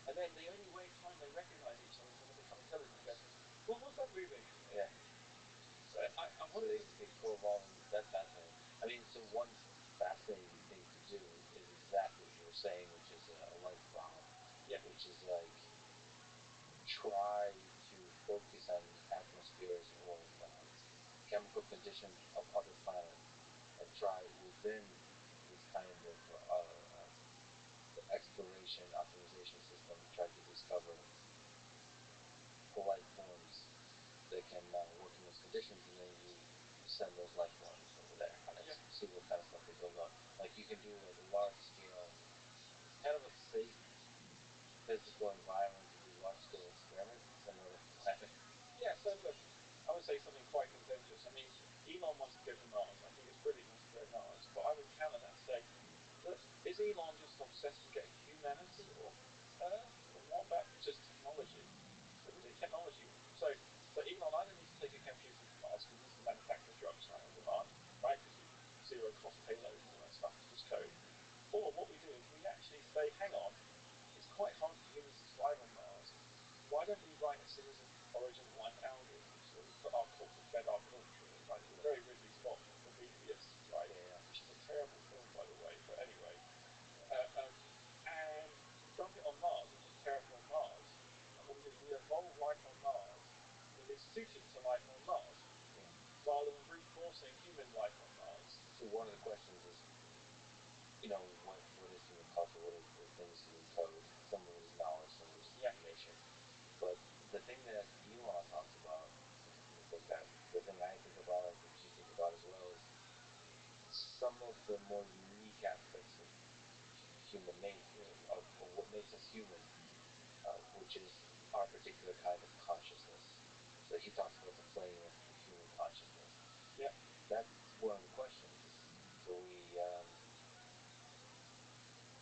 And then the only way time they recognize each other is when they become intelligent. They go, well, what's that moving? Yeah. I So they co-evolve, and that's fascinating. I mean, so one fascinating thing to do is exactly what you were saying, which is a life bomb. Yeah. Which is like try to focus on atmospheres or chemical conditions of other planets and try within this kind of exploration optimization system try to discover life forms that can work in those conditions, and then you send those life forms over there and see what kind of stuff they build up. Like you can do like a large scale, kind of a safe physical environment to do large scale experiments and send it over to the planet. Yeah, so look, I would say something quite contentious. I mean, Elon wants to go to Mars. I think it's brilliant he wants to go to Mars. But I would counter that and say, look, is Elon just obsessed with getting humanity off Earth? Or what about just technology? So we do technology. So Elon either needs to take a computer to Mars because he needs to manufacture drugs right on demand, right? Because zero cost payload and all that stuff is just code. Or what we do is we actually say, hang on, it's quite hard for humans to survive on Mars. Why don't we write a series of origin of life algorithms where we put our cult to bed our culture, right? It's very Ridley Scott, Prometheus, right? Yeah. Which is a terrible film, by the way, but anyway. And dump it on Mars and just terraform Mars. And what we do is we evolve life on Mars that is suited to life on Mars, rather than brute forcing human life on Mars. So one of the questions is, what is human culture? What are the things you encode? Some of it is knowledge, some of it is information. But the thing that Elon talks about, I think that the thing I think about, I think you think about as well, is some of the more unique aspects of human nature, of what makes us human, which is our particular kind of consciousness. So he talks about the flame of the human consciousness. Yeah. That's one of the questions. Do we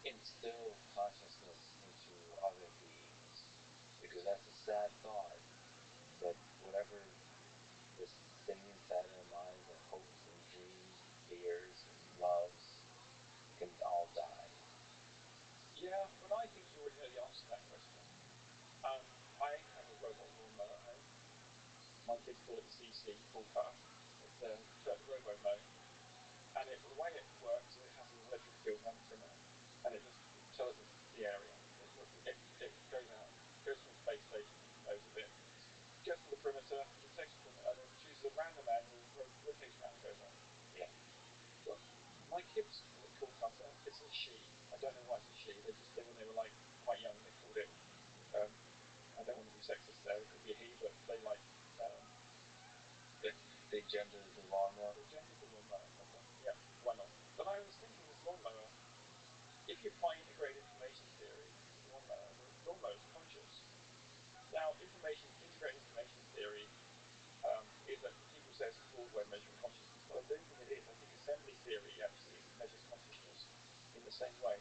instill consciousness into other beings? Because that's a sad thought that whatever this thing inside our minds, our hopes and dreams and fears and loves, can all die. Yeah, but I think you already know the answer to that question. I have a robot lawnmower at home. My kids call it the CC, full car. It's a robo mow. And the way it works is it has an electric field around the perimeter. And it just tells us the area. It goes out, goes to a space station, knows a bit, gets to the perimeter, detects the perimeter, and then chooses a random angle, rotates around and goes on. Yeah. But my kids call it cool cutter. It's a she. I don't know why it's a she. They just did when they were like quite young. They called it. I don't want to be sexist there. It could be a he, but they like. They gendered the lawnmower. They gendered the lawnmower. Okay. Yeah. Why not? But I was thinking this lawnmower. if you apply integrated information theory, you're most conscious. Now, integrated information theory is a people say it's a flawed way of measuring consciousness, but I don't think it is. I think assembly theory actually measures consciousness in the same way.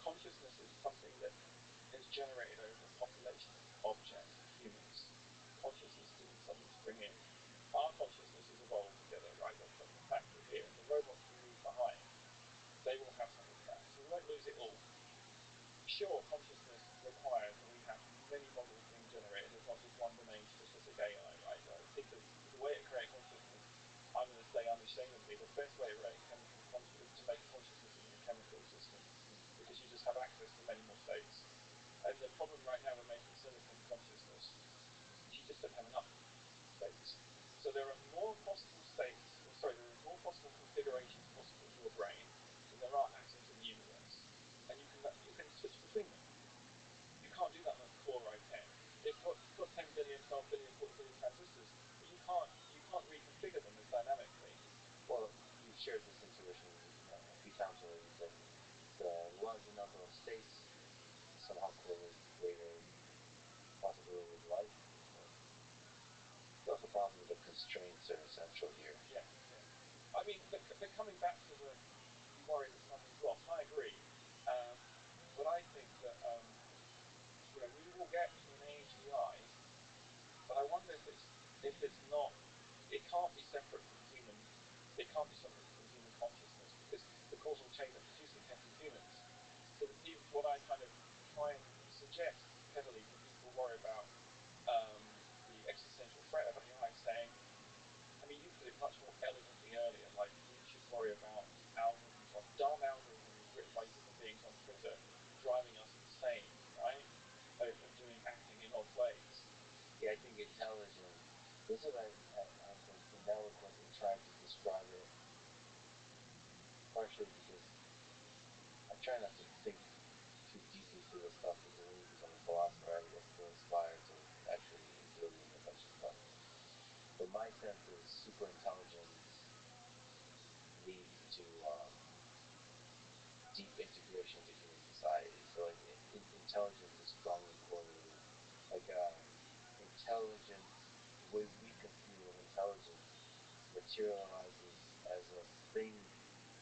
Consciousness is something that is generated over a population of objects, of humans. Consciousness isn't something you bring in. Our consciousness is evolved together, right? They'll put in a factory here, and the robots we leave behind, they will have some of that. So we won't lose it all. Sure, consciousness requires that we have many models being generated. It's not just one domain specific AI, right? I think the way to create consciousness, I'm going to say unashamedly, the best way to make consciousness is in a chemical system, because you just have access to many more states. And the problem right now with making silicon consciousness is you just don't have enough states. So there are more possible there are more possible configurations possible in your brain than there are atoms in the universe. And you can switch between them. You can't do that on a Core i10. It's got 10 billion, 12 billion, 40 billion transistors, but you can't reconfigure them as dynamically. Well, you've shared this intuition a few times already, that the larger number of states somehow correlates to greater possibility of life. It's also possible that constraints are essential here. Yeah. I mean, but coming back to you worry that something's lost. I agree, but I think that we will get to an age of the eye, but I wonder if it's not. It can't be separate from human. It can't be separate from human consciousness, because the causal chain that produces it came from humans. So what I kind of try and suggest heavily to people who worry about the existential threat of AI, saying, I mean, you put it much more elegantly earlier, like we should worry about dumb algorithms written by human beings on Twitter driving us insane, right? And acting in odd ways. Yeah, I think intelligent. This is what I've been ineloquent in trying to describe it, partially because I try not to think too deeply through this stuff, because when you become a philosopher, I get too inspired to actually engage in a bunch of stuff. But my sense is super intelligence leads to deep integration into human society. So like intelligence is strongly correlated. Like intelligence, the way we conceive of intelligence, materializes as a thing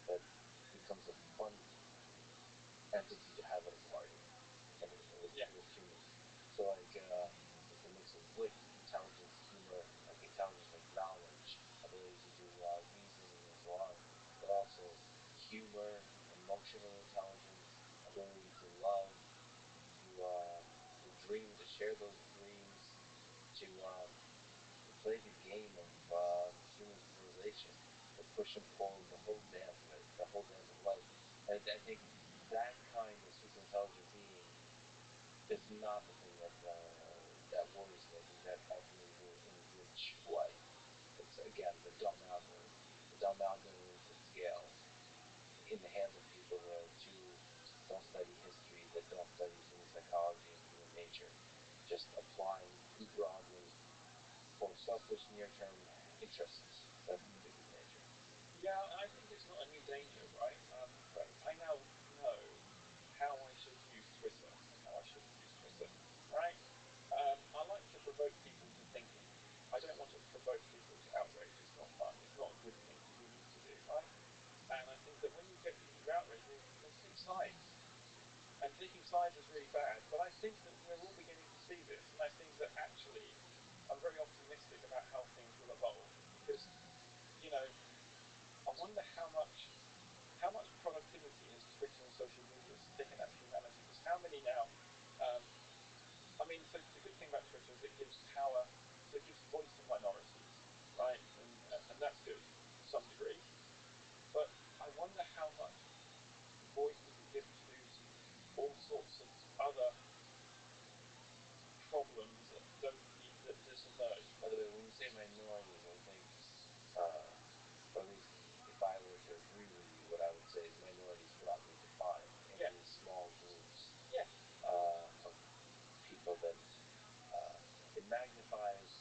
that becomes a fun entity to have at a party and with humans. So like it's a mix of wit, intelligence, humor, like intelligence, like knowledge, ability to do reasoning and so on, but also humor, emotional intelligence, ability to love, to dream, to share those dreams, to play the game of human civilization, the push and pull, the whole dance, of life. And I think that kind of super intelligent being is not the thing that worries me. I think that ultimately will enrich life. It's again the dumb algorithms. The dumb algorithms at scale in the hands of people who don't study history, that don't study human psychology and human nature, just applying too broadly for selfish near-term interests. That's the biggest danger. Yeah, and I think it's not a new danger, right? I now know how I should use Twitter and how I shouldn't use Twitter, right? I like to provoke people to thinking. I don't want to provoke people to outrage. It's not fun. It's not a good thing for humans to do, right? And I think that when you get people outraged, they take sides. And taking sides is really bad. But I think that we're all beginning to see this. And I think that actually I'm very optimistic about how things will evolve. Because, I wonder how much productivity has Twitter and social media taken out of humanity. Because how many now, so the good thing about Twitter is it gives power, so it gives voice to minorities, right? And that's good to some degree. But I wonder how much voice does it give to all sorts of other problems that don't need that just emerge. By the way, when you say minorities, I think, or at least if I were to agree with you, what I would say is minorities broadly defined into small groups of people that it magnifies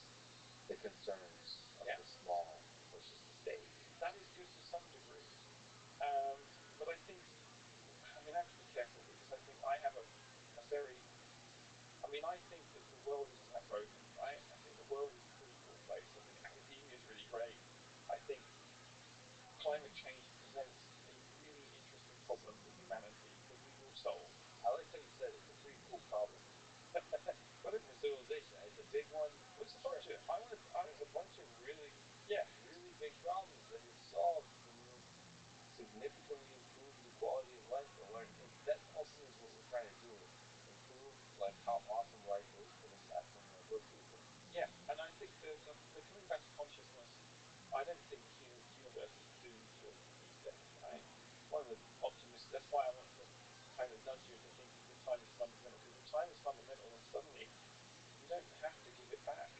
the concerns of the small versus the state. I mean, I think that the world isn't that broken, right? I think the world is a pretty cool place. I think academia is really great. I think climate change presents a really interesting problem for humanity that we will solve. I like how you said it's a pretty cool problem. But for civilization, it's a big one. Well, it's a bunch of There's a bunch of really, yeah. really big problems that if solved, it will significantly improve the quality of life. And that ultimately is what we're trying to do: is improve like how awesome life is for the maximum number of people. Yeah, and I think the coming back to consciousness, I don't think the universe is doomed to exist. Right? One of the optimists. That's why I want to kind of nudge you into thinking that time is fundamental, because if time is fundamental, then suddenly you don't have to give it back.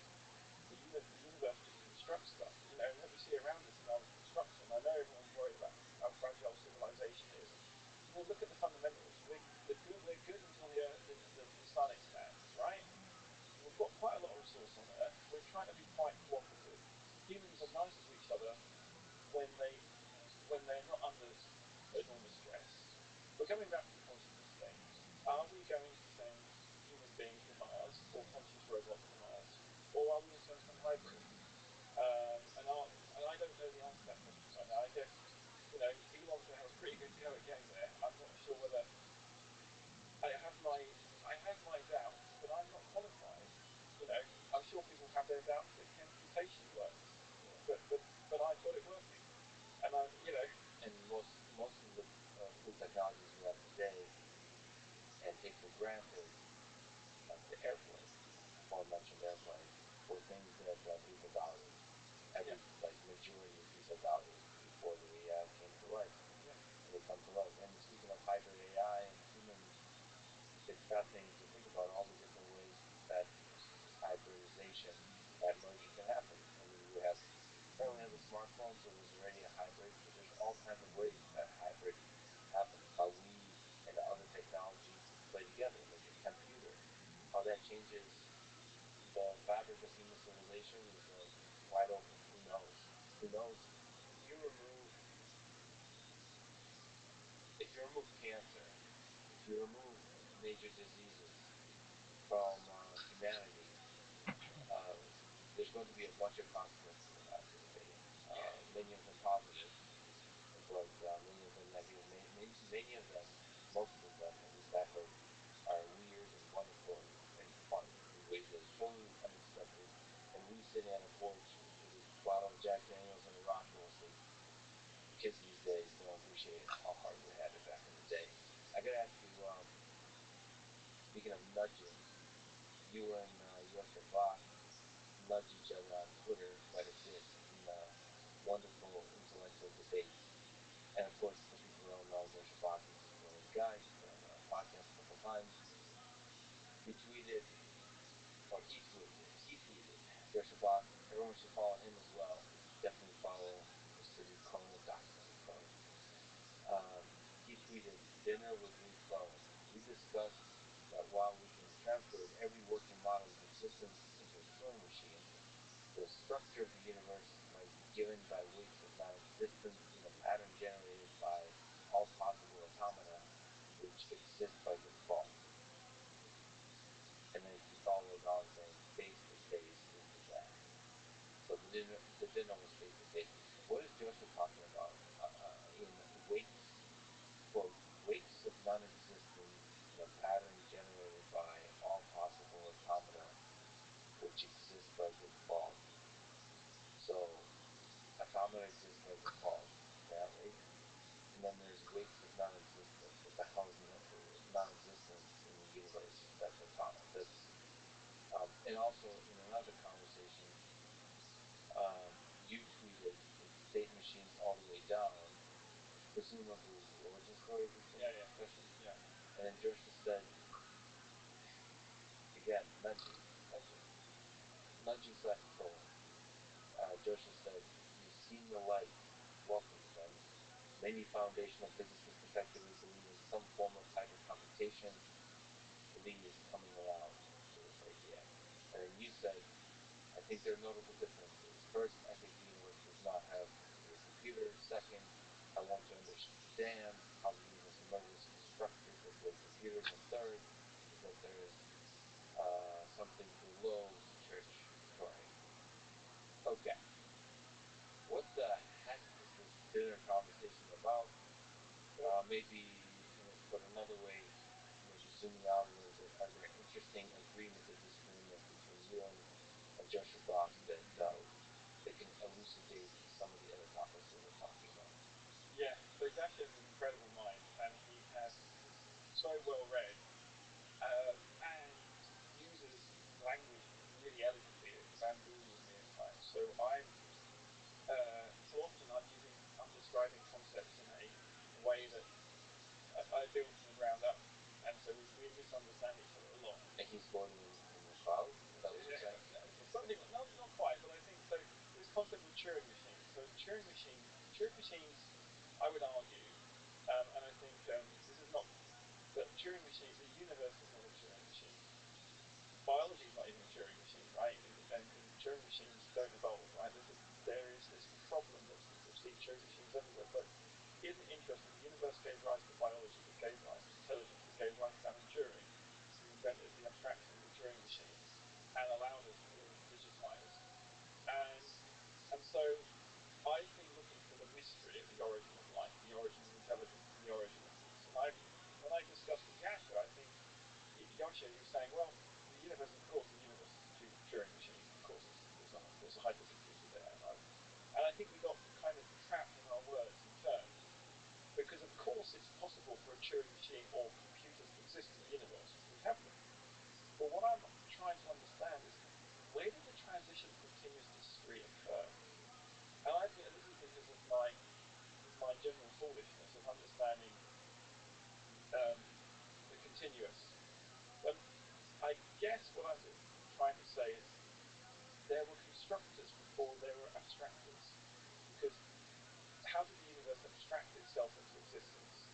The universe just constructs stuff. You know, what we see around us in our construction. I know everyone's worried about how fragile civilization is. Well, look at the fundamentals. We're good until the sun expands, right? We've got quite a lot of resource on Earth. We're trying to be quite cooperative. Humans are nice to each other when they're not under enormous stress. But coming back to the consciousness thing, are we going to send human beings to Mars or conscious robots to Mars, or are we going to send some hybrid? And I don't know the answer to that question right now. I guess Elon's going to have a pretty good go at getting there. I'm not sure whether I have my doubts, but I'm not qualified. You know, I'm sure people have their doubts that computation works, but I've got it working, and And most of the cool technologies we have today and take for granted, like the airplane, aforementioned airplane, were things that people doubted. Like majority of people doubted before the AI came to life. Yeah. And they come to life. And speaking of hybrid AI and humans, it's fascinating to think about all the different ways that hybridization, that merger can happen. I mean, everyone has a smartphone, so there's already a hybrid, but there's all kinds of ways that hybrid happens. How we and other technologies play together, like a computer. How that changes the fabric of human civilization is wide open. Who knows? Who knows? If you remove if you remove cancer, if you remove major diseases from humanity, uh, there's going to be a bunch of consequences of that for the data. Many of them positive, but many of them negative. Many of them, most of them, at least I've heard, are weird and wonderful and fun in ways that are totally unexpected. And we sitting on a porch with a bottle of Jack Daniels and a rock mostly. Kids these days don't appreciate how hard we had it back in the day. I gotta ask you, speaking of nudging, you and your Shabbat nudge each other on Twitter quite a bit in wonderful intellectual debates. And of course, for people who don't know, Joe Shabbat is a brilliant guy. He's been on the podcast a couple times. You tweeted, or he tweeted, Joe Shabbat. Everyone should follow him as well. Definitely follow Mr. McClone, Dr. McClone. Um, he tweeted, dinner with McClone. We discussed that while we can translate every working model of existence into a Turing machine, the structure of the universe might be given by weights of non-existence in a pattern generated by all possible automata which exist by default. And then he followed it on saying, space to space is the best. So the dinner was space to space. What is Joseph talking about in weights, quote, weights of non-existence in a pattern generated by all possible automata which exist by default? So automata exist by default, apparently. And then there's weights of non-existence. What the hell is non-existence in the universe? That's automata. And also in another conversation, you tweeted it's state machines all the way down, presumably the origin story of this discussion. Yeah. And then Joshua said, again, nudging slash trolling. Joshua said, you've seen the light. Welcome, friends. Many foundational physicists effectively believe in some form of hybrid computation. Lee is coming around to this idea. And then you said, I think there are notable differences. First, I think the universe does not have to be a computer. Second, I want to understand how the universe emerges structured as way computers. And third is that there is maybe, but another way, maybe zooming out a little bit, are there interesting agreements or disagreements between you and Joshua Bach that can elucidate some of the other topics that we're talking about? Yeah, so Josh has an incredible mind, and he's so well read, and uses language really elegantly. It bamboozles me at times. So often I'm describing concepts in a way that I built from the ground up, and so we misunderstand each other a lot. And he's quoting in the cloud? Is that what you're saying? Something, not quite, but I think so. This concept of Turing machines. So Turing machines, I would argue, and I think this is not that Turing machine. The universe is not a Turing machine. Biology is not even a Turing machine, right? And Turing machines don't evolve, right? There is this problem that people see Turing machines everywhere, but isn't it interesting? The universe gave rise to biology, that gave rise to intelligence, that gave rise to Alan Turing, who invented the abstraction of the Turing machine and allowed us to digitize. And and so I've been looking for the mystery of the origin of life, the origin of intelligence, and the origin of things. And when I discussed with Yasha, I think Yasha, he was saying, well, the universe, of course, the universe is a Turing machine. Of course, there's a hypercomputer there, and I think we got kind of trapped in our words and terms, because of course it's possible for a Turing machine or computers to exist in the universe. We have them. But what I'm trying to understand is, where did the transition to continuous to discrete occur? And this is because of my general foolishness of understanding the continuous. But I guess what I'm trying to say is, there were constructors before there were abstractors, because how did the universe abstract itself into existence?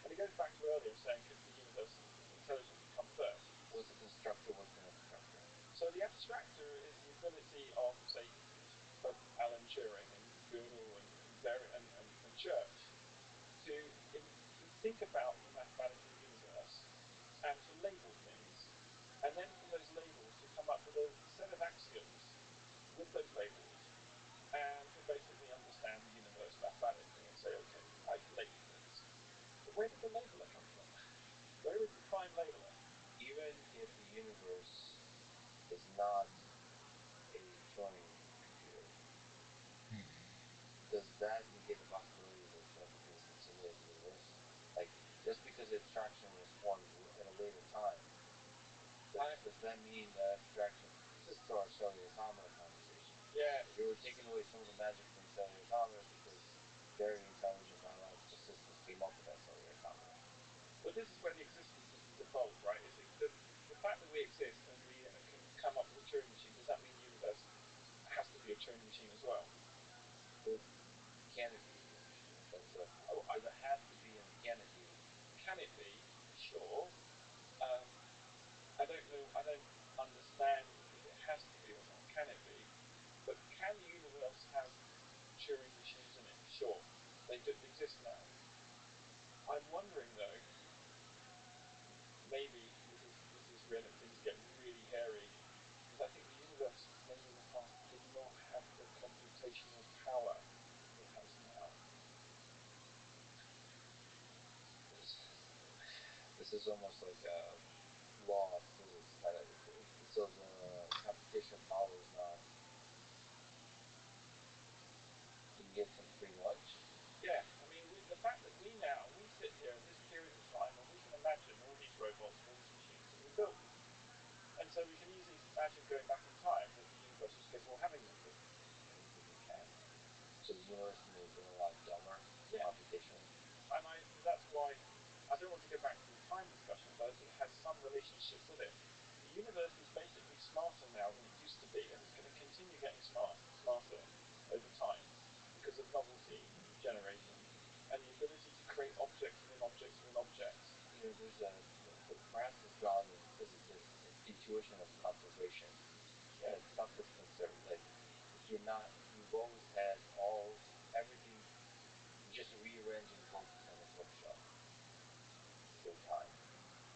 And it goes back to earlier saying, could the universe intelligence come first? What's a constructor? What's an abstractor? So the abstractor is the ability of, say, of Alan Turing and Gödel and Church to think about the mathematical universe and to label things, and then from those labels to come up with a set of axioms with those labels, and to basically understand the universe mathematically and say, okay, I can label things. But where did the labeler come from? Where is the prime labeler? Even if the universe is not a Turing computer, does that negate the possibility that Turing computers can simulate the universe? Like, just because the abstraction was formed at a later time, does that mean that abstraction? This is to our cellular automata conversation. Yeah. You were taking away some of the magic from cellular automata because very intelligent biological systems came up with that cellular automata. But this is where the existence is evolved, right? Is it the fact that we exist and we can come up with a Turing machine? Does that mean the universe has to be a Turing machine as well? Well, can it be a Turing machine? Does it have to be, and can it be? Can it be? Sure. I don't know. I don't understand if it has to be or not. Can it be? But can the universe have Turing machines in it? Sure. They exist now. I'm wondering though, maybe this is when things get really hairy, is I think the universe maybe in the past did not have the computational power it has now. This is almost like a law of physics kind of. So the computational power is not. Can you get some free lunch? Yeah, I mean, the fact that we sit here in this period of time and we can imagine all these robots and all these machines that we built. And so we can easily imagine going back in time that the universe was capable of having them. But I don't think we can. So the universe may have been a lot dumber computationally. And that's why I don't want to go back to the time discussion, but it has some relationship with it. The universe is basically smarter now than it used to be, and it's going to continue getting smarter over time because of novelty generation and the ability to create objects within objects within objects. There's perhaps this Gaussian physics, this intuition of conservation. Yeah. It's not this conservative. Like, you've always had everything just rearranging books on a bookshelf through time.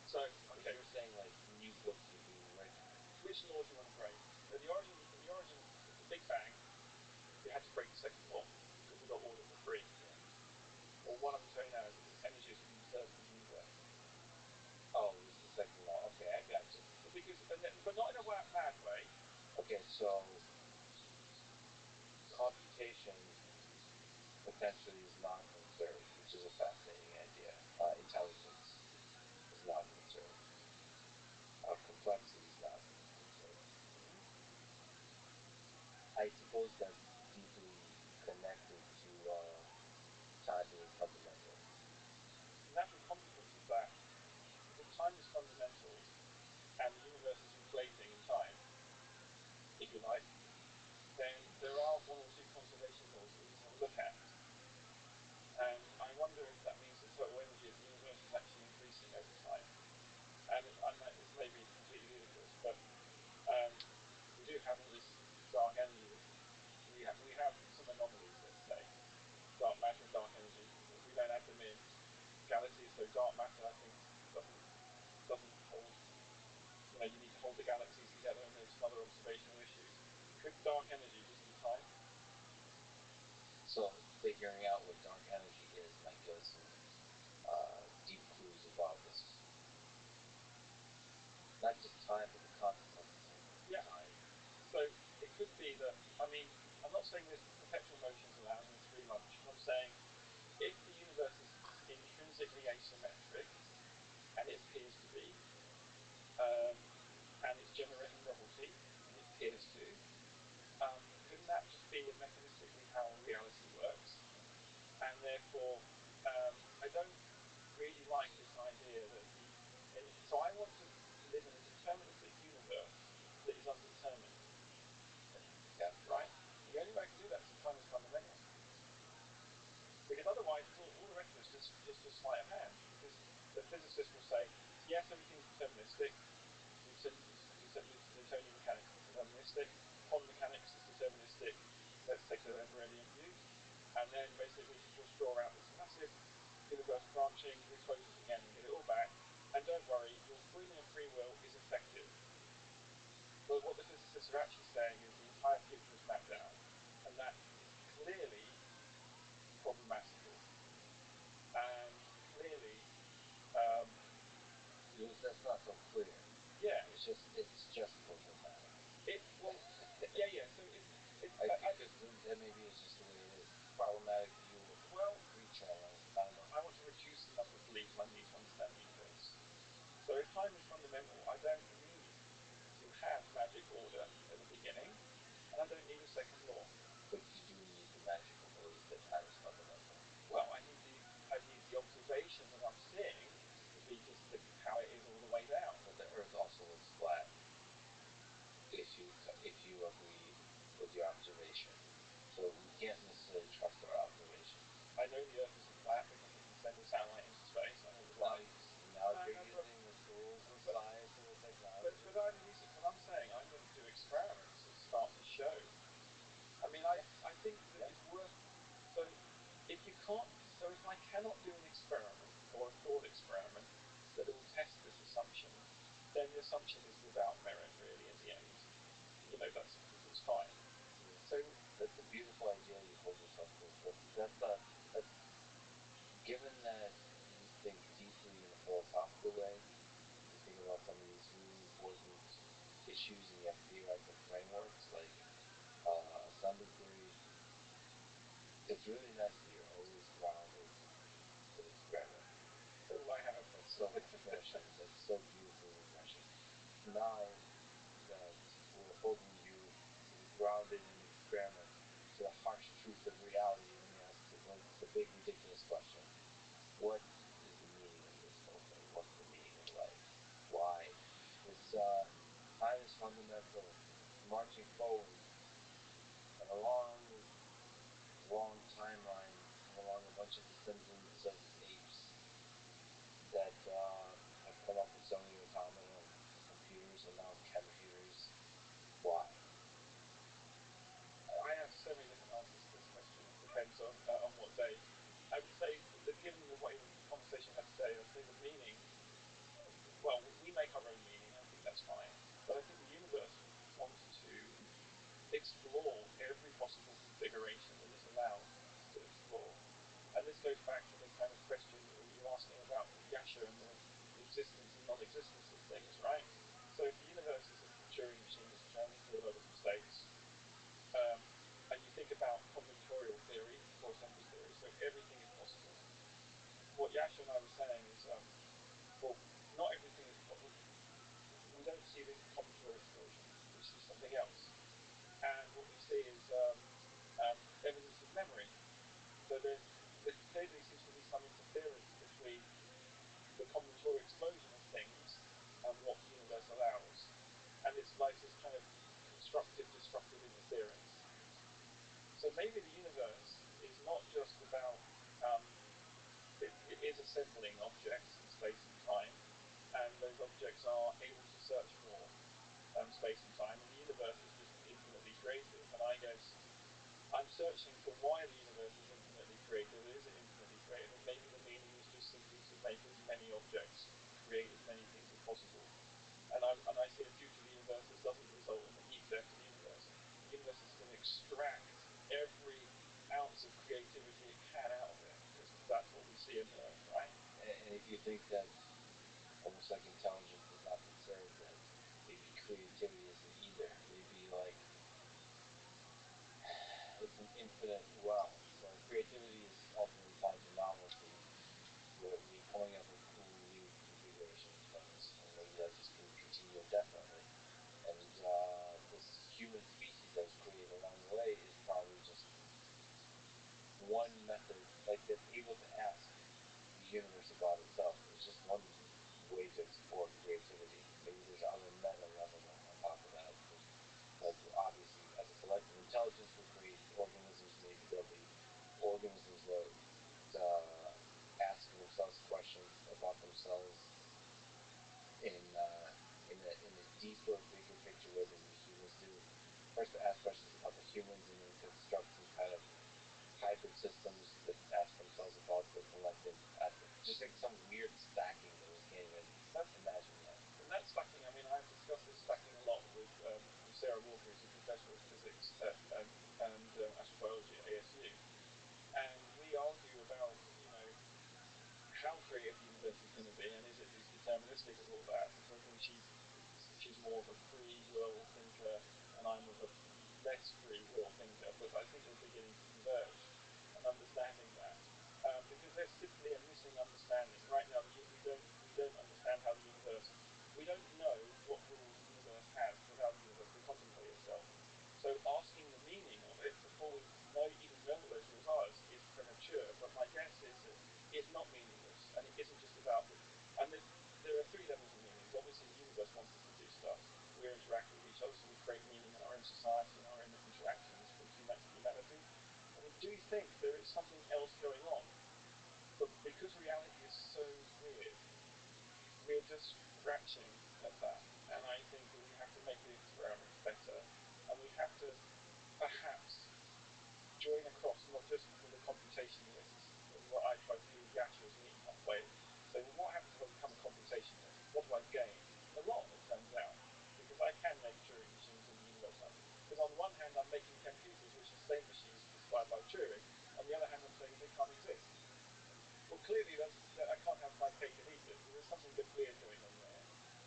So, okay. But you're saying like new books are being written. Which law do you want to break? In the origin of the Big Bang, you had to break the second law because we got order for free. Yeah. Well, what I'm saying now is potentially is not conserved, which is a fascinating idea. Intelligence is not conserved. Complexity is not conserved. Mm-hmm. I suppose that's deeply connected to time being fundamental. The natural consequence of that is if time is fundamental and the universe is inflating in time, if you like, then there are one or two conservation laws that we need to have a look at. And I wonder if that means the total energy of the universe is actually increasing over time. And this may be completely ludicrous, but um, we do have all this dark energy. We have some anomalies, let's say, dark matter and dark energy. If we don't add them in, galaxies, so dark matter, I think, doesn't hold. You need to hold the galaxies together, and there's some other observational issues. Could dark energy just be time? So figuring out what dark energy is might give us some deep clues about this. Not just time, but the consequences of Yeah. time. So it could be that, I'm not saying there's perpetual motions around and it's free lunch, but I'm saying if the universe is intrinsically asymmetric, and it appears to be, and it's generating novelty, and it appears to, couldn't that just be mechanistically how reality works? And therefore, I don't really like this idea that so I want to live in a deterministic universe that is undetermined. Yeah. Right? The only way I can do that is if time is fundamental. Because otherwise, all the rest of it's just sleight of hand. Because the physicist will say, yes, everything's deterministic. Newtonian mechanics is deterministic. Quantum mechanics is deterministic. Let's take the Everettian view. And then basically he'll draw out this massive universe branching, expose us again and get it all back. And don't worry, your freedom of free will is effective. But what the physicists are actually saying is the entire future is mapped out. And that is clearly problematical. And clearly, that's not so clear. yeah, it's just problematic. Yeah. So because that maybe is just the way it is. It's problematic view of creature along with timeline. I want to reduce the number of beliefs I need to understand the universe. So if time is fundamental, I don't need to have magic order at the beginning, and I don't need a second law. But you do need the magical belief that time is fundamental. Well, I need the observation that I'm seeing to be just how it is all the way down. But the Earth also looks flat. If you agree with your observation, so we can't necessarily trust our observations. I know the Earth isn't flat because we can send a satellite into space. I know the now you're using the tools of science and the technology. But I'm saying I'm going to do experiments that start to show. I think that it's worth. So if you can't, if I cannot do an experiment or a thought experiment that will test this assumption, then the assumption is without merit, really, in the end. It's fine. So that's a beautiful ideal you hold yourself to. That's given that you think deeply in a philosophical way, you think about some of these really important issues, and you have theoretical frameworks like assembly theory. It's really nice that you're always grounded in experiment. That's all I have. That's so refreshing. That's so beautifully refreshing. Now that we're holding you grounded in experiment to the harsh truth of reality, let me ask the big ridiculous question: what is the meaning of this whole thing? What's the meaning of life? Why? This time is fundamental, marching forward, and along this long timeline come along a bunch of descendants of apes that have come up with so many automata and computers and now computers. Why? I have so many different answers to this question. It depends on what day. I would say that given the way the conversation had today, I'd say the meaning. Well, we make our own meaning. I think that's fine. But I think the universe wants to explore every possible configuration that is allowed to explore. And this goes back to the kind of question that you're asking about Yasha and the existence and non-existence of things, right? So if the universe is a Turing machine that's churning through a load of states, and you think about combinatorial theory, core assembly theory, Yasha and I were saying is, well, not everything is. We don't see the common Torah explosion. We see something else, and what we see is evidence of memory. So there clearly seems to be some interference between the combinatorial explosion of things and what the universe allows. And it's like this kind of constructive destructive interference. So maybe the universe is not just about, it is assembling objects in space and time, and those objects are able to search for space and time, and the universe is just infinitely creative. And I guess I'm searching for why the universe is infinitely creative. Is it infinitely creative? And maybe the meaning is just simply to make as many objects, create as many things as possible. And I see a future of the universe that doesn't result in the death of the universe. The universe is going to extract every ounce of creativity it can out of it, because that's what we see in Earth, right? And if you think that almost like intelligence does not conserve, then maybe creativity isn't either. Maybe like it's an infinite well. So creativity is ultimately tied to novelty. We're coming up with cool new configuration of things, and maybe that just can continue indefinitely. And this human species that was created along the way is probably just one method, like that's able to ask the universe about itself. It's just one way to explore creativity. Maybe there's other meta levels on top of that. Like obviously, as a collective intelligence will create organisms. Maybe there'll be organisms that ask themselves questions about themselves in a deeper, bigger picture way than the humans do. First, to ask questions about the humans, and then construct some kind of hybrid systems that ask themselves about the collective. Just like some weird stacking that we can't even imagine yet. And that stacking, I mean, I've discussed this stacking a lot with Sarah Walker, who's a professor of physics and astrobiology at ASU. And we argue about, how creative the universe is going to be, and is it deterministic and all that, because I think she's more of a free will thinker, and I'm of a less free will thinker, but I think we're beginning to converge and understanding that. Because there's simply a missing understanding right now. We don't understand how the universe. We don't know what rules the universe has for how the universe will contemplate itself. So asking the meaning of it before we even know what those rules are is premature. But my guess is that it's not meaningless, and it isn't just about the. And there are three levels of meanings. Obviously, the universe wants us to do stuff. We interact with each other, so we create meaning in our own society and our own interactions for humanity. I mean, do you think there is something else going on? But because reality is so weird, we're just scratching at that. And I think that we have to make the experiments better, and we have to perhaps join across, not just with the computationalists, and what I try to do with Yasha is meeting halfway. So, well, what happens if I become a computationalist? What do I gain? A lot, it turns out, because I can make Turing machines in the universe. Because on the one hand, I'm making computers which are state machines inspired by Turing. On the other hand, I'm saying they can't exist. Well, clearly, I can't have my cake and eat it. So there's something a bit weird going on there.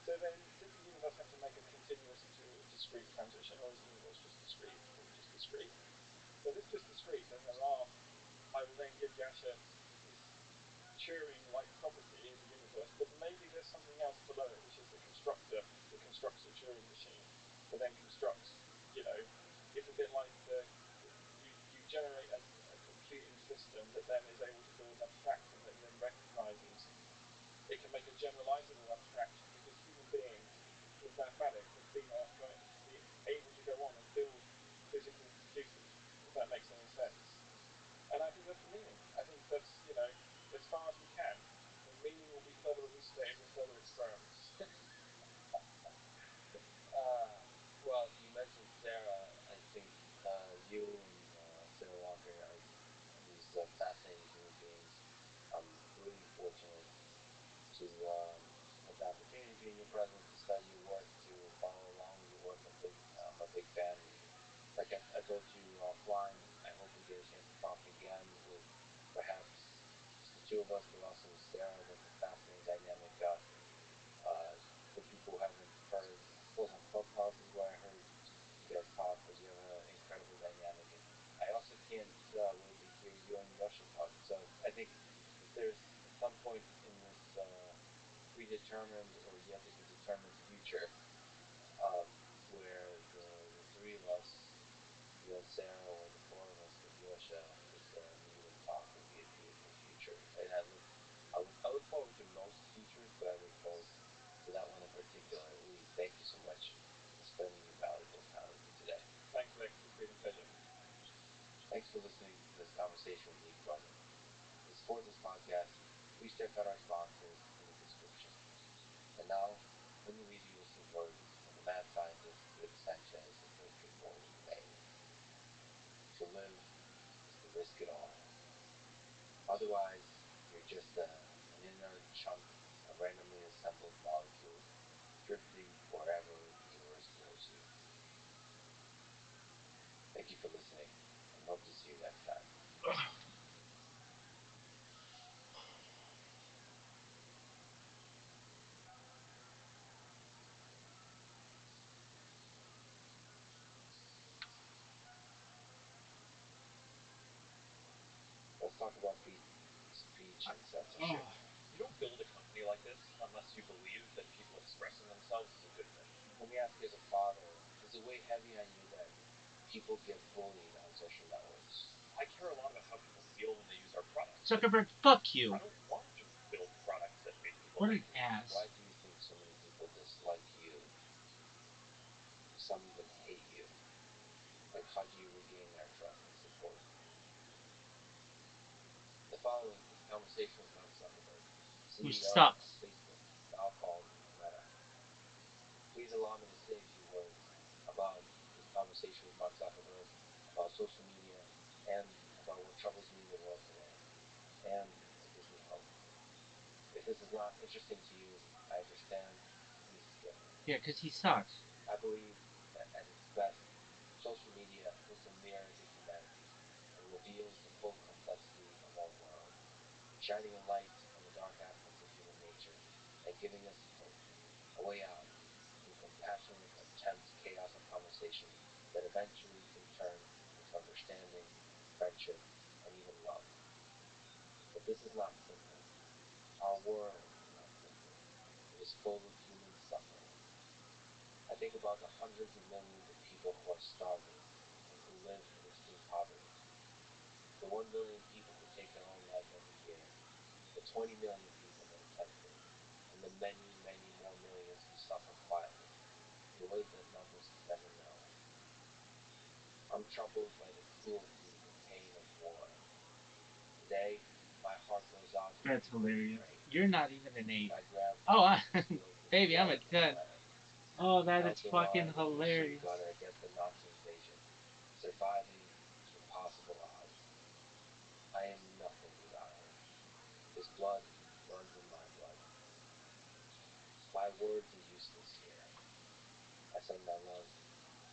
So then, does the universe have to make a continuous into a discrete transition, or is the universe just discrete? Or just discrete? So if it's just discrete, then I will then give Yasha this Turing-like property in the universe, but maybe there's something else below it, which is the constructor that constructs a Turing machine, that then constructs, it's a bit like you generate a computing system that then is able to build an abstraction that then recognizes. It can make a generalizable abstraction, because human beings with mathematics have been able to go on and build physical computers, if that makes any sense. And I think that's the meaning. I think that's, as far as we can. The meaning will be further elucidated with further experiments. Well, you mentioned Sarah. I think you and Sarah Walker are these fascinating human beings. I'm really fortunate to have the opportunity to be in your presence, to study your work, to follow along with your work. I'm a big fan. Like I told you offline, I hope we get a chance to talk again with perhaps just the two of us, but also with Sarah. That's a fascinating dynamic. For people who haven't heard, I suppose on Clubhouse is where I heard you guys talk, but you have an incredible dynamic. And I also can't wait to hear you and Russia talk. So I think if there's at some point predetermined or yet to be determined future, um, where the three of us, you and Sarah, or the four of us with Yosha, get to meet and talk would be a beautiful future. And I look forward to most futures, but I look forward to that one in particular. Lee, thank you so much for spending your valuable time with me today. Thanks, Vic. It's been a pleasure. Thanks for listening to this conversation with Lee Cronin. To support this podcast, please check out our sponsors in the description. And now, let me leave you with some words of the mad scientist Rick Sanchez of Berkeley College of Maine. To live is to risk it all. Otherwise, you're just an inert chunk of randomly assembled molecules drifting wherever the universe blows you. Thank you for listening, and hope to see you next time. Let's talk about free speech and censorship. You don't build a company like this unless you believe that people expressing themselves is a good thing. Let me ask you as a father, does it weigh heavy on you that people get bullied on social networks? I care a lot about how people feel when they use our products. Zuckerberg, fuck you. I don't want to build products that make people What an angry. ass. Why do you think so many people dislike you? Some even hate you. And how do you regain their trust and support? The following is a conversation with Mark Zuckerberg, Who CEO of sucks. Facebook, now called Meta. Please allow me to say a few words about this conversation with Mark Zuckerberg, about social media, and about what troubles me in the world today, and what gives me hope. If this is not interesting to you, I understand. Please skip. Yeah, because he sucks. I believe that at its best, social media puts a mirror to humanity and reveals the full complexity of our world, shining a light on the dark aspects of human nature and giving us hope, a way out through compassionate attempts, chaos, and conversation that eventually can turn into understanding, friendship, and even love. But this is not simple. Our world is not simple. It is full of human suffering. I think about the hundreds of millions of people who are starving and who live in extreme poverty, the 1 million people who take their own life every year, the 20 million people that attempt it, and the many, many more millions who suffer quietly in ways that numbers can never know. I'm troubled by the cruelty and pain of war. Today, my heart goes out to That's the people in hilarious. Ukraine. You're not even an 8. I grab Oh, the fields of baby, I'm a blood and 10. land. Oh, that Held is the fucking line in sheer hilarious. gutter against the Nazi invasion, surviving impossible odds. I am nothing without him. His blood runs in my blood. My words are useless here. I send my love.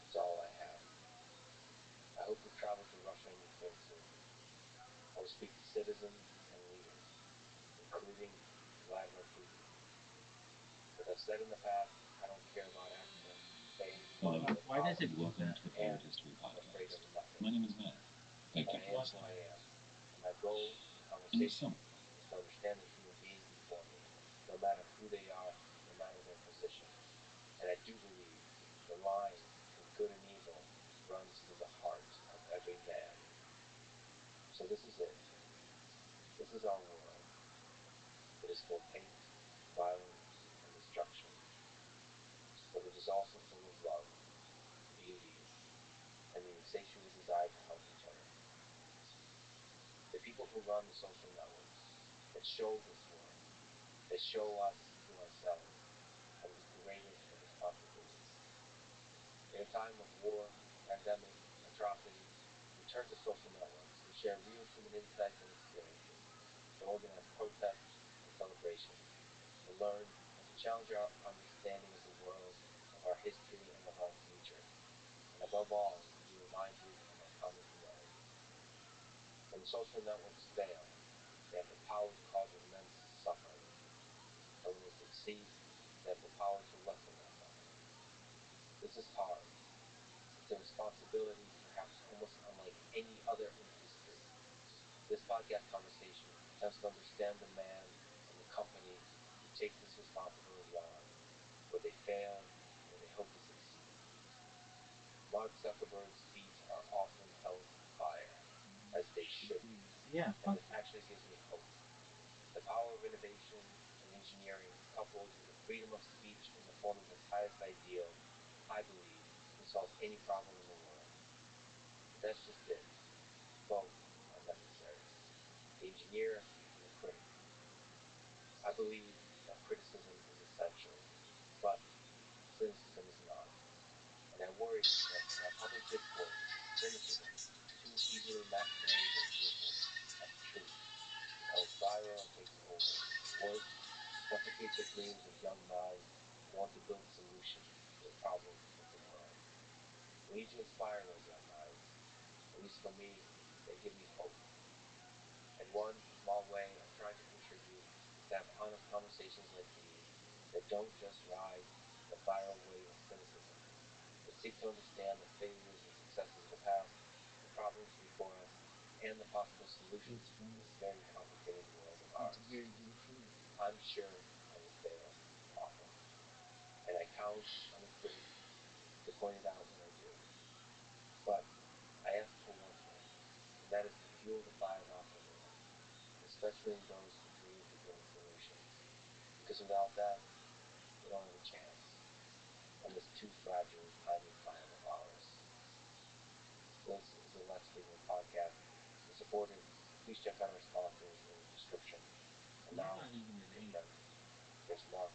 It's all I have. I hope to travel to Russia and Ukraine soon. I will speak to citizens and leaders, including Vladimir Putin. As I've said in the past, I don't care about access, fame, or Why power. does it do Welcome that? to the Power History Podcast. I'm afraid of nothing. My name is Matt. Thank But you. I am who I am. And my goal in the In the conversation summer, is to understand the human being before me, no matter who they are, no matter their position. And I do believe the line between good and evil runs through the heart of every man. So this is it. This is our world. It is full of hate, violence, and destruction. But it is also full of love, beauty, and the insatiable desire to help each other. The people who run the social networks that show this world, they show us to ourselves and the greatest of responsibilities. In a time of war, pandemic, atrocities, we turn to social networks to share real human insights and experiences, to organize protests and celebrations, to learn and to challenge our understanding of the world, of our history, and of our future. And above all, to be reminded of our common humanity. When the social networks fail, they have the power to cause immense suffering. And when they succeed, they have the power to lessen that suffering. This is hard. It's a responsibility perhaps almost unlike any other in history. This podcast conversation attempts to understand the man and the company who take this responsibility on, where they fail, where they hope to succeed. Mark Zuckerberg's feet are often held to the fire, as they should be, Yeah, and it actually gives me hope. The power of innovation and engineering, coupled with the freedom of speech in the form of its highest ideal, I believe, can solve any problem in the world. But that's just it. Both are necessary, the engineer and the critic. I believe that criticism is essential, but cynicism is not. And I worry that in our public discourse, cynicism too easily masquerades as wisdom, as truth, becomes viral and takes over. Worse, suffocates the dreams of young minds who want to build solutions to the problems of the world. We need to inspire those young minds. At least for me, they give me hope. And one small way I'm trying to contribute is to have honest conversations like these that don't just ride the viral wave of cynicism, but seek to understand the failures and successes of the past, the problems before us, and the possible solutions to this very complicated world of ours. That's a very good truth. I'm sure I will fail often, and I count on the critics to point it out when I do. But I ask for one thing, and that is to fuel the fire of optimism, especially in those who dream to bring solutions. Because without that, we don't have a chance on this too fragile, tiny planet of ours. This is the Let's Begin podcast. To support it, please check out our sponsors in the description. And they're now, not even dear related. friends, here's Mark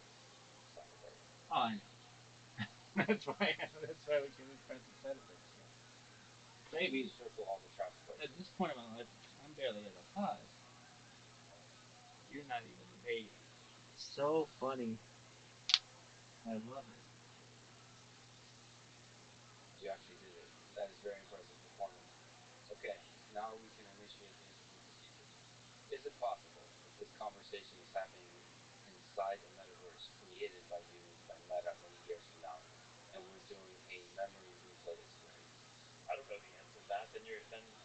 Zuckerberg. Oh, I know. That's why we give this part the benefit. So. Maybe Please circle all the trap questions. at this point in my life, I'm barely at a pause. You're not even there yet. So funny. I love it. You actually did it. That is very impressive performance. Okay, now we can initiate the interview procedure. Is it possible that this conversation is happening inside a metaverse created by you by Meta many years from now, and we're doing a memory replay experience? I don't know the answer to that. Then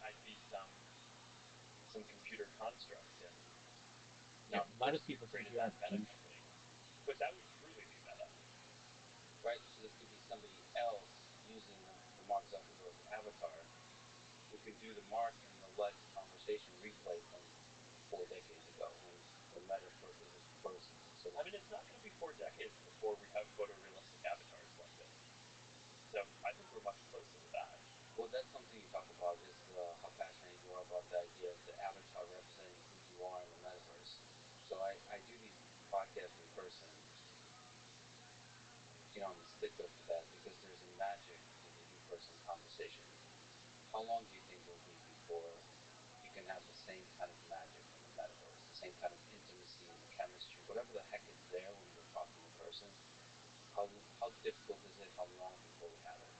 I'd be some computer construct, and Yeah, of a lot course of you people think created you that have meta beef. company, but that would truly be meta. Right? So this could be somebody else using the Mark Zuckerberg avatar who could do the Mark and the Lex conversation replay from 4 decades ago when Meta was first sort of. I mean, it's not going to be 4 decades before we have photorealistic avatars like this. So I think we're much closer to that. Well, that's something you talk about is how passionate you are about the idea of the avatar representing who you are in the metaverse. So I do these podcasts in person. I'm a stickler for that because there's a magic to the in-person conversation. How long do you think it will be before you can have the same kind of magic in the metaverse, the same kind of intimacy and chemistry, whatever the heck is there when you're talking in person? How difficult is it? How long before we have it?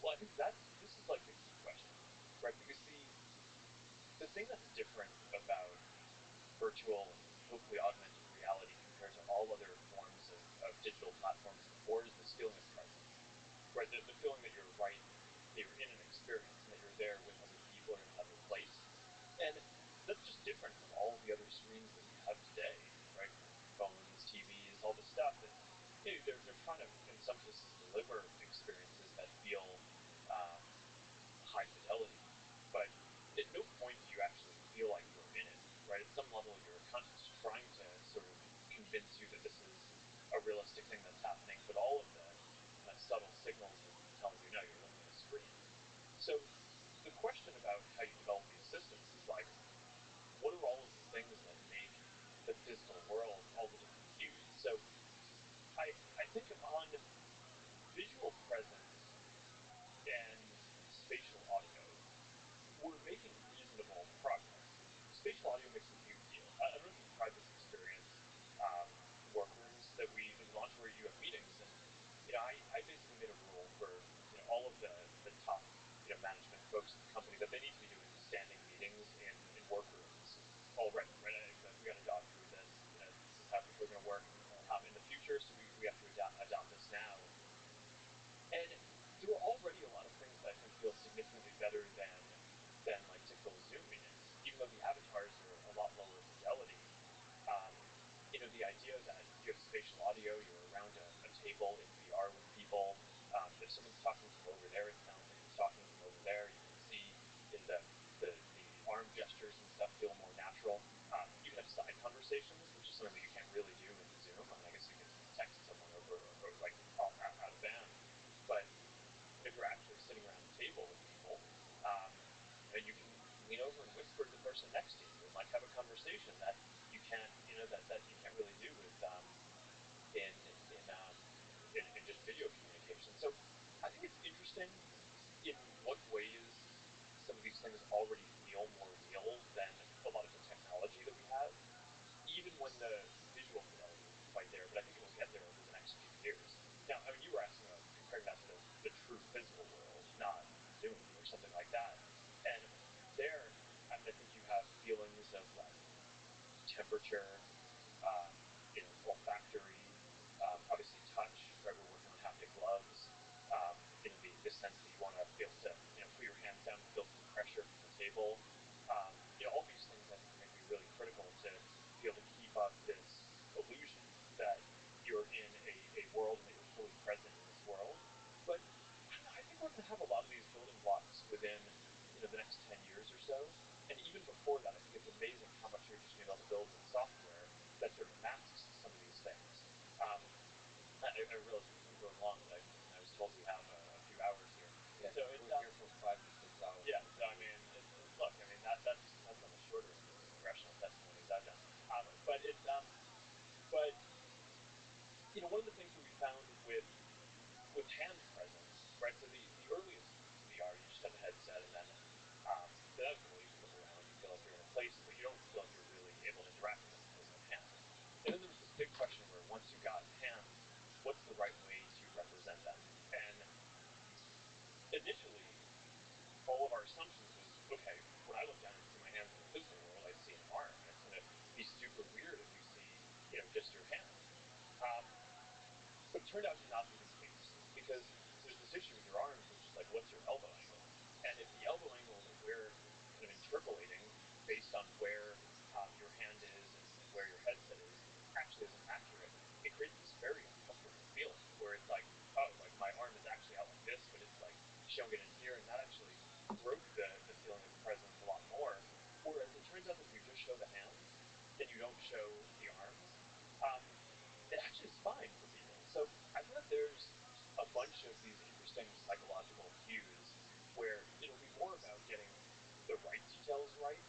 Well, I think this is like the key question, right? Because the thing that's different about virtual and hopefully augmented reality compared to all other forms of digital platforms before is this feeling of presence, right? The feeling that you're that you're in an experience and that you're there with other people or in another place. And that's just different from all the other screens that we have today, right? Phones, TVs, all the stuff. And they're trying to, in some cases, deliver experiences that feel um, high fidelity. But at no point do you actually feel like you're in it, right? At some level, your conscience is trying to sort of convince you that this is a realistic thing that's happening, but all of the kind of subtle signals are telling you, no, you're looking at a screen. So the table in VR with people. If someone's talking from over there, it sounds like it's talking from over there. You can see, the arm gestures and stuff feel more natural. You can have side conversations, which is something that you can't really do in Zoom. I mean, I guess you can text someone over, or like out of band, but if you're actually sitting around a table with people, um, and you can lean over and whisper to the person next to you and like have a conversation that you can't, that you can't really do with in in um, in just video communication. So I think it's interesting in what ways some of these things already feel more real than a lot of the technology that we have, even when the visual fidelity isn't quite there. But I think it'll get there over the next few years. Now, I mean, you were asking about comparing that to the true physical world, not Zoom or something like that. And there, I mean, I think you have feelings of like temperature, um, olfactory, obviously touch, right? We're working on haptic gloves. The sense that you want to be able to, put your hands down and feel some pressure from the table. All these things I think are going to be really critical to be able to keep up this illusion that you're in a world and that you're fully present in this world. But I don't know. I think we're going to have a lot of these building blocks within, the next 10 years or so. And even before that, I think it's amazing how much you're just going to be able to build with software that sort of masks some of these things. Um, I realize I'm going long, but I was told we have a few hours here. Yeah, So we're here for 5 to 6 hours. yeah. So I mean, look, I mean that's on the shorter end of the congressional testimonies I've done. But it's but one of the things that we found with hand presence, right? So the earliest VR, you just have the headset, and then that was cool. You can look around, you feel like you're in a place, but you don't feel like you're really able to interact with anything because you have hands. And then there was this big question where once you got hands, what's the right way to represent them? And initially, all of our assumptions was, okay, when I look down and see my hands in the physical world, I see an arm, and it's going to be super weird if you see, just your hand. Um, but it turned out to not be the case because there's this issue with your arms, which is like, what's your elbow angle? And if the elbow angle that we're kind of interpolating based on where your hand is and where your headset is actually isn't accurate, it creates this very uncomfortable feeling where it's like, oh, like my arm is actually out like this, but it's like showing it in here, and that actually broke the feeling of presence a lot more. Whereas it turns out that if you just show the hands and you don't show the arms, um, it actually is fine for people. So I think that there's a bunch of these interesting psychological cues where it'll be more about getting the right details right.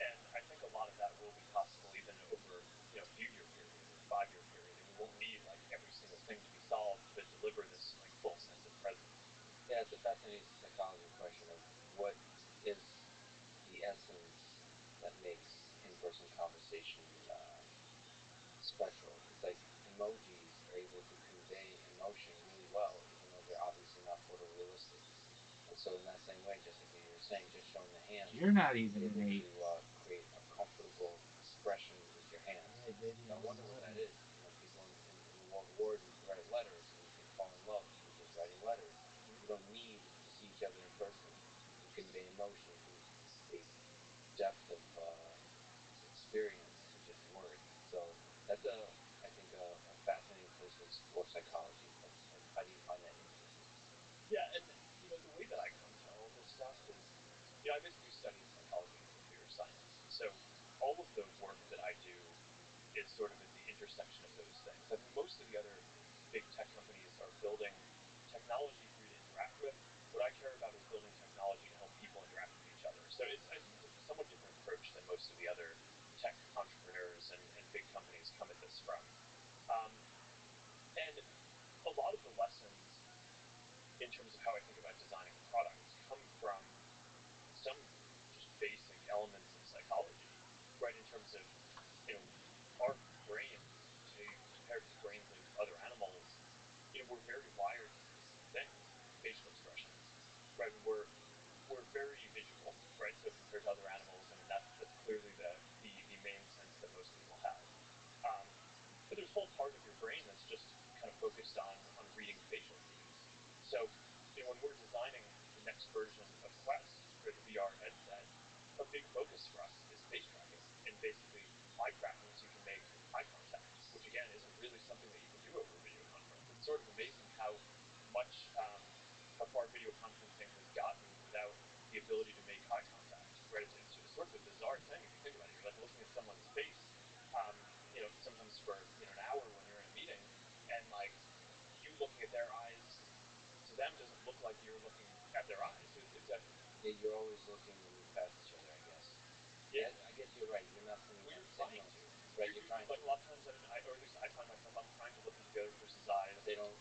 And I think a lot of that will be possible even over, a few year period or 5 year period. And we won't need like every single thing to be solved to deliver this like full sense of presence. Yeah, it's a fascinating psychology question of what is the essence that makes in-person conversation special. It's like emojis are able to convey emotion really well, even though they're obviously not photorealistic. And so, in that same way, just like you were saying, just showing the hands You're not is even able an to ape. create a comfortable expression with your hands. I didn't So I even wonder know what that that. is. People in the world wars would write letters, and you can fall in love with just writing letters. You don't need to see each other in person to convey emotion, to a depth of experience to just words. So that's I think, a fascinating place to explore psychology. And how do you find that interesting? Yeah, and the way that I come to all of this stuff is, I basically studied psychology and computer science. So all of the work that I do is sort of at the intersection of those things. I think most of the other big tech companies are building technology for you to interact with. What I care about is building technology to help people interact with each other. So I think it's a somewhat different approach than most of the other tech entrepreneurs and big companies come at this from. Um, and a lot of the lessons in terms of how I think about designing products come from some just basic elements of psychology, right? In terms of, you know, our brains, compared to the brains of other animals, we're very wired to specific things, facial expressions, right? And we're very visual, right? So compared to other animals, I mean that's clearly the main sense that most people have. Um, but there's a whole part of your brain that's just kind of focused on reading facial cues. So, when we're designing the next version of Quest, or the VR headset, a big focus for us is face tracking and basically think about it. You're like looking at someone's face, sometimes for an hour when you're in a meeting, and like you looking at their eyes to them doesn't look like you're looking at their eyes. It's a Yeah, you're always looking past each other, I guess. yeah. I guess you're right. You're not sending Well, out you're trying signals. to. Right, you're trying like to. a lot of times. I mean, or at least I find myself. I'm trying to look into the other person's eyes. They don't